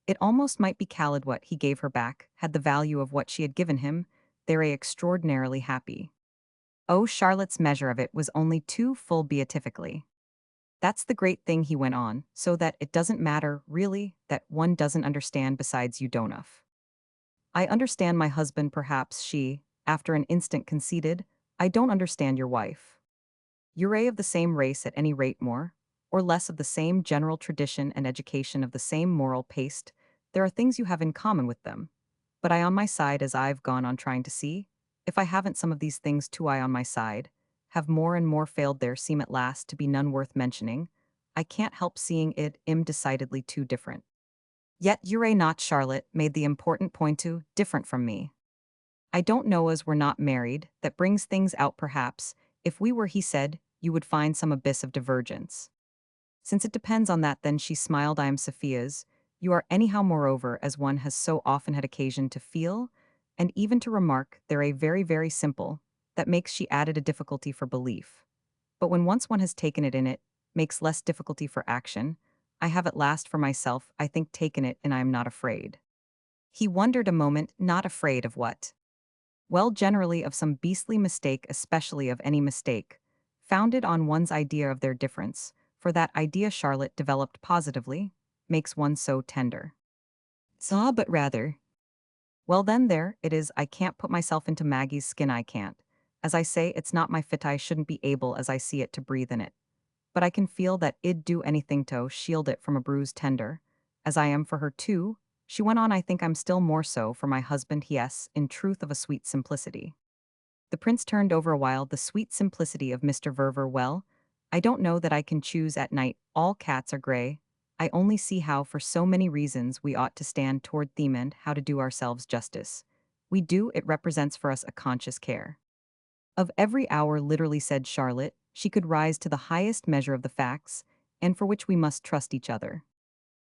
S1: It almost might be called what he gave her back had the value of what she had given him. They were extraordinarily happy. Oh, Charlotte's measure of it was only too full beatifically. That's the great thing, he went on, so that it doesn't matter, really, that one doesn't understand. Besides, you don't know. I understand my husband, perhaps, she, after an instant, conceded. I don't understand your wife. You're of the same race, at any rate, more or less of the same general tradition and education, of the same moral paste. There are things you have in common with them. But I on my side, as I've gone on trying to see, if I haven't some of these things too, I on my side, have more and more failed. There seem at last to be none worth mentioning. I can't help seeing it decidedly too different. Yet you're not, Charlotte made the important point, too different from me. I don't know, as we're not married, that brings things out. Perhaps, if we were, he said, you would find some abyss of divergence. Since it depends on that, then, she smiled, I am Sophia's. You are anyhow, moreover, as one has so often had occasion to feel, and even to remark, they're a very, very simple, that makes, she added, a difficulty for belief. But when once one has taken it in, it makes less difficulty for action. I have at last for myself, I think, taken it, and I am not afraid. He wondered a moment. Not afraid of what? Well, generally of some beastly mistake, especially of any mistake, founded on one's idea of their difference, for that idea, Charlotte developed positively, makes one so tender. But rather. Well, then, there it is. I can't put myself into Maggie's skin, I can't. As I say, it's not my fit. I shouldn't be able, as I see it, to breathe in it. But I can feel that it'd do anything to shield it from a bruise tender, as I am for her too. She went on, I think I'm still more so for my husband, yes, in truth, of a sweet simplicity. The prince turned over a while. The sweet simplicity of Mr. Verver. Well, I don't know that I can choose at night. All cats are gray. I only see how, for so many reasons, we ought to stand toward them, and how to do ourselves justice. We do, it represents for us a conscious care. Of every hour, literally, said Charlotte, she could rise to the highest measure of the facts, and for which we must trust each other.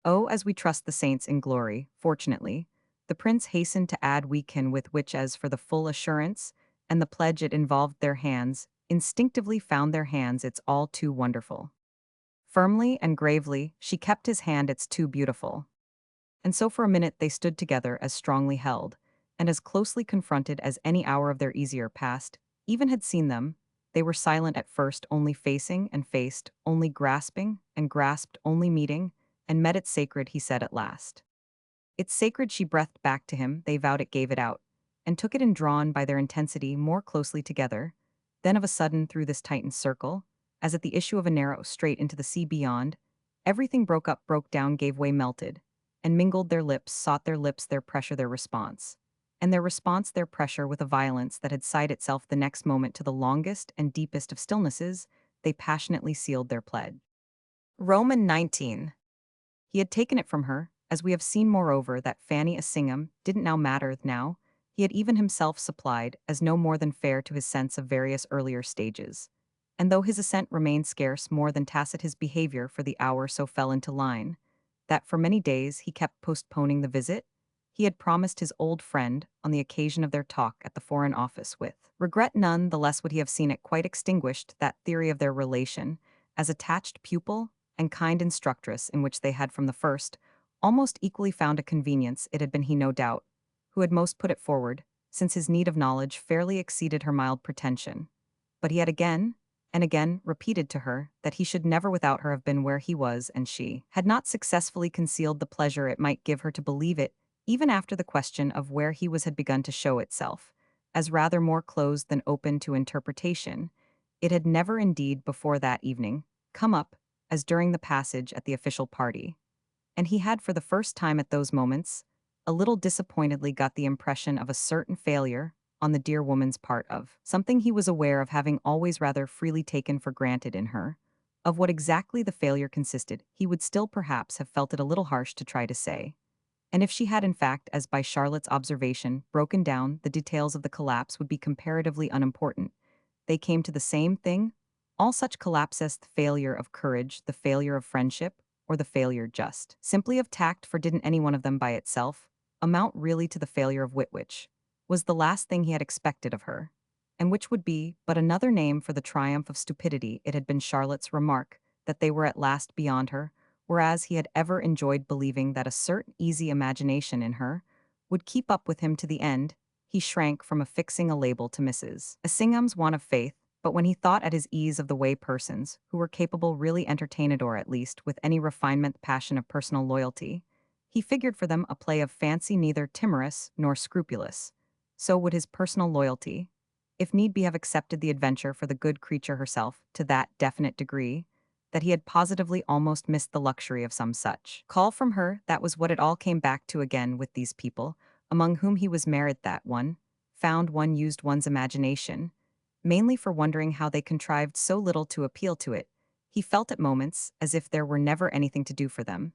S1: Oh, as we trust the saints in glory, fortunately, the prince hastened to add, we can, with which, as for the full assurance, and the pledge it involved, their hands, instinctively found their hands, it's all too wonderful. Firmly and gravely, she kept his hand, it's too beautiful. And so for a minute they stood together, as strongly held, and as closely confronted as any hour of their easier past even had seen them. They were silent at first, only facing and faced, only grasping and grasped, only meeting, and met. It's sacred, he said at last. It's sacred, she breathed back to him. They vowed it, gave it out, and took it in, drawn by their intensity more closely together. Then of a sudden, through this tightened circle, as at the issue of a narrow strait into the sea beyond, everything broke up, broke down, gave way, melted, and mingled. Their lips sought their lips, their pressure, their response. And their response, their pressure, with a violence that had sighed itself the next moment to the longest and deepest of stillnesses, they passionately sealed their pledge. Roman 19. He had taken it from her, as we have seen. Moreover, that Fanny Assingham didn't now matter. Now, he had even himself supplied, as no more than fair to his sense of various earlier stages. And though his assent remained scarce more than tacit, his behavior for the hour so fell into line, that for many days he kept postponing the visit he had promised his old friend on the occasion of their talk at the Foreign Office. With regret, none the less would he have seen it quite extinguished, that theory of their relation, as attached pupil and kind instructress, in which they had from the first almost equally found a convenience. It had been he, no doubt, who had most put it forward, since his need of knowledge fairly exceeded her mild pretension. But he had again and again repeated to her that he should never without her have been where he was, and she had not successfully concealed the pleasure it might give her to believe it, even after the question of where he was had begun to show itself, as rather more closed than open to interpretation. It had never indeed before that evening come up, as during the passage at the official party. And he had, for the first time at those moments, a little disappointedly got the impression of a certain failure on the dear woman's part of something he was aware of having always rather freely taken for granted in her. Of what exactly the failure consisted, he would still perhaps have felt it a little harsh to try to say. And if she had in fact, as by Charlotte's observation, broken down, the details of the collapse would be comparatively unimportant. They came to the same thing. All such collapses: the failure of courage, the failure of friendship, or the failure just simply of tact, for didn't any one of them by itself amount really to the failure of wit, which was the last thing he had expected of her, and which would be but another name for the triumph of stupidity. It had been Charlotte's remark that they were at last beyond her, whereas he had ever enjoyed believing that a certain easy imagination in her would keep up with him to the end. He shrank from affixing a label to Mrs. Assingham's want of faith, but when he thought at his ease of the way persons, who were capable really entertained or at least with any refinement passion of personal loyalty, he figured for them a play of fancy neither timorous nor scrupulous. So would his personal loyalty, if need be, have accepted the adventure for the good creature herself to that definite degree, that he had positively almost missed the luxury of some such call from her. That was what it all came back to again with these people, among whom he was married, that one used one's imagination, mainly for wondering how they contrived so little to appeal to it. He felt at moments as if there were never anything to do for them.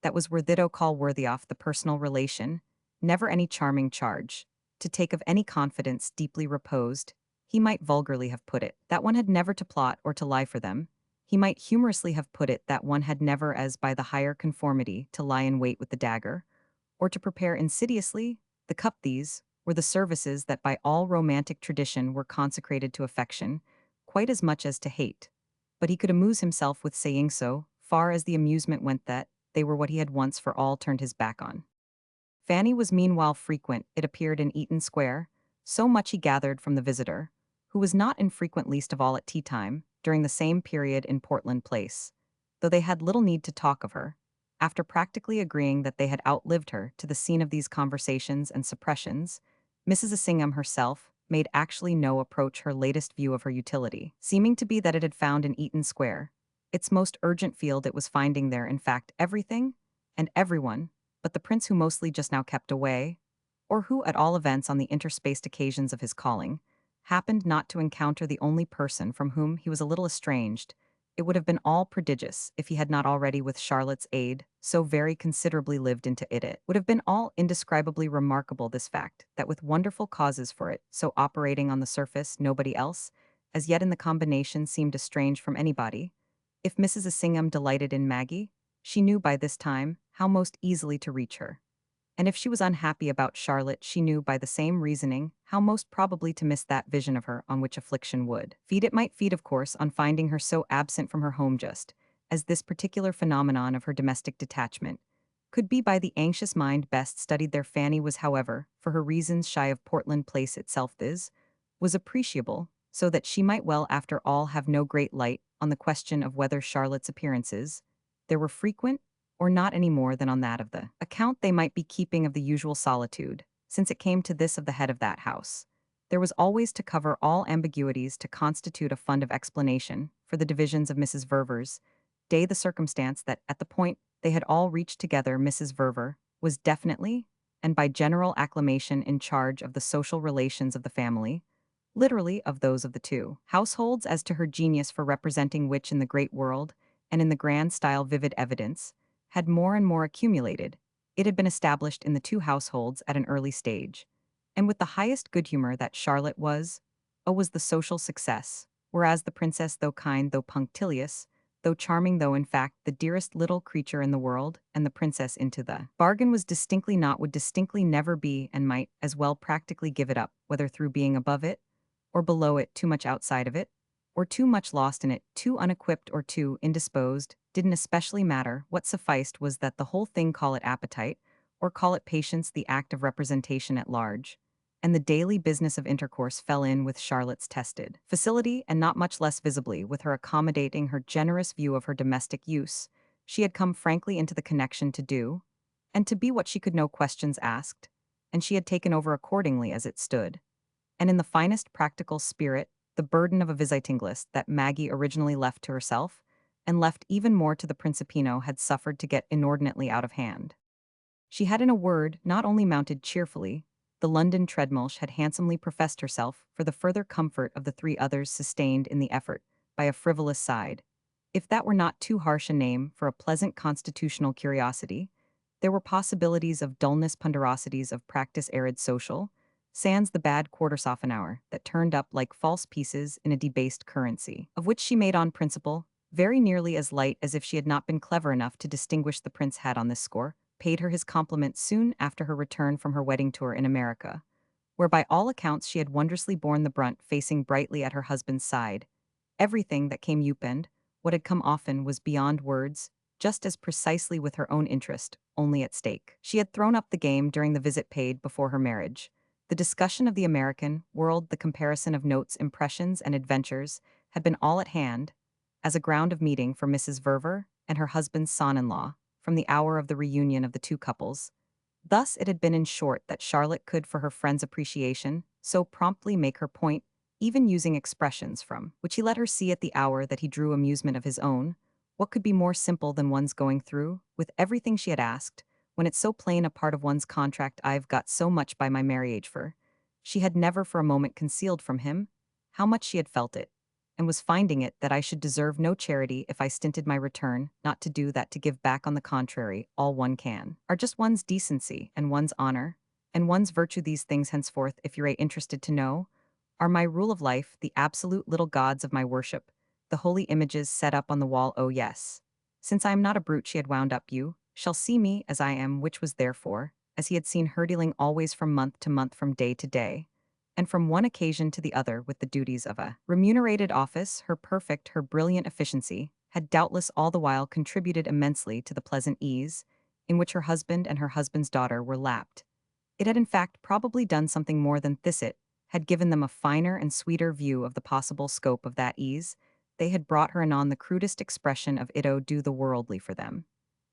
S1: That was worthito call worthy off the personal relation, never any charming charge, to take of any confidence deeply reposed. He might vulgarly have put it, that one had never to plot or to lie for them. He might humorously have put it that one had never, as by the higher conformity, to lie in wait with the dagger, or to prepare insidiously the cup. These were the services that by all romantic tradition were consecrated to affection, quite as much as to hate. But he could amuse himself with saying so, far as the amusement went, that they were what he had once for all turned his back on. Fanny was meanwhile frequent, it appeared, in Eaton Square. So much he gathered from the visitor, who was not infrequent, least of all at tea time, during the same period in Portland Place, though they had little need to talk of her. After practically agreeing that they had outlived her to the scene of these conversations and suppressions, Mrs. Assingham herself made actually no approach her latest view of her utility, seeming to be that it had found in Eaton Square its most urgent field. It was finding there, in fact, everything and everyone but the prince, who mostly just now kept away, or who, at all events on the interspaced occasions of his calling, happened not to encounter the only person from whom he was a little estranged. It would have been all prodigious if he had not already, with Charlotte's aid, so very considerably lived into it. It would have been all indescribably remarkable, this fact, that with wonderful causes for it, so operating on the surface, nobody else, as yet in the combination, seemed estranged from anybody. If Mrs. Assingham delighted in Maggie, she knew by this time how most easily to reach her. And if she was unhappy about Charlotte, she knew by the same reasoning how most probably to miss that vision of her on which affliction would feed. It might feed, of course, on finding her so absent from her home, just as this particular phenomenon of her domestic detachment could be by the anxious mind best studied there. Fanny was, however, for her reasons, shy of Portland Place itself. This was appreciable, so that she might well after all have no great light on the question of whether Charlotte's appearances there were frequent or not, any more than on that of the account they might be keeping of the usual solitude, since it came to this of the head of that house. There was always to cover all ambiguities to constitute a fund of explanation for the divisions of Mrs. Verver's day. The circumstance that at the point they had all reached together, Mrs. Verver was definitely and by general acclamation in charge of the social relations of the family, literally of those of the two households. As to her genius for representing which in the great world and in the grand style, vivid evidence had more and more accumulated. It had been established in the two households at an early stage, and with the highest good humor, that Charlotte was the social success, whereas the princess, though kind, though punctilious, though charming, though in fact the dearest little creature in the world, and the princess into the bargain was distinctly not, would distinctly never be, and might as well practically give it up, whether through being above it or below it, too much outside of it, or too much lost in it, too unequipped or too indisposed, didn't especially matter. What sufficed was that the whole thing, call it appetite, or call it patience, the act of representation at large, and the daily business of intercourse fell in with Charlotte's tested facility, and not much less visibly with her accommodating her generous view of her domestic use. She had come frankly into the connection to do, and to be what she could, no questions asked, and she had taken over accordingly as it stood. And in the finest practical spirit, the burden of a visiting list that Maggie originally left to herself, and left even more to the Principino had suffered to get inordinately out of hand. She had, in a word, not only mounted cheerfully, the London treadmill had handsomely professed herself for the further comfort of the three others sustained in the effort by a frivolous side. If that were not too harsh a name for a pleasant constitutional curiosity, there were possibilities of dullness ponderosities of practice arid social, sans the bad quarter-sof-an-hour that turned up like false pieces in a debased currency, of which she made on principle, very nearly as light as if she had not been clever enough to distinguish the prince had on this score, paid her his compliments soon after her return from her wedding tour in America, where by all accounts she had wondrously borne the brunt facing brightly at her husband's side. Everything that came upend, what had come often was beyond words, just as precisely with her own interest, only at stake. She had thrown up the game during the visit paid before her marriage. The discussion of the American world, the comparison of notes, impressions, and adventures, had been all at hand, as a ground of meeting for Mrs. Verver and her husband's son-in-law, from the hour of the reunion of the two couples. Thus it had been in short that Charlotte could, for her friend's appreciation, so promptly make her point, even using expressions from which he let her see at the hour that he drew amusement of his own. What could be more simple than one's going through, with everything she had asked, when it's so plain a part of one's contract I've got so much by my marriage for? She had never for a moment concealed from him how much she had felt it, and was finding it that I should deserve no charity if I stinted my return, not to do that to give back on the contrary, all one can, are just one's decency and one's honor, and one's virtue. These things henceforth, if you're interested to know, are my rule of life, the absolute little gods of my worship, the holy images set up on the wall. Oh yes. Since I am not a brute, she had wound up, you shall see me as I am, which was therefore, as he had seen her dealing always from month to month, from day to day, and from one occasion to the other with the duties of a remunerated office. Her perfect, her brilliant efficiency had doubtless all the while contributed immensely to the pleasant ease in which her husband and her husband's daughter were lapped. It had in fact probably done something more than this. It had given them a finer and sweeter view of the possible scope of that ease. They had brought her anon the crudest expression of it, oh, do the worldly for them.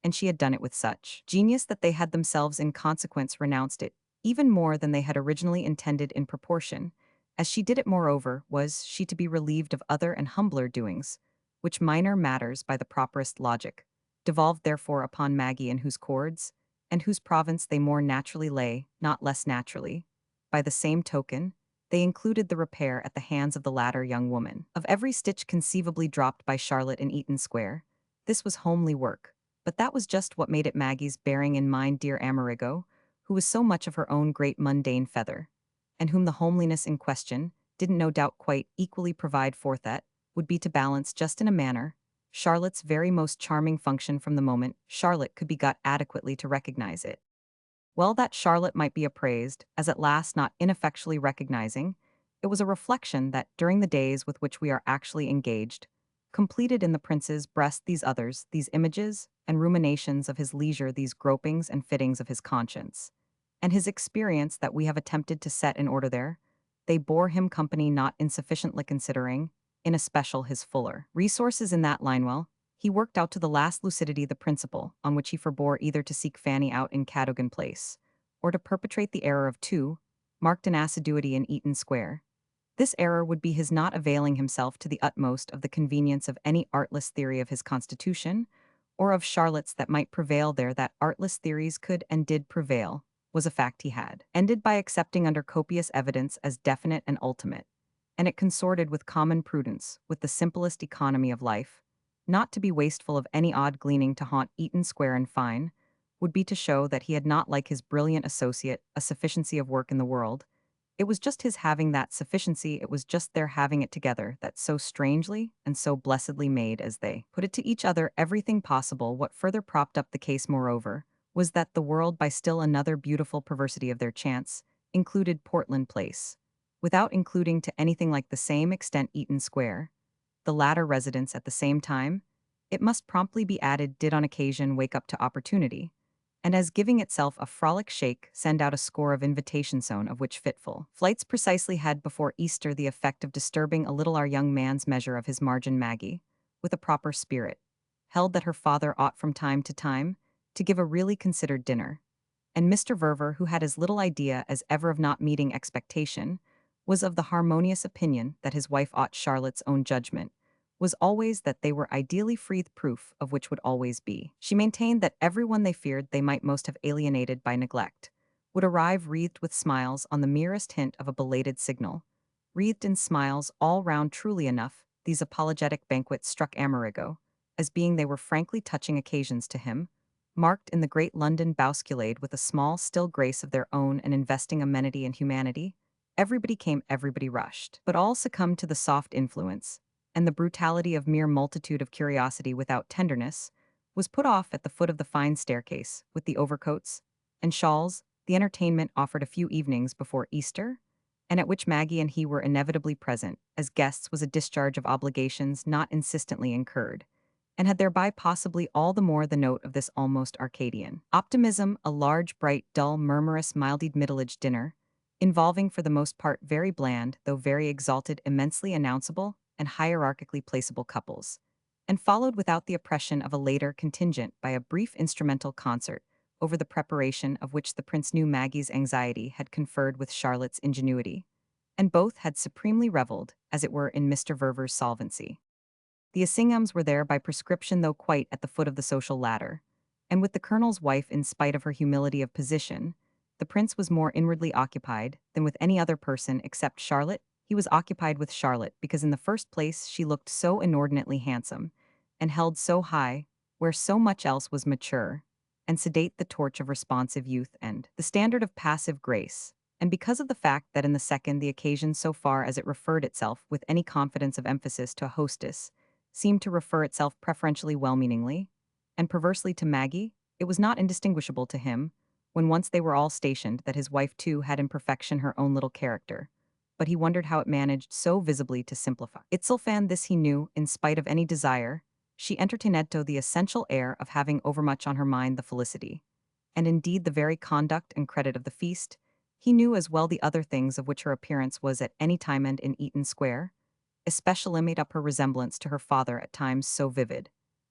S1: And she had done it with such genius that they had themselves in consequence renounced it even more than they had originally intended. In proportion as she did it, moreover, was she to be relieved of other and humbler doings, which minor matters by the properest logic devolved therefore upon Maggie, in whose chords and whose province they more naturally lay, not less naturally. By the same token, they included the repair at the hands of the latter young woman of every stitch conceivably dropped by Charlotte in Eaton Square. This was homely work, but that was just what made it Maggie's, bearing in mind dear Amerigo, who was so much of her own great mundane feather, and whom the homeliness in question didn't no doubt quite equally provide forth, that would be to balance just in a manner Charlotte's very most charming function from the moment Charlotte could be got adequately to recognize it. Well, that Charlotte might be appraised, as at last not ineffectually recognizing, it was a reflection that, during the days with which we are actually engaged, completed in the prince's breast these others, these images and ruminations of his leisure, these gropings and fittings of his conscience, and his experience that we have attempted to set in order there. They bore him company not insufficiently, considering, in especial, his fuller resources in that line. Well, he worked out to the last lucidity the principle on which he forbore either to seek Fanny out in Cadogan Place, or to perpetrate the error of two, marked an assiduity in Eaton Square. This error would be his not availing himself to the utmost of the convenience of any artless theory of his constitution, or of Charlotte's that might prevail there. That artless theories could and did prevail was a fact he had ended by accepting under copious evidence as definite and ultimate, and it consorted with common prudence, with the simplest economy of life, not to be wasteful of any odd gleaning to haunt Eaton Square. In fine, would be to show that he had not, like his brilliant associate, a sufficiency of work in the world. It was just his having that sufficiency, it was just their having it together, that so strangely and so blessedly made, as they put it to each other, everything possible. What further propped up the case, moreover, was that the world, by still another beautiful perversity of their chance, included Portland Place, without including to anything like the same extent Eaton Square. The latter residence, at the same time, it must promptly be added, did on occasion wake up to opportunity, and as giving itself a frolic shake, send out a score of invitations, of which fitful flights precisely had before Easter the effect of disturbing a little our young man's measure of his margin. Maggie, with a proper spirit, held that her father ought from time to time to give a really considered dinner, and Mr. Verver, who had as little idea as ever of not meeting expectation, was of the harmonious opinion that his wife ought, Charlotte's own judgment, was always that they were ideally free, proof of which would always be. She maintained that everyone they feared they might most have alienated by neglect would arrive wreathed with smiles on the merest hint of a belated signal. Wreathed in smiles all round truly enough, these apologetic banquets struck Amerigo, as being they were frankly touching occasions to him, marked in the great London bousculade with a small still grace of their own and investing amenity and humanity. Everybody came, everybody rushed, but all succumbed to the soft influence, and the brutality of mere multitude of curiosity without tenderness was put off at the foot of the fine staircase, with the overcoats and shawls, the entertainment offered a few evenings before Easter, and at which Maggie and he were inevitably present, as guests was a discharge of obligations not insistently incurred, and had thereby possibly all the more the note of this almost Arcadian optimism, a large, bright, dull, murmurous, mildewed middle-aged dinner, involving for the most part very bland, though very exalted, immensely announceable, and hierarchically placeable couples, and followed without the oppression of a later contingent by a brief instrumental concert, over the preparation of which the prince knew Maggie's anxiety had conferred with Charlotte's ingenuity, and both had supremely revelled, as it were, in Mr. Verver's solvency. The Assinghams were there by prescription, though quite at the foot of the social ladder, and with the colonel's wife, in spite of her humility of position, the prince was more inwardly occupied than with any other person except Charlotte. He was occupied with Charlotte because in the first place she looked so inordinately handsome, and held so high, where so much else was mature, and sedate the torch of responsive youth and the standard of passive grace, and because of the fact that in the second the occasion, so far as it referred itself with any confidence of emphasis to a hostess, seemed to refer itself preferentially well-meaningly, and perversely to Maggie. It was not indistinguishable to him, when once they were all stationed, that his wife too had in perfection her own little character, but he wondered how it managed so visibly to simplify itself, and this he knew, in spite of any desire, she entertained the essential air of having overmuch on her mind the felicity, and indeed the very conduct and credit of the feast. He knew as well the other things of which her appearance was at any time and in Eaton Square, especially made up her resemblance to her father at times so vivid,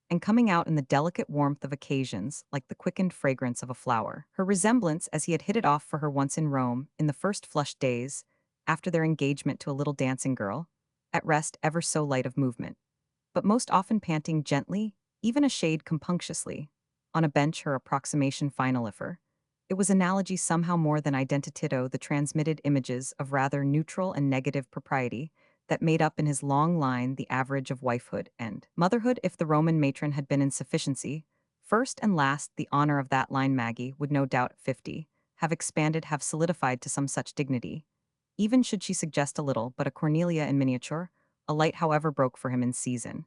S1: and coming out in the delicate warmth of occasions like the quickened fragrance of a flower. Her resemblance, as he had hit it off for her once in Rome, in the first flushed days, after their engagement to a little dancing girl, at rest ever so light of movement, but most often panting gently, even a shade compunctiously, on a bench, her approximation finalifer. It was analogy somehow more than identitito, the transmitted images of rather neutral and negative propriety that made up in his long line the average of wifehood and motherhood. If the Roman matron had been in sufficiency, first and last the honor of that line Maggie would no doubt at 50 have expanded, have solidified to some such dignity, even should she suggest a little, but a Cornelia in miniature. A light however broke for him in season,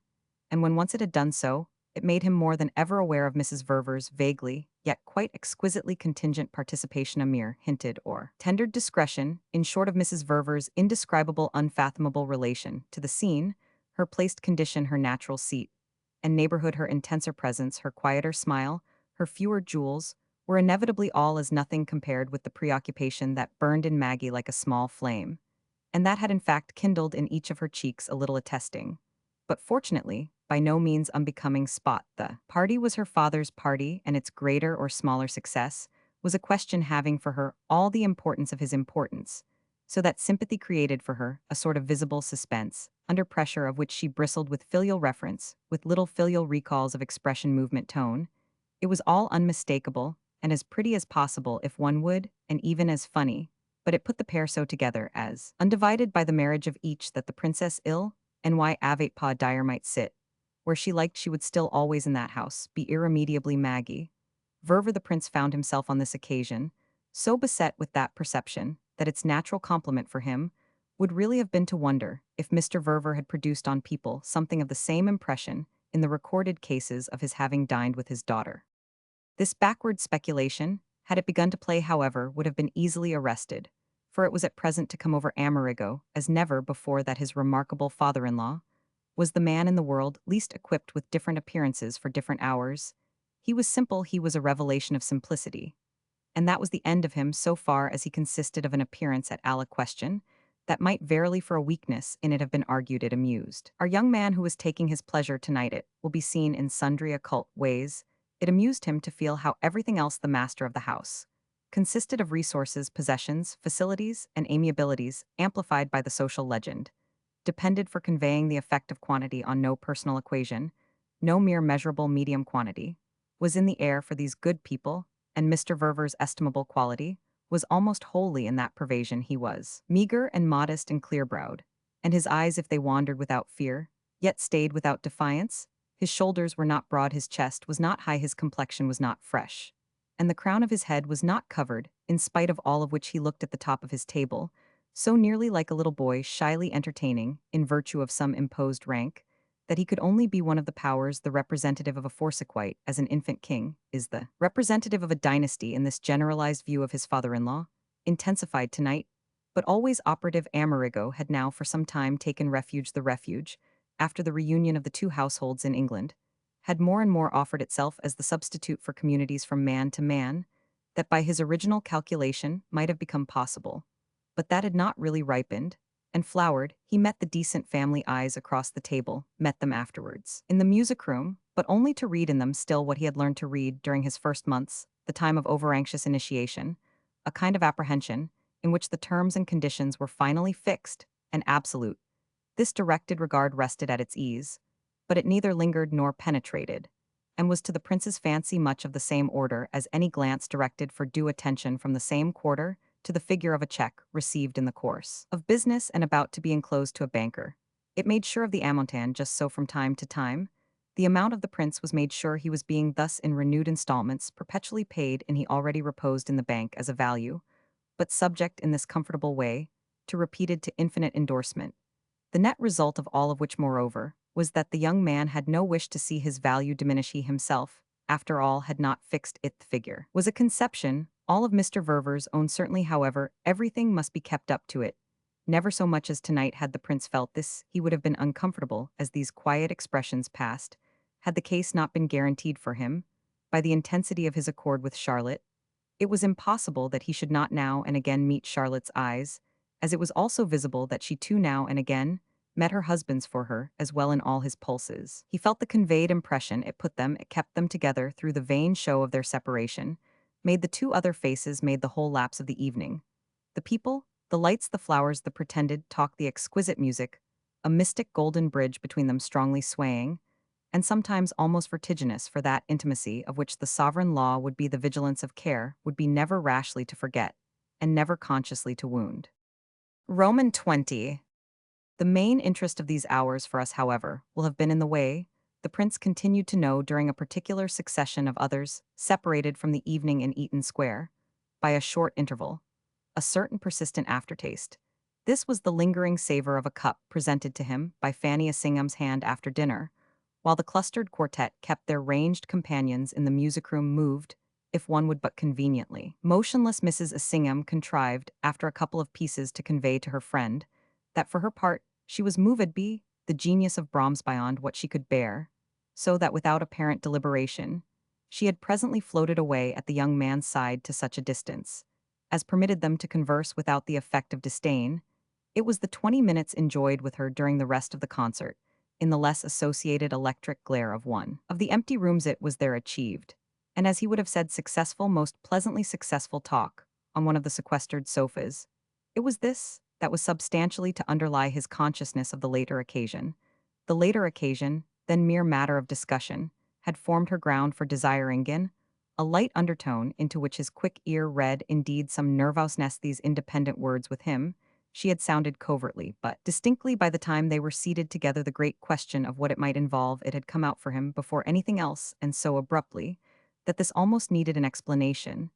S1: and when once it had done so, it made him more than ever aware of Mrs. Verver's vaguely, yet quite exquisitely contingent participation, a mere hinted or tendered discretion, in short of Mrs. Verver's indescribable, unfathomable relation to the scene, her placed condition, her natural seat, and neighborhood, her intenser presence, her quieter smile, her fewer jewels, were inevitably all as nothing compared with the preoccupation that burned in Maggie like a small flame, and that had in fact kindled in each of her cheeks a little attesting, but fortunately, by no means unbecoming spot. The party was her father's party, and its greater or smaller success was a question having for her all the importance of his importance, so that sympathy created for her a sort of visible suspense, under pressure of which she bristled with filial reference, with little filial recalls of expression, movement, tone. It was all unmistakable, and as pretty as possible if one would, and even as funny, but it put the pair so together as undivided by the marriage of each that the princess ill, and why avate pa dire might sit, where she liked she would still always in that house be irremediably Maggie. Verver the prince found himself on this occasion so beset with that perception that its natural complement for him would really have been to wonder if Mr. Verver had produced on people something of the same impression in the recorded cases of his having dined with his daughter. This backward speculation, had it begun to play however, would have been easily arrested, for it was at present to come over Amerigo as never before that his remarkable father-in-law was the man in the world least equipped with different appearances for different hours. He was simple, he was a revelation of simplicity, and that was the end of him so far as he consisted of an appearance at alla question that might verily for a weakness in it have been argued it amused. Our young man who was taking his pleasure tonight, it will be seen in sundry occult ways, it amused him to feel how everything else the master of the house consisted of resources, possessions, facilities, and amiabilities amplified by the social legend, depended for conveying the effect of quantity on no personal equation, no mere measurable medium quantity, was in the air for these good people, and Mr. Verver's estimable quality was almost wholly in that pervasion he was. Meager and modest and clear-browed, and his eyes, if they wandered without fear, yet stayed without defiance, his shoulders were not broad, his chest was not high, his complexion was not fresh, and the crown of his head was not covered, in spite of all of which he looked at the top of his table, so nearly like a little boy shyly entertaining, in virtue of some imposed rank, that he could only be one of the powers, the representative of a forsequite, as an infant king is the representative of a dynasty in this generalized view of his father-in-law, intensified tonight, but always operative. Amerigo had now for some time taken refuge. The refuge, after the reunion of the two households in England, had more and more offered itself as the substitute for communities from man to man, that by his original calculation might have become possible, but that had not really ripened, and flowered. He met the decent family eyes across the table, met them afterwards. In the music room, but only to read in them still what he had learned to read during his first months, the time of over-anxious initiation, a kind of apprehension, in which the terms and conditions were finally fixed and absolute. This directed regard rested at its ease, but it neither lingered nor penetrated, and was to the prince's fancy much of the same order as any glance directed for due attention from the same quarter to the figure of a check received in the course of business and about to be enclosed to a banker. It made sure of the amontan just so from time to time. The amount of the prince was made sure he was being thus in renewed installments perpetually paid, and he already reposed in the bank as a value, but subject in this comfortable way to repeated to infinite endorsement. The net result of all of which, moreover, was that the young man had no wish to see his value diminish. He himself, after all, had not fixed it. The figure was a conception, all of Mr. Verver's own. Certainly, however, everything must be kept up to it. Never so much as tonight had the prince felt this, he would have been uncomfortable as these quiet expressions passed, had the case not been guaranteed for him, by the intensity of his accord with Charlotte. It was impossible that he should not now and again meet Charlotte's eyes, as it was also visible that she too now and again met her husband's for her as well in all his pulses. He felt the conveyed impression it put them, it kept them together through the vain show of their separation, made the two other faces, made the whole lapse of the evening. The people, the lights, the flowers, the pretended talk, the exquisite music, a mystic golden bridge between them strongly swaying, and sometimes almost vertiginous for that intimacy of which the sovereign law would be the vigilance of care, would be never rashly to forget, and never consciously to wound. Roman 20. The main interest of these hours for us, however, will have been in the way the prince continued to know during a particular succession of others, separated from the evening in Eaton Square, by a short interval, a certain persistent aftertaste. This was the lingering savor of a cup presented to him by Fanny Assingham's hand after dinner, while the clustered quartet kept their ranged companions in the music-room moved, if one would but conveniently. Motionless Mrs. Assingham contrived, after a couple of pieces, to convey to her friend that for her part she was moved by the genius of Brahms beyond what she could bear, so that without apparent deliberation, she had presently floated away at the young man's side to such a distance as permitted them to converse without the effect of disdain. It was the 20 minutes enjoyed with her during the rest of the concert, in the less associated electric glare of one of the empty rooms it was there achieved, and as he would have said, successful, most pleasantly successful talk, on one of the sequestered sofas. It was this that was substantially to underlie his consciousness of the later occasion. The later occasion, then mere matter of discussion, had formed her ground for desiring in a light undertone into which his quick ear read indeed some nervousness. These independent words with him she had sounded covertly, but distinctly by the time they were seated together. The great question of what it might involve, it had come out for him before anything else, and so abruptly that this almost needed an explanation.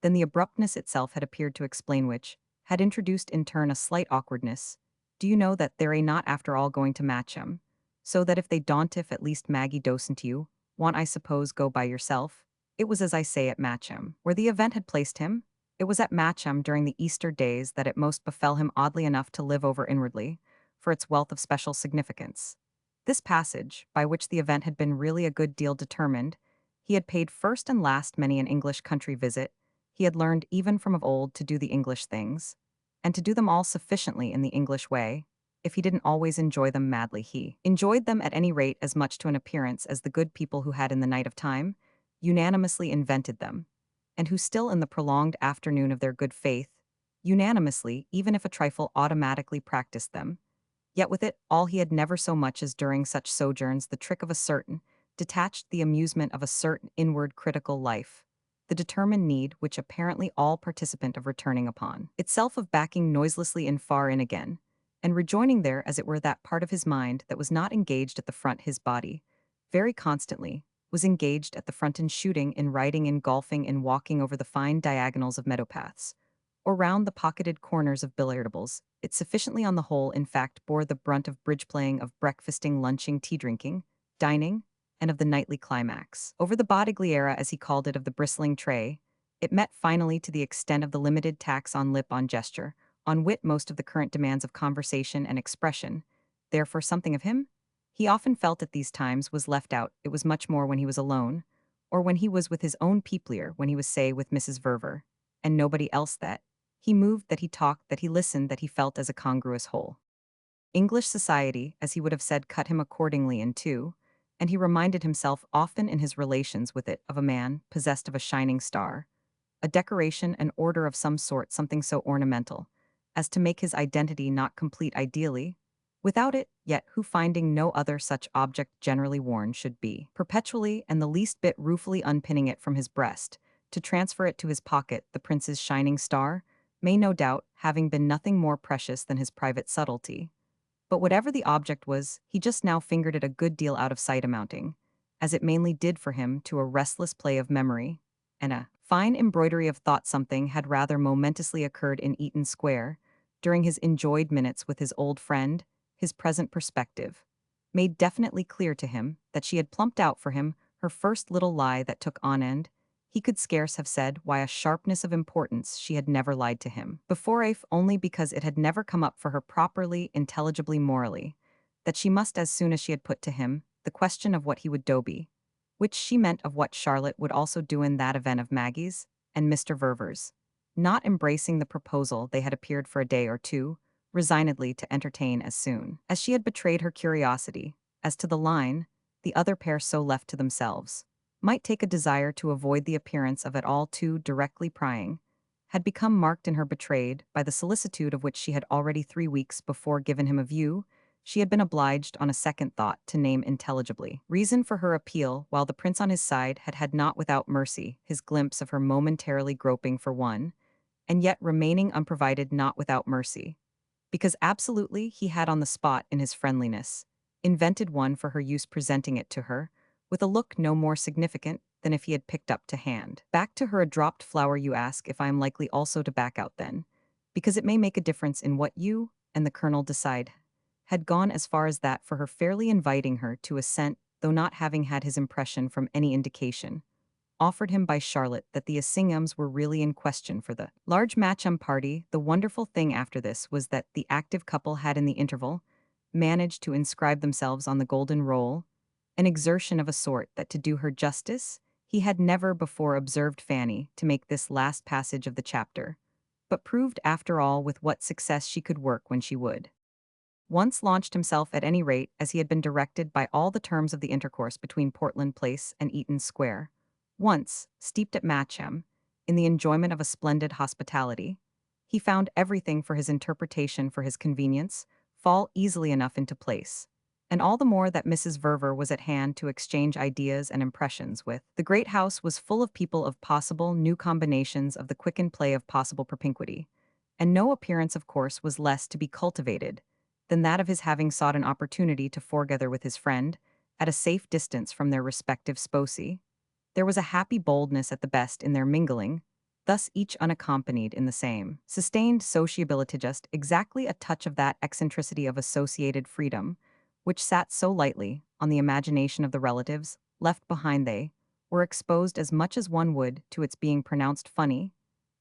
S1: Then the abruptness itself had appeared to explain, which had introduced in turn a slight awkwardness. Do you know that they're not after all going to match him? So that if they don't, if at least Maggie doesn't, you want, I suppose, go by yourself? It was as I say at Matcham, where the event had placed him. It was at Matcham during the Easter days that it most befell him oddly enough to live over inwardly, for its wealth of special significance. This passage, by which the event had been really a good deal determined, he had paid first and last many an English country visit. He had learned even from of old to do the English things, and to do them all sufficiently in the English way. If he didn't always enjoy them madly, he enjoyed them at any rate as much to an appearance as the good people who had in the night of time unanimously invented them, and who still in the prolonged afternoon of their good faith, unanimously, even if a trifle automatically practiced them. Yet with it, all he had never so much as during such sojourns the trick of a certain, detached the amusement of a certain inward critical life, the determined need which apparently all participant of returning upon, itself of backing noiselessly in far in again, and rejoining there as it were that part of his mind that was not engaged at the front his body, very constantly, was engaged at the front in shooting, in riding, in golfing, in walking over the fine diagonals of meadow paths, or round the pocketed corners of billiardables. It sufficiently on the whole, in fact, bore the brunt of bridge playing, of breakfasting, lunching, tea drinking, dining, and of the nightly climax. Over the bodigliera, as he called it, of the bristling tray, it met finally to the extent of the limited tax on lip, on gesture, on wit, most of the current demands of conversation and expression. Therefore, something of him, he often felt at these times, was left out. It was much more when he was alone, or when he was with his own peoplier, when he was, say, with Mrs. Verver, and nobody else, that he moved, that he talked, that he listened, that he felt as a congruous whole. English society, as he would have said, cut him accordingly in two, and he reminded himself often in his relations with it of a man possessed of a shining star, a decoration, an order of some sort, something so ornamental as to make his identity not complete ideally, without it, yet who, finding no other such object generally worn, should be perpetually and the least bit ruefully unpinning it from his breast, to transfer it to his pocket. The prince's shining star may no doubt having been nothing more precious than his private subtlety, but whatever the object was, he just now fingered it a good deal out of sight, amounting, as it mainly did for him, to a restless play of memory, and a fine embroidery of thought. Something had rather momentously occurred in Eaton Square, during his enjoyed minutes with his old friend, his present perspective, made definitely clear to him that she had plumped out for him her first little lie that took on end. He could scarce have said why a sharpness of importance she had never lied to him before, if only because it had never come up for her properly, intelligibly, morally, that she must, as soon as she had put to him the question of what he would do be, which she meant of what Charlotte would also do in that event of Maggie's and Mr. Verver's, not embracing the proposal, they had appeared for a day or two, resignedly to entertain as soon as she had betrayed her curiosity. As to the line, the other pair, so left to themselves, might take a desire to avoid the appearance of at all too directly prying, had become marked in her betrayed by the solicitude of which she had already 3 weeks before given him a view. She had been obliged, on a second thought, to name intelligibly reason for her appeal, while the prince on his side had had not without mercy his glimpse of her momentarily groping for one, and yet remaining unprovided, not without mercy, because absolutely he had on the spot, in his friendliness, invented one for her use, presenting it to her, with a look no more significant than if he had picked up to hand. Back to her a dropped flower. You ask if I am likely also to back out then, because it may make a difference in what you and the colonel decide. Had gone as far as that for her, fairly inviting her to assent, though not having had his impression from any indication offered him by Charlotte that the Assinghams were really in question for the large Matcham party. The wonderful thing after this was that the active couple had in the interval managed to inscribe themselves on the golden roll, an exertion of a sort that, to do her justice, he had never before observed Fanny to make this last passage of the chapter, but proved after all with what success she could work when she would. Once launched himself, at any rate, as he had been directed by all the terms of the intercourse between Portland Place and Eaton Square, once, steeped at Matcham, in the enjoyment of a splendid hospitality, he found everything for his interpretation, for his convenience, fall easily enough into place, and all the more that Mrs. Verver was at hand to exchange ideas and impressions with. The great house was full of people, of possible new combinations, of the quickened play of possible propinquity, and no appearance, of course, was less to be cultivated than that of his having sought an opportunity to foregather with his friend, at a safe distance from their respective sposi. There was a happy boldness at the best in their mingling, thus each unaccompanied in the same sustained sociability, just exactly a touch of that eccentricity of associated freedom, which sat so lightly on the imagination of the relatives left behind. They were exposed as much as one would to its being pronounced funny,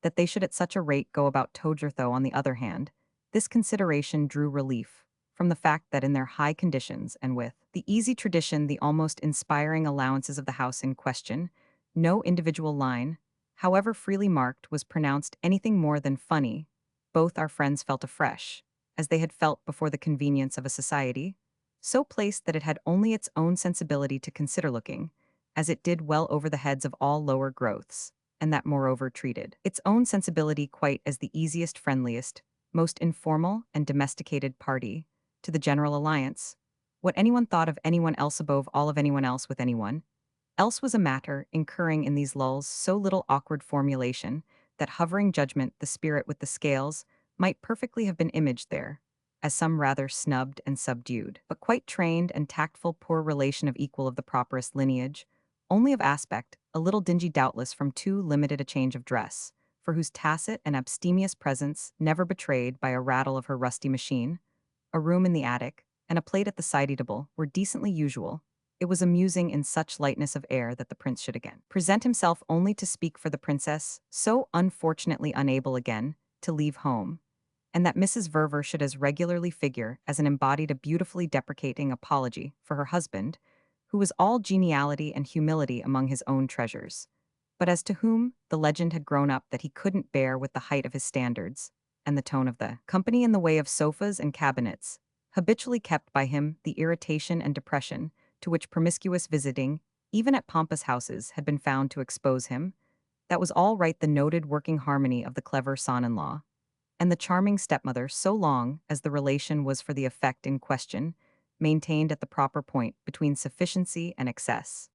S1: that they should at such a rate go about Todgerthoe. On the other hand, this consideration drew relief from the fact that in their high conditions, and with the easy tradition, the almost inspiring allowances of the house in question, no individual line, however freely marked, was pronounced anything more than funny. Both our friends felt afresh, as they had felt before, the convenience of a society, so placed that it had only its own sensibility to consider, looking, as it did, well over the heads of all lower growths, and that moreover treated its own sensibility quite as the easiest, friendliest, most informal and domesticated party, to the general alliance. What anyone thought of anyone else above all of anyone else with anyone else was a matter incurring in these lulls so little awkward formulation that hovering judgment, the spirit with the scales, might perfectly have been imaged there, as some rather snubbed and subdued, but quite trained and tactful poor relation of equal of the properest lineage, only of aspect, a little dingy doubtless from too limited a change of dress, for whose tacit and abstemious presence, never betrayed by a rattle of her rusty machine, a room in the attic, and a plate at the side eatable were decently usual. It was amusing in such lightness of air that the prince should again present himself only to speak for the princess, so unfortunately unable again to leave home, and that Mrs. Verver should as regularly figure as an embodied a beautifully deprecating apology for her husband, who was all geniality and humility among his own treasures, but as to whom the legend had grown up that he couldn't bear with the height of his standards, and the tone of the company in the way of sofas and cabinets, habitually kept by him the irritation and depression to which promiscuous visiting, even at pompous houses, had been found to expose him. That was all right the noted working harmony of the clever son-in-law and the charming stepmother, so long as the relation was for the effect in question, maintained at the proper point between sufficiency and excess.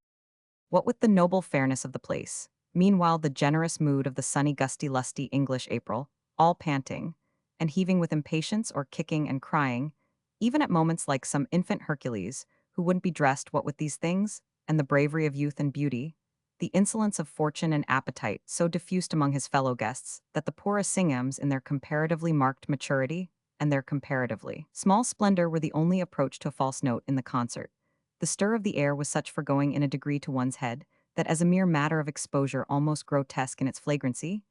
S1: What with the noble fairness of the place, meanwhile the generous mood of the sunny gusty lusty English April, all panting, and heaving with impatience or kicking and crying, even at moments like some infant Hercules, who wouldn't be dressed what with these things, and the bravery of youth and beauty, the insolence of fortune and appetite so diffused among his fellow guests that the poor Assinghams in their comparatively marked maturity and their comparatively small splendor were the only approach to a false note in the concert. The stir of the air was such for going in a degree to one's head, that as a mere matter of exposure almost grotesque in its flagrancy,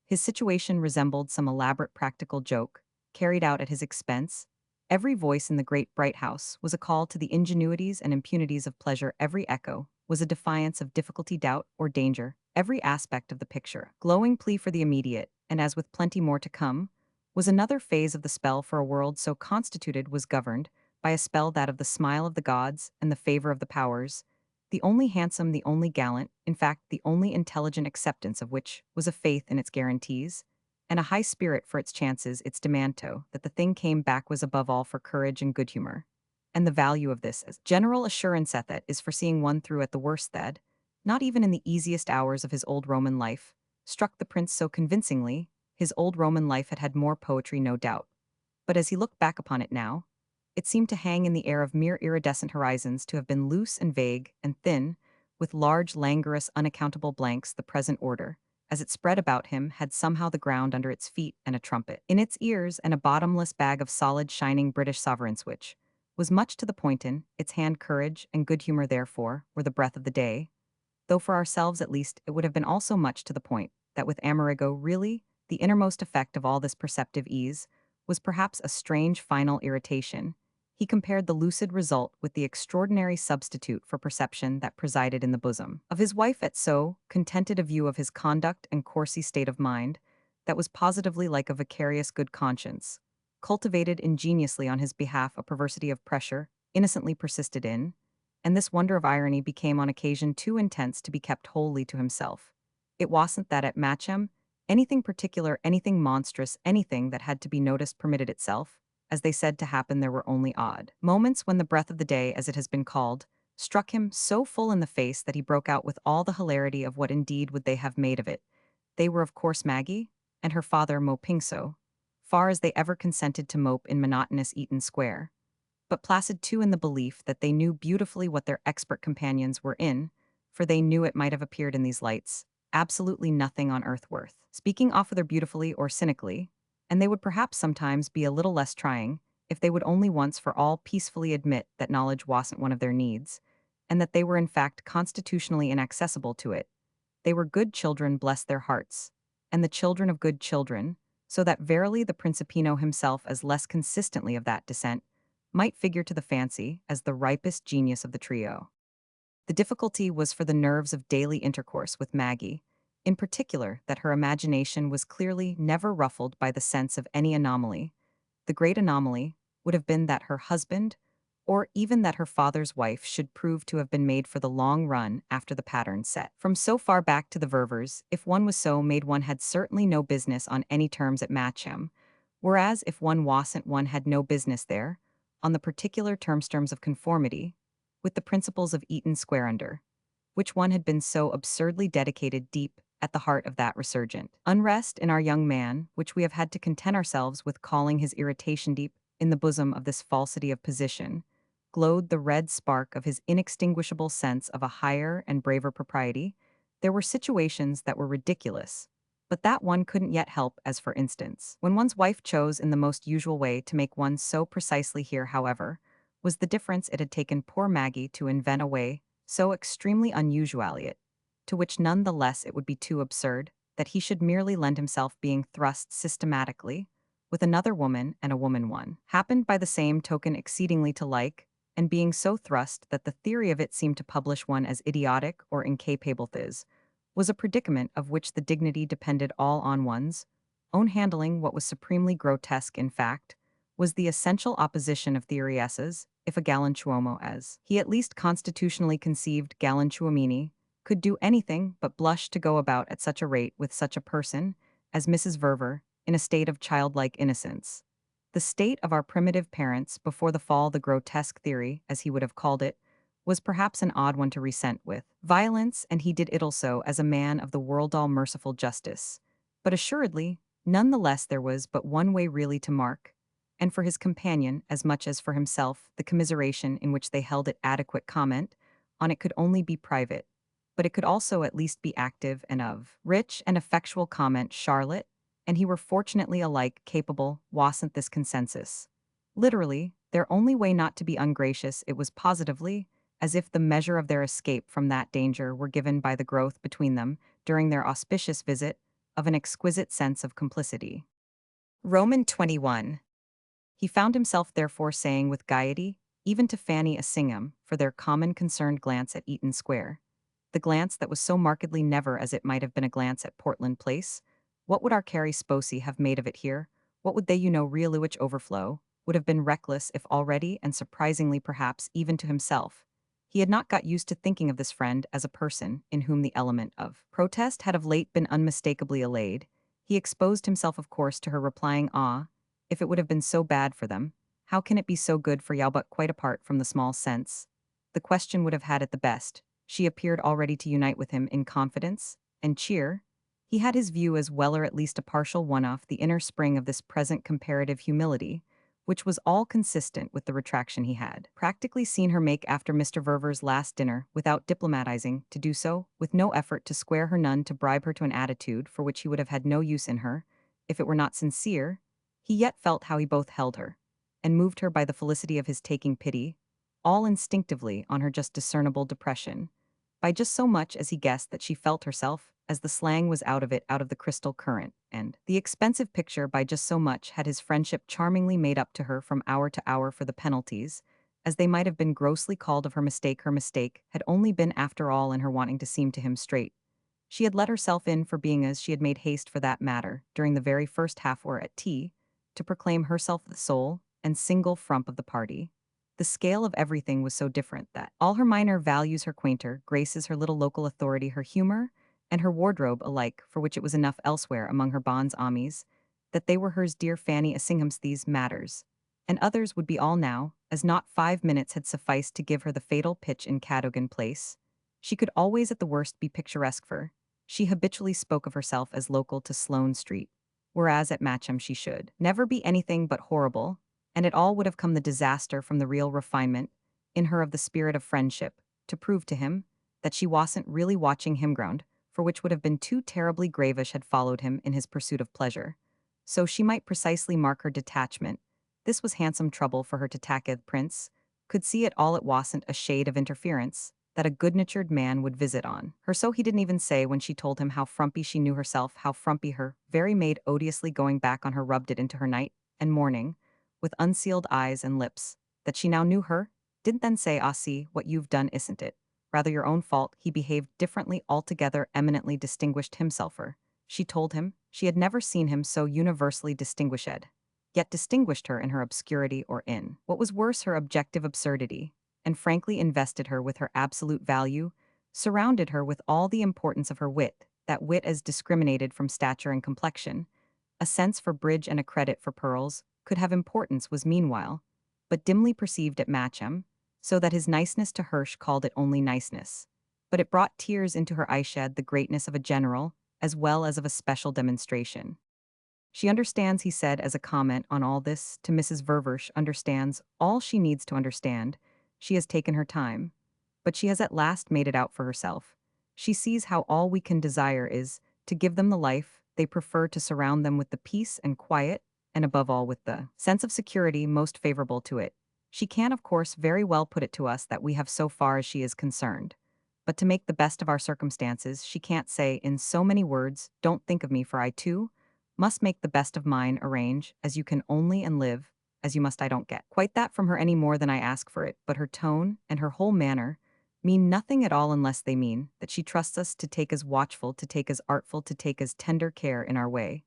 S1: his situation resembled some elaborate practical joke, carried out at his expense. Every voice in the great bright house was a call to the ingenuities and impunities of pleasure, every echo was a defiance of difficulty, doubt, or danger, every aspect of the picture, glowing plea for the immediate, and as with plenty more to come, was another phase of the spell for a world so constituted was governed by a spell that of the smile of the gods and the favor of the powers, the only handsome, the only gallant, in fact, the only intelligent acceptance of which was a faith in its guarantees, and a high spirit for its chances, its demando, that the thing came back was above all for courage and good humor. And the value of this as general assurance at that is for seeing one through at the worst that, not even in the easiest hours of his old Roman life, struck the prince so convincingly, his old Roman life had had more poetry no doubt. But as he looked back upon it now, it seemed to hang in the air of mere iridescent horizons, to have been loose and vague and thin, with large, languorous, unaccountable blanks, the present order, as it spread about him, had somehow the ground under its feet and a trumpet in its ears and a bottomless bag of solid, shining British sovereigns which was much to the point in its hand. Courage and good humor, therefore, were the breath of the day, though for ourselves at least it would have been also much to the point that with Amerigo really, the innermost effect of all this perceptive ease was perhaps a strange final irritation. He compared the lucid result with the extraordinary substitute for perception that presided in the bosom of his wife at so contented a view of his conduct and coursey state of mind, that was positively like a vicarious good conscience, cultivated ingeniously on his behalf a perversity of pressure, innocently persisted in, and this wonder of irony became on occasion too intense to be kept wholly to himself. It wasn't that at Matcham, anything particular, anything monstrous, anything that had to be noticed permitted itself. As they said to happen, there were only odd moments when the breath of the day, as it has been called, struck him so full in the face that he broke out with all the hilarity of what indeed would they have made of it. They were of course Maggie, and her father moping so far as they ever consented to mope in monotonous Eaton Square, but placid too in the belief that they knew beautifully what their expert companions were in, for they knew it might have appeared in these lights absolutely nothing on earth worth speaking off whether beautifully or cynically, and they would perhaps sometimes be a little less trying if they would only once for all peacefully admit that knowledge wasn't one of their needs, and that they were in fact constitutionally inaccessible to it. They were good children, bless their hearts, and the children of good children, so that verily the Principino himself, as less consistently of that descent, might figure to the fancy as the ripest genius of the trio. The difficulty was for the nerves of daily intercourse with Maggie, in particular that her imagination was clearly never ruffled by the sense of any anomaly. The great anomaly would have been that her husband, or even that her father's wife, should prove to have been made for the long run after the pattern set. From so far back to the Ververs, if one was so made one had certainly no business on any terms at Matcham, whereas if one wasn't one had no business there, on the particular terms of conformity, with the principles of Eaton Square under, which one had been so absurdly dedicated deep at the heart of that resurgent unrest in our young man, which we have had to content ourselves with calling his irritation deep in the bosom of this falsity of position, glowed the red spark of his inextinguishable sense of a higher and braver propriety. There were situations that were ridiculous, but that one couldn't yet help, as for instance, when one's wife chose in the most usual way to make one so precisely here, however, was the difference it had taken poor Maggie to invent a way so extremely unusual it, to which none the less it would be too absurd, that he should merely lend himself being thrust systematically, with another woman and a woman one, happened by the same token exceedingly to like, and being so thrust that the theory of it seemed to publish one as idiotic or incapable thiz, was a predicament of which the dignity depended all on one's own handling. What was supremely grotesque, in fact, was the essential opposition of theoriesses, if a galantuomo, as he at least constitutionally conceived galantuomini, could do anything but blush to go about at such a rate with such a person as Mrs. Verver, in a state of childlike innocence. The state of our primitive parents before the fall, the grotesque theory, as he would have called it, was perhaps an odd one to resent with violence, and he did it also as a man of the world all merciful justice. But assuredly, none the less there was but one way really to mark, and for his companion, as much as for himself, the commiseration in which they held it adequate comment on it could only be private, but it could also at least be active and of rich and effectual comment. Charlotte and he were fortunately alike capable, wasn't this consensus. Literally, their only way not to be ungracious, it was positively, as if the measure of their escape from that danger were given by the growth between them, during their auspicious visit, of an exquisite sense of complicity. Roman 21. He found himself therefore saying with gaiety, even to Fanny Assingham, for their common concerned glance at Eaton Square, the glance that was so markedly never as it might have been a glance at Portland Place, what would our Carrie Sposi have made of it here? What would they, Realiwich overflow, would have been reckless if already, and surprisingly perhaps even to himself. He had not got used to thinking of this friend as a person in whom the element of protest had of late been unmistakably allayed. He exposed himself of course to her replying, "Ah, if it would have been so bad for them, how can it be so good for you?" But quite apart from the small sense the question would have had at the best, she appeared already to unite with him in confidence and cheer. He had his view as well, or at least a partial one, off the inner spring of this present comparative humility, which was all consistent with the retraction he had practically seen her make after Mr. Verver's last dinner, without diplomatizing to do so, with no effort to square her, none to bribe her to an attitude for which he would have had no use in her, if it were not sincere. He yet felt how he both held her, and moved her by the felicity of his taking pity, all instinctively, on her just discernible depression, by just so much as he guessed that she felt herself, as the slang was out of it, out of the crystal current, and the expensive picture by just so much had his friendship charmingly made up to her from hour to hour for the penalties, as they might have been grossly called, of her mistake. Her mistake had only been, after all, in her wanting to seem to him straight. She had let herself in for being, as she had made haste for that matter, during the very first half hour at tea, to proclaim herself the sole and single frump of the party. The scale of everything was so different that all her minor values, her quainter graces, her little local authority, her humor, and her wardrobe alike, for which it was enough elsewhere among her bonnes amies, that they were hers. Dear Fanny Assingham's these matters, and others would be all now, as not 5 minutes had sufficed to give her the fatal pitch in Cadogan Place. She could always at the worst be picturesque, for she habitually spoke of herself as local to Sloane Street, whereas at Matcham she should never be anything but horrible, and it all would have come the disaster from the real refinement in her of the spirit of friendship, to prove to him that she wasn't really watching him, ground for which would have been too terribly gravish had followed him in his pursuit of pleasure. So she might precisely mark her detachment. This was handsome trouble for her to tack. The prince could see it all, it wasn't a shade of interference that a good-natured man would visit on her. So he didn't even say, when she told him how frumpy she knew herself, how frumpy her very maid odiously going back on her rubbed it into her night and morning, with unsealed eyes and lips, that she now knew her, didn't then say, "Ah, see, what you've done isn't it rather your own fault?" He behaved differently altogether, eminently distinguished himself her. She told him she had never seen him so universally distinguished, yet distinguished her in her obscurity, or in what was worse, her objective absurdity, and frankly invested her with her absolute value, surrounded her with all the importance of her wit, that wit as discriminated from stature and complexion, a sense for bridge and a credit for pearls, could have importance, was meanwhile but dimly perceived it match him, so that his niceness to Hirsch called it only niceness. But it brought tears into her eyeshed the greatness of a general, as well as of a special demonstration. She understands, he said as a comment on all this to Mrs. Verversh, understands all she needs to understand. She has taken her time. But she has at last made it out for herself. She sees how all we can desire is to give them the life they prefer, to surround them with the peace and quiet, and above all with the sense of security most favorable to it. She can, of course, very well put it to us that we have so far as she is concerned. But to make the best of our circumstances, she can't say in so many words, "Don't think of me, for I too must make the best of mine, arrange, as you can only, and live, as you must." I don't get quite that from her any more than I ask for it, but her tone and her whole manner mean nothing at all unless they mean that she trusts us to take as watchful, to take as artful, to take as tender care in our way,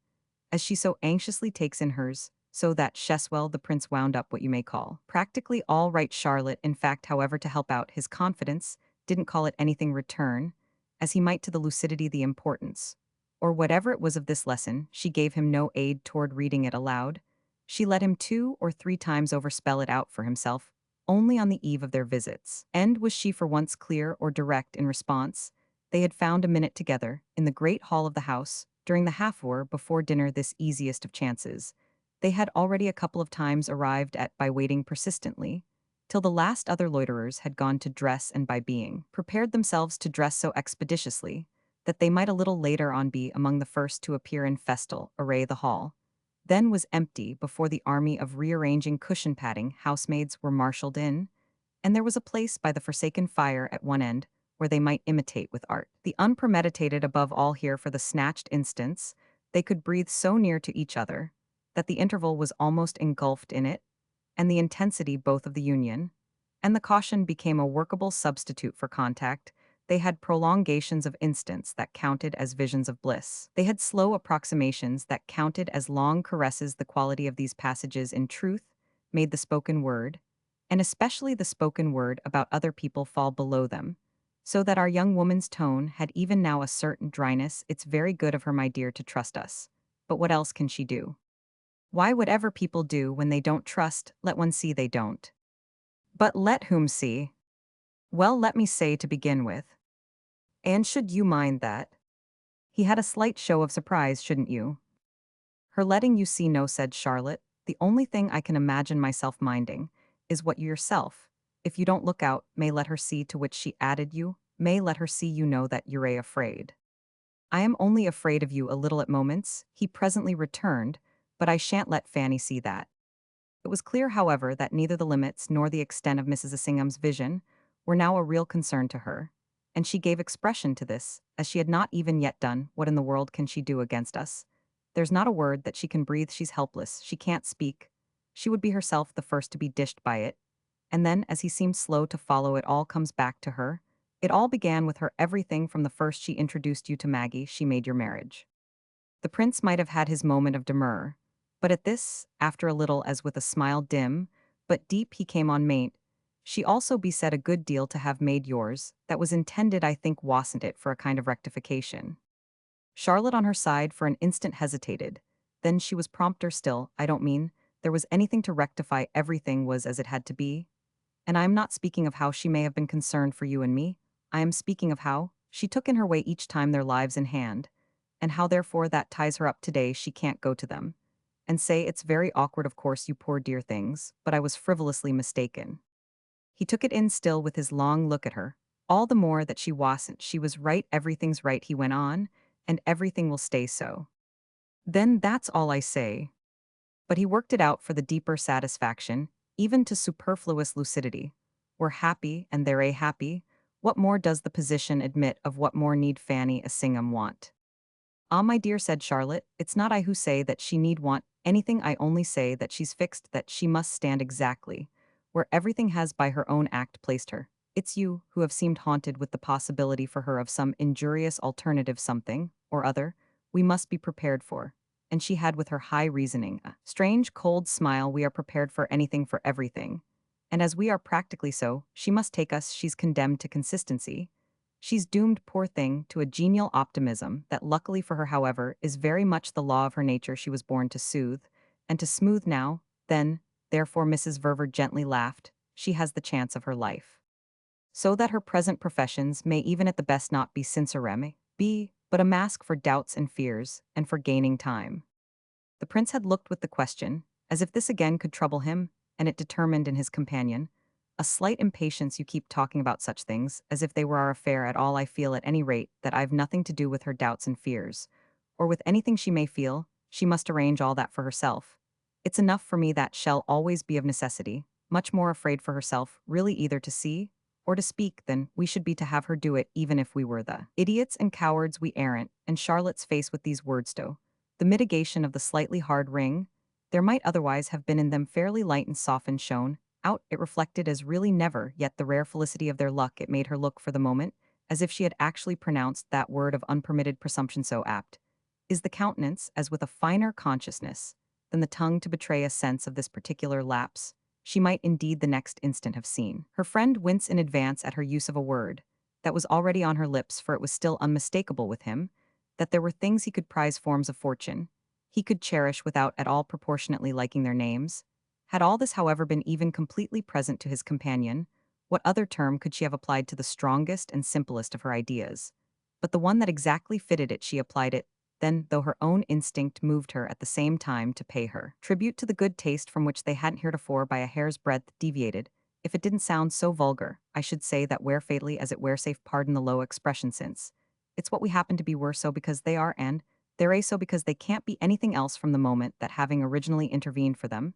S1: as she so anxiously takes in hers, so that Sheswell the prince wound up what you may call practically all right. Charlotte, in fact, however, to help out his confidence, didn't call it anything return, as he might to the lucidity, the importance, or whatever it was of this lesson. She gave him no aid toward reading it aloud. She let him 2 or 3 times overspell it out for himself, only on the eve of their visits. And was she for once clear or direct in response? They had found a minute together, in the great hall of the house, during the half-hour before dinner, this easiest of chances. They had already a couple of times arrived at by waiting persistently, till the last other loiterers had gone to dress, and by being prepared themselves to dress so expeditiously that they might a little later on be among the first to appear in festal array. The hall then was empty before the army of rearranging cushion-patting housemaids were marshaled in, and there was a place by the forsaken fire at one end where they might imitate with art the unpremeditated. Above all here, for the snatched instance, they could breathe so near to each other that the interval was almost engulfed in it, and the intensity both of the union and the caution became a workable substitute for contact. They had prolongations of instants that counted as visions of bliss. They had slow approximations that counted as long caresses. The quality of these passages, in truth, made the spoken word, and especially the spoken word about other people, fall below them, so that our young woman's tone had even now a certain dryness. It's very good of her, my dear, to trust us. But what else can she do? Why, whatever people do when they don't trust, let one see they don't. But let whom see? Well, let me say to begin with. And should you mind that? He had a slight show of surprise, shouldn't you? Her letting you see? No, said Charlotte. The only thing I can imagine myself minding is what you yourself, if you don't look out, may let her see. To which she added, you may let her see you know that you're afraid. I am only afraid of you a little at moments, he presently returned, but I shan't let Fanny see that. It was clear, however, that neither the limits nor the extent of Mrs. Assingham's vision were now a real concern to her, and she gave expression to this, as she had not even yet done. What in the world can she do against us? There's not a word that she can breathe. She's helpless. She can't speak. She would be herself the first to be dished by it. And then, as he seemed slow to follow, it all comes back to her. It all began with her. Everything from the first she introduced you to Maggie, she made your marriage. The prince might have had his moment of demur, but at this, after a little, as with a smile dim but deep, he came on. Mayn't she also be said a good deal to have made yours? That was intended, I think, wasn't it, for a kind of rectification? Charlotte on her side for an instant hesitated. Then she was prompter still. I don't mean there was anything to rectify. Everything was as it had to be. And I am not speaking of how she may have been concerned for you and me. I am speaking of how she took in her way each time their lives in hand, and how therefore that ties her up. Today she can't go to them and say, it's very awkward, of course, you poor dear things, but I was frivolously mistaken. He took it in still with his long look at her. All the more that she wasn't. She was right. Everything's right, he went on, and everything will stay so. Then that's all I say. But he worked it out for the deeper satisfaction, even to superfluous lucidity. We're happy, and they're happy. What more does the position admit of? What more need Fanny Assingham want? Ah, my dear, said Charlotte, it's not I who say that she need want anything. I only say that she's fixed, that she must stand exactly where everything has by her own act placed her. It's you who have seemed haunted with the possibility for her of some injurious alternative, something or other we must be prepared for. And she had, with her high reasoning, a strange cold smile. We are prepared for anything, for everything. And as we are practically so, she must take us. She's condemned to consistency. She's doomed, poor thing, to a genial optimism that, luckily for her, however, is very much the law of her nature. She was born to soothe and to smooth now, then, Therefore Mrs. Verver gently laughed. She has the chance of her life. So that her present professions may even at the best not be sincere, be but a mask for doubts and fears, and for gaining time. The prince had looked with the question, as if this again could trouble him, and it determined in his companion. A slight impatience. You keep talking about such things, as if they were our affair at all. I feel at any rate that I've nothing to do with her doubts and fears. Or with anything she may feel, she must arrange all that for herself. It's enough for me that shall always be of necessity, much more afraid for herself, really either to see or to speak than we should be to have her do it, even if we were the idiots and cowards we aren't. And Charlotte's face with these words though the mitigation of the slightly hard ring, there might otherwise have been in them fairly light and softened shone, out it reflected as really never, yet the rare felicity of their luck it made her look for the moment, as if she had actually pronounced that word of unpermitted presumption so apt, is the countenance, as with a finer consciousness than the tongue to betray a sense of this particular lapse, she might indeed the next instant have seen. Her friend wince in advance at her use of a word that was already on her lips, for it was still unmistakable with him that there were things he could prize, forms of fortune, he could cherish without at all proportionately liking their names. Had all this, however, been even completely present to his companion, what other term could she have applied to the strongest and simplest of her ideas? But the one that exactly fitted it she applied it, then, though her own instinct moved her at the same time to pay her tribute to the good taste from which they hadn't heretofore by a hair's breadth deviated. If it didn't sound so vulgar, I should say that where fatally as it were safe, pardon the low expression, since it's what we happen to be were so because they are, and they're a so because they can't be anything else from the moment that having originally intervened for them,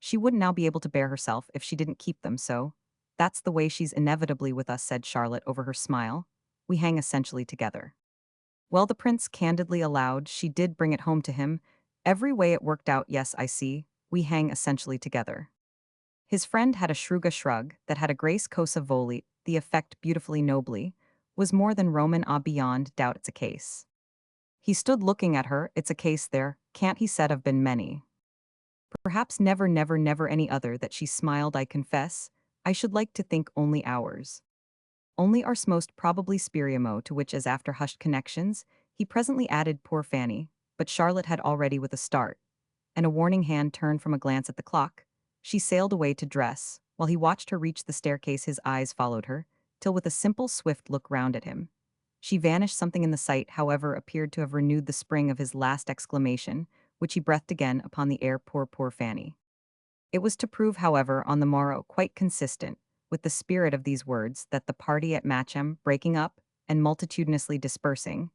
S1: she wouldn't now be able to bear herself if she didn't keep them so. That's the way she's inevitably with us, said Charlotte over her smile. We hang essentially together. Well, the prince candidly allowed she did bring it home to him. Every way it worked out, yes, I see. We hang essentially together. His friend had a shrug that had a grace cosa volet, the effect beautifully nobly, was more than Roman beyond doubt it's a case. He stood looking at her, it's a case there, can't he said have been many. Perhaps never any other that she smiled, I confess, I should like to think only ours. Only ours most probably spiriamo, to which as after hushed connections, he presently added poor Fanny, but Charlotte had already with a start, and a warning hand turned from a glance at the clock. She sailed away to dress, while he watched her reach the staircase his eyes followed her, till with a simple swift look round at him, she vanished. Something in the sight, however, appeared to have renewed the spring of his last exclamation, which he breathed again upon the air, poor Fanny. It was to prove, however, on the morrow, quite consistent with the spirit of these words, that the party at Matcham, breaking up and multitudinously dispersing,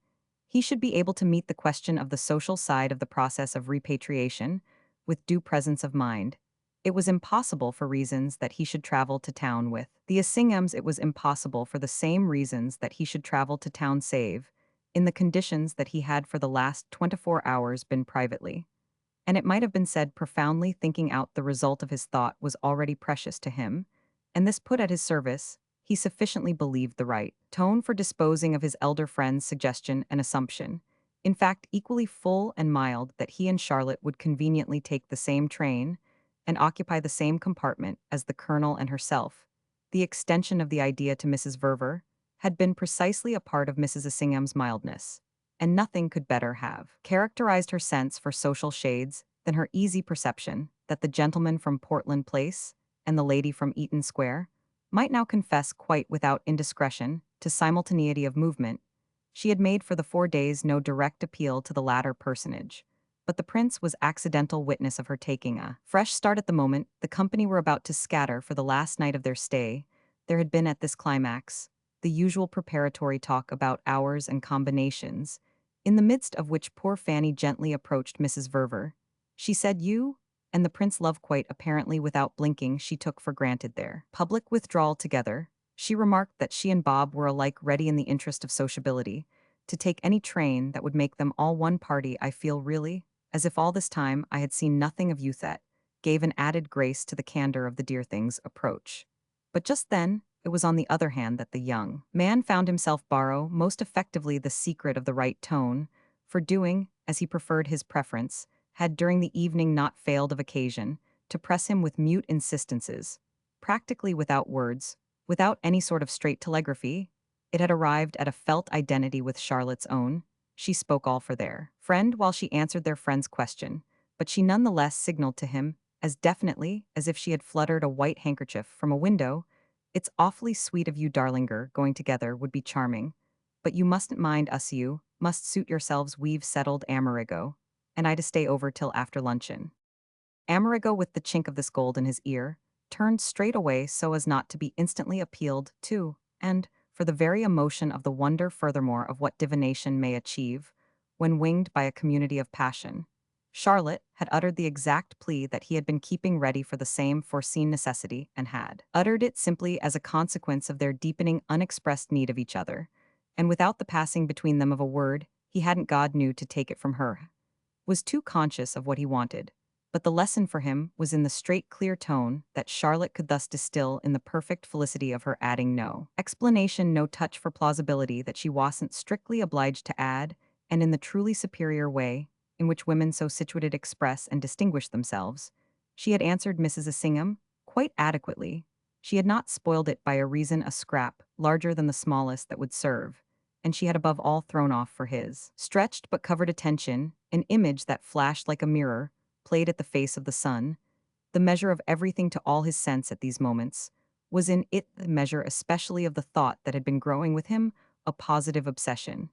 S1: he should be able to meet the question of the social side of the process of repatriation with due presence of mind. It was impossible for reasons that he should travel to town with the Assinghams. It was impossible for the same reasons that he should travel to town save, in the conditions that he had for the last 24 hours been privately. And it might have been said profoundly thinking out the result of his thought was already precious to him, and this put at his service, he sufficiently believed the right tone for disposing of his elder friend's suggestion and assumption, in fact equally full and mild, that he and Charlotte would conveniently take the same train and occupy the same compartment as the colonel and herself. The extension of the idea to Mrs. Verver had been precisely a part of Mrs. Assingham's mildness, and nothing could better have characterized her sense for social shades than her easy perception that the gentleman from Portland Place and the lady from Eaton Square might now confess quite without indiscretion to simultaneity of movement. She had made for the 4 days no direct appeal to the latter personage, but the prince was accidental witness of her taking a fresh start at the moment the company were about to scatter for the last night of their stay. There had been at this climax the usual preparatory talk about hours and combinations, in the midst of which poor Fanny gently approached Mrs. Verver. She said, "You," and the prince loved quite apparently without blinking she took for granted their public withdrawal together. She remarked that she and Bob were alike ready in the interest of sociability to take any train that would make them all one party. I feel really as if all this time I had seen nothing of youth that gave an added grace to the candor of the dear thing's approach. But just then, it was on the other hand that the young man found himself borrow most effectively the secret of the right tone, for doing, as he preferred his preference, had during the evening not failed of occasion to press him with mute insistences, practically without words, without any sort of straight telegraphy. It had arrived at a felt identity with Charlotte's own. She spoke all for their friend while she answered their friend's question, but she none the less signaled to him, as definitely as if she had fluttered a white handkerchief from a window. "It's awfully sweet of you, darlinger, going together would be charming. But you mustn't mind us, you must suit yourselves, we've settled Amerigo, and I to stay over till after luncheon." Amerigo, with the chink of this gold in his ear, turned straight away so as not to be instantly appealed to, and, for the very emotion of the wonder furthermore of what divination may achieve, when winged by a community of passion, Charlotte had uttered the exact plea that he had been keeping ready for the same foreseen necessity, and had uttered it simply as a consequence of their deepening unexpressed need of each other, and without the passing between them of a word he hadn't God knew to take it from her, was too conscious of what he wanted. But the lesson for him was in the straight, clear tone that Charlotte could thus distill in the perfect felicity of her adding no explanation, no touch for plausibility that she wasn't strictly obliged to add, and in the truly superior way in which women so situated express and distinguish themselves, she had answered Mrs. Assingham quite adequately. She had not spoiled it by a reason, a scrap larger than the smallest that would serve, and she had above all thrown off for his stretched but covered attention an image that flashed like a mirror, played at the face of the sun. The measure of everything to all his sense at these moments was in it the measure especially of the thought that had been growing with him, a positive obsession.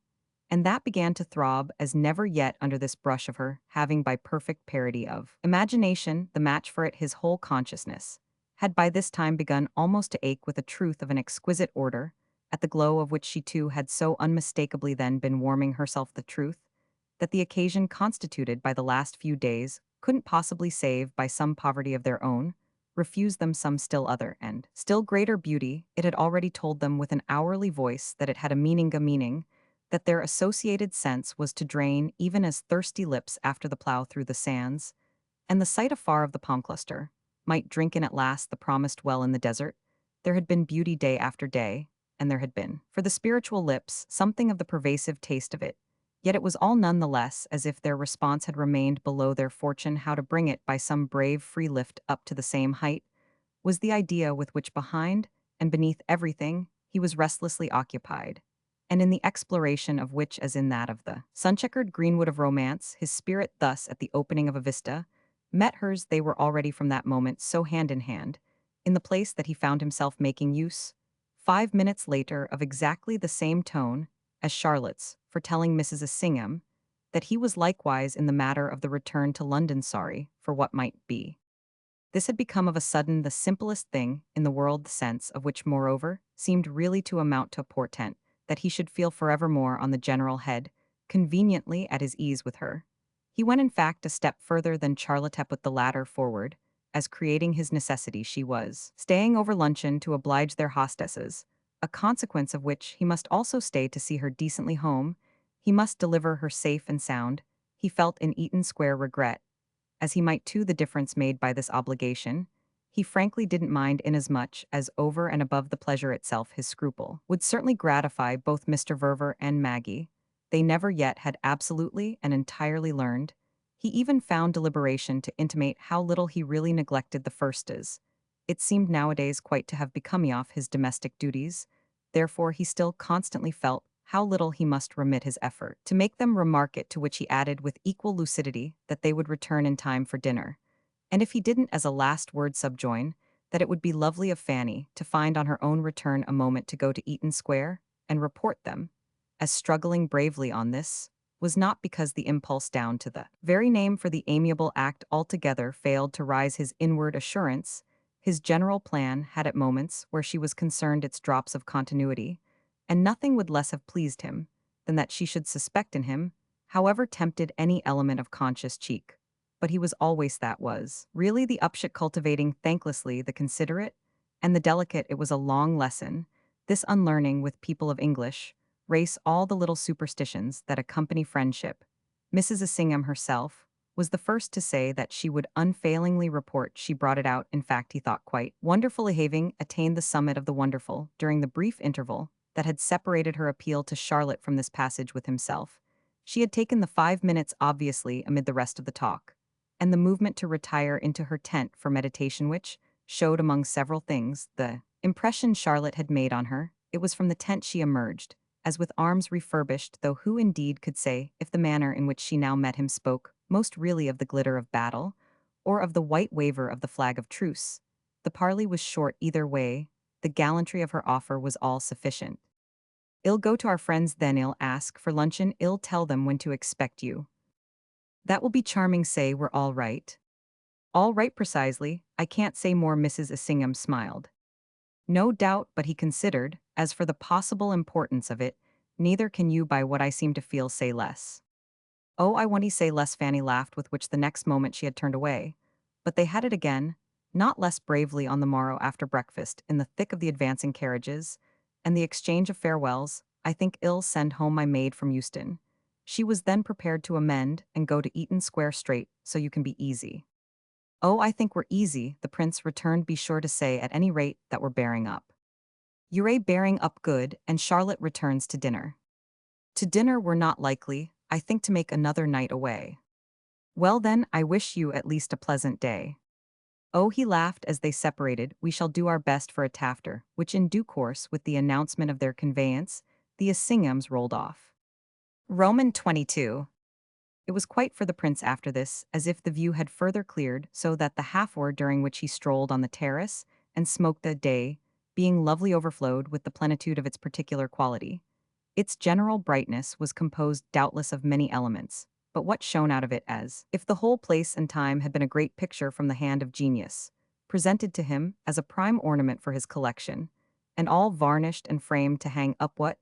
S1: And that began to throb as never yet under this brush of her, having by perfect parity of imagination the match for it his whole consciousness, had by this time begun almost to ache with a truth of an exquisite order, at the glow of which she too had so unmistakably then been warming herself, the truth that the occasion constituted by the last few days couldn't possibly save by some poverty of their own, refuse them some still other and still greater beauty. It had already told them with an hourly voice that it had a meaning, that their associated sense was to drain even as thirsty lips after the plough through the sands, and the sight afar of the palm cluster might drink in at last the promised well in the desert. There had been beauty day after day, and there had been, for the spiritual lips, something of the pervasive taste of it. Yet it was all none the less as if their response had remained below their fortune. How to bring it by some brave free lift up to the same height was the idea with which behind and beneath everything he was restlessly occupied, and in the exploration of which, as in that of the sun-checkered greenwood of romance, his spirit thus, at the opening of a vista, met hers. They were already from that moment so hand in hand, in the place that he found himself making use, 5 minutes later, of exactly the same tone as Charlotte's for telling Mrs. Assingham that he was likewise in the matter of the return to London sorry for what might be. This had become of a sudden the simplest thing in the world, the sense of which, moreover, seemed really to amount to a portent that he should feel forevermore on the general head, conveniently at his ease with her. He went in fact a step further than Charlotte had put the latter forward, as creating his necessity she was staying over luncheon to oblige their hostesses, a consequence of which he must also stay to see her decently home. He must deliver her safe and sound. He felt in Eaton Square regret, as he might too, the difference made by this obligation. He frankly didn't mind, inasmuch as over and above the pleasure itself his scruple would certainly gratify both Mr. Verver and Maggie. They never yet had absolutely and entirely learned. He even found deliberation to intimate how little he really neglected the firstes. It seemed nowadays quite to have become off his domestic duties. Therefore he still constantly felt how little he must remit his effort to make them remark it, to which he added with equal lucidity that they would return in time for dinner. And if he didn't as a last word subjoin that it would be lovely of Fanny to find on her own return a moment to go to Eaton Square and report them, as struggling bravely on this, was not because the impulse down to the very name for the amiable act altogether failed to rise his inward assurance. His general plan had at moments where she was concerned its drops of continuity, and nothing would less have pleased him than that she should suspect in him, however tempted, any element of conscious cheek. But he was always that was really the upshot, cultivating thanklessly the considerate and the delicate. It was a long lesson, this unlearning with people of English race all the little superstitions that accompany friendship. Mrs. Assingham herself was the first to say that she would unfailingly report. She brought it out, in fact, he thought quite wonderfully, having attained the summit of the wonderful during the brief interval that had separated her appeal to Charlotte from this passage with himself. She had taken the 5 minutes obviously amid the rest of the talk, and the movement to retire into her tent for meditation, which showed, among several things, the impression Charlotte had made on her. It was from the tent she emerged, as with arms refurbished, though who indeed could say if the manner in which she now met him spoke most really of the glitter of battle, or of the white waver of the flag of truce. The parley was short either way, the gallantry of her offer was all sufficient. "I'll go to our friends then, I'll ask for luncheon, I'll tell them when to expect you." "That will be charming, say we're all right." "All right precisely, I can't say more." Mrs. Assingham smiled. "No doubt," but he considered, "as for the possible importance of it, neither can you by what I seem to feel say less." "Oh, I won't say less." Fanny laughed, with which the next moment she had turned away. But they had it again, not less bravely on the morrow after breakfast, in the thick of the advancing carriages, and the exchange of farewells. "I think I'll send home my maid from Euston." She was then prepared to amend and go to Eaton Square straight, "so you can be easy." "Oh, I think we're easy," the prince returned. "Be sure to say at any rate that we're bearing up." "You're bearing up good," and Charlotte returns to dinner. "To dinner we're not likely, I think, to make another night away." "Well then, I wish you at least a pleasant day." "Oh," he laughed as they separated, "we shall do our best for a tafter," which in due course, with the announcement of their conveyance, the Assinghams rolled off. Roman 22. It was quite for the prince after this, as if the view had further cleared, so that the half-hour during which he strolled on the terrace and smoked the day, being lovely, overflowed with the plenitude of its particular quality. Its general brightness was composed doubtless of many elements, but what shone out of it, as if the whole place and time had been a great picture from the hand of genius, presented to him as a prime ornament for his collection, and all varnished and framed to hang up. What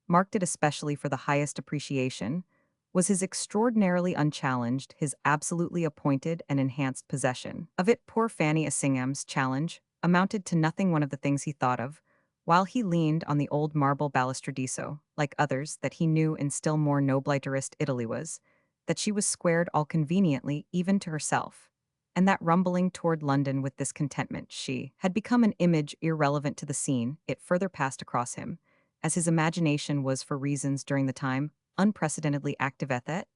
S1: marked it especially for the highest appreciation was his extraordinarily unchallenged, his absolutely appointed and enhanced possession of it. Poor Fanny Assingham's challenge amounted to nothing. One of the things he thought of, while he leaned on the old marble balustradizo, like others that he knew in still more nobliterist Italy, was that she was squared all conveniently even to herself, and that rumbling toward London with this contentment she had become an image irrelevant to the scene it further passed across him, as his imagination was for reasons during the time unprecedentedly active at that.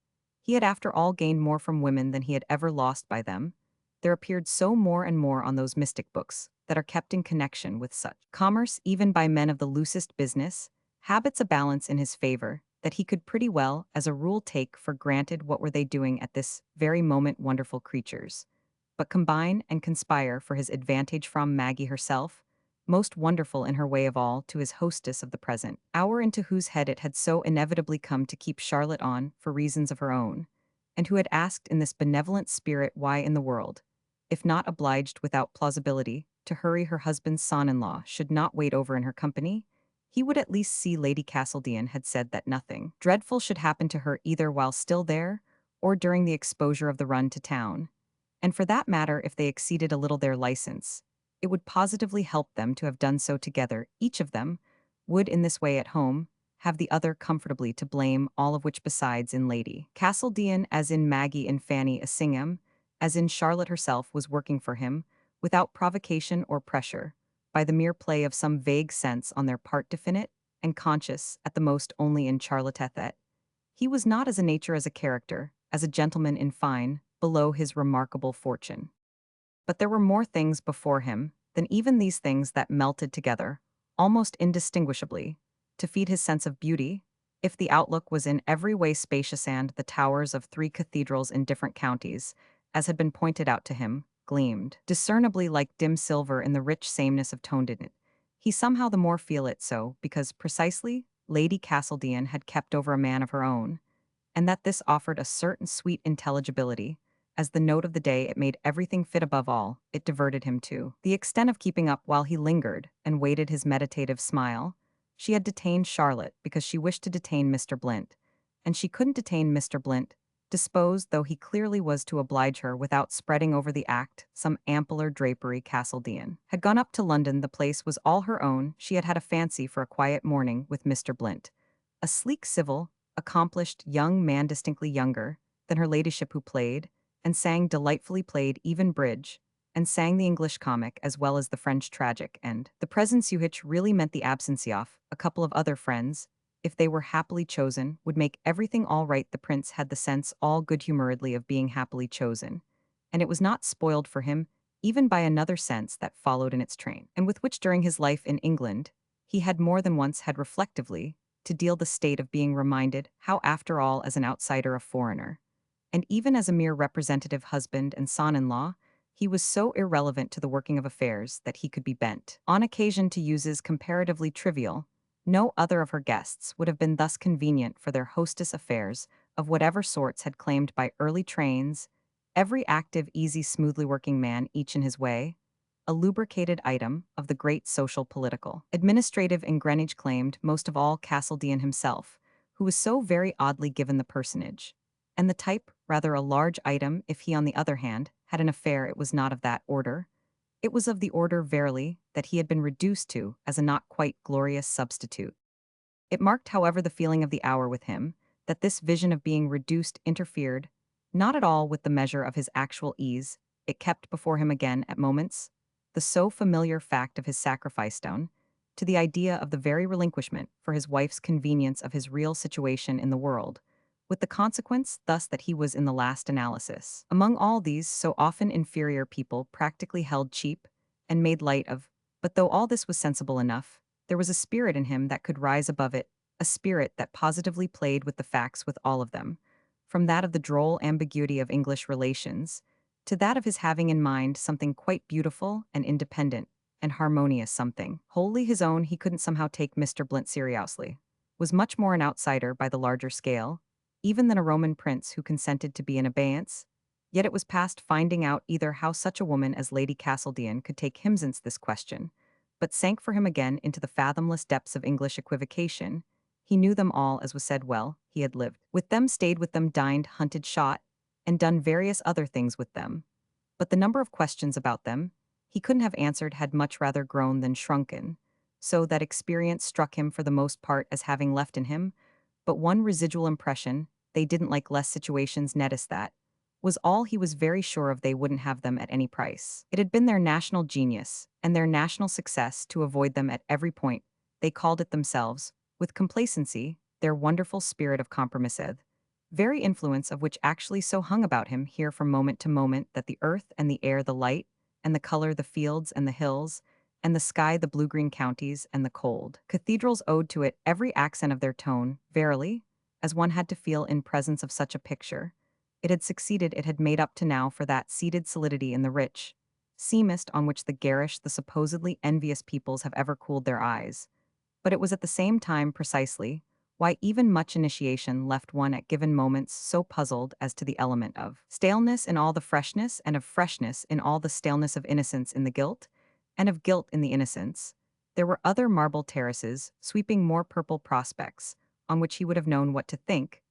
S1: He had after all gained more from women than he had ever lost by them. There appeared so more and more on those mystic books that are kept in connection with such commerce even by men of the loosest business, habits a balance in his favor, that he could pretty well, as a rule, take for granted what were they doing at this very moment, wonderful creatures, but combine and conspire for his advantage. From Maggie herself, most wonderful in her way of all, to his hostess of the present hour, into whose head it had so inevitably come to keep Charlotte on for reasons of her own, and who had asked in this benevolent spirit why in the world, if not obliged without plausibility, to hurry her husband's son-in-law, should not wait over in her company. He would at least see. Lady Castledean had said that nothing dreadful should happen to her either while still there, or during the exposure of the run to town. And for that matter, if they exceeded a little their license, it would positively help them to have done so together. Each of them would in this way at home have the other comfortably to blame, all of which besides in Lady Castledean, as in Maggie and Fanny Assingham, as in Charlotte herself, was working for him, without provocation or pressure, by the mere play of some vague sense on their part, definite and conscious at the most only in Charlotte, that he was not as a nature, as a character, as a gentleman, in fine, below his remarkable fortune. But there were more things before him than even these things that melted together, almost indistinguishably, to feed his sense of beauty. If the outlook was in every way spacious, and the towers of 3 cathedrals in different counties, as had been pointed out to him, gleamed discernibly like dim silver in the rich sameness of toned in it, he somehow the more feel it so, because precisely Lady Castledean had kept over a man of her own, and that this offered a certain sweet intelligibility. As the note of the day, it made everything fit. Above all, it diverted him to the extent of keeping up, while he lingered and waited his meditative smile. She had detained Charlotte because she wished to detain Mr. Blint, and she couldn't detain Mr. Blint, disposed though he clearly was to oblige her, without spreading over the act some ampler drapery. Castledean had gone up to London. The place was all her own. She had had a fancy for a quiet morning with Mr. Blint, a sleek, civil, accomplished young man, distinctly younger than her ladyship, who played and sang delightfully, played even bridge, and sang the English comic as well as the French tragic, and the presence which really meant the absence of a couple of other friends, if they were happily chosen, would make everything all right. The prince had the sense all good-humoredly of being happily chosen, and it was not spoiled for him even by another sense that followed in its train, and with which during his life in England he had more than once had reflectively to deal, the state of being reminded how, after all, as an outsider, a foreigner, and even as a mere representative husband and son-in-law, he was so irrelevant to the working of affairs that he could be bent, on occasion, to uses comparatively trivial. No other of her guests would have been thus convenient for their hostess affairs of whatever sorts had claimed by early trains, every active, easy, smoothly working man, each in his way, a lubricated item of the great social, political, administrative in Greenwich claimed most of all Castledean himself, who was so very oddly given the personage. And the type, rather a large item if he, on the other hand, had an affair it was not of that order. It was of the order, verily, that he had been reduced to as a not quite glorious substitute. It marked, however, the feeling of the hour with him, that this vision of being reduced interfered, not at all with the measure of his actual ease. It kept before him again, at moments, the so familiar fact of his sacrifice stone, to the idea of the very relinquishment, for his wife's convenience, of his real situation in the world, with the consequence thus that he was in the last analysis, among all these so often inferior people, practically held cheap and made light of. But though all this was sensible enough, there was a spirit in him that could rise above it, a spirit that positively played with the facts, with all of them, from that of the droll ambiguity of English relations, to that of his having in mind something quite beautiful and independent and harmonious, something wholly his own. He couldn't somehow take Mr. Blint seriously, was much more an outsider by the larger scale, even than a Roman prince who consented to be in abeyance. Yet it was past finding out either how such a woman as Lady Castledean could take him since this question, but sank for him again into the fathomless depths of English equivocation. He knew them all, as was said. Well, he had lived with them, stayed with them, dined, hunted, shot, and done various other things with them. But the number of questions about them he couldn't have answered had much rather grown than shrunken, so that experience struck him for the most part as having left in him but one residual impression. They didn't like less situations, noticed that, was all he was very sure of. They wouldn't have them at any price. It had been their national genius and their national success to avoid them at every point. They called it themselves, with complacency, their wonderful spirit of compromise, very influence of which actually so hung about him here from moment to moment that the earth and the air, the light and the color, the fields and the hills, and the sky, the blue-green counties, and the cold cathedrals owed to it every accent of their tone. Verily, as one had to feel in presence of such a picture, it had succeeded. It had made up to now for that seated solidity in the rich sea mist on which the garish, the supposedly envious peoples have ever cooled their eyes. But it was at the same time precisely why even much initiation left one at given moments so puzzled as to the element of staleness in all the freshness, and of freshness in all the staleness, of innocence in the guilt, and of guilt in the innocence. There were other marble terraces, sweeping more purple prospects, on which he would have known what to think,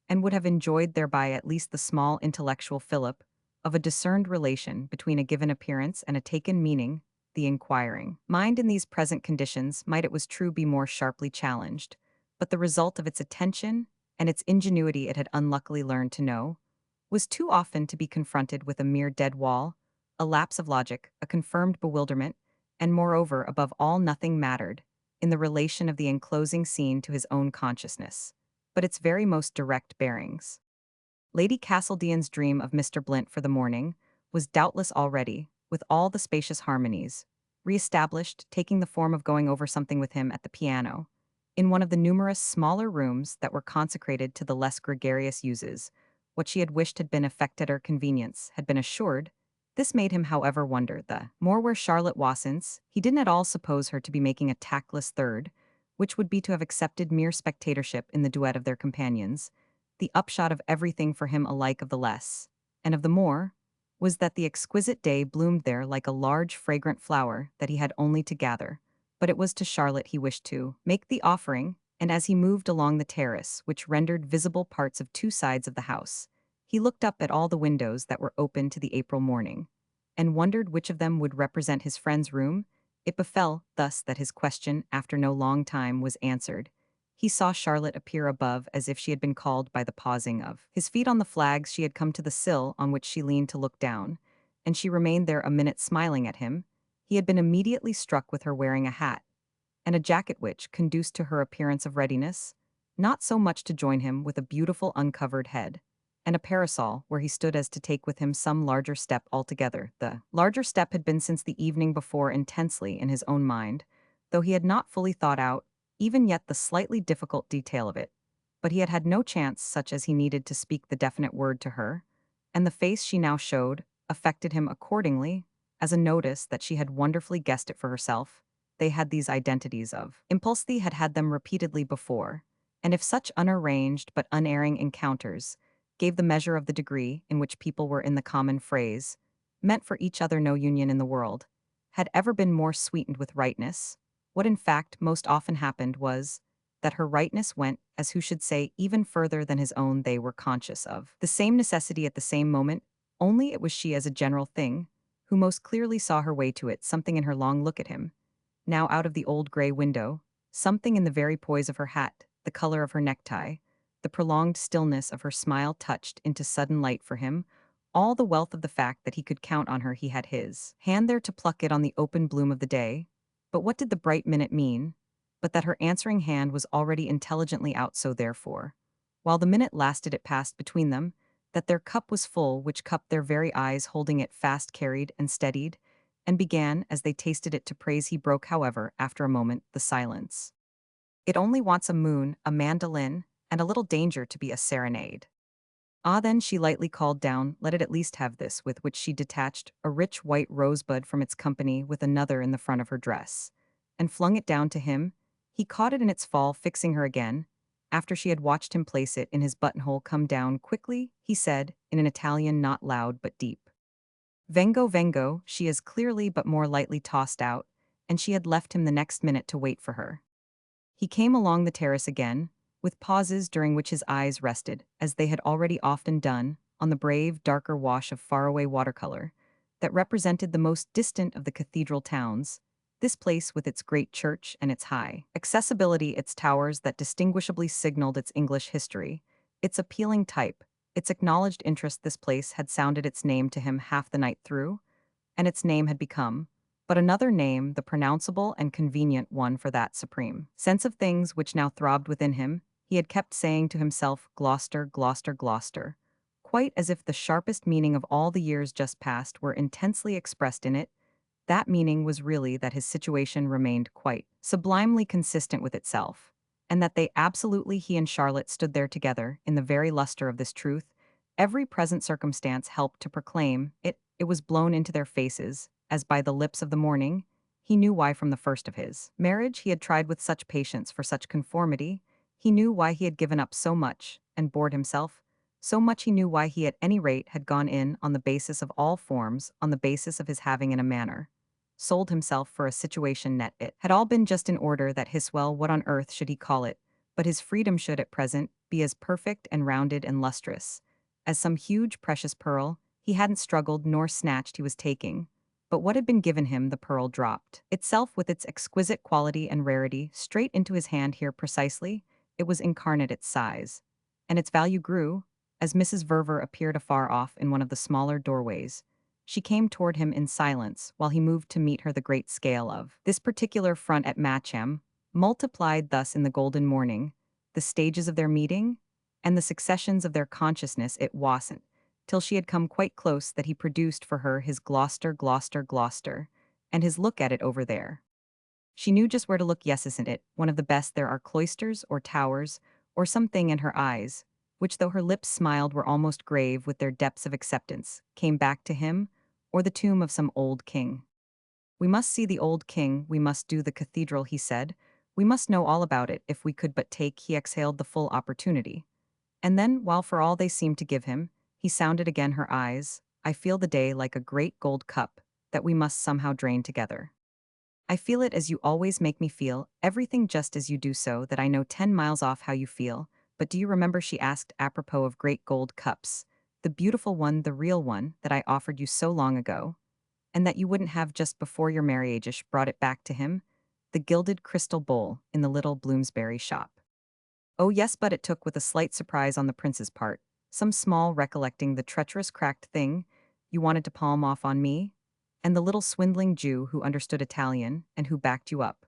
S1: and would have enjoyed thereby at least the small intellectual fillip of a discerned relation between a given appearance and a taken meaning. The inquiring mind in these present conditions might, it was true, be more sharply challenged, but the result of its attention and its ingenuity, it had unluckily learned to know, was too often to be confronted with a mere dead wall, a lapse of logic, a confirmed bewilderment, and moreover, above all, nothing mattered in the relation of the enclosing scene to his own consciousness, but its very most direct bearings. Lady Castledean's dream of Mr. Blint for the morning was doubtless already, with all the spacious harmonies, re-established, taking the form of going over something with him at the piano, in one of the numerous smaller rooms that were consecrated to the less gregarious uses. What she had wished had been effected, or convenience had been assured. This made him, however, wonder the more where Charlotte was, since he didn't at all suppose her to be making a tactless third, which would be to have accepted mere spectatorship in the duet of their companions. The upshot of everything for him alike, of the less and of the more, was that the exquisite day bloomed there like a large fragrant flower that he had only to gather. But it was to Charlotte he wished to make the offering, and as he moved along the terrace, which rendered visible parts of two sides of the house, he looked up at all the windows that were open to the April morning, and wondered which of them would represent his friend's room. It befell thus that his question, after no long time, was answered. He saw Charlotte appear above, as if she had been called by the pausing of his feet on the flags. She had come to the sill on which she leaned to look down, and she remained there a minute smiling at him. He had been immediately struck with her wearing a hat and a jacket which conduced to her appearance of readiness, not so much to join him with a beautiful uncovered head, and a parasol where he stood as to take with him some larger step altogether. The larger step had been since the evening before intensely in his own mind, though he had not fully thought out, even yet, the slightly difficult detail of it. but he had had no chance such as he needed to speak the definite word to her, and the face she now showed affected him accordingly, as a notice that she had wonderfully guessed it for herself. They had these identities of impulse. They had had them repeatedly before, and if such unarranged but unerring encounters gave the measure of the degree in which people were in the common phrase, meant for each other no union in the world, had ever been more sweetened with rightness, what in fact most often happened was that her rightness went, as who should say, even further than his own. They were conscious of the same necessity at the same moment, only it was she as a general thing, who most clearly saw her way to it. Something in her long look at him, now out of the old gray window, something in the very poise of her hat, the color of her necktie, the prolonged stillness of her smile touched into sudden light for him, all the wealth of the fact that he could count on her. He had his hand there to pluck it on the open bloom of the day. But what did the bright minute mean? But that her answering hand was already intelligently out, so therefore, while the minute lasted it passed between them, that their cup was full, which cup their very eyes holding it fast carried and steadied, and began, as they tasted it, to praise. He broke, however, after a moment, the silence. It only wants a moon, a mandolin, and a little danger to be a serenade. Ah, then she lightly called down, let it at least have this, with which she detached a rich white rosebud from its company with another in the front of her dress, and flung it down to him. He caught it in its fall, fixing her again. After she had watched him place it in his buttonhole, come down quickly, he said, in an Italian not loud but deep. Vengo, vengo, she is clearly but more lightly tossed out, and she had left him the next minute to wait for her. He came along the terrace again, with pauses during which his eyes rested, as they had already often done, on the brave, darker wash of faraway watercolor that represented the most distant of the cathedral towns, this place with its great church and its high accessibility, its towers that distinguishably signaled its English history, its appealing type, its acknowledged interest. This place had sounded its name to him half the night through, and its name had become but another name, the pronounceable and convenient one for that supreme sense of things which now throbbed within him. He had kept saying to himself, Gloucester, Gloucester, Gloucester, quite as if the sharpest meaning of all the years just past were intensely expressed in it. That meaning was really that his situation remained quite sublimely consistent with itself, and that they absolutely, he and Charlotte, stood there together in the very luster of this truth. Every present circumstance helped to proclaim it. It was blown into their faces, as by the lips of the morning. He knew why from the first of his marriage he had tried with such patience for such conformity. He knew why he had given up so much, and bored himself. So much he knew why he at any rate had gone in on the basis of all forms, on the basis of his having in a manner sold himself for a situation. Net it had all been just in order that his, well, what on earth should he call it, but his freedom should at present be as perfect and rounded and lustrous as some huge precious pearl. He hadn't struggled nor snatched, he was taking. But what had been given him, the pearl dropped itself with its exquisite quality and rarity straight into his hand here precisely. It was incarnate, its size, and its value grew, as Mrs. Verver appeared afar off in one of the smaller doorways. She came toward him in silence while he moved to meet her. The great scale of this particular front at Matcham, multiplied thus in the golden morning, the stages of their meeting, and the successions of their consciousness. It wasn't till she had come quite close that he produced for her his Gloucester, Gloucester, Gloucester, and his look at it over there. She knew just where to look. Yes, isn't it one of the best? There are cloisters or towers or something in her eyes, which though her lips smiled were almost grave with their depths of acceptance, came back to him, or the tomb of some old king. We must see the old king, we must do the cathedral, he said. We must know all about it if we could but take. He exhaled the full opportunity. And then, while for all they seemed to give him, he sounded again her eyes, I feel the day like a great gold cup that we must somehow drain together. I feel it as you always make me feel, everything just as you do, so that I know 10 miles off how you feel. But do you remember, she asked, apropos of great gold cups, the beautiful one, the real one, that I offered you so long ago, and that you wouldn't have just before your marriage? Brought it back to him, the gilded crystal bowl in the little Bloomsbury shop. Oh yes, but it took with a slight surprise on the prince's part, some small recollecting the treacherous cracked thing you wanted to palm off on me, and the little swindling Jew who understood Italian and who backed you up.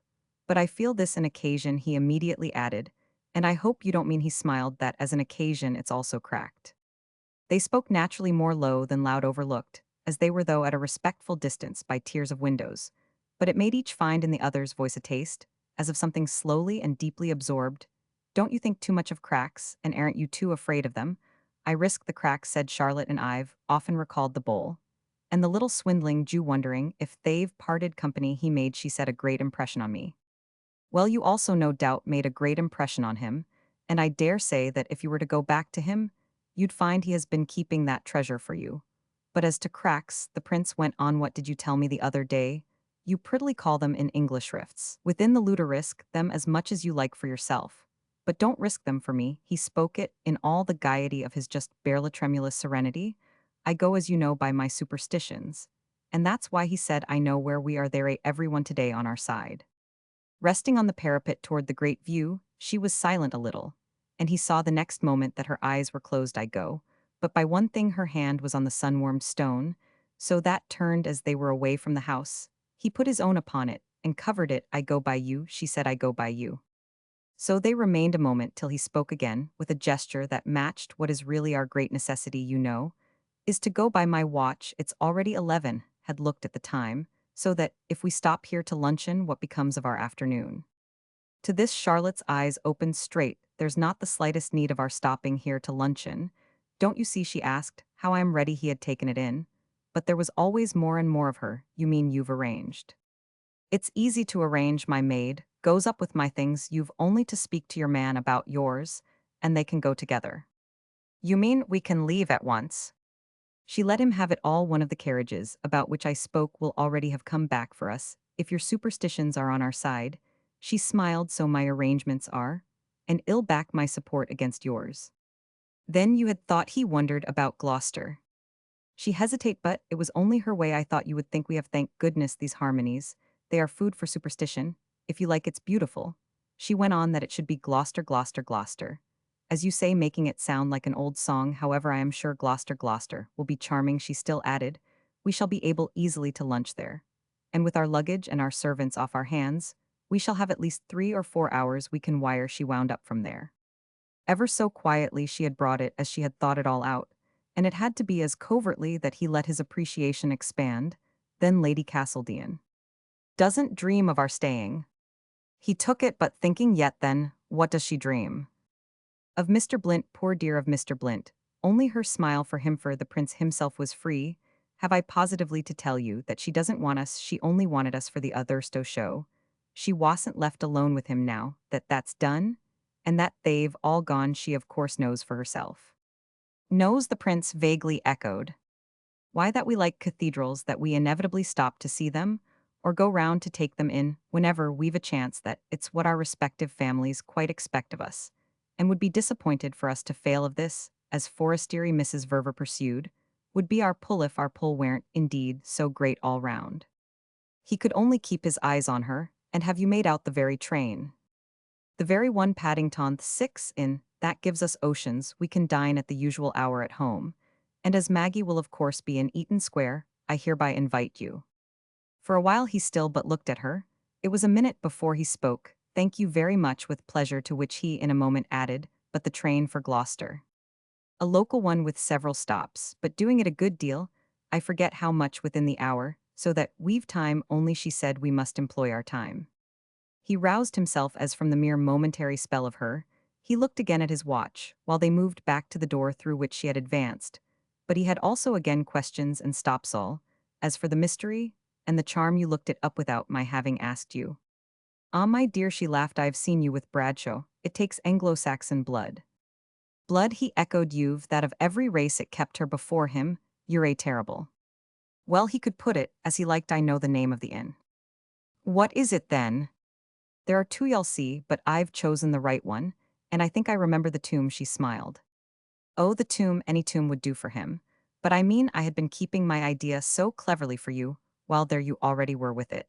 S1: But I feel this an occasion, he immediately added, and I hope you don't mean. He smiled, that as an occasion it's also cracked. They spoke naturally more low than loud, overlooked, as they were though at a respectful distance by tiers of windows, but it made each find in the other's voice a taste, as of something slowly and deeply absorbed, Don't you think too much of cracks, and aren't you too afraid of them? I risk the cracks, said Charlotte, and I've often recalled the bowl. And the little swindling Jew wondering if they've parted company he made, she said, a great impression on me. Well, you also no doubt made a great impression on him, and I dare say that if you were to go back to him, you'd find he has been keeping that treasure for you. But as to cracks, the prince went on, what did you tell me the other day? You prettily call them in English rifts. Within the ludo risk them as much as you like for yourself. But don't risk them for me. He spoke it in all the gaiety of his just barely tremulous serenity. I go, as you know, by my superstitions. And that's why he said, I know where we are, there everyone today on our side. Resting on the parapet toward the great view, she was silent a little, and he saw the next moment that her eyes were closed. I go, but by one thing her hand was on the sun-warmed stone, so that turned as they were away from the house. He put his own upon it, and covered it. I go by you, she said, I go by you. So they remained a moment till he spoke again, with a gesture that matched what is really our great necessity, you know, is to go by my watch. It's already 11, had looked at the time, so that, if we stop here to luncheon, what becomes of our afternoon? To this Charlotte's eyes opened straight. There's not the slightest need of our stopping here to luncheon. Don't you see, she asked, how I am ready? He had taken it in. But there was always more and more of her. You mean you've arranged? It's easy to arrange, my maid goes up with my things. You've only to speak to your man about yours, and they can go together. You mean we can leave at once? She let him have it all. One of the carriages, about which I spoke, will already have come back for us, if your superstitions are on our side. She smiled. So my arrangements are, and ill back my support against yours. Then you had thought, he wondered, about Gloucester. She hesitate, but it was only her way. I thought you would think we have, thank goodness, these harmonies. They are food for superstition. If you like, it's beautiful. She went on, that it should be Gloucester, Gloucester, Gloucester. As you say, making it sound like an old song. However, I am sure Gloucester, Gloucester will be charming. She still added, we shall be able easily to lunch there. And with our luggage and our servants off our hands, we shall have at least 3 or 4 hours. We can wire. She wound up from there. Ever so quietly she had brought it, as she had thought it all out, and it had to be as covertly that he let his appreciation expand. Then Lady Castledean doesn't dream of our staying. He took it, but thinking, yet then, what does she dream? Of Mr. Blint, poor dear, of Mr. Blint. Only her smile for him, for the prince himself was free. Have I positively to tell you that she doesn't want us? She only wanted us for the other sto show. She wasn't left alone with him now that that's done, and that they've all gone. She of course knows for herself. Knows, the prince vaguely echoed. Why, that we like cathedrals, that we inevitably stop to see them, or go round to take them in, whenever we've a chance, that it's what our respective families quite expect of us, and would be disappointed for us to fail of this, as forestery Mrs. Verver pursued, would be our pull if our pull weren't, indeed, so great all round. He could only keep his eyes on her, and have you made out the very train? The very one, Paddington 6 in, that gives us oceans. We can dine at the usual hour at home, and as Maggie will of course be in Eaton Square, I hereby invite you. For a while he still but looked at her. It was a minute before he spoke. Thank you very much, with pleasure, to which he in a moment added, but the train for Gloucester. A local one with several stops, but doing it a good deal. I forget how much within the hour, so that we've time. Only she said we must employ our time. He roused himself as from the mere momentary spell of her. He looked again at his watch, while they moved back to the door through which she had advanced. But he had also again questions and stops all. As for the mystery and the charm, you looked it up without my having asked you. Ah, my dear, she laughed, I've seen you with Bradshaw. It takes Anglo-Saxon blood. Blood, he echoed. You've that of every race. It kept her before him. You're a terrible. Well, he could put it as he liked. I know the name of the inn. What is it then? There are 2, you'll see, but I've chosen the right one, and I think I remember the tomb. She smiled. Oh, the tomb, any tomb would do for him. But I mean, I had been keeping my idea so cleverly for you, while there you already were with it.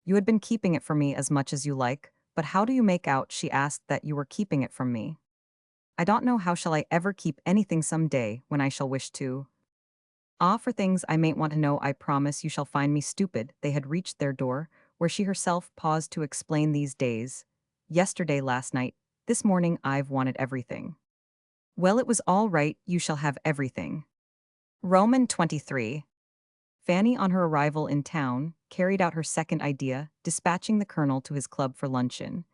S1: You had been keeping it from me as much as you like, but how do you make out, she asked, that you were keeping it from me? I don't know how shall I ever keep anything some day, when I shall wish to. Ah, for things I mayn't want to know, I promise you shall find me stupid. They had reached their door, where she herself paused to explain. These days. Yesterday, last night, this morning, I've wanted everything. Well, it was all right, you shall have everything. Roman 23. Fanny, on her arrival in town, carried out her second idea, dispatching the colonel to his club for luncheon,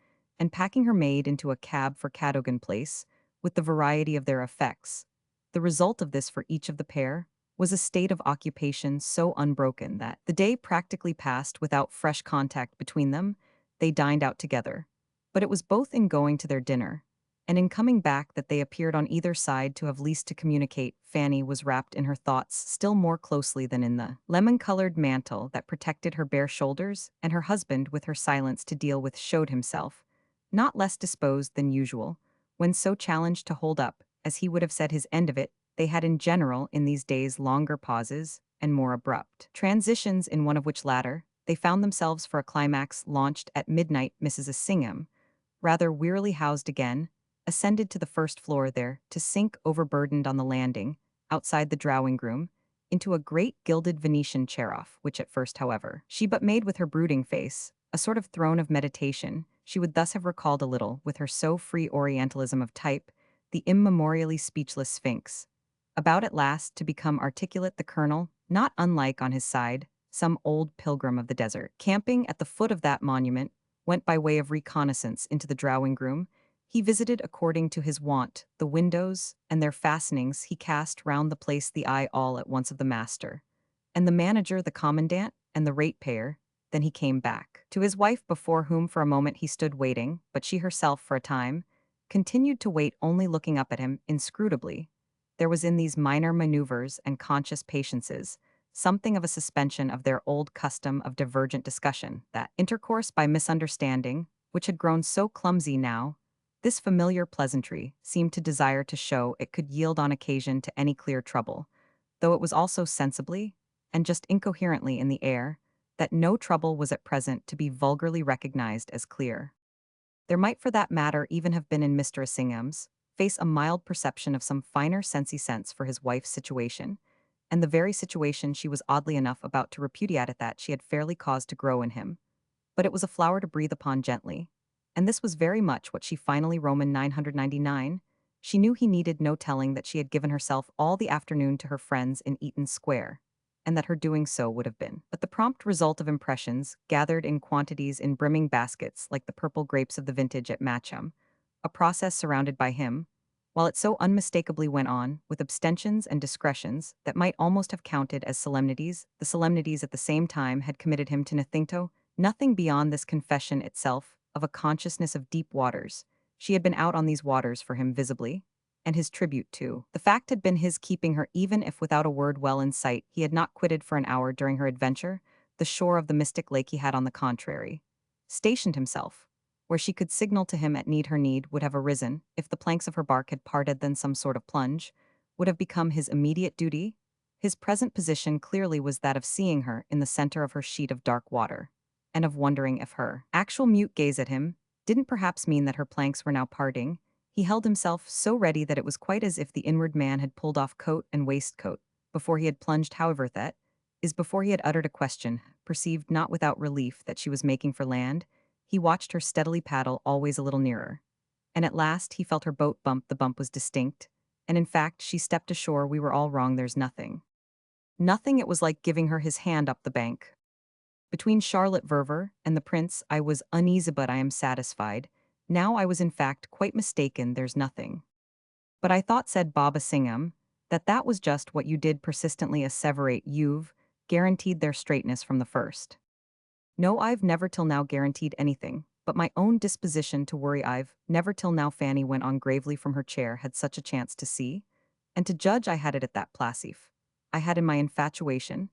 S1: and packing her maid into a cab for Cadogan Place, with the variety of their effects. The result of this for each of the pair was a state of occupation so unbroken that the day practically passed without fresh contact between them. They dined out together. But it was both in going to their dinner and in coming back that they appeared on either side to have least to communicate. Fanny was wrapped in her thoughts still more closely than in the lemon-colored mantle that protected her bare shoulders, and her husband, with her silence to deal with, showed himself not less disposed than usual, when so challenged, to hold up, as he would have said, his end of it. They had in general in these days longer pauses and more abrupt transitions, in one of which latter they found themselves for a climax launched at midnight. Mrs. Singham, rather wearily housed again, ascended to the first floor, there to sink overburdened on the landing, outside the drawing-room, into a great gilded Venetian chair-off, which at first, however, she but made with her brooding face, a sort of throne of meditation. She would thus have recalled a little, with her so free orientalism of type, the immemorially speechless Sphinx. About at last to become articulate, the colonel, not unlike on his side, some old pilgrim of the desert, camping at the foot of that monument, went by way of reconnaissance into the drawing-room. He visited, according to his wont, the windows and their fastenings. He cast round the place the eye all at once of the master, and the manager, the commandant, and the ratepayer. Then he came back to his wife, before whom for a moment he stood waiting, but she herself, for a time, continued to wait, only looking up at him inscrutably. There was in these minor maneuvers and conscious patiences something of a suspension of their old custom of divergent discussion, that intercourse by misunderstanding, which had grown so clumsy now. This familiar pleasantry seemed to desire to show it could yield on occasion to any clear trouble, though it was also sensibly, and just incoherently in the air, that no trouble was at present to be vulgarly recognized as clear. There might for that matter even have been in Mr. Assingham's face a mild perception of some finer sensey sense for his wife's situation, and the very situation she was oddly enough about to repudiate at that she had fairly caused to grow in him. But it was a flower to breathe upon gently, and this was very much what she finally Roman 999. She knew he needed no telling that she had given herself all the afternoon to her friends in Eaton Square, and that her doing so would have been but the prompt result of impressions gathered in quantities in brimming baskets like the purple grapes of the vintage at Matcham, a process surrounded by him, while it so unmistakably went on, with abstentions and discretions that might almost have counted as solemnities. The solemnities at the same time had committed him to nothing beyond this confession itself of a consciousness of deep waters. She had been out on these waters for him visibly, and his tribute too. The fact had been his keeping her, even if without a word, well in sight. He had not quitted for an hour during her adventure the shore of the mystic lake. He had, on the contrary, stationed himself where she could signal to him at need. Her need would have arisen if the planks of her bark had parted, then some sort of plunge would have become his immediate duty. His present position clearly was that of seeing her in the center of her sheet of dark water, and of wondering if her actual mute gaze at him didn't perhaps mean that her planks were now parting. He held himself so ready that it was quite as if the inward man had pulled off coat and waistcoat before he had plunged. However, that is, before he had uttered a question, perceived not without relief that she was making for land. He watched her steadily paddle, always a little nearer, and at last he felt her boat bump. The bump was distinct, and in fact she stepped ashore. We were all wrong. There's nothing. Nothing. It was like giving her his hand up the bank. Between Charlotte Verver and the prince I was uneasy, but I am satisfied. Now I was in fact quite mistaken. There's nothing. But I thought, said Baba Singham, that was just what you did persistently asseverate. You've guaranteed their straightness from the first. No, I've never till now guaranteed anything, but my own disposition to worry. I've never till now, Fanny went on gravely from her chair, had such a chance to see, and to judge I had it at that placif. I had in my infatuation,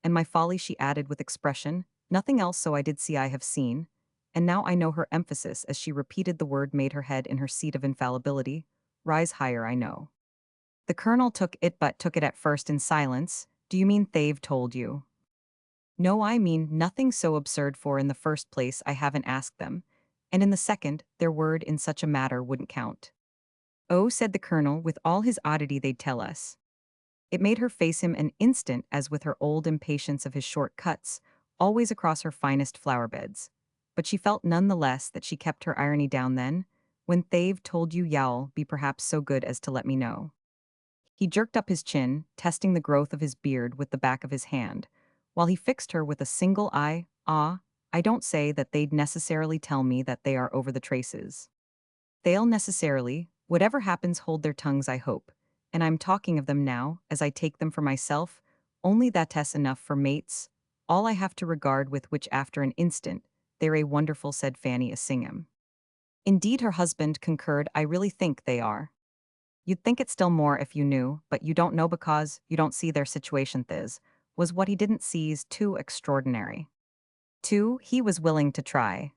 S1: and my folly, she added with expression, nothing else. So I did see, I have seen, and now I know. Her emphasis as she repeated the word made her head in her seat of infallibility rise higher. I know. The colonel took it at first in silence. Do you mean they've told you? No, I mean nothing so absurd, for in the first place I haven't asked them, and in the second, their word in such a matter wouldn't count. Oh, said the colonel, with all his oddity, they'd tell us. It made her face him an instant, as with her old impatience of his short cuts, always across her finest flower beds. But she felt none the less that she kept her irony down. Then, when they've told you, you'll be perhaps so good as to let me know. He jerked up his chin, testing the growth of his beard with the back of his hand, while he fixed her with a single eye. Ah, I don't say that they'd necessarily tell me that they are over the traces. They'll necessarily, whatever happens, hold their tongues, I hope. And I'm talking of them now, as I take them for myself, only that's enough for mates, all I have to regard with which after an instant, they're a wonderful, said Fanny Assingham. Indeed, her husband concurred, I really think they are. You'd think it still more if you knew, but you don't know because you don't see their situation thiz, was what he didn't seize too extraordinary. Two, he was willing to try.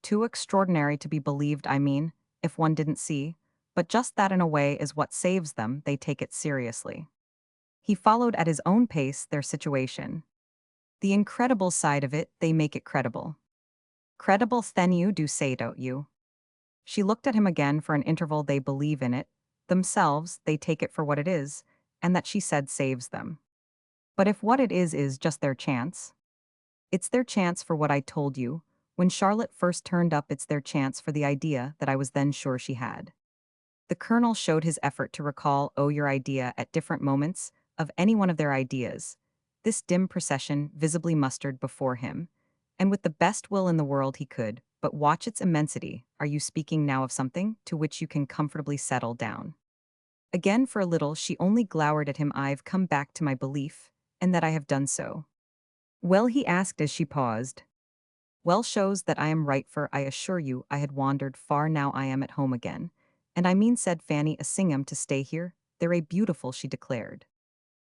S1: Too extraordinary to be believed, I mean, if one didn't see, but just that in a way is what saves them, they take it seriously. He followed at his own pace their situation. The incredible side of it, they make it credible. Credible then you do say, don't you? She looked at him again for an interval. They believe in it, themselves, they take it for what it is, and that she said saves them. But if what it is just their chance? It's their chance for what I told you. When Charlotte first turned up, it's their chance for the idea that I was then sure she had. The colonel showed his effort to recall, oh, your idea at different moments, of any one of their ideas. This dim procession visibly mustered before him, and with the best will in the world he could, but watch its immensity. Are you speaking now of something to which you can comfortably settle down? Again for a little she only glowered at him. I've come back to my belief, and that I have done so. Well, he asked as she paused. Well, shows that I am right, for I assure you I had wandered far. Now I am at home again. And I mean, said Fanny Assingham, to stay here. They're a beautiful, she declared.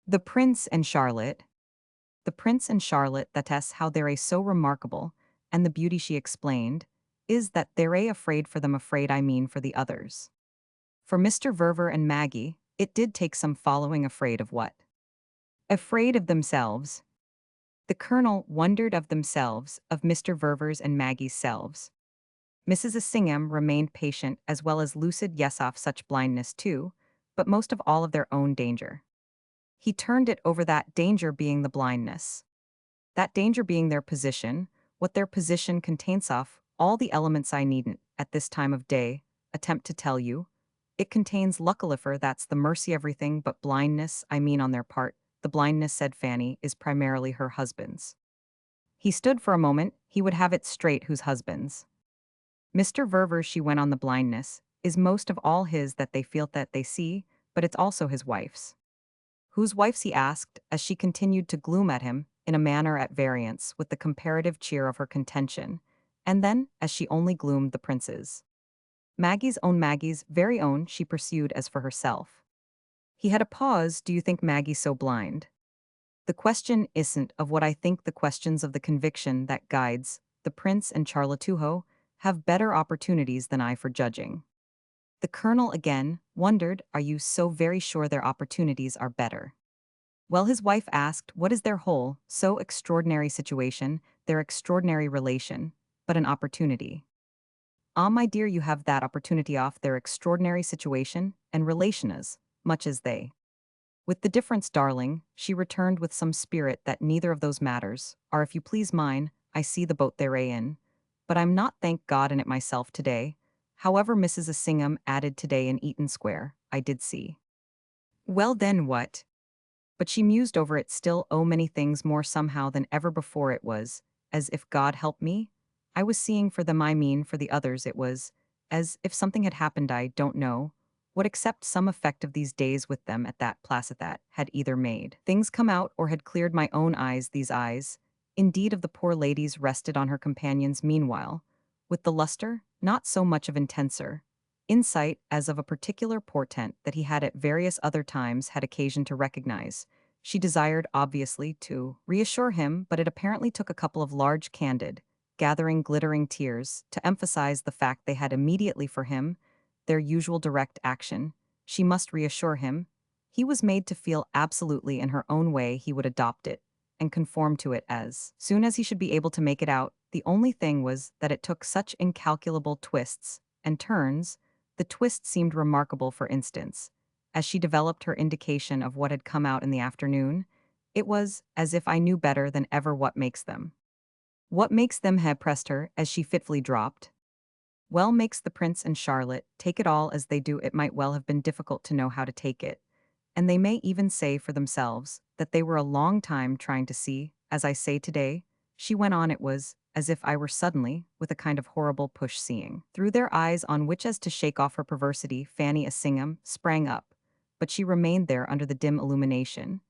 S1: The Prince and Charlotte. The Prince and Charlotte, that's how they're a so remarkable, and the beauty, she explained, is that they're a afraid for them, afraid I mean for the others. For Mr. Verver and Maggie, it did take some following. Afraid of what? Afraid of themselves. The colonel wondered of themselves, of Mr. Verver's and Maggie's selves. Mrs. Assingham remained patient as well as lucid, yes, off such blindness too, but most of all of their own danger. He turned it over, that danger being the blindness. That danger being their position, what their position contains of, all the elements I needn't, at this time of day, attempt to tell you. It contains luckifer, that's the mercy, everything but blindness, I mean on their part. The blindness, said Fanny, is primarily her husband's. He stood for a moment, he would have it straight, whose husband's? Mr. Verver, she went on, the blindness is most of all his, that they feel, that they see, but it's also his wife's. Whose wife's, he asked, as she continued to gloom at him, in a manner at variance with the comparative cheer of her contention, and then, as she only gloomed, the prince's. Maggie's very own, she pursued as for herself. He had a pause. Do you think Maggie so blind? The question isn't of what I think, the question's of the conviction that guides. The prince and Charlotteuho have better opportunities than I for judging. The colonel again wondered, are you so very sure their opportunities are better? Well, his wife asked, what is their whole, so extraordinary situation, their extraordinary relation, but an opportunity? Ah, my dear, you have that opportunity off their extraordinary situation and relation as much as they. With the difference, darling, she returned with some spirit, that neither of those matters are, if you please, mine. I see the boat they're in, but I'm not, thank God, in it myself today. However, Mrs. Assingham added, today in Eaton Square, I did see. Well, then what? But she mused over it still. Oh, many things more somehow than ever before. It was as if, God help me, I was seeing for them, I mean for the others. It was as if something had happened, I don't know what, except some effect of these days with them at that place, at that had either made things come out or had cleared my own eyes. These eyes, indeed, of the poor lady's rested on her companions meanwhile, with the luster, not so much of intenser insight as of a particular portent that he had at various other times had occasion to recognize. She desired, obviously, to reassure him, but it apparently took a couple of large, candid, gathering, glittering tears to emphasize the fact they had immediately for him their usual direct action. She must reassure him. He was made to feel absolutely in her own way he would adopt it and conform to it as soon as he should be able to make it out. The only thing was that it took such incalculable twists and turns. The twist seemed remarkable, for instance, as she developed her indication of what had come out in the afternoon. It was as if I knew better than ever what makes them. What makes them, had pressed her, as she fitfully dropped. Well, makes the prince and Charlotte take it all as they do. It might well have been difficult to know how to take it, and they may even say for themselves that they were a long time trying to see, as I say today, she went on. It was as if I were suddenly, with a kind of horrible push seeing. Through their eyes on which as to shake off her perversity, Fanny Assingham sprang up, but she remained there under the dim illumination,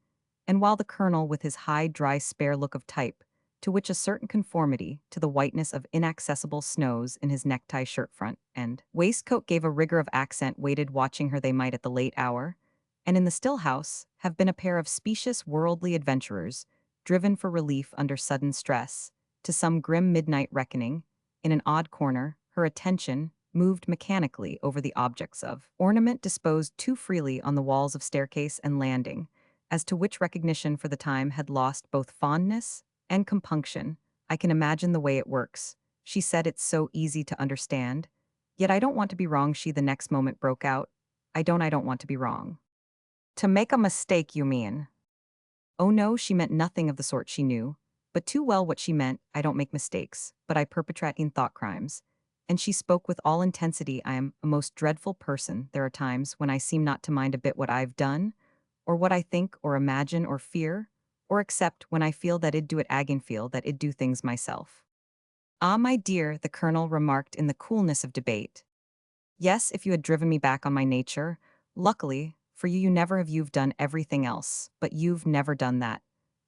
S1: and while the colonel with his high, dry, spare look of type, to which a certain conformity to the whiteness of inaccessible snows in his necktie shirt front and waistcoat gave a rigor of accent waited watching her they might at the late hour, and in the still house have been a pair of specious worldly adventurers, driven for relief under sudden stress, to some grim midnight reckoning, in an odd corner, her attention moved mechanically over the objects of ornament disposed too freely on the walls of staircase and landing, as to which recognition for the time had lost both fondness and compunction. I can imagine the way it works. She said it's so easy to understand. Yet I don't want to be wrong, she the next moment broke out. I don't want to be wrong. To make a mistake, you mean? Oh no, she meant nothing of the sort, she knew. But too well what she meant. I don't make mistakes, but I perpetrate in thought crimes. And she spoke with all intensity. I am a most dreadful person. There are times when I seem not to mind a bit what I've done, or what I think or imagine or fear, or except when I feel that I'd do it agin feel that I'd do things myself. Ah, my dear, the colonel remarked in the coolness of debate. Yes, if you had driven me back on my nature, luckily, for you never have you've done everything else, but you've never done that.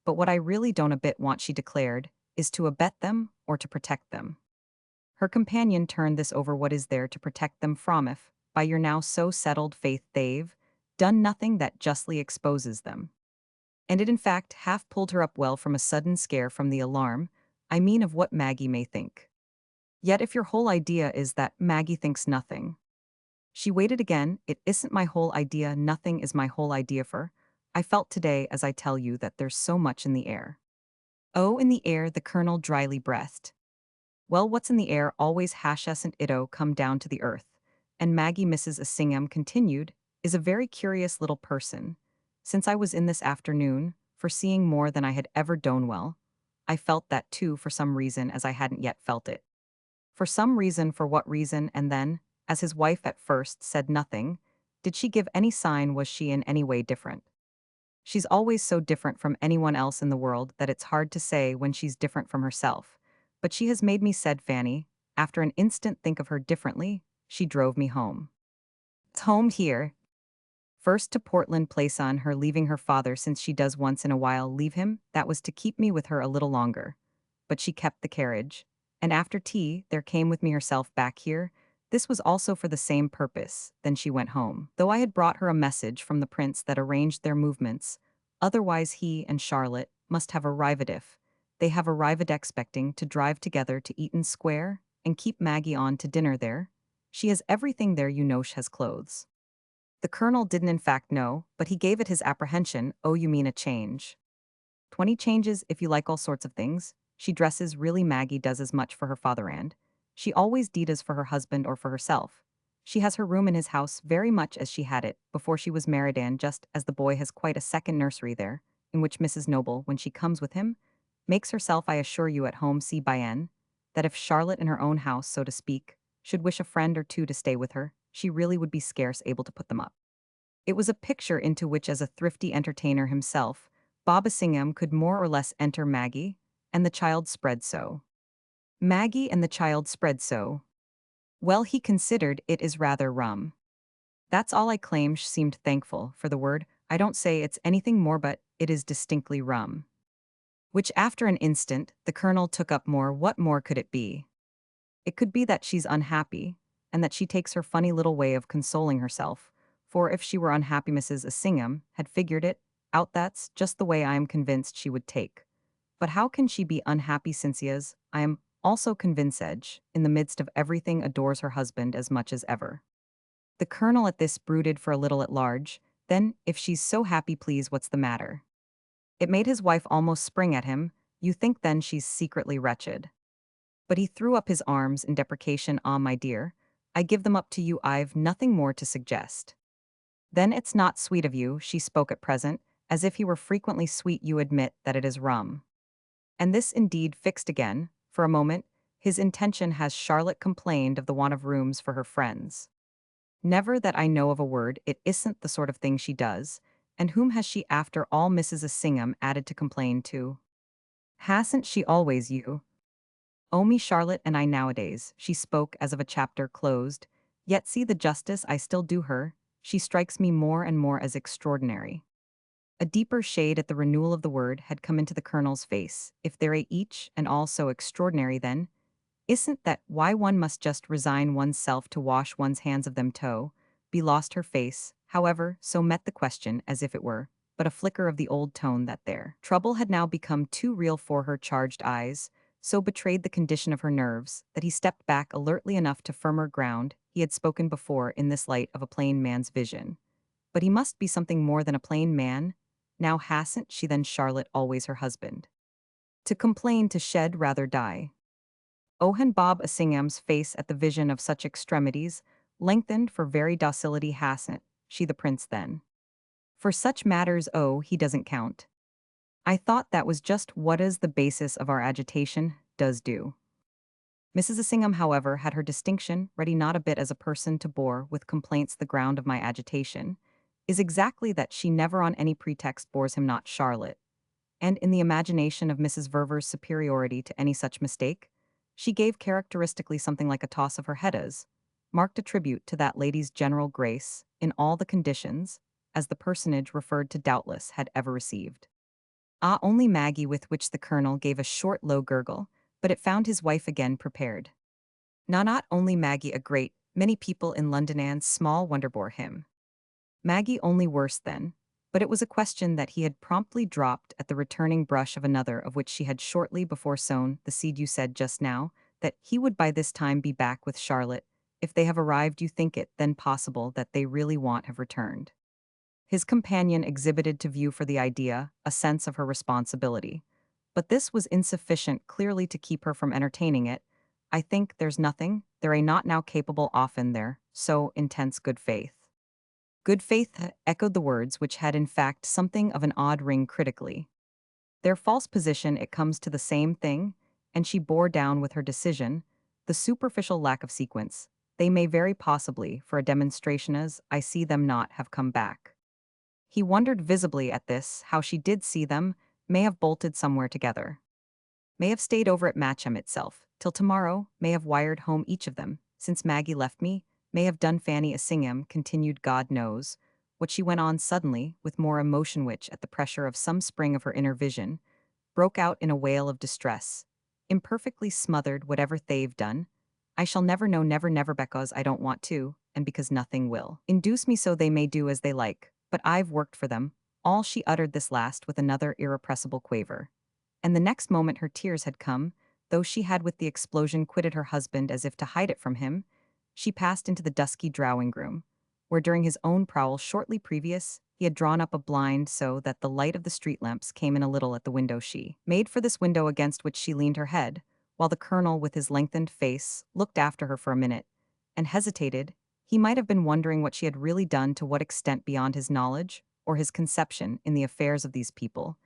S1: But what I really don't a bit want, she declared, is to abet them or to protect them. Her companion turned this over. What is there to protect them from if, by your now so settled faith, they've done nothing that justly exposes them? And it in fact half pulled her up well from a sudden scare from the alarm, I mean of what Maggie may think. Yet if your whole idea is that Maggie thinks nothing. She waited again. It isn't my whole idea, nothing is my whole idea for. I felt today, as I tell you, that there's so much in the air. Oh, in the air, the colonel dryly breathed. Well, what's in the air always hasn't itto come down to the earth. And Maggie Mrs. Assingham continued, is a very curious little person. Since I was in this afternoon, foreseeing more than I had ever done well, I felt that too for some reason as I hadn't yet felt it. For some reason, for what reason, and then, as his wife at first said nothing, did she give any sign, was she in any way different? She's always so different from anyone else in the world that it's hard to say when she's different from herself. But she has made me, said Fanny. After an instant think of her differently, she drove me home. It's home here. First to Portland Place on her leaving her father, since she does once in a while leave him, that was to keep me with her a little longer. But she kept the carriage. And after tea, there came with me herself back here. This was also for the same purpose. Then she went home. Though I had brought her a message from the prince that arranged their movements, otherwise he and Charlotte must have arrived if they have arrived expecting to drive together to Eaton Square and keep Maggie on to dinner there. She has everything there, you know, she has clothes. The colonel didn't in fact know, but he gave it his apprehension. Oh, you mean a change. 20 changes if you like, all sorts of things. She dresses, really Maggie does as much for her father and she always does for her husband or for herself. She has her room in his house very much as she had it before she was married, and just as the boy has quite a second nursery there, in which Mrs. Noble, when she comes with him, makes herself, I assure you, at home. See by N, that if Charlotte in her own house, so to speak, should wish a friend or two to stay with her, she really would be scarce able to put them up. It was a picture into which, as a thrifty entertainer himself, Bob Assingham could more or less enter Maggie, and the child spread so. Maggie and the child spread so. Well, he considered it is rather rum. That's all I claim. She seemed thankful for the word. I don't say it's anything more, but it is distinctly rum. Which after an instant, the colonel took up more. What more could it be? It could be that she's unhappy, and that she takes her funny little way of consoling herself, for if she were unhappy, Mrs. Assingham had figured it out. That's just the way I am convinced she would take. But how can she be unhappy, since he is, I am also convinced, in the midst of everything, adores her husband as much as ever? The colonel at this brooded for a little at large. Then, if she's so happy, please, what's the matter? It made his wife almost spring at him. You think then she's secretly wretched? But he threw up his arms in deprecation. Ah, my dear, I give them up to you. I've nothing more to suggest. Then it's not sweet of you, she spoke at present, as if he were frequently sweet. You admit that it is rum. And this indeed fixed again, for a moment, his intention. Has Charlotte complained of the want of rooms for her friends? Never that I know of a word. It isn't the sort of thing she does. And whom has she, after all, Mrs. Assingham added, to complain to? Hasn't she always you? "Oh me Charlotte and I nowadays," she spoke as of a chapter closed, "yet see the justice I still do her, she strikes me more and more as extraordinary." A deeper shade at the renewal of the word had come into the colonel's face. If they're each and all so extraordinary then, isn't that why one must just resign one's self to wash one's hands of them toe? Be lost her face, however, so met the question as if it were but a flicker of the old tone that their trouble had now become too real for her charged eyes, so betrayed the condition of her nerves, that he stepped back alertly enough to firmer ground. He had spoken before in this light of a plain man's vision. But he must be something more than a plain man. Now hasn't she then Charlotte always her husband? To complain to shed rather die. Ohen Bob Assingham's face at the vision of such extremities lengthened for very docility hasn't she the prince then? For such matters oh he doesn't count. I thought that was just what is the basis of our agitation, does do. Mrs. Assingham, however, had her distinction ready not a bit as a person to bore with complaints the ground of my agitation, is exactly that she never on any pretext bores him not Charlotte, and in the imagination of Mrs. Verver's superiority to any such mistake, she gave characteristically something like a toss of her head as, marked a tribute to that lady's general grace in all the conditions, as the personage referred to doubtless had ever received. Ah, only Maggie with which the colonel gave a short low gurgle, but it found his wife again prepared. Not only Maggie a great many people in London and small wonder bore him. Maggie only worse then, but it was a question that he had promptly dropped at the returning brush of another of which she had shortly before sown the seed. You said just now that he would by this time be back with Charlotte. If they have arrived, you think it then possible that they really want have returned. His companion exhibited to view for the idea a sense of her responsibility. But this was insufficient clearly to keep her from entertaining it. I think there's nothing, there ain't not now capable often there, so intense good faith. Good faith echoed the words which had in fact something of an odd ring critically. Their false position it comes to the same thing, and she bore down with her decision, the superficial lack of sequence. They may very possibly, for a demonstration as I see them not have come back. He wondered visibly at this, how she did see them, may have bolted somewhere together. May have stayed over at Matcham itself, till tomorrow, may have wired home each of them, since Maggie left me, may have done Fanny Assingham, continued God knows, what she went on suddenly, with more emotion which, at the pressure of some spring of her inner vision, broke out in a wail of distress. Imperfectly smothered whatever they've done, I shall never know never because I don't want to, and because nothing will induce me so they may do as they like, but I've worked for them. All she uttered this last with another irrepressible quaver. And the next moment her tears had come, though she had with the explosion quitted her husband as if to hide it from him, she passed into the dusky drawing-room, where during his own prowl shortly previous, he had drawn up a blind so that the light of the street lamps came in a little at the window she made for this window against which she leaned her head, while the colonel with his lengthened face looked after her for a minute, and hesitated. He might have been wondering what she had really done, to what extent beyond his knowledge, or his conception in the affairs of these people,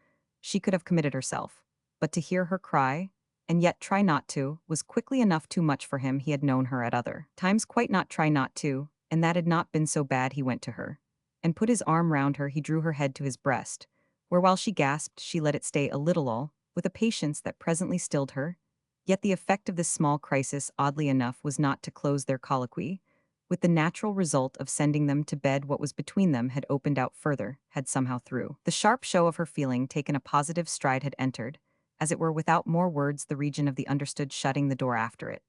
S1: she could have committed herself. But to hear her cry, and yet try not to, was quickly enough too much for him. He had known her at other times quite not try not to, and that had not been so bad. He went to her, and put his arm round her. He drew her head to his breast, where while she gasped, she let it stay a little all, with a patience that presently stilled her. Yet the effect of this small crisis, oddly enough, was not to close their colloquy, with the natural result of sending them to bed. What was between them had opened out further, had somehow through the sharp show of her feeling taken a positive stride, had entered, as it were without more words, the region of the understood, shutting the door after it,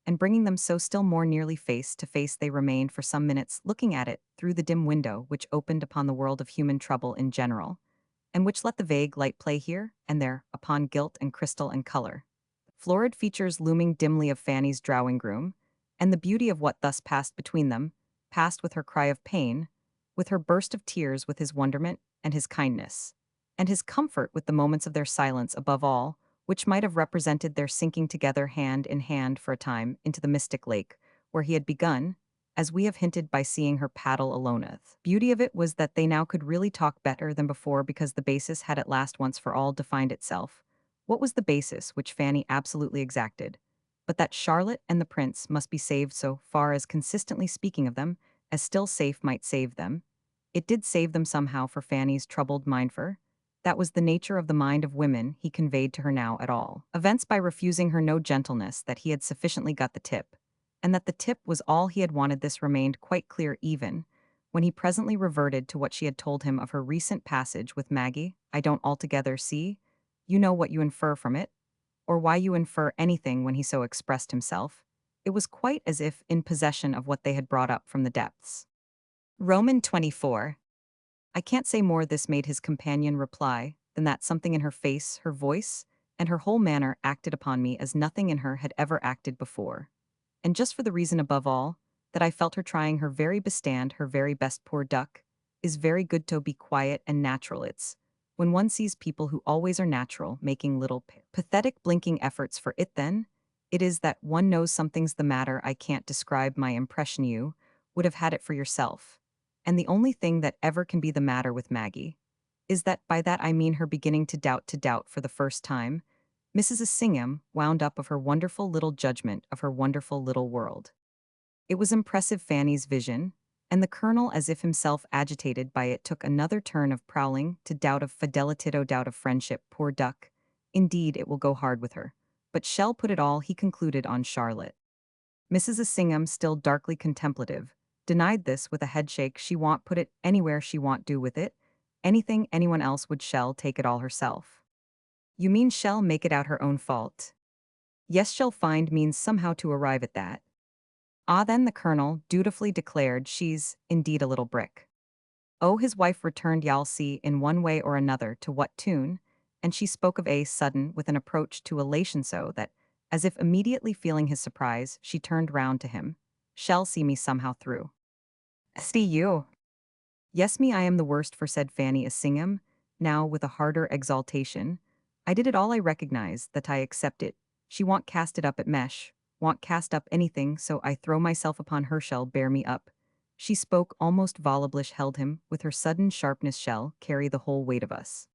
S1: and bringing them so still more nearly face to face they remained for some minutes looking at it through the dim window which opened upon the world of human trouble in general, and which let the vague light play here and there upon gilt and crystal and color. Florid features looming dimly of Fanny's drawing-room, and the beauty of what thus passed between them, passed with her cry of pain, with her burst of tears, with his wonderment and his kindness, and his comfort, with the moments of their silence above all, which might have represented their sinking together hand in hand for a time into the mystic lake, where he had begun, as we have hinted, by seeing her paddle aloneth. Beauty of it was that they now could really talk better than before, because the basis had at last once for all defined itself. What was the basis which Fanny absolutely exacted? But that Charlotte and the prince must be saved, so far as, consistently speaking of them, as still safe might save them. It did save them somehow for Fanny's troubled mind, for that was the nature of the mind of women he conveyed to her now at all. Events by refusing her no gentleness that he had sufficiently got the tip, and that the tip was all he had wanted. This remained quite clear even when he presently reverted to what she had told him of her recent passage with Maggie. I don't altogether see, you know what you infer from it, or why you infer anything when he so expressed himself. It was quite as if in possession of what they had brought up from the depths. Roman 24. I can't say more. This made his companion reply than that something in her face, her voice, and her whole manner acted upon me as nothing in her had ever acted before. And just for the reason above all, that I felt her trying her very bestand, her very best. Poor duck, is very good to be quiet and natural. It's when one sees people who always are natural, making little pathetic blinking efforts for it, then it is that one knows something's the matter. I can't describe my impression. You would have had it for yourself. And the only thing that ever can be the matter with Maggie is that by that I mean her beginning to doubt for the first time. Mrs. Assingham wound up of her wonderful little judgment of her wonderful little world. It was impressive. Fanny's vision, and the colonel, as if himself agitated by it, took another turn of prowling to doubt of fidelity, doubt of friendship. Poor duck. Indeed, it will go hard with her. But shall put it all, he concluded, on Charlotte. Mrs. Assingham, still darkly contemplative, denied this with a headshake. She won't put it anywhere. She won't do with it anything anyone else would. Shall take it all herself. You mean shall make it out her own fault? Yes, shall find means somehow to arrive at that. Ah, then the colonel dutifully declared she's indeed a little brick. Oh, his wife returned, y'all see in one way or another to what tune, and she spoke of a sudden with an approach to elation, so that, as if immediately feeling his surprise, she turned round to him. Shall see me somehow through. See you. Yes, me, I am the worst for, said Fanny Assingham, now with a harder exaltation. I did it all. I recognize that. I accept it. She won't cast it up at mesh, won't cast up anything, so I throw myself upon her. Shall bear me up. She spoke almost volublish, held him, with her sudden sharpness. Shall carry the whole weight of us.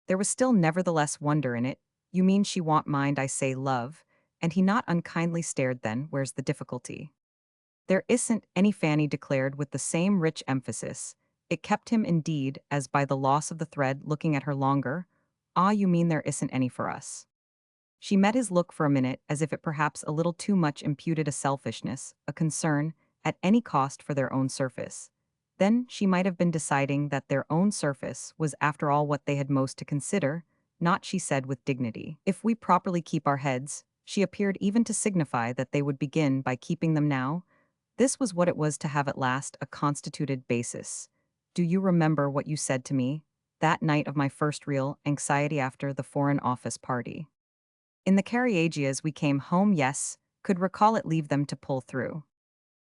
S1: There was still nevertheless wonder in it. You mean she won't mind, I say, love, and he not unkindly stared. Then where's the difficulty? There isn't any, Fanny declared with the same rich emphasis. It kept him indeed, as by the loss of the thread, looking at her longer. Ah, you mean there isn't any for us? She met his look for a minute, as if it perhaps a little too much imputed a selfishness, a concern, at any cost for their own surface. Then she might have been deciding that their own surface was after all what they had most to consider, not, she said with dignity. If we properly keep our heads, she appeared even to signify that they would begin by keeping them now. This was what it was to have at last a constituted basis. Do you remember what you said to me that night of my first real anxiety after the Foreign Office party? In the Carriagias we came home, yes, could recall it. Leave them to pull through.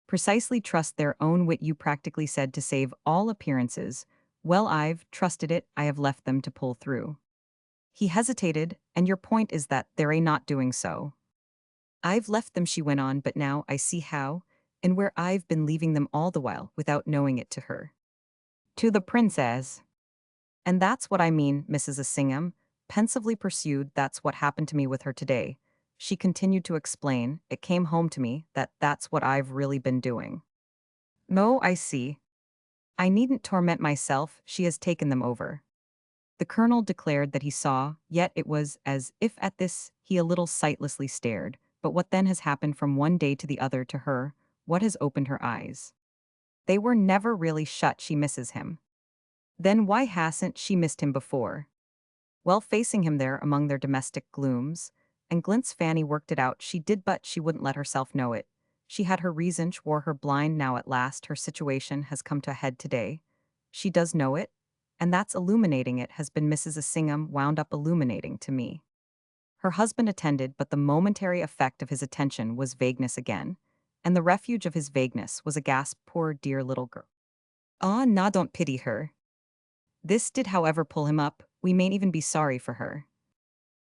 S1: Precisely, trust their own wit, you practically said, to save all appearances. Well, I've trusted it. I have left them to pull through. He hesitated, and your point is that they're not doing so. I've left them, she went on, but now I see how, and where I've been leaving them all the while without knowing it. To her. To the princess. And that's what I mean, Mrs. Assingham pensively pursued. That's what happened to me with her today. She continued to explain. It came home to me that that's what I've really been doing. No, I see. I needn't torment myself. She has taken them over. The colonel declared that he saw, yet it was as if at this he a little sightlessly stared. But what then has happened from one day to the other to her? What has opened her eyes? They were never really shut. She misses him. Then why hasn't she missed him before? Well, facing him there among their domestic glooms and glints, Fanny worked it out. She did, but she wouldn't let herself know it. She had her reason, she wore her blind. Now at last her situation has come to a head today. She does know it, and that's illuminating. It has been Mrs. Assingham wound up illuminating to me. Her husband attended, but the momentary effect of his attention was vagueness again, and the refuge of his vagueness was a gasp. Poor dear little girl. Ah, na, don't pity her. This did, however, pull him up. We mayn't even be sorry for her.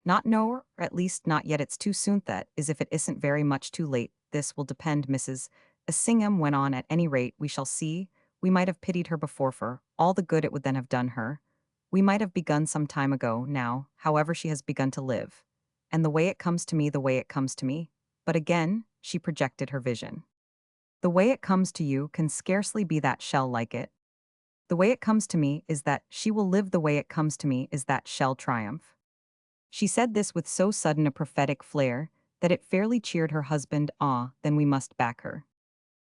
S1: Not no, or at least not yet. It's too soon. That is, if it isn't very much too late. This will depend, Mrs. Assingham went on. At any rate, we shall see. We might have pitied her before for all the good it would then have done her. We might have begun some time ago. Now, however, she has begun to live. And the way it comes to me, the way it comes to me. But again, she projected her vision. The way it comes to you can scarcely be that shell like it. The way it comes to me is that she will live the way it comes to me is that shall triumph. She said this with so sudden a prophetic flair that it fairly cheered her husband. Ah, then we must back her.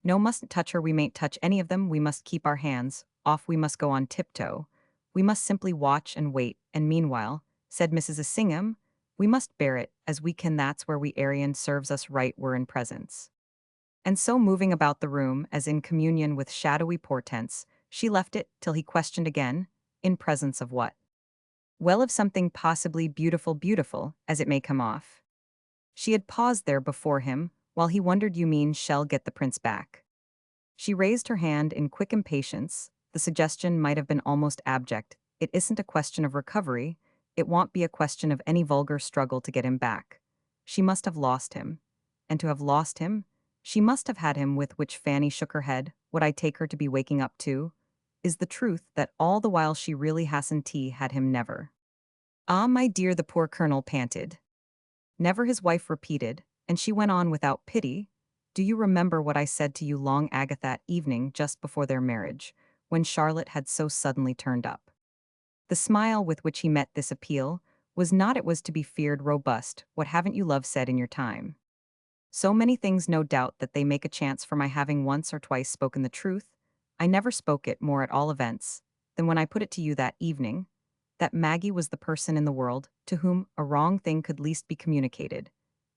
S1: No, mustn't touch her, we mayn't touch any of them, we must keep our hands off, we must go on tiptoe. We must simply watch and wait, and meanwhile, said Mrs. Assingham, we must bear it as we can, that's where we Arian serves us right, we're in presence. And so moving about the room as in communion with shadowy portents, she left it till he questioned again, in presence of what? Well, of something possibly beautiful, beautiful, as it may come off. She had paused there before him, while he wondered, you mean shall get the prince back? She raised her hand in quick impatience. The suggestion might have been almost abject. It isn't a question of recovery. It won't be a question of any vulgar struggle to get him back. She must have lost him. And to have lost him, she must have had him, with which Fanny shook her head. What I take her to be waking up to is the truth that all the while she really hasn't had him never. Ah, my dear, the poor colonel panted. Never, his wife repeated, and she went on without pity. Do you remember what I said to you long ago that evening just before their marriage, when Charlotte had so suddenly turned up? The smile with which he met this appeal was not, it was to be feared, robust. What haven't you, love, said in your time? So many things, no doubt, that they make a chance for my having once or twice spoken the truth. I never spoke it more, at all events, than when I put it to you that evening, that Maggie was the person in the world to whom a wrong thing could least be communicated.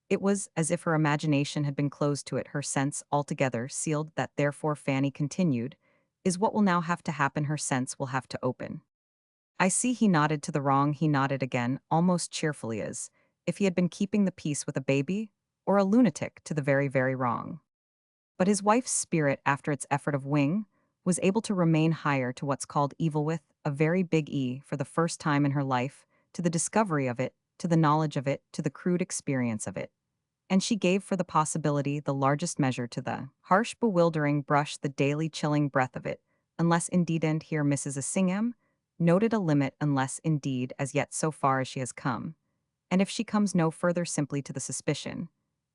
S1: It was as if her imagination had been closed to it, her sense altogether sealed. That therefore, Fanny continued, is what will now have to happen, her sense will have to open. I see. He nodded to the wrong, he nodded again, almost cheerfully, as if he had been keeping the peace with a baby, or a lunatic, to the very, very wrong. But his wife's spirit, after its effort of wing, was able to remain higher to what's called evil, with a very big E, for the first time in her life, to the discovery of it, to the knowledge of it, to the crude experience of it. And she gave for the possibility the largest measure to the harsh, bewildering brush, the daily chilling breath of it, unless indeed, and here Mrs. Assingham noted a limit, unless indeed, as yet so far as she has come, and if she comes no further, simply to the suspicion,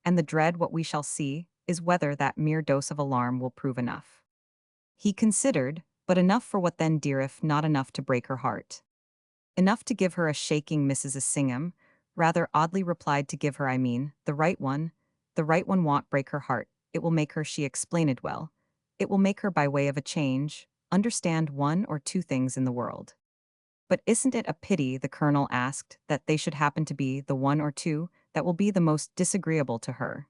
S1: and the dread, what we shall see, is whether that mere dose of alarm will prove enough. He considered, but enough for what then, dear, if not enough to break her heart? Enough to give her a shaking. Mrs. Assingham rather oddly replied, to give her, I mean, the right one. The right one won't break her heart. It will make her, she explained it well. It will make her, by way of a change, understand one or two things in the world. But isn't it a pity, the colonel asked, that they should happen to be the one or two that will be the most disagreeable to her?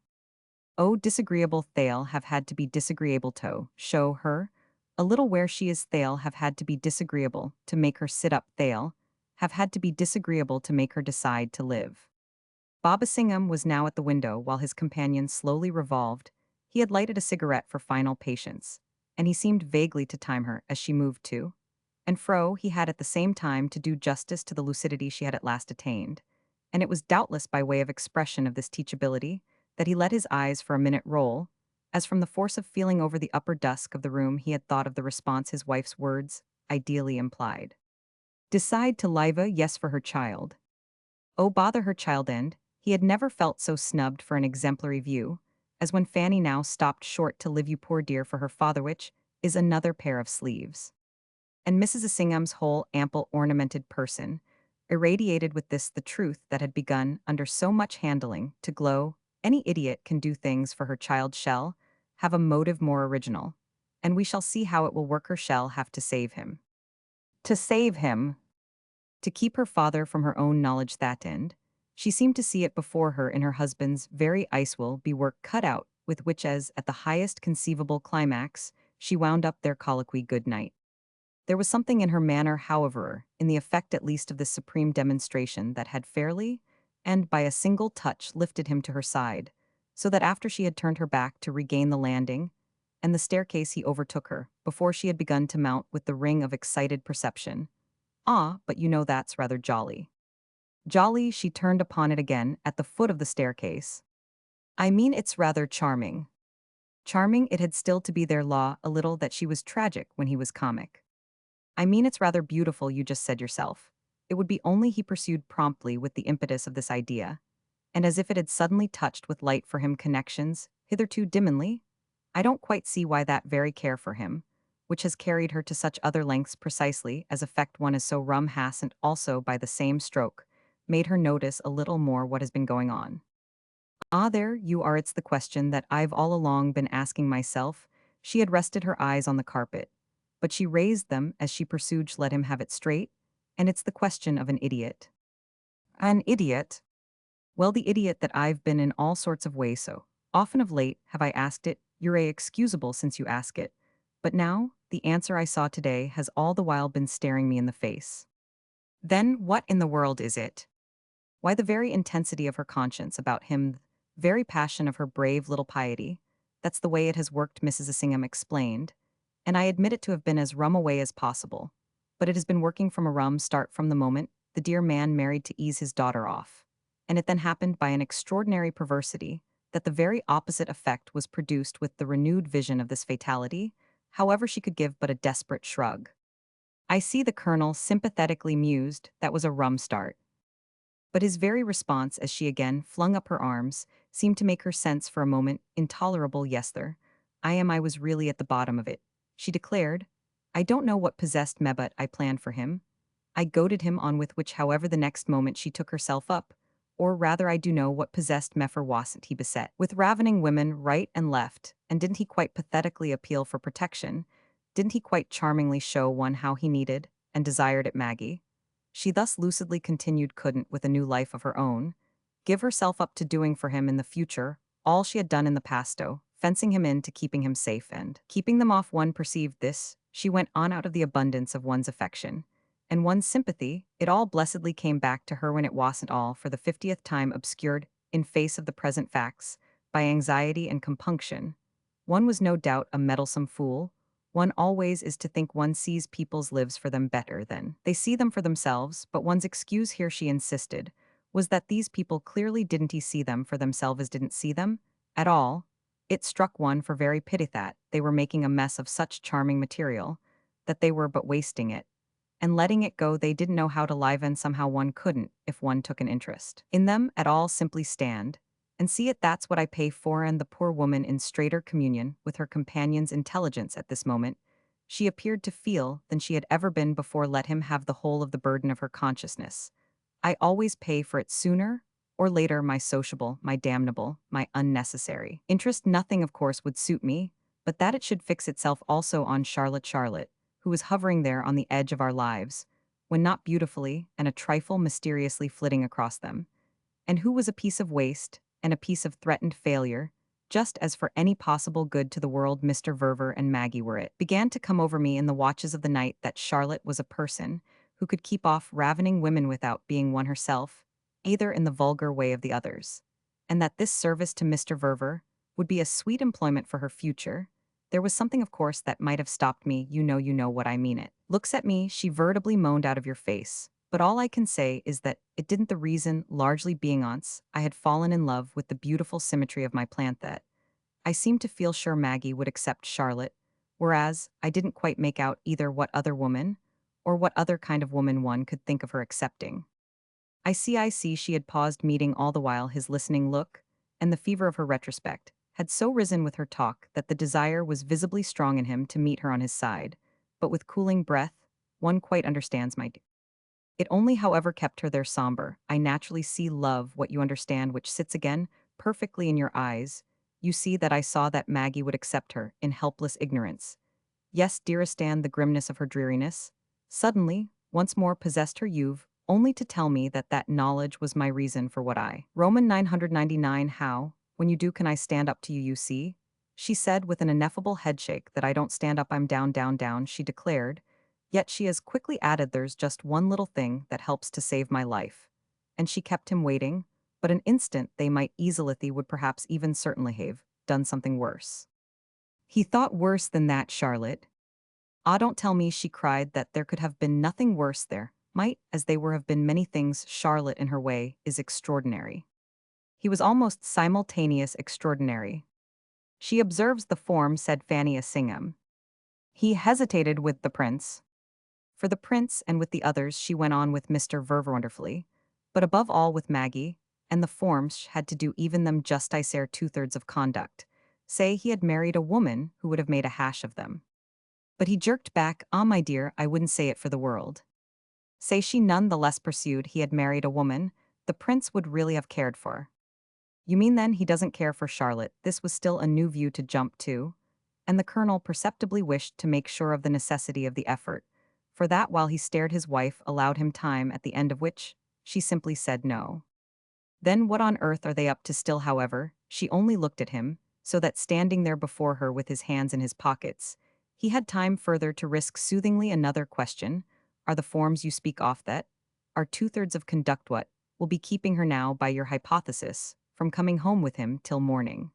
S1: Oh, disagreeable, they'll have had to be disagreeable to show her a little where she is. They'll have had to be disagreeable to make her sit up. They'll have had to be disagreeable to make her decide to live. Bob Assingham was now at the window while his companion slowly revolved. He had lighted a cigarette for final patience, and he seemed vaguely to time her as she moved to and fro. He had at the same time to do justice to the lucidity she had at last attained, and it was doubtless by way of expression of this teachability that he let his eyes for a minute roll, as from the force of feeling over the upper dusk of the room he had thought of the response his wife's words ideally implied. Decide to live a yes for her child. Oh, bother her child, and he had never felt so snubbed for an exemplary view, as when Fanny now stopped short to live, you poor dear, for her father, which is another pair of sleeves. And Mrs. Assingham's whole ample ornamented person irradiated with this the truth that had begun under so much handling to glow. Any idiot can do things for her child, shall have a motive more original, and we shall see how it will work. Her shall have to save him. To save him. To keep her father from her own knowledge, that end. She seemed to see it before her in her husband's very ice will be work cut out, with which, as at the highest conceivable climax, she wound up their colloquy good night. There was something in her manner, however, in the effect at least of this supreme demonstration, that had fairly, and by a single touch, lifted him to her side, so that after she had turned her back to regain the landing and the staircase, he overtook her, before she had begun to mount, with the ring of excited perception. Ah, but you know that's rather jolly. Jolly, she turned upon it again, at the foot of the staircase. I mean, it's rather charming. Charming it had still to be their law, a little, that she was tragic when he was comic. I mean, it's rather beautiful, you just said yourself. It would be only, he pursued promptly with the impetus of this idea, and as if it had suddenly touched with light for him connections, hitherto dimly. I don't quite see why that very care for him, which has carried her to such other lengths precisely as effect one is so rum hasn't also by the same stroke, made her notice a little more what has been going on. Ah, there you are, it's the question that I've all along been asking myself. She had rested her eyes on the carpet, but she raised them as she pursued, let him have it straight, and it's the question of an idiot. An idiot? Well, the idiot that I've been in all sorts of ways, so often of late have I asked it. You're excusable since you ask it. But now, the answer I saw today has all the while been staring me in the face. Then what in the world is it? Why, the very intensity of her conscience about him, very passion of her brave little piety. That's the way it has worked, Mrs. Assingham explained, and I admit it to have been as rum a way as possible. But it has been working from a rum start from the moment the dear man married to ease his daughter off. And it then happened by an extraordinary perversity that the very opposite effect was produced with the renewed vision of this fatality, however she could give but a desperate shrug. I see, the colonel sympathetically mused, that was a rum start. But his very response as she again flung up her arms seemed to make her sense for a moment intolerable. Yes, sir. I was really at the bottom of it, she declared. I don't know what possessed me, but I planned for him. I goaded him on, with which however the next moment she took herself up. Or rather, I do know what possessed me, for wasn't he beset with ravening women right and left, and didn't he quite pathetically appeal for protection? Didn't he quite charmingly show one how he needed and desired it, Maggie? She thus lucidly continued, couldn't, with a new life of her own, give herself up to doing for him in the future all she had done in the pasto, fencing him in to keeping him safe and keeping them off. One perceived this, she went on, out of the abundance of one's affection and one's sympathy. It all blessedly came back to her when it wasn't all for the 50th time obscured, in face of the present facts, by anxiety and compunction. One was no doubt a meddlesome fool. One always is to think one sees people's lives for them better than they see them for themselves, but one's excuse here, she insisted, was that these people clearly didn't see them for themselves as didn't see them at all. It struck one for very pity that they were making a mess of such charming material, that they were but wasting it, and letting it go. They didn't know how to liven somehow. One couldn't, if one took an interest in them at all, simply stand and see it. That's what I pay for. And the poor woman, in straighter communion with her companion's intelligence at this moment, she appeared to feel than she had ever been before, let him have the whole of the burden of her consciousness. I always pay for it sooner or later, my sociable, my damnable, my unnecessary interest. Nothing, of course, would suit me, but that it should fix itself also on Charlotte, who was hovering there on the edge of our lives, when not beautifully and a trifle mysteriously flitting across them, and who was a piece of waste and a piece of threatened failure, just as for any possible good to the world Mr. Verver and Maggie were. It began to come over me in the watches of the night that Charlotte was a person who could keep off ravening women without being one herself, either in the vulgar way of the others, and that this service to Mr. Verver would be a sweet employment for her future. There was something, of course, that might have stopped me. You know what I mean. It looks at me, she veritably moaned, out of your face. But all I can say is that it didn't, the reason largely being once I had fallen in love with the beautiful symmetry of my plant, that I seemed to feel sure Maggie would accept Charlotte, whereas I didn't quite make out either what other woman or what other kind of woman one could think of her accepting. I see, she had paused, meeting all the while his listening look, and the fever of her retrospect had so risen with her talk that the desire was visibly strong in him to meet her on his side, but with cooling breath, one quite understands, my dear. It only, however, kept her there somber. I naturally see, love, what you understand, which sits again perfectly in your eyes. You see that I saw that Maggie would accept her in helpless ignorance. Yes, dearest, and the grimness of her dreariness suddenly, once more possessed her. You've only to tell me that that knowledge was my reason for what I. Roman 999. How, when you do, can I stand up to you? You see, she said with an ineffable headshake. That I don't stand up, I'm down, down, down, she declared. Yet she as quickly added, there's just one little thing that helps to save my life. And she kept him waiting, but an instant they might easily, would perhaps even certainly have done something worse. He thought, worse than that, Charlotte? Ah, don't tell me, she cried, that there could have been nothing worse. There might, as they were, have been many things. Charlotte, in her way, is extraordinary. He was almost simultaneous extraordinary. She observes the form, said Fanny Assingham. He hesitated with the prince. For the prince and with the others, she went on, with Mr. Verver wonderfully, but above all with Maggie, and the forms had to do even them justice. 2/3 of conduct. Say he had married a woman who would have made a hash of them. But he jerked back, "Ah, my dear, I wouldn't say it for the world." Say she none the less pursued he had married a woman the prince would really have cared for. You mean then he doesn't care for Charlotte? This was still a new view to jump to, and the colonel perceptibly wished to make sure of the necessity of the effort, for that while he stared his wife allowed him time at the end of which she simply said no. Then what on earth are they up to still, however? She only looked at him, so that standing there before her with his hands in his pockets, he had time further to risk soothingly another question. Are the forms you speak off that? Are two-thirds of conduct what will be keeping her now, by your hypothesis, from coming home with him till morning?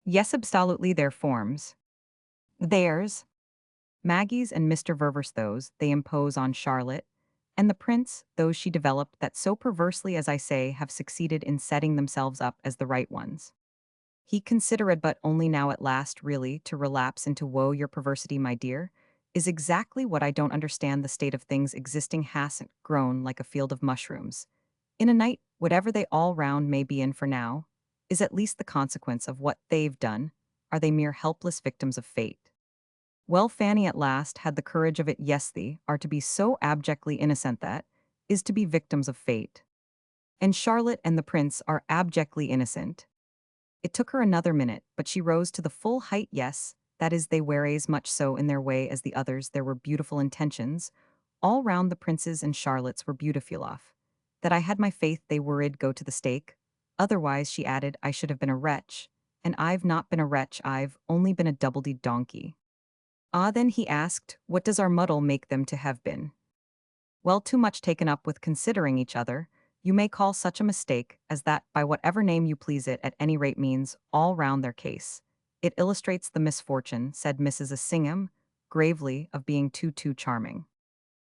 S1: Yes, absolutely, their forms. Theirs. Maggie's and Mr. Verver's those they impose on Charlotte, and the prince, those she developed that so perversely as I say have succeeded in setting themselves up as the right ones. He considered but only now at last really to relapse into woe your perversity, my dear, is exactly what I don't understand the state of things existing hasn't grown like a field of mushrooms. In a night, whatever they all round may be in for now, is at least the consequence of what they've done, are they mere helpless victims of fate? Well, Fanny at last had the courage of it. Yes, they are to be so abjectly innocent that is to be victims of fate. And Charlotte and the prince are abjectly innocent. It took her another minute, but she rose to the full height. Yes, that is, they were as much so in their way as the others. There were beautiful intentions. All round the princes and Charlotte's were beautiful off. That I had my faith they worried go to the stake. Otherwise, she added, I should have been a wretch. And I've not been a wretch, I've only been a double-deed donkey. Ah, then he asked, what does our muddle make them to have been? Well, too much taken up with considering each other, you may call such a mistake as that by whatever name you please it at any rate means all round their case. It illustrates the misfortune, said Mrs. Assingham, gravely, of being too charming.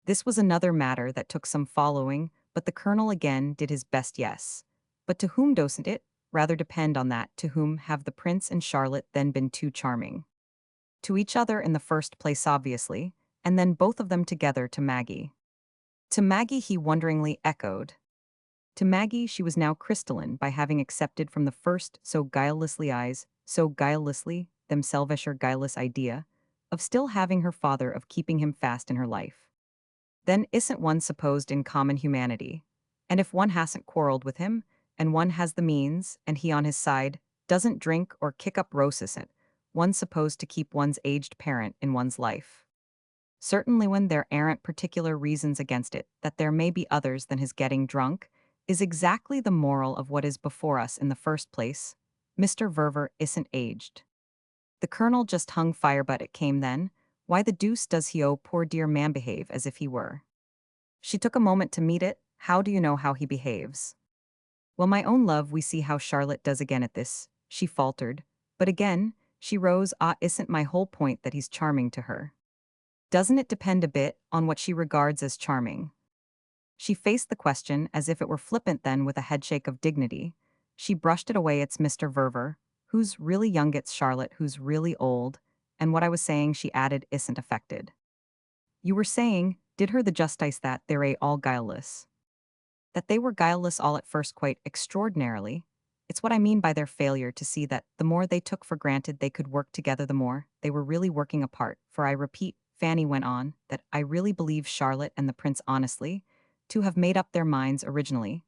S1: This was another matter that took some following, but the colonel again did his best. Yes. But to whom doesn't it rather depend on that? To whom have the prince and Charlotte then been too charming? To each other in the first place, obviously, and then both of them together to Maggie. To Maggie, he wonderingly echoed. To Maggie she was now crystalline by having accepted from the first so guilelessly, themselvish or guileless idea, of still having her father, of keeping him fast in her life. Then isn't one supposed in common humanity? And if one hasn't quarreled with him, and one has the means, and he on his side, doesn't drink or kick up roses, one's supposed to keep one's aged parent in one's life. Certainly when there aren't particular reasons against it, that there may be others than his getting drunk, is exactly the moral of what is before us in the first place. Mr. Verver isn't aged. The colonel just hung fire, but it came then. Why the deuce does he, oh poor dear man, behave as if he were? She took a moment to meet it. How do you know how he behaves? Well, my own love, we see how Charlotte does again at this, she faltered. But again, she rose. Ah, isn't my whole point that he's charming to her? Doesn't it depend a bit on what she regards as charming? She faced the question as if it were flippant, then with a headshake of dignity. She brushed it away. It's Mr. Verver, who's really young, it's Charlotte, who's really old, and what I was saying, she added, isn't affected. You were saying, did her the justice that they're all guileless. That they were guileless all at first, quite extraordinarily. It's what I mean by their failure to see that the more they took for granted they could work together, the more they were really working apart. For I repeat, Fanny went on, that I really believe Charlotte and the prince honestly to have made up their minds originally,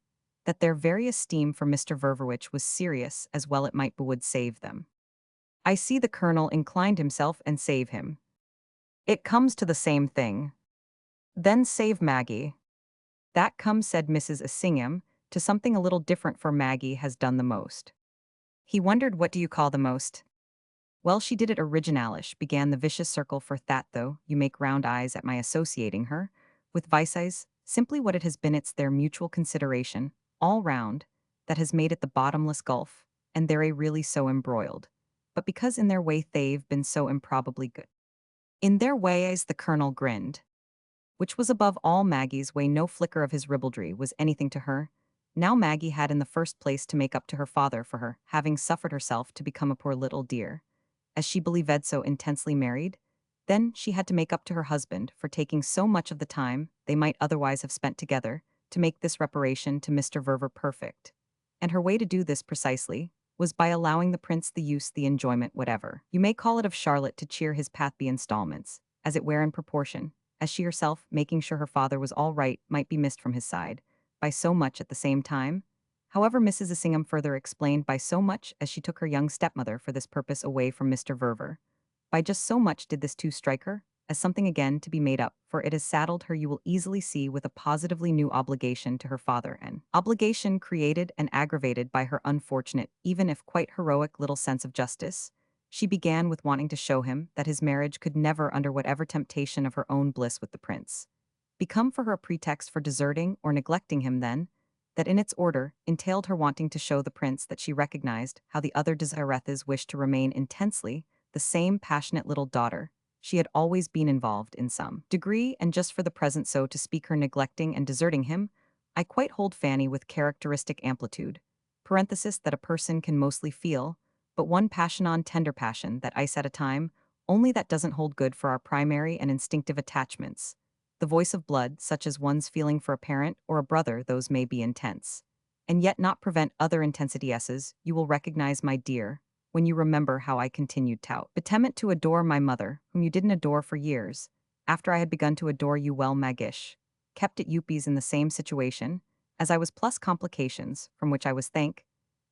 S1: that their very esteem for Mr. Ververwich was serious, as well it might would save them. I see the colonel inclined himself and save him. It comes to the same thing. Then save Maggie. That comes, said Mrs. Assingham, to something a little different, for Maggie has done the most. He wondered, what do you call the most? Well, she did it originalish, began the vicious circle, for that though you make round eyes at my associating her with vices, simply what it has been, it's their mutual consideration, all round, that has made it the bottomless gulf, and they're really so embroiled. But because in their way they've been so improbably good. In their ways, the colonel grinned. Which was above all Maggie's way. No flicker of his ribaldry was anything to her. Now Maggie had in the first place to make up to her father for her having suffered herself to become a poor little dear, as she believed so intensely married. Then she had to make up to her husband for taking so much of the time they might otherwise have spent together to make this reparation to Mr. Verver perfect. And her way to do this precisely was by allowing the prince the enjoyment, whatever you may call it, of Charlotte to cheer his pathby installments, as it were in proportion, as she herself, making sure her father was all right, might be missed from his side, by so much at the same time. However, Mrs. Assingham further explained by so much as she took her young stepmother for this purpose away from Mr. Verver. By just so much did this too strike her, as something again to be made up, for it has saddled her, you will easily see, with a positively new obligation to her father, an obligation created and aggravated by her unfortunate, even if quite heroic, little sense of justice. She began with wanting to show him that his marriage could never, under whatever temptation of her own bliss with the prince, become for her a pretext for deserting or neglecting him. Then, that in its order entailed her wanting to show the prince that she recognized how the other Desirethes wished to remain intensely the same passionate little daughter. She had always been involved in some degree, and just for the present, so to speak, her neglecting and deserting him. I quite hold Fanny with characteristic amplitude. Parenthesis that a person can mostly feel, but one passion on tender passion, that ice at a time, only that doesn't hold good for our primary and instinctive attachments. The voice of blood, such as one's feeling for a parent or a brother, those may be intense, and yet not prevent other intensitieses, you will recognize, my dear, when you remember how I continued tout betement to adore my mother, whom you didn't adore for years, after I had begun to adore you. Well, Magish, kept at Uppies in the same situation, as I was, plus complications, from which I was, thank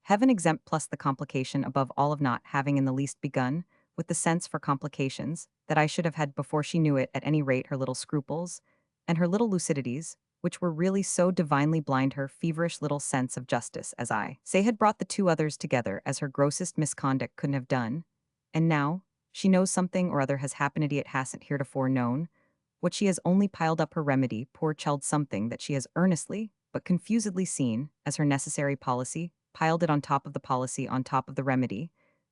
S1: heaven, exempt, plus the complication above all of not having in the least begun, with the sense for complications, that I should have had before she knew it, at any rate her little scruples, and her little lucidities, which were really so divinely blind, her feverish little sense of justice, as I say, had brought the two others together as her grossest misconduct couldn't have done. And now, she knows something or other has happened it hasn't heretofore known, what she has only piled up her remedy, poor child, something that she has earnestly, but confusedly seen, as her necessary policy, piled it on top of the policy on top of the remedy,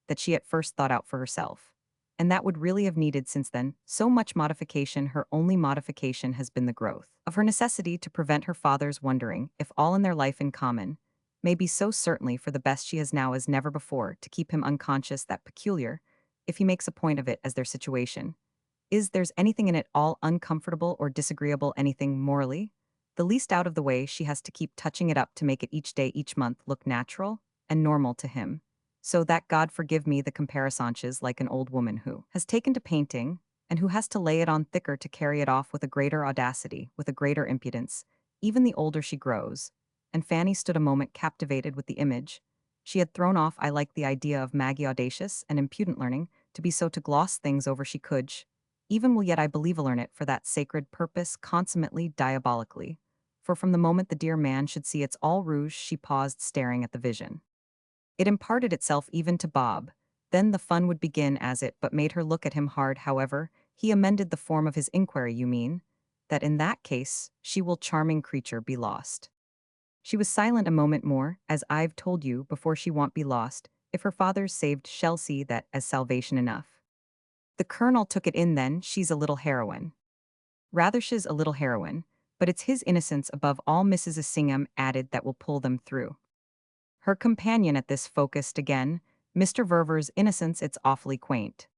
S1: that she at first thought out for herself. And that would really have needed since then so much modification. Her only modification has been the growth of her necessity to prevent her father's wondering if all in their life in common may be so certainly for the best. She has now, as never before, to keep him unconscious that peculiar, if he makes a point of it, as their situation is, there's anything in it all uncomfortable or disagreeable, anything morally the least out of the way, she has to keep touching it up to make it each day, each month, look natural and normal to him. So that, God forgive me the comparisons, like an old woman who has taken to painting, and who has to lay it on thicker to carry it off with a greater audacity, with a greater impudence, even the older she grows. And Fanny stood a moment captivated with the image. She had thrown off, I like the idea of Maggie audacious and impudent learning, to be so to gloss things over she could, even will yet I believe learn it for that sacred purpose consummately diabolically. For from the moment the dear man should see it's all rouge, she paused, staring at the vision. It imparted itself even to Bob. Then the fun would begin, as it but made her look at him hard. However, he amended the form of his inquiry. You mean that in that case she will, charming creature, be lost? She was silent a moment more. As I've told you before, she won't be lost. If her father's saved, shall see that as salvation enough. The colonel took it in then. She's a little heroine. Rather, she's a little heroine, but it's his innocence above all, Mrs. Assingham added, that will pull them through. Her companion at this focused again. Mr. Verver's innocence, it's awfully quaint.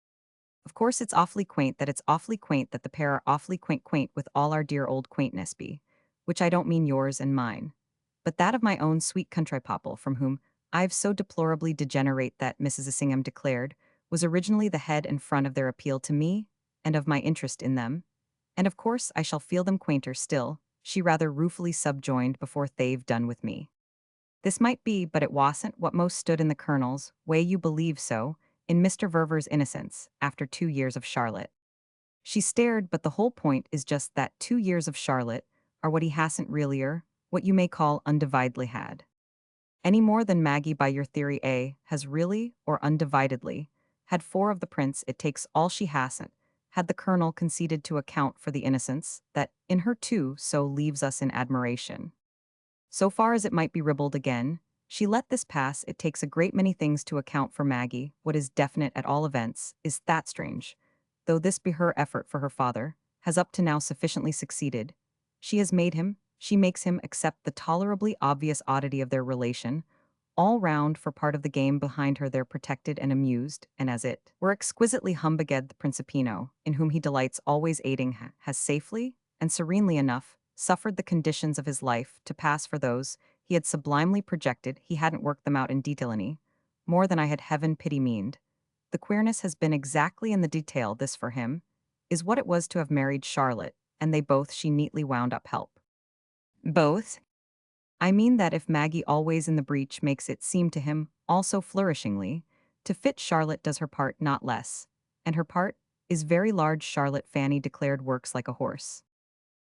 S1: Of course it's awfully quaint that the pair are awfully quaint with all our dear old quaintness be, which I don't mean yours and mine, but that of my own sweet country popple, from whom I've so deplorably degenerate that, Mrs. Assingham declared, was originally the head and front of their appeal to me, and of my interest in them. And of course I shall feel them quainter still, she rather ruefully subjoined, before they've done with me. This might be, but it wasn't what most stood in the colonel's way. You believe so, in Mr. Verver's innocence, after 2 years of Charlotte. She stared, but the whole point is just that 2 years of Charlotte are what he hasn't really'r, what you may call undividedly had. Any more than Maggie, by your theory, has really, or undividedly, had 4 of the prince. It takes all she hasn't, had the colonel conceded to account for the innocence that, in her too, so leaves us in admiration. So far as it might be ribald again, she let this pass. It takes a great many things to account for Maggie. What is definite, at all events, is that strange, though this be her effort for her father, has up to now sufficiently succeeded. She makes him accept the tolerably obvious oddity of their relation, all round, for part of the game behind her they're protected and amused, and as it were exquisitely humbugged. The Principino, in whom he delights always aiding, has safely, and serenely enough, suffered the conditions of his life to pass for those he had sublimely projected. He hadn't worked them out in detail any more than I had heaven pity meaned. The queerness has been exactly in the detail, this for him. is what it was to have married Charlotte, and they both she neatly wound up help. Both? I mean that if Maggie always in the breach makes it seem to him, also flourishingly, to fit Charlotte does her part not less, and her part is very large. Charlotte Fanny declared works like a horse.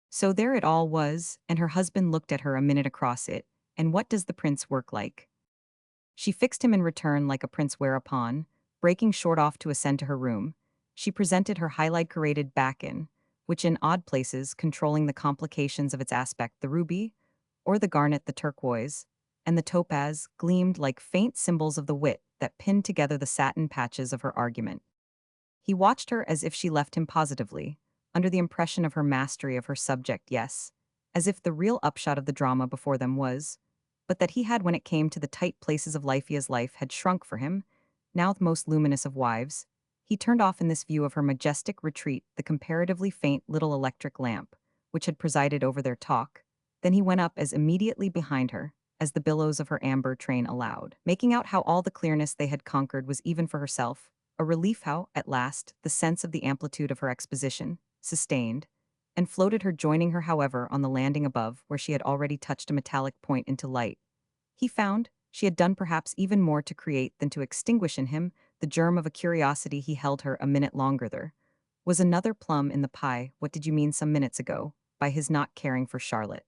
S1: So there it all was, and her husband looked at her a minute across it, and what does the prince work like? She fixed him in return like a prince whereupon, breaking short off to ascend to her room, she presented her highlight curated back in, which in odd places controlling the complications of its aspect the ruby, or the garnet the turquoise, and the topaz gleamed like faint symbols of the wit that pinned together the satin patches of her argument. He watched her as if she left him positively, under the impression of her mastery of her subject, yes, as if the real upshot of the drama before them was, but that he had when it came to the tight places of Lyfia's life had shrunk for him, now the most luminous of wives, he turned off in this view of her majestic retreat the comparatively faint little electric lamp, which had presided over their talk, then he went up as immediately behind her, as the billows of her amber train allowed, making out how all the clearness they had conquered was even for herself, a relief how, at last, the sense of the amplitude of her exposition, sustained, and floated her joining her however on the landing above where she had already touched a metallic point into light. He found she had done perhaps even more to create than to extinguish in him the germ of a curiosity. He held her a minute longer there. Was another plum in the pie, what did you mean some minutes ago, by his not caring for Charlotte?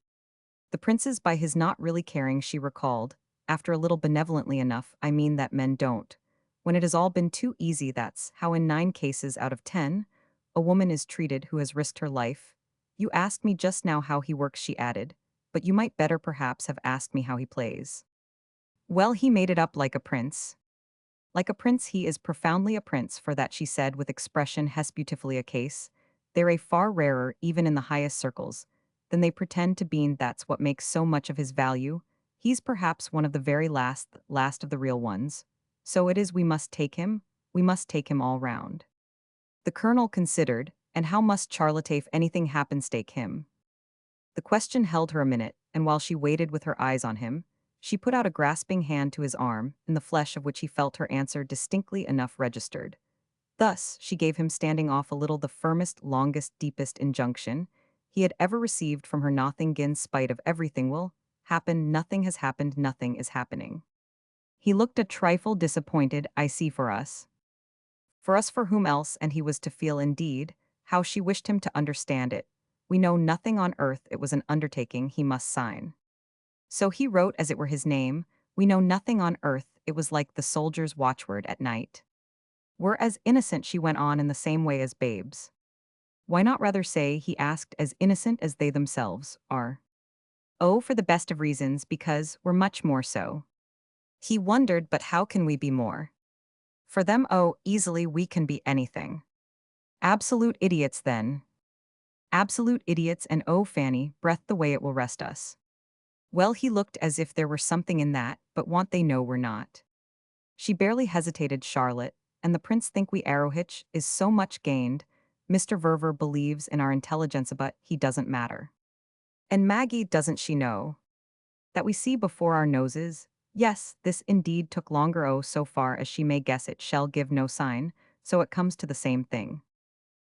S1: The prince's by his not really caring she recalled, after a little benevolently enough, I mean that men don't. When it has all been too easy that's how in 9 cases out of 10, a woman is treated who has risked her life. You asked me just now how he works, she added, but you might better perhaps have asked me how he plays. Well, he made it up like a prince. Like a prince he is profoundly a prince for that, she said with expression hess beautifully a case. They're a far rarer, even in the highest circles, than they pretend to be, and that's what makes so much of his value. He's perhaps one of the very last of the real ones. So it is we must take him all round. The colonel considered, and how must Charlotte if anything happen stake him? The question held her a minute, and while she waited with her eyes on him, she put out a grasping hand to his arm, in the flesh of which he felt her answer distinctly enough registered. Thus, she gave him standing off a little the firmest, longest, deepest injunction he had ever received from her. Nothing in spite of everything will happen, nothing has happened, nothing is happening. He looked a trifle disappointed. I see, for us. For us, for whom else? And he was to feel indeed how she wished him to understand it. We know nothing on earth, it was an undertaking he must sign. So he wrote as it were his name, we know nothing on earth, it was like the soldier's watchword at night. We're as innocent, she went on in the same way, as babes. Why not rather say, he asked, as innocent as they themselves are? Oh, for the best of reasons, because we're much more so. He wondered, but how can we be more? For them, oh, easily we can be anything. Absolute idiots then. Absolute idiots, and oh, Fanny, breath the way it will rest us. Well, he looked as if there were something in that, but want they know we're not. She barely hesitated. Charlotte, and the prince think we Arrowhitch is so much gained. Mr. Verver believes in our intelligence, but he doesn't matter. And Maggie, doesn't she know that we see before our noses? Yes, this indeed took longer. Oh, so far as she may guess, it shall give no sign, so it comes to the same thing.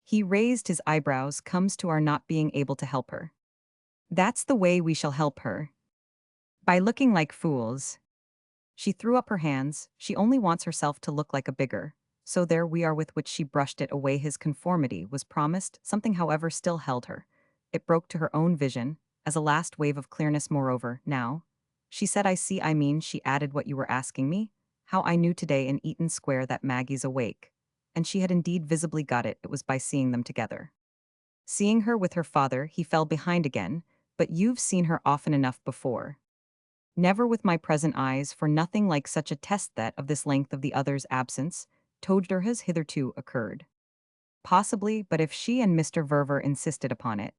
S1: He raised his eyebrows. Comes to our not being able to help her. That's the way we shall help her. By looking like fools. She threw up her hands. She only wants herself to look like a bigger. So there we are, with which she brushed it away. His conformity was promised, something however still held her. It broke to her own vision, as a last wave of clearness. Moreover, now, she said, I see, I mean, she added, what you were asking me? How I knew today in Eaton Square that Maggie's awake. And she had indeed visibly got it, it was by seeing them together. Seeing her with her father, he fell behind again, but you've seen her often enough before. Never with my present eyes, for nothing like such a test that of this length of the other's absence, Toadster has hitherto occurred. Possibly, but if she and Mr. Verver insisted upon it.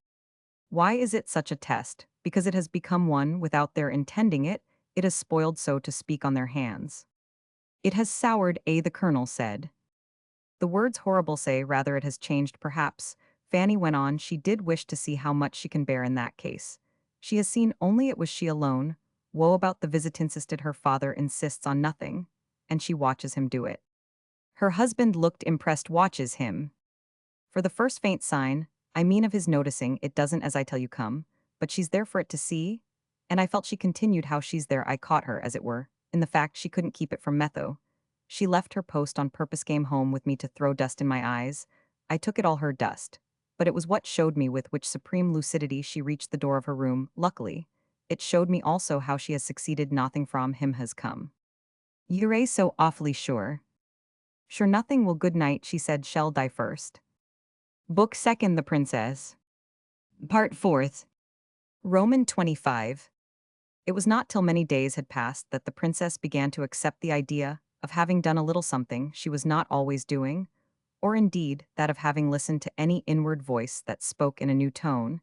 S1: Why is it such a test? Because it has become one without their intending it, it has spoiled, so to speak, on their hands. It has soured, the colonel said. The words horrible say, rather it has changed perhaps. Fanny went on, she did wish to see how much she can bear in that case. She has seen only it was she alone. Woe about the visit insisted, her father insists on nothing, and she watches him do it. Her husband looked impressed, watches him. For the first faint sign, I mean of his noticing, it doesn't as I tell you come, but she's there for it to see, and I felt she continued how she's there I caught her, as it were, in the fact she couldn't keep it from Metho. She left her post on purpose came home with me to throw dust in my eyes. I took it all her dust. But it was what showed me with which supreme lucidity she reached the door of her room, luckily. It showed me also how she has succeeded nothing from him has come. You're so awfully sure. Sure nothing will good night, she said shall die first. Book second The Princess. Part fourth. Roman 25. It was not till many days had passed that the princess began to accept the idea of having done a little something she was not always doing, or indeed that of having listened to any inward voice that spoke in a new tone.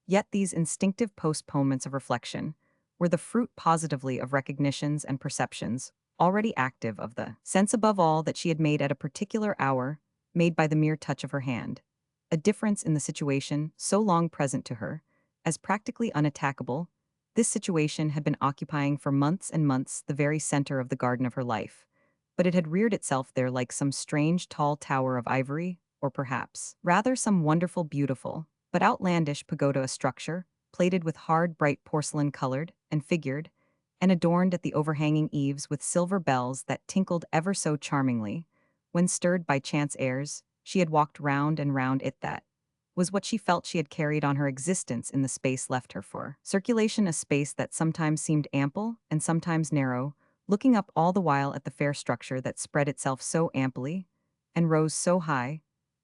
S1: Yet these instinctive postponements of reflection were the fruit positively of recognitions and perceptions already active of the sense above all that she had made at a particular hour, made by the mere touch of her hand. A difference in the situation so long present to her, as practically unattackable. This situation had been occupying for months and months the very center of the garden of her life, but it had reared itself there like some strange tall tower of ivory, or perhaps, rather some wonderful beautiful, but outlandish pagoda, a structure, plated with hard bright porcelain colored and figured, and adorned at the overhanging eaves with silver bells that tinkled ever so charmingly. When stirred by chance airs, she had walked round and round it. That was what she felt she had carried on her existence in the space left her for circulation, a space that sometimes seemed ample and sometimes narrow, looking up all the while at the fair structure that spread itself so amply and rose so high,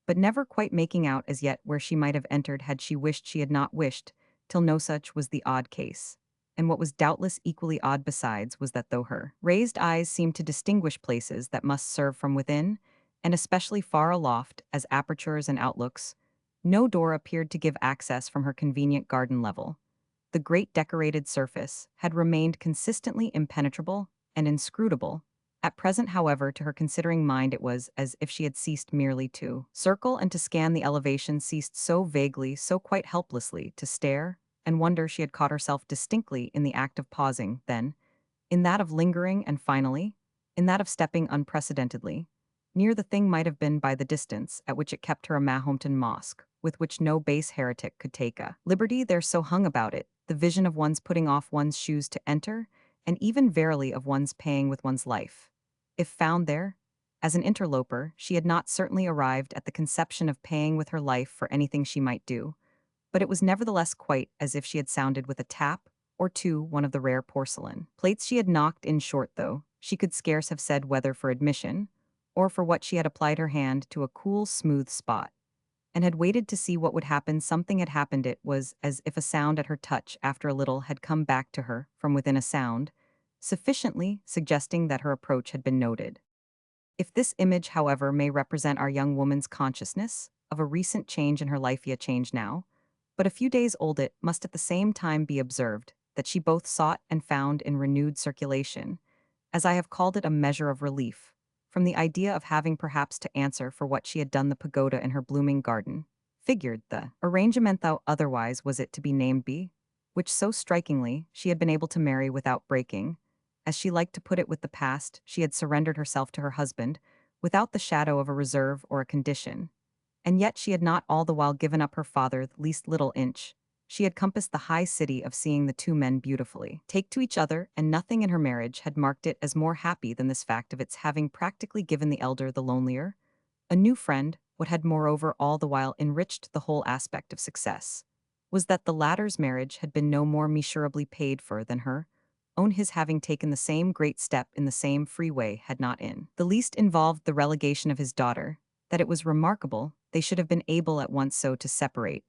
S1: but never quite making out as yet where she might have entered had she wished she had not wished, till no such was the odd case. And what was doubtless equally odd besides was that though her raised eyes seemed to distinguish places that must serve from within, and especially far aloft as apertures and outlooks, no door appeared to give access from her convenient garden level. The great decorated surface had remained consistently impenetrable and inscrutable. At present, however, to her considering mind it was as if she had ceased merely to circle and to scan the elevation, ceased so vaguely, so quite helplessly, to stare and wonder. She had caught herself distinctly in the act of pausing, then, in that of lingering, and finally, in that of stepping unprecedentedly. Near the thing might have been by the distance at which it kept her a Mahometan mosque, with which no base heretic could take a liberty. There so hung about it the vision of one's putting off one's shoes to enter, and even verily of one's paying with one's life. If found there, as an interloper, she had not certainly arrived at the conception of paying with her life for anything she might do, but it was nevertheless quite as if she had sounded with a tap or two one of the rare porcelain plates she had knocked in. Short, though she could scarce have said whether for admission or for what, she had applied her hand to a cool, smooth spot, and had waited to see what would happen. Something had happened. It was as if a sound at her touch after a little had come back to her from within, a sound, sufficiently suggesting that her approach had been noted. If this image, however, may represent our young woman's consciousness of a recent change in her life, a change now but a few days old, it must at the same time be observed that she both sought and found in renewed circulation, as I have called it, a measure of relief from the idea of having perhaps to answer for what she had done the pagoda in her blooming garden. Figured the arrangement, though otherwise was it to be named be, which so strikingly she had been able to marry without breaking, as she liked to put it, with the past. She had surrendered herself to her husband without the shadow of a reserve or a condition, and yet she had not all the while given up her father the least little inch. She had compassed the high city of seeing the two men beautifully take to each other, and nothing in her marriage had marked it as more happy than this fact of its having practically given the elder the lonelier a new friend. What had moreover all the while enriched the whole aspect of success was that the latter's marriage had been no more measurably paid for than her own. His having taken the same great step in the same free way had not in the least involved the relegation of his daughter, that it was remarkable they should have been able at once so to separate,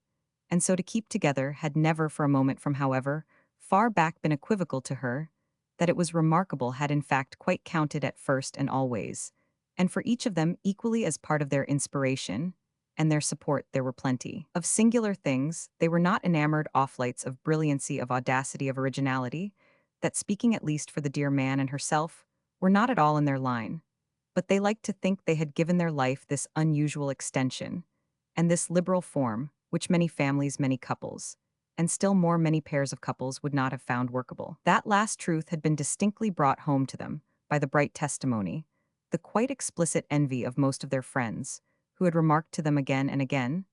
S1: and so to keep together, had never for a moment from however far back been equivocal to her. That it was remarkable had in fact quite counted at first and always, and for each of them equally as part of their inspiration and their support. There were plenty of singular things. They were not enamored offlights of brilliancy, of audacity, of originality, that, speaking at least for the dear man and herself, were not at all in their line, but they liked to think they had given their life this unusual extension, and this liberal form, which many families, many couples, and still more many pairs of couples would not have found workable. That last truth had been distinctly brought home to them by the bright testimony, the quite explicit envy of most of their friends, who had remarked to them again and again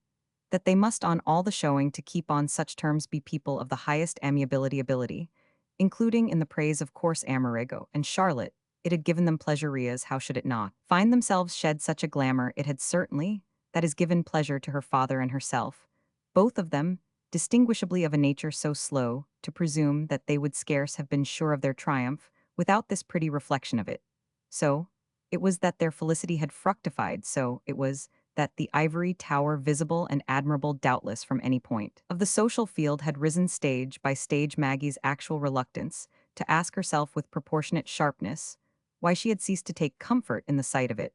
S1: that they must on all the showing to keep on such terms be people of the highest amiability ability, including in the praise of coarse Amerigo and Charlotte, it had given them pleasurias, how should it not? Find themselves shed such a glamour it had certainly, that is given pleasure to her father and herself, both of them, distinguishably of a nature so slow to presume that they would scarce have been sure of their triumph without this pretty reflection of it. So, it was that their felicity had fructified, so it was that the ivory tower visible and admirable doubtless from any point of the social field had risen stage by stage Maggie's actual reluctance to ask herself with proportionate sharpness why she had ceased to take comfort in the sight of it,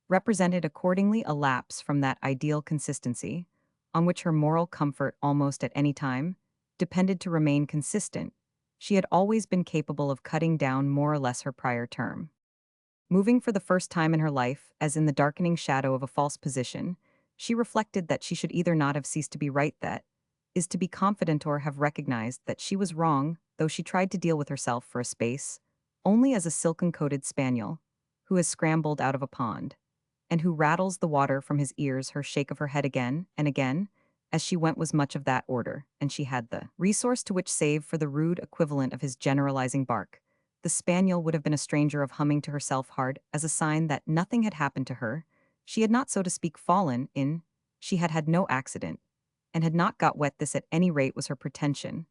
S1: represented accordingly a lapse from that ideal consistency, on which her moral comfort almost at any time depended to remain consistent. She had always been capable of cutting down more or less her prior term. Moving for the first time in her life, as in the darkening shadow of a false position, she reflected that she should either not have ceased to be right, that is to be confident, or have recognized that she was wrong, though she tried to deal with herself for a space, only as a silken-coated spaniel, who has scrambled out of a pond, and who rattles the water from his ears. Her shake of her head again and again, as she went, was much of that order, and she had the resource to which, save for the rude equivalent of his generalizing bark, the spaniel would have been a stranger of humming to herself hard as a sign that nothing had happened to her. She had not, so to speak, fallen in, she had had no accident, and had not got wet. This at any rate was her pretension,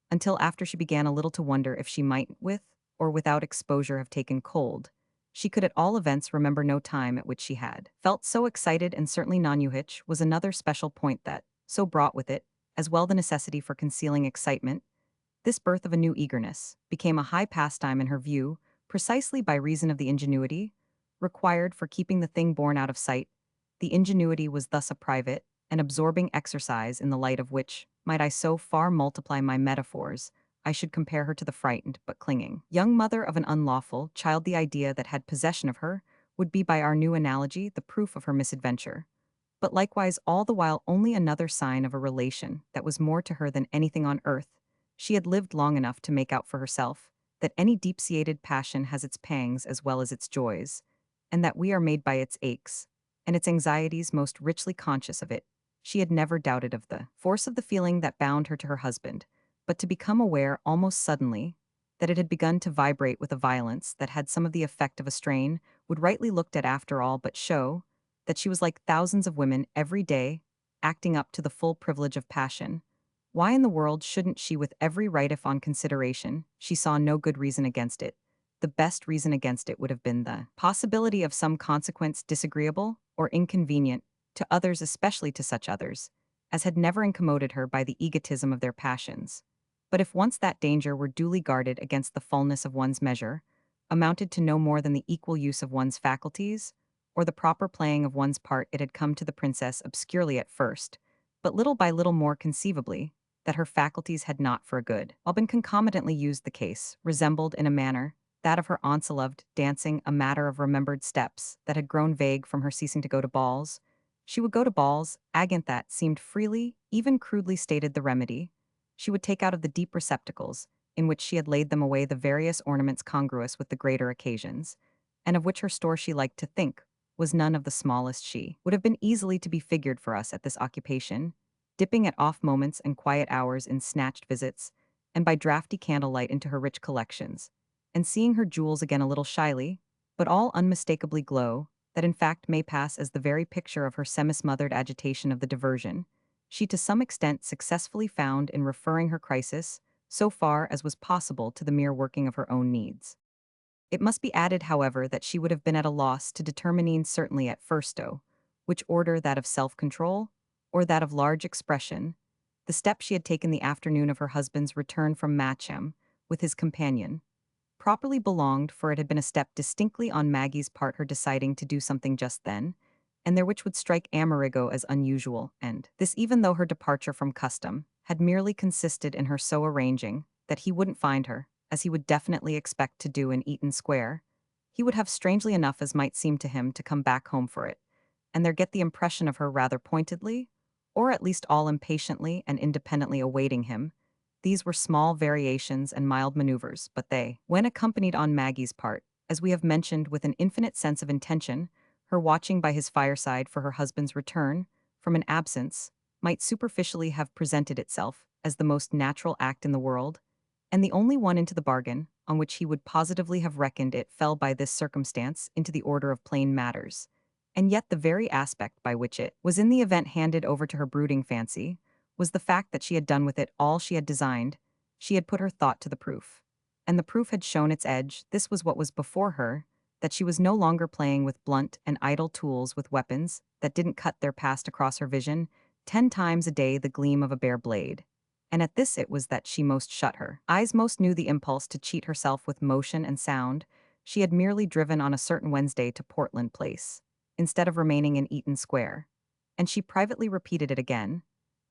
S1: until after she began a little to wonder if she might, with or without exposure, have taken cold. She could at all events remember no time at which she had felt so excited, and certainly Nanuhich was another special point that so brought with it, as well the necessity for concealing excitement. This birth of a new eagerness became a high pastime in her view, precisely by reason of the ingenuity required for keeping the thing born out of sight. The ingenuity was thus a private and absorbing exercise, in the light of which, might I so far multiply my metaphors, I should compare her to the frightened but clinging young mother of an unlawful child. The idea that had possession of her would be, by our new analogy, the proof of her misadventure, but likewise all the while only another sign of a relation that was more to her than anything on earth. She had lived long enough to make out for herself that any deep-seated passion has its pangs as well as its joys, and that we are made by its aches and its anxieties most richly conscious of it. She had never doubted of the force of the feeling that bound her to her husband, but to become aware almost suddenly that it had begun to vibrate with a violence that had some of the effect of a strain would, rightly looked at, after all but show that she was like thousands of women every day, acting up to the full privilege of passion. Why in the world shouldn't she, with every right, if on consideration she saw no good reason against it? The best reason against it would have been the possibility of some consequence disagreeable or inconvenient to others, especially to such others as had never incommoded her by the egotism of their passions. But if once that danger were duly guarded against, the fullness of one's measure amounted to no more than the equal use of one's faculties, or the proper playing of one's part. It had come to the princess obscurely at first, but little by little more conceivably, that her faculties had not for a good while been concomitantly used. The case resembled in a manner that of her aunt's loved dancing, a matter of remembered steps that had grown vague from her ceasing to go to balls. She would go to balls, agant that seemed freely, even crudely stated the remedy. She would take out of the deep receptacles, in which she had laid them away, the various ornaments congruous with the greater occasions, and of which her store, she liked to think, was none of the smallest. She would have been easily to be figured for us at this occupation, dipping at off moments and quiet hours in snatched visits, and by draughty candlelight into her rich collections, and seeing her jewels again a little shyly, but all unmistakably glow, that in fact may pass as the very picture of her semi-smothered agitation of the diversion, she to some extent successfully found in referring her crisis, so far as was possible, to the mere working of her own needs. It must be added, however, that she would have been at a loss to determine certainly at firsto which order, that of self-control or that of large expression, the step she had taken the afternoon of her husband's return from Matcham with his companion, properly belonged, for it had been a step distinctly on Maggie's part, her deciding to do something just then, and there which would strike Amerigo as unusual, and this even though her departure from custom had merely consisted in her so arranging that he wouldn't find her, as he would definitely expect to do, in Eaton Square. He would have, strangely enough as might seem to him, to come back home for it, and there get the impression of her rather pointedly, or at least all impatiently and independently awaiting him. These were small variations and mild maneuvers, but they, when accompanied on Maggie's part, as we have mentioned, with an infinite sense of intention, Her watching by his fireside for her husband's return from an absence might superficially have presented itself as the most natural act in the world, and the only one into the bargain on which he would positively have reckoned it fell by this circumstance into the order of plain matters. And yet the very aspect by which it was in the event handed over to her brooding fancy was the fact that she had done with it all she had designed. She had put her thought to the proof. And the proof had shown its edge. This was what was before her, that she was no longer playing with blunt and idle tools with weapons that didn't cut their past across her vision, 10 times a day the gleam of a bare blade. And at this it was that she most shut her eyes, most knew the impulse to cheat herself with motion and sound. She had merely driven on a certain Wednesday to Portland Place, instead of remaining in Eaton Square. And she privately repeated it again,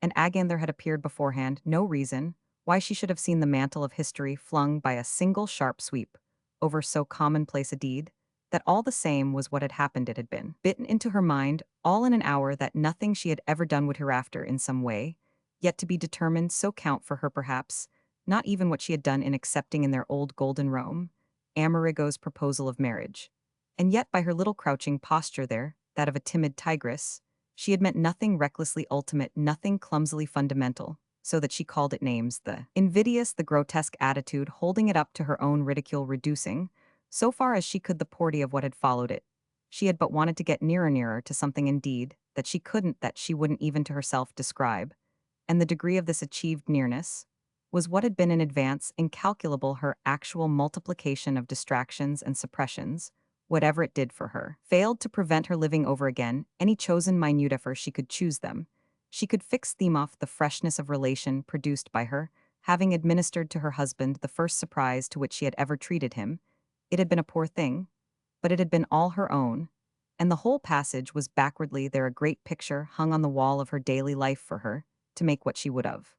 S1: and again there had appeared beforehand no reason why she should have seen the mantle of history flung by a single sharp sweep over so commonplace a deed, that all the same was what had happened it had been bitten into her mind all in an hour, that nothing she had ever done would hereafter in some way, yet to be determined so count for her perhaps, not even what she had done in accepting in their old golden Rome, Amerigo's proposal of marriage. And yet by her little crouching posture there, that of a timid tigress, she had meant nothing recklessly ultimate, nothing clumsily fundamental, so that she called it names, the invidious, the grotesque attitude, holding it up to her own ridicule, reducing, so far as she could, the porty of what had followed it. She had but wanted to get nearer to something indeed, that she couldn't, that she wouldn't even to herself describe. And the degree of this achieved nearness was what had been in advance incalculable, her actual multiplication of distractions and suppressions, whatever it did for her, failed to prevent her living over again any chosen minute effort she could choose them. She could fix them off the freshness of relation produced by her, having administered to her husband the first surprise to which she had ever treated him. It had been a poor thing, but it had been all her own, and the whole passage was backwardly there, a great picture hung on the wall of her daily life for her, to make what she would of.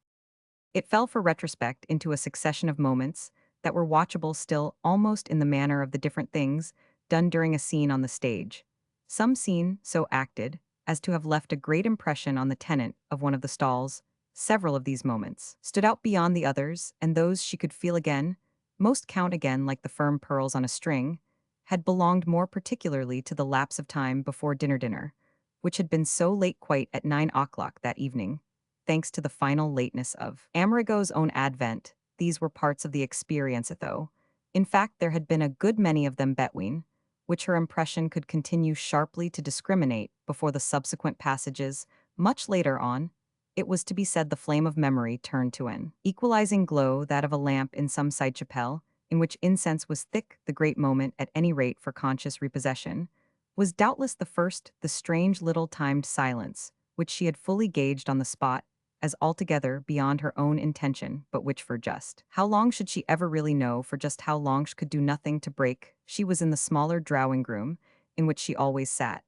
S1: It fell for retrospect into a succession of moments that were watchable still, almost in the manner of the different things done during a scene on the stage. Some scene so acted as to have left a great impression on the tenant of one of the stalls. Several of these moments stood out beyond the others, and those she could feel again, most count again like the firm pearls on a string, had belonged more particularly to the lapse of time before dinner, which had been so late, quite at 9 o'clock that evening, thanks to the final lateness of Amerigo's own advent. These were parts of the experience, though. In fact, there had been a good many of them between, which her impression could continue sharply to discriminate before the subsequent passages. Much later on, it was to be said, the flame of memory turned to an equalizing glow, that of a lamp in some side chapel, in which incense was thick. The great moment, at any rate for conscious repossession, was doubtless the first, the strange little timed silence, which she had fully gauged on the spot, as altogether beyond her own intention, but which for just how long should she ever really know, for just how long she could do nothing to break. She was in the smaller drawing-room, in which she always sat,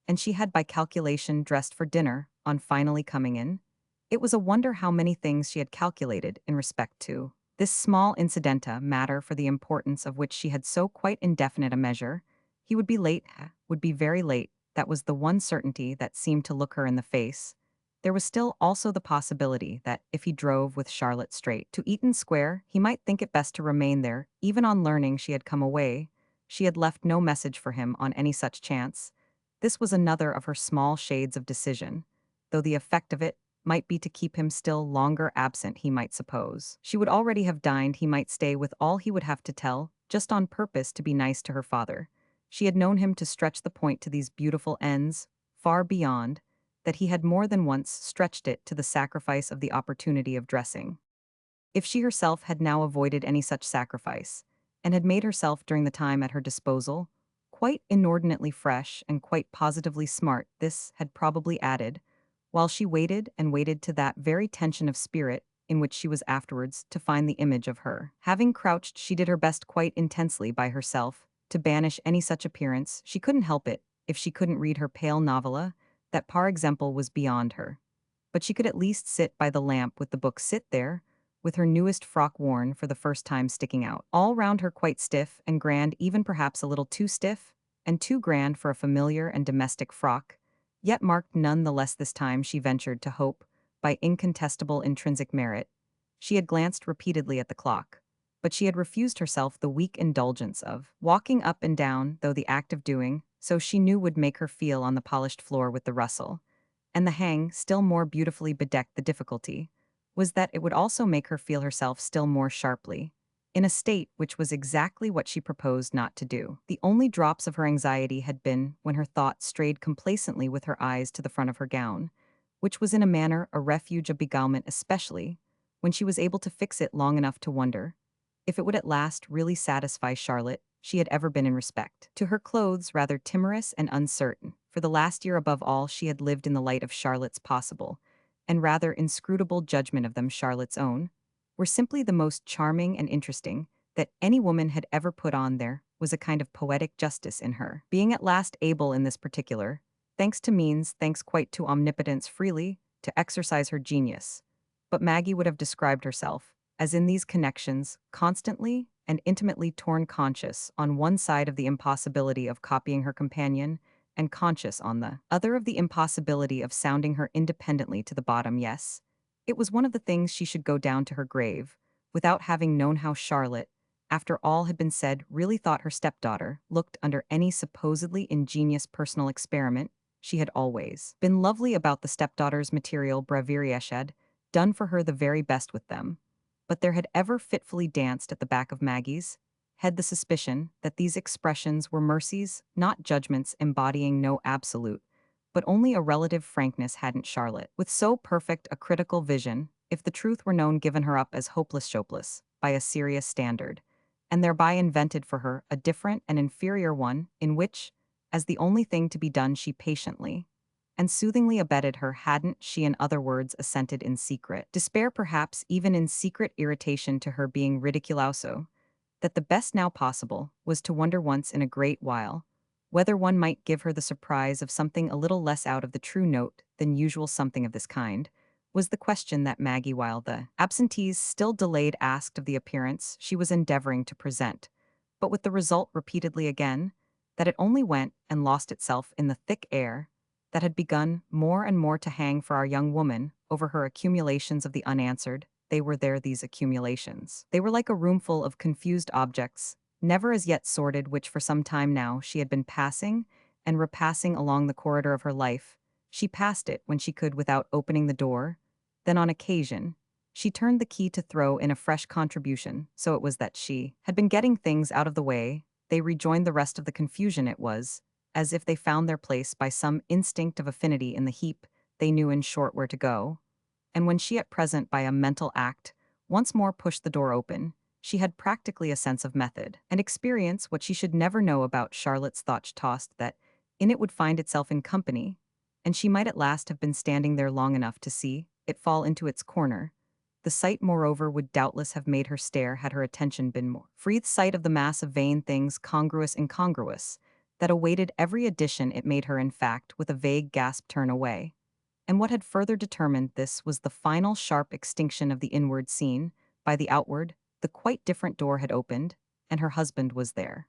S1: and she had by calculation dressed for dinner, on finally coming in. It was a wonder how many things she had calculated in respect to this small incidenta matter, for the importance of which she had so quite indefinite a measure. He would be late, would be very late, that was the one certainty that seemed to look her in the face. There was still also the possibility that, if he drove with Charlotte straight to Eaton Square, he might think it best to remain there. Even on learning she had come away, she had left no message for him on any such chance. This was another of her small shades of decision, though the effect of it might be to keep him still longer absent. He might suppose she would already have dined, he might stay with all he would have to tell, just on purpose to be nice to her father. She had known him to stretch the point to these beautiful ends, far beyond that he had more than once stretched it to the sacrifice of the opportunity of dressing. If she herself had now avoided any such sacrifice, and had made herself during the time at her disposal quite inordinately fresh and quite positively smart, this had probably added, while she waited and waited, to that very tension of spirit in which she was afterwards to find the image of her. Having crouched, she did her best quite intensely by herself to banish any such appearance. She couldn't help it, if she couldn't read her pale novella, that par exemple was beyond her. But she could at least sit by the lamp with the book, sit there, with her newest frock worn for the first time sticking out all round her, quite stiff and grand, even perhaps a little too stiff and too grand for a familiar and domestic frock, yet marked none the less this time, she ventured to hope, by incontestable intrinsic merit. She had glanced repeatedly at the clock, but she had refused herself the weak indulgence of walking up and down, though the act of doing so she knew would make her feel on the polished floor with the rustle. And the hang still more beautifully bedecked the difficulty, was that it would also make her feel herself still more sharply, in a state which was exactly what she proposed not to do. The only drops of her anxiety had been when her thoughts strayed complacently with her eyes to the front of her gown, which was in a manner a refuge of beguilement, especially when she was able to fix it long enough to wonder if it would at last really satisfy Charlotte she had ever been in respect to her clothes, rather timorous and uncertain. For the last year above all she had lived in the light of Charlotte's possible, and rather inscrutable judgment of them, Charlotte's own, were simply the most charming and interesting that any woman had ever put on. There was a kind of poetic justice in her. Being at last able in this particular, thanks to means, thanks quite to omnipotence freely, to exercise her genius. But Maggie would have described herself as in these connections, constantly and intimately torn, conscious on one side of the impossibility of copying her companion, and conscious on the other of the impossibility of sounding her independently to the bottom. Yes, it was one of the things she should go down to her grave, without having known how Charlotte, after all had been said, really thought her stepdaughter looked under any supposedly ingenious personal experiment. She had always been lovely about the stepdaughter's material bravurish, had done for her the very best with them, but there had ever fitfully danced at the back of Maggie's head the suspicion that these expressions were mercies, not judgments, embodying no absolute, but only a relative frankness. Hadn't Charlotte, with so perfect a critical vision, if the truth were known, given her up as hopeless by a serious standard, and thereby invented for her a different and inferior one, in which, as the only thing to be done, she patiently and soothingly abetted her? Hadn't she, in other words, assented in secret despair, perhaps even in secret irritation to her being ridiculoso, that the best now possible was to wonder once in a great while whether one might give her the surprise of something a little less out of the true note than usual? Something of this kind was the question that Maggie, while the absentees still delayed, asked of the appearance she was endeavoring to present, but with the result repeatedly again that it only went and lost itself in the thick air that had begun more and more to hang for our young woman over her accumulations of the unanswered. They were there, these accumulations. They were like a roomful of confused objects, never as yet sorted, which for some time now she had been passing and repassing along the corridor of her life. She passed it when she could without opening the door. Then on occasion, she turned the key to throw in a fresh contribution, so it was that she had been getting things out of the way. They rejoined the rest of the confusion. It was as if they found their place by some instinct of affinity in the heap. They knew, in short, where to go. And when she at present, by a mental act, once more pushed the door open, she had practically a sense of method and experience, what she should never know about Charlotte's thought tossed, that in it would find itself in company, and she might at last have been standing there long enough to see it fall into its corner. The sight, moreover, would doubtless have made her stare had her attention been more free. The sight of the mass of vain things, congruous, incongruous, that awaited every addition, it made her, in fact, with a vague gasp, turn away. And what had further determined this was the final sharp extinction of the inward scene. By the outward, the quite different door had opened, and her husband was there.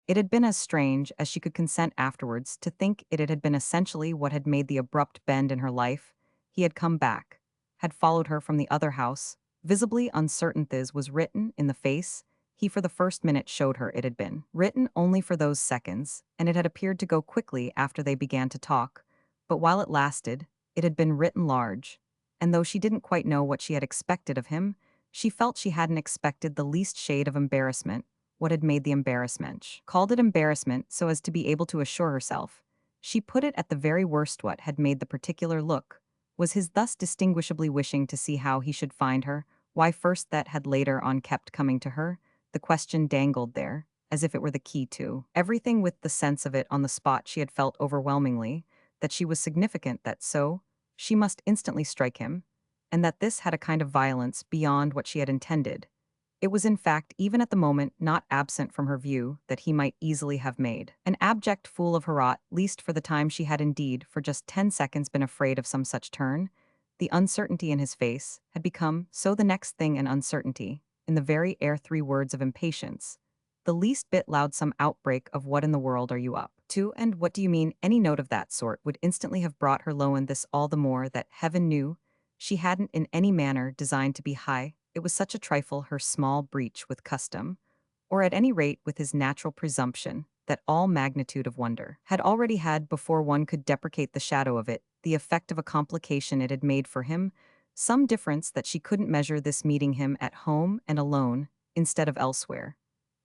S1: It had been as strange as she could consent afterwards to think it had been essentially what had made the abrupt bend in her life. He had come back, had followed her from the other house, visibly uncertain. This was written in the face. He for the first minute showed her it had been written only for those seconds, and it had appeared to go quickly after they began to talk, but while it lasted, it had been written large, and though she didn't quite know what she had expected of him, she felt she hadn't expected the least shade of embarrassment. What had made the embarrassment? She called it embarrassment so as to be able to assure herself. She put it at the very worst. What had made the particular look was his thus distinguishably wishing to see how he should find her. Why first that had later on kept coming to her? The question dangled there, as if it were the key to everything. With the sense of it on the spot, she had felt overwhelmingly that she was significant, that so she must instantly strike him, and that this had a kind of violence beyond what she had intended. It was, in fact, even at the moment, not absent from her view that he might easily have made an abject fool of her, at least for the time. She had indeed, for just 10 seconds, been afraid of some such turn. The uncertainty in his face had become so the next thing, an uncertainty in the very air. 3 words of impatience, the least bit loud, some outbreak of "What in the world are you up to, and what do you mean?" Any note of that sort would instantly have brought her low, and this all the more that heaven knew she hadn't in any manner designed to be high. It was such a trifle, her small breach with custom, or at any rate with his natural presumption, that all magnitude of wonder had already had before one could deprecate the shadow of it, the effect of a complication it had made for him, some difference that she couldn't measure this meeting him at home and alone instead of elsewhere.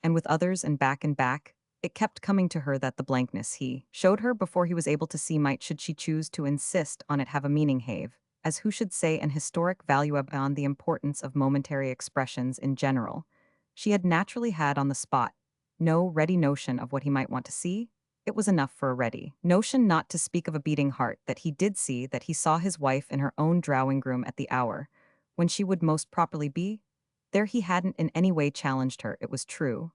S1: And with others and back, it kept coming to her that the blankness he showed her before he was able to see might, should she choose to insist on it, have a meaning, have, as who should say, an historic value beyond the importance of momentary expressions in general. She had naturally had on the spot no ready notion of what he might want to see. It was enough for a ready notion, not to speak of a beating heart, that he did see that he saw his wife in her own drawing room at the hour when she would most properly be. There he hadn't in any way challenged her, it was true.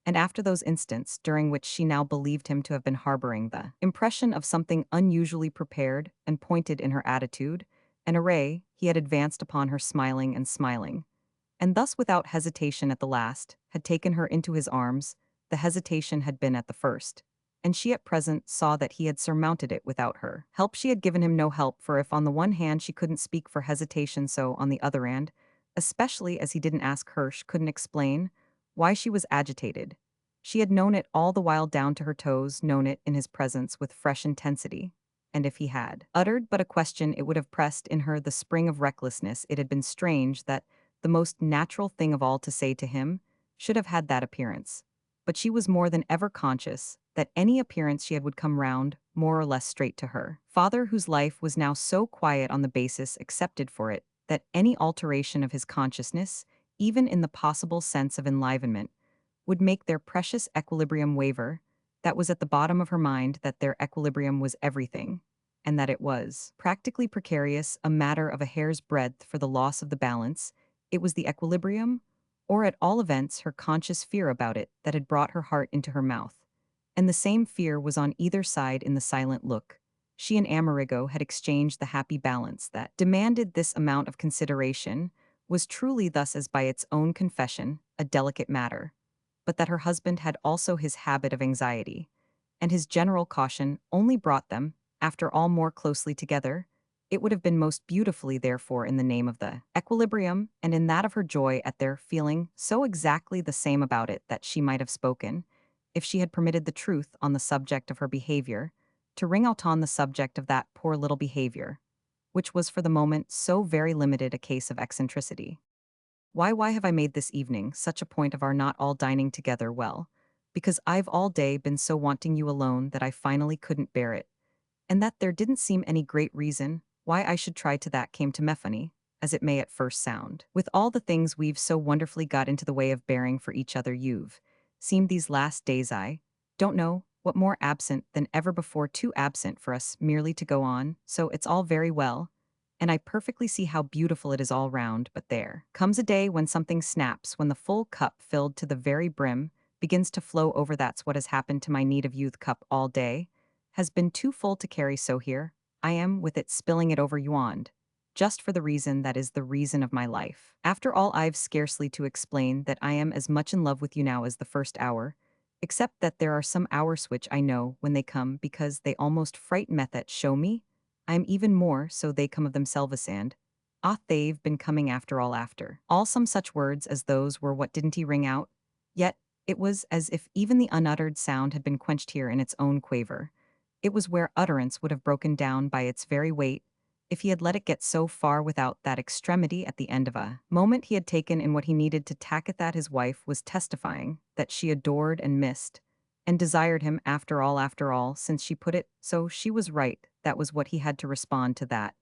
S1: And after those instants during which she now believed him to have been harboring the impression of something unusually prepared and pointed in her attitude, an array, he had advanced upon her smiling and smiling, and thus without hesitation at the last, had taken her into his arms. The hesitation had been at the first, and she at present saw that he had surmounted it without her help. She had given him no help, for if on the one hand she couldn't speak for hesitation, so on the other hand, especially as he didn't ask her, she couldn't explain why she was agitated. She had known it all the while down to her toes, known it in his presence with fresh intensity. And if he had uttered but a question, it would have pressed in her the spring of recklessness. It had been strange that the most natural thing of all to say to him should have had that appearance. But she was more than ever conscious that any appearance she had would come round more or less straight to her father, whose life was now so quiet on the basis accepted for it that any alteration of his consciousness, even in the possible sense of enlivenment, would make their precious equilibrium waver. That was at the bottom of her mind, that their equilibrium was everything, and that it was practically precarious, a matter of a hair's breadth for the loss of the balance. It was the equilibrium, or at all events her conscious fear about it, that had brought her heart into her mouth. And the same fear was on either side in the silent look. She and Amerigo had exchanged the happy balance that demanded this amount of consideration, was truly thus, as by its own confession, a delicate matter, but that her husband had also his habit of anxiety, and his general caution only brought them, after all, more closely together. It would have been most beautifully, therefore, in the name of the equilibrium, and in that of her joy at their feeling so exactly the same about it, that she might have spoken, if she had permitted the truth on the subject of her behavior to ring out on the subject of that poor little behavior, which was for the moment so very limited a case of eccentricity. Why have I made this evening such a point of our not all dining together? Well, because I've all day been so wanting you alone that I finally couldn't bear it, and that there didn't seem any great reason why I should try to that came to me funny, as it may at first sound. With all the things we've so wonderfully got into the way of bearing for each other, you've seemed these last days, I don't know what, more absent than ever before, too absent for us merely to go on, so it's all very well, and I perfectly see how beautiful it is all round, but there comes a day when something snaps, when the full cup filled to the very brim begins to flow over. That's what has happened to my need of youth cup all day, has been too full to carry, so here I am with it, spilling it over yawned, just for the reason that is the reason of my life. After all, I've scarcely to explain that I am as much in love with you now as the first hour, except that there are some hours which I know, when they come, because they almost frighten me, that show me I am even more so they come of themselves, and they've been coming after all. Some such words as those were what didn't he ring out? Yet it was as if even the unuttered sound had been quenched here in its own quaver. It was where utterance would have broken down by its very weight if he had let it get so far without that extremity at the end of a moment he had taken in what he needed to tack it, that his wife was testifying that she adored and missed and desired him after all, since she put it so. She was right. That was what he had to respond to. That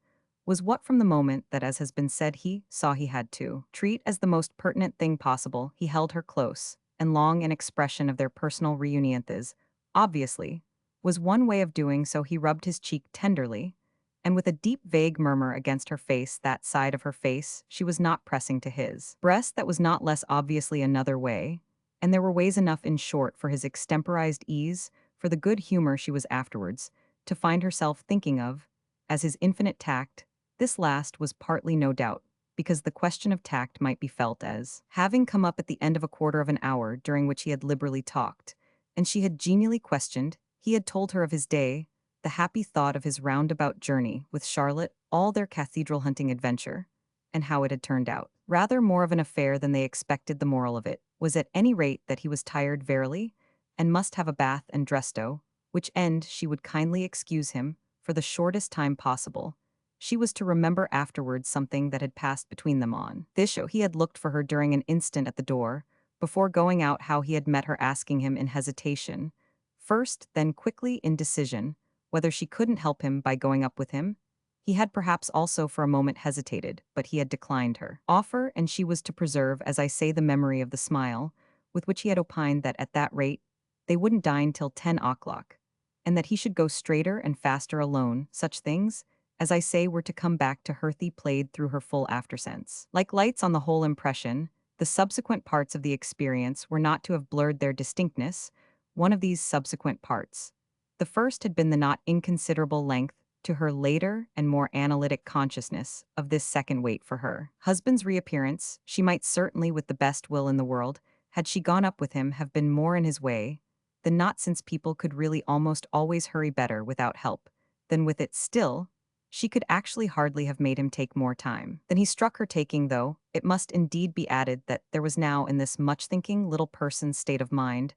S1: was what, from the moment that, as has been said, he saw he had to treat as the most pertinent thing possible, he held her close and long. An expression of their personal reunion, this, obviously, was one way of doing so. He rubbed his cheek tenderly, and with a deep vague murmur against her face, that side of her face she was not pressing to his breast, that was not less obviously another way, and there were ways enough, in short, for his extemporized ease, for the good humor she was afterwards to find herself thinking of, as his infinite tact. This last was partly, no doubt, because the question of tact might be felt as having come up at the end of a quarter of an hour during which he had liberally talked, and she had genially questioned. He had told her of his day, the happy thought of his roundabout journey with Charlotte, all their cathedral hunting adventure, and how it had turned out rather more of an affair than they expected. The moral of it was at any rate that he was tired verily, and must have a bath and dresto, which end she would kindly excuse him for the shortest time possible. She was to remember afterwards something that had passed between them on this show. He had looked for her during an instant at the door, before going out, how he had met her asking him in hesitation, first, then quickly in decision, whether she couldn't help him by going up with him. He had perhaps also for a moment hesitated, but he had declined her offer, and she was to preserve, as I say, the memory of the smile, with which he had opined that at that rate they wouldn't dine till 10 o'clock, and that he should go straighter and faster alone. Such things, as I say, were to come back to Herthy played through her full aftersense. Like lights on the whole impression, the subsequent parts of the experience were not to have blurred their distinctness. One of these subsequent parts, the first, had been the not inconsiderable length, to her later and more analytic consciousness, of this second wait for her husband's reappearance. She might certainly, with the best will in the world, had she gone up with him, have been more in his way than not, since people could really almost always hurry better without help than with it. Still, she could actually hardly have made him take more time than he struck her taking, though it must indeed be added that there was now in this much-thinking little person's state of mind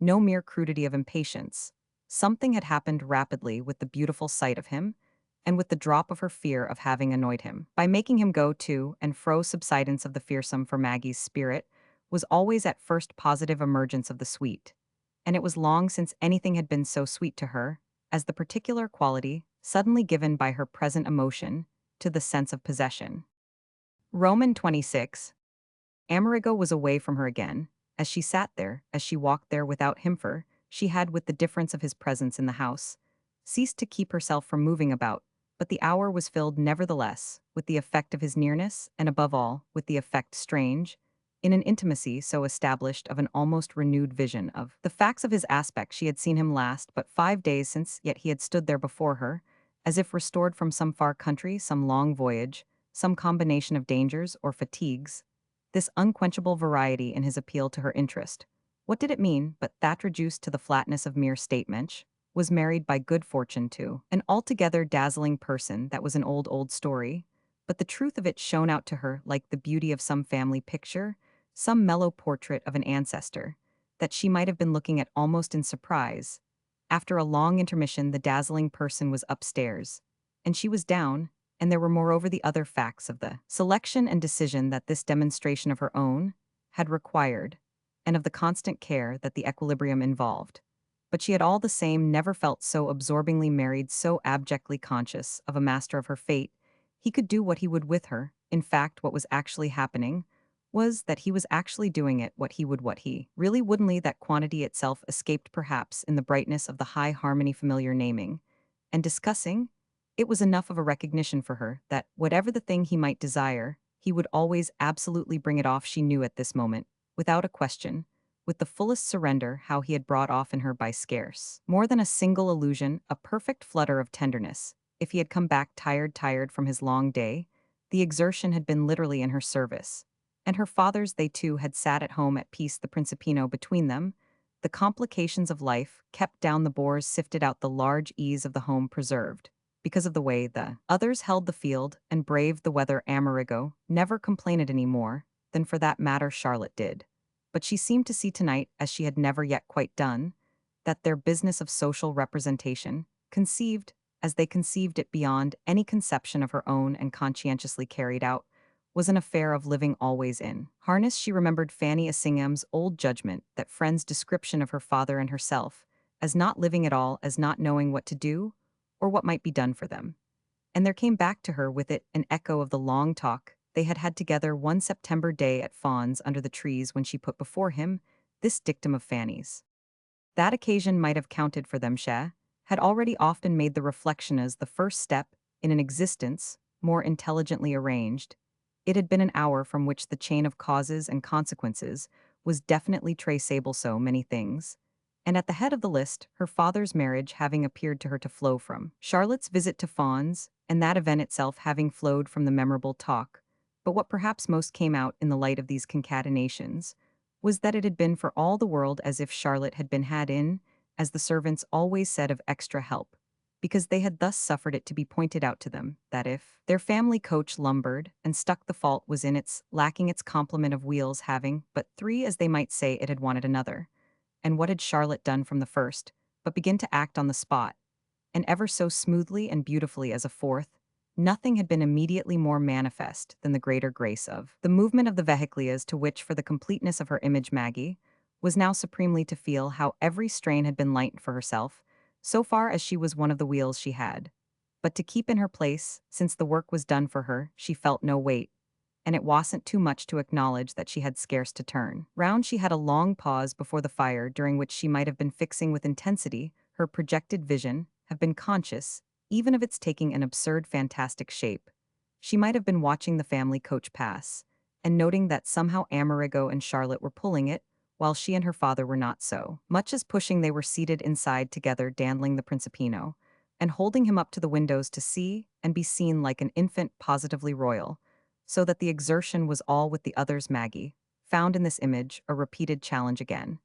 S1: no mere crudity of impatience. Something had happened rapidly with the beautiful sight of him, and with the drop of her fear of having annoyed him. By making him go to and fro, subsidence of the fearsome for Maggie's spirit was always at first positive emergence of the sweet, and it was long since anything had been so sweet to her as the particular quality suddenly given by her present emotion to the sense of possession. Roman 26. Amerigo was away from her again, as she sat there, as she walked there without him, for she had, with the difference of his presence in the house, ceased to keep herself from moving about, but the hour was filled nevertheless with the effect of his nearness, and above all, with the effect strange, in an intimacy so established, of an almost renewed vision of the facts of his aspect. She had seen him last but 5 days since, yet he had stood there before her, as if restored from some far country, some long voyage, some combination of dangers or fatigues. This unquenchable variety in his appeal to her interest, what did it mean but that, reduced to the flatness of mere statement, was married by good fortune to an altogether dazzling person? That was an old story, but the truth of it shone out to her like the beauty of some family picture, some mellow portrait of an ancestor, that she might have been looking at almost in surprise. After a long intermission, the dazzling person was upstairs, and she was down, and there were moreover the other facts of the selection and decision that this demonstration of her own had required, and of the constant care that the equilibrium involved. But she had all the same never felt so absorbingly married, so abjectly conscious of a master of her fate. He could do what he would with her. In fact, what was actually happening was that he was actually doing it, what he really wouldn't. That quantity itself escaped perhaps in the brightness of the high harmony familiar naming and discussing. It was enough of a recognition for her that, whatever the thing he might desire, he would always absolutely bring it off. She knew at this moment, without a question, with the fullest surrender, how he had brought off in her by scarce more than a single allusion, a perfect flutter of tenderness. If he had come back tired from his long day, the exertion had been literally in her service. And her fathers, they too had sat at home at peace, the Principino between them, the complications of life kept down, the bores sifted out, the large ease of the home preserved. Because of the way the others held the field and braved the weather, Amerigo never complained any more than, for that matter, Charlotte did. But she seemed to see tonight, as she had never yet quite done, that their business of social representation, conceived as they conceived it beyond any conception of her own and conscientiously carried out, was an affair of living always in harness. She remembered Fanny Assingham's old judgment, that friend's description of her father and herself, as not living at all, as not knowing what to do, or what might be done for them. And there came back to her with it an echo of the long talk they had had together one September day at Fawn's under the trees, when she put before him this dictum of Fanny's. That occasion might have counted for them. She had already often made the reflection as the first step in an existence more intelligently arranged. It had been an hour from which the chain of causes and consequences was definitely traceable, so many things, and at the head of the list, her father's marriage having appeared to her to flow from Charlotte's visit to Fawn's, and that event itself having flowed from the memorable talk. But what perhaps most came out in the light of these concatenations was that it had been for all the world as if Charlotte had been had in, as the servants always said, of extra help, because they had thus suffered it to be pointed out to them that if their family coach lumbered and stuck, the fault was in its lacking its complement of wheels, having but three, as they might say, it had wanted another. and what had Charlotte done from the first, but begin to act on the spot, and ever so smoothly and beautifully as a fourth, nothing had been immediately more manifest than the greater grace of the movement of the vehicles to which, for the completeness of her image Maggie, was now supremely to feel how every strain had been lightened for herself, so far as she was one of the wheels she had. But to keep in her place, since the work was done for her, she felt no weight, and it wasn't too much to acknowledge that she had scarce to turn. Round she had a long pause before the fire during which she might have been fixing with intensity her projected vision, have been conscious, even of its taking an absurd fantastic shape. She might have been watching the family coach pass, and noting that somehow Amerigo and Charlotte were pulling it, while she and her father were not so. Much as pushing they were seated inside together dandling the Principino, and holding him up to the windows to see and be seen like an infant positively royal, so that the exertion was all with the other's Maggie, found in this image a repeated challenge again.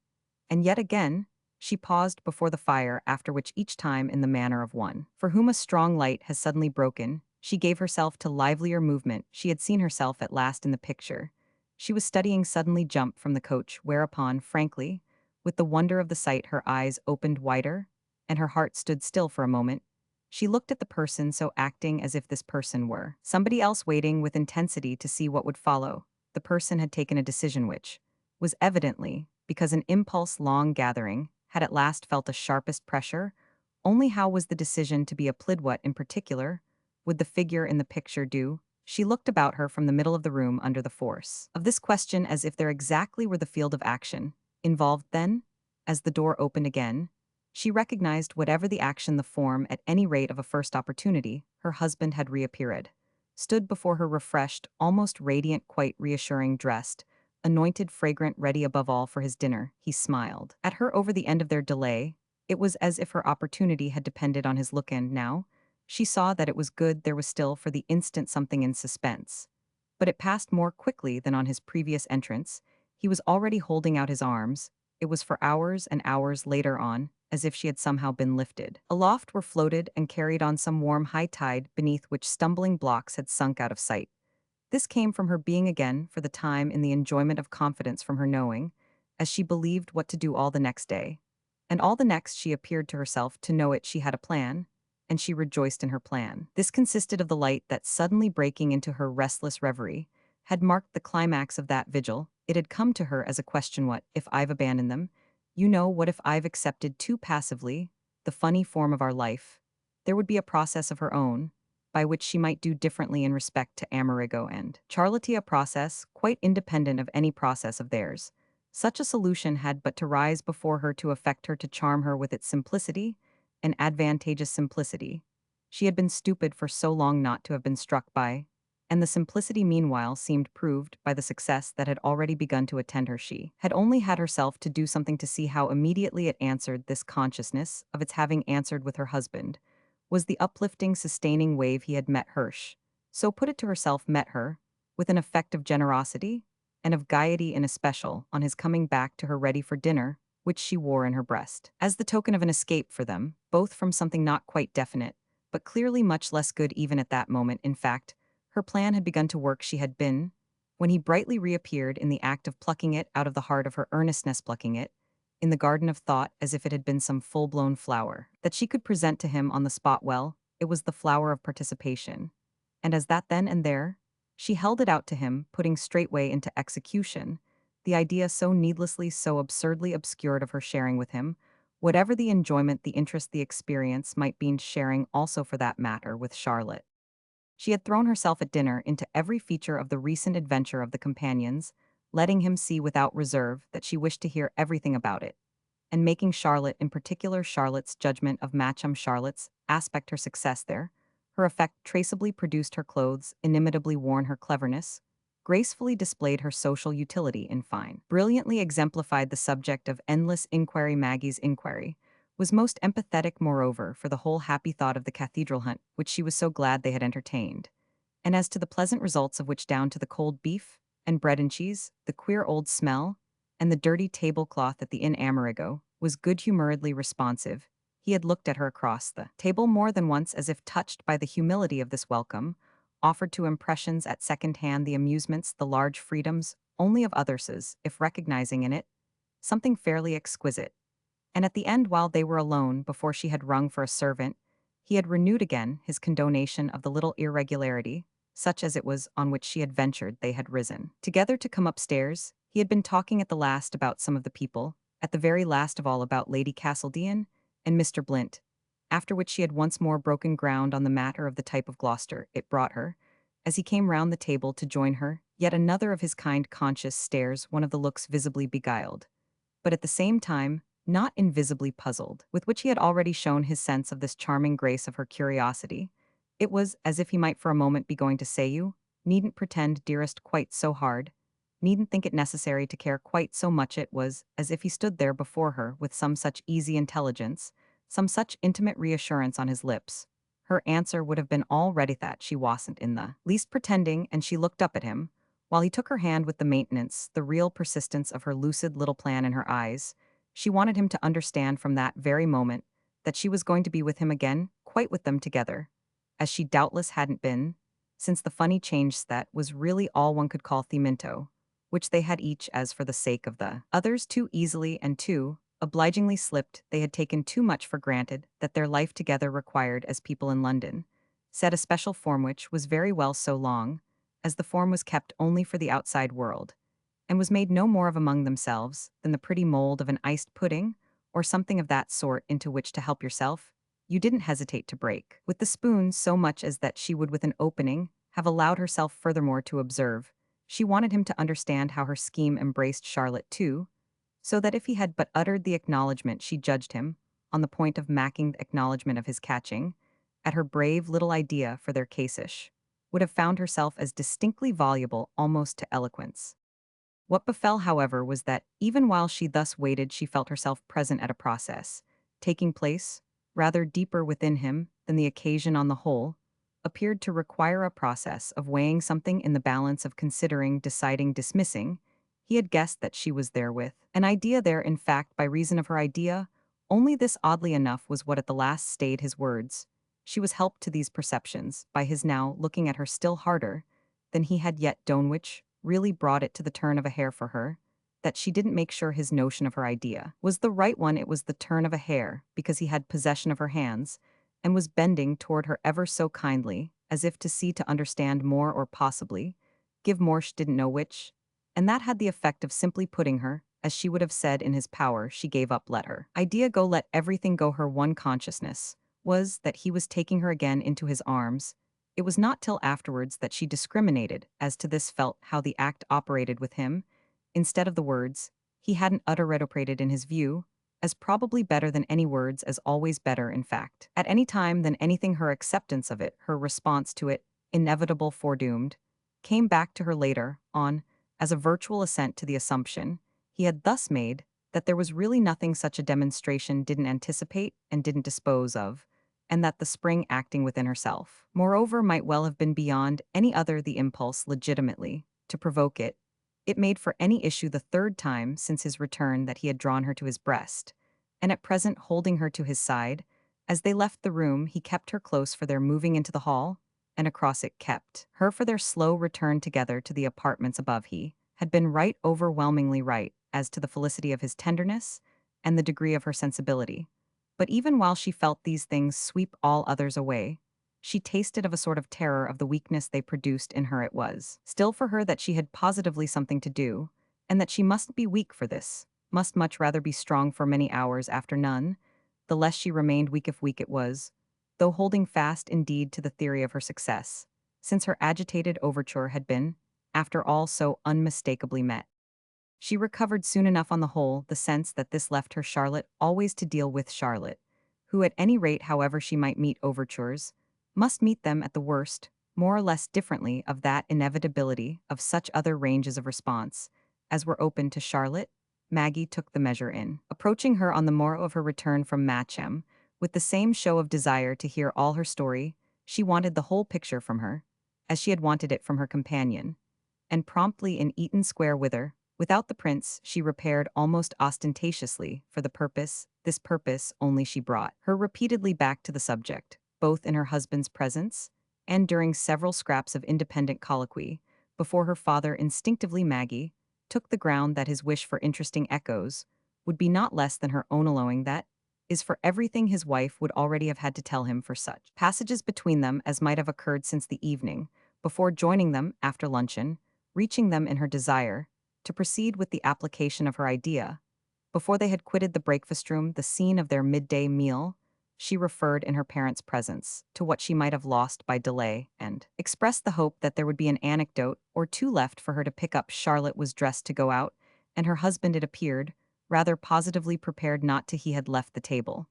S1: And yet again, she paused before the fire, after which each time in the manner of one for whom a strong light has suddenly broken, she gave herself to livelier movement. She had seen herself at last in the picture. She was studying suddenly jump from the coach, whereupon, frankly, with the wonder of the sight, her eyes opened wider, and her heart stood still for a moment. She looked at the person, so acting as if this person were somebody else, waiting with intensity to see what would follow. The person had taken a decision which was evidently, because an impulse long gathering, had at last felt a sharpest pressure. Only how was the decision to be applied? What, in particular, would the figure in the picture do? She looked about her from the middle of the room under the force of this question, as if there exactly were the field of action involved. Then, as the door opened again, she recognized whatever the action, the form, at any rate, of a first opportunity. Her husband had reappeared, stood before her refreshed, almost radiant, quite reassuring dressed, anointed, fragrant, ready above all for his dinner. He smiled at her over the end of their delay. It was as if her opportunity had depended on his look, and now she saw that it was good. There was still for the instant something in suspense, but it passed more quickly than on his previous entrance. He was already holding out his arms. It was for hours and hours later on, as if she had somehow been lifted aloft, were floated and carried on some warm high tide beneath which stumbling blocks had sunk out of sight. This came from her being again, for the time, in the enjoyment of confidence, from her knowing, as she believed, what to do all the next day. And all the next she appeared to herself to know it. She had a plan, and she rejoiced in her plan. This consisted of the light that, suddenly breaking into her restless reverie, had marked the climax of that vigil. It had come to her as a question: what if I've abandoned them? You know, what if I've accepted too passively the funny form of our life? There would be a process of her own, by which she might do differently in respect to Amerigo and Charlotte, a process quite independent of any process of theirs. Such a solution had but to rise before her to affect her, to charm her with its simplicity, an advantageous simplicity. She had been stupid for so long not to have been struck by, and the simplicity meanwhile seemed proved by the success that had already begun to attend her. She had only had herself to do something to see how immediately it answered. This consciousness of its having answered with her husband was the uplifting, sustaining wave he had met. Hirsch, so put it to herself, met her, with an effect of generosity, and of gaiety in especial, on his coming back to her ready for dinner, which she wore in her breast, as the token of an escape for them, both from something not quite definite, but clearly much less good even at that moment. In fact, her plan had begun to work. She had been, when he brightly reappeared, in the act of plucking it out of the heart of her earnestness, plucking it, in the garden of thought, as if it had been some full-blown flower that she could present to him on the spot. Well, it was the flower of participation, and as that, then and there, she held it out to him, putting straightway into execution the idea so needlessly, so absurdly obscured of her sharing with him, whatever the enjoyment, the interest, the experience might be, sharing also, for that matter, with Charlotte. She had thrown herself at dinner into every feature of the recent adventure of the companions, letting him see without reserve that she wished to hear everything about it, and making Charlotte, in particular, Charlotte's judgment of Matcham, Charlotte's aspect, her success there, her effect traceably produced, her clothes inimitably worn, her cleverness gracefully displayed, her social utility, in fine, brilliantly exemplified the subject of endless inquiry. Maggie's inquiry was most empathetic, moreover, for the whole happy thought of the cathedral hunt, which she was so glad they had entertained, and as to the pleasant results of which, down to the cold beef and bread and cheese, the queer old smell, and the dirty tablecloth at the inn, Amerigo was good-humoredly responsive. He had looked at her across the table more than once, as if touched by the humility of this welcome, offered to impressions at second hand the amusements, the large freedoms, only of others, if recognizing in it something fairly exquisite. And at the end, while they were alone before she had rung for a servant, he had renewed again his condonation of the little irregularity, such as it was on which she had ventured they had risen. Together to come upstairs, he had been talking at the last about some of the people, at the very last of all about Lady Castledean and Mr. Blint, after which she had once more broken ground on the matter of the type of Gloucester it brought her. As he came round the table to join her, yet another of his kind conscious stares, one of the looks visibly beguiled, but at the same time, not invisibly puzzled, with which he had already shown his sense of this charming grace of her curiosity. It was as if he might for a moment be going to say, "You needn't pretend, dearest, quite so hard, needn't think it necessary to care quite so much." It was as if he stood there before her with some such easy intelligence, some such intimate reassurance on his lips. Her answer would have been all ready that she wasn't in the least pretending, and she looked up at him, while he took her hand with the maintenance, the real persistence of her lucid little plan in her eyes. She wanted him to understand from that very moment that she was going to be with him again, quite with them together, as she doubtless hadn't been, since the funny change that was really all one could call themento, which they had each as for the sake of the others too easily and too obligingly slipped. They had taken too much for granted that their life together required as people in London, set a special form which was very well so long as the form was kept only for the outside world, and was made no more of among themselves than the pretty mold of an iced pudding, or something of that sort into which to help yourself, you didn't hesitate to break with the spoon so much as that she would with an opening have allowed herself furthermore to observe. She wanted him to understand how her scheme embraced Charlotte too, so that if he had but uttered the acknowledgment she judged him, on the point of macking the acknowledgment of his catching, at her brave little idea for their case-ish, would have found herself as distinctly voluble almost to eloquence. What befell, however, was that, even while she thus waited, she felt herself present at a process, taking place, rather deeper within him than the occasion on the whole, appeared to require a process of weighing something in the balance of considering, deciding, dismissing. He had guessed that she was therewith an idea there, in fact, by reason of her idea. Only this, oddly enough, was what at the last stayed his words. She was helped to these perceptions by his now looking at her still harder than he had yet done, which really brought it to the turn of a hair for her, that she didn't make sure his notion of her idea was the right one. It was the turn of a hair, because he had possession of her hands, and was bending toward her ever so kindly, as if to see, to understand more, or possibly give more, she didn't know which, and that had the effect of simply putting her, as she would have said, in his power. She gave up, let her idea go, let everything go. Her one consciousness was that he was taking her again into his arms. It was not till afterwards that she discriminated as to this, felt how the act operated with him. Instead of the words, he hadn't uttered in his view, as probably better than any words, as always better, in fact, at any time than anything. Her acceptance of it, her response to it, inevitable, foredoomed, came back to her later on as a virtual assent to the assumption he had thus made that there was really nothing such a demonstration didn't anticipate and didn't dispose of, and that the spring acting within herself, moreover, might well have been beyond any other the impulse legitimately to provoke it. It made for any issue the third time since his return that he had drawn her to his breast, and at present holding her to his side. As they left the room, he kept her close for their moving into the hall, and across it kept her for their slow return together to the apartments above. He had been right, overwhelmingly right, as to the felicity of his tenderness and the degree of her sensibility. But even while she felt these things sweep all others away, she tasted of a sort of terror of the weakness they produced in her. It was still for her that she had positively something to do, and that she must be weak for this, must much rather be strong for many hours after none. The less she remained weak, if weak it was, though holding fast indeed to the theory of her success, since her agitated overture had been, after all, so unmistakably met. She recovered soon enough on the whole the sense that this left her Charlotte always to deal with Charlotte, who at any rate, however she might meet overtures, must meet them at the worst, more or less differently of that inevitability of such other ranges of response as were open to Charlotte. Maggie took the measure in, approaching her on the morrow of her return from Matcham, with the same show of desire to hear all her story. She wanted the whole picture from her, as she had wanted it from her companion, and promptly in Eaton Square whither, without the prince, she repaired almost ostentatiously for the purpose. This purpose only she brought her repeatedly back to the subject, both in her husband's presence and during several scraps of independent colloquy before her father. Instinctively Maggie took the ground that his wish for interesting echoes would be not less than her own allowing that is for everything his wife would already have had to tell him for such passages between them as might have occurred since the evening, before joining them after luncheon, reaching them in her desire to proceed with the application of her idea. Before they had quitted the breakfast room, the scene of their midday meal, she referred in her parents' presence to what she might have lost by delay and expressed the hope that there would be an anecdote or two left for her to pick up. Charlotte was dressed to go out, and her husband, it appeared, rather positively prepared not to he had left the table,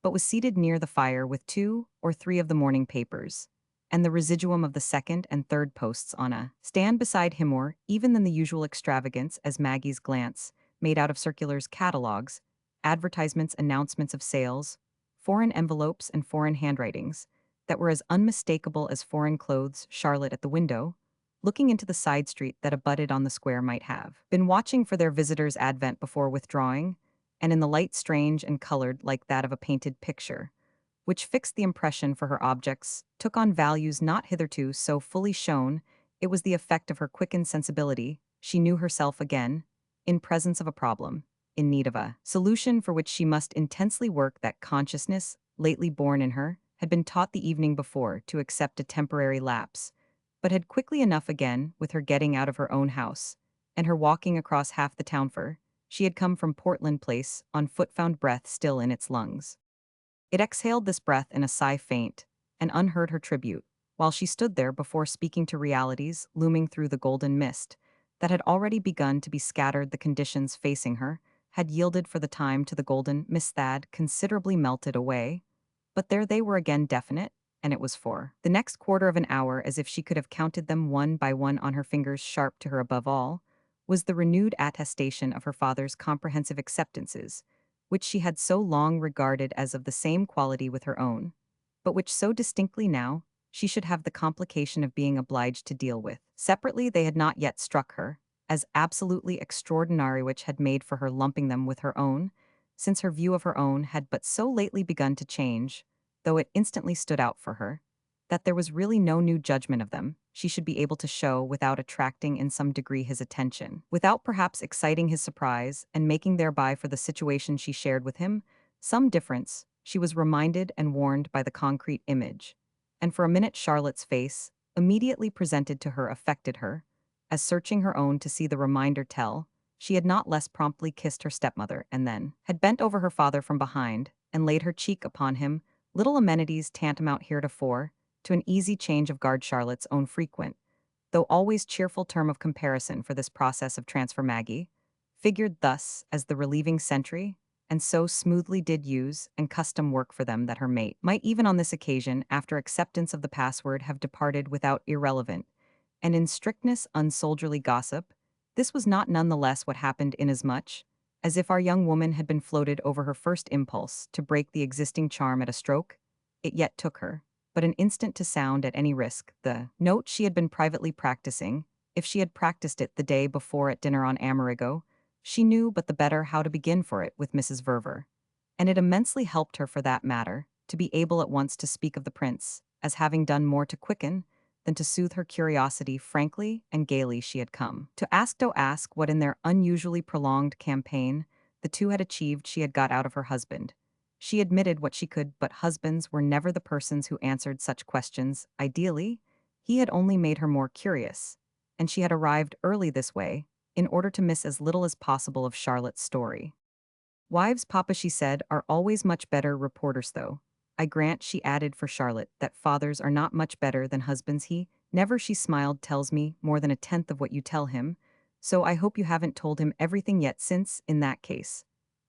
S1: but was seated near the fire with two or three of the morning papers, and the residuum of the second and third posts on a stand beside him more even than the usual extravagance as Maggie's glance, made out of circulars, catalogues, advertisements, announcements of sales, foreign envelopes and foreign handwritings, that were as unmistakable as foreign clothes. Charlotte at the window, looking into the side street that abutted on the square, might have been watching for their visitor's advent before withdrawing, and in the light strange and colored like that of a painted picture, which fixed the impression for her objects, took on values not hitherto so fully shown. It was the effect of her quickened sensibility. She knew herself again, in presence of a problem, in need of a solution for which she must intensely work. That consciousness, lately born in her, had been taught the evening before to accept a temporary lapse, but had quickly enough again with her getting out of her own house, and her walking across half the town. For she had come from Portland Place on foot, found breath still in its lungs. It exhaled this breath in a sigh faint, and unheard her tribute, while she stood there before speaking to realities looming through the golden mist that had already begun to be scattered. The conditions facing her had yielded for the time to the golden mist that considerably melted away, but there they were again, definite, and it was for the next quarter of an hour as if she could have counted them one by one on her fingers. Sharp to her above all was the renewed attestation of her father's comprehensive acceptances, which she had so long regarded as of the same quality with her own, but which so distinctly now she should have the complication of being obliged to deal with. Separately they had not yet struck her as absolutely extraordinary, which had made for her lumping them with her own, since her view of her own had but so lately begun to change, though it instantly stood out for her that there was really no new judgment of them she should be able to show without attracting in some degree his attention, without perhaps exciting his surprise and making thereby for the situation she shared with him some difference. She was reminded and warned by the concrete image, and for a minute Charlotte's face, immediately presented to her, affected her, as searching her own to see the reminder tell. She had not less promptly kissed her stepmother, and then had bent over her father from behind and laid her cheek upon him, little amenities tantamount heretofore to an easy change of guard. Charlotte's own frequent, though always cheerful term of comparison for this process of transfer, Maggie, figured thus as the relieving sentry, and so smoothly did use and custom work for them that her mate might even on this occasion, after acceptance of the password, have departed without irrelevant, and in strictness unsoldierly gossip. This was not none the less what happened, inasmuch as if our young woman had been floated over her first impulse to break the existing charm at a stroke, it yet took her but an instant to sound at any risk the note she had been privately practicing. If she had practiced it the day before at dinner on Amerigo, she knew but the better how to begin for it with Mrs. Verver, and it immensely helped her, for that matter, to be able at once to speak of the prince as having done more to quicken than to soothe her curiosity. Frankly and gaily she had come to ask what in their unusually prolonged campaign the two had achieved. She had got out of her husband. She admitted what she could, but husbands were never the persons who answered such questions. Ideally, he had only made her more curious, and she had arrived early this way, in order to miss as little as possible of Charlotte's story. Wives, papa, she said, are always much better reporters, though. I grant, she added for Charlotte, that fathers are not much better than husbands. He never, she smiled, tells me more than a tenth of what you tell him, so I hope you haven't told him everything yet, since, in that case,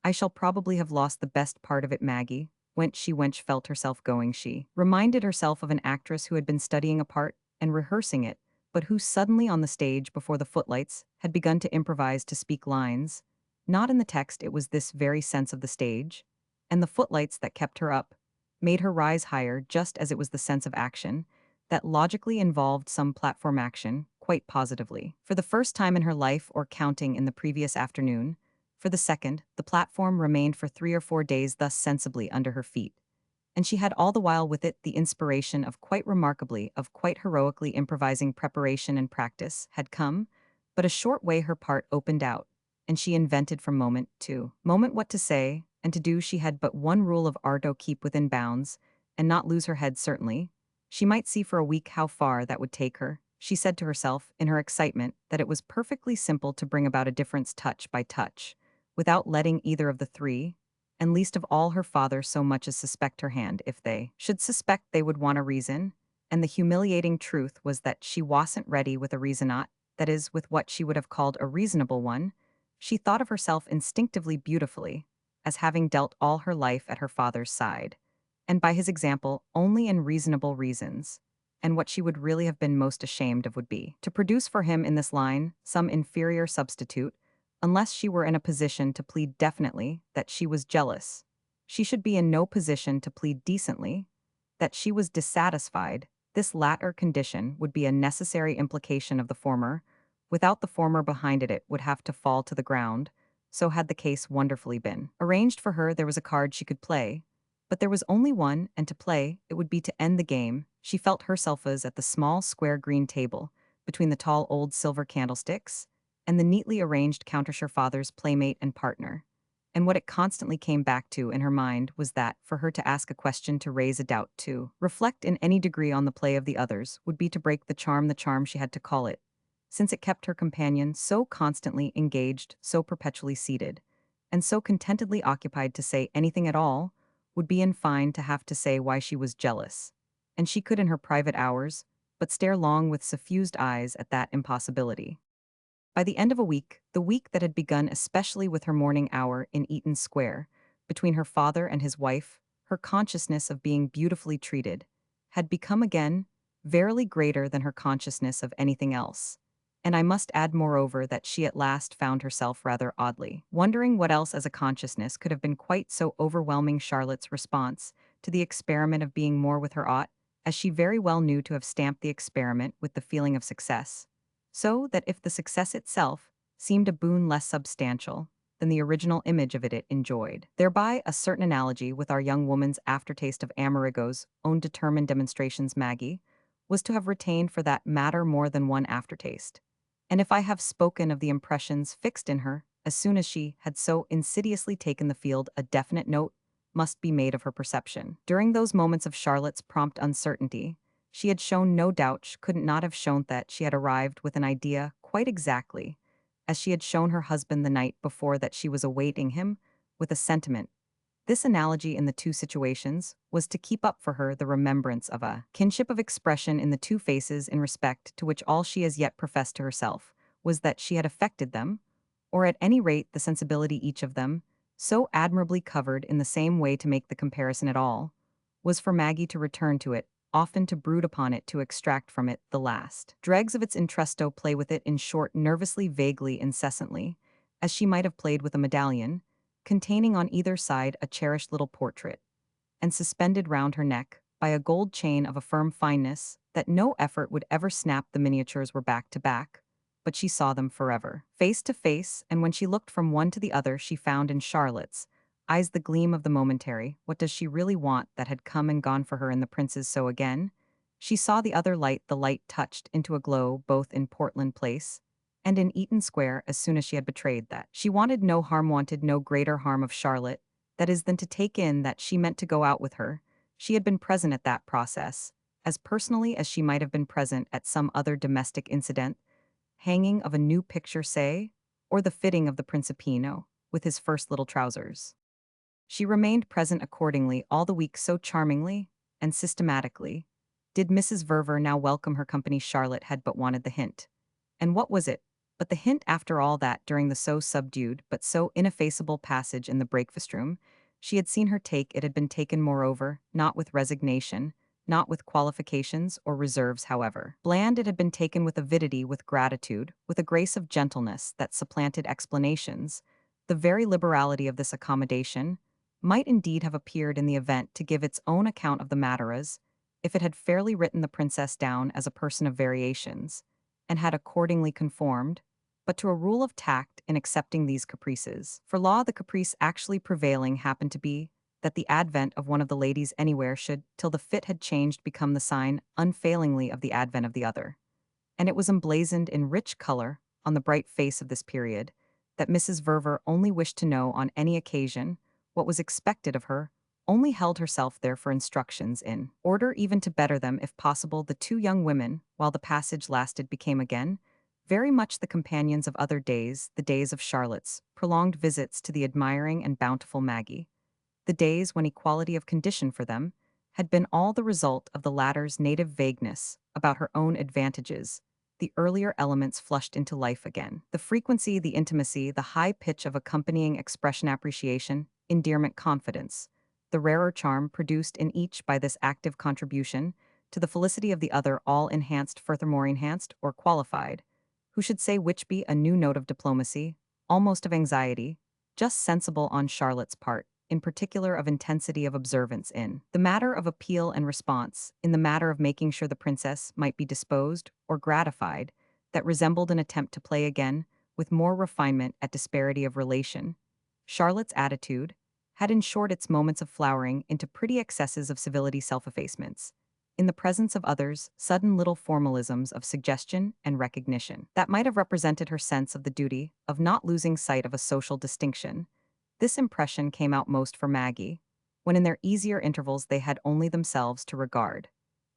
S1: I shall probably have lost the best part of it. Maggie, wench felt herself going. She reminded herself of an actress who had been studying a part and rehearsing it, but who suddenly on the stage before the footlights had begun to improvise, to speak lines. Not in the text, it was this very sense of the stage, and the footlights that kept her up, made her rise higher, just as it was the sense of action that logically involved some platform action, quite positively. For the first time in her life, or counting in the previous afternoon, for the second, the platform remained for 3 or 4 days thus sensibly under her feet, and she had all the while with it the inspiration of quite remarkably, of quite heroically improvising. Preparation and practice had come, But a short way her part opened out, and she invented from moment to moment what to say, and to do she had but one rule of art: keep within bounds, and not lose her head certainly. She might see for a week how far that would take her. She said to herself, in her excitement, that it was perfectly simple to bring about a difference touch by touch, without letting either of the three, and least of all her father, so much as suspect her hand. If they should suspect, they would want a reason, and the humiliating truth was that she wasn't ready with a reason, not, that is, with what she would have called a reasonable one. She thought of herself instinctively beautifully, as having dealt all her life at her father's side, and by his example only in reasonable reasons, and what she would really have been most ashamed of would be to produce for him in this line some inferior substitute, unless she were in a position to plead definitely that she was jealous. She should be in no position to plead decently that she was dissatisfied. This latter condition would be a necessary implication of the former. Without the former behind it, it would have to fall to the ground. So had the case wonderfully been arranged for her, there was a card she could play. But there was only one, and to play, it would be to end the game. She felt herself as at the small square green table, between the tall old silver candlesticks, and the neatly arranged counters, her father's playmate and partner. And what it constantly came back to in her mind was that, for her to ask a question, to raise a doubt, to reflect in any degree on the play of the others, would be to break the charm she had to call it, since it kept her companion so constantly engaged, so perpetually seated, and so contentedly occupied. To say anything at all would be, in fine, to have to say why she was jealous, and she could in her private hours but stare long with suffused eyes at that impossibility. By the end of a week, the week that had begun especially with her morning hour in Eaton Square, between her father and his wife, her consciousness of being beautifully treated had become again verily greater than her consciousness of anything else. And I must add, moreover, that she at last found herself rather oddly wondering what else as a consciousness could have been quite so overwhelming Charlotte's response to the experiment of being more with her ought, as she very well knew to have stamped the experiment with the feeling of success, so that if the success itself seemed a boon less substantial than the original image of it enjoyed, thereby a certain analogy with our young woman's aftertaste of Amerigo's own determined demonstrations, Maggie was to have retained for that matter more than one aftertaste. And if I have spoken of the impressions fixed in her, as soon as she had so insidiously taken the field, a definite note must be made of her perception. During those moments of Charlotte's prompt uncertainty, she had shown no doubt, she couldn't not have shown that she had arrived with an idea quite exactly, as she had shown her husband the night before that she was awaiting him with a sentiment. This analogy in the two situations was to keep up for her the remembrance of a kinship of expression in the two faces, in respect to which all she as yet professed to herself was that she had affected them, or at any rate the sensibility each of them, so admirably covered in the same way to make the comparison at all, was for Maggie to return to it, often to brood upon it, to extract from it the last dregs of its intresto, play with it, in short, nervously, vaguely, incessantly, as she might have played with a medallion, containing on either side a cherished little portrait, and suspended round her neck by a gold chain of a firm fineness that no effort would ever snap. The miniatures were back to back, but she saw them forever, face to face, and when she looked from one to the other, she found in Charlotte's eyes the gleam of the momentary. What does she really want that had come and gone for her in the prince's? So again, she saw the other light, the light touched into a glow both in Portland Place and in Eaton Square, as soon as she had betrayed that she wanted no harm, wanted no greater harm of Charlotte, that is, than to take in that she meant to go out with her. She had been present at that process, as personally as she might have been present at some other domestic incident, hanging of a new picture, say, or the fitting of the Principino, with his first little trousers. She remained present accordingly all the week, so charmingly and systematically did Mrs. Verver now welcome her company. Charlotte had but wanted the hint. And what was it but the hint, after all, that during the so subdued but so ineffaceable passage in the breakfast room she had seen her take? It had been taken, moreover, not with resignation, not with qualifications or reserves, however bland. It had been taken with avidity, with gratitude, with a grace of gentleness that supplanted explanations. The very liberality of this accommodation might indeed have appeared in the event to give its own account of the matter, as if it had fairly written the princess down as a person of variations, and had accordingly conformed, but to a rule of tact in accepting these caprices. For law, the caprice actually prevailing happened to be that the advent of one of the ladies anywhere should, till the fit had changed, become the sign unfailingly of the advent of the other. And it was emblazoned in rich color on the bright face of this period, that Mrs. Verver only wished to know on any occasion what was expected of her, only held herself there for instructions in order even to better them if possible. The two young women, while the passage lasted, became again very much the companions of other days, the days of Charlotte's prolonged visits to the admiring and bountiful Maggie, the days when equality of condition for them had been all the result of the latter's native vagueness about her own advantages, the earlier elements flushed into life again. The frequency, the intimacy, the high pitch of accompanying expression, appreciation, endearment, confidence, the rarer charm produced in each by this active contribution to the felicity of the other, all enhanced, furthermore enhanced or qualified, who should say which, be a new note of diplomacy, almost of anxiety, just sensible on Charlotte's part, in particular of intensity of observance in the matter of appeal and response, in the matter of making sure the princess might be disposed or gratified, that resembled an attempt to play again, with more refinement at disparity of relation. Charlotte's attitude had in short its moments of flowering into pretty excesses of civility, self-effacements, in the presence of others, sudden little formalisms of suggestion and recognition, that might have represented her sense of the duty of not losing sight of a social distinction. This impression came out most for Maggie, when in their easier intervals they had only themselves to regard,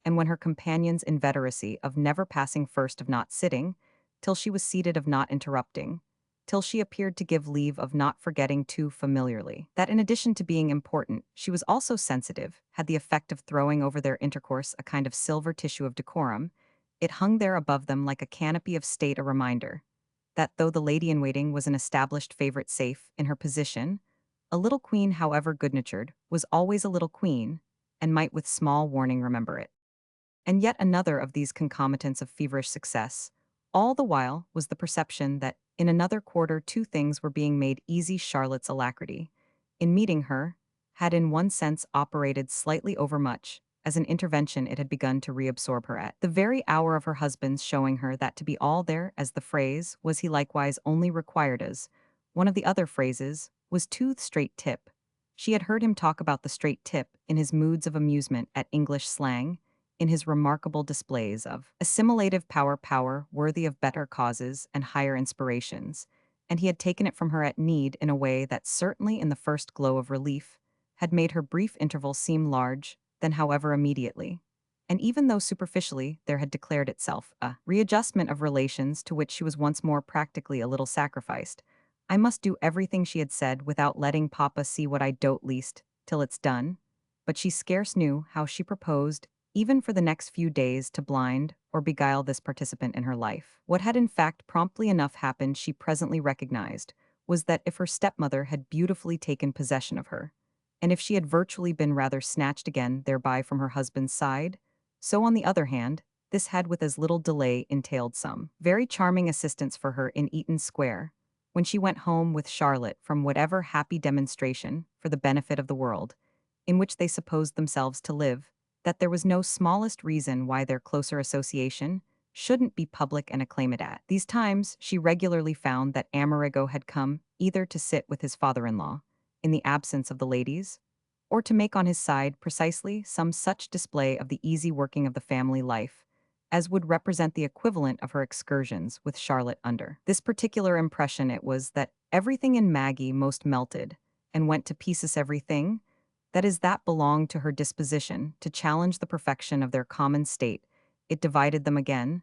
S1: and when her companion's inveteracy of never passing first, of not sitting, till she was seated, of not interrupting, till she appeared to give leave, of not forgetting too familiarly, that in addition to being important, she was also sensitive, had the effect of throwing over their intercourse a kind of silver tissue of decorum. It hung there above them like a canopy of state, a reminder that though the lady-in-waiting was an established favorite safe in her position, a little queen, however good-natured, was always a little queen, and might with small warning remember it. And yet another of these concomitants of feverish success, all the while, was the perception that in another quarter two things were being made easy. Charlotte's alacrity in meeting her had in one sense operated slightly overmuch. As an intervention it had begun to reabsorb her at the very hour of her husband's showing her that to be all there, as the phrase was, he likewise only required as one of the other phrases was to the straight tip. She had heard him talk about the straight tip in his moods of amusement at English slang, in his remarkable displays of assimilative power worthy of better causes and higher inspirations, and he had taken it from her at need in a way that certainly in the first glow of relief had made her brief interval seem large, then however immediately, and even though superficially there had declared itself a readjustment of relations to which she was once more practically a little sacrificed. I must do everything, she had said, without letting papa see what I dote least, till it's done. But she scarce knew how she proposed, even for the next few days, to blind or beguile this participant in her life. What had in fact promptly enough happened she presently recognized was that if her stepmother had beautifully taken possession of her, and if she had virtually been rather snatched again thereby from her husband's side, so on the other hand, this had with as little delay entailed some very charming assistance for her in Eaton Square, when she went home with Charlotte from whatever happy demonstration, for the benefit of the world, in which they supposed themselves to live, that there was no smallest reason why their closer association shouldn't be public and acclaimed at. These times she regularly found that Amerigo had come either to sit with his father-in-law, in the absence of the ladies, or to make on his side precisely some such display of the easy working of the family life as would represent the equivalent of her excursions with Charlotte. Under this particular impression it was that everything in Maggie most melted and went to pieces, everything, that is, that belonged to her disposition to challenge the perfection of their common state. It divided them again.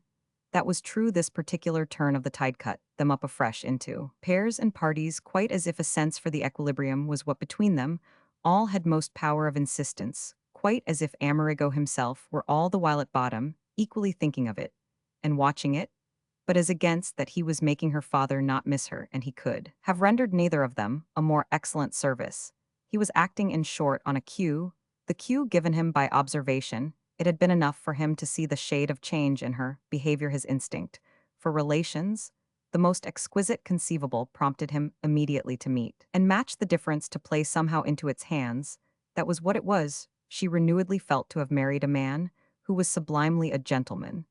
S1: That was true. This particular turn of the tide cut them up afresh into pairs and parties, quite as if a sense for the equilibrium was what between them all had most power of insistence, quite as if Amerigo himself were all the while at bottom, equally thinking of it and watching it, but as against that he was making her father not miss her, and he could have rendered neither of them a more excellent service. He was acting, in short, on a cue, the cue given him by observation. It had been enough for him to see the shade of change in her behavior. His instinct for relations, the most exquisite conceivable, prompted him immediately to meet and match the difference, to play somehow into its hands. That was what it was. She renewedly felt to have married a man who was sublimely a gentleman,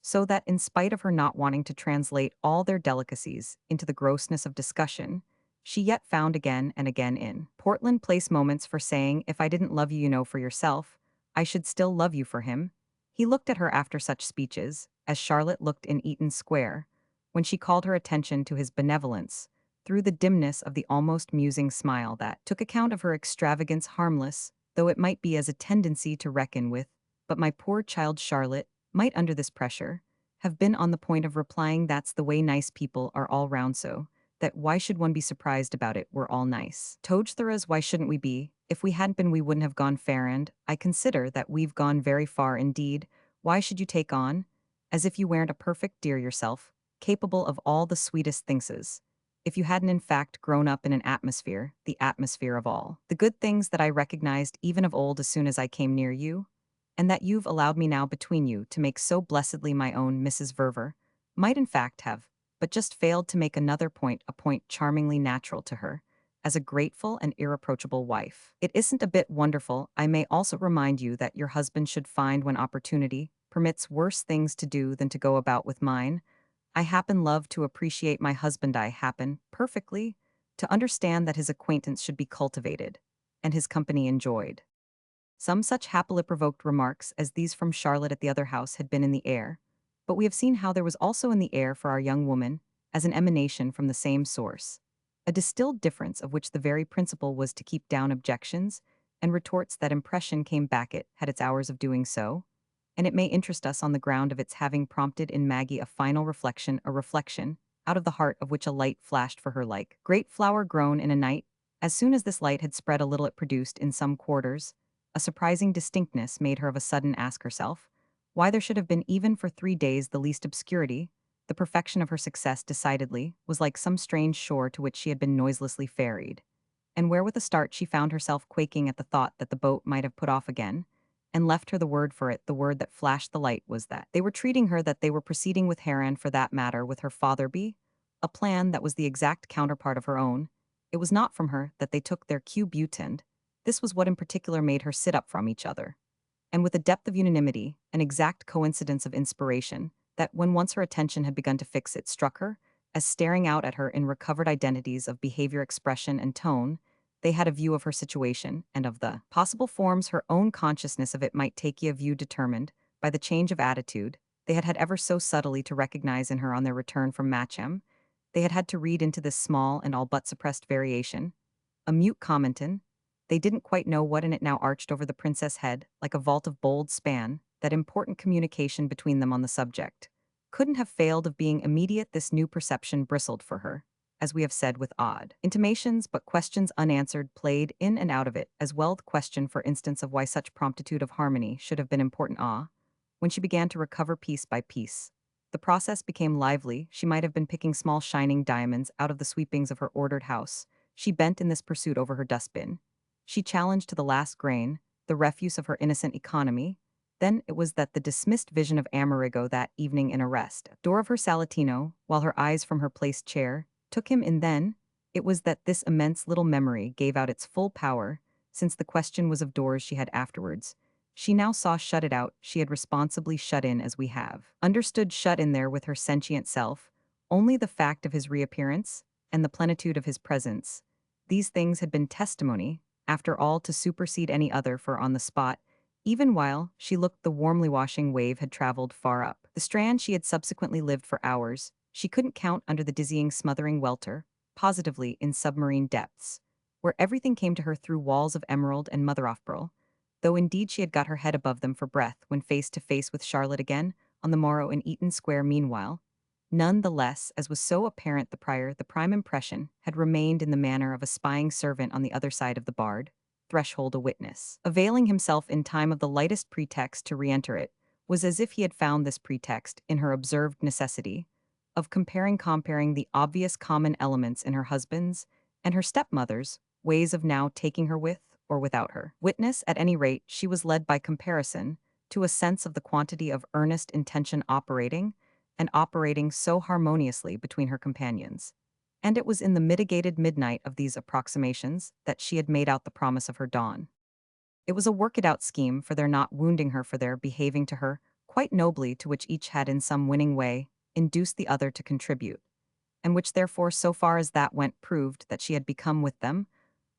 S1: so that in spite of her not wanting to translate all their delicacies into the grossness of discussion, she yet found again and again in Portland Place moments for saying, "If I didn't love you, you know, for yourself, I should still love you for him." He looked at her after such speeches, as Charlotte looked in Eaton Square, when she called her attention to his benevolence, through the dimness of the almost musing smile that took account of her extravagance harmless, though it might be as a tendency to reckon with, but my poor child Charlotte might under this pressure have been on the point of replying that's the way nice people are all round so, that why should one be surprised about it, we're all nice. Tojtharas, why shouldn't we be? If we hadn't been we wouldn't have gone fair and, I consider that we've gone very far indeed. Why should you take on? As if you weren't a perfect dear yourself, capable of all the sweetest thingses. If you hadn't in fact grown up in an atmosphere, the atmosphere of all the good things that I recognized even of old as soon as I came near you, and that you've allowed me now between you to make so blessedly my own Mrs. Verver, might in fact have, but just failed to make another point a point charmingly natural to her, as a grateful and irreproachable wife. It isn't a bit wonderful, I may also remind you that your husband should find when opportunity permits worse things to do than to go about with mine. I happen love to appreciate my husband, I happen, perfectly, to understand that his acquaintance should be cultivated, and his company enjoyed. Some such happily provoked remarks as these from Charlotte at the other house had been in the air, but we have seen how there was also in the air for our young woman, as an emanation from the same source, a distilled difference of which the very principle was to keep down objections, and retorts that impression came back it had its hours of doing so, and it may interest us on the ground of its having prompted in Maggie a final reflection, out of the heart of which a light flashed for her like great flower grown in a night. As soon as this light had spread a little it produced in some quarters a surprising distinctness made her of a sudden ask herself why there should have been even for 3 days the least obscurity. The perfection of her success decidedly was like some strange shore to which she had been noiselessly ferried, and where with a start she found herself quaking at the thought that the boat might have put off again, and left her the word for it. The word that flashed the light was that they were treating her, that they were proceeding with Heron for that matter with her father be, a plan that was the exact counterpart of her own. It was not from her that they took their cue butand. This was what in particular made her sit up from each other, and with a depth of unanimity, an exact coincidence of inspiration, that when once her attention had begun to fix it struck her, as staring out at her in recovered identities of behavior, expression, and tone, they had a view of her situation, and of the possible forms her own consciousness of it might take a view determined, by the change of attitude, they had had ever so subtly to recognize in her on their return from Matcham. They had had to read into this small and all but suppressed variation, a mute commenton. They didn't quite know what in it now arched over the princess' head, like a vault of bold span, that important communication between them on the subject. Couldn't have failed of being immediate. This new perception bristled for her, as we have said, with odd intimations, but questions unanswered played in and out of it, as well the question, for instance, of why such promptitude of harmony should have been important. When she began to recover piece by piece, the process became lively. She might have been picking small shining diamonds out of the sweepings of her ordered house. She bent in this pursuit over her dustbin. She challenged to the last grain the refuse of her innocent economy. Then it was that the dismissed vision of Amerigo that evening in a rest door of her Salatino, while her eyes from her placed chair took him in. Then it was that this immense little memory gave out its full power, since the question was of doors she had afterwards. She now saw shut it out, she had responsibly shut in, as we have understood, shut in there with her sentient self, only the fact of his reappearance, and the plenitude of his presence. These things had been testimony, after all, to supersede any other, for on the spot, even while she looked, the warmly washing wave had traveled far up the strand. She had subsequently lived for hours. She couldn't count under the dizzying, smothering welter, positively in submarine depths, where everything came to her through walls of emerald and mother of pearl, though indeed she had got her head above them for breath when face to face with Charlotte again, on the morrow in Eaton Square. Meanwhile, none the less, as was so apparent the prime impression had remained in the manner of a spying servant on the other side of the barred threshold, a witness, availing himself in time of the lightest pretext to re-enter it, was as if he had found this pretext in her observed necessity of comparing the obvious common elements in her husband's and her stepmother's ways of now taking her with or without her. Witness, at any rate, she was led by comparison to a sense of the quantity of earnest intention operating, and operating so harmoniously between her companions. And it was in the mitigated midnight of these approximations that she had made out the promise of her dawn. It was a worked-out scheme for their not wounding her, for their behaving to her quite nobly, to which each had in some winning way induced the other to contribute, and which therefore, so far as that went, proved that she had become with them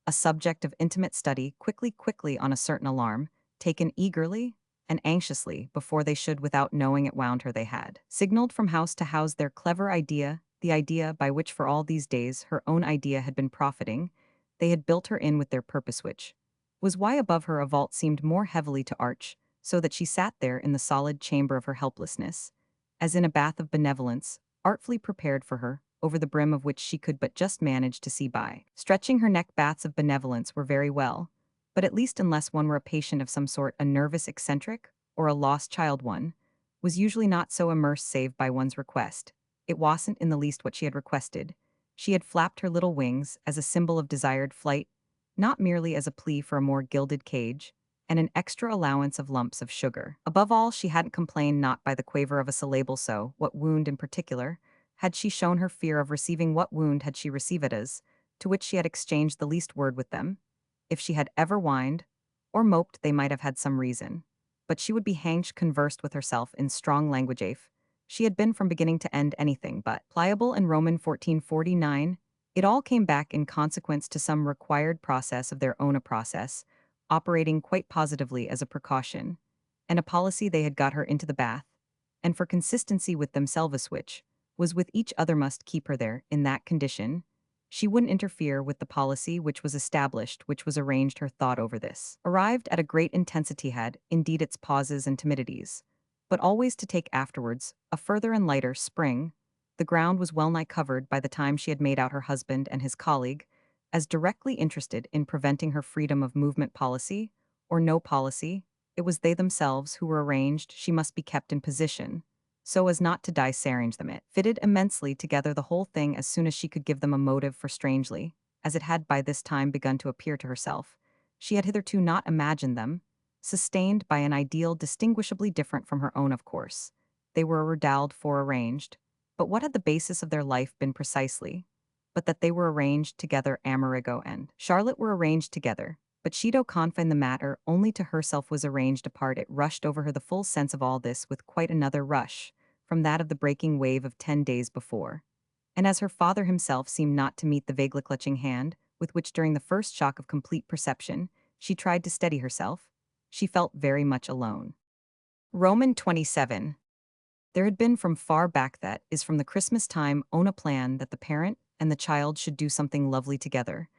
S1: a subject of intimate study. Quickly on a certain alarm, taken eagerly, and anxiously, before they should without knowing it wound her they had signaled from house to house their clever idea, the idea by which for all these days her own idea had been profiting. They had built her in with their purpose, which was why above her a vault seemed more heavily to arch, so that she sat there in the solid chamber of her helplessness, as in a bath of benevolence, artfully prepared for her, over the brim of which she could but just manage to see by. Stretching her neck, baths of benevolence were very well, but at least unless one were a patient of some sort, a nervous eccentric, or a lost child, one was usually not so immersed save by one's request. It wasn't in the least what she had requested. She had flapped her little wings as a symbol of desired flight, not merely as a plea for a more gilded cage, and an extra allowance of lumps of sugar. Above all, she hadn't complained not by the quaver of a syllable so, what wound in particular, had she shown her fear of receiving what wound had she received it as, to which she had exchanged the least word with them. If she had ever whined, or moped they might have had some reason. But she would be hanged conversed with herself in strong language afe. She had been from beginning to end anything but pliable in Roman 1449. It all came back in consequence to some required process of their own, a process, operating quite positively as a precaution, and a policy they had got her into the bath, and for consistency with themselves which was with each other must keep her there in that condition. She wouldn't interfere with the policy which was established, which was arranged. Her thought over this arrived at a great intensity, had indeed its pauses and timidities, but always to take afterwards a further and lighter spring. The ground was well nigh covered by the time she had made out her husband and his colleague as directly interested in preventing her freedom of movement, policy or no policy. It was they themselves who were arranged she must be kept in position, so as not to disarrange them. It fitted immensely together the whole thing as soon as she could give them a motive for, strangely, as it had by this time begun to appear to herself. She had hitherto not imagined them, sustained by an ideal distinguishably different from her own, of course. They were redoubled for arranged. But what had the basis of their life been precisely? But that they were arranged together. Amerigo and Charlotte were arranged together, but Sheedo confined the matter only to herself, was arranged apart. It rushed over her the full sense of all this with quite another rush from that of the breaking wave of 10 days before. And as her father himself seemed not to meet the vaguely clutching hand with which during the first shock of complete perception she tried to steady herself, she felt very much alone. Roman 27. There had been from far back, that is from the Christmas time on, a plan that the parent and the child should do something lovely together,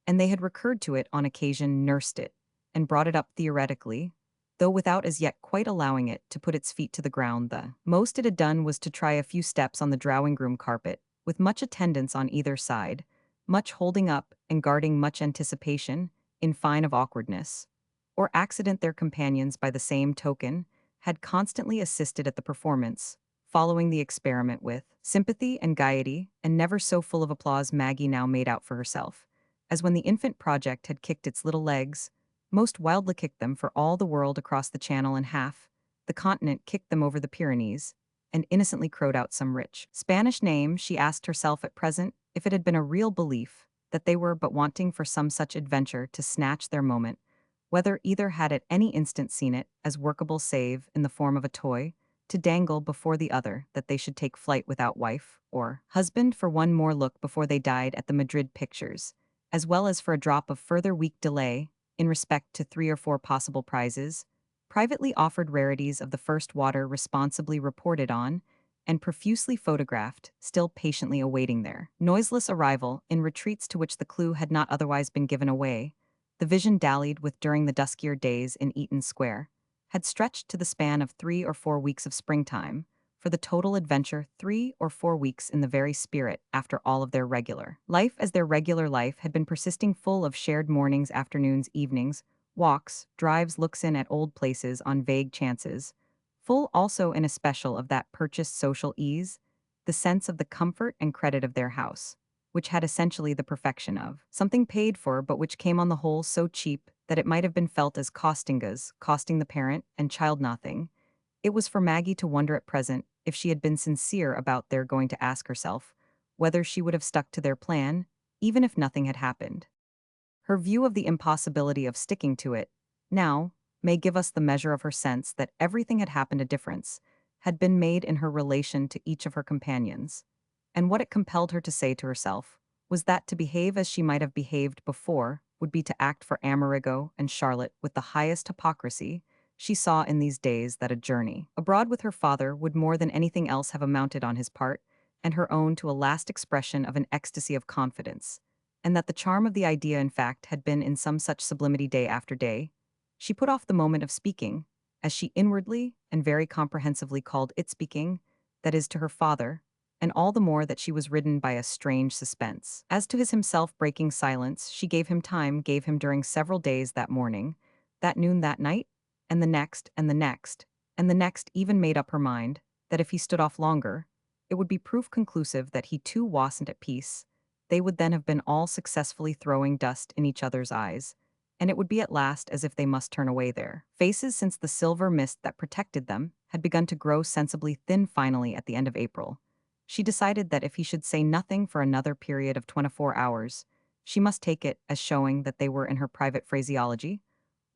S1: and they had recurred to it on occasion, nursed it, and brought it up theoretically, though without as yet quite allowing it to put its feet to the ground. The most it had done was to try a few steps on the drawing-room carpet, with much attendance on either side, much holding up and guarding, much anticipation, in fine, of awkwardness or accident. Their companions, by the same token, had constantly assisted at the performance, following the experiment with sympathy and gaiety, and never so full of applause. Maggie now made out for herself, as when the infant project had kicked its little legs, most wildly kicked them for all the world across the Channel and half the continent, kicked them over the Pyrenees, and innocently crowed out some rich Spanish name. She asked herself at present if it had been a real belief that they were but wanting for some such adventure to snatch their moment, whether either had at any instant seen it as workable save in the form of a toy, to dangle before the other, that they should take flight without wife or husband for one more look before they died at the Madrid pictures, as well as for a drop of further weak delay in respect to 3 or 4 possible prizes, privately offered rarities of the first water responsibly reported on, and profusely photographed, still patiently awaiting their noiseless arrival in retreats to which the clue had not otherwise been given away. The vision dallied with during the duskier days in Eaton Square had stretched to the span of 3 or 4 weeks of springtime, for the total adventure 3 or 4 weeks in the very spirit after all of their regular life, as their regular life had been persisting, full of shared mornings, afternoons, evenings, walks, drives, looks in at old places on vague chances, full also in especial of that purchased social ease, the sense of the comfort and credit of their house, which had essentially the perfection of something paid for, but which came on the whole so cheap that it might have been felt as costing the parent and child nothing. It was for Maggie to wonder at present, if she had been sincere about their going, to ask herself whether she would have stuck to their plan, even if nothing had happened. Her view of the impossibility of sticking to it, now, may give us the measure of her sense that everything had happened. A difference had been made in her relation to each of her companions, and what it compelled her to say to herself was that to behave as she might have behaved before would be to act for Amerigo and Charlotte with the highest hypocrisy. she saw in these days that a journey abroad with her father would more than anything else have amounted on his part, and her own to a last expression of an ecstasy of confidence, and that the charm of the idea, in fact, had been in some such sublimity day after day. She put off the moment of speaking, as she inwardly and very comprehensively called it speaking, that is, to her father, and all the more that she was ridden by a strange suspense. As to his himself breaking silence, she gave him time, gave him during several days that morning, that noon, that night, and the next, and the next, and the next, even made up her mind that if he stood off longer, it would be proof conclusive that he too wasn't at peace. They would then have been all successfully throwing dust in each other's eyes, and it would be at last as if they must turn away their faces, since the silver mist that protected them had begun to grow sensibly thin finally at the end of April. She decided that if he should say nothing for another period of 24 hours, she must take it as showing that they were, in her private phraseology,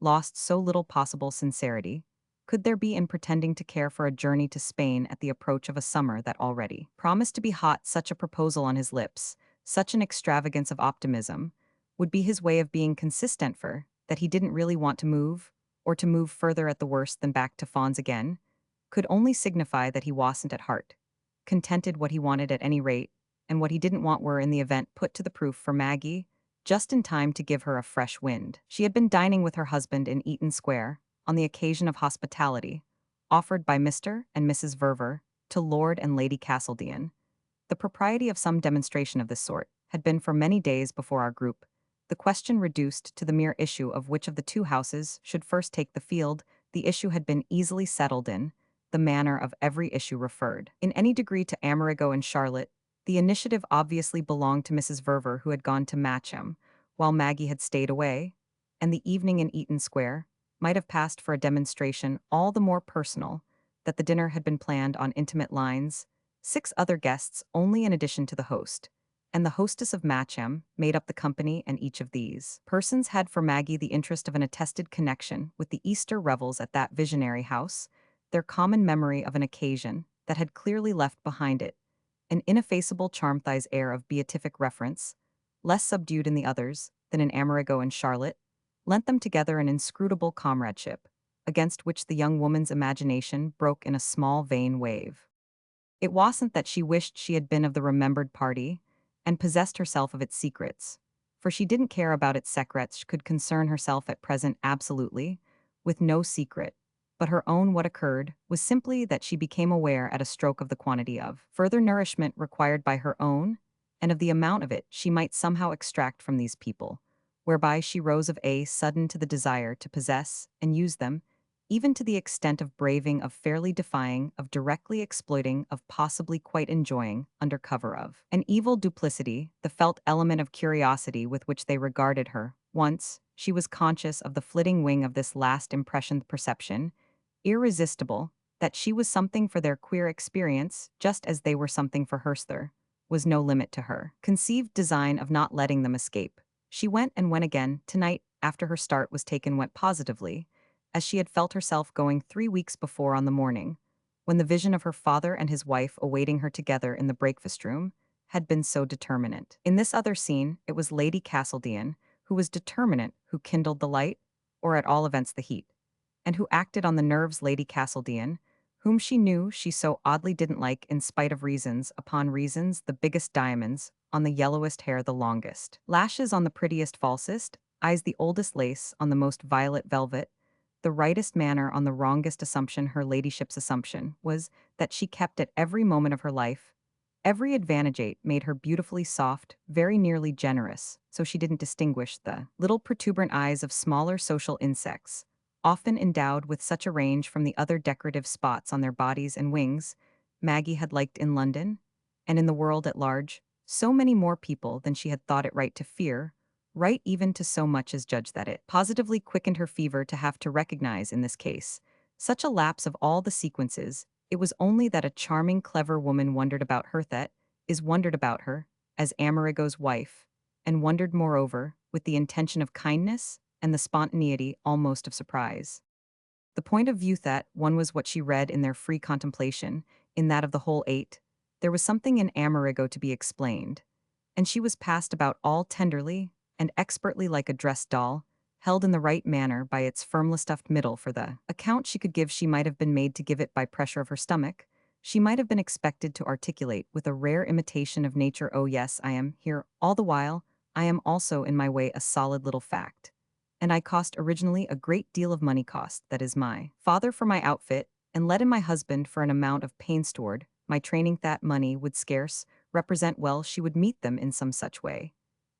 S1: lost so little possible sincerity could there be in pretending to care for a journey to Spain at the approach of a summer that already promised to be hot. Such a proposal on his lips, such an extravagance of optimism, would be his way of being consistent for that he didn't really want to move, or to move further at the worst than back to Fawns again, could only signify that he wasn't at heart contented what he wanted at any rate, and what he didn't want were in the event put to the proof for Maggie, just in time to give her a fresh wind. She had been dining with her husband in Eaton Square, on the occasion of hospitality, offered by Mr. and Mrs. Verver to Lord and Lady Castledean. The propriety of some demonstration of this sort had been for many days before our group, the question reduced to the mere issue of which of the two houses should first take the field. The issue had been easily settled in the manner of every issue referred in any degree to Amerigo and Charlotte. The initiative obviously belonged to Mrs. Verver, who had gone to Matcham, while Maggie had stayed away, and the evening in Eaton Square might have passed for a demonstration all the more personal that the dinner had been planned on intimate lines. 6 other guests only in addition to the host, and the hostess of Matcham made up the company, and each of these persons had for Maggie the interest of an attested connection with the Easter revels at that visionary house, their common memory of an occasion that had clearly left behind it an ineffaceable Charmthigh's air of beatific reference, less subdued in the others than in Amerigo and Charlotte, lent them together an inscrutable comradeship, against which the young woman's imagination broke in a small vain wave. It wasn't that she wished she had been of the remembered party, and possessed herself of its secrets, for she didn't care about its secrets, she could concern herself at present absolutely, with no secret, but her own. What occurred was simply that she became aware at a stroke of the quantity of further nourishment required by her own, and of the amount of it she might somehow extract from these people, whereby she rose of a sudden to the desire to possess and use them, even to the extent of braving, of fairly defying, of directly exploiting, of possibly quite enjoying, under cover of an evil duplicity, the felt element of curiosity with which they regarded her. Once, she was conscious of the flitting wing of this last impressioned perception, irresistible, that she was something for their queer experience, just as they were something for hers. There was no limit to her conceived design of not letting them escape. She went and went again, tonight, after her start was taken, went positively, as she had felt herself going 3 weeks before on the morning, when the vision of her father and his wife awaiting her together in the breakfast-room had been so determinate. In this other scene, it was Lady Castledean who was determinate, who kindled the light, or at all events the heat, and who acted on the nerves. Lady Castledean, whom she knew she so oddly didn't like in spite of reasons upon reasons, the biggest diamonds, on the yellowest hair the longest, lashes on the prettiest falsest, eyes the oldest lace on the most violet velvet, the rightest manner on the wrongest assumption. Her ladyship's assumption was that she kept at every moment of her life. Every advantage made her beautifully soft, very nearly generous, so she didn't distinguish the little protuberant eyes of smaller social insects, often endowed with such a range from the other decorative spots on their bodies and wings. Maggie had liked in London, and in the world at large, so many more people than she had thought it right to fear, right even to so much as judge that it positively quickened her fever to have to recognize in this case such a lapse of all the sequences. It was only that a charming, clever woman wondered about her, that is wondered about her, as Amerigo's wife, and wondered moreover, with the intention of kindness and the spontaneity almost of surprise. The point of view that one was what she read in their free contemplation, in that of the whole 8. There was something in Amerigo to be explained, and she was passed about all tenderly and expertly like a dressed doll, held in the right manner by its firmly stuffed middle. For the account she could give, she might have been made to give it by pressure of her stomach. She might have been expected to articulate with a rare imitation of nature, "Oh yes, I am here, all the while, I am also in my way a solid little fact. And I cost originally a great deal of money cost, that is my father for my outfit, and let in my husband for an amount of pains toward my training that money would scarce represent well she would meet them in some such way."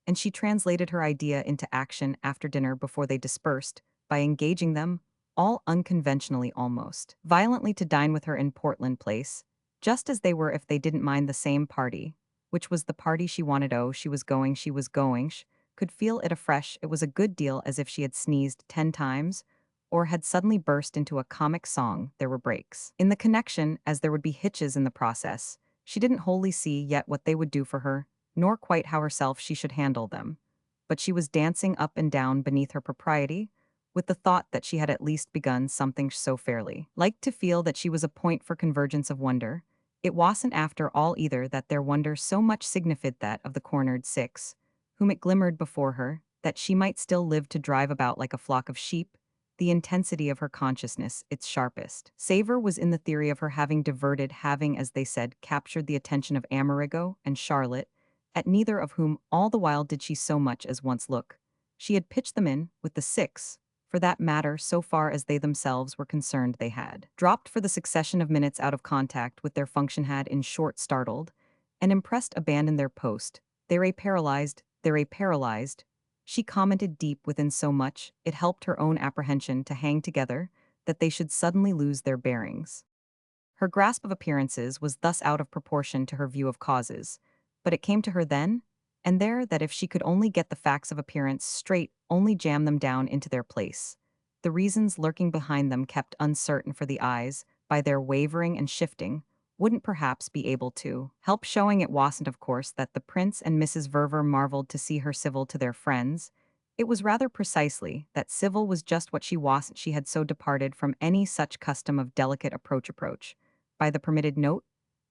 S1: And she translated her idea into action after dinner before they dispersed, by engaging them, all unconventionally almost, violently to dine with her in Portland Place, just as they were if they didn't mind the same party, which was the party she wanted. Oh, she was going, could feel it afresh. It was a good deal as if she had sneezed 10 times, or had suddenly burst into a comic song. There were breaks in the connection, as there would be hitches in the process. She didn't wholly see yet what they would do for her, nor quite how herself she should handle them. But she was dancing up and down beneath her propriety, with the thought that she had at least begun something so fairly. Like to feel that she was a point for convergence of wonder. It wasn't after all either that their wonder so much signified that of the cornered six, whom it glimmered before her, that she might still live to drive about like a flock of sheep. The intensity of her consciousness, its sharpest savor, was in the theory of her having, as they said, captured the attention of Amerigo and Charlotte, at neither of whom all the while did she so much as once look. She had pitched them in, with the six, for that matter, so far as they themselves were concerned they had dropped for the succession of minutes out of contact with their function, had in short startled, and impressed abandoned their post. They're paralyzed. She commented deep within so much, it helped her own apprehension to hang together, that they should suddenly lose their bearings. Her grasp of appearances was thus out of proportion to her view of causes, but it came to her then and there that if she could only get the facts of appearance straight, only jam them down into their place, the reasons lurking behind them kept uncertain for the eyes, by their wavering and shifting, wouldn't perhaps be able to help showing. It wasn't, of course, that the Prince and Mrs. Verver marveled to see her civil to their friends. It was rather precisely that civil was just what she wasn't. She had so departed from any such custom of delicate approach, by the permitted note,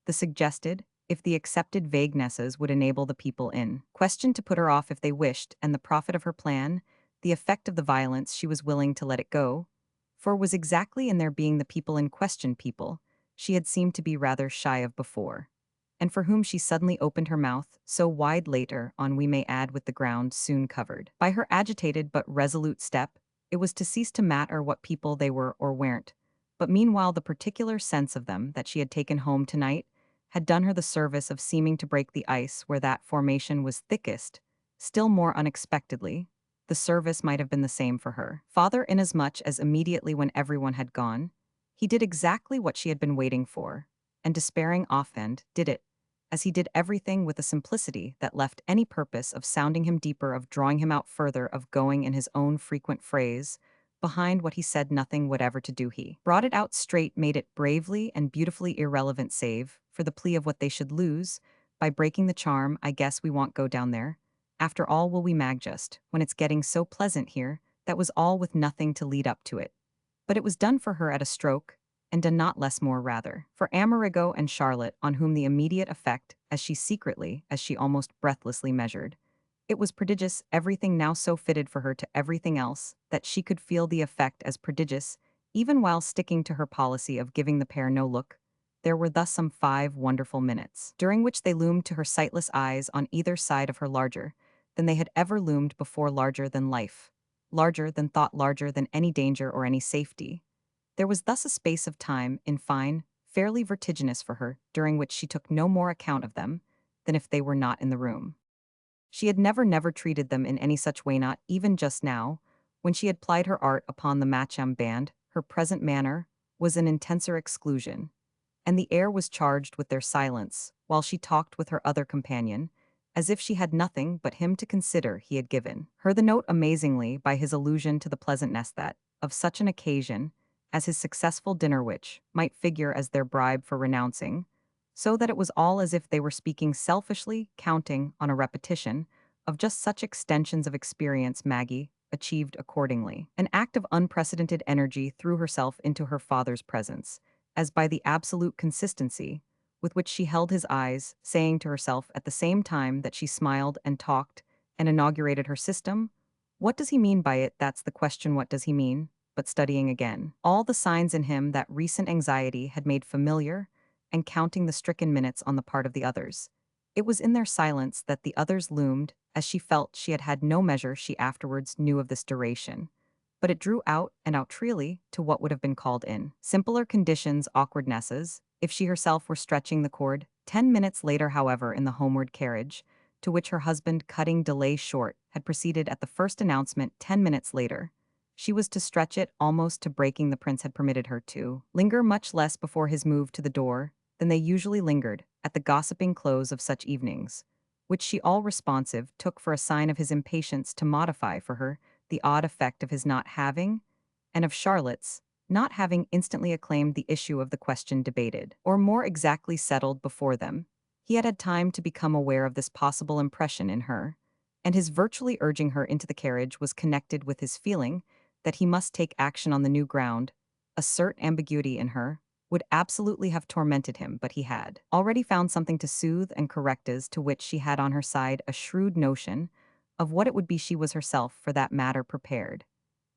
S1: the suggested, if the accepted vaguenesses would enable the people in question to put her off if they wished, and the profit of her plan, the effect of the violence, she was willing to let it go, for it was exactly in their being the people in question, people she had seemed to be rather shy of before, and for whom she suddenly opened her mouth so wide later on, we may add, with the ground soon covered by her agitated but resolute step. It was to cease to matter what people they were or weren't, but meanwhile the particular sense of them that she had taken home tonight had done her the service of seeming to break the ice where that formation was thickest. Still more unexpectedly, the service might have been the same for her father, inasmuch as immediately when everyone had gone, he did exactly what she had been waiting for, and despairing offhand did it, as he did everything, with a simplicity that left any purpose of sounding him deeper, of drawing him out further, of going, in his own frequent phrase, behind what he said nothing whatever to do. He brought it out straight, made it bravely and beautifully irrelevant, save for the plea of what they should lose by breaking the charm. "I guess we won't go down there. After all, will we, Mag, just when it's getting so pleasant here?" That was all, with nothing to lead up to it. But it was done for her at a stroke, and done not less more rather for Amerigo and Charlotte, on whom the immediate effect, as she almost breathlessly measured. It was prodigious, everything now so fitted for her to everything else, that she could feel the effect as prodigious, even while sticking to her policy of giving the pair no look. There were thus some 5 wonderful minutes, during which they loomed to her sightless eyes on either side of her larger than they had ever loomed before, larger than life, larger than thought, larger than any danger or any safety. There was thus a space of time, in fine, fairly vertiginous for her, during which she took no more account of them than if they were not in the room. She had never treated them in any such way, not even just now, when she had plied her art upon the Matcham band. Her present manner was an intenser exclusion, and the air was charged with their silence, while she talked with her other companion, as if she had nothing but him to consider. He had given her the note amazingly by his allusion to the pleasantness that, of such an occasion, as his successful dinner, which might figure as their bribe for renouncing, so that it was all as if they were speaking selfishly, counting on a repetition of just such extensions of experience. Maggie achieved accordingly an act of unprecedented energy, threw herself into her father's presence, as by the absolute consistency with which she held his eyes, saying to herself at the same time that she smiled and talked and inaugurated her system, What does he mean by it? That's the question. What does he mean? But studying again. All the signs in him that recent anxiety had made familiar, and counting the stricken minutes on the part of the others. It was in their silence that the others loomed, as she felt she had had no measure she afterwards knew of this duration. But it drew out and out truly to what would have been called in simpler conditions awkwardnesses, if she herself were stretching the cord. 10 minutes later, however, in the homeward carriage, to which her husband, cutting delay short, had proceeded at the first announcement 10 minutes later, she was to stretch it almost to breaking. The prince had permitted her to linger much less before his move to the door than they usually lingered at the gossiping close of such evenings, which she all responsive took for a sign of his impatience to modify for her the odd effect of his not having, and of Charlotte's not having instantly acclaimed the issue of the question debated, or more exactly settled before them. He had had time to become aware of this possible impression in her, and his virtually urging her into the carriage was connected with his feeling that he must take action on the new ground, assert ambiguity in her, would absolutely have tormented him, but he had already found something to soothe and correct, as to which she had on her side a shrewd notion of what it would be. She was herself, for that matter, prepared.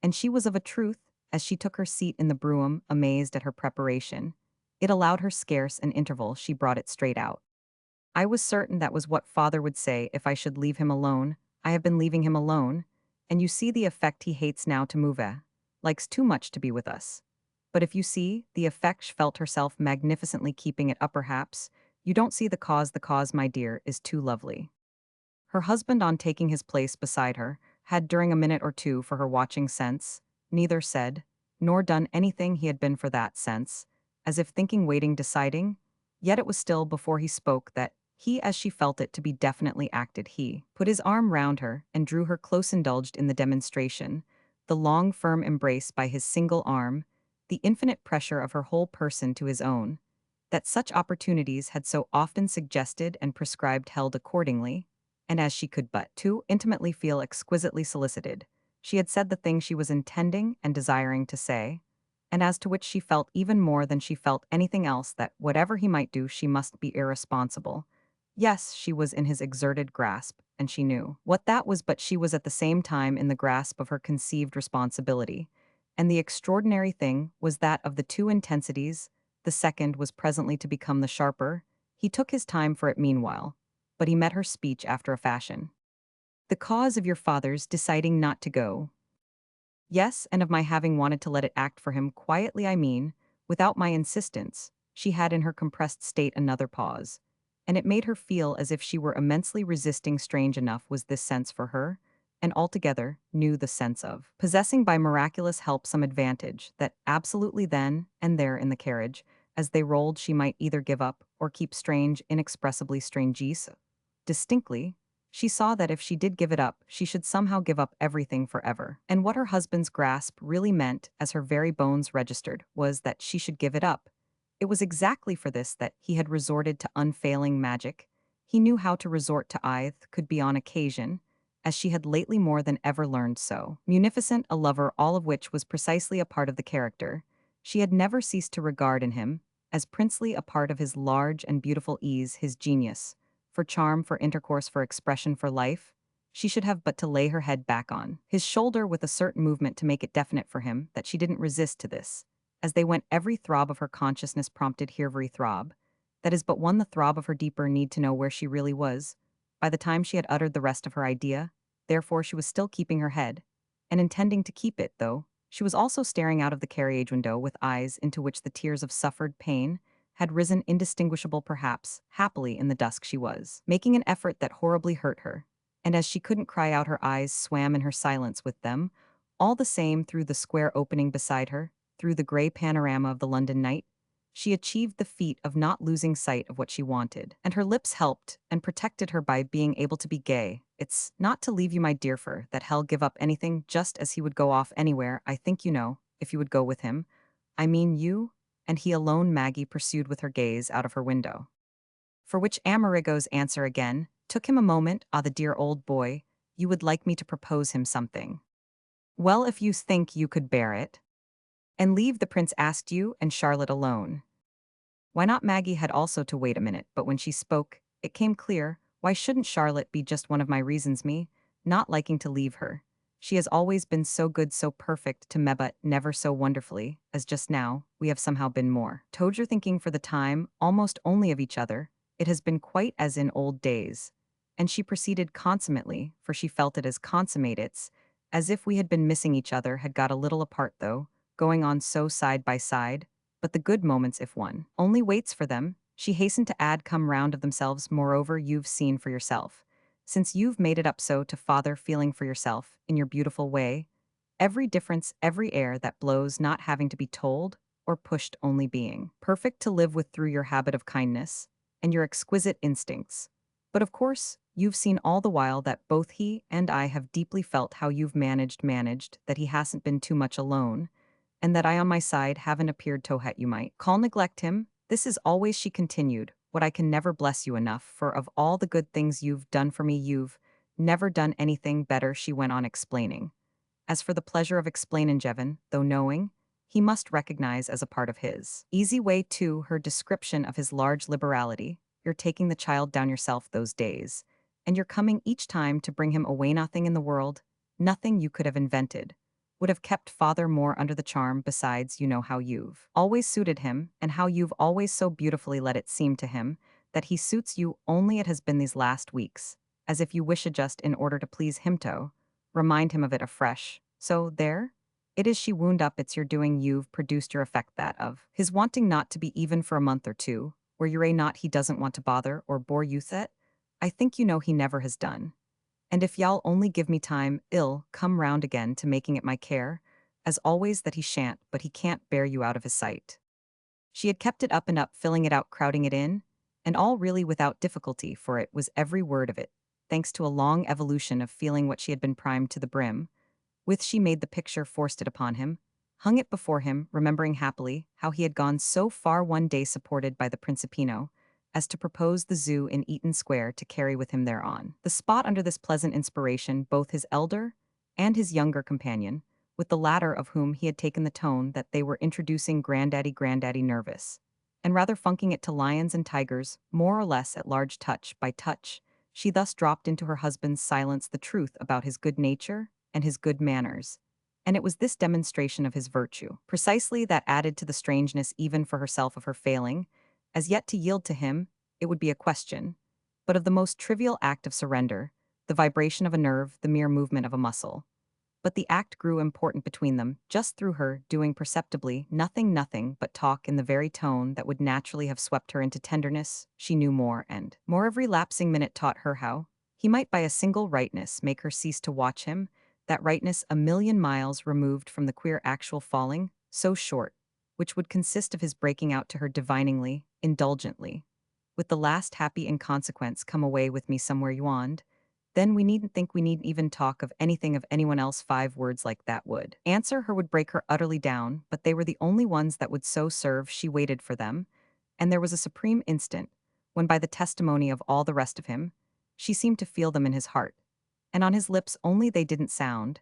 S1: And she was of a truth, as she took her seat in the brougham, amazed at her preparation. It allowed her scarce an interval, she brought it straight out. I was certain that was what father would say if I should leave him alone. I have been leaving him alone, and you see the effect he hates now to move likes too much to be with us. But if you see the effect, she felt herself magnificently keeping it up perhaps, you don't see the cause. The cause, my dear, is too lovely. Her husband, on taking his place beside her, had during a minute or two for her watching sense, neither said, nor done anything. He had been for that sense, as if thinking, waiting, deciding, yet it was still before he spoke that he, as she felt it to be definitely acted, he put his arm round her and drew her close, indulged in the demonstration, the long firm embrace by his single arm, the infinite pressure of her whole person to his own, that such opportunities had so often suggested and prescribed, held accordingly, and as she could but too intimately feel, exquisitely solicited. She had said the thing she was intending and desiring to say, and as to which she felt even more than she felt anything else that whatever he might do she must be irresponsible. Yes, she was in his exerted grasp, and she knew what that was, but she was at the same time in the grasp of her conceived responsibility. And the extraordinary thing was that of the two intensities, the second was presently to become the sharper. He took his time for it meanwhile, but he met her speech after a fashion. The cause of your father's deciding not to go. Yes, and of my having wanted to let it act for him quietly, I mean, without my insistence. She had in her compressed state another pause, and it made her feel as if she were immensely resisting. Strange enough was this sense for her, and altogether knew the sense of possessing by miraculous help some advantage that absolutely then and there in the carriage, as they rolled, she might either give up or keep. Strange, inexpressibly strangeese. Distinctly, she saw that if she did give it up, she should somehow give up everything forever. And what her husband's grasp really meant, as her very bones registered, was that she should give it up. It was exactly for this that he had resorted to unfailing magic. He knew how to resort to either could be on occasion, as she had lately more than ever learned so munificent a lover, all of which was precisely a part of the character she had never ceased to regard in him, as princely a part of his large and beautiful ease, his genius for charm, for intercourse, for expression, for life. She should have but to lay her head back on his shoulder with a certain movement to make it definite for him that she didn't resist to this. As they went, every throb of her consciousness prompted here every throb. That is but one, the throb of her deeper need to know where she really was. By the time she had uttered the rest of her idea, therefore she was still keeping her head, and intending to keep it, though she was also staring out of the carriage window with eyes into which the tears of suffered pain had risen, indistinguishable perhaps. Happily in the dusk she was making an effort that horribly hurt her, and as she couldn't cry out, her eyes swam in her silence with them. All the same, through the square opening beside her, through the gray panorama of the London night, she achieved the feat of not losing sight of what she wanted, and her lips helped and protected her by being able to be gay. It's not to leave you, my dear, for that hell give up anything just as he would go off anywhere, I think, you know, if you would go with him. I mean you and he alone, Maggie pursued with her gaze out of her window. For which Amerigo's answer again took him a moment. Ah, the dear old boy, you would like me to propose him something. Well, if you think you could bear it. And leave the prince asked you and Charlotte alone. Why not? Maggie had also to wait a minute, but when she spoke, it came clear. Why shouldn't Charlotte be just one of my reasons, me not liking to leave her? She has always been so good, so perfect to me, but never so wonderfully, as just now, we have somehow been more. Toads are thinking for the time, almost only of each other. It has been quite as in old days. And she proceeded consummately, for she felt it as consummates, as if we had been missing each other, had got a little apart though, going on so side by side, but the good moments if one only waits for them, she hastened to add come round of themselves, moreover you've seen for yourself. Since you've made it up so to father feeling for yourself, in your beautiful way, every difference, every air that blows not having to be told, or pushed only being perfect to live with through your habit of kindness, and your exquisite instincts. But of course, you've seen all the while that both he and I have deeply felt how you've managed, that he hasn't been too much alone, and that I on my side haven't appeared to hat you might call neglect him. This is always, she continued, what I can never bless you enough, for of all the good things you've done for me, you've never done anything better, she went on explaining. As for the pleasure of explainin' Jevon, though knowing, he must recognize as a part of his easy way too her description of his large liberality. You're taking the child down yourself those days, and you're coming each time to bring him away. Nothing in the world, nothing you could have invented, would have kept father more under the charm. Besides, you know how you've always suited him, and how you've always so beautifully let it seem to him that he suits you. Only it has been these last weeks, as if you wish adjust in order to please him to remind him of it afresh. So, there? It is she wound up, it's your doing, you've produced your effect, that of his wanting not to be even for a month or two, where you're not he doesn't want to bother or bore you that. I think you know he never has done. And if y'all only give me time, I'll come round again to making it my care, as always that he shan't, but he can't bear you out of his sight. She had kept it up and up, filling it out, crowding it in, and all really without difficulty, for it was every word of it, thanks to a long evolution of feeling what she had been primed to the brim, with she made the picture, forced it upon him, hung it before him, remembering happily how he had gone so far one day supported by the Principino, as to propose the zoo in Eaton Square to carry with him thereon. The spot under this pleasant inspiration, both his elder and his younger companion, with the latter of whom he had taken the tone that they were introducing granddaddy nervous, and rather funking it to lions and tigers, more or less at large touch by touch, she thus dropped into her husband's silence the truth about his good nature and his good manners. And it was this demonstration of his virtue, precisely, that added to the strangeness even for herself of her failing, as yet to yield to him, it would be a question, but of the most trivial act of surrender, the vibration of a nerve, the mere movement of a muscle. But the act grew important between them, just through her doing perceptibly nothing but talk in the very tone that would naturally have swept her into tenderness. She knew more and more every lapsing minute taught her how he might by a single rightness make her cease to watch him, that rightness a million miles removed from the queer actual falling, so short, which would consist of his breaking out to her diviningly, indulgently, with the last happy inconsequence, come away with me somewhere yond. Then we needn't think, we needn't even talk of anything of anyone else. 5 words like that would answer her, would break her utterly down, but they were the only ones that would so serve. She waited for them, and there was a supreme instant, when by the testimony of all the rest of him, she seemed to feel them in his heart, and on his lips only they didn't sound,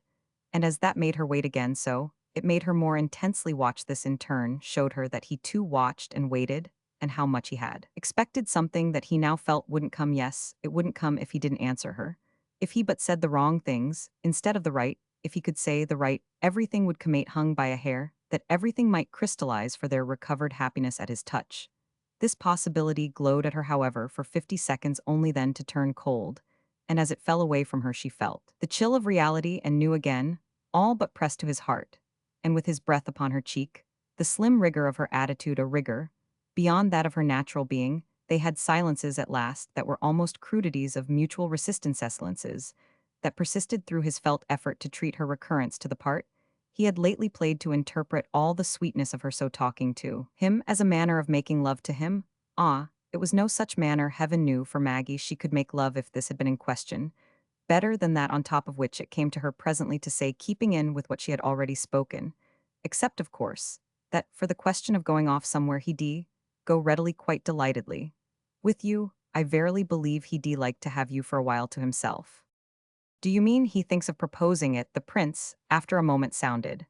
S1: and as that made her wait again, so it made her more intensely watch. This in turn showed her that he too watched and waited, and how much he had expected something that he now felt wouldn't come. Yes, it wouldn't come if he didn't answer her. If he but said the wrong things, instead of the right, if he could say the right, everything would come hung by a hair, that everything might crystallize for their recovered happiness at his touch. This possibility glowed at her, however, for 50 seconds, only then to turn cold, and as it fell away from her she felt the chill of reality and knew again, all but pressed to his heart, and with his breath upon her cheek, the slim rigor of her attitude, a rigor beyond that of her natural being. They had silences at last that were almost crudities of mutual resistance, silences that persisted through his felt effort to treat her recurrence to the part he had lately played to interpret all the sweetness of her so talking to him as a manner of making love to him. Ah, it was no such manner, heaven knew, for Maggie. She could make love, if this had been in question, better than that, on top of which it came to her presently to say, keeping in with what she had already spoken, except, of course, that for the question of going off somewhere he'd go readily, quite delightedly. With you, I verily believe he'd like to have you for a while to himself. Do you mean he thinks of proposing it? The prince, after a moment, sounded.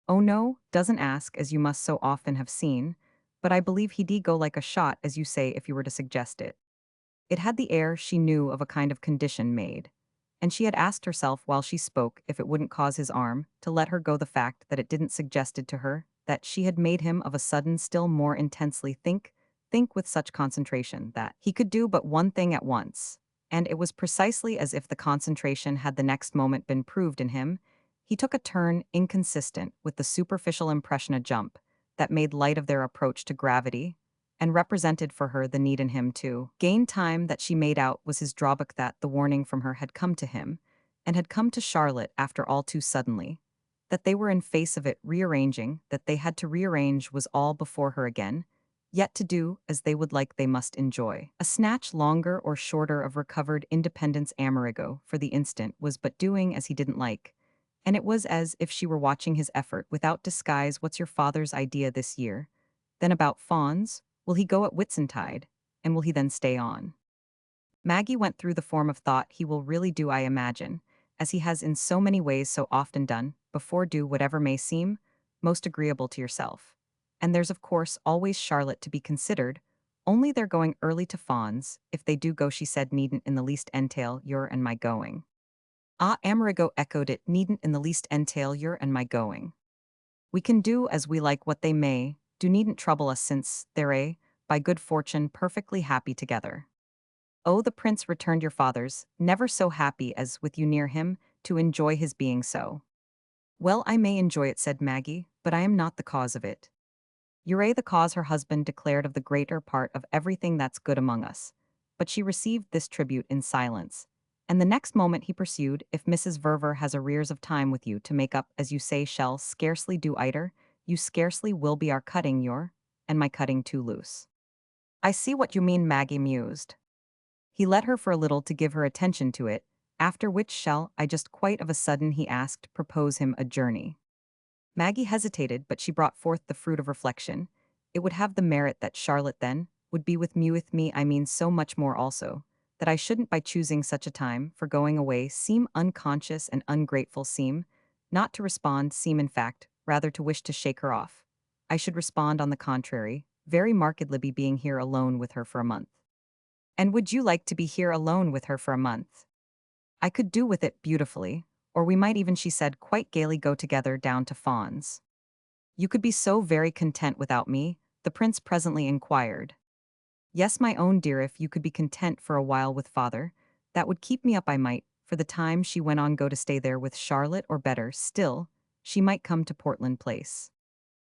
S1: Oh no, doesn't ask, as you must so often have seen, but I believe he'd go like a shot, as you say, if you were to suggest it. It had the air, she knew, of a kind of condition made, and she had asked herself while she spoke if it wouldn't cause his arm to let her go the fact that it didn't suggested to her that she had made him of a sudden still more intensely think with such concentration that he could do but one thing at once. And it was precisely as if the concentration had the next moment been proved in him. He took a turn inconsistent with the superficial impression a jump that made light of their approach to gravity and represented for her the need in him to gain time that she made out was his drawback that the warning from her had come to him, and had come to Charlotte after all too suddenly, that they were in face of it rearranging, that they had to rearrange was all before her again, yet to do as they would like they must enjoy. A snatch longer or shorter of recovered independence Amerigo, for the instant, was but doing as he didn't like, and it was as if she were watching his effort without disguise. What's your father's idea this year? Then about fawns? Will he go at Whitsuntide? And will he then stay on? Maggie went through the form of thought he will really do, I imagine, as he has in so many ways so often done, before do whatever may seem most agreeable to yourself. And there's of course always Charlotte to be considered, only they're going early to fawns, if they do go she said needn't in the least entail your and my going. Ah, Amerigo echoed it, needn't in the least entail your and my going. We can do as we like what they may, do needn't trouble us since, they're by good fortune, perfectly happy together. Oh, the prince returned your father's, never so happy as with you near him, to enjoy his being so. Well, I may enjoy it, said Maggie, but I am not the cause of it. You're the cause, her husband declared, of the greater part of everything that's good among us. But she received this tribute in silence. And the next moment he pursued, if Mrs. Verver has arrears of time with you to make up, as you say, shall scarcely do either, you scarcely will be our cutting your, and my cutting too loose. I see what you mean, Maggie mused. He let her for a little to give her attention to it, after which shall I just quite of a sudden, he asked, propose him a journey. Maggie hesitated, but she brought forth the fruit of reflection. It would have the merit that Charlotte then would be with me, I mean so much more also, that I shouldn't by choosing such a time for going away seem unconscious and ungrateful, seem not to respond, seem in fact rather to wish to shake her off. I should respond on the contrary, very markedly be being here alone with her for a month. And would you like to be here alone with her for a month? I could do with it beautifully, or we might even, she said quite gaily, go together down to Fawns. You could be so very content without me, the prince presently inquired. Yes, my own dear, if you could be content for a while with father, that would keep me up, I might, for the time, she went on, go to stay there with Charlotte, or better still, she might come to Portland Place.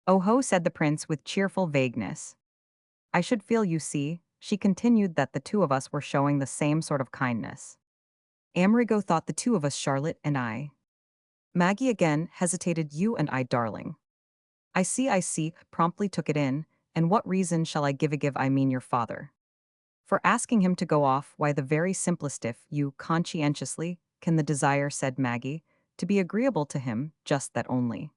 S1: Oh ho, said the prince with cheerful vagueness. I should feel, you see, she continued, that the two of us were showing the same sort of kindness. Amerigo thought the two of us, Charlotte and I. Maggie again hesitated, you and I, darling. I see, promptly took it in, and what reason shall I give, I mean your father. For asking him to go off, why the very simplest, if you conscientiously can the desire, said Maggie, to be agreeable to him, just that only.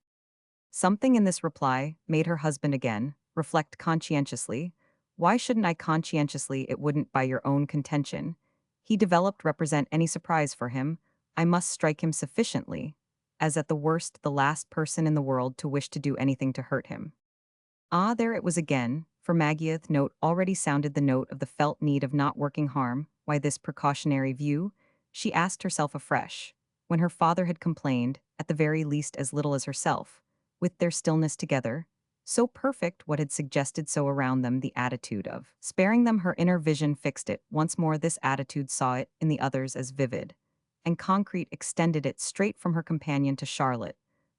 S1: Something in this reply made her husband again reflect conscientiously. Why shouldn't I conscientiously? It wouldn't, by your own contention, he developed, represent any surprise for him. I must strike him sufficiently, as at the worst the last person in the world to wish to do anything to hurt him. Ah, there it was again, for Maggie's note already sounded the note of the felt need of not working harm. Why this precautionary view? She asked herself afresh, when her father had complained, at the very least as little as herself, with their stillness together, so perfect what had suggested so around them the attitude of sparing them. Her inner vision fixed it once more, this attitude, saw it in the others as vivid and concrete, extended it straight from her companion to Charlotte,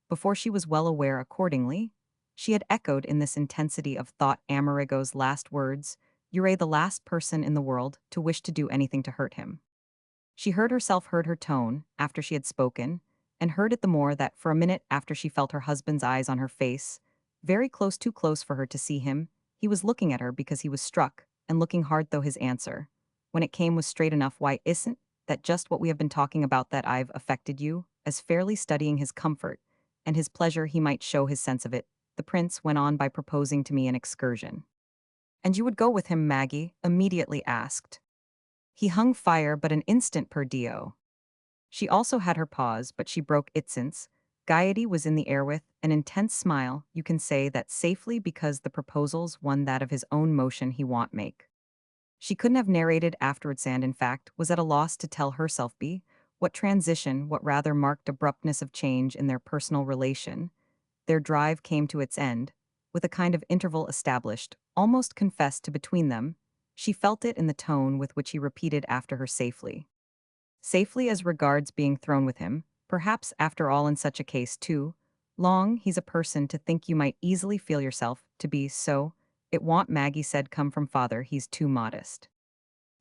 S1: before she was well aware accordingly. She had echoed in this intensity of thought Amerigo's last words, you're the last person in the world to wish to do anything to hurt him. She heard herself, heard her tone, after she had spoken, and heard it the more that for a minute after she felt her husband's eyes on her face, very close, too close for her to see him, he was looking at her because he was struck, and looking hard, though his answer, when it came, was straight enough. Why isn't that just what we have been talking about, that I've affected you, as fairly studying his comfort, and his pleasure he might show his sense of it, the prince went on by proposing to me an excursion. And you would go with him, Maggie immediately asked. He hung fire but an instant, per Dio. She also had her pause, but she broke it since gaiety was in the air with an intense smile. You can say that safely, because the proposal's one that of his own motion he want make. She couldn't have narrated afterwards, and in fact was at a loss to tell herself be What transition, what rather marked abruptness of change in their personal relation. Their drive came to its end, with a kind of interval established, almost confessed to between them. She felt it in the tone with which he repeated after her safely. Safely as regards being thrown with him, perhaps after all in such a case too. Long, he's a person to think you might easily feel yourself to be so. It won't, Maggie said, come from father, he's too modest.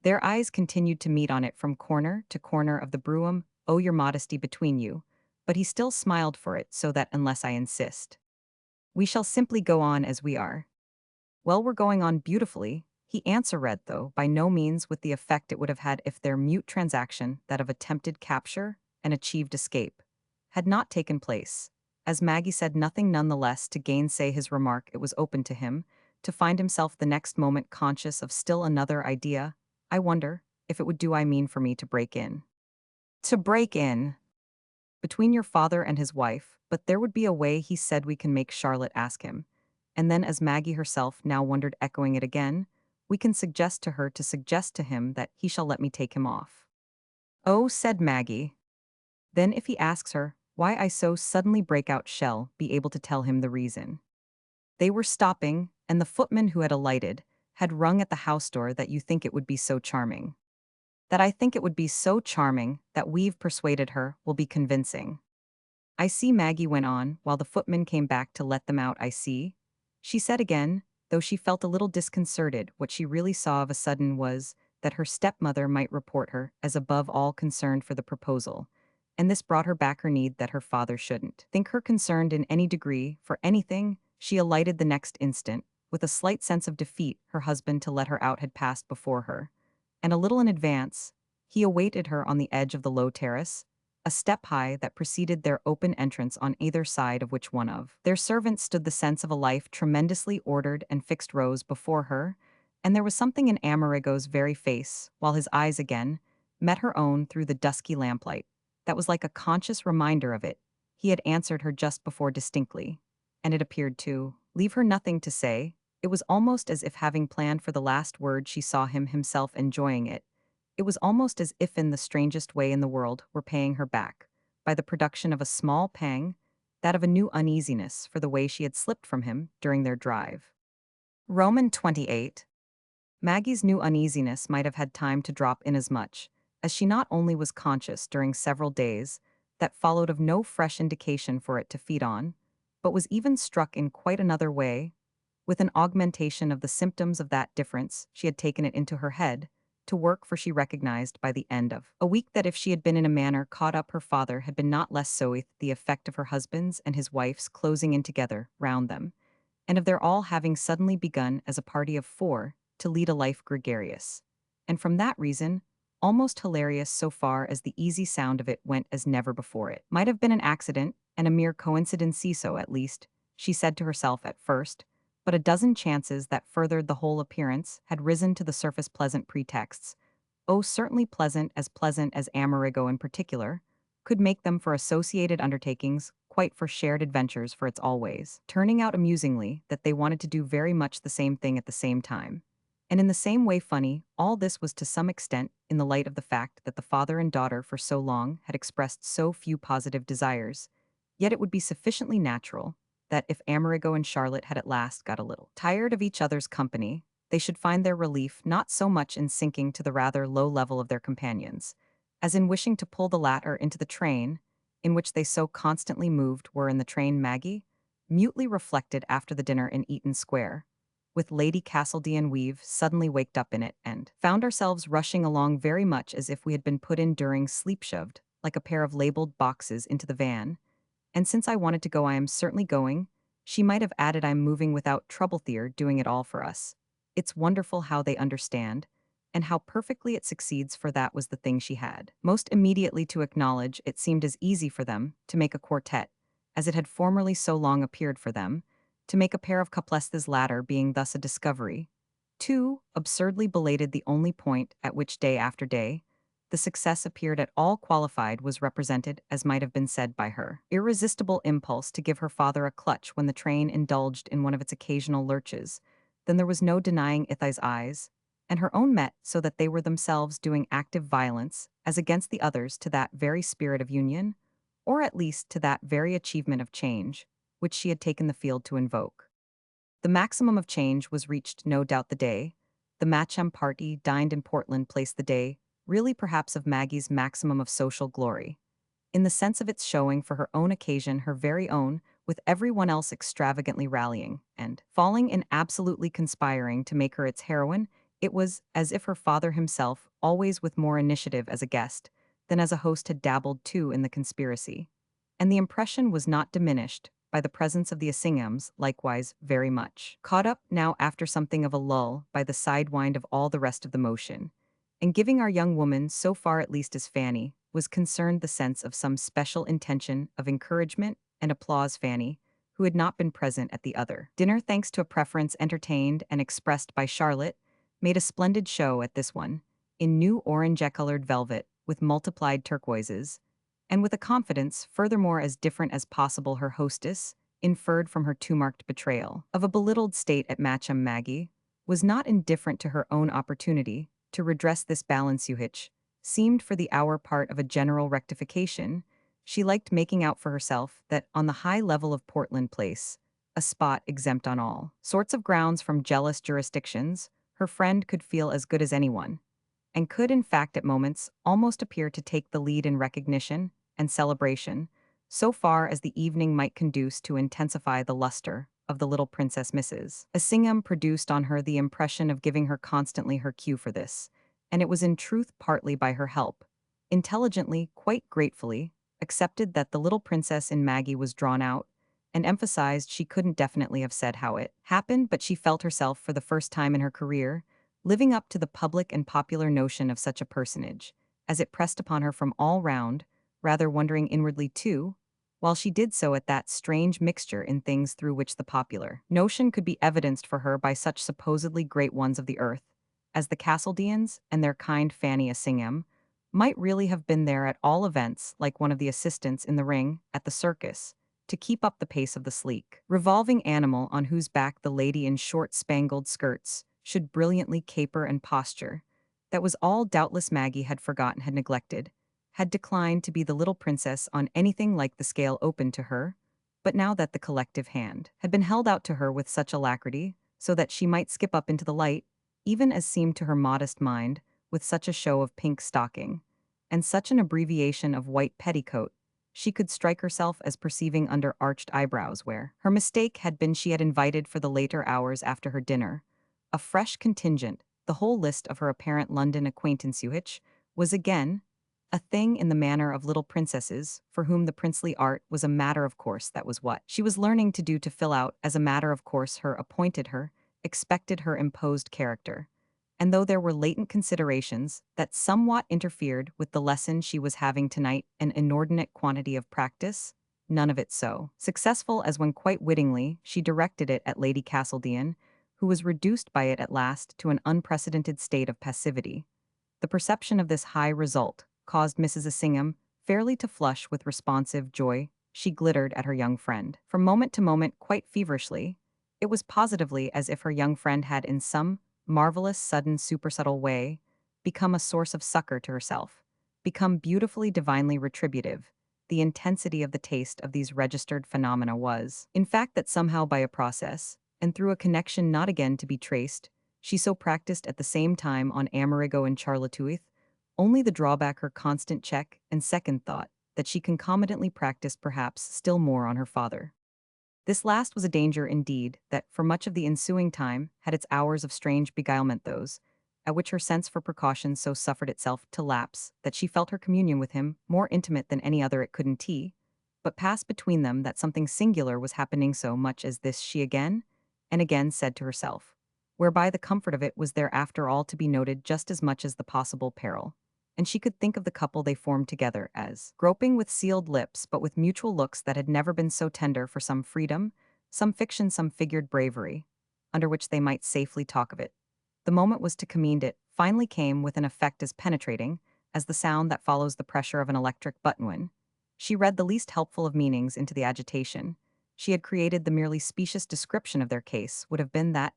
S1: Their eyes continued to meet on it from corner to corner of the brougham. Oh, your modesty between you. But he still smiled for it, so that unless I insist, we shall simply go on as we are. Well, we're going on beautifully, he answered, though by no means with the effect it would have had if their mute transaction, that of attempted capture and achieved escape, had not taken place. As Maggie said nothing none the less to gainsay his remark, it was open to him to find himself the next moment conscious of still another idea. I wonder if it would do, I mean, for me to break in. To break in between your father and his wife, but there would be a way, he said, we can make Charlotte ask him. And then, as Maggie herself now wondered, echoing it again, we can suggest to her to suggest to him that he shall let me take him off. Oh, said Maggie. Then if he asks her, why I so suddenly break out, shall be able to tell him the reason. They were stopping, and the footman who had alighted had rung at the house door. That you think it would be so charming. That I think it would be so charming that we've persuaded her will be convincing. I see, Maggie went on, while the footman came back to let them out. I see, she said again, though she felt a little disconcerted. What she really saw of a sudden was that her stepmother might report her as above all concerned for the proposal, and this brought her back her need that her father shouldn't think her concerned in any degree for anything. She alighted the next instant, with a slight sense of defeat. Her husband, to let her out, had passed before her, and a little in advance, he awaited her on the edge of the low terrace, a step high, that preceded their open entrance, on either side of which one of their servants stood. The sense of a life tremendously ordered and fixed rose before her, and there was something in Amerigo's very face, while his eyes again met her own through the dusky lamplight, that was like a conscious reminder of it. He had answered her just before distinctly, and it appeared to leave her nothing to say. It was almost as if, having planned for the last word, she saw him himself enjoying it. It was almost as if, in the strangest way in the world, were paying her back by the production of a small pang, that of a new uneasiness for the way she had slipped from him during their drive. Roman 28. Maggie's new uneasiness might have had time to drop, inasmuch as she not only was conscious during several days that followed of no fresh indication for it to feed on, but was even struck in quite another way with an augmentation of the symptoms of that difference. She had taken it into her head to work, for she recognized by the end of a week that if she had been in a manner caught up, her father had been not less so. The effect of her husband's and his wife's closing in together round them, and of their all having suddenly begun as a party of four to lead a life gregarious, and from that reason almost hilarious, so far as the easy sound of it went, as never before. It might have been an accident and a mere coincidence, so at least she said to herself at first, but a dozen chances that furthered the whole appearance had risen to the surface. Pleasant pretexts, oh certainly pleasant as Amerigo in particular, could make them for associated undertakings, quite for shared adventures, for it's always turning out amusingly that they wanted to do very much the same thing at the same time. And in the same way funny, all this was to some extent in the light of the fact that the father and daughter for so long had expressed so few positive desires. Yet it would be sufficiently natural that if Amerigo and Charlotte had at last got a little tired of each other's company, they should find their relief not so much in sinking to the rather low level of their companions, as in wishing to pull the latter into the train in which they so constantly moved. Were in the train, Maggie mutely reflected after the dinner in Eaton Square, with Lady Castledean, we've suddenly waked up in it and found ourselves rushing along very much as if we had been put in during sleep, shoved like a pair of labeled boxes into the van. And since I wanted to go, I am certainly going. She might have added, I'm moving without trouble, they're doing it all for us. It's wonderful how they understand, and how perfectly it succeeds, for that was the thing she had most immediately to acknowledge. It seemed as easy for them to make a quartet as it had formerly so long appeared for them to make a pair of couplets, this latter being thus a discovery, too absurdly belated. The only point at which, day after day, the success appeared at all qualified was represented, as might have been said, by her irresistible impulse to give her father a clutch when the train indulged in one of its occasional lurches. Then there was no denying Ithi's eyes and her own met so that they were themselves doing active violence as against the others to that very spirit of union, or at least to that very achievement of change, which she had taken the field to invoke. The maximum of change was reached no doubt the day the Matcham party dined in Portland Place the day, really perhaps of Maggie's maximum of social glory, in the sense of its showing for her own occasion her very own, with everyone else extravagantly rallying, and falling in absolutely conspiring to make her its heroine. It was as if her father himself, always with more initiative as a guest than as a host, had dabbled too in the conspiracy. And the impression was not diminished by the presence of the Assinghams, likewise very much caught up now after something of a lull by the sidewind of all the rest of the motion, and giving our young woman, so far at least as Fanny, was concerned the sense of some special intention of encouragement and applause. Fanny, who had not been present at the other dinner thanks to a preference entertained and expressed by Charlotte, made a splendid show at this one, in new orange-colored velvet with multiplied turquoises, and with a confidence furthermore as different as possible her hostess, inferred from her too-marked betrayal of a belittled state at Matcham. Maggie was not indifferent to her own opportunity to redress this balance which seemed for the hour part of a general rectification. She liked making out for herself that on the high level of Portland Place, a spot exempt on all sorts of grounds from jealous jurisdictions, her friend could feel as good as anyone, and could in fact at moments almost appear to take the lead in recognition and celebration, so far as the evening might conduce to intensify the luster of the little Princess. Mrs. Assingham produced on her the impression of giving her constantly her cue for this, and it was in truth partly by her help, intelligently, quite gratefully, accepted that the little princess in Maggie was drawn out, and emphasized she couldn't definitely have said how it happened, but she felt herself for the first time in her career living up to the public and popular notion of such a personage, as it pressed upon her from all round, rather wondering inwardly too, while she did so at that strange mixture in things through which the popular notion could be evidenced for her by such supposedly great ones of the earth, as the Castledeans and their kind Fanny Assingham, might really have been there at all events like one of the assistants in the ring at the circus, to keep up the pace of the sleek, revolving animal on whose back the lady in short spangled skirts should brilliantly caper and posture. That was all doubtless Maggie had forgotten, had neglected, had declined to be the little princess on anything like the scale open to her, but now that the collective hand had been held out to her with such alacrity, so that she might skip up into the light, even as seemed to her modest mind, with such a show of pink stocking, and such an abbreviation of white petticoat, she could strike herself as perceiving under arched eyebrows where her mistake had been. She had invited for the later hours after her dinner a fresh contingent, the whole list of her apparent London acquaintance which was again a thing in the manner of little princesses, for whom the princely art was a matter of course. That was what she was learning to do, to fill out as a matter of course her appointed, her expected, her imposed character. And though there were latent considerations that somewhat interfered with the lesson she was having tonight, an inordinate quantity of practice, none of it so successful as when quite wittingly she directed it at Lady Castledean, who was reduced by it at last to an unprecedented state of passivity. The perception of this high result caused Mrs. Assingham fairly to flush with responsive joy. She glittered at her young friend from moment to moment quite feverishly. It was positively as if her young friend had in some marvelous, sudden, supersubtle way become a source of succor to herself, become beautifully, divinely retributive. The intensity of the taste of these registered phenomena was, in fact, that somehow by a process, and through a connection not again to be traced, she so practiced at the same time on Amerigo and Charlotteuith, only the drawback her constant check and second thought, that she concomitantly practiced perhaps still more on her father. This last was a danger indeed that, for much of the ensuing time, had its hours of strange beguilement, those at which her sense for precaution so suffered itself to lapse that she felt her communion with him more intimate than any other it couldn't tea, but passed between them that something singular was happening. So much as this she again and again said to herself, whereby the comfort of it was there after all to be noted just as much as the possible peril. And she could think of the couple they formed together as groping with sealed lips but with mutual looks that had never been so tender for some freedom, some fiction, some figured bravery, under which they might safely talk of it. The moment was to commend it, finally came with an effect as penetrating as the sound that follows the pressure of an electric button when she read the least helpful of meanings into the agitation she had created. The merely specious description of their case would have been that,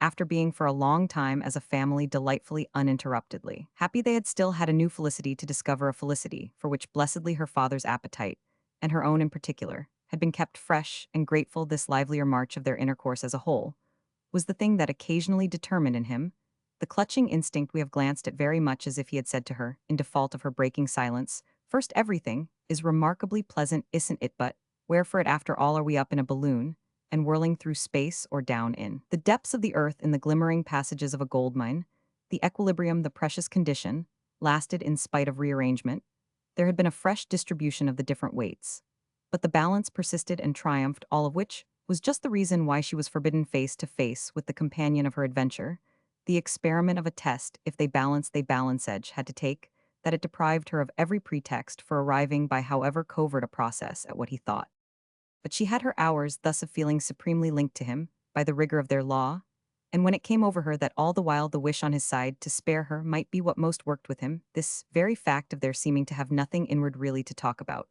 S1: after being for a long time as a family delightfully uninterruptedly. Happy they had still had a new felicity to discover a felicity for which blessedly her father's appetite, and her own in particular, had been kept fresh and grateful this livelier march of their intercourse as a whole, was the thing that occasionally determined in him the clutching instinct we have glanced at very much as if he had said to her, in default of her breaking silence, "First everything is remarkably pleasant, isn't it, but wherefore it after all are we up in a balloon, and whirling through space or down in the depths of the earth in the glimmering passages of a gold mine, the equilibrium, the precious condition, lasted in spite of rearrangement. There had been a fresh distribution of the different weights, but the balance persisted and triumphed, all of which was just the reason why she was forbidden face to face with the companion of her adventure, the experiment of a test if they balance edge had to take, that it deprived her of every pretext for arriving by however covert a process at what he thought. But she had her hours thus of feeling supremely linked to him by the rigor of their law, and when it came over her that all the while the wish on his side to spare her might be what most worked with him, this very fact of their seeming to have nothing inward really to talk about,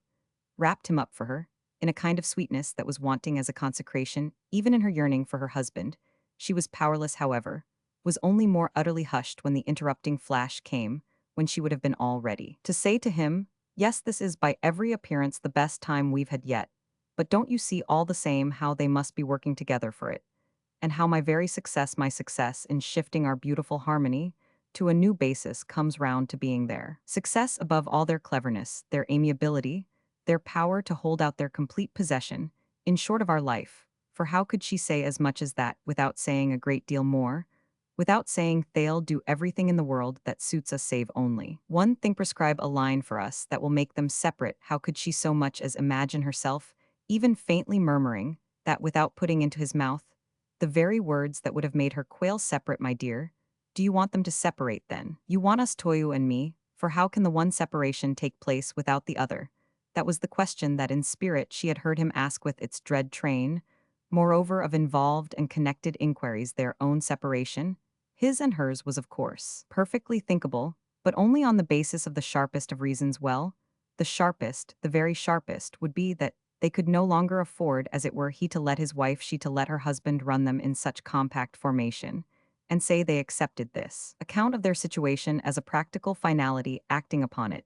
S1: wrapped him up for her, in a kind of sweetness that was wanting as a consecration, even in her yearning for her husband. She was powerless, however, was only more utterly hushed when the interrupting flash came, when she would have been all ready to say to him, "Yes, this is by every appearance the best time we've had yet, but don't you see all the same how they must be working together for it, and how my success in shifting our beautiful harmony to a new basis comes round to being their success above all their cleverness, their amiability, their power to hold out their complete possession, in short of our life." For how could she say as much as that without saying a great deal more? Without saying they'll do everything in the world that suits us save only one thing, prescribe a line for us that will make them separate. How could she so much as imagine herself, even faintly murmuring, that without putting into his mouth the very words that would have made her quail, "Separate, my dear? Do you want them to separate then? You want us, Toyu and me, for how can the one separation take place without the other?" That was the question that in spirit she had heard him ask with its dread train, moreover of involved and connected inquiries. Their own separation, his and hers, was of course perfectly thinkable, but only on the basis of the sharpest of reasons. Well, the sharpest, the very sharpest, would be that they could no longer afford, as it were, he to let his wife, she to let her husband run them in such compact formation, and say they accepted this account of their situation as a practical finality acting upon it,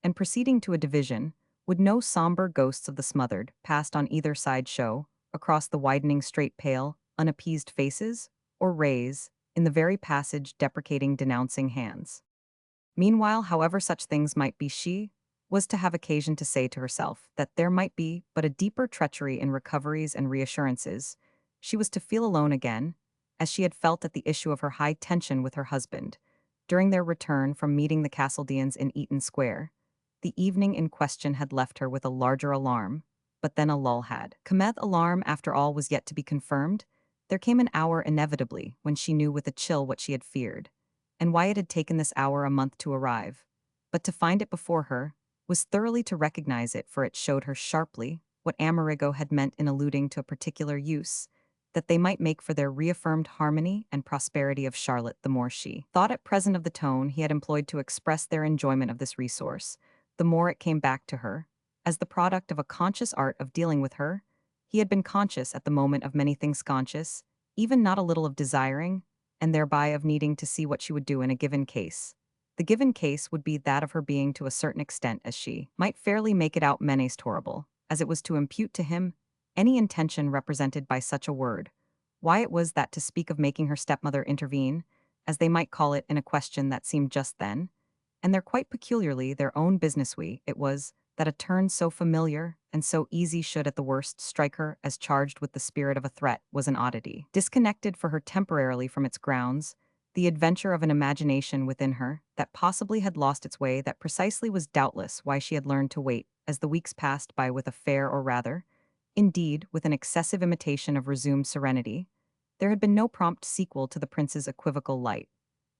S1: and proceeding to a division, would no somber ghosts of the smothered, past on either side show, across the widening straight pale, unappeased faces, or raise, in the very passage deprecating denouncing hands. Meanwhile, however such things might be, she was to have occasion to say to herself that there might be but a deeper treachery in recoveries and reassurances. She was to feel alone again, as she had felt at the issue of her high tension with her husband, during their return from meeting the Castledeans in Eaton Square. The evening in question had left her with a larger alarm, but then a lull had come. Alarm, after all, was yet to be confirmed. There came an hour inevitably when she knew with a chill what she had feared, and why it had taken this hour a month to arrive. But to find it before her was thoroughly to recognize it, for it showed her sharply what Amerigo had meant in alluding to a particular use that they might make for their reaffirmed harmony and prosperity of Charlotte. The more she thought at present of the tone he had employed to express their enjoyment of this resource, the more it came back to her, as the product of a conscious art of dealing with her. He had been conscious at the moment of many things, conscious, even not a little, of desiring, and thereby of needing to see what she would do in a given case. The given case would be that of her being to a certain extent, as she might fairly make it out, menace horrible, as it was to impute to him any intention represented by such a word. Why it was that to speak of making her stepmother intervene, as they might call it, in a question that seemed just then, and their quite peculiarly their own business, it was that a turn so familiar and so easy should at the worst strike her as charged with the spirit of a threat, was an oddity, disconnected for her temporarily from its grounds, the adventure of an imagination within her that possibly had lost its way. That precisely was doubtless why she had learned to wait, as the weeks passed by, with a fair, or rather, indeed, with an excessive imitation of resumed serenity. There had been no prompt sequel to the prince's equivocal light,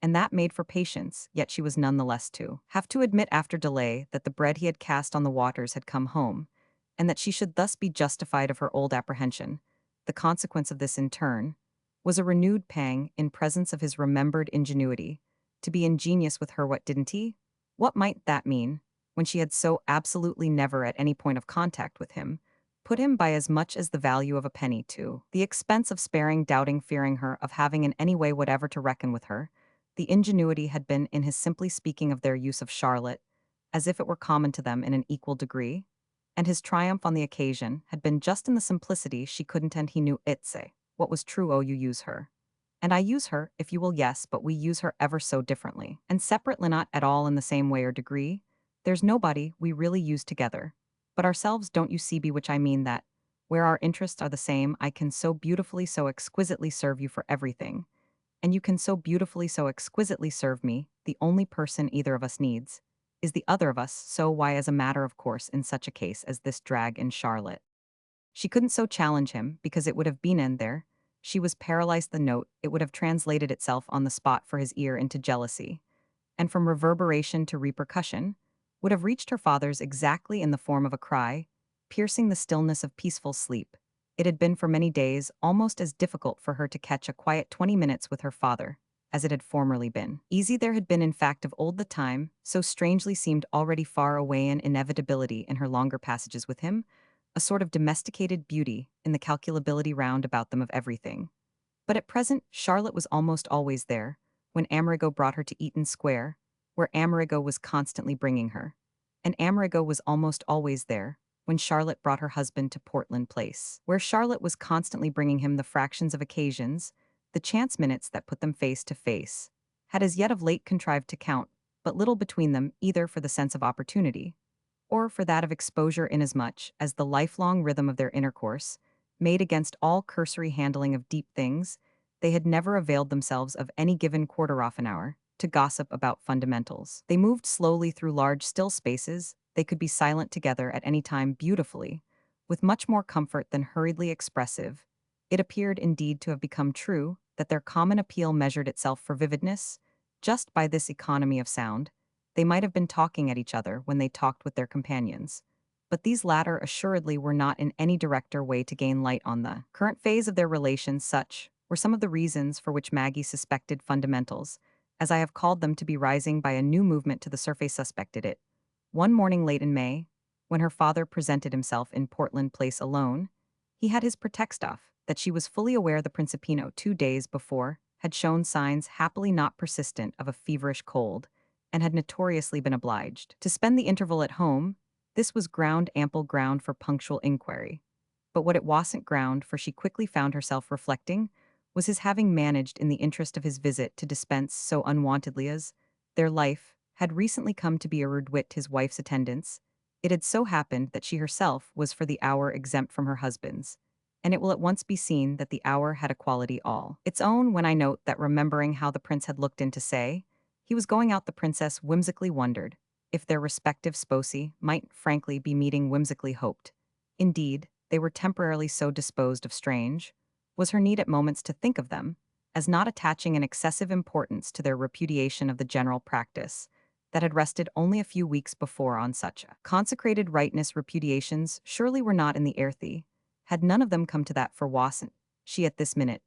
S1: and that made for patience, yet she was none the less to have to admit after delay that the bread he had cast on the waters had come home, and that she should thus be justified of her old apprehension. The consequence of this, in turn, was a renewed pang in presence of his remembered ingenuity. To be ingenious with her, what didn't he? What might that mean, when she had so absolutely never at any point of contact with him put him by as much as the value of a penny too. The expense of sparing, doubting, fearing her, of having in any way whatever to reckon with her. The ingenuity had been in his simply speaking of their use of Charlotte, as if it were common to them in an equal degree, and his triumph on the occasion had been just in the simplicity she couldn't and he knew it say. What was true, oh, you use her. And I use her, if you will, yes, but we use her ever so differently. And separately, not at all in the same way or degree. There's nobody we really use together. But ourselves, don't you see, by which I mean that, where our interests are the same, I can so beautifully, so exquisitely serve you for everything. And you can so beautifully, so exquisitely serve me, the only person either of us needs, is the other of us, so why, as a matter of course, in such a case as this drag in Charlotte. She couldn't so challenge him, because it would have been in there. She was paralyzed the note, it would have translated itself on the spot for his ear into jealousy, and from reverberation to repercussion, would have reached her father's exactly in the form of a cry, piercing the stillness of peaceful sleep. It had been for many days almost as difficult for her to catch a quiet 20 minutes with her father, as it had formerly been. Easy there had been in fact of old the time, so strangely seemed already far away in inevitability in her longer passages with him, a sort of domesticated beauty in the calculability round about them of everything. But at present, Charlotte was almost always there, when Amerigo brought her to Eaton Square, where Amerigo was constantly bringing her. And Amerigo was almost always there, when Charlotte brought her husband to Portland Place, where Charlotte was constantly bringing him the fractions of occasions, the chance minutes that put them face to face, had as yet of late contrived to count, but little between them either for the sense of opportunity, or for that of exposure inasmuch as the lifelong rhythm of their intercourse, made against all cursory handling of deep things, they had never availed themselves of any given quarter off an hour to gossip about fundamentals. They moved slowly through large still spaces, they could be silent together at any time beautifully, with much more comfort than hurriedly expressive. It appeared indeed to have become true that their common appeal measured itself for vividness, just by this economy of sound. They might have been talking at each other when they talked with their companions, but these latter assuredly were not in any directer way to gain light on the current phase of their relations. Such were some of the reasons for which Maggie suspected fundamentals, as I have called them, to be rising by a new movement to the surface. Suspected it. One morning late in May, when her father presented himself in Portland Place alone, he had his pretext off that she was fully aware the Principino 2 days before had shown signs happily not persistent of a feverish cold, and had notoriously been obliged to spend the interval at home. This was ample ground for punctual inquiry. But what it wasn't ground for, she quickly found herself reflecting, was his having managed in the interest of his visit to dispense so unwontedly as their life had recently come to be a reduit his wife's attendance. It had so happened that she herself was for the hour exempt from her husband's, and it will at once be seen that the hour had a quality all its own when I note that, remembering how the prince had looked in to say he was going out, the princess whimsically wondered if their respective sposi might frankly be meeting, whimsically hoped. Indeed, they were temporarily so disposed of strange, was her need at moments to think of them, as not attaching an excessive importance to their repudiation of the general practice that had rested only a few weeks before on such a consecrated rightness. Repudiations surely were not in the earthy, had none of them come to that, for wasn't she at this minute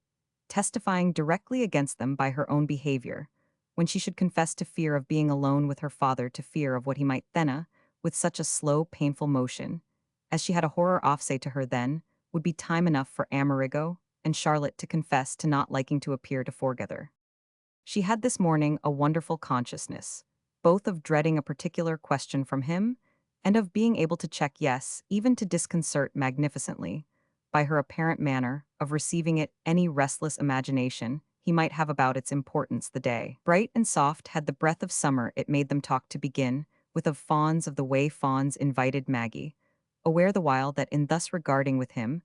S1: testifying directly against them by her own behavior, when she should confess to fear of being alone with her father, to fear of what he might then, with such a slow, painful motion, as she had a horror off say to her then, would be time enough for Amerigo and Charlotte to confess to not liking to appear to together. She had this morning a wonderful consciousness, both of dreading a particular question from him, and of being able to check, yes, even to disconcert magnificently, by her apparent manner of receiving it, any restless imagination he might have about its importance. The day, bright and soft, had the breath of summer. It made them talk, to begin with, of fawns, of the way fawns invited Maggie, aware the while that in thus regarding with him,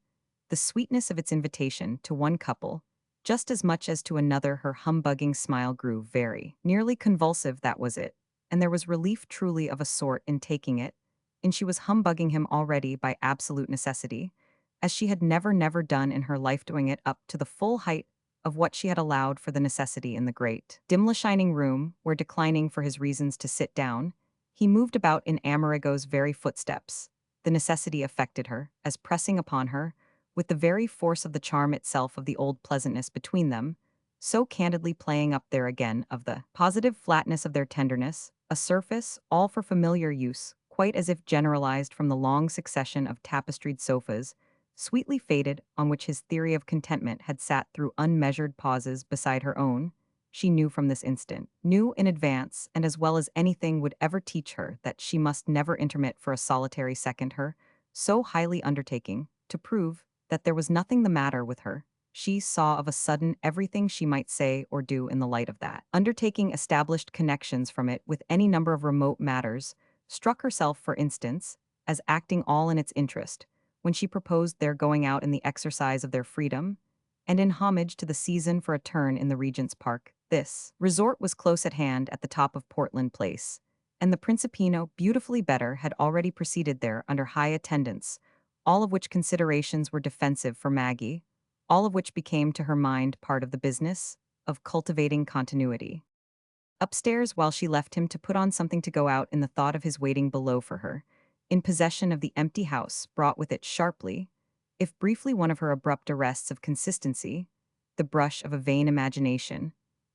S1: the sweetness of its invitation to one couple, just as much as to another, her humbugging smile grew very nearly convulsive. That was it, and there was relief truly of a sort in taking it, and she was humbugging him already by absolute necessity, as she had never done in her life, doing it up to the full height of what she had allowed for the necessity in the great, dimly shining room, where, declining for his reasons to sit down, he moved about in Amerigo's very footsteps. The necessity affected her, as pressing upon her, with the very force of the charm itself of the old pleasantness between them, so candidly playing up there again of the positive flatness of their tenderness, a surface, all for familiar use, quite as if generalized from the long succession of tapestried sofas, sweetly faded, on which his theory of contentment had sat through unmeasured pauses beside her own. She knew from this instant, knew in advance, and as well as anything would ever teach her, that she must never intermit for a solitary second her, so highly undertaking, to prove that there was nothing the matter with her. She saw of a sudden everything she might say or do in the light of that. Undertaking established connections from it with any number of remote matters, struck herself, for instance, as acting all in its interest, when she proposed their going out in the exercise of their freedom, and in homage to the season for a turn in the Regent's Park. This resort was close at hand at the top of Portland Place, and the Principino, beautifully better, had already proceeded there under high attendance, all of which considerations were defensive for Maggie, all of which became to her mind part of the business of cultivating continuity. Upstairs, while she left him to put on something to go out in the thought of his waiting below for her, in possession of the empty house, brought with it sharply, if briefly one of her abrupt arrests of consistency, the brush of a vain imagination,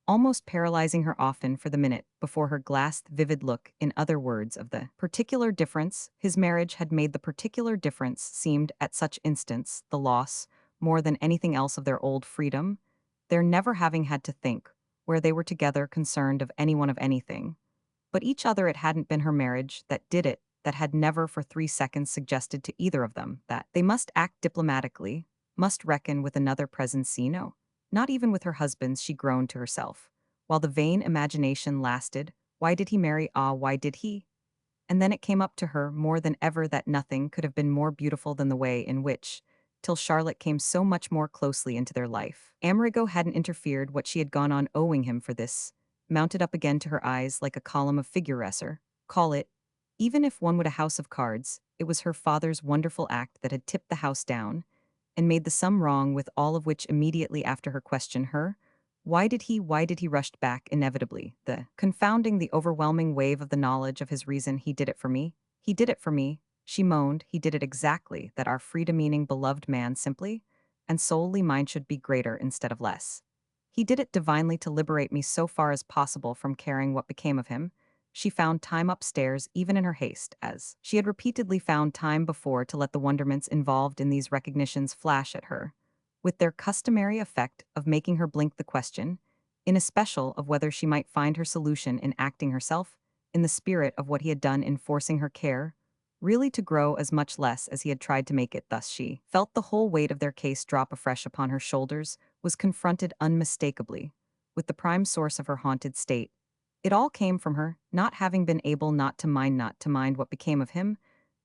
S1: almost paralyzing her often for the minute before her glassed vivid look, in other words, of the particular difference his marriage had made. The particular difference seemed, at such instants, the loss, more than anything else, of their old freedom, their never having had to think, where they were together, concerned of anyone of anything. But each other. It hadn't been her marriage that did it, that had never for 3 seconds suggested to either of them that they must act diplomatically, must reckon with another presence. No, not even with her husband's, she groaned to herself. While the vain imagination lasted, why did he marry? Ah, why did he? And then it came up to her more than ever that nothing could have been more beautiful than the way in which, till Charlotte came so much more closely into their life, Amerigo hadn't interfered. What she had gone on owing him for this, mounted up again to her eyes like a column of figuresser. Call it, even if one would, a house of cards. It was her father's wonderful act that had tipped the house down, and made the sum wrong, with all of which immediately after her question her, why did he rushed back inevitably, the confounding, the overwhelming wave of the knowledge of his reason. He did it for me. He did it for me. She moaned. He did it exactly, that our freedom, meaning beloved man, simply and solely mine, should be greater instead of less. He did it divinely to liberate me so far as possible from caring what became of him. She found time upstairs, even in her haste, as she had repeatedly found time before, to let the wonderments involved in these recognitions flash at her, with their customary effect of making her blink the question, in especial of whether she might find her solution in acting herself, in the spirit of what he had done in forcing her care, really to grow as much less as he had tried to make it. Thus she felt the whole weight of their case drop afresh upon her shoulders, was confronted unmistakably with the prime source of her haunted state. It all came from her, not having been able not to mind what became of him,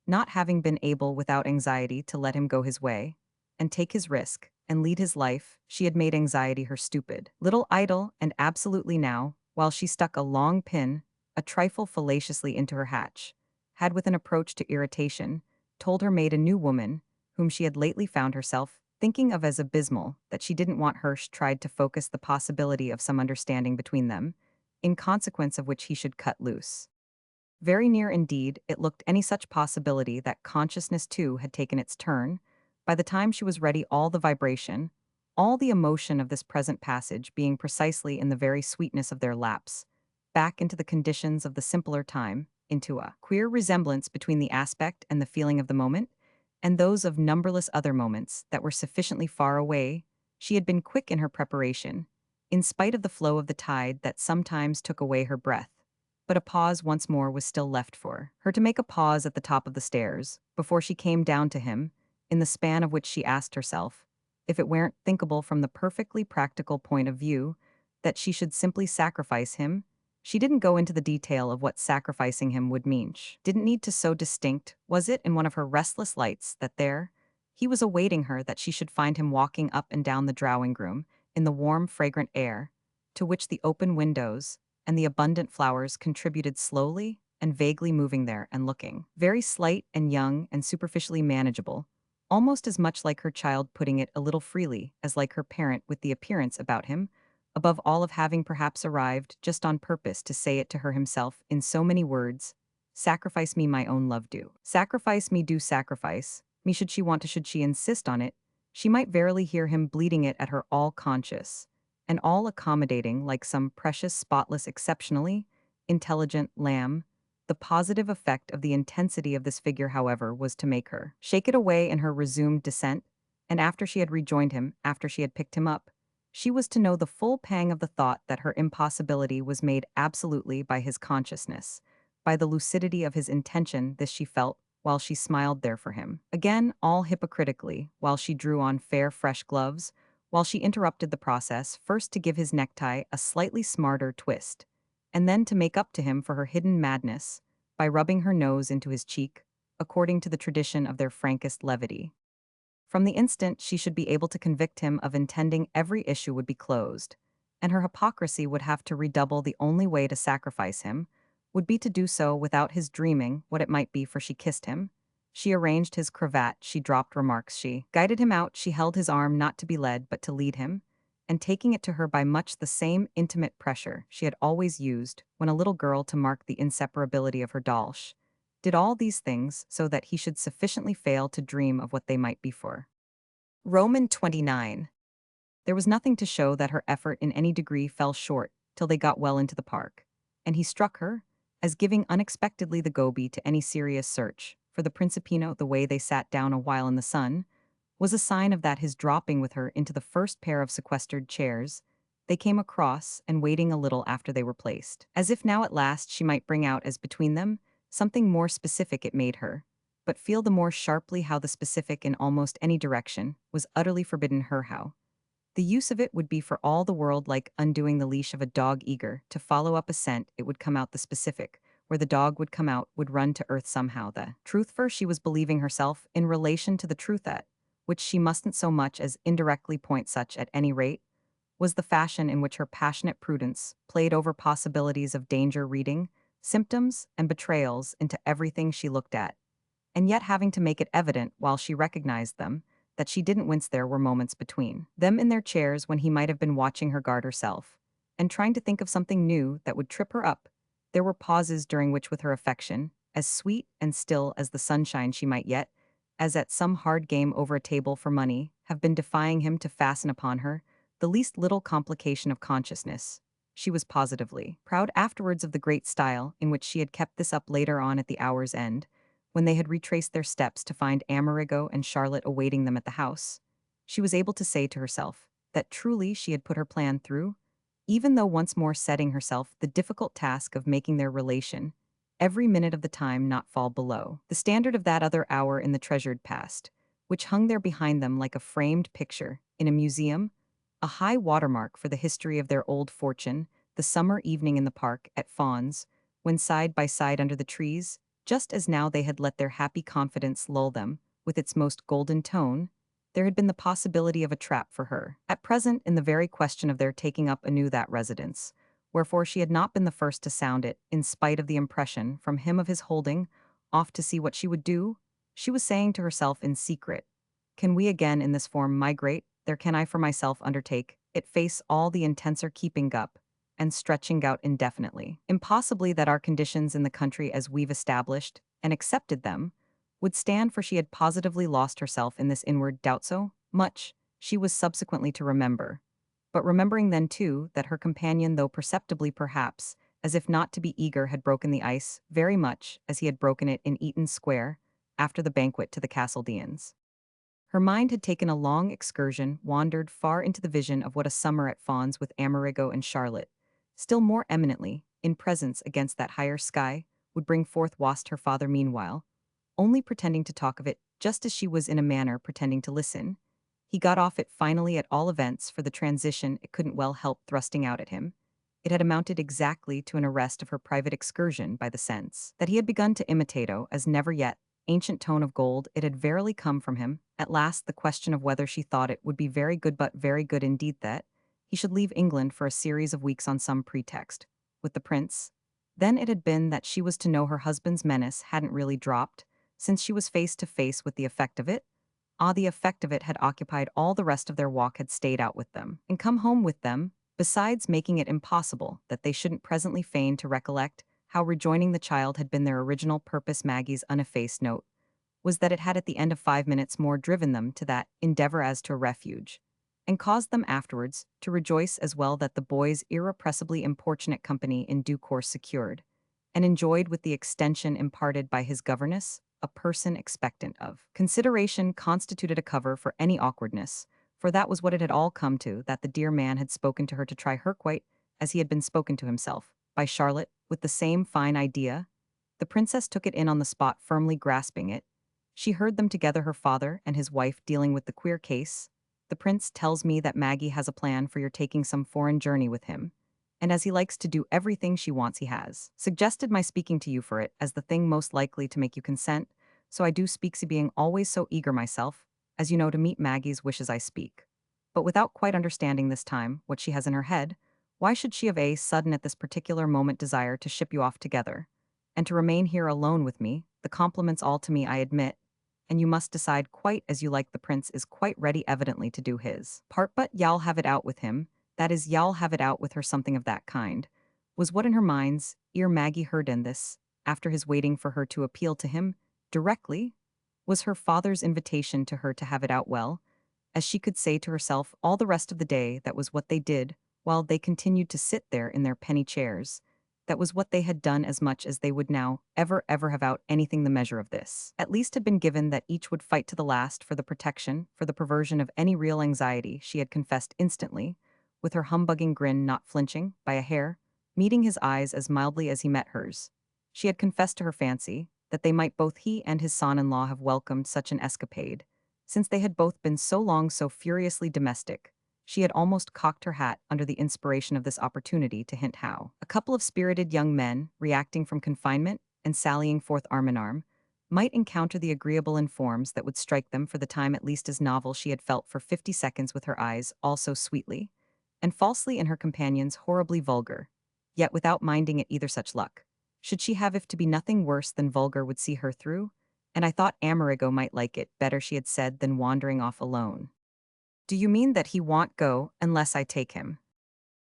S1: not having been able without anxiety to let him go his way, and take his risk, and lead his life. She had made anxiety her stupid little idol, and absolutely now, while she stuck a long pin, a trifle fallaciously into her hatch, had with an approach to irritation, told her maid, a new woman, whom she had lately found herself thinking of as abysmal, that she didn't want Hirsch tried to focus the possibility of some understanding between them, in consequence of which he should cut loose. Very near indeed, it looked any such possibility that consciousness too had taken its turn. By the time she was ready, all the vibration, all the emotion of this present passage being precisely in the very sweetness of their lapse, back into the conditions of the simpler time, into a queer resemblance between the aspect and the feeling of the moment, and those of numberless other moments that were sufficiently far away. She had been quick in her preparation, in spite of the flow of the tide that sometimes took away her breath. But a pause once more was still left for her, to make a pause at the top of the stairs, before she came down to him, in the span of which she asked herself, if it weren't thinkable from the perfectly practical point of view, that she should simply sacrifice him. She didn't go into the detail of what sacrificing him would mean. She didn't need to. So distinct was it in one of her restless lights that there he was awaiting her, that she should find him walking up and down the drawing-room, in the warm, fragrant air, to which the open windows and the abundant flowers contributed, slowly and vaguely moving there and looking very slight and young and superficially manageable, almost as much like her child, putting it a little freely, as like her parent, with the appearance about him, above all, of having perhaps arrived just on purpose to say it to her himself in so many words: sacrifice me, my own love, do. Sacrifice me, do sacrifice me. Should she want to, should she insist on it, she might verily hear him bleating it at her, all conscious and all accommodating, like some precious, spotless, exceptionally intelligent lamb, The positive effect of the intensity of this figure, however, was to make her shake it away in her resumed descent, and after she had rejoined him, after she had picked him up, she was to know the full pang of the thought that her impossibility was made absolutely by his consciousness, by the lucidity of his intention. This she felt, while she smiled there for him. Again, all hypocritically, while she drew on fair, fresh gloves, while she interrupted the process, first to give his necktie a slightly smarter twist, and then to make up to him for her hidden madness by rubbing her nose into his cheek, according to the tradition of their frankest levity. From the instant she should be able to convict him of intending, every issue would be closed, and her hypocrisy would have to redouble. The only way to sacrifice him would be to do so without his dreaming what it might be, for she kissed him. She arranged his cravat, she dropped remarks, she guided him out, she held his arm not to be led but to lead him, and taking it to her by much the same intimate pressure she had always used when a little girl to mark the inseparability of her dolch, did all these things so that he should sufficiently fail to dream of what they might be for. Roman 29. There was nothing to show that her effort in any degree fell short till they got well into the park, and he struck her as giving unexpectedly the goby to any serious search, for the Principino, the way they sat down a while in the sun, was a sign of that. His dropping with her into the first pair of sequestered chairs they came across, and waiting a little after they were placed, as if now at last she might bring out as between them something more specific, it made her, but feel the more sharply how the specific in almost any direction was utterly forbidden her. How the use of it would be for all the world like undoing the leash of a dog eager to follow up a scent. It would come out the specific, where the dog would come out, would run to earth somehow. The truth, for she was believing herself in relation to the truth at which she mustn't so much as indirectly point. Such, at any rate, was the fashion in which her passionate prudence played over possibilities of danger, reading symptoms and betrayals into everything she looked at, and yet having to make it evident while she recognized them that she didn't wince. There were moments between them in their chairs when he might have been watching her guard herself, and trying to think of something new that would trip her up. There were pauses during which, with her affection, as sweet and still as the sunshine, she might yet, as at some hard game over a table for money, have been defying him to fasten upon her the least little complication of consciousness. She was positively proud afterwards of the great style in which she had kept this up. Later on, at the hour's end, when they had retraced their steps to find Amerigo and Charlotte awaiting them at the house, she was able to say to herself that truly she had put her plan through, even though once more setting herself the difficult task of making their relation, every minute of the time, not fall below the standard of that other hour in the treasured past, which hung there behind them like a framed picture in a museum, a high watermark for the history of their old fortune. The summer evening in the park at Fawn's, when side by side under the trees, just as now they had let their happy confidence lull them with its most golden tone, there had been the possibility of a trap for her, at present, in the very question of their taking up anew that residence, wherefore she had not been the first to sound it, in spite of the impression from him of his holding off to see what she would do. She was saying to herself in secret, "Can we again in this form migrate, there can I for myself undertake it face all the intenser keeping up and stretching out indefinitely. Impossibly that our conditions in the country as we've established and accepted them would stand, for she had positively lost herself in this inward doubt. So much she was subsequently to remember, but remembering then too that her companion, though perceptibly perhaps as if not to be eager, had broken the ice very much as he had broken it in Eaton Square after the banquet to the Castledeans. Her mind had taken a long excursion, wandered far into the vision of what a summer at Fawn's with Amerigo and Charlotte, still more eminently, in presence against that higher sky, would bring forth. Wast her father meanwhile, only pretending to talk of it, just as she was in a manner pretending to listen. He got off it finally, at all events, for the transition it couldn't well help thrusting out at him. It had amounted exactly to an arrest of her private excursion by the sense that he had begun to imitate, as never yet, ancient tone of gold. It had verily come from him, at last, the question of whether she thought it would be very good, but very good indeed, that he should leave England for a series of weeks on some pretext, with the prince. Then it had been that she was to know her husband's menace hadn't really dropped, since she was face to face with the effect of it. The effect of it had occupied all the rest of their walk, had stayed out with them, and come home with them, besides making it impossible that they shouldn't presently feign to recollect how rejoining the child had been their original purpose. Maggie's uneffaced note was that it had at the end of 5 minutes more driven them to that endeavor as to a refuge, and caused them afterwards to rejoice as well that the boy's irrepressibly importunate company in due course secured, and enjoyed with the extension imparted by his governess, a person expectant of. Consideration constituted a cover for any awkwardness, for that was what it had all come to, that the dear man had spoken to her to try her quite as he had been spoken to himself, by Charlotte, with the same fine idea. The princess took it in on the spot, firmly grasping it. She heard them together, her father and his wife, dealing with the queer case. The prince tells me that Maggie has a plan for your taking some foreign journey with him, and as he likes to do everything she wants, he has suggested my speaking to you for it as the thing most likely to make you consent, so I do speak, being always so eager myself, as you know, to meet Maggie's wishes I speak. But without quite understanding this time what she has in her head, why should she have a sudden at this particular moment desire to ship you off together, and to remain here alone with me, the compliments all to me I admit, and you must decide quite as you like. The prince is quite ready evidently to do his part, but y'all have it out with him, that is, y'all have it out with her, something of that kind, was what in her mind's ear Maggie heard, in this, after his waiting for her to appeal to him, directly, was her father's invitation to her to have it out. Well, as she could say to herself all the rest of the day, that was what they did, while they continued to sit there in their penny chairs. That was what they had done, as much as they would now ever have out anything the measure of this. At least had been given, that each would fight to the last for the protection, for the perversion of any real anxiety. She had confessed instantly, with her humbugging grin not flinching by a hair, meeting his eyes as mildly as he met hers. She had confessed to her fancy that they might both, he and his son-in-law, have welcomed such an escapade, since they had both been so long so furiously domestic. She had almost cocked her hat under the inspiration of this opportunity to hint how a couple of spirited young men, reacting from confinement and sallying forth arm in arm, might encounter the agreeable in forms that would strike them for the time at least as novel. She had felt for 50 seconds with her eyes all so sweetly and falsely in her companions horribly vulgar, yet without minding it either. Such luck should she have, if to be nothing worse than vulgar would see her through, and I thought Amerigo might like it better, she had said, than wandering off alone. Do you mean that he won't go unless I take him?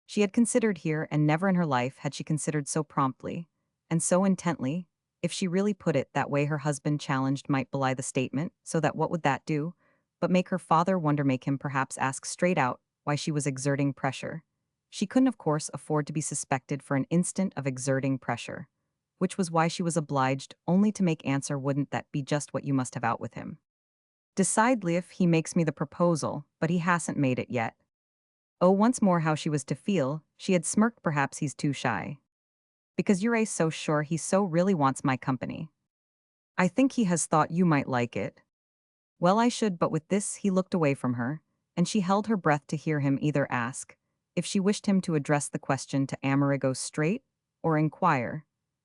S1: She had considered here, and never in her life had she considered so promptly, and so intently. If she really put it that way, her husband challenged might belie the statement, so that what would that do but make her father wonder, make him perhaps ask straight out why she was exerting pressure. She couldn't, of course, afford to be suspected for an instant of exerting pressure, which was why she was obliged only to make answer, wouldn't that be just what you must have out with him? Decidedly, if he makes me the proposal, but he hasn't made it yet. Oh, once more how she was to feel. She had smirked. Perhaps he's too shy. Because you're so sure he so really wants my company. I think he has thought you might like it. Well, I should, but with this he looked away from her, and she held her breath to hear him either ask if she wished him to address the question to Amerigo straight, or inquire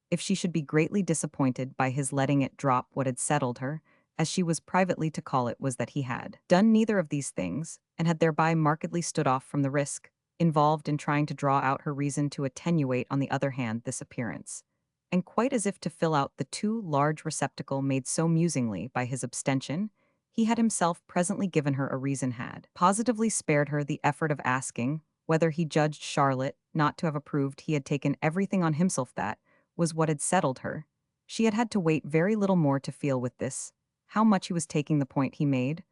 S1: if she should be greatly disappointed by his letting it drop. What had settled her, as she was privately to call it, was that he had done neither of these things, and had thereby markedly stood off from the risk involved in trying to draw out her reason to attenuate, on the other hand, this appearance. And quite as if to fill out the too large receptacle made so musingly by his abstention, he had himself presently given her a reason, had positively spared her the effort of asking whether he judged Charlotte not to have approved. He had taken everything on himself. That was what had settled her. She had had to wait very little more to feel with this how much he was taking. The point he made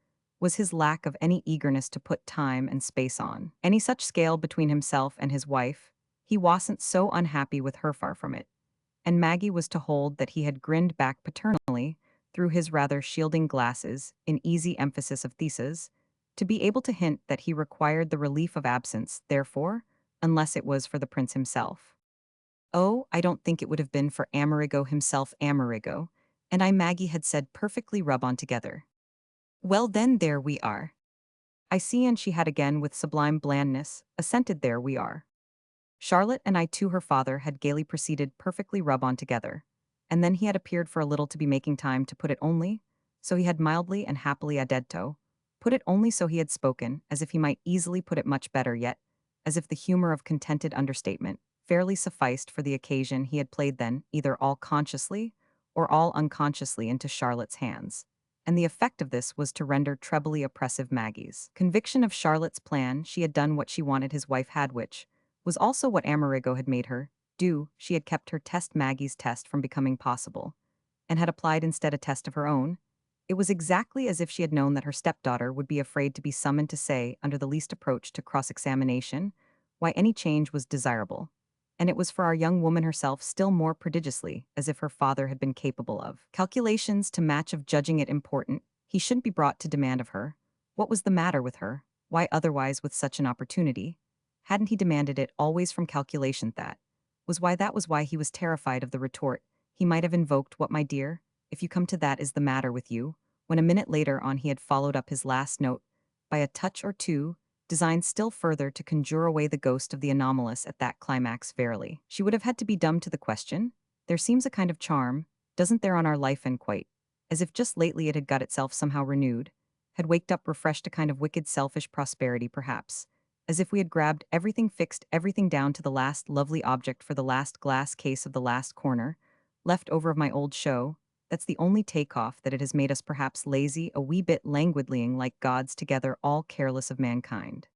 S1: was his lack of any eagerness to put time and space on any such scale between himself and his wife. He wasn't so unhappy with her, far from it. And Maggie was to hold that he had grinned back paternally through his rather shielding glasses, in easy emphasis of thesis, to be able to hint that he required the relief of absence, therefore, unless it was for the prince himself. Oh, I don't think it would have been for Amerigo himself. Amerigo and I, Maggie had said, perfectly rub on together. Well then, there we are. I see, and she had again, with sublime blandness, assented, there we are. Charlotte and I too, her father had gaily proceeded, perfectly rub on together. And then he had appeared for a little to be making time to put it only, so he had mildly and happily addetto, put it only so he had spoken, as if he might easily put it much better yet, as if the humor of contented understatement fairly sufficed for the occasion. He had played then, either all consciously or all unconsciously, into Charlotte's hands, and the effect of this was to render trebly oppressive Maggie's conviction of Charlotte's plan. She had done what she wanted his wife had, which was also what Amerigo had made her do. She had kept her test, Maggie's test, from becoming possible, and had applied instead a test of her own. It was exactly as if she had known that her stepdaughter would be afraid to be summoned to say, under the least approach to cross-examination, why any change was desirable. And it was for our young woman herself still more prodigiously, as if her father had been capable of. Calculations to match of judging it important, he shouldn't be brought to demand of her. What was the matter with her? Why otherwise with such an opportunity? Hadn't he demanded it always from calculation that? That was why he was terrified of the retort. He might have invoked what, my dear, if you come to that, is the matter with you, when a minute later on he had followed up his last note by a touch or two, designed still further to conjure away the ghost of the anomalous at that climax. Verily, she would have had to be dumb to the question. There seems a kind of charm, doesn't there, on our life, and quite, as if just lately it had got itself somehow renewed, had waked up refreshed, a kind of wicked selfish prosperity perhaps, as if we had grabbed everything, fixed everything down to the last lovely object for the last glass case of the last corner, left over of my old show. That's the only takeoff, that it has made us perhaps lazy, a wee bit languidlying like gods together, all careless of mankind.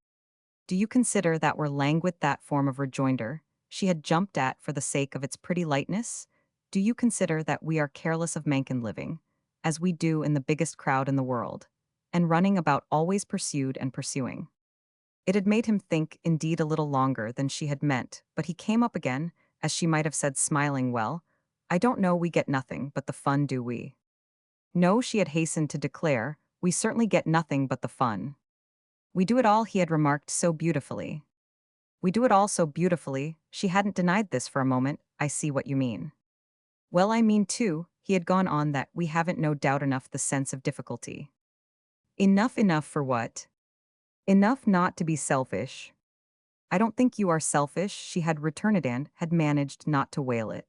S1: Do you consider that we're languid, that form of rejoinder she had jumped at for the sake of its pretty lightness? Do you consider that we are careless of mankin living, as we do in the biggest crowd in the world, and running about always pursued and pursuing? It had made him think, indeed, a little longer than she had meant, but he came up again, as she might have said, smiling, well, I don't know, we get nothing but the fun, do we? No, she had hastened to declare, we certainly get nothing but the fun. We do it all, he had remarked so beautifully. We do it all so beautifully, she hadn't denied this for a moment. I see what you mean. Well, I mean too, he had gone on, that we haven't no doubt enough the sense of difficulty. Enough for what? Enough not to be selfish. I don't think you are selfish, she had returned and had managed not to wail it.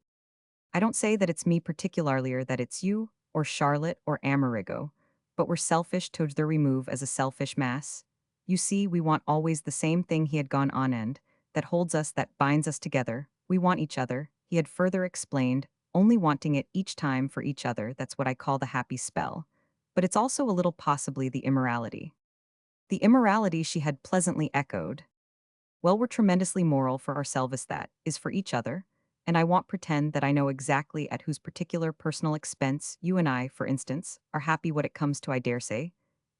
S1: I don't say that it's me particularly, or that it's you, or Charlotte, or Amerigo, but we're selfish to the remove as a selfish mass. You see, we want always the same thing, he had gone on, and that holds us, that binds us together. We want each other, he had further explained, only wanting it each time for each other. That's what I call the happy spell. But it's also a little possibly the immorality. The immorality, she had pleasantly echoed. Well, we're tremendously moral for ourselves, that is for each other, and I won't pretend that I know exactly at whose particular personal expense you and I, for instance, are happy. What it comes to, I dare say,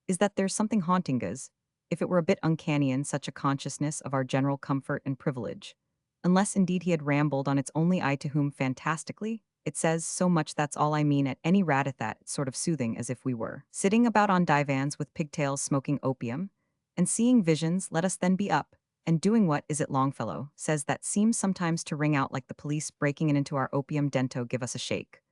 S1: is that there's something haunting us, if it were a bit uncanny, in such a consciousness of our general comfort and privilege. Unless indeed he had rambled on, its only I to whom fantastically, it says so much, that's all I mean, at any rate, at that sort of soothing, as if we were sitting about on divans with pigtails, smoking opium, and seeing visions. Let us then be up and doing what is it Longfellow says, that seems sometimes to ring out like the police breaking in into our opium dento, give us a shake.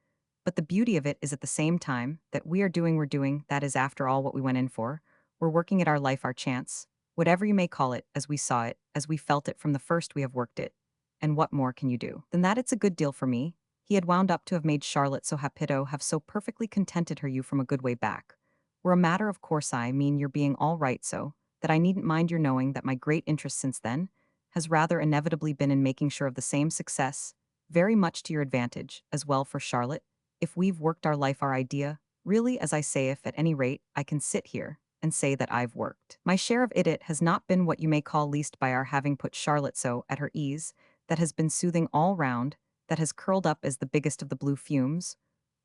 S1: But the beauty of it is at the same time that we're doing, that is after all what we went in for. We're working at our life, our chance, whatever you may call it, as we saw it, as we felt it from the first, we have worked it. And what more can you do than that? It's a good deal for me. He had wound up to have made Charlotte so happito, have so perfectly contented her you from a good way back. We're a matter of course, I mean your being all right, so that I needn't mind your knowing that my great interest since then has rather inevitably been in making sure of the same success, very much to your advantage, as well for Charlotte. If we've worked our life, our idea, really, as I say, if at any rate I can sit here and say that I've worked my share of it has not been what you may call least by our having put Charlotte so at her ease, that has been soothing all round, that has curled up as the biggest of the blue fumes,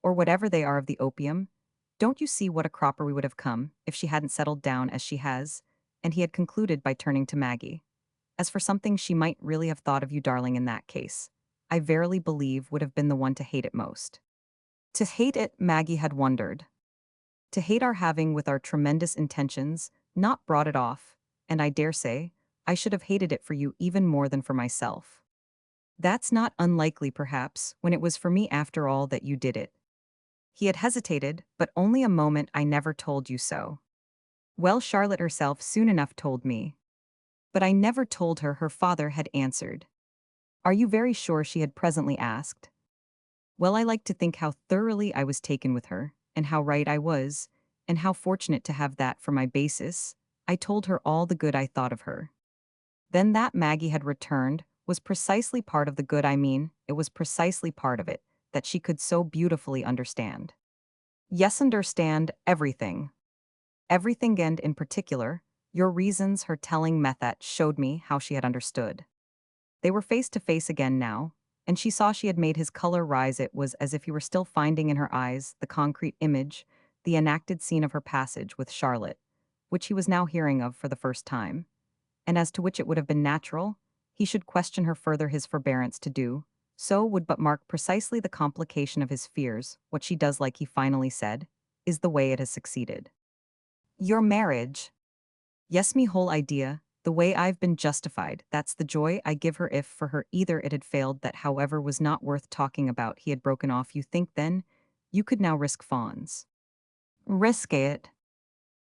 S1: or whatever they are of the opium. Don't you see what a cropper we would have come if she hadn't settled down as she has? And he had concluded by turning to Maggie. As for something she might really have thought of you, darling, in that case, I verily believe would have been the one to hate it most. To hate it, Maggie had wondered. To hate our having, with our tremendous intentions, not brought it off, and I dare say, I should have hated it for you even more than for myself. That's not unlikely, perhaps, when it was for me after all that you did it. He had hesitated, but only a moment. I never told you so. Well, Charlotte herself soon enough told me. But I never told her, her father had answered. Are you very sure, she had presently asked. Well, I like to think how thoroughly I was taken with her, and how right I was, and how fortunate to have that for my basis. I told her all the good I thought of her. Then that, Maggie had returned, was precisely part of the good. I mean, it was precisely part of it, that she could so beautifully understand. Yes, understand everything. Everything, and in particular, your reasons, her telling method showed me how she had understood. They were face to face again now, and she saw she had made his color rise. It was as if he were still finding in her eyes the concrete image, the enacted scene of her passage with Charlotte, which he was now hearing of for the first time, and as to which it would have been natural, he should question her further his forbearance to do, so would but mark precisely the complication of his fears, what she does like he finally said, is the way it has succeeded. Your marriage. Yes, me whole idea, the way I've been justified, that's the joy I give her if for her either it had failed that however was not worth talking about he had broken off you think then, you could now risk fawns. Risk it.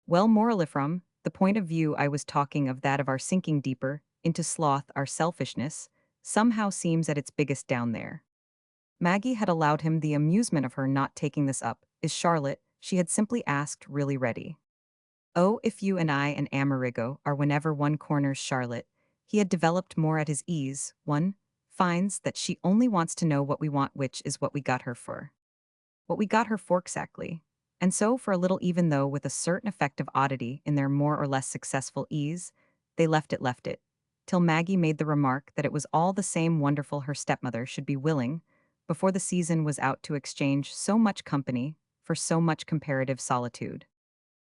S1: Well moralifrom, the point of view I was talking of that of our sinking deeper, into sloth our selfishness, somehow seems at its biggest down there. Maggie had allowed him the amusement of her not taking this up, is Charlotte, she had simply asked really ready. Oh, if you and I and Amerigo are whenever one corners Charlotte, he had developed more at his ease, one finds that she only wants to know what we want which is what we got her for. What we got her for exactly. And so for a little even though with a certain effect of oddity in their more or less successful ease, they left it, till Maggie made the remark that it was all the same wonderful her stepmother should be willing, before the season was out to exchange so much company for so much comparative solitude.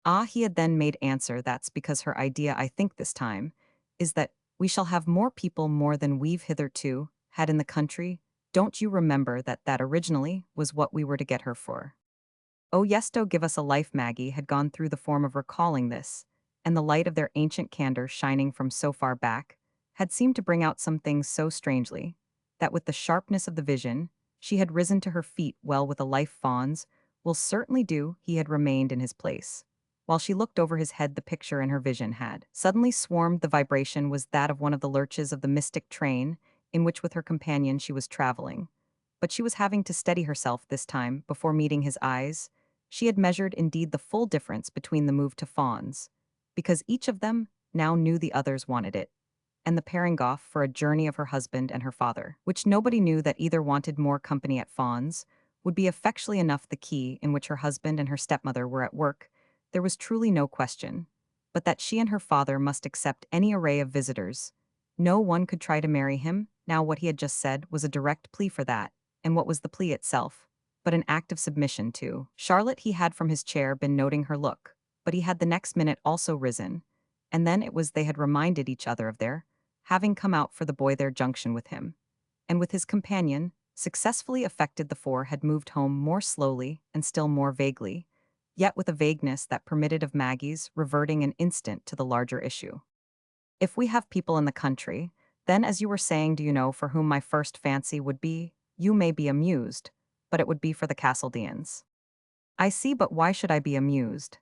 S1: Ah, he had then made answer that's because her idea I think this time, is that we shall have more people more than we've hitherto had in the country. Don't you remember that that originally was what we were to get her for? Oh yesto give us a life Maggie had gone through the form of recalling this, and the light of their ancient candor shining from so far back, had seemed to bring out some things so strangely, that with the sharpness of the vision, she had risen to her feet well with a life fawn's, will certainly do, he had remained in his place. While she looked over his head the picture in her vision had suddenly swarmed the vibration was that of one of the lurches of the mystic train, in which with her companion she was traveling. But she was having to steady herself this time before meeting his eyes. She had measured indeed the full difference between the move to fawns, because each of them now knew the others wanted it, and the pairing off for a journey of her husband and her father, which nobody knew that either wanted more company at fawns, would be effectually enough the key in which her husband and her stepmother were at work, there was truly no question, but that she and her father must accept any array of visitors. No one could try to marry him, now what he had just said was a direct plea for that, and what was the plea itself? But an act of submission to Charlotte he had from his chair been noting her look, but he had the next minute also risen, and then it was they had reminded each other of their having come out for the boy their junction with him, and with his companion, successfully effected the four had moved home more slowly and still more vaguely, yet with a vagueness that permitted of Maggie's reverting an instant to the larger issue. If we have people in the country, then as you were saying do you know for whom my first fancy would be, you may be amused, but it would be for the Castledeans. I see but why should I be amused?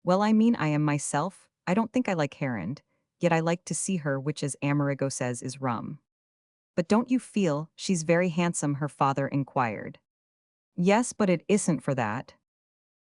S1: Well I mean I am myself, I don't think I like Herond, yet I like to see her which as Amerigo says is rum. But don't you feel she's very handsome her father inquired. Yes but it isn't for that.